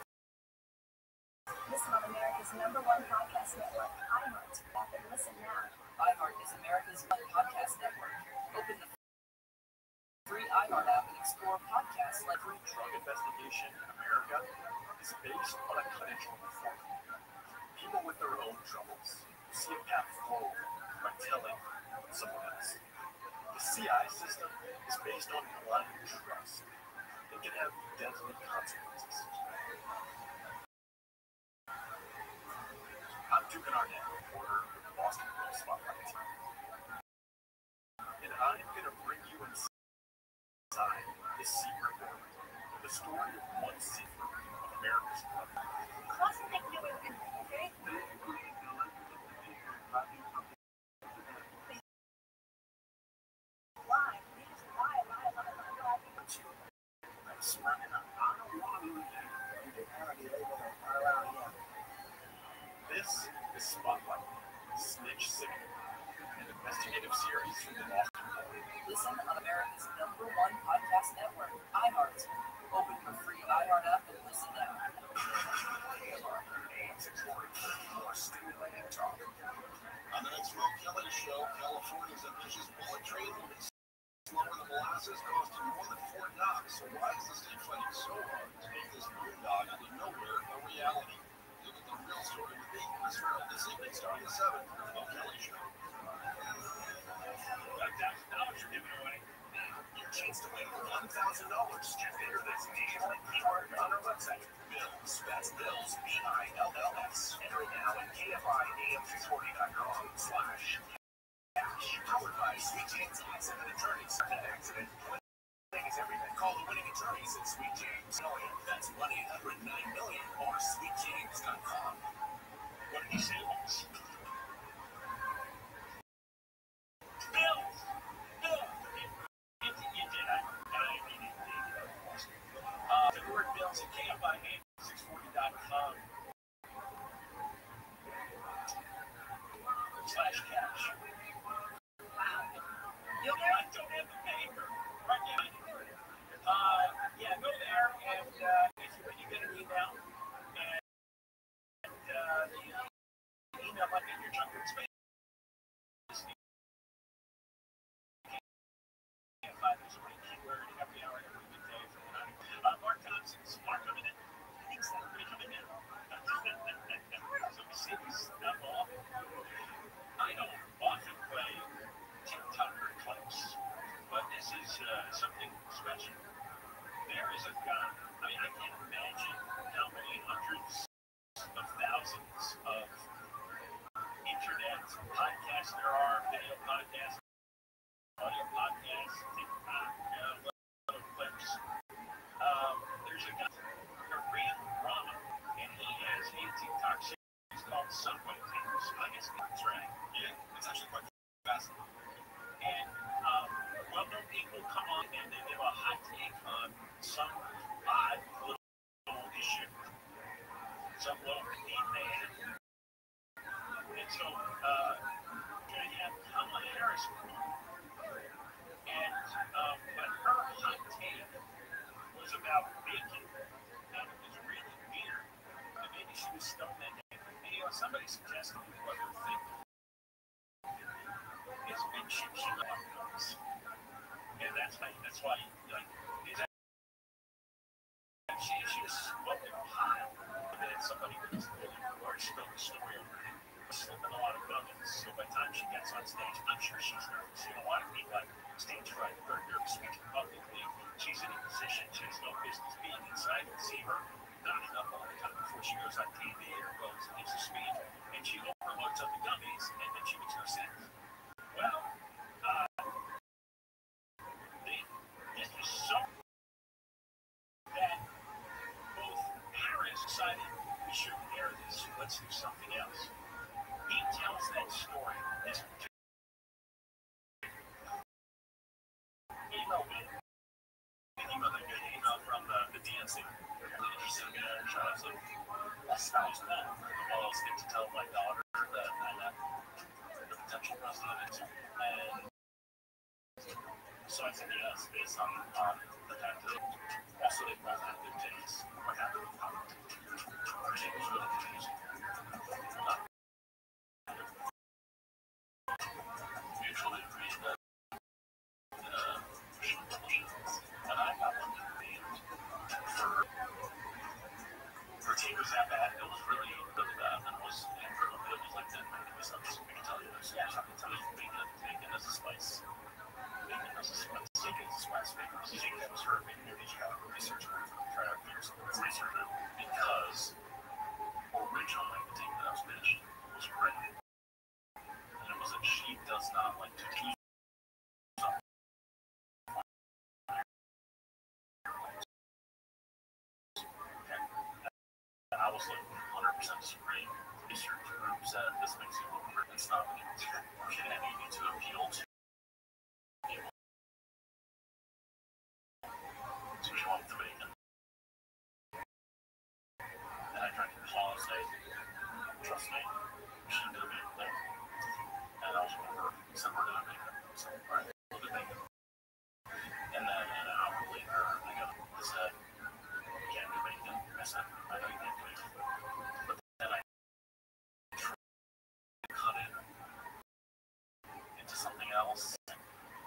Listen on America's #1 podcast network, iHeart. App and listen now. iHeart is America's podcast network. Open the free iHeart app and explore podcasts like Drug investigation in America is based on a credential form. People with their own troubles see a path forward by telling someone else. The CI system is based on blind trust. It can have deadly consequences. I'm Duke Arnett, reporter with the Boston Globe Spotlight. And I'm going to bring you inside the secret world. The story of one secret of America's blood. Okay? This is Spotlight, Snitch City, an investigative series from the Boston Globe. Listen on America's #1 podcast network, iHeart. Open your free iHeart app and listen now. AM 640, more stimulating talk. On the next Will Kelly Show, California's ambitious bullet train will be slower than molasses, costing more than $4. So why is the state fighting so hard to make this boondoggle out of nowhere a reality? Look at the real story with me, Israel, this evening starting at 7 on the Will Kelly Show. $1,000 you're giving away. Your chance to win $1,000. Just enter this nationwide keyword on our website. Bills. That's Bills. BILLS. Enter it now at KFIAM640.com/cash. Powered by Sweet James Accident Attorneys. Accident. Winning is everything. Call the winning attorneys at Sweet James. That's 1-800-9-million or sweetjames.com. What did he say? Bills! You did. The word bills at KFIA watching. There is a gun. I mean, I can't imagine how many hundreds of thousands of internet podcasts there are, video podcasts, audio podcasts, TikTok, little clips. There's a guy, Korean Rama, and he has a TikTok series called Subway Takers. I guess that's right. Yeah, it's actually quite fascinating. And well-known people come on and they give a hot take on some odd little issue, some little theme they have. And so, I have Kamala Harris and but her hot take was about bacon, and it was really weird. And maybe she was stoned that day. And, somebody suggested what her thing is big shit guns. And that's why, like, she was smoking hot. And then somebody was or she told the story over it. Slipping a lot of gummies. So by the time she gets on stage, I'm sure she's nervous. You know, a lot of people have stage fright, very nervous speaking publicly. She's in a position she has no business being inside. You see her nodding up all the time before she goes on TV or goes and gives a speech. And she overloads up the gummies, and then she gets her sentence. Well, this was so that both Harris decided we shouldn't air this. Let's do something else. He tells that story. This email me. An email from the DNC. Interesting shots of spouse that all else to tell my daughter that the potential president. And so I said yes, based on the fact that also they both have good takes. What happened with Pop? It was really confusing. Mutually agreed that and I got one for takers that bad. It was really, really bad. And it was like that. It was something to tell you this. Yeah, something to tell you bacon as a spice. Bacon as a spice. Bacon as a spice. Bacon was her opinion. She got a research group trying to figure some research out because originally the take that I was pitched was written. And it was that she does not like to choose. And I was like 100% disagree. Research group said this makes you look weird. It's not okay. You need to appeal to people to show up the bacon. And I tried to call and say, trust me, she did a bacon thing. And I was with her, said we're gonna make it. So, alright, look at bacon. And then an hour later, I got this said, you can't do bacon. I said, I know you can't do bacon. But then I tried to cut it into something else. It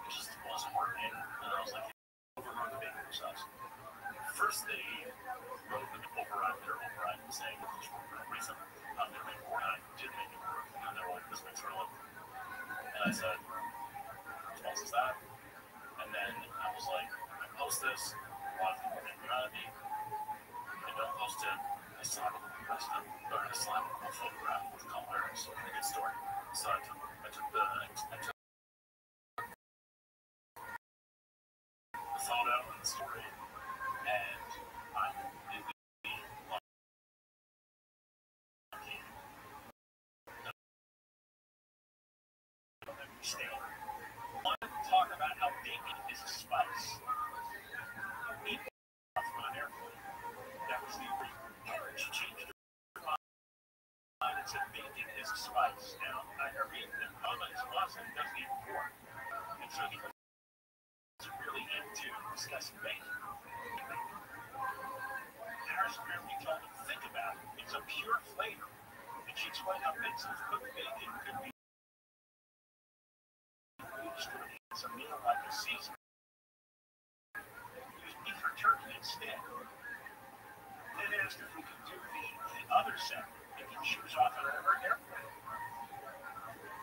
just wasn't working. And I was like, overrun the bacon themselves. First, they wrote the override saying, for no reason, I'm going to make it work. And I did make it work. And they were like, this makes her look. And I said, what else is that? And then I was like, I post this. A lot of people make fun of me. I don't post it. I still have a photograph with colors and a good story. So I took the photo and the story, and I completely understand. I want to talk about how bacon is a spice. That was the original. She changed her mind and said bacon is a spice. Now, I read that Mama is awesome, doesn't even work. And so he was really into discussing bacon. Harris apparently told him, think about it. It's a pure flavor. And she explained how bits of cooked bacon could be used to enhance a meal like a season. Use beef or turkey instead. Then asked if we could do the other set if she was off on her airplane.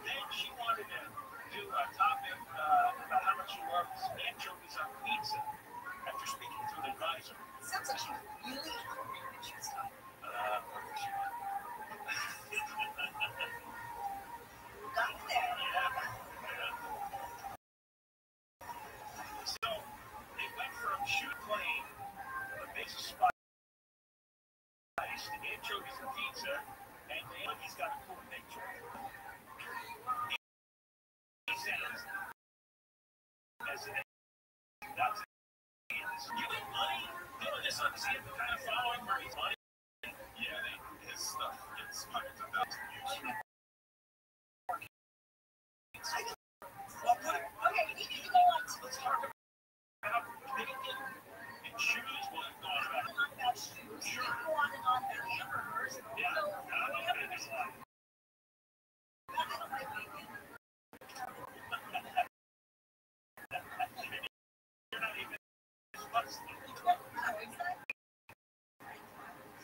Then she wanted to do a topic about how much she loves anchovies on pizza. anchovies and pizza, and he's got a cool picture. He says, that's it. You get money? Doing this on the kind of following where he's money? Yeah, his stuff gets hundreds of thousands of views. Well, okay, we need to go on. Let's talk about bacon and shoes. We'll go on about shoes. Sure. Go on and on about hamburgers. Yeah, I love hamburgers. I don't like bacon. You're not even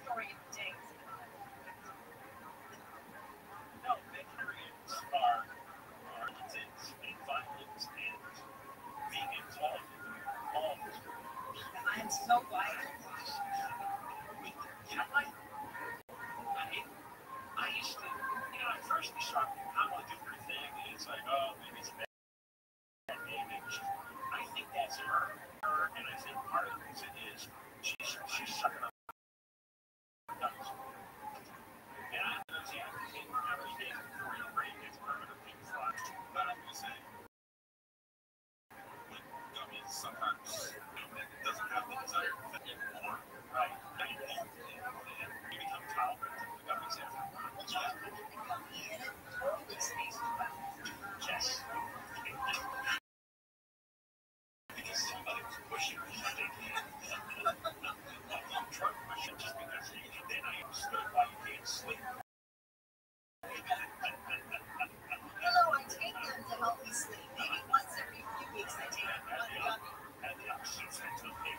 story of the day. No, vegetarians are militants and violent and vegans, all I'm so glad. You know what? I used to, at first we saw I want to do her thing, and it's like, oh, maybe it's a bad image. I think that's her, and I think part of the reason is she's sucking up nuts. And I understand every day before your brain gets permanently flushed. But I'm just saying, gummies sometimes it doesn't have the desired effect anymore, right? You become tolerant to the gummies after a while. Yes. Because somebody was pushing me. Drug pushing just because then I understood why you can't sleep. I take them to help me sleep. Maybe once every few weeks I take one gummy. And the opposites I took the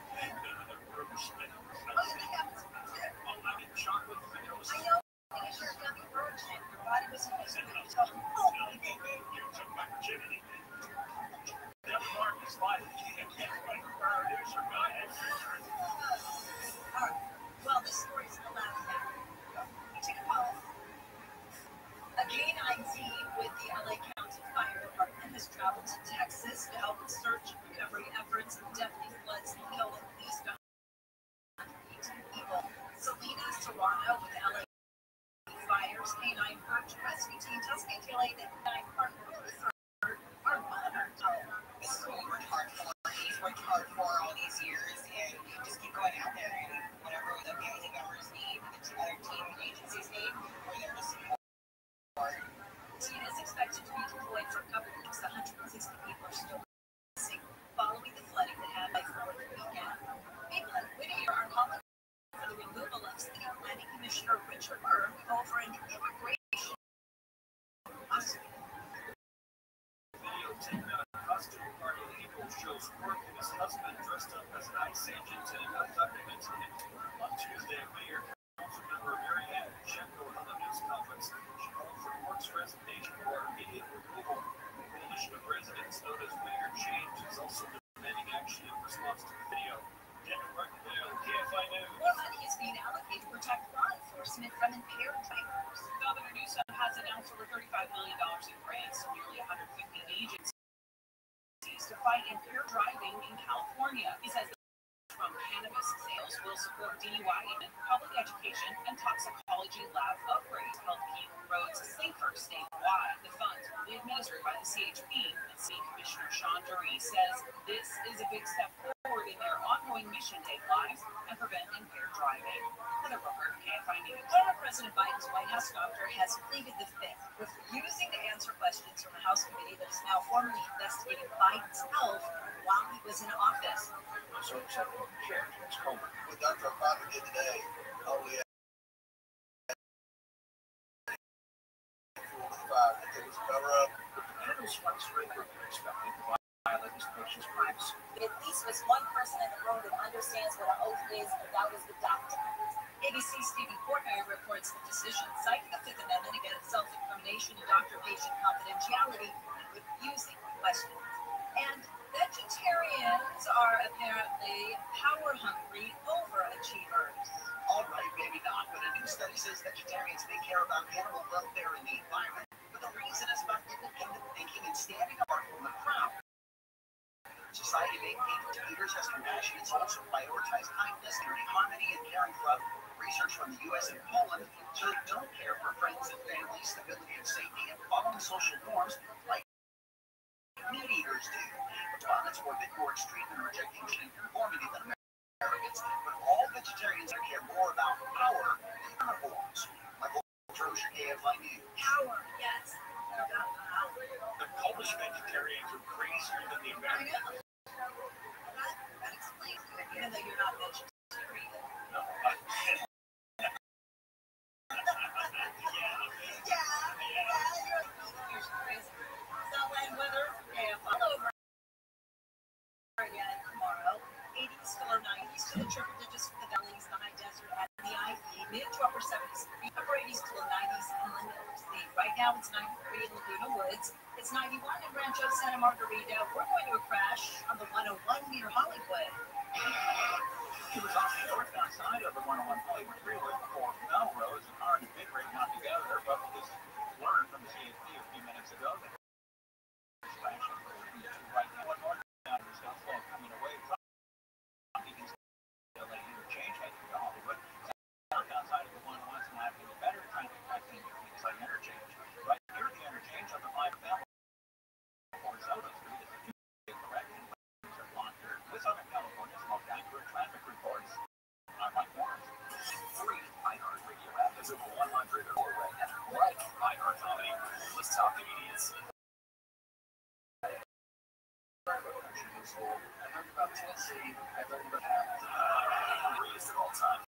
Bruce that happens to me too. I'm in chocolate vanilla. I know, because you're a gummy virgin. Your body was supposed to be you took my virginity. That mark is life. Producer, go ahead. All right. Well, this story's the last now. Take a pause. A canine team with the LA County Fire Department has traveled to Texas to help with search and recovery efforts of deadly floods that killed at least 118 people. Selena Serrano with LA Fire's canine search rescue team tells KTLA that 9 partners are monitored. This is what we worked hard for. He's worked hard for all these years, and you just keep going out there. And whatever the family members need, the other team agencies need, we're there to support. The team is expected to be deployed for a couple of weeks. 160 people are still missing following the flooding that happened over the weekend. People in Whittier are calling for the removal of City Planning Commissioner Richard Burke over an immigration lawsuit. Video taken at a costume party in April shows Burke and his husband dressed up as an ICE agent in an undocumented entry. On Tuesday, Mayor Councilmember Mary Ann Sheffield held a news conference. She called for Burke's resignation or immediate removal. The coalition of residents known as Mayor Change is also demanding action in response to the video. KFI News. More money is being allocated to protect law enforcement from impaired drivers. Governor Newsom has announced over $35 million in grants to nearly 150 agencies to fight impaired driving in California. He says from cannabis sales will support DUI and public education and toxicology lab upgrades to help keep roads safer statewide. The funds will be administered by the CHP, and City Commissioner Sean Dury says this is a big step forward in their ongoing mission to save lives and prevent impaired driving. Heather Booker, KFI News. Former President Biden's White House doctor has pleaded the fifth, refusing to answer questions from a House committee that is now formally investigating Biden's health while he was in office. So upset with the chair, it's cold. What Dr. O'Connor did today, only it was a cover up. And it was much stricter than expected to violate his patient's privacy. At least there's one person in the room that understands what an oath is, and that was the doctor. ABC's Stephen Portnoy reports the decision, citing the Fifth Amendment against self-incrimination and doctor-patient confidentiality, refusing questions. And vegetarians are apparently power-hungry overachievers. All right, maybe not, but a new study says vegetarians may care about animal welfare and the environment, but the reason is about independent thinking and standing apart from the crowd. Society maintained leaders has compassion. It's also prioritized kindness, harmony, and caring for others. Research from the U.S. and Poland shows they don't care for friends and family, stability and safety, and following social norms like meat eaters do. Respondents were a bit more extreme in rejecting conformity than Americans, but all vegetarians care more about power than carnivores. Like Trojan AFI News. Power, yes. The Polish vegetarians are crazier than the Americans. That explains it, even though you're not vegetarian. No. Here's crazy. Southland weather, all over again tomorrow. 80s to low 90s to the triple digits for the valleys, the high desert, and the IV. Mid to upper 70s, upper 80s to low 90s in the hills. Right now it's 93 in Laguna Woods. It's 91 in Rancho Santa Margarita. We're going to a crash on the 101 near Hollywood. It was on the northbound side of the 101 Hollywood Freeway before Melrose and car and big rig not together, but just learned from the CHP a few minutes ago that right now, one northbound is now slow coming away from LA interchange heading to Hollywood. Southbound side of the 101 is now having a better time connecting to Kingside interchange. Right near the interchange on the 5 Bell or Soda Street is a two-way correction. With Southern California's most accurate traffic reports. I'm Mike Morris. Free iHeartRadio app is over 100 or more right now. Like iHeart Comedy. Let's talk comedians. I learned about Tennessee. I learned about greatest of all time.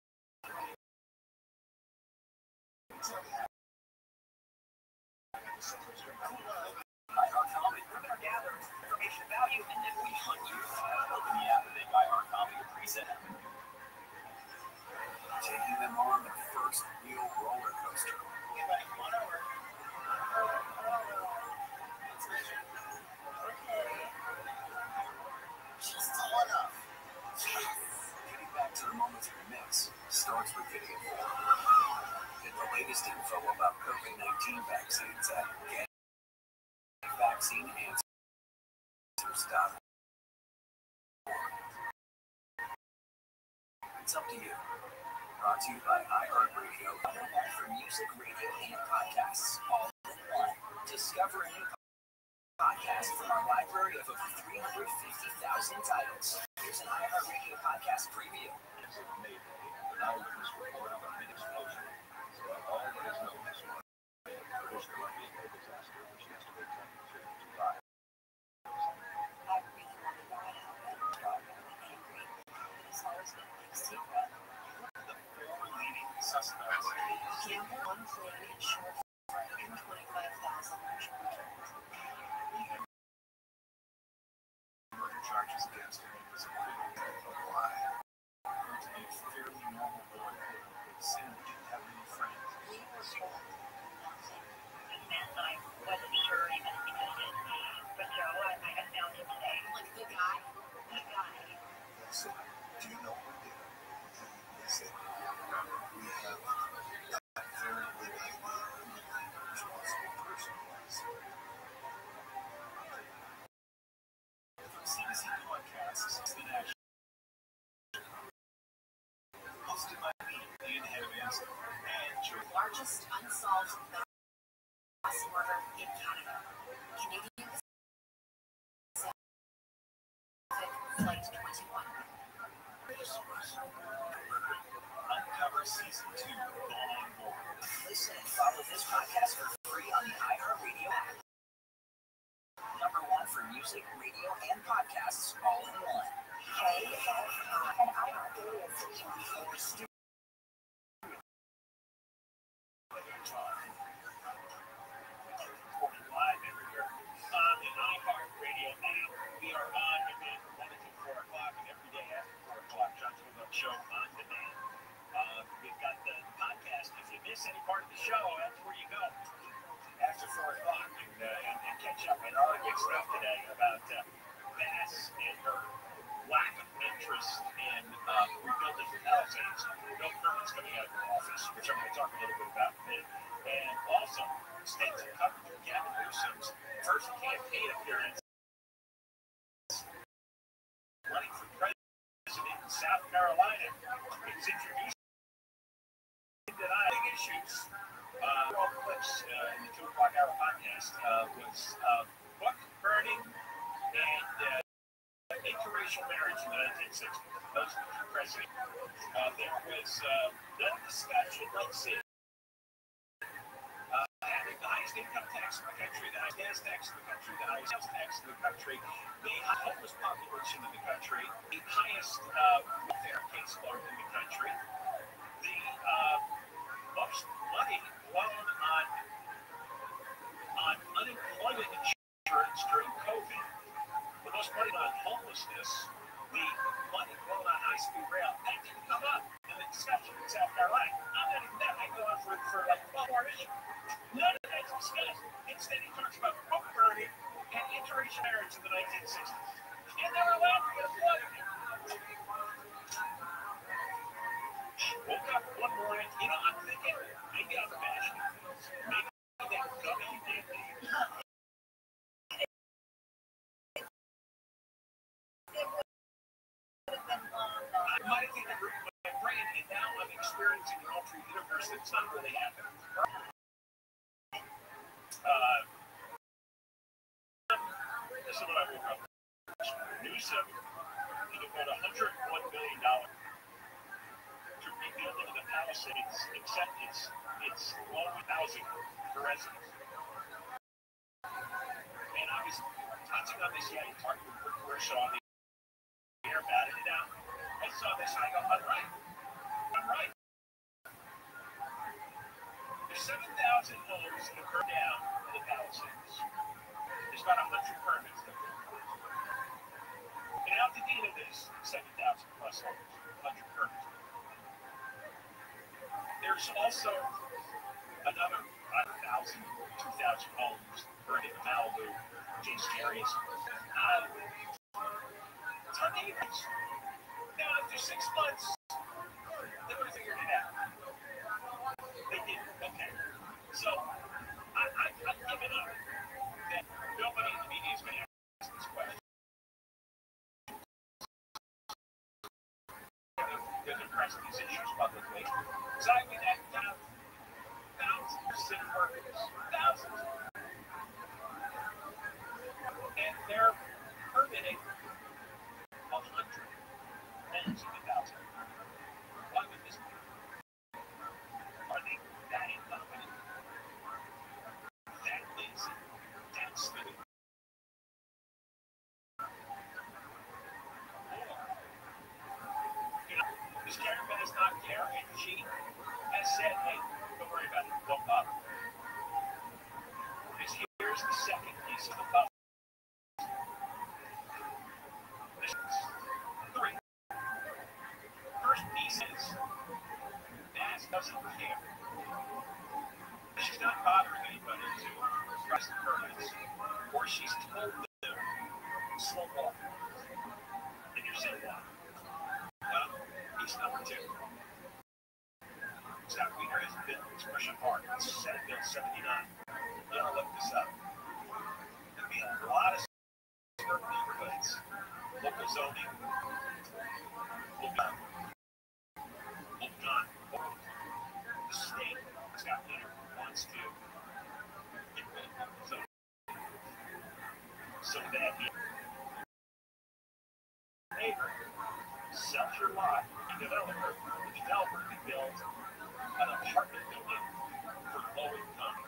iHeart Comedy. We're going to gather information value and then we hunt you. Open the app and make iHeart Comedy a preset. Taking them on the first real roller coaster. Get ready, come on over. Just tall enough. Yes. Getting back to the moments we miss starts with getting informed. Get the latest info about COVID-19 vaccines at GetVaccineAnswers.org. It's up to you. Brought to you by iHeartRadio. For music, radio, and podcasts, all in one. Discover a new podcast from our library of over 350,000 titles. Here's an iHeartRadio podcast preview. Suspects. Gamble unemployed insured for $125,000. Murder charges against him was acquitted of a lie. To be a fairly normal boy, Sam didn't have any friends. He was told and I wasn't sure even existed. But Joe, I found him today. Like the guy? The guy. So, do you know what they did? They said, we have a very good idea who the responsible person was. From CBC Podcasts, in action. Hosted by me, Ian Heaviest, and Joe. Largest unsolved mass murder in Canada. Canadian Flight 21. Uncover Season 2, on board. Listen and follow this podcast for free on the iHeartRadio app. #1 for music, radio, and podcasts all in one. And iHeartRadio is Recorded live everywhere on the iHeartRadio app. We are on demand from 1 to 4 o'clock and every day after 4 o'clock. John's Hold Up Show on demand. We've got the podcast. If you miss any part of the show, that's where you go after 4 o'clock and catch up with all the good stuff today about Bass and her lack of interest in rebuilding the Palisades. No permits coming out of her office, which I'm going to talk a little bit about in a minute. And also, extensive coverage of Gavin Newsom's first campaign appearance running for president in South Carolina. It's introduced last was book burning and interracial marriage in the 1960s. Those were the president. There was no discussion, let's see, having the highest income tax in the country, the highest gas tax in the country, the highest sales tax in the country, the homeless population in the country, the highest welfare case load in the country, the most money blown on unemployment insurance during COVID, the most money on homelessness, the money blown on high-speed rail. That didn't come up in the discussion in South Carolina. Not that even that. I go on for like 12 more issues. None of that's discussed. Instead, he talks about book burning and interracial marriage in the 1960s. And they were laughing at blood in it. Woke up one morning, I'm thinking, maybe I'm imagining things. Maybe that gummy did me. I might think of my brain, and now I'm experiencing an alternate universe that's not really happening. This is what I woke up with. Newsom devoted $101 billion to rebuilding the Palisades, except it's low housing for residents. And I was touching on this yet, talking with Rick Kershaw on the air, batting it out. I saw this, and I go, I'm right. There's 7,000 homes that burned down in the Palisades. There's about 100 permits that were approved. In Altadena, there's 7,000 plus homes, 100 permits. There's also another 1,000, 2,000 homes burned in Malibu, Jason areas. Tornadoes. Now, after 6 months, they would have figured it out. They didn't. Okay. So, I've given up that nobody in the media is going to ask this question. They're addressing these issues publicly. So I would have thousands of workers. Thousands. And they're permitting 100 homes in the thousand. Why would this be? Are they that incompetent? That lazy? That stupid? This caravan is not there, and she has said, hey, don't worry about it, don't bother. Because here's the second piece of the puzzle. Three. First piece is Naz doesn't care. She's not bothering anybody to press the permits, or she's told them slow walk. And you're saying why? Well, piece number two. Scott Wiener has been expression hard. It's Senate Bill 79. You know, look this up. There'll be a lot of suburban neighborhoods, local zoning, will be done. The state, Scott Wiener, wants to get rid of zoning so that the neighbor sells your lot, the developer can build an apartment building for low income.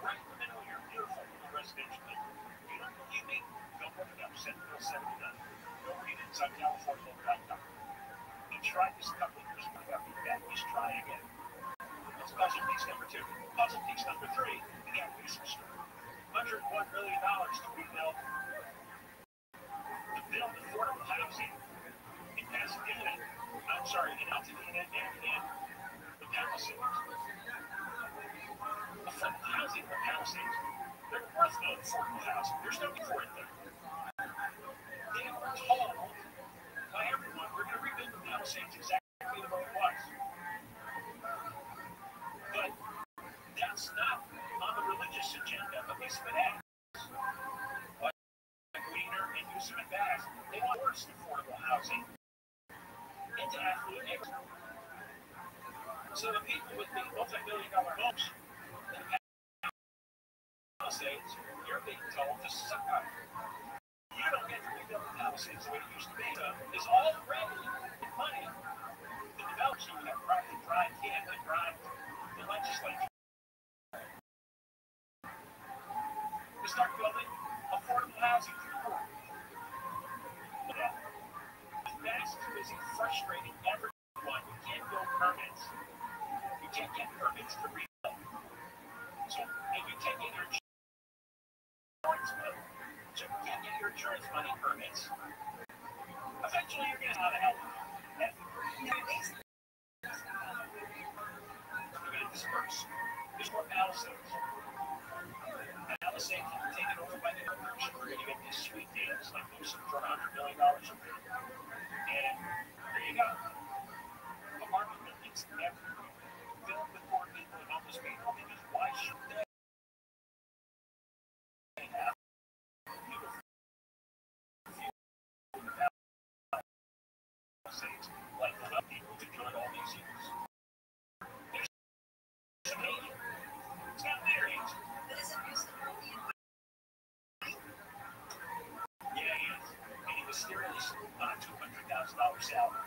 Right in the middle of your beautiful residential neighborhood. You don't believe me? Go look it up. Senate Bill 79. Go read it. It's on CaliforniaLocal.com. We tried this a couple of years ago. Got feedback. Let's try again. That's puzzle piece number two. Puzzle piece number three. We got Newsom Street. $101 million to rebuild affordable housing in Pasadena. I'm sorry, in Altadena and in the Palisades. Affordable housing in the Palisades. They're worth no affordable housing. There's no need for it there. They were told by everyone, we're going to rebuild the Palisades exactly the way it was. But that's not on the religious agenda of these fanatics. Like Wiener and Newsom and Bass, they want worse affordable housing into affluent neighborhoods. So the people with the multi-billion-dollar homes Palisades, you're being told to suck up. You don't get to rebuild the Palisades the way it used to be. Is already money. The developers who have tried to drive in and drive the legislature to start building affordable housing for the poor. That's too busy frustrating everyone. You can't build permits. You can't get permits to rebuild. So if you can't get your insurance money, permits, eventually you're going to have to help. You're going to disperse. There's more Palisades. Palisades will be taken over by the owners. We're going to get these sweet deals like those for $100 million. And there you go. Apartment buildings everywhere, filled with poor people and homeless people, because why should they have beautiful Palisades like the other people who enjoyed all these years? It's amazing. It's not their age. But isn't Houston Yeah, he is. And he was seriously on a $200,000 salary.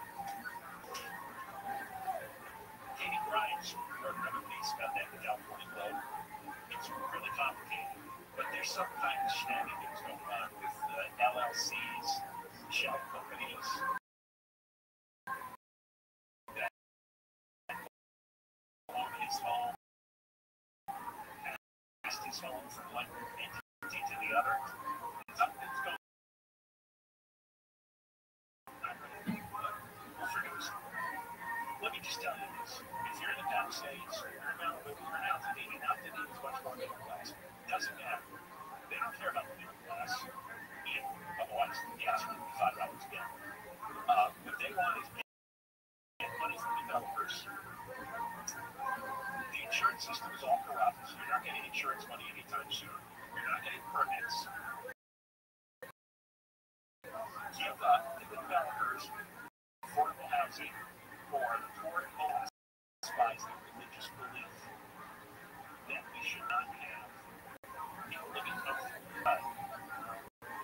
Katie Grimes wrote another piece about that in the California Globe. It's really complicated, but there's some kind of shenanigans going on with LLCs, shell companies, that own his home, passed his home from one entity to the other. Something's going on. We'll produce. Let me just tell you this. If you're in the Palisades, you're in Malibu, you're in Altadena, and Altadena is much more middle class. It doesn't matter. They don't care about the middle class. Otherwise, the gas would be $5 again. What they want is get money from developers. The insurance system is all corrupt, so you're not getting insurance money anytime soon. You're not getting permits. Give up the developers affordable housing for the poor and homeless despise their religious belief that we should not have people living comfortably.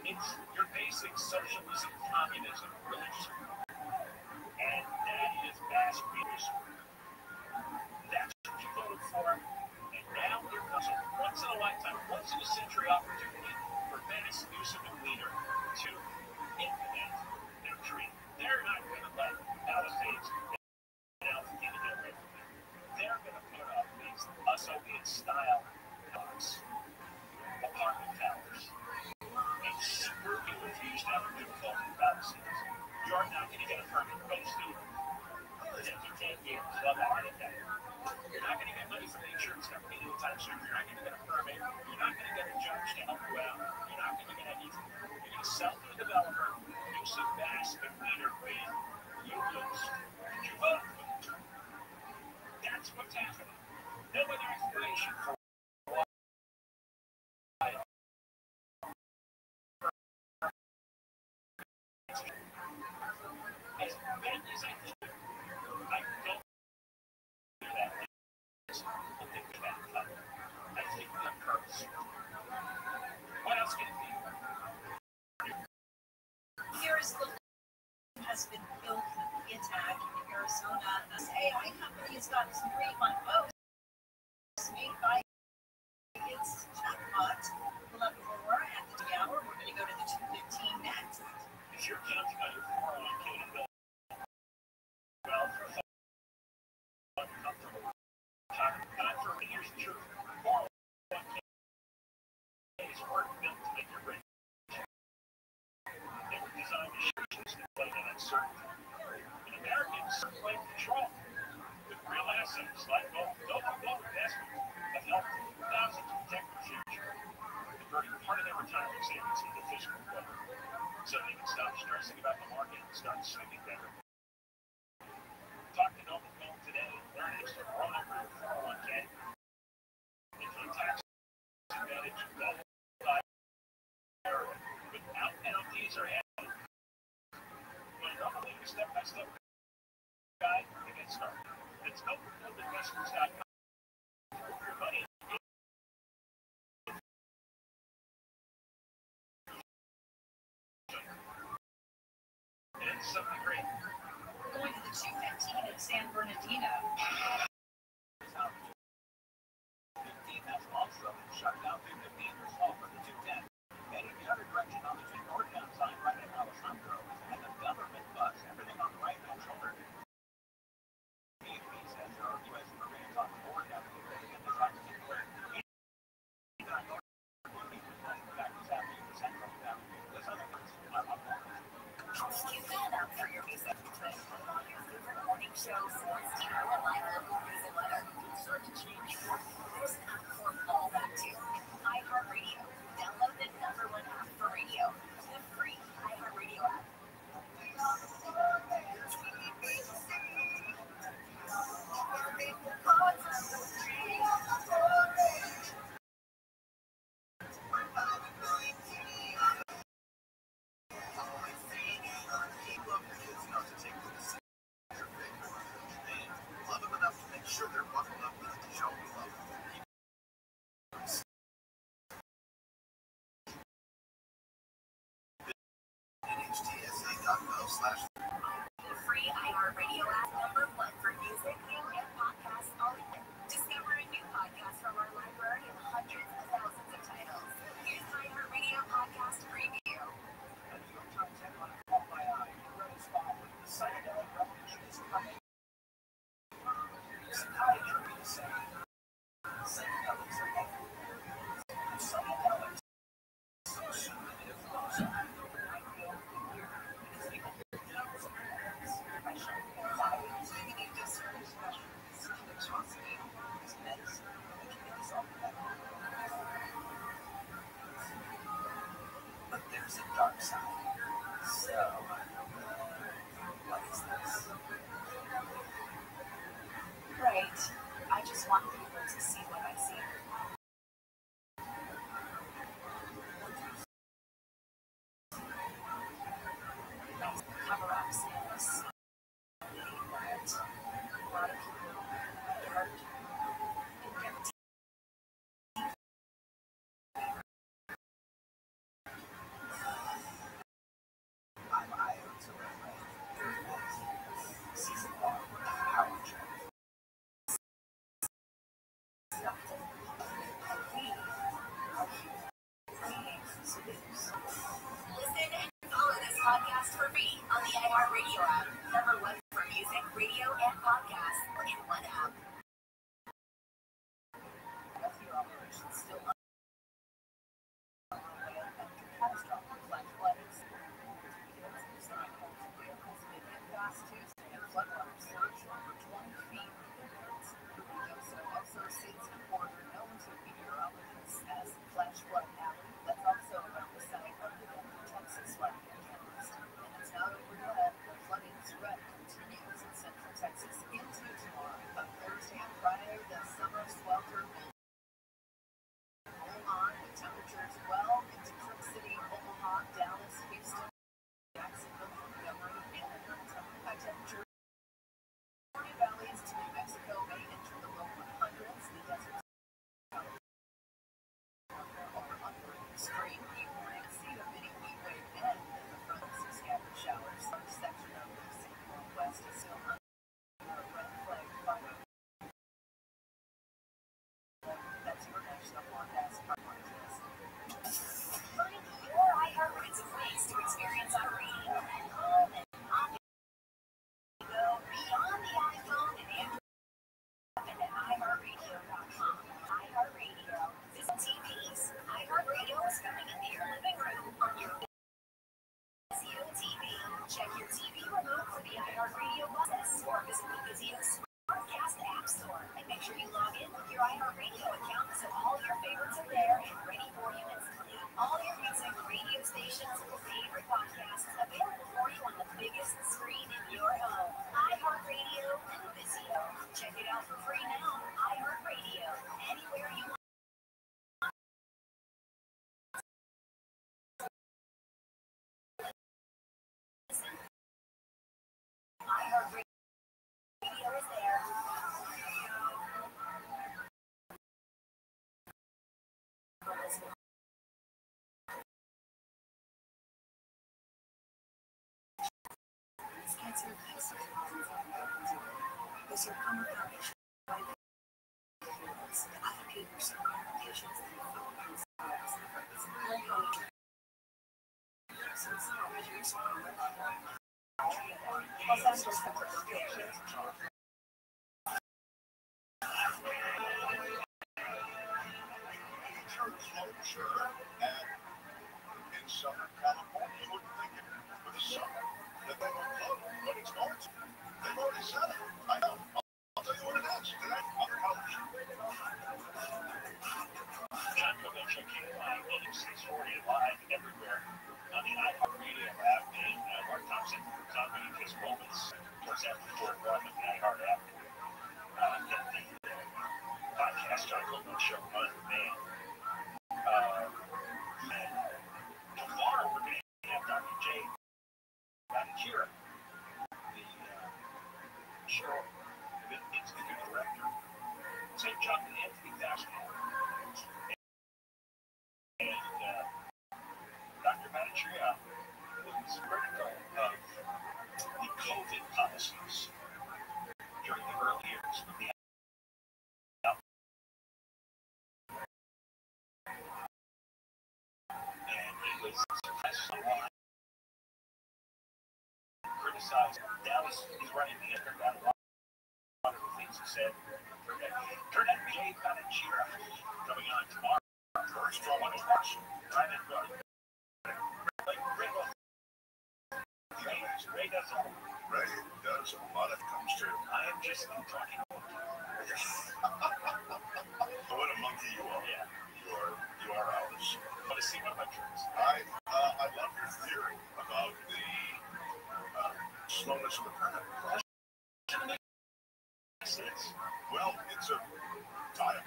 It's your basic socialism, communism, religious, and that is mass abuse. That's what you voted for, and now here comes a once in a lifetime, once in a century opportunity for Venice, Newsom, and Weiner to implement their dream. They're not going to let Palisades out to get it away from them. They're going to put up these Soviet-style blocks, apartment towers, and super refuse to ever do closing Palisades. You're not going to get a permit post either. It'll take 10 years. Love a heart attack. You're not going to get money from the insurance company anytime soon. You're not going to get a permit. You're not going to get a judge to help you out. You're not going to get anything. You're going to sell to the developer. You see Bass and Weiner win. You lose. Did you vote? That's what's happening. No other explanation for why. As bad as I do, I don't do that. I think we're that cut. I think we're purpose. What else can it be? Here's the has been built with the attack in Arizona. This AI company has gotten some great on posts made by its chatbot. We'll have more at the hour. We're going to go to the 2:15 next. If you're counting on your 401k to build wealth or comfortable retirement, not for years and years, 401k is work built to make you rich. They were designed to show you display and uncertainty. And Americans claim control with real assets like gold investments that help thousands protect their future, converting part of their retirement savings into physical wealth, so they can stop stressing about the market and start sleeping better. Talk to Noble Gold today. Learn how to roll over your 401k into a tax advantage wealth without penalties or added. But Noble Gold is step-by-step guide to get started. It's NobleGoldInvestments.com. Your money We're going to the 215 in San Bernardino. Has also shut down 215 off of the 210. Heading the other direction on the 2 northbound side right at Alessandro and the government bus, everything on the right-hand shoulder. He says there are U.S. Marines on board now to get ready to get this accident where he got north. In fact, he's happening in the central town. This other person, I'm on board. Keep that up for your music. Your favorite morning show, sports, TV, and live local news and weather. Start to change. There's an app for all that too. iHeartRadio. Download the #1 app for radio. The free iHeartRadio app. Love them enough to make sure they're buckled up with the show we love. NHTSA.gov/. The free iHeartRadio app, #1 for music, video, and podcasts all in. Discover a new podcast from our library of hundreds of thousands of titles. Here's iHeartRadio Podcast Preview. The New York Times headline caught my eye. Read as follows: the psychedelic revolution is coming. Psychiatrists say psychedelics are everywhere. Psychedelics so soon it flows out. But there's a dark side. So, what is this? Right. I just want people to see what I see. Cover-ups in this. A lot of people get hurt. I'm Io to Season 1, Power Trip. Listen and follow this podcast for free on the iHeartRadio app. #1 for music, radio, and podcasts in one app. Rescue operations still underway after catastrophic flash floods. Vehicles made it past Tuesday and floodwater surged over 20 feet. Also sits a border known to meteorologists as Flash Flood Alley. That's also around the site of the Texas flooding cameras. And it's not over yet. The flooding threat continues in central Texas into tomorrow. But Thursday and Friday, the summer swelter will roll on with temperatures well into Trip City, Omaha, Dallas, Houston, Jacksonville, Montgomery, and Atlanta. High temperature valleys to New Mexico may enter the low 100s. The desert over extreme heat warning. See a mini heat wave end in the front. Some scattered showers. Some section of the Pacific Northwest is still under a red flag fire. That's your national forecast. Find your iHeartRadio ways to experience our radio at home and on the go beyond the iPhone and Android. And at iHeartRadio.com. iHeartRadio. Visit TVs. iHeartRadio is coming into your living room on your Vizio TV. Check your TV remote for the iHeartRadio buttons or visit the Vizio Smartcast App Store. And make sure you log in with your iHeartRadio account so all your favorites are there and ready for you instantly. All your music, radio stations, and favorite podcasts available for you on the biggest screen in your home. iHeartRadio and Vizio. Check it out for free now. iHeartRadio. Anywhere you want. iHeartRadio is there. Sure. And in Southern California, you wouldn't think it for the summer that they would close, but it's going to. They've already said it. I know. I'll tell you what it is today on the television. John Kovacic came live on 640 live everywhere on the iHeartRadio app, and Mark Thompson commenting his moments towards after 4 o'clock on the iHeart app. The podcast John Kovacic show on demand. And tomorrow we're going to have Dr. Jay Banachira, the show Institute Director, St. John and Anthony National. And Dr. Banachira was critical of the COVID policies during the early years of the and he was criticized. Dallas is running the underground. One of the things he said, turn out Jay Banachira coming on tomorrow. First draw one watch. Right at Ray does all. Ray does a lot of comes to. I am just talking about what a monkey you are. Yeah. You are ours. I want to see one of my tricks. I love your theory about the slowness of the planet. Well, it's a time.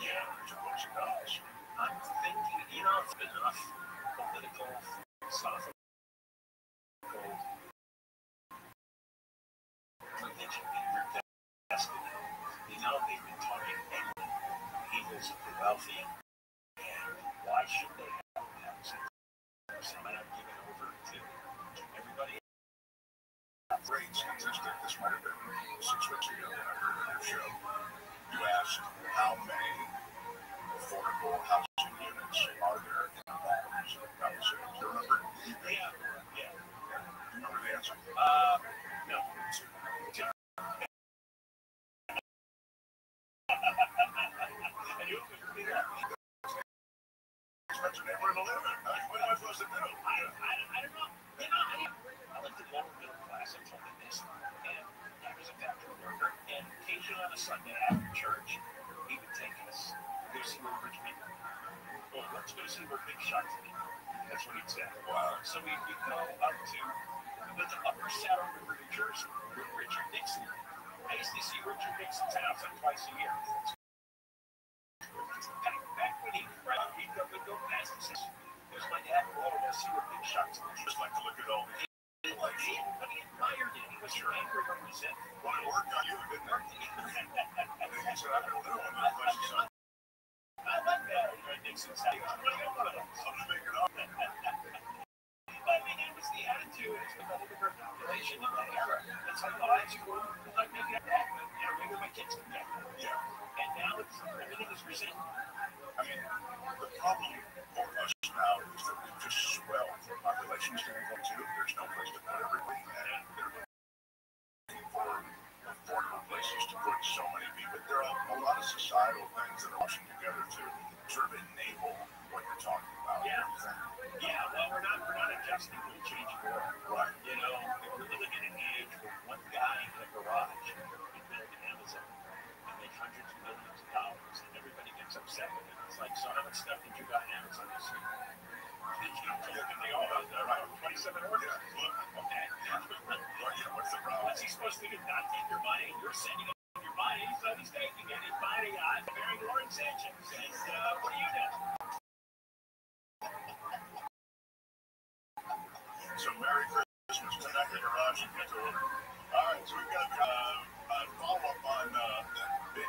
Yeah, it's a bunch of dollars. I'm thinking, it's been enough political stuff. Religion being invested in. They've been talking evils of the wealthy, and why should they have them? So I'm not giving over to everybody. Great statistic. This might have been 6 weeks ago when I heard on your show. You asked how many affordable housing units are there in the homes. That was it. Do you remember? Yeah. Do you remember the answer? No. And you could do that. Expensive neighborhood to live in. What am I supposed to do? I don't know. I lived in lower middle class until this, and I was a factory worker. And occasionally on a Sunday after church, he would take us to go see where rich people. Well, let's go see where big shots are. That's what he'd say. Wow. So we'd go up to the Upper Saddle River, New Jersey, with Richard Nixon. I used to see Richard Nixon's house like twice a year. Back when he'd go past his house. Because my dad would go see where big shots were. Just like to look at all the but he admired it. He was angry or resentful. Well, it worked on you, didn't it? He said, I'm going to live on that place. I like that. Nixon's house. I'm going to make it up. I mean, it was the attitude. It's the immigrant population in that era. It's like, oh, that's cool. Like, maybe I'm back, but, maybe my kids can get it. Yeah. And now everything is resentment. I mean, the problem for us now is that we've just swelled from a population standpoint, too. There's no place to put everybody. And they're looking for affordable places to put so many people. There are a lot of societal things that are rushing together to sort of enable what you're talking about. Yeah. Yeah, well, we're not adjusting to a changing world. Right. We're living in an age where one guy in a garage invented Amazon and made hundreds of millions of dollars, and everybody gets upset with it. It's like, so how much stuff did you got on Amazon this year? They all got that, right? 27 orders. Yeah. Okay. What's the problem? What's he supposed to do? Not take your money? You're sending him your money, so he's taking it. He's buying a yacht, marrying Lauren Sanchez. And what do you do? So Merry Christmas tonight in the garage and get to order. All right, so we've got a follow-up on that big.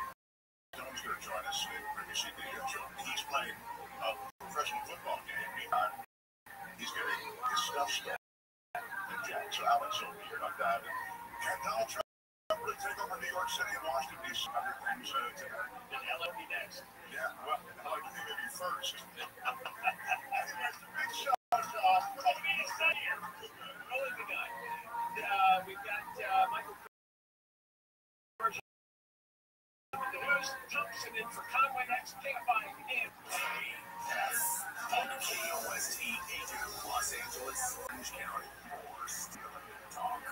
Tom's going to join us in Ricky the show. He's playing a professional football game. He's getting his stuff stolen in Jack. So Alex will be here like that. Can Donald Trump really take over New York City and Washington, D.C.? Other things today. And LA be next. Yeah, well, I'd like to think maybe first. We've got Michael the news. Thompson in for Conway next. KFI in. KOST 82, Los Angeles, Orange County, or Steele Talk.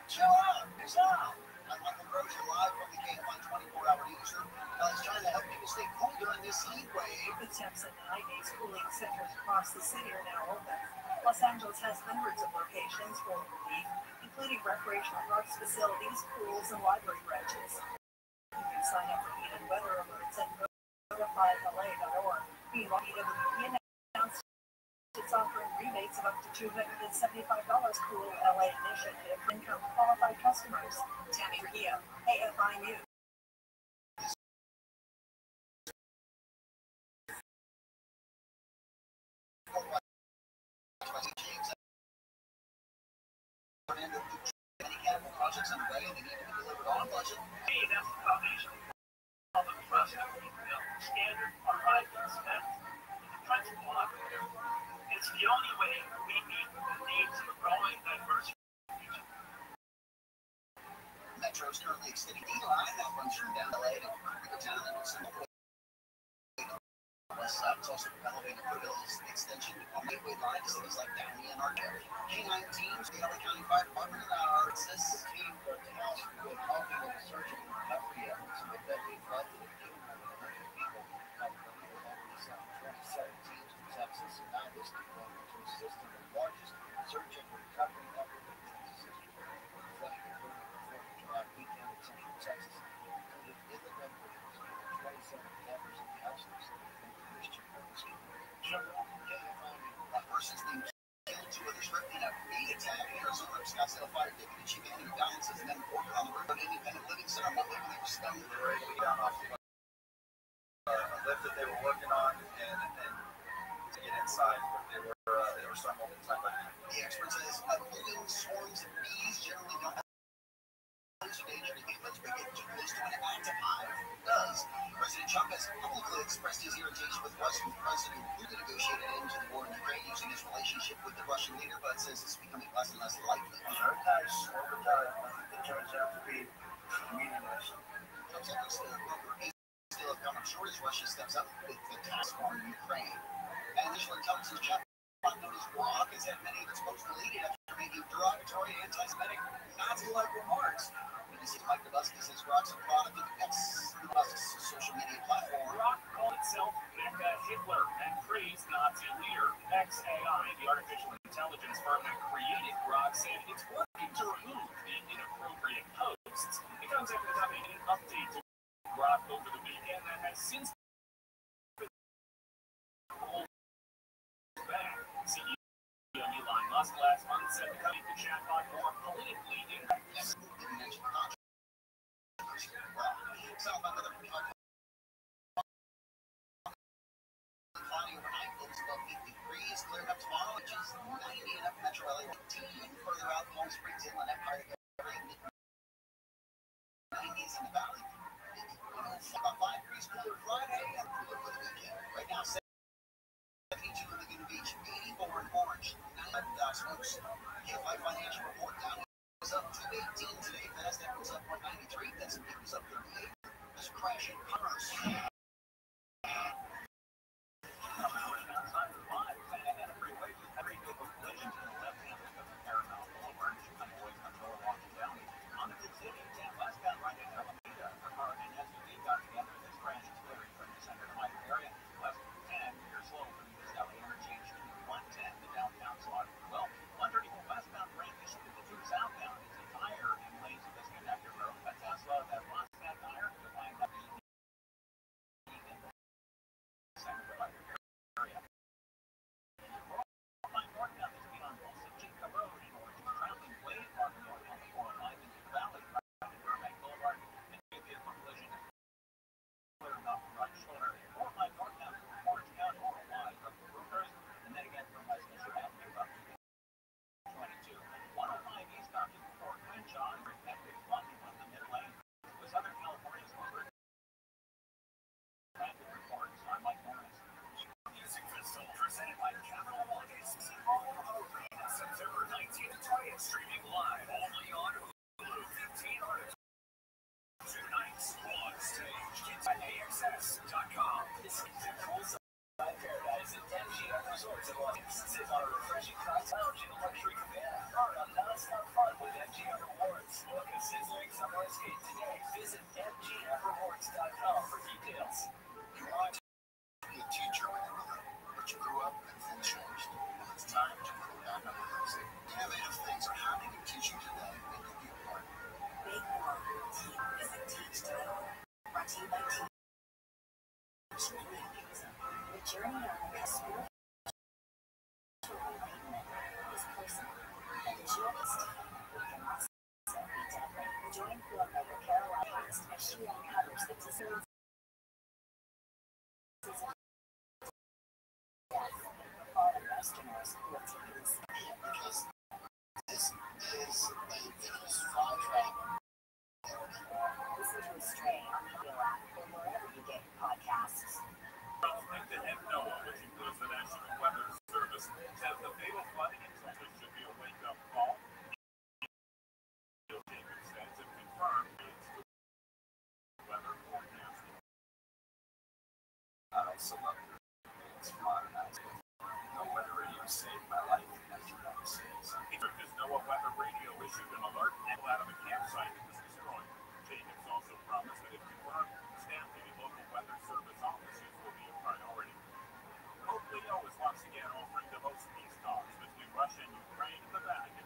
Chill out. Chill out. I'm Michael Rothschild live from the KFI 24-hour news. It's trying to help people stay cool during this heat wave. The temps at 9 days cooling centers across the city are now open. Los Angeles has hundreds of locations for relief, including recreational arts facilities, pools, and library branches. You can sign up for heat and weather alerts at notifyla.org. Meanwhile, PWP announced it's offering rebates of up to $275 Cool LA initiative for income qualified customers. Tammy Trujillo, AFI News. Projects underway and they need to be delivered on budget. That's the foundation of the trust. Standard arrival spent. Principle of it. It's the only way we meet the needs of a growing, diverse future. Metro is currently extending the line that runs from down LA to Town and Singapore. West side is also elevating Woodville's extension on the Gateway line to cities like Downey and Arcade. K9 teams, the LA County Fire Department, and our this team for the house with helping with the search and recovery efforts with deadly flood to the people in 2017 to Texas, and now this deployment to assist in the largest search and recovery effort in Texas history. Flooding occurred on the 4th of July weekend in central Texas, included inland bridges, 27 campers and houses. That person's being killed, two others hurt in a beat attack in Arizona. Scottsdale Fire Deputy Chief Anthony Diane says the men reported on the road at Independent Living Center Monday when they were stoned. They were ready to get off the lift that they were working on and to get inside, but they were stung multiple times. The expert says living swarms of bees generally don't have danger to humans, but get too close to an active hive does. President Trump has publicly expressed his irritation with Russian President Putin negotiated an end to the war in Ukraine using his relationship with the Russian leader, but says it's becoming less and less likely. Very nice. Over time, it turns out to be meaningless. Trump's efforts to broker peace still have come up short as Russia steps up with the task on Ukraine. And initial intelligence chat known as Grok has had many of its posts deleted after making derogatory, anti-Semitic, Nazi-like remarks. Mike Dubusky says Grok's a product of Musk's social media platform. Grok called itself Mecca Hitler and praised Nazi leader. XAI, the artificial intelligence firm that created Grok, said it's working to remove the inappropriate posts. It comes after having an update to Grok over the weekend that has since been rolled back. CEO Elon Musk last month said the company could chatbot more politically incorrect. Cloudy overnight, lows above 50 degrees, clearing up tomorrow, which is 90 and up Metro LA, 18 further out, Palm Springs, Inland Empire, 90s in the valley. About 5 degrees cooler Friday and cooler for the weekend. Right now, 72 in Laguna Beach, 84 in Orange, 99 in Docks Oaks. KFI Financial Report down was up 218 today. NASDAQ was up 193. S&P was up 38. Just crashing commerce. 19th to 20th, streaming live only on Hulu. 15 artists. Tonight's on stage. Kids at AXS.com. This is a poolside paradise at MGM Resorts and Lodges. Sit on a refreshing cocktail lounge in a luxury cabana. Or a non-stop fun with MGM Rewards. Book a sizzling summer escape today. Visit MGMRewards.com for details. You want to be a teacher when you were little, but you grew up and things changed. Well, it's time to grow back up and raise it. Innovative things are happening in teaching today and could be a part. Big One Team. Visit Teach.org. Brought to you by Teach. The journey on the spiritual enlightenment is personal, and as your host, it can also be deadly. Join filmmaker Caroline Hurst as she uncovers the disappearances of death and fallen Westerners who have taken the city. Because this is a vicious contract. Listen to Astray on the Audio app or wherever you get your podcasts. NOAA, which includes the National Weather Service, says the fatal flooding in Texas should be a wake-up call. Jacob says if confirmed, it's weather forecast. I also love it's modernized. No weather radio saved my life, as you know, says. His NOAA weather radio issued an alert and out of a campsite that was destroyed. Jacobs also promised that if confirmed, staffing at local weather service offices will be a priority. Pope Leo is once again offering to host peace talks between Russia and Ukraine in the Vatican.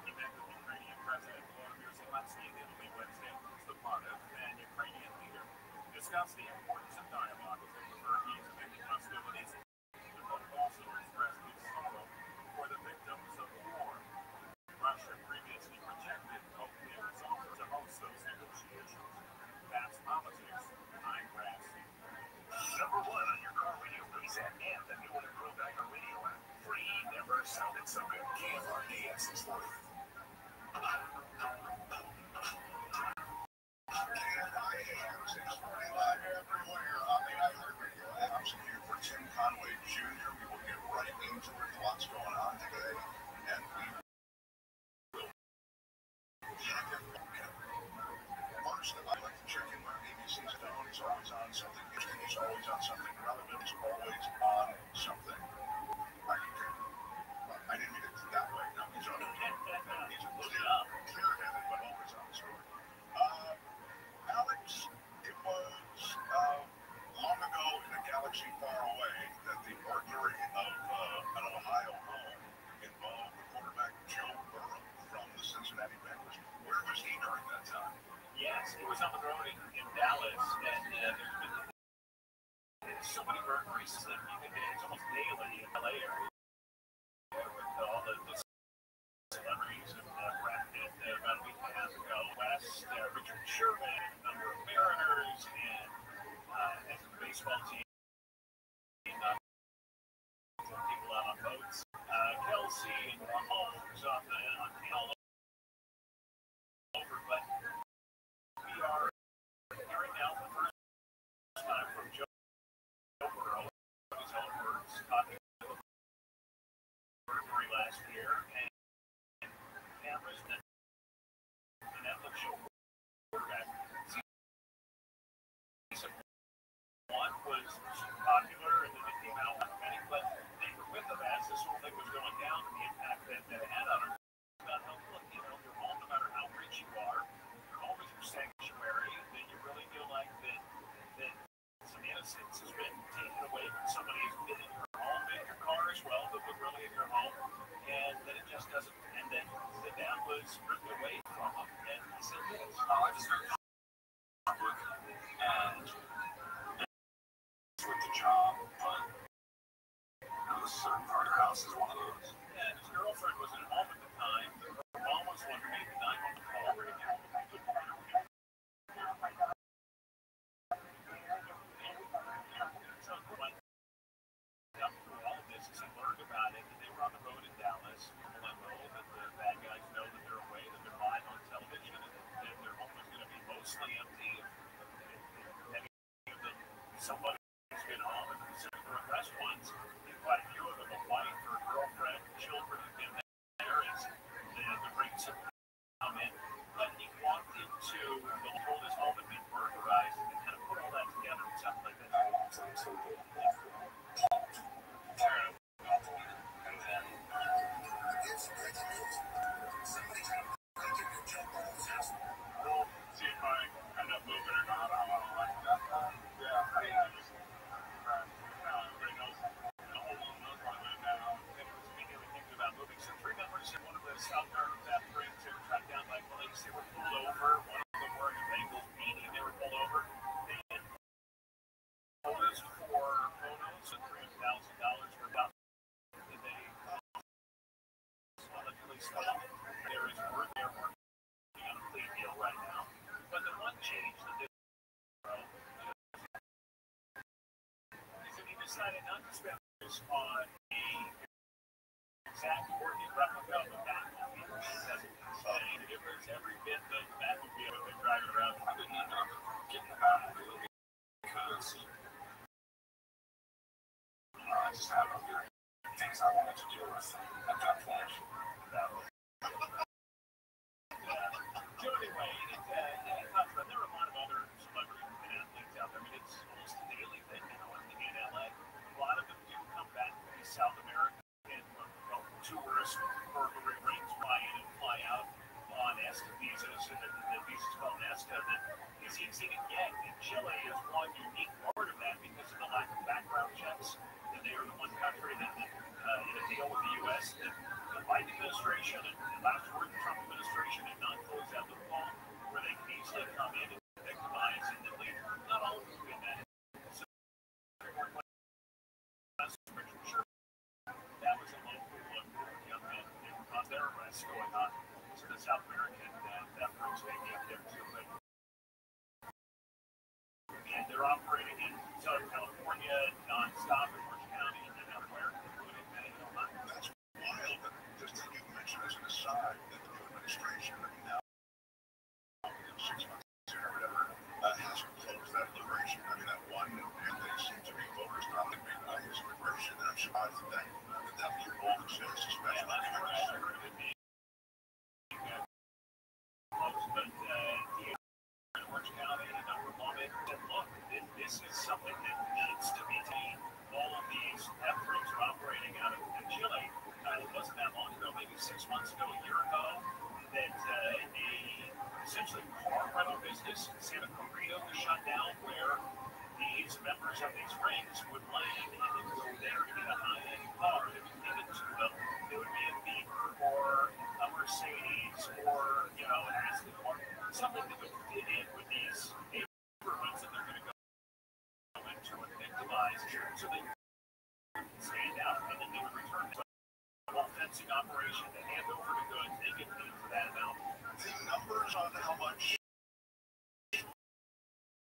He met with Ukrainian President Volodymyr Zelensky in Italy Wednesday. The Pontiff and Ukrainian leader discussed the importance of dialogue as they prefer ease of ending hostilities. The Pope also expressed his sorrow for the victims of war. Russia previously rejected Pope Leo's offer to host those negotiations. That's politics. I'm Brass. Number one on your car radio preset and the new and improved iHeart Radio app. Free never sounded so good. KFRD at 640. Live everywhere on the iHeart Radio app. I'm here for Tim Conway Jr. We will get right into it. Lots going on today. And we will check in. First, I like to check in with ABC's Don. He's always on something interesting. He's always on something relevant. He's always on something. I didn't mean it that way. No, he's on it. He's clear-headed, but always on the story. Alex, it was long ago in a galaxy far away that the burglary of an Ohio home involved the quarterback Joe Burrow from the Cincinnati Bengals. Where was he during that time? Yes, he was on the road in Dallas, and there's been so many burglaries that it's almost daily in the LA area with all the celebrities and Brad Pitt about a week and a half ago. West, Richard Sherman, a number of Mariners, and as a baseball team, people out on boats. Kelsey and Mahomes on all over, but we are hearing now for the first time from Joe Burrow, his own words, talking about the burglary last year, and cameras and Netflix show quarterback. Season 1 was popular, and then it came out on many, but they were with them as this whole thing was going down, and the impact that it had on her. About how, look, your home, no matter how rich you are, your home is your sanctuary, then you really feel like that some innocence has been taken away from somebody who's been in your home, in your car as well, but really in your home, and then it just doesn't, and then the dad was ripped away from him, and he said this. I was very public, and with the job, but a certain part of the house is one of those. And his girlfriend was at home at the time. Her mom was one who made the 911 call. So went up through all of this as he learned about it, and they were on the road in Dallas. People know that the bad guys know that they're away, that they're live on television, and that their home was going to be South American athletes were tracked down by police. They were pulled over. One of them wearing a Bengals beanie. They were pulled over. They had photos for photos of $300,000 for about. They allegedly stole. There is word they're working on a plea deal right now. But the one change that they is that he decided not to spend this on the exact working replica of a Batmobile. It was every bit that Batmobile had been driving around. I didn't end up getting the Batmobile because I just had other things I wanted to do with at that point. So anyway, there are a lot of other celebrities and athletes out there. I mean, it's almost a daily thing now in LA. A lot of them do come back from South America and tourist burglary rings, fly in and fly out on ESTA visas, and the visa's called ESTA, that is easy to get. And Chile is one unique part of that because of the lack of background checks. And they are the one country that, in a deal with the U.S., that the Biden administration and the last word the Trump administration did not close out the wall where they can easily come in and victimize and then leave. Not all of them in that. So, sure, that was a local young man on their arrest going on to the South American that brings maybe up there too. But, and they're operating in Southern California nonstop in Orange County and everywhere, including Medellin. That's wild. Just that you mentioned as an aside that the new administration now, 6 months or whatever, hasn't closed that immigration. I mean, that one, and they seem to be focused on the big values of immigration. And I'm surprised that be a bold choice, especially but in Orange County and a number of them said, look, this is something that needs to be taken. All of these efforts are operating out of Chile. It wasn't that long ago, maybe 6 months ago, a year ago, that essentially car rental business in Santa Clarita was shut down, where these members of these rings would land and then go there to get a high-end car that would give it to them. It would be a Beamer or a Mercedes or, an Aston Martin, something that would fit in with these neighborhoods that they're going to go into and victimize. So they would stand out and then they would return to a whole fencing operation to hand over the goods. They get paid for that amount. The numbers on how much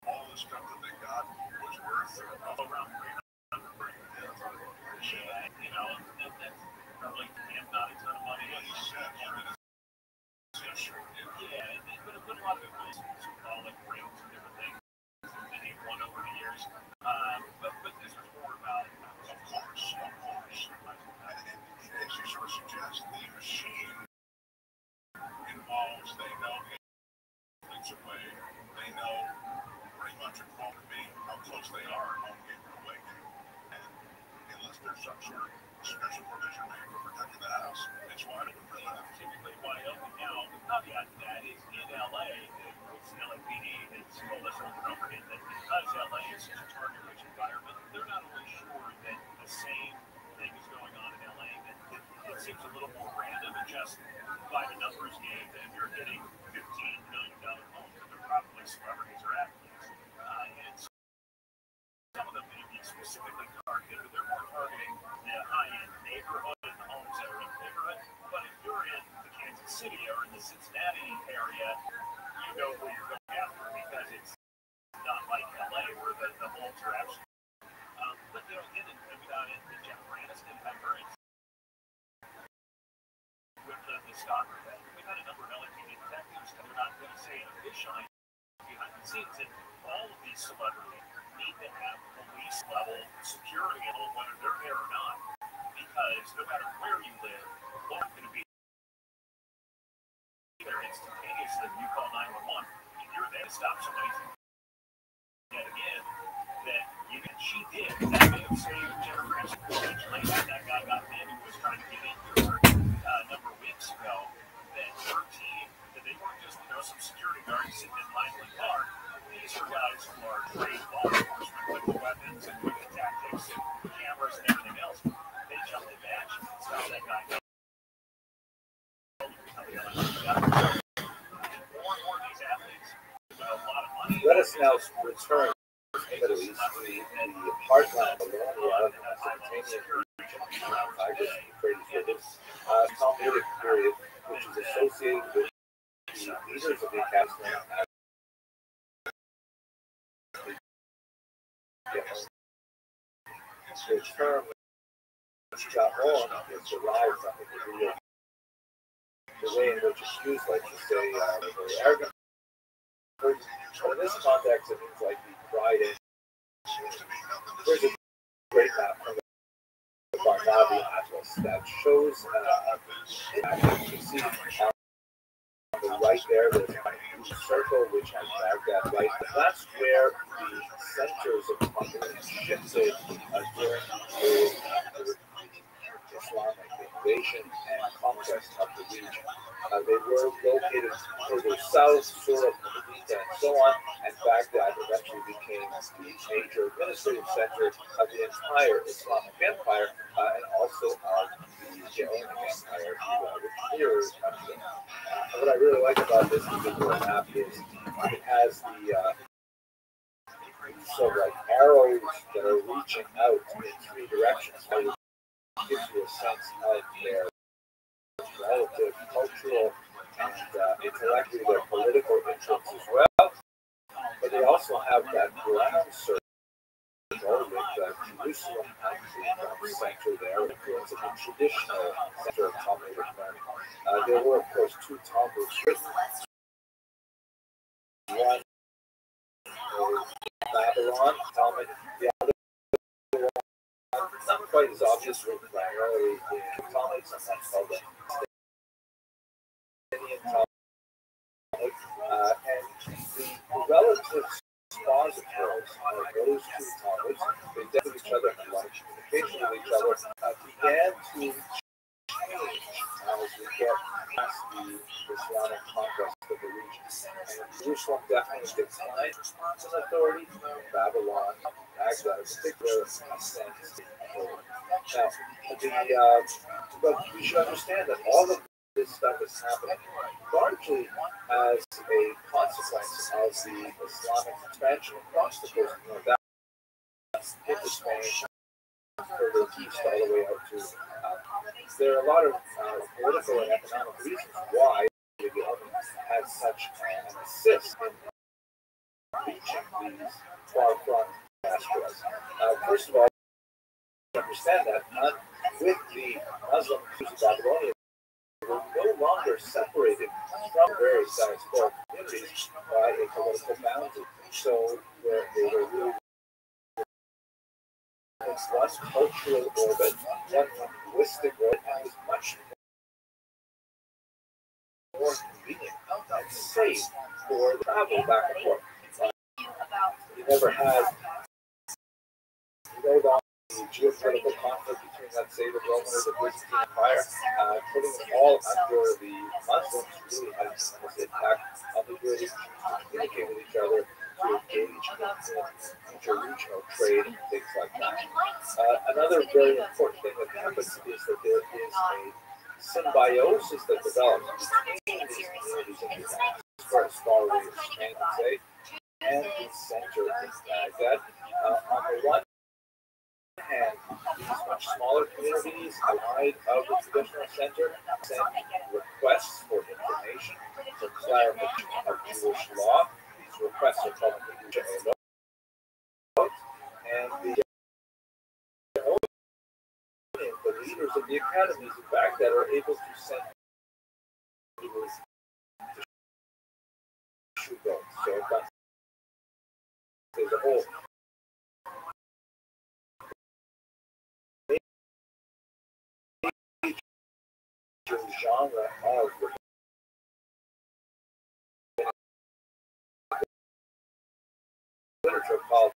all the stuff that they got was worth around $300 that's probably not a ton of money. But a lot of it was symbolic rings and different things that he won over the years. But this was more about, of course. And as you sort of suggest, the machine involves, they know things away, they know pretty much across me how close they are on getting away. And unless there's some sort of special provision made for protecting the house, it's wide open. Typically wide open. Now, the caveat to that is in LA, the LAPD has told us over and over again that because LA is such a target-rich environment, they're not only sure that the same thing is going on in LA, that it seems a little more random and just by the numbers game that if you're hitting $15 million homes, that they're probably celebrities or athletes. And some of them may be specifically targeted, but they're more targeting the high-end neighborhood and the homes that are in the neighborhood. But if you're in the Kansas City or in the Cincinnati area, you know who you're going after because it's not like LA where the homes are absolutely. But again, we got in the Jennifer Aniston member with the stalker thing. We've had a number of LAPD detectives that are not going to say it officially behind the scenes that all of these celebrities need to have police level security, whether they're there or not, because no matter where you live, they're not going to be there instantaneously. You call 911, if you're there to stop somebody from yet again, that she did. That may have saved Jennifer Aniston potentially when that guy got in and was trying to get into her a number of weeks ago. That her team, that they weren't just some security guards sitting in line in the car. These are guys who are trained law enforcement with the weapons and with the tactics and cameras and everything else. They jumped in action and stopped that guy. Let us now return to the Middle East, the heartland of Bologna, Mesopotamian region, Tigris and Euphrates rivers, Talmudic period, which is associated with the leaders of the Academy. The term Jamon is derived from the way in which it's used, like to say, very arrogant. But in this context, it means like the pride in. There's a great map from the Barnabi Atlas that shows, you can see on the right there, there's a huge circle which has Baghdad right. That's where the centers of population shifted during the Islamic invasion and conquest of the region. They were located further south, Surah, Medina, and so on, and Baghdad eventually became the major administrative center of the entire Islamic Empire and also of the Islamic Empire, which mirrors much of it. What I really like about this particular map is it has the sort of like arrows that are reaching out in three directions. So it gives you a sense of their relative cultural and intellectually their political interests as well. But they also have that ground circle with Jerusalem at the center there, influence of the traditional center of Talmudic learning. There were, of course, two Talmuds written. One Babylon Talmud, the other one, not quite as obvious, primarily in Talmud, sometimes called the Indian Talmud, and the relative expositors of those two Talmuds, they dealt with each other, had a lot of communication with each other, began to change as we get past the Islamic conquest of the region. And Jerusalem definitely declined as an authority. Babylon, Baghdad in particular, ascends. Now, but we should understand that all of this stuff is happening largely as a consequence of the Islamic expansion across the coast of North Africa, into Spain, further east all the way out to. There are a lot of political and economic reasons why the government has such an assist in reaching these far-flung diasporas. First of all, understand that with the Muslim Babylonians, they were no longer separated from various diasporic communities by a political boundary. So they were really one cultural orbit, one linguistic orbit, and was much more convenient and safe for travel back and forth. You never had, the geopolitical conflict between, let's say, the Roman or the Byzantine Empire, putting them all under the Muslims really had a tremendous impact on the ability to communicate with each other, to engage in interregional trade and things like that. Another very important thing that happens is that there is a symbiosis that develops between these communities in the as far away as Spain, say, and the center in Baghdad. On the one hand, these much smaller communities outside of the traditional center send requests for information, for clarification of Jewish law. These requests are called and the leaders of the academies in Baghdad are able to send Jews to shoot goats. So there's a whole genre of literature called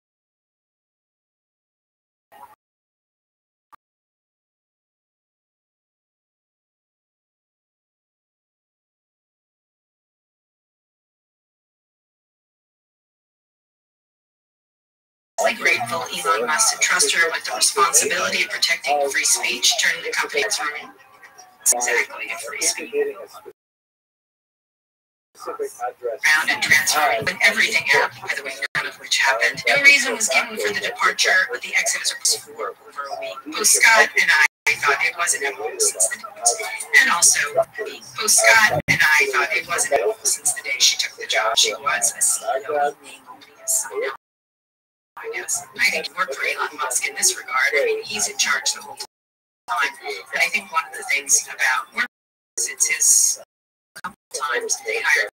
Grateful Elon Musk to trust her with the responsibility of protecting free speech, turning the company its running. Exactly, a free speech. around and transferring when everything happened, by the way, none of which happened. No reason was given for the departure, but the exodus was for over a week. Both Scott and I thought it wasn't a home since the day. And also, both Scott and I thought it wasn't a home since the day she took the job. She was a CEO, being only a sign out. I guess. I think it worked for Elon Musk in this regard. I mean, he's in charge the whole time. And I think one of the things about work is it's his couple times they hired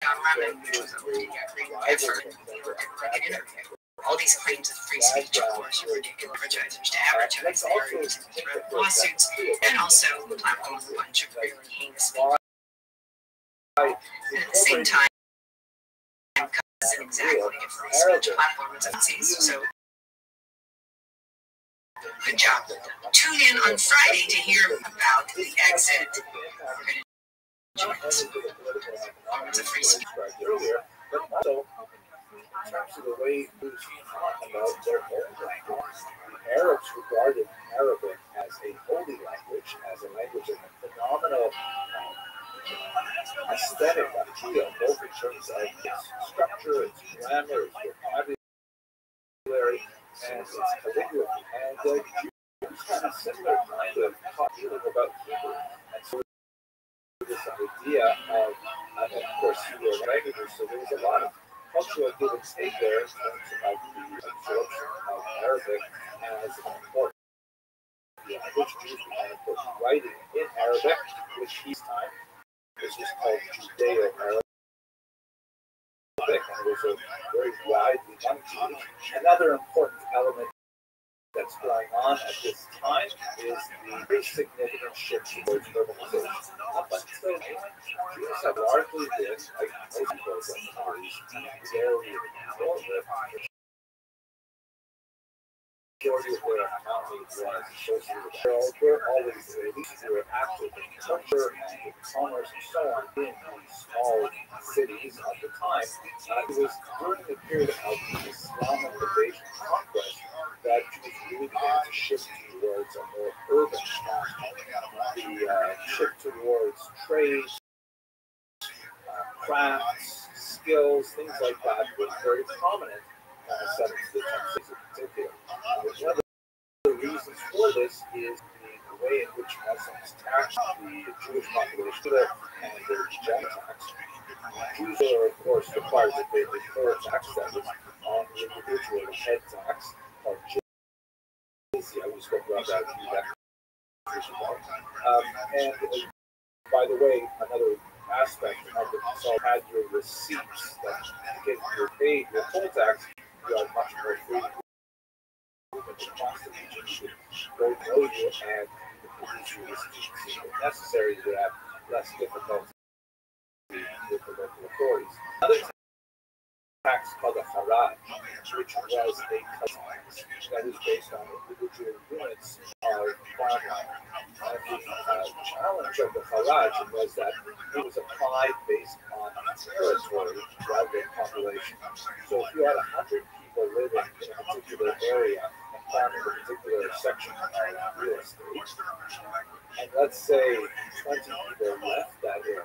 John Lemon, which was a really great effort, like an interview. All these claims of free speech, of course, are ridiculous. Advertisers to advertise, they are using threat lawsuits, and also platform a bunch of really heinous people. And at the same time, isn't exactly a free speech platform as Nazis, so good job. Tune in on Friday to hear about the exit. Forms of free speech. Also, in terms of the way Jews talk about their own language, the Arabs regarded Arabic as a holy language, as a language of phenomenal aesthetic appeal, both in terms of its structure, its grammar, its vocabulary, and its calligraphy. And Jews had a similar kind of feeling about Hebrew. And so this idea of course, Hebrew languages, so there was a lot of cultural give and take there in terms of the absorption of Arabic as an important language. Jews began, of course, writing in Arabic with peacetime. This was called Judeo-Arabic, and it was a very widely used. Another important element that's going on at this time is the very significant shift towards urbanization. Up until now, Jews have largely been, like most people in countries, very majority of their economy was associated with the were always elites who were active in culture and in commerce and so on in these small cities of the time. It was during the period of the Islamic invasion conquest that Jews really began to shift towards a more urban the shift towards trade, crafts, skills, things like that was very prominent in the 7th to the 10th century in particular. One of the reasons for this is the way in which Muslims tax the Jewish population and their general tax. Jews are, of course, required to pay the full tax that is on the individual head tax called jizya. We spoke about that a few years ago. And by the way, another aspect of the consult had your receipts that if you're paid your full tax, you are much more free to move into the should go know you and produce your receipts. If necessary, you would have less difficulty with the local authorities. Another tax called a haraj, which was a custom tax that was based on individual units of farmland. And the challenge of the haraj was that it was applied based on territory rather than population. So if you had 100 people living in a particular area and farming a particular section of real estate, and let's say 20 people left that area,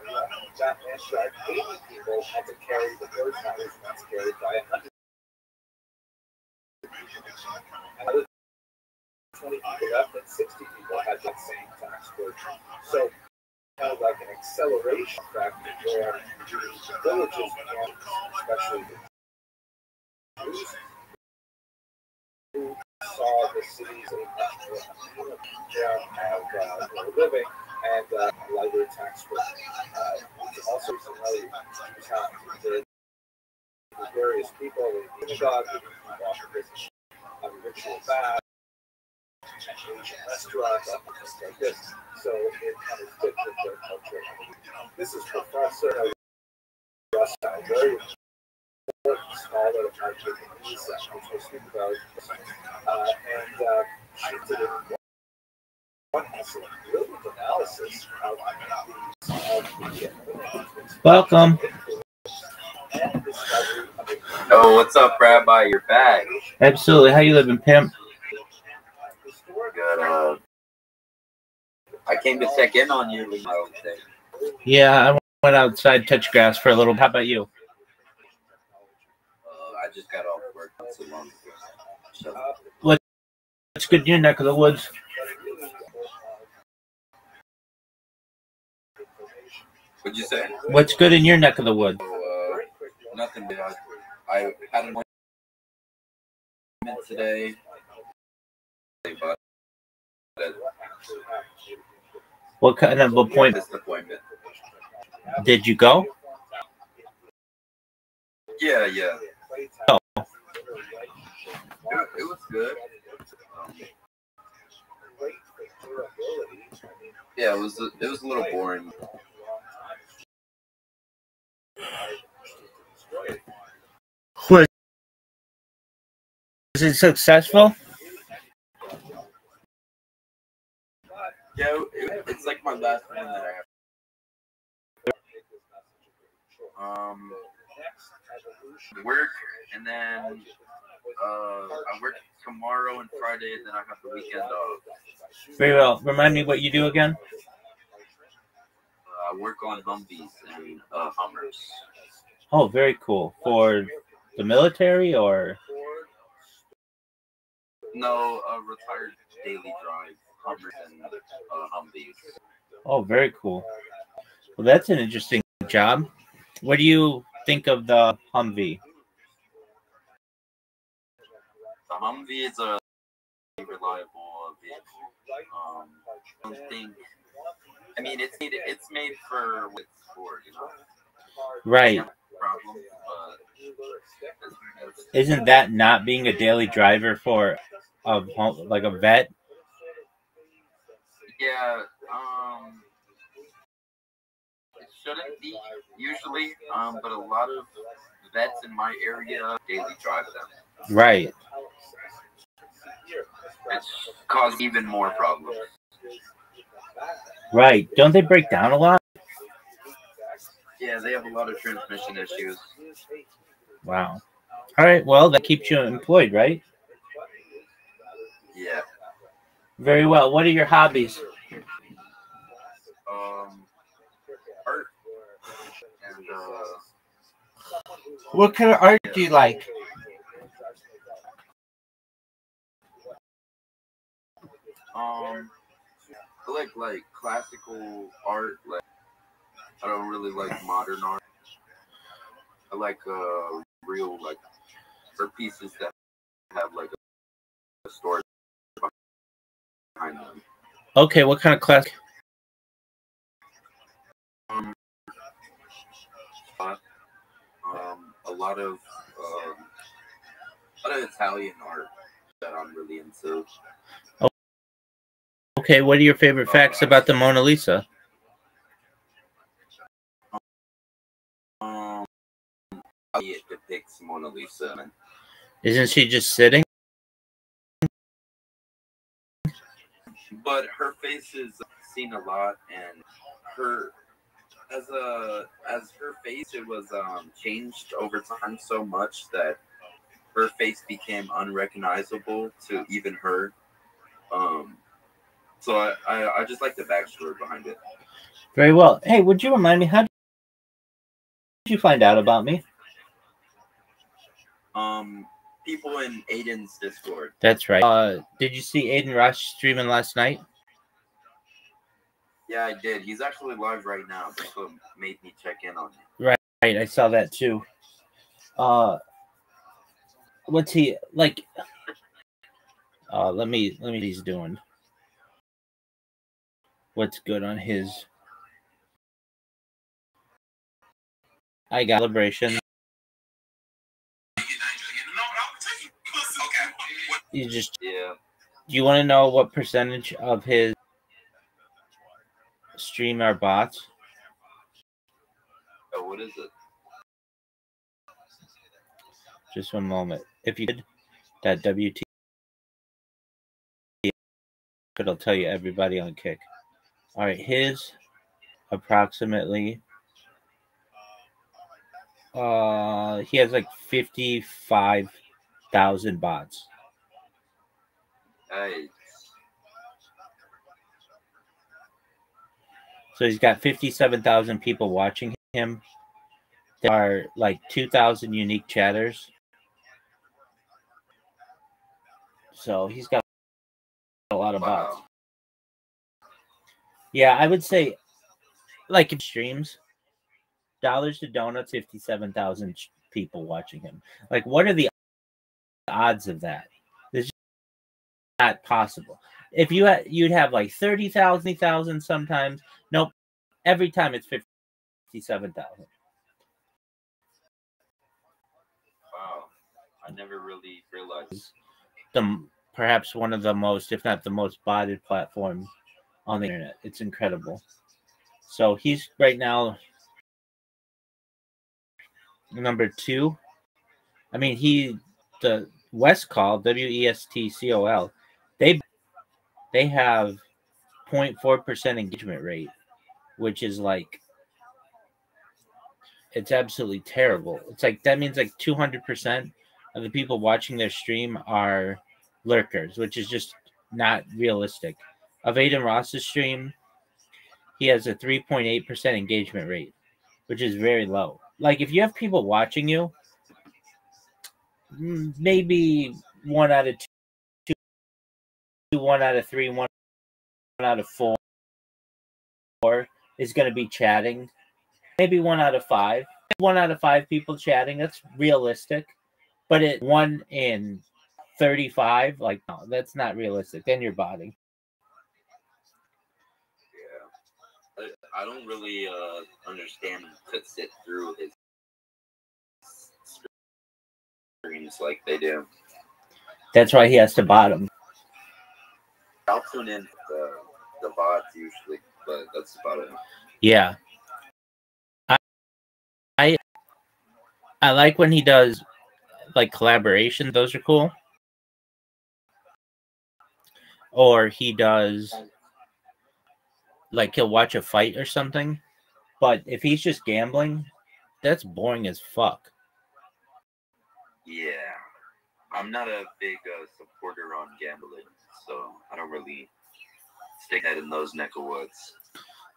that meant that 80 people had to carry the burden that was once carried by 100 people. And 20 people left, and 60 people had that same tax burden. So kind of like an acceleration factor where villages, especially the Jews, who saw the cities as much more of living and lighter tax burden. Also, recently, Jews have the various people in the synagogue, ritual baths, and Asian restaurants, things like this. So it kind of fits with their culture. This is Professor Rothschild, very important scholar of Indonesia, which we'll speak about. And she did one excellent, brilliant analysis of the Welcome. Oh, what's up, Rabbi? You're back. Absolutely. How you living, pimp? Good. I came to check in on you. I would say. Yeah, went outside, touched grass for a little. How about you? I just got off work not so long ago. So. What's good in your neck of the woods? What'd you say? What's good in your neck of the woods? Nothing bad. I had an appointment today. What kind of appointment? Did you go? Yeah. Oh. It was good. Yeah, it was a little boring. Was it successful? Yeah, it's like my last one that I have. Work, and then I work tomorrow and Friday, and then I have the weekend off. Very well. Remind me what you do again? I work on Humvees and Hummers. Oh, very cool. For the military or? No, retired daily drive Hummers and Humvees. Oh, very cool. Well, that's an interesting job. What do you think of the Humvee? The Humvee is a reliable vehicle. I don't think. I mean, it's made for what it's for, you know. Right. Problem, but isn't that not being a daily driver for like a vet? Yeah. It shouldn't be usually, but a lot of vets in my area daily drive them. Right. It's caused even more problems. Right. Don't they break down a lot? Yeah, they have a lot of transmission issues. Wow. All right. Well, that keeps you employed, right? Yeah. Very well. What are your hobbies? Art. And what kind of art do you like? I like classical art. Like, I don't really like modern art. I like real art pieces that have like a story behind them. Okay, what kind of classic? A lot of Italian art that I'm really into. Okay, what are your favorite facts about the Mona Lisa? It depicts Mona Lisa. Isn't she just sitting? But her face is seen a lot, and her as her face, it was changed over time so much that her face became unrecognizable to even her. So I just like the backstory behind it. Very well. Hey, would you remind me, how did you find out about me? People in Aiden's Discord. That's right. Did you see Aiden Rush streaming last night? Yeah, I did. He's actually live right now. That's what made me check in on him. Right. I saw that too. What's he like? Let me what he's doing. What's good on his? I got celebration. You just yeah. Do you want to know what percentage of his stream are bots? Oh, what is it? Just one moment. If you did that WT, it'll tell you everybody on Kick. All right, his approximately. He has like 55,000 bots. Hey. So he's got 57,000 people watching him. There are like 2,000 unique chatters. So he's got a lot of bots. Yeah, I would say, like, in streams, dollars to donuts, 57,000 people watching him. Like, what are the odds of that? It's just not possible. If you you'd have like 30,000 sometimes. Nope. Every time it's 57,000. Wow. I never really realized. Perhaps one of the most, if not the most botted platform on the internet. It's incredible. So he's right now number 2. I mean, the Westcall, WESTCOL, they have 0.4% engagement rate, which is like, it's absolutely terrible. It's like, that means like 200% of the people watching their stream are lurkers, which is just not realistic. Of Aiden Ross's stream, he has a 3.8% engagement rate, which is very low. Like, if you have people watching you, maybe 1 out of 2, 1 out of 3, 1 out of 4 is going to be chatting. Maybe 1 out of 5. 1 out of 5 people chatting, that's realistic. But at 1 in 35, like, no, that's not realistic. Then you're botting. Yeah. I don't really understand to sit through his streams like they do. That's why he has to bottom. I'll tune in the bots usually, but that's about it. Yeah. I like when he does like collaboration. Those are cool. Or he does, like, he'll watch a fight or something. But if he's just gambling, that's boring as fuck. Yeah. I'm not a big supporter on gambling, so I don't really stick that in those neck of woods.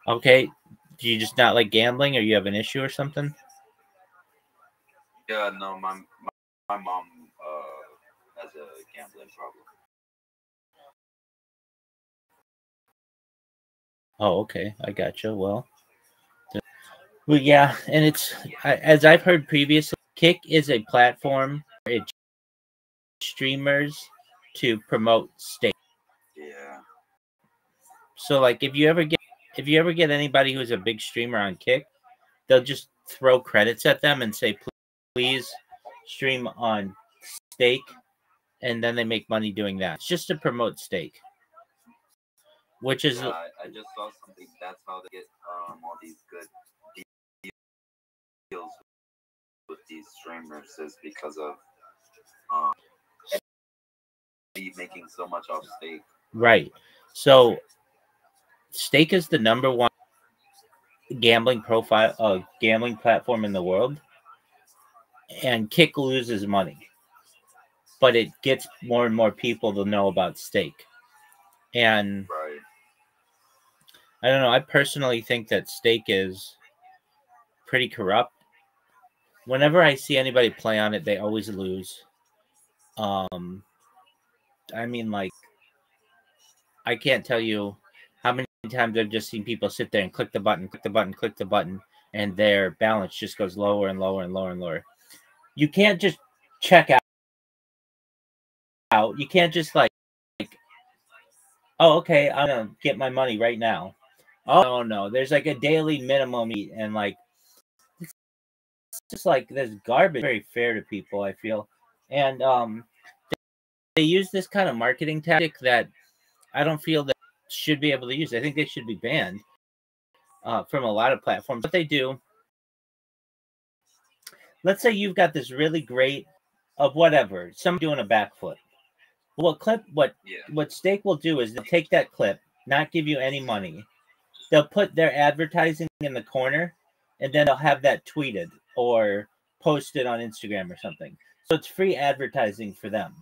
Okay. Do you just not like gambling, or you have an issue or something? Yeah, no, my mom has a gambling problem. Oh, okay. I gotcha. Well, yeah, and it's, as I've heard previously, Kick is a platform for streamers to promote stake. Yeah. So, like, if you ever get anybody who's a big streamer on Kick, they'll just throw credits at them and say, please stream on stake, and then they make money doing that. It's just to promote stake, which is, I just saw something. That's how they get all these good deals with these streamers, is because of making so much off stake. Right. So stake is the number 1 gambling platform in the world, and Kick loses money, but it gets more and more people to know about stake. And right. I don't know, I personally think that stake is pretty corrupt. Whenever I see anybody play on it, they always lose. I mean, like, I can't tell you how many times I've just seen people sit there and click the button, and their balance just goes lower and lower and lower and lower. You can't just check out. You can't just like, oh, okay, I'm gonna get my money right now. Oh no, there's like a daily minimum, and like, it's just like, there's garbage. Very fair to people, I feel, and they use this kind of marketing tactic that I don't feel that should be able to use. I think they should be banned from a lot of platforms. What they do, let's say you've got this really great of whatever, somebody doing a backflip. What stake will do is they'll take that clip, not give you any money. They'll put their advertising in the corner, and then they'll have that tweeted or posted on Instagram or something. So it's free advertising for them.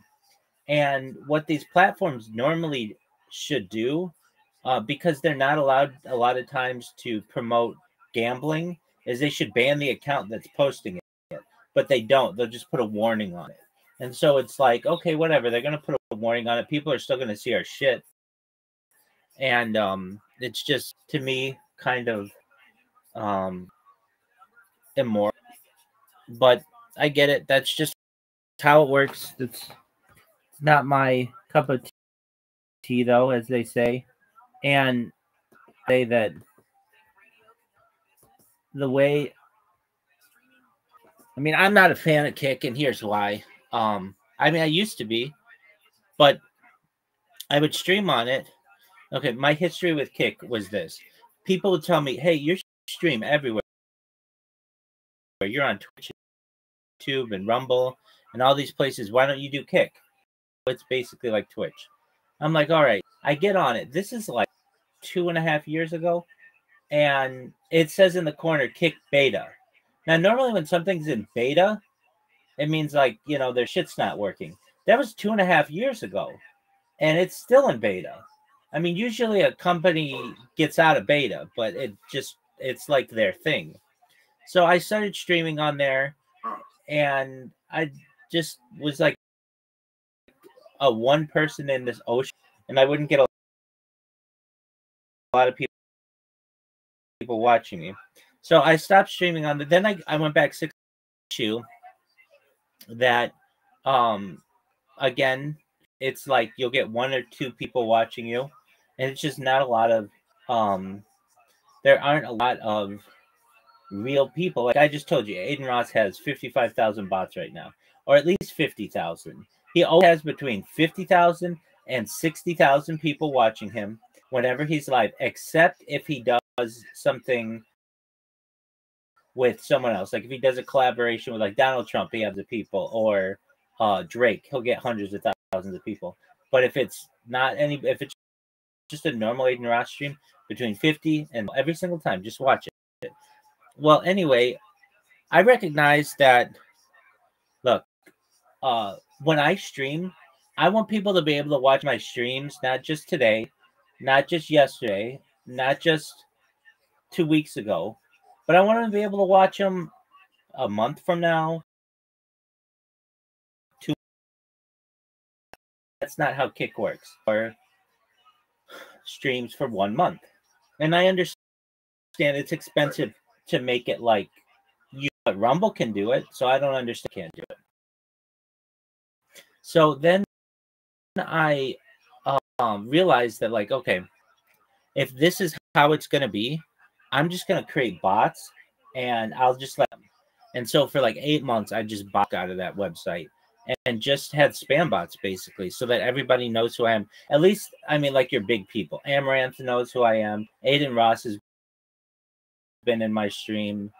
And what these platforms normally should do because they're not allowed a lot of times to promote gambling, is they should ban the account that's posting it. But they don't. They'll just put a warning on it. And so it's like, okay, whatever. They're going to put a warning on it. People are still going to see our shit. And it's just, to me, kind of immoral. But I get it. That's just how it works. It's not my cup of tea, though, as they say. And say that the way, I mean, I'm not a fan of Kick, and here's why. I mean, I used to be, but I would stream on it. Okay, my history with Kick was this. People would tell me, hey, you stream everywhere. You're on Twitch, YouTube, and Rumble, and all these places. Why don't you do Kick? It's basically like Twitch. I'm like, all right, I get on it. This is like 2.5 years ago, and it says in the corner, Kick beta. Now, normally when something's in beta, it means like, you know, their shit's not working. That was 2.5 years ago, and it's still in beta. I mean, usually a company gets out of beta, but it's like their thing. So I started streaming on there, and I just was like a one person in this ocean, and I wouldn't get a lot of people watching me. So I stopped streaming on the, then I went back 6 issue that again, it's like you'll get 1 or 2 people watching you, and it's just not a lot of there aren't a lot of real people. Like I just told you, Aiden Ross has 55,000 bots right now, or at least 50,000. He always has between 50,000 and 60,000 people watching him whenever he's live, except if he does something with someone else. Like if he does a collaboration with like Donald Trump, he has the people, or Drake, he'll get hundreds of thousands of people. But if it's not any, if it's just a normal Aiden Ross stream, between 50 and every single time, just watch it. Well, anyway, I recognize that, look, when I stream, I want people to be able to watch my streams, not just today, not just yesterday, not just 2 weeks ago, but I want them to be able to watch them a month from now. That's not how Kick works, or streams for 1 month. And I understand it's expensive to make it like you, but Rumble can do it, so I don't understand can't do it. So then I realized that, like, okay, if this is how it's going to be, I'm just going to create bots, and I'll just let them. And so for like 8 months, I just bot out of that website and just had spam bots, basically, so that everybody knows who I am. At least, I mean, like your big people. Amaranth knows who I am. Aiden Ross has been in my stream.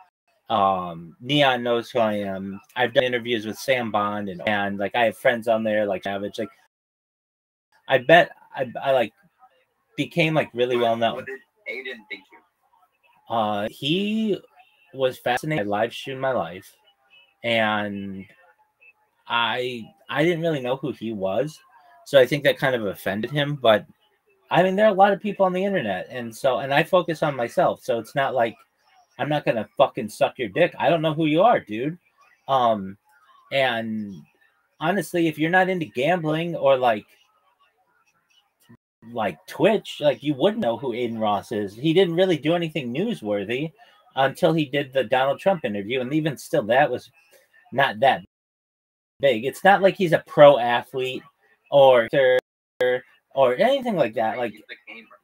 Neon knows who I am. I've done interviews with Sam Bond, and like I have friends on there like Savage. Like I bet I like became like really well known. What did Aiden think you? He was fascinated. I live streamed my life, and I didn't really know who he was, so I think that kind of offended him. But I mean, there are a lot of people on the internet, and I focus on myself, so it's not like I'm not gonna fucking suck your dick. I don't know who you are, dude. And honestly, if you're not into gambling or like Twitch, like you wouldn't know who Aiden Ross is. He didn't really do anything newsworthy until he did the Donald Trump interview, and even still, that was not that big. It's not like he's a pro athlete or anything like that. Like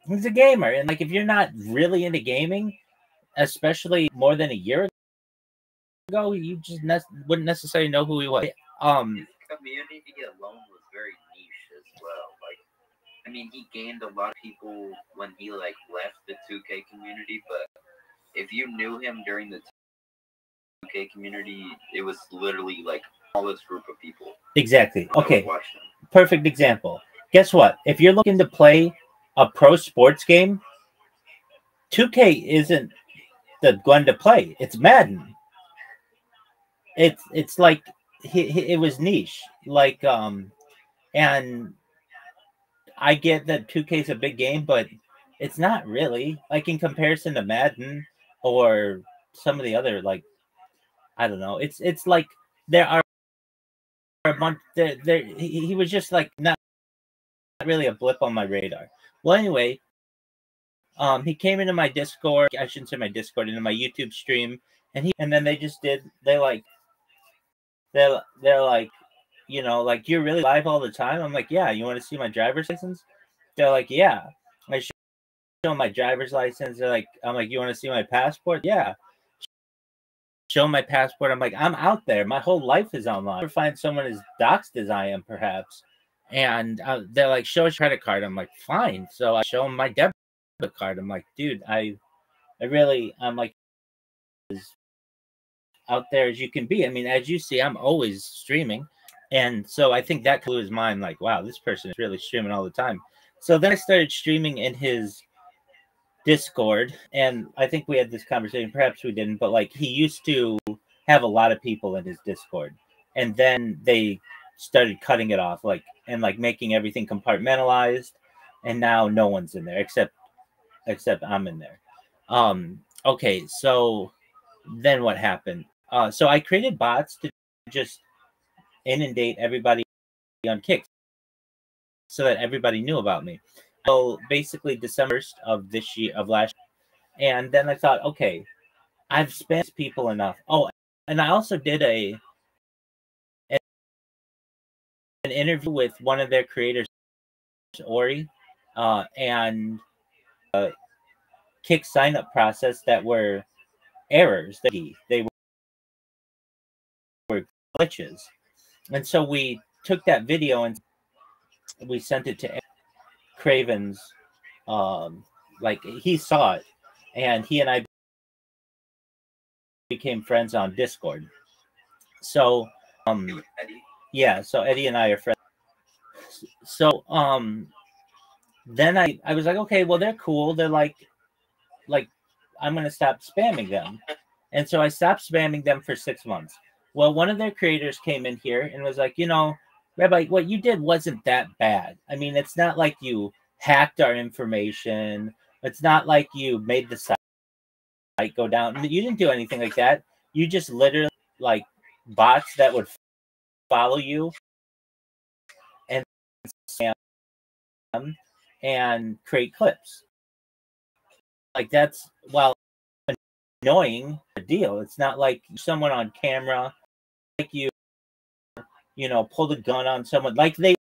he's a gamer, and like if you're not really into gaming, especially more than a year ago, you just wouldn't necessarily know who he was. His community alone was very niche as well. Like, I mean, he gained a lot of people when he like left the 2K community, but if you knew him during the 2K community, it was literally like the smallest group of people. Exactly. Okay. Perfect example. Guess what? If you're looking to play a pro sports game, 2K isn't the one to play. It's Madden. It's like it was niche. Like and I get that 2K is a big game, but It's not really, like, in comparison to Madden or some of the other, like, I don't know. It's like there are a bunch. He was just like not really a blip on my radar. Well, anyway, he came into my Discord. I shouldn't say my Discord, into my YouTube stream, and then they just did. They're like, you know, like, you're really live all the time. I'm like, yeah. You want to see my driver's license? They're like, yeah. I show my driver's license. They're like, I'm like, you want to see my passport? Yeah. Show my passport. I'm like, I'm out there. My whole life is online. I'll find someone as doxed as I am, perhaps. And they're like, show us your credit card. I'm like, fine. So I show them my debit card. I'm like, dude, I'm like, as out there as you can be. I mean, as you see, I'm always streaming. And so I think that blew his mind, like, wow, this person is really streaming all the time. So then I started streaming in his Discord, and I think we had this conversation, perhaps we didn't, but like, he used to have a lot of people in his Discord, and then they started cutting it off, like, and like making everything compartmentalized, and now no one's in there except I'm in there. Okay, so then what happened? So I created bots to just inundate everybody on Kick so that everybody knew about me. So basically December of this year, of last year. And then I thought, okay, I've spammed people enough. Oh, and I also did an interview with one of their creators, Ori, and Kick sign-up process that were errors. They were glitches. And so we took that video and we sent it to Craven's. Like, he saw it, and he and I became friends on Discord. So yeah, so Eddie and I are friends. So then I was like, okay, well, they're cool. They're like I'm gonna stop spamming them. And so I stopped spamming them for 6 months. Well, one of their creators came in here and was like, you know, Rabbi, what you did wasn't that bad. I mean, it's not like you hacked our information. It's not like you made the site go down. You didn't do anything like that. You just literally, like, bots that would follow you and spam and create clips. Like, that's, well, annoying deal. It's not like someone on camera, like you know, pull the gun on someone, like they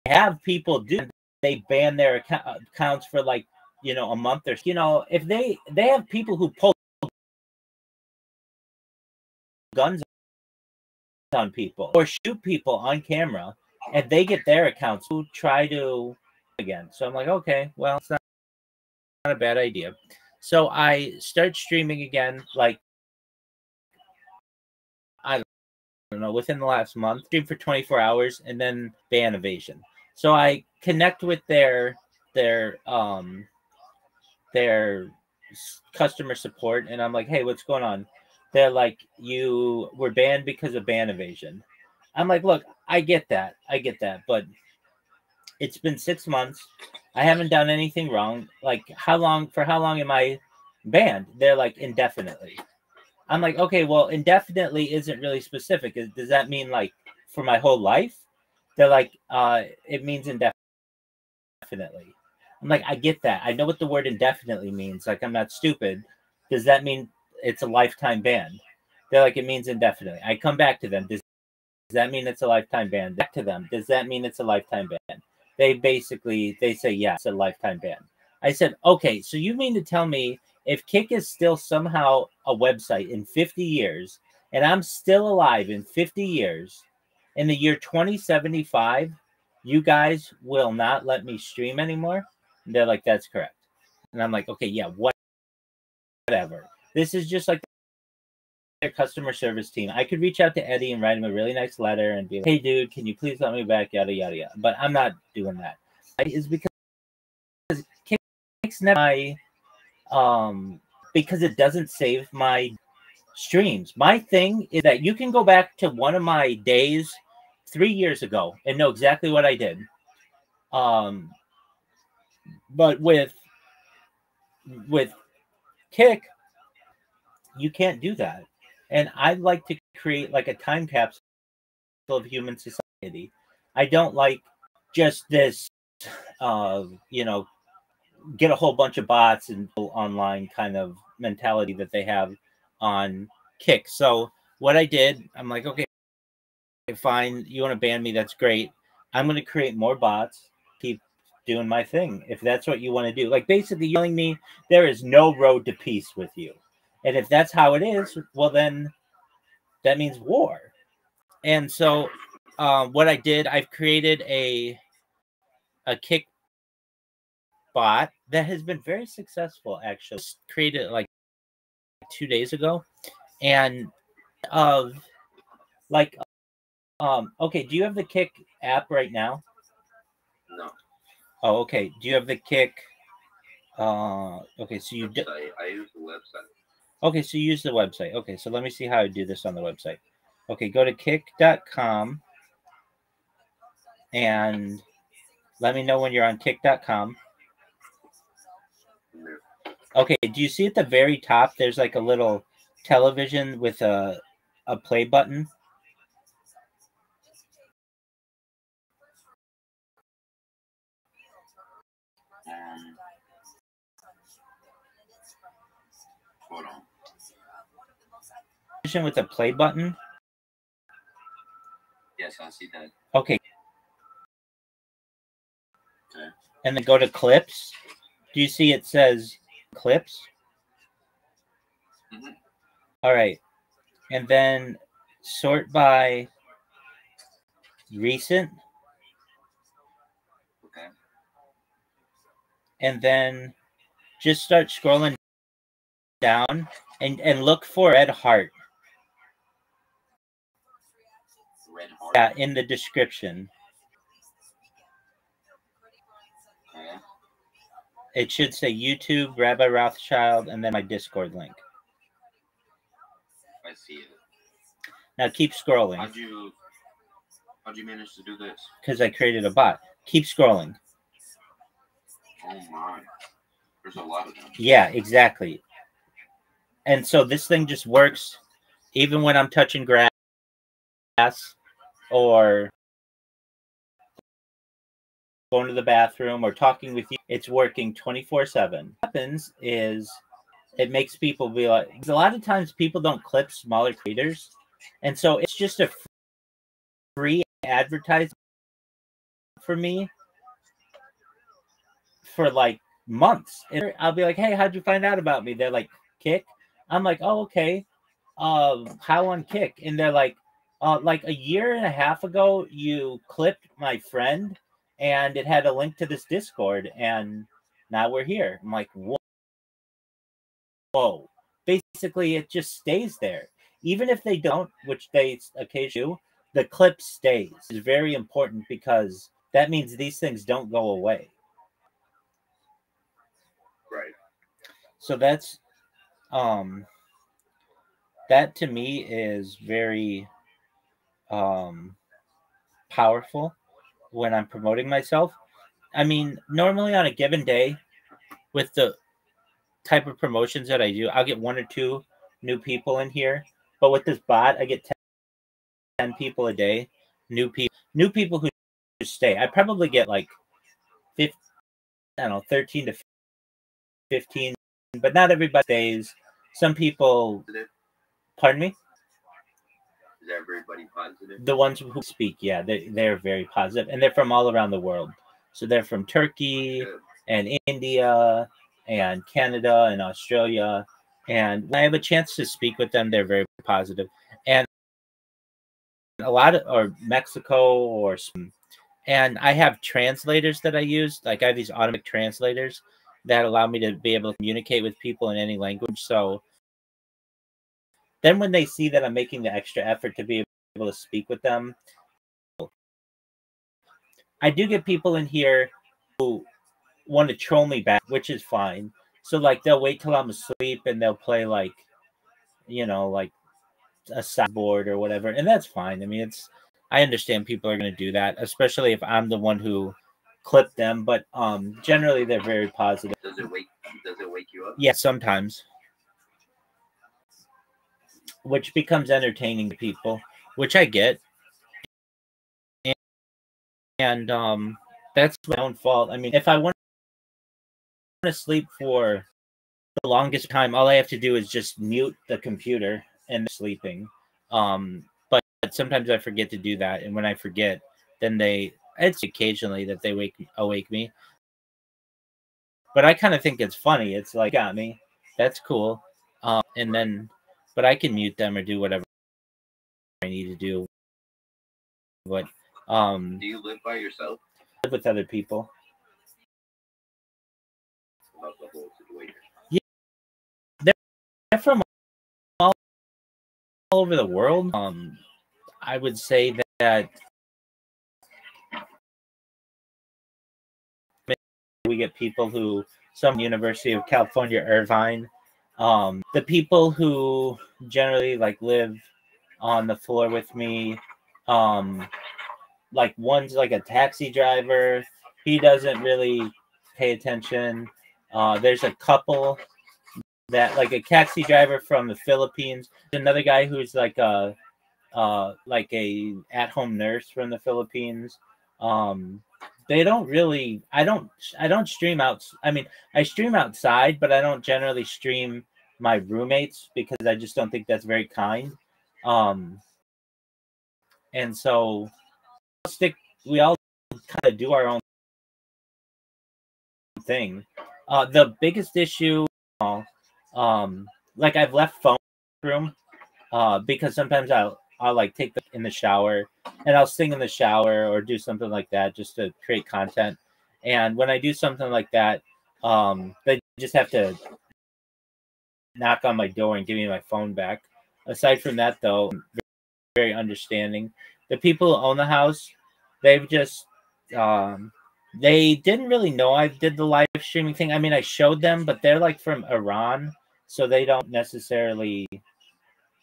have people do. They ban their accounts for, like, you know, a month, or, you know, if they have people who pull guns on people or shoot people on camera, and they get their accounts who try to again. So I'm like, okay, well, it's not a bad idea. So I start streaming again, like, I don't know, within the last month. Stream for 24 hours and then ban evasion. So I connect with their customer support, and I'm like, hey, what's going on? They're like, you were banned because of ban evasion. I'm like, look, I get that, but it's been 6 months. I haven't done anything wrong. Like, how long am I banned? They're like, indefinitely. I'm like, okay, well, indefinitely isn't really specific. Does that mean, like, for my whole life? They're like, it means indefinitely. I'm like, I get that. I know what the word indefinitely means. Like, I'm not stupid. Does that mean it's a lifetime ban? They're like, it means indefinitely. I come back to them. Does that mean it's a lifetime ban? Back to them. Does that mean it's a lifetime ban? They say, yeah, it's a lifetime ban. I said, okay, so you mean to tell me if Kick is still somehow a website in 50 years, and I'm still alive in 50 years, in the year 2075, you guys will not let me stream anymore? And they're like, that's correct. And I'm like, okay, yeah, whatever. This is just like their customer service team. I could reach out to Eddie and write him a really nice letter and be like, hey, dude, can you please let me back, yada, yada, yada. But I'm not doing that. It's because Kick's never because it doesn't save my streams. My thing is that you can go back to one of my days 3 years ago and know exactly what I did. But with Kick, you can't do that. And I'd like to create like a time capsule of human society. I don't like just this, get a whole bunch of bots and online kind of mentality that they have on Kick. So what I did, I'm like, okay, fine, you want to ban me, that's great. I'm going to create more bots, keep doing my thing if that's what you want to do. Like basically telling me there is no road to peace with you. And if that's how it is, well then that means war. And so what I did, I've created a Kick bot that has been very successful actually. Just created it like 2 days ago. And okay, do you have the Kick app right now? No. Oh, okay. Do you have the Kick? Okay, so you do. I use the website. Okay, so you use the website. Okay, so let me see how I do this on the website. Okay, go to kick.com and let me know when you're on kick.com. Okay, do you see at the very top there's like a little television with a play button? Hold on. With a play button? Yes, I see that. Okay. Okay. And then go to clips. Do you see it says clips? Mm-hmm. All right. And then sort by recent. Okay. And then just start scrolling down and look for red heart. Red heart? Yeah, in the description. Okay. It should say YouTube, Rabbi Rothschild, and then my Discord link. I see it. Now keep scrolling. How'd you manage to do this? Because I created a bot. Keep scrolling. Oh my. There's a lot of them. Yeah, exactly. And so this thing just works even when I'm touching grass or going to the bathroom or talking with you. It's working 24/7. What happens is it makes people be like, a lot of times people don't clip smaller creators. And so it's just a free advertisement for me for like months. And I'll be like, hey, how'd you find out about me? They're like, Kick. I'm like, oh, okay. How on Kick? And they're like a year and a half ago, you clipped my friend and it had a link to this Discord and now we're here. I'm like, whoa. Basically, it just stays there. Even if they don't, which they occasionally do, the clip stays. It's very important because that means these things don't go away. Right. So that's that to me is very powerful when I'm promoting myself. I mean, normally on a given day with the type of promotions that I do, I'll get 1 or 2 new people in here. But with this bot, I get 10 people a day, new people who stay. I probably get like 13 to 15, but not everybody stays. Some people, pardon me? Is everybody positive? The ones who speak, yeah, they're very positive, and they're from all around the world. So they're from Turkey and India and Canada and Australia. And when I have a chance to speak with them, they're very positive. And a lot of, or Mexico or some, and I have translators that I use. Like I have these automatic translators that allow me to be able to communicate with people in any language. So then when they see that I'm making the extra effort to be able to speak with them, I do get people in here who want to troll me back, which is fine. So like they'll wait till I'm asleep and they'll play like, like a sideboard or whatever, and that's fine. I mean, I understand people are going to do that, especially if I'm the one who clip them, but generally they're very positive. Does it wake you up? Yeah, sometimes. Which becomes entertaining to people, which I get. And that's my own fault. I mean, if I want to sleep for the longest time, all I have to do is just mute the computer and sleeping. But sometimes I forget to do that, and when I forget, then it's occasionally that they awake me. But I kind of think it's funny. It's like, got me. That's cool. And then, but I can mute them or do whatever I need to do. But do you live by yourself? Live with other people. About the whole situation. Yeah, they're from all over the world. I would say that we get people who, some University of California, Irvine. The people who generally like live on the floor with me, like one's like a taxi driver. He doesn't really pay attention. There's a couple that, like a taxi driver from the Philippines. Another guy who's like a at-home nurse from the Philippines. They don't really. I don't stream out. I mean, I stream outside, but I don't generally stream my roommates because I just don't think that's very kind. And so we all kind of do our own thing. The biggest issue, like I've left phone room, because sometimes I'll like take in the shower and I'll sing in the shower or do something like that just to create content. And when I do something like that, they just have to knock on my door and give me my phone back. Aside from that, though, very understanding. The people who own the house, they've just they didn't really know I did the live streaming thing. I mean, I showed them, but they're like from Iran, so they don't necessarily,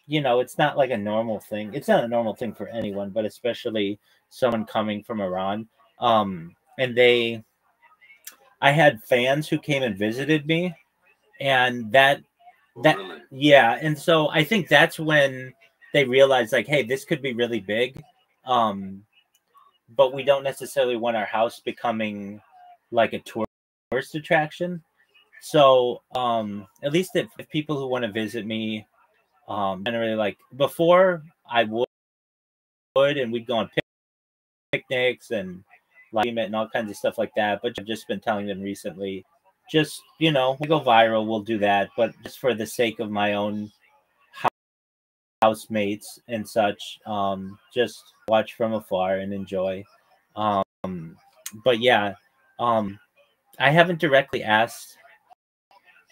it's not like a normal thing. It's not a normal thing for anyone, but especially someone coming from Iran. And I had fans who came and visited me, and yeah. And so I think that's when they realized, like, hey, this could be really big. But we don't necessarily want our house becoming like a tourist attraction. So at least if people who want to visit me, generally, like before I would, and we'd go on picnics and like and all kinds of stuff like that. But I've just been telling them recently, just, we go viral, we'll do that. But just for the sake of my own housemates and such, just watch from afar and enjoy. But yeah, I haven't directly asked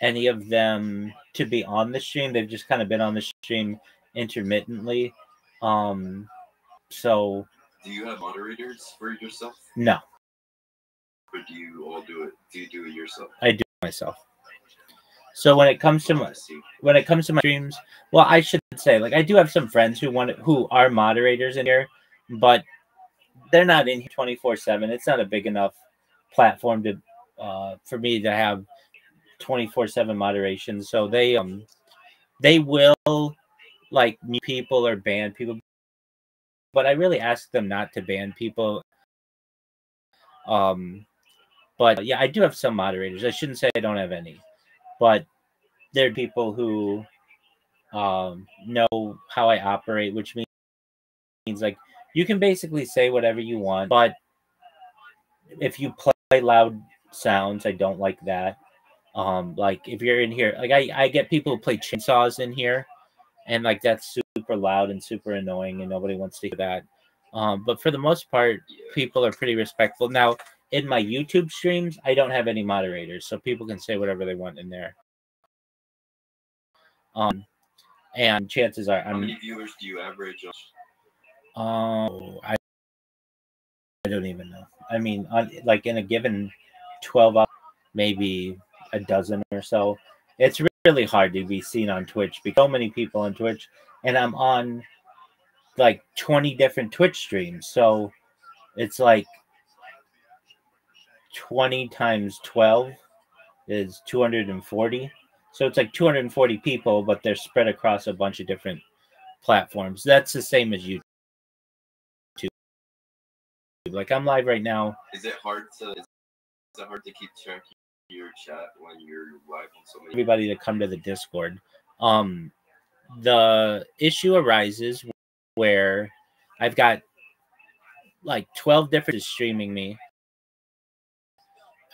any of them to be on the stream. They've just kind of been on the stream intermittently. So do you have moderators for yourself? No. Or do you all do it? Do you do it yourself? I do it myself. So when it comes to my streams, well, I should say, like, I do have some friends who are moderators in here, but they're not in here 24/7. It's not a big enough platform to for me to have 24/7 moderation. So they will like mute people or ban people, but I really ask them not to ban people. But yeah, I do have some moderators. I shouldn't say I don't have any, but there are people who know how I operate, which means like you can basically say whatever you want, but if you play loud sounds, I don't like that. Like if you're in here, like I get people who play chainsaws in here, and like that's super loud and super annoying, and nobody wants to hear that. But for the most part, people are pretty respectful. Now, in my YouTube streams, I don't have any moderators, so people can say whatever they want in there. And chances are, how many viewers do you average? I don't even know. I mean, like in a given 12 hours, maybe a dozen or so. It's really hard to be seen on Twitch because so many people on Twitch, and I'm on like 20 different Twitch streams. So it's like 20 times 12 is 240. So it's like 240 people, but they're spread across a bunch of different platforms. That's the same as YouTube. Like I'm live right now. Is it hard to keep track of your chat when you're live on so many? Everybody to come to the Discord. The issue arises where I've got like 12 different streaming me.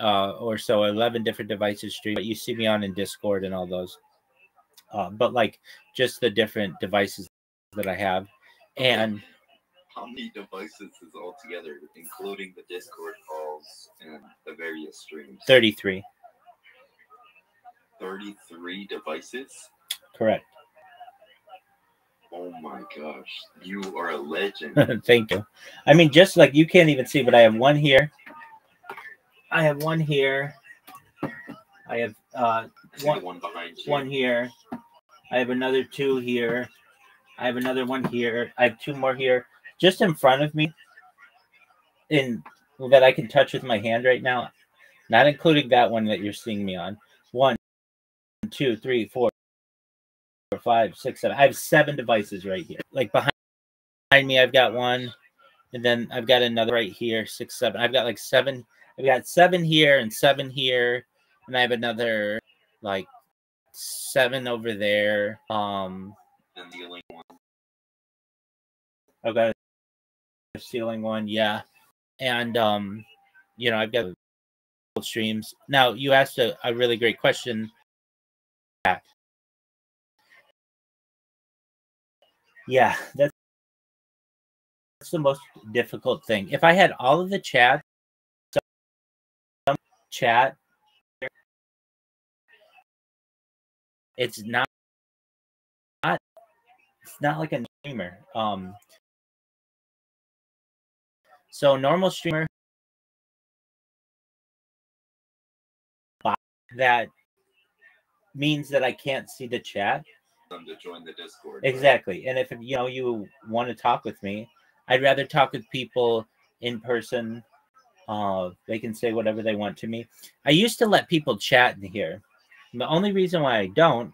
Or so 11 different devices stream, but you see me on in Discord and all those. But like just the different devices that I have. And how many devices is all together, including the Discord calls and the various streams? 33. 33 devices? Correct. Oh my gosh. You are a legend. Thank you. I mean, just like you can't even see, but I have one here. I have one here. I have one behind you. One here. I have another two here. I have another one here. I have two more here. Just in front of me, that I can touch with my hand right now, not including that one that you're seeing me on. 1, 2, 3, 4, 5, 6, 7. I have 7 devices right here. Like behind me, I've got one, and then I've got another right here. 6, 7. I've got like 7. I've got 7 here and 7 here, and I have another like 7 over there. And the only one. I've got a ceiling one, yeah. And I've got streams. Now you asked a really great question. Yeah, that's the most difficult thing. If I had all of the chat, it's not like a streamer. So normal streamer, that means that I can't see the chat. Them to join the Discord. Exactly. Right? And if you want to talk with me, I'd rather talk with people in person. They can say whatever they want to me. I used to let people chat in here. The only reason why I don't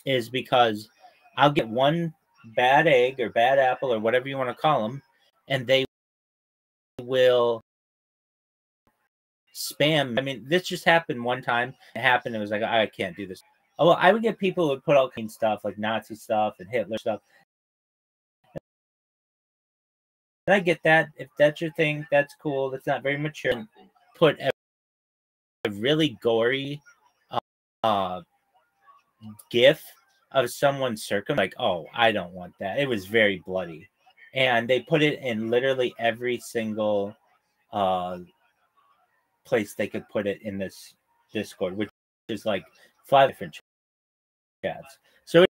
is because I'll get one bad egg or bad apple or whatever you want to call them, and they will spam. I mean, this just happened one time. It happened. It was like, I can't do this. Oh, well, I would get people who would put all kinds of stuff like Nazi stuff and Hitler stuff. And I get that. If that's your thing, that's cool. That's not very mature. Put a really gory GIF of someone's like, oh, I don't want that. It was very bloody. And they put it in literally every single place they could put it in this Discord, which is like 5 different chats. So it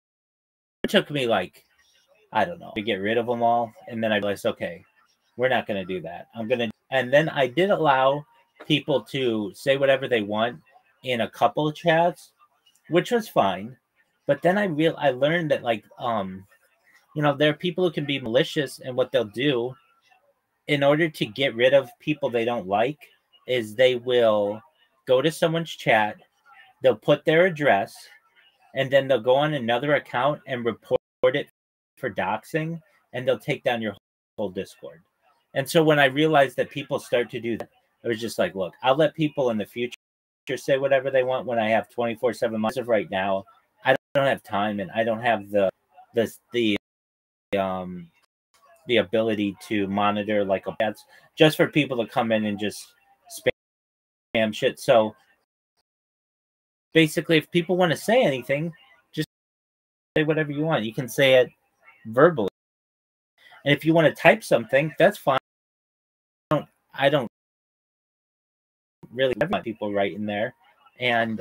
took me like, I don't know, to get rid of them all. And then I realized, okay, we're not going to do that. And then I did allow people to say whatever they want in a couple of chats, which was fine. But then I learned that like, there are people who can be malicious, and what they'll do in order to get rid of people they don't like is they will go to someone's chat, they'll put their address, and then they'll go on another account and report it for doxing, and they'll take down your whole Discord. And so when I realized that people start to do that, I was just like, look, I'll let people in the future say whatever they want when I have 24/7 months. Of right now, I don't have time, and I don't have the ability to monitor like that's just for people to come in and just spam shit. So basically, if people want to say anything, just say whatever you want. You can say it verbally, and if you want to type something, that's fine. I don't really have people right in there, and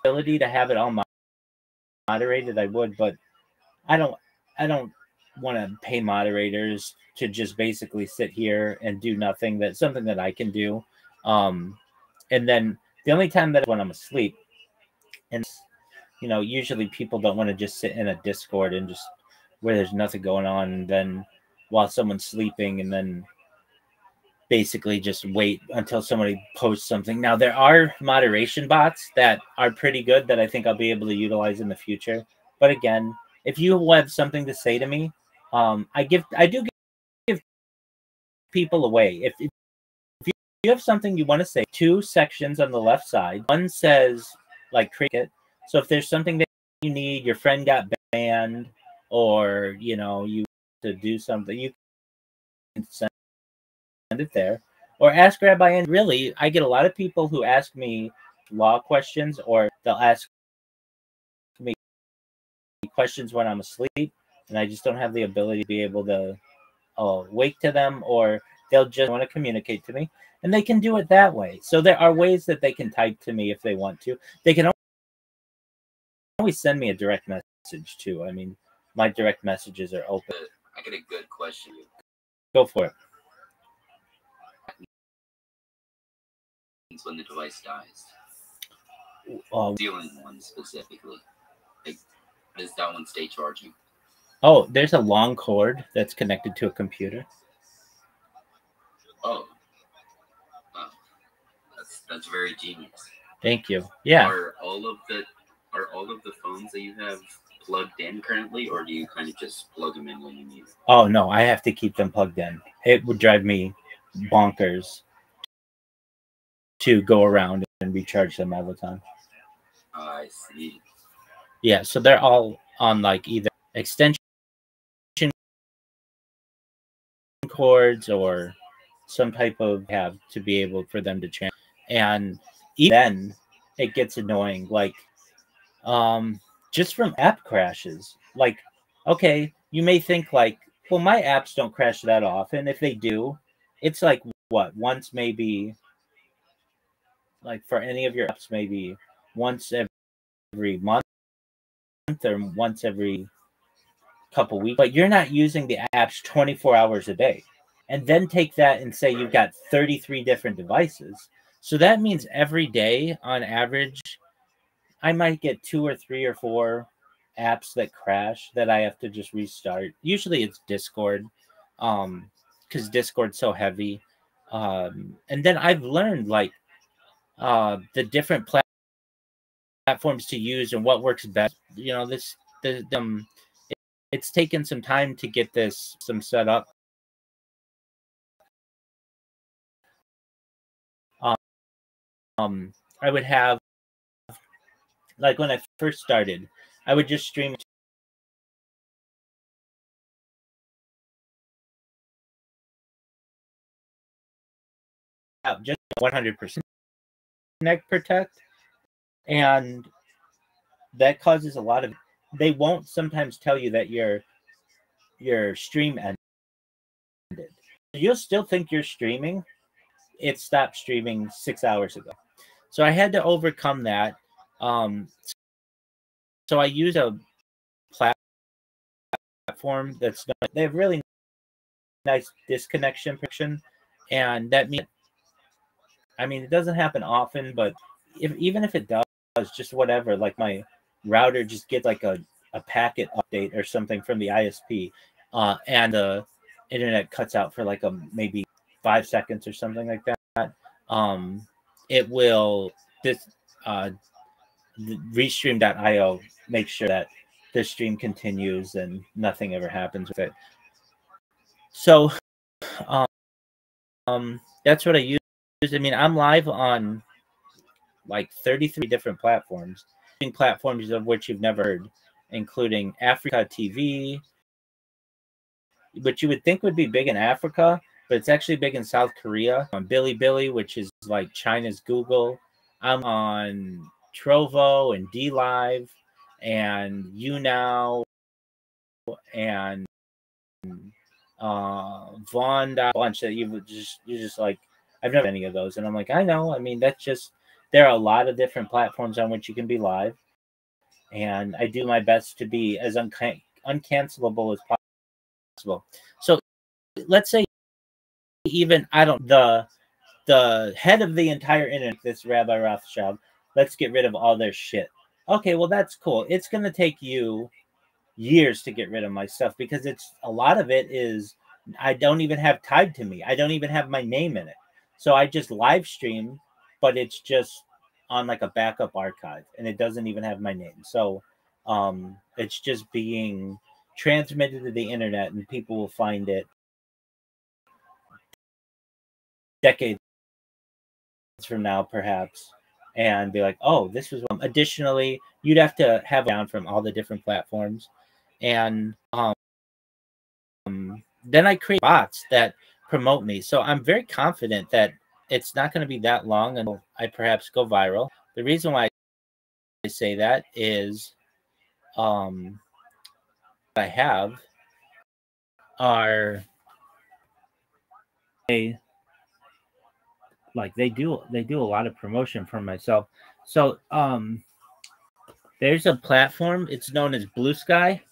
ability to have it all moderated, I would, but I don't want to pay moderators to just basically sit here and do nothing. That's something that I can do. And then the only time that when I'm asleep, and usually people don't want to just sit in a Discord and just where there's nothing going on, and then while someone's sleeping, and then basically just wait until somebody posts something. Now there are moderation bots that are pretty good that I think I'll be able to utilize in the future. But again, if you have something to say to me, I do give people away. If you have something you want to say, 2 sections on the left side. One says like cricket. So if there's something that you need, your friend got banned, or you to do something, you can send it there. Or ask Rabbi. And really, I get a lot of people who ask me law questions, or they'll ask me questions when I'm asleep, and I just don't have the ability to be able to wake to them, or they'll just want to communicate to me, and they can do it that way. So there are ways that they can type to me if they want to. They can always send me a direct message too. I mean, my direct messages are open. I get a good question. Go for it. When the device dies, stealing one specifically, like, does that one stay charging? Oh, there's a long cord that's connected to a computer. Oh, that's very genius. Thank you. Yeah. Are all of the phones that you have plugged in currently, or do you kind of just plug them in when you need it? Oh no, I have to keep them plugged in. It would drive me bonkers to go around and recharge them all the time. I see. Yeah, so they're all on like either extension cords or some type of have to be able for them to change. And even then it gets annoying, like just from app crashes. Like, okay, you may think like, well, my apps don't crash that often. If they do, it's like what, once, maybe, like for any of your apps, maybe once every month or once every couple weeks. But you're not using the apps 24 hours a day. And then take that and say you've got 33 different devices. So that means every day on average, I might get 2 or 3 or 4 apps that crash that I have to just restart. Usually it's Discord, because Discord's so heavy. And then I've learned like the different platforms to use and what works best. It's taken some time to get some set up. I would have, like when I first started, I would just stream just 100% Connect Protect, and that causes a lot of. They won't sometimes tell you that your stream ended. You'll still think you're streaming. It stopped streaming 6 hours ago. So I had to overcome that. So I use a platform they have really nice disconnection protection, and that means, I mean, it doesn't happen often, but even if it does, just whatever, like my router just gets like a packet update or something from the ISP, and the internet cuts out for like maybe 5 seconds or something like that. It will restream.io make sure that the stream continues and nothing ever happens with it. So that's what I use. I mean, I'm live on like 33 different platforms of which you've never heard, including Africa TV, which you would think would be big in Africa, but it's actually big in South Korea. On Bilibili, which is like China's Google. I'm on Trovo and DLive and YouNow and Vaughn, a bunch that you're just like, I've never any of those. And I'm like, I know. I mean, there are a lot of different platforms on which you can be live. And I do my best to be as uncancelable as possible. So let's say even, the head of the entire internet, this Rabbi Rothschild, let's get rid of all their shit. Okay, well, that's cool. It's going to take you years to get rid of my stuff because a lot of it is I don't even have tied to me. I don't even have my name in it. So I just live stream, but it's just on like a backup archive, and it doesn't even have my name. So it's just being transmitted to the internet, and people will find it decades from now, perhaps, and be like, "Oh, this was." Additionally, you'd have to have down from all the different platforms, and then I create bots that promote me. So I'm very confident that it's not going to be that long until I perhaps go viral. The reason why I say that is I have are they do a lot of promotion for myself. So there's a platform, it's known as Blue Sky,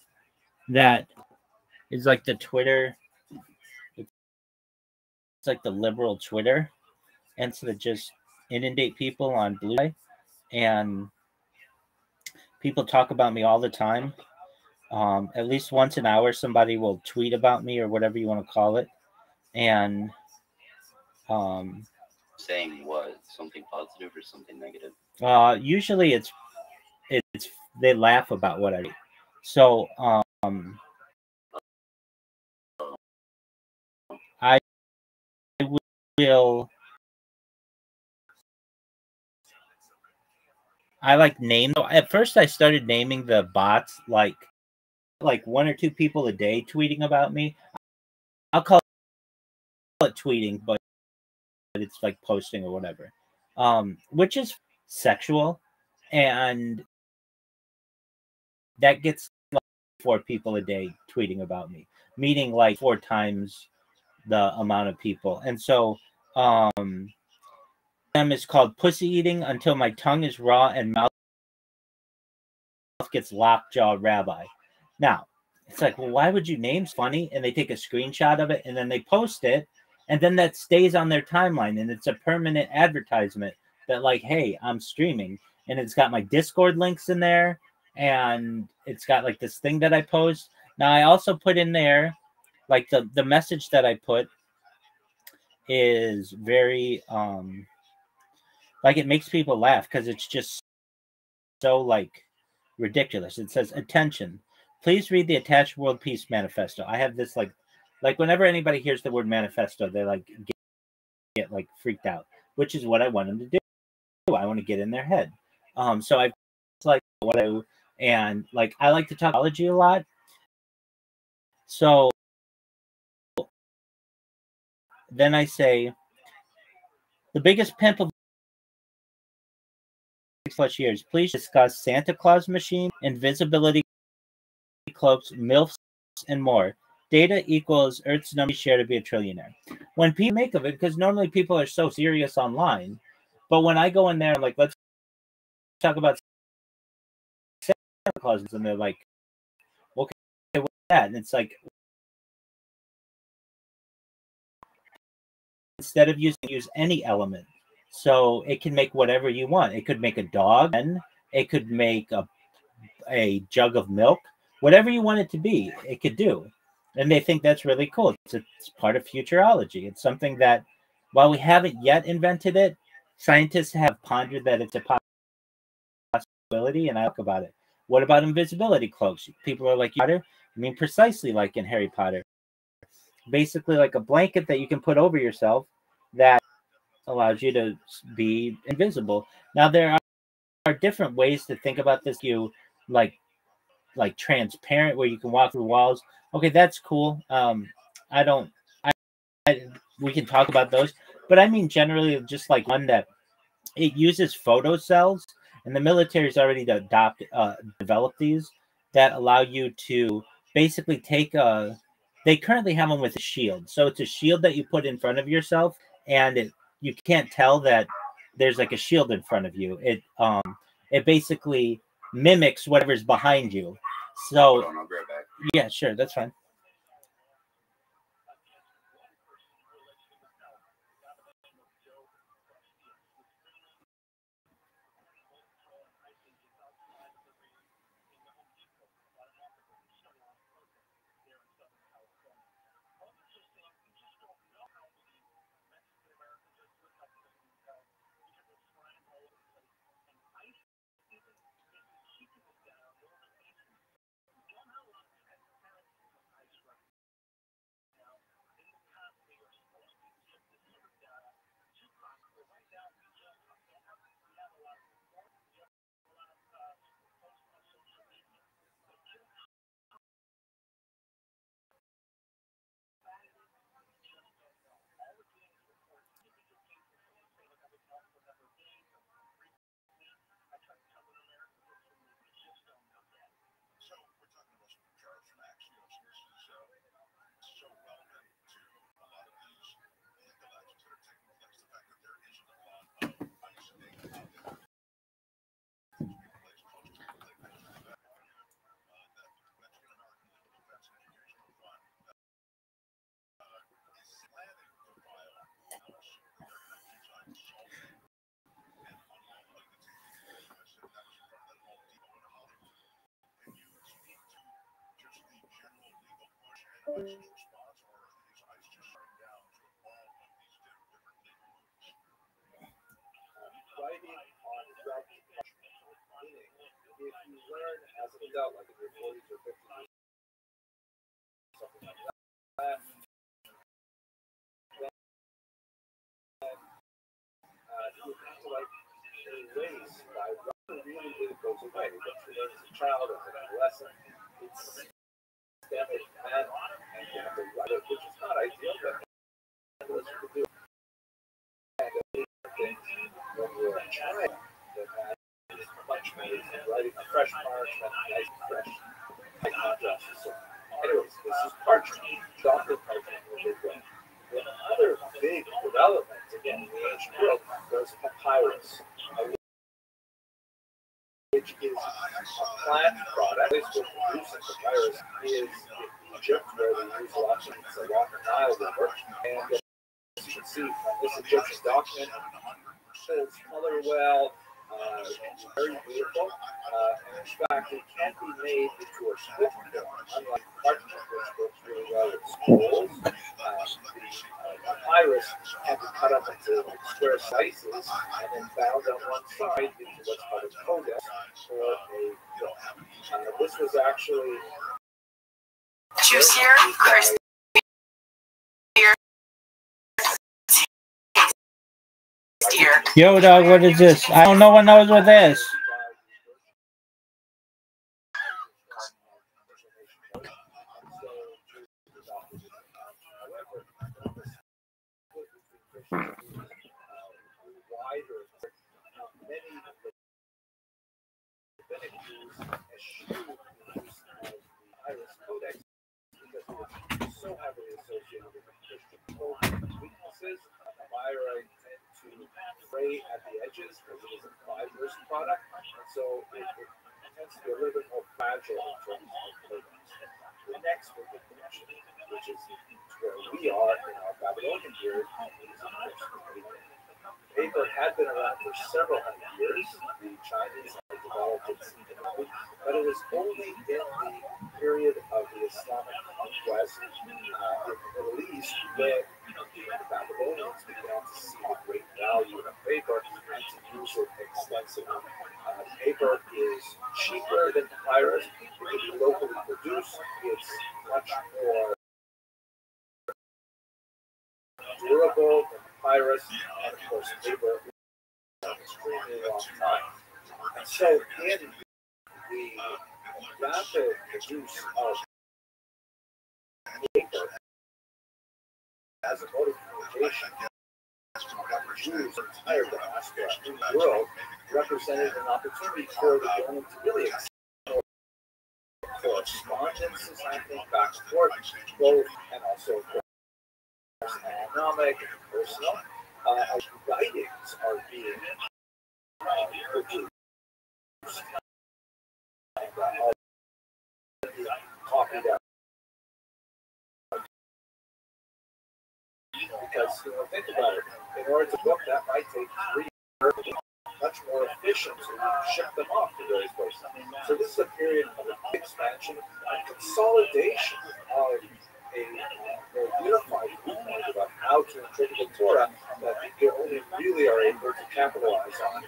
that is like the Twitter, it's like the liberal Twitter, and so they just inundate people on Blue Sky, and people talk about me all the time. At least once an hour, somebody will tweet about me or whatever you want to call it, and saying what? Something positive or something negative? Usually it's they laugh about what I do. So I will. I like name. At first, I started naming the bots like one or two people a day tweeting about me. I'll call it tweeting, but it's like posting or whatever, which is sexual, and that gets like 4 people a day tweeting about me, meaning like 4 times the amount of people. And so them is called pussy eating until my tongue is raw and mouth gets lockjaw rabbi. Now it's like, well, why would you name funny? And they take a screenshot of it and then they post it, and then that stays on their timeline, and it's a permanent advertisement that like, hey, I'm streaming, and it's got my Discord links in there, and it's got like this thing that I post. Now I also put in there like the message that I put is very like it makes people laugh because it's just so like ridiculous. It says, attention, please read the attached World Peace Manifesto. I have this like whenever anybody hears the word manifesto, they like get like freaked out, which is what I want them to do. I want to get in their head. So I like what I do, and like I like to talk technology a lot. So then I say the biggest pimp of 6+ years, please discuss Santa Claus machine, invisibility cloaks, MILFs, and more. Data equals Earth's number share to be a trillionaire. When people make of it, because normally people are so serious online, but when I go in there, I'm like, let's talk about Santa Claus, and they're like, okay, what's that? And it's like, instead of use any element. So it can make whatever you want. It could make a dog, and it could make a jug of milk, whatever you want it to be, it could do. And they think that's really cool. It's part of futurology. It's something that, while we haven't yet invented it, scientists have pondered that it's a possibility, and I talk about it. What about invisibility cloaks? People are like, Potter? I mean, precisely like in Harry Potter. Basically like a blanket that you can put over yourself that allows you to be invisible. Now, there are different ways to think about this. You like transparent, where you can walk through walls. Okay, that's cool. We can talk about those, but I mean generally just like one that it uses photocells, and the military's already developed these that allow you to basically take they currently have them with a shield. So it's a shield that you put in front of yourself, and you can't tell that there's like a shield in front of you. It basically mimics whatever's behind you. So Hold on, I'll be right back. yeah, sure, that's fine. Writing on throughout the meaning, if you learn as an adult, like in your 40s or 50s, something like that, you have to like erase by writing really, really goes away. What you learn as a child, as an adolescent, it's systemic and you have to write it, which is not ideal, but that's what you do. When you're a child, that has much amazing writing a fresh parchment, nice and fresh, high contrast. So, anyways, this is parchment, chocolate parchment in a big way. Another big development, again, in the ancient world was papyrus, which is a plant product. This was producing papyrus is in Egypt, where they use a lot of the Nile River. And as you can see from this Egyptian document, shows color well, very beautiful, and in fact, it can be made into a script form, unlike parchment, which works really well with scrolls. The papyrus can be cut up into square slices and then bound on one side into what's called a codex, or a film. This was actually juicier, crispier. Yo, dog, what is this? I don't know one knows what this. So heavily associated with Christian weaknesses, papyri tend to fray at the edges because it is a fibrous product, and so it tends to be a little bit more fragile in terms of coatings. The next one we mention, which is where we are in our Babylonian period, is of course paper. Paper had been around for several hundred years. The Chinese had developed it independently, but it was only in the period of the Islamic conquest in the Middle East where the Babylonians began to see the great value of paper and to use it extensively. Paper is cheaper than papyrus. It can be locally produced. It's much more durable than papyrus, and of course paper is an extremely long time. And so in the rapid use of paper as a mode of communication, Jews, entire diaspora in the world, represented an opportunity for the government to really explore correspondences, I think, back and forth, both and also economic and personal. Writings are being produced and copied out. Because, think about it, in order to book that might take 3 years, much more efficient to ship them off to various places. So this is a period of expansion and consolidation of a more unified viewpoint about how to interpret the Torah that you only really are able to capitalize on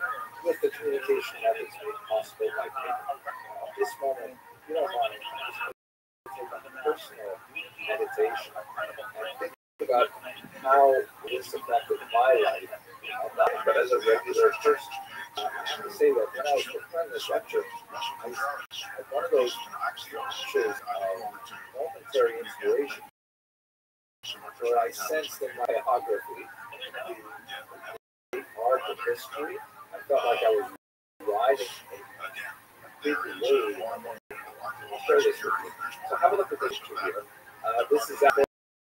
with the communication methods made possible by paper. At this moment, you don't want to take on personal meditation and think about how this affected my life, but as a regular person. I have to say that when I was preparing this lecture, I had one of those lectures of momentary inspiration where I sensed in my biography the art of history. I felt like I was riding a big wave. I'll share this with you. So have a look at this picture here. This is a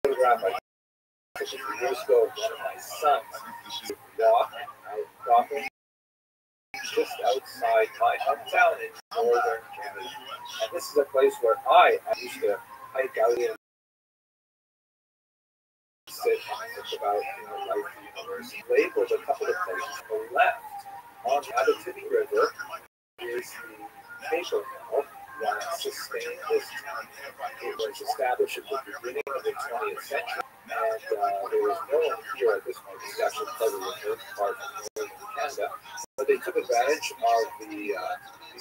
photograph I took a few years ago of one of my sons walking just outside my hometown in northern Canada. And this is a place where I used to hike out in, sit and think about life at the university. Labeled a couple of places. On the left, on the Abitibi River, is the paper mill sustained this. It was established at the beginning of the 20th century, and there was no one here at this point. This is actually part of the north part of Canada, but they took advantage of the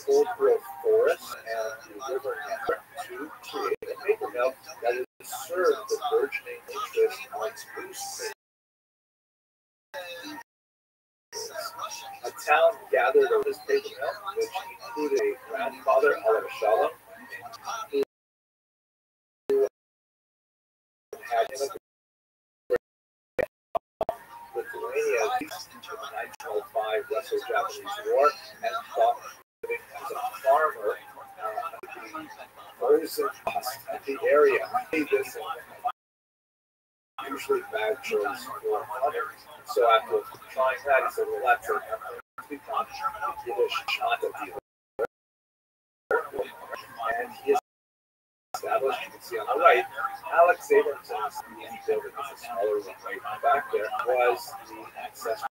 old growth forest and the river network to create a paper mill that would serve the burgeoning interest on newspapers. A town gathered over this paper mill, which included a grandfather, Rabbi Rothschild, who had Lithuania least into the 1905 Russo-Japanese War and fought living as a farmer the frozen at the area. This usually bad choice for mother. So after trying that, he said, well, that's it. Become Yiddish shmata dealer. And he established, you can see on the right, Alex Abramson's building, is a smaller one right back there, was the ancestral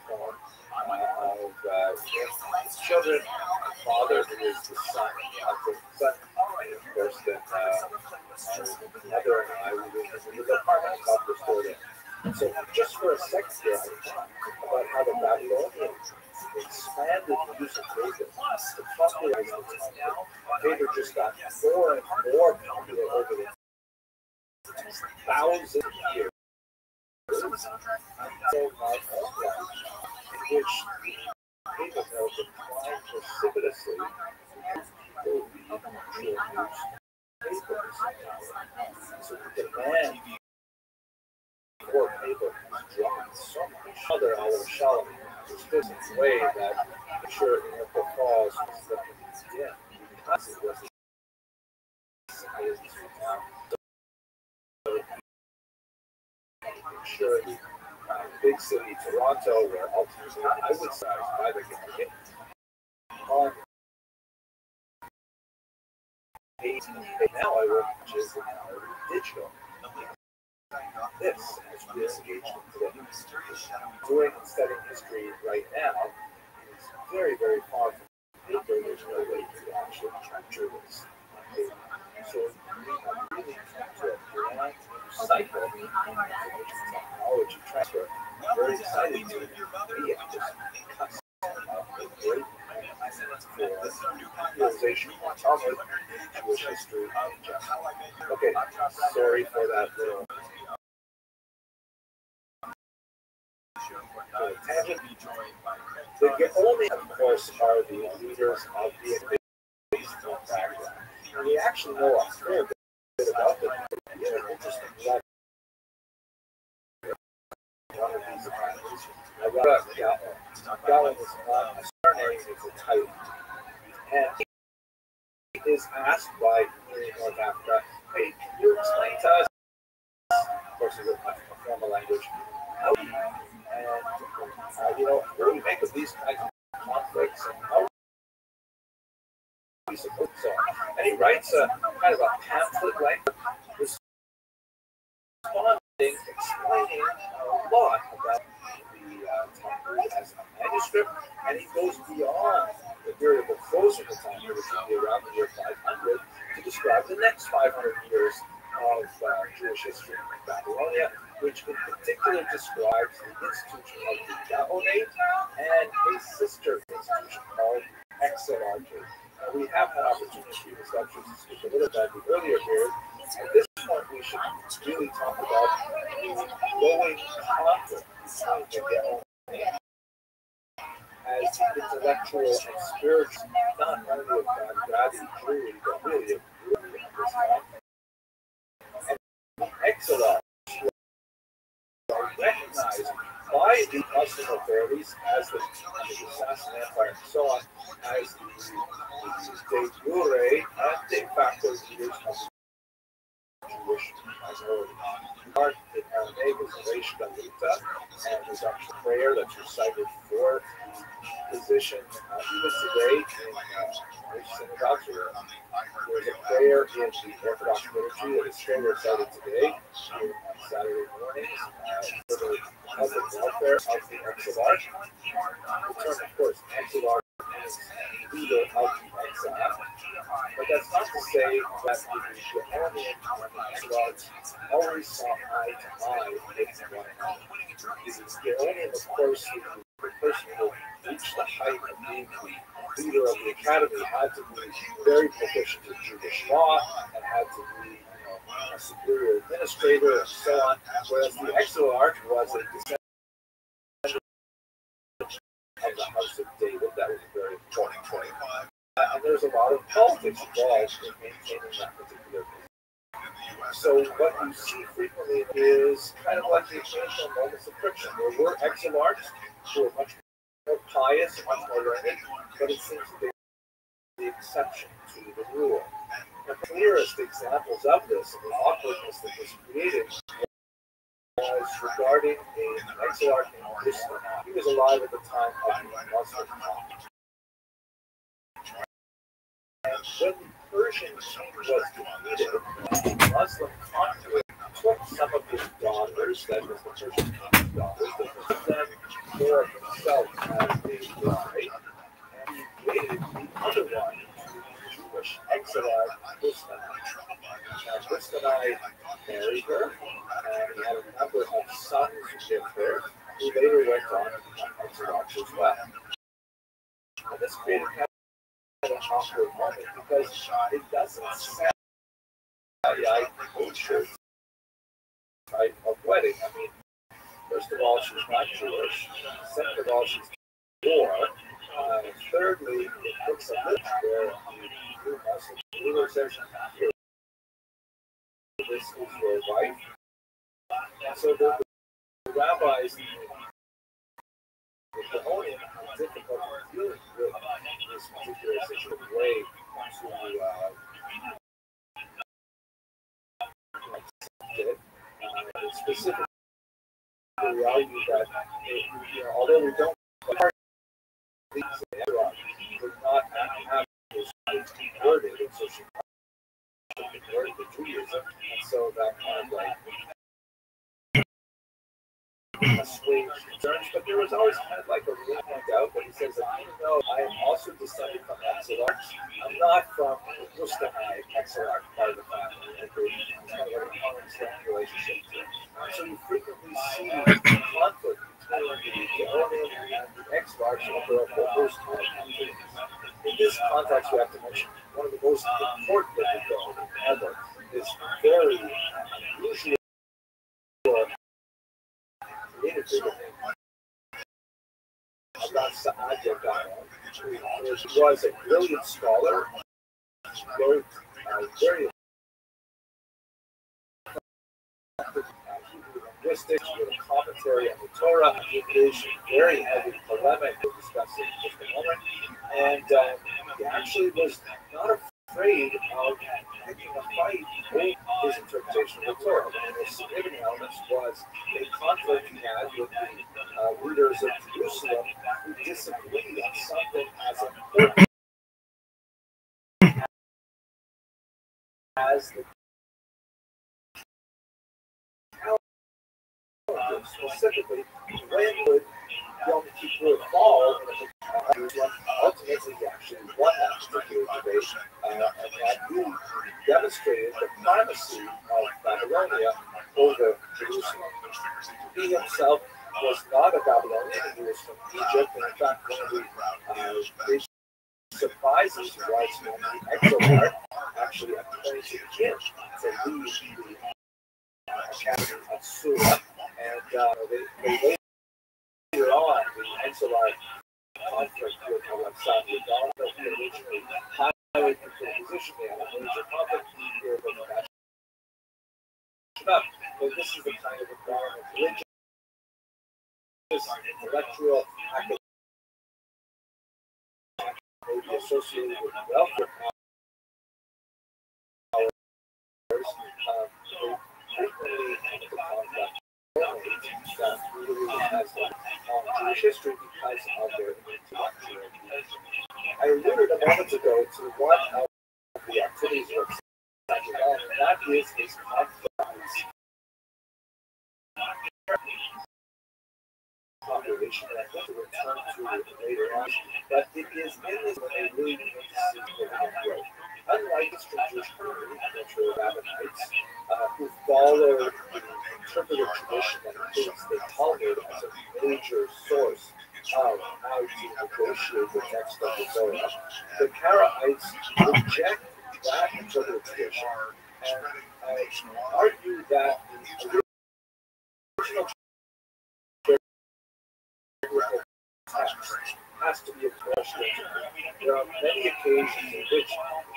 home of children, father who is the son of the son, and of course then mother and I were in the apartment top restored it. So just for a second here, I thought about how the Babylonians expanded the use of paper to popularize the town. Paper just got more and more popular over the 1,000 years. So my own life, in which paper mill declined precipitously, people use papers. So the demand for paper has dropped so much. Other Oliver Shalom was this way that I'm sure the falls was looking again because it was sure the big city Toronto, where ultimately I would say by the game on now I work which is digital. This is real engagement today. Doing and studying history right now is very, very far from paper. There's no way to actually capture this on paper. So we really come to a grand cycle of technology transfer. I'm very excited to be at this cusp of a great for realization of Talmud, Jewish history, and justice. Okay, sorry for that little tangent. The only, of course, are the leaders of the baseball background. We actually know a fair bit about them. Interesting. One of these academies. I got up Gallon is a surname, is a title. And he is asked by North Africa, hey, can you explain to us, of course, it's a formal language, how and what do we make of these kinds of conflicts and how we support so on. And he writes a kind of a pamphlet language responding, explaining a lot about the Talmud as a manuscript, and he goes beyond the period of frozen Talmud, which would be around the year 500, to describe the next 500 years of Jewish history in Babylonia, which in particular describes the institution of the Gaonate and a sister institution called Exelarchy. We have had opportunity in this lecture to speak a little about the earlier period. At this point, we should really talk about the growing conflict between the Gaonate as intellectual and spiritual, not only of Baghdadi Jewry, but really of Jewry at this time. And the Exelarchy are recognized by the Muslim authorities as the Sassanid Empire and so on as the de jure and de facto leaders of the Jewish minority. Art in Aramaic is Reish Galuta, and there's actually a prayer that's recited for the position even today in most synagogues. There's a prayer in the Orthodox liturgy that is still recited today on Saturday mornings for the public welfare of the Exelarch. The term, of course, Exelarch is leader of the exile. But that's not to say that the Aryan Israelites always saw eye to eye with one another. The Aryan, of course, the person who reached the height of being the leader of the academy had to be very proficient in Jewish law and had to be a superior administrator and so on, whereas the exarch was a descendant of the house of David. That was a very important point. And there's a lot of politics involved in maintaining that particular position. So what you see frequently is kind of like the occasional moments of friction. There were exarchs who were much more pious, much more learned, but it seems to be the exception to the rule. The clearest examples of this and the awkwardness that was created was regarding an exarch named Rustam. He was alive at the time of the Muslim conquest. When the Persian king was defeated, the Muslim conqueror took some of his daughters, that was the Persian king's daughters, and put them for himself as a bride, and he created the other one, Jewish exarch Rustam. Now, Rustam married her, and he had a number of sons with her, who later went on to become exarchs as well. And this created kind of an awkward moment because it doesn't sound like nature type of wedding. I mean, first of all, she's not Jewish. Second of all, she's poor. Thirdly, it puts a list where the Muslim ruler says, this is your wife. And so the rabbis, the Kohanim, have difficulty dealing with this particular situation way to specifically argue that although we don't these would not have this converted, and so she converted to Judaism, and so that kind of like assuaged concerns, but there was always kind of like a real point out that he says that even though I am also descended from exarchs, I'm not from the Muslimite exarch part of the family. And there's kind of an arm's-length relationship to it. So you frequently see conflict between the Aryan and the exarchs over a whole host of activities. In this context, we have to mention one of the most important of the Kohanim ever is very unusual creative figure about Saadia Gaon, who was a brilliant scholar, wrote very linguistics with a commentary on the Torah, he engaged in very heavy polemic we'll discuss in just a moment, and he actually was not afraid of picking a fight with his interpretation of the Torah. One of the most significant elements was a conflict he had with the leaders of Jerusalem who disagreed on something as important as the calendar. Specifically, when would Yom Kippur fall? Ultimately, he actually won that particular debate, and that he demonstrated the primacy of Babylonia over Jerusalem. He himself was not a Babylonian, he was from Egypt, and in fact, one of the big surprises was when the exarch actually appointed him to lead the academy of Susa, and they later on, the exarch conflict with Saadia Gaon, but he originally highly controlled position. They had a major conflict here with the match up. But this is the kind of environment, religious, intellectual, academic, maybe associated with welfare powers. They frequently have to contact that really has Jewish history because of their intellectual education. I alluded a moment ago to one of the activities of Saadia Gaon, and that is his conference population. And I want to return to it later on, but it is in this when they really begin to see political growth. unlike the Jewish community, which were Rabbinites, who follow the interpretive tradition that includes the Talmud as a major source of how to negotiate the text of the Torah, the Karaites reject that interpretive tradition and argue that the original text has to be approached. There are many occasions in which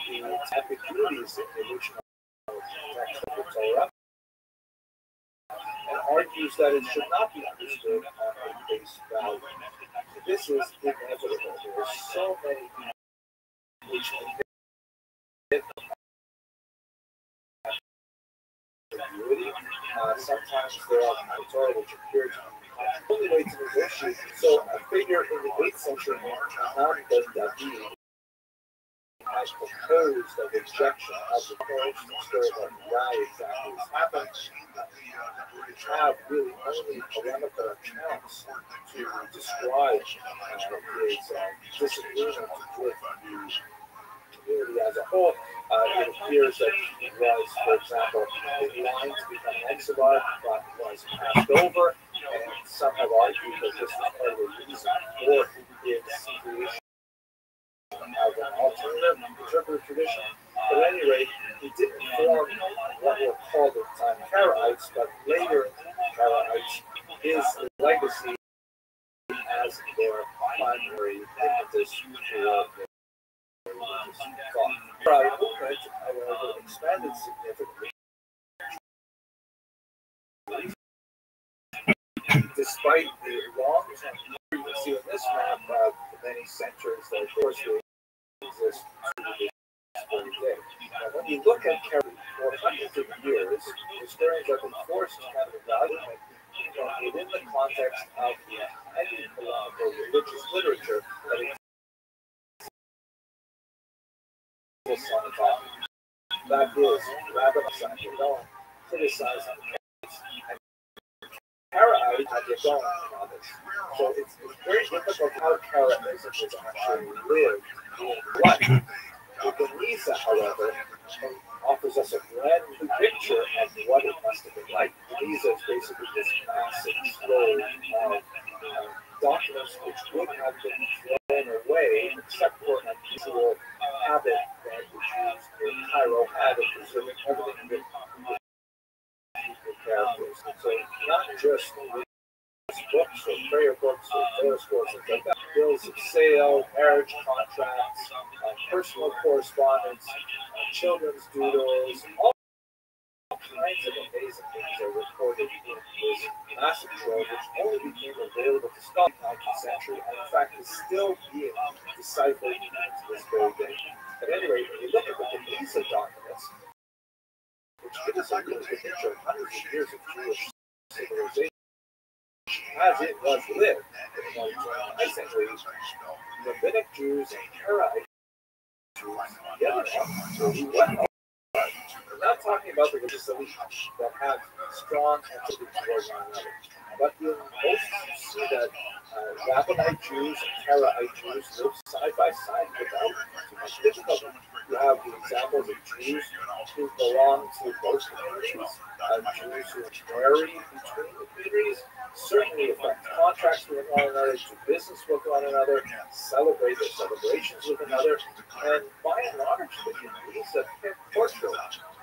the ambiguities in the original text of the Torah and argues that it should not be understood on face value. This is inevitable. There are so many which ambiguity. Sometimes there are Torah which appear to be the only way to negotiate. So a figure in the 8th century named David has proposed a rejection of the Torah story about why exactly this happened. We have really only polemical accounts to describe his disagreement with the community as a whole. It appears that he was, for example, in line to become an exilic, but was passed over, and some have argued that this was part of the reason for his creation of an alternative interpretive tradition. But at any rate, he didn't form what were called at the time Karaites, but later Karaites, his legacy as their primary impetus for the Karite movement, however, expanded significantly. Despite the long time, you can see on this map the many centers that, of course, exist to this very day. Now, when you look at Kerry for hundreds of years, historians have been forced to kind of evaluate within the context of the heavy political religious literature that exists on the topic. That is, Rabbi Rothschild criticizing and Karaites had their own on this. So it's very difficult how Karaitism is actually lived in life. The Geniza, however, offers us a brand new picture of what it must have been like. Geniza is basically this massive trove of documents which would have been thrown away except for an unusual habit that the Jews in Cairo had of preserving everything with characters. And so not just books or prayer books or Torah scrolls and like that, bills of sale, marriage contracts, personal correspondence, children's doodles, all kinds of amazing things are recorded in this massive trove, which only became available to study in the 19th century and in fact is still being deciphered to this very day. At any rate, when you look at the Geniza documents, which give us a really good picture of hundreds of years of Jewish civilization, as it was lived in the 19th century, Rabbinic Jews and Karaite Jews together really well. We're not talking about the religious elite that have strong antipathy towards one another, but you'll most see that Rabbinite Jews and Karaite Jews live side by side without too much difficulty. You have the examples of Jews who belong to both communities, Jews who marry between the communities, certainly affect contracts with one another, do business with one another, celebrate their celebrations with another, and by and large, the Geniza portrait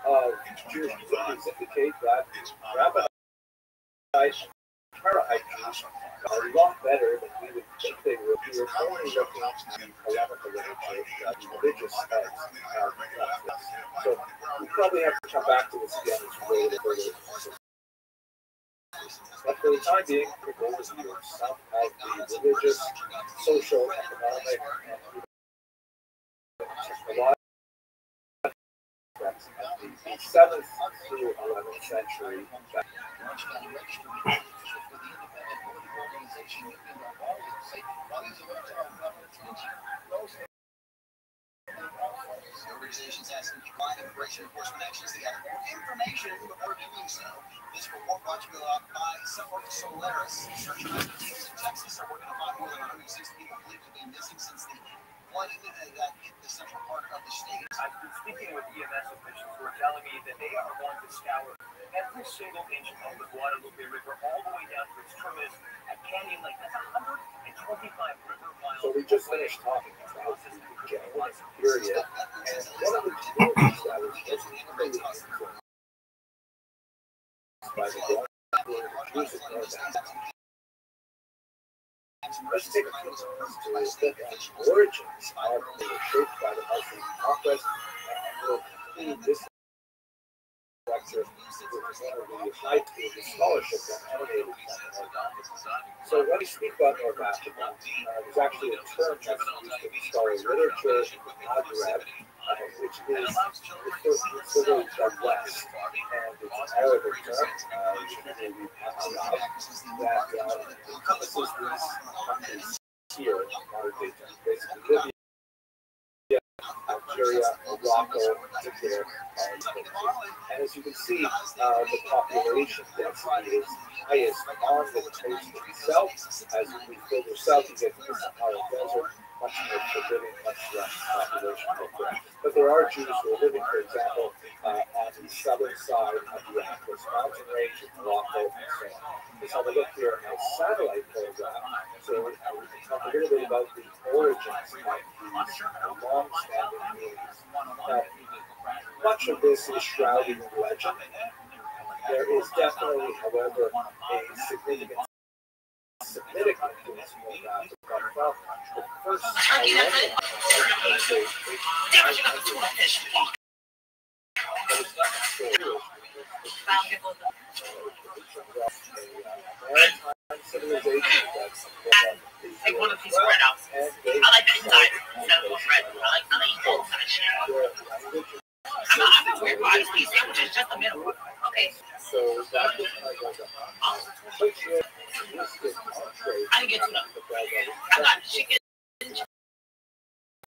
of Jewish communities indicate that Rabbinite Karaite Jews are a lot better than we would think they would. We were only looking at polemical literature, religious texts. So we probably have to come back to this again as we go further. But for the time being, we're going to review some of the religious, social, economic, and technological aspects of the 7th through 11th century. Organizations asking to provide immigration enforcement actions together more information before doing so. This report brought to you by Solaris. Search and rescue teams in Texas are working to find more than 106 people believed to be missing since the flooding that hit the central part of the state. I've been speaking with EMS officials who are telling me that they are going to scour every single inch of the Guadalupe River all the way down to its terminus at Canyon Lake. That's 125 river miles. So we just finished talking about the January period, and one of the communities that was most heavily influenced by the Guadalupe music movement. Let's take a few moments to look at the origins of the shaped by the Muslim conquest, and we'll conclude this lecture with one of the high-paid scholarship that emanated from North Africa. So when we speak about North Africa, there's actually a term that's used in scholarly literature, Maghreb, which is considered the West, and it's an Arabic term, that encompasses these countries here in modern day terms, basically Libya, Algeria, Morocco, Egypt, and as you can see, the population density is highest on the coast itself. As you move further south, you get to the Sahara Desert, much more forbidding, much less population there. But there are Jews who are living, for example, on the southern side of the Atlas mountain range in Morocco and so on. Let's have a look here at a satellite photograph, so we can talk a little bit about the origins of these long-standing communities. Now, much of this is shrouded in legend. There is definitely, however, a significant Semitic influence in North Africa. Well, the first civilization that's take one of these spread out. I like that inside. Instead of bread. I like both kind of shit. I'm not weird, but I just eat sandwiches just a minute. Okay. So that is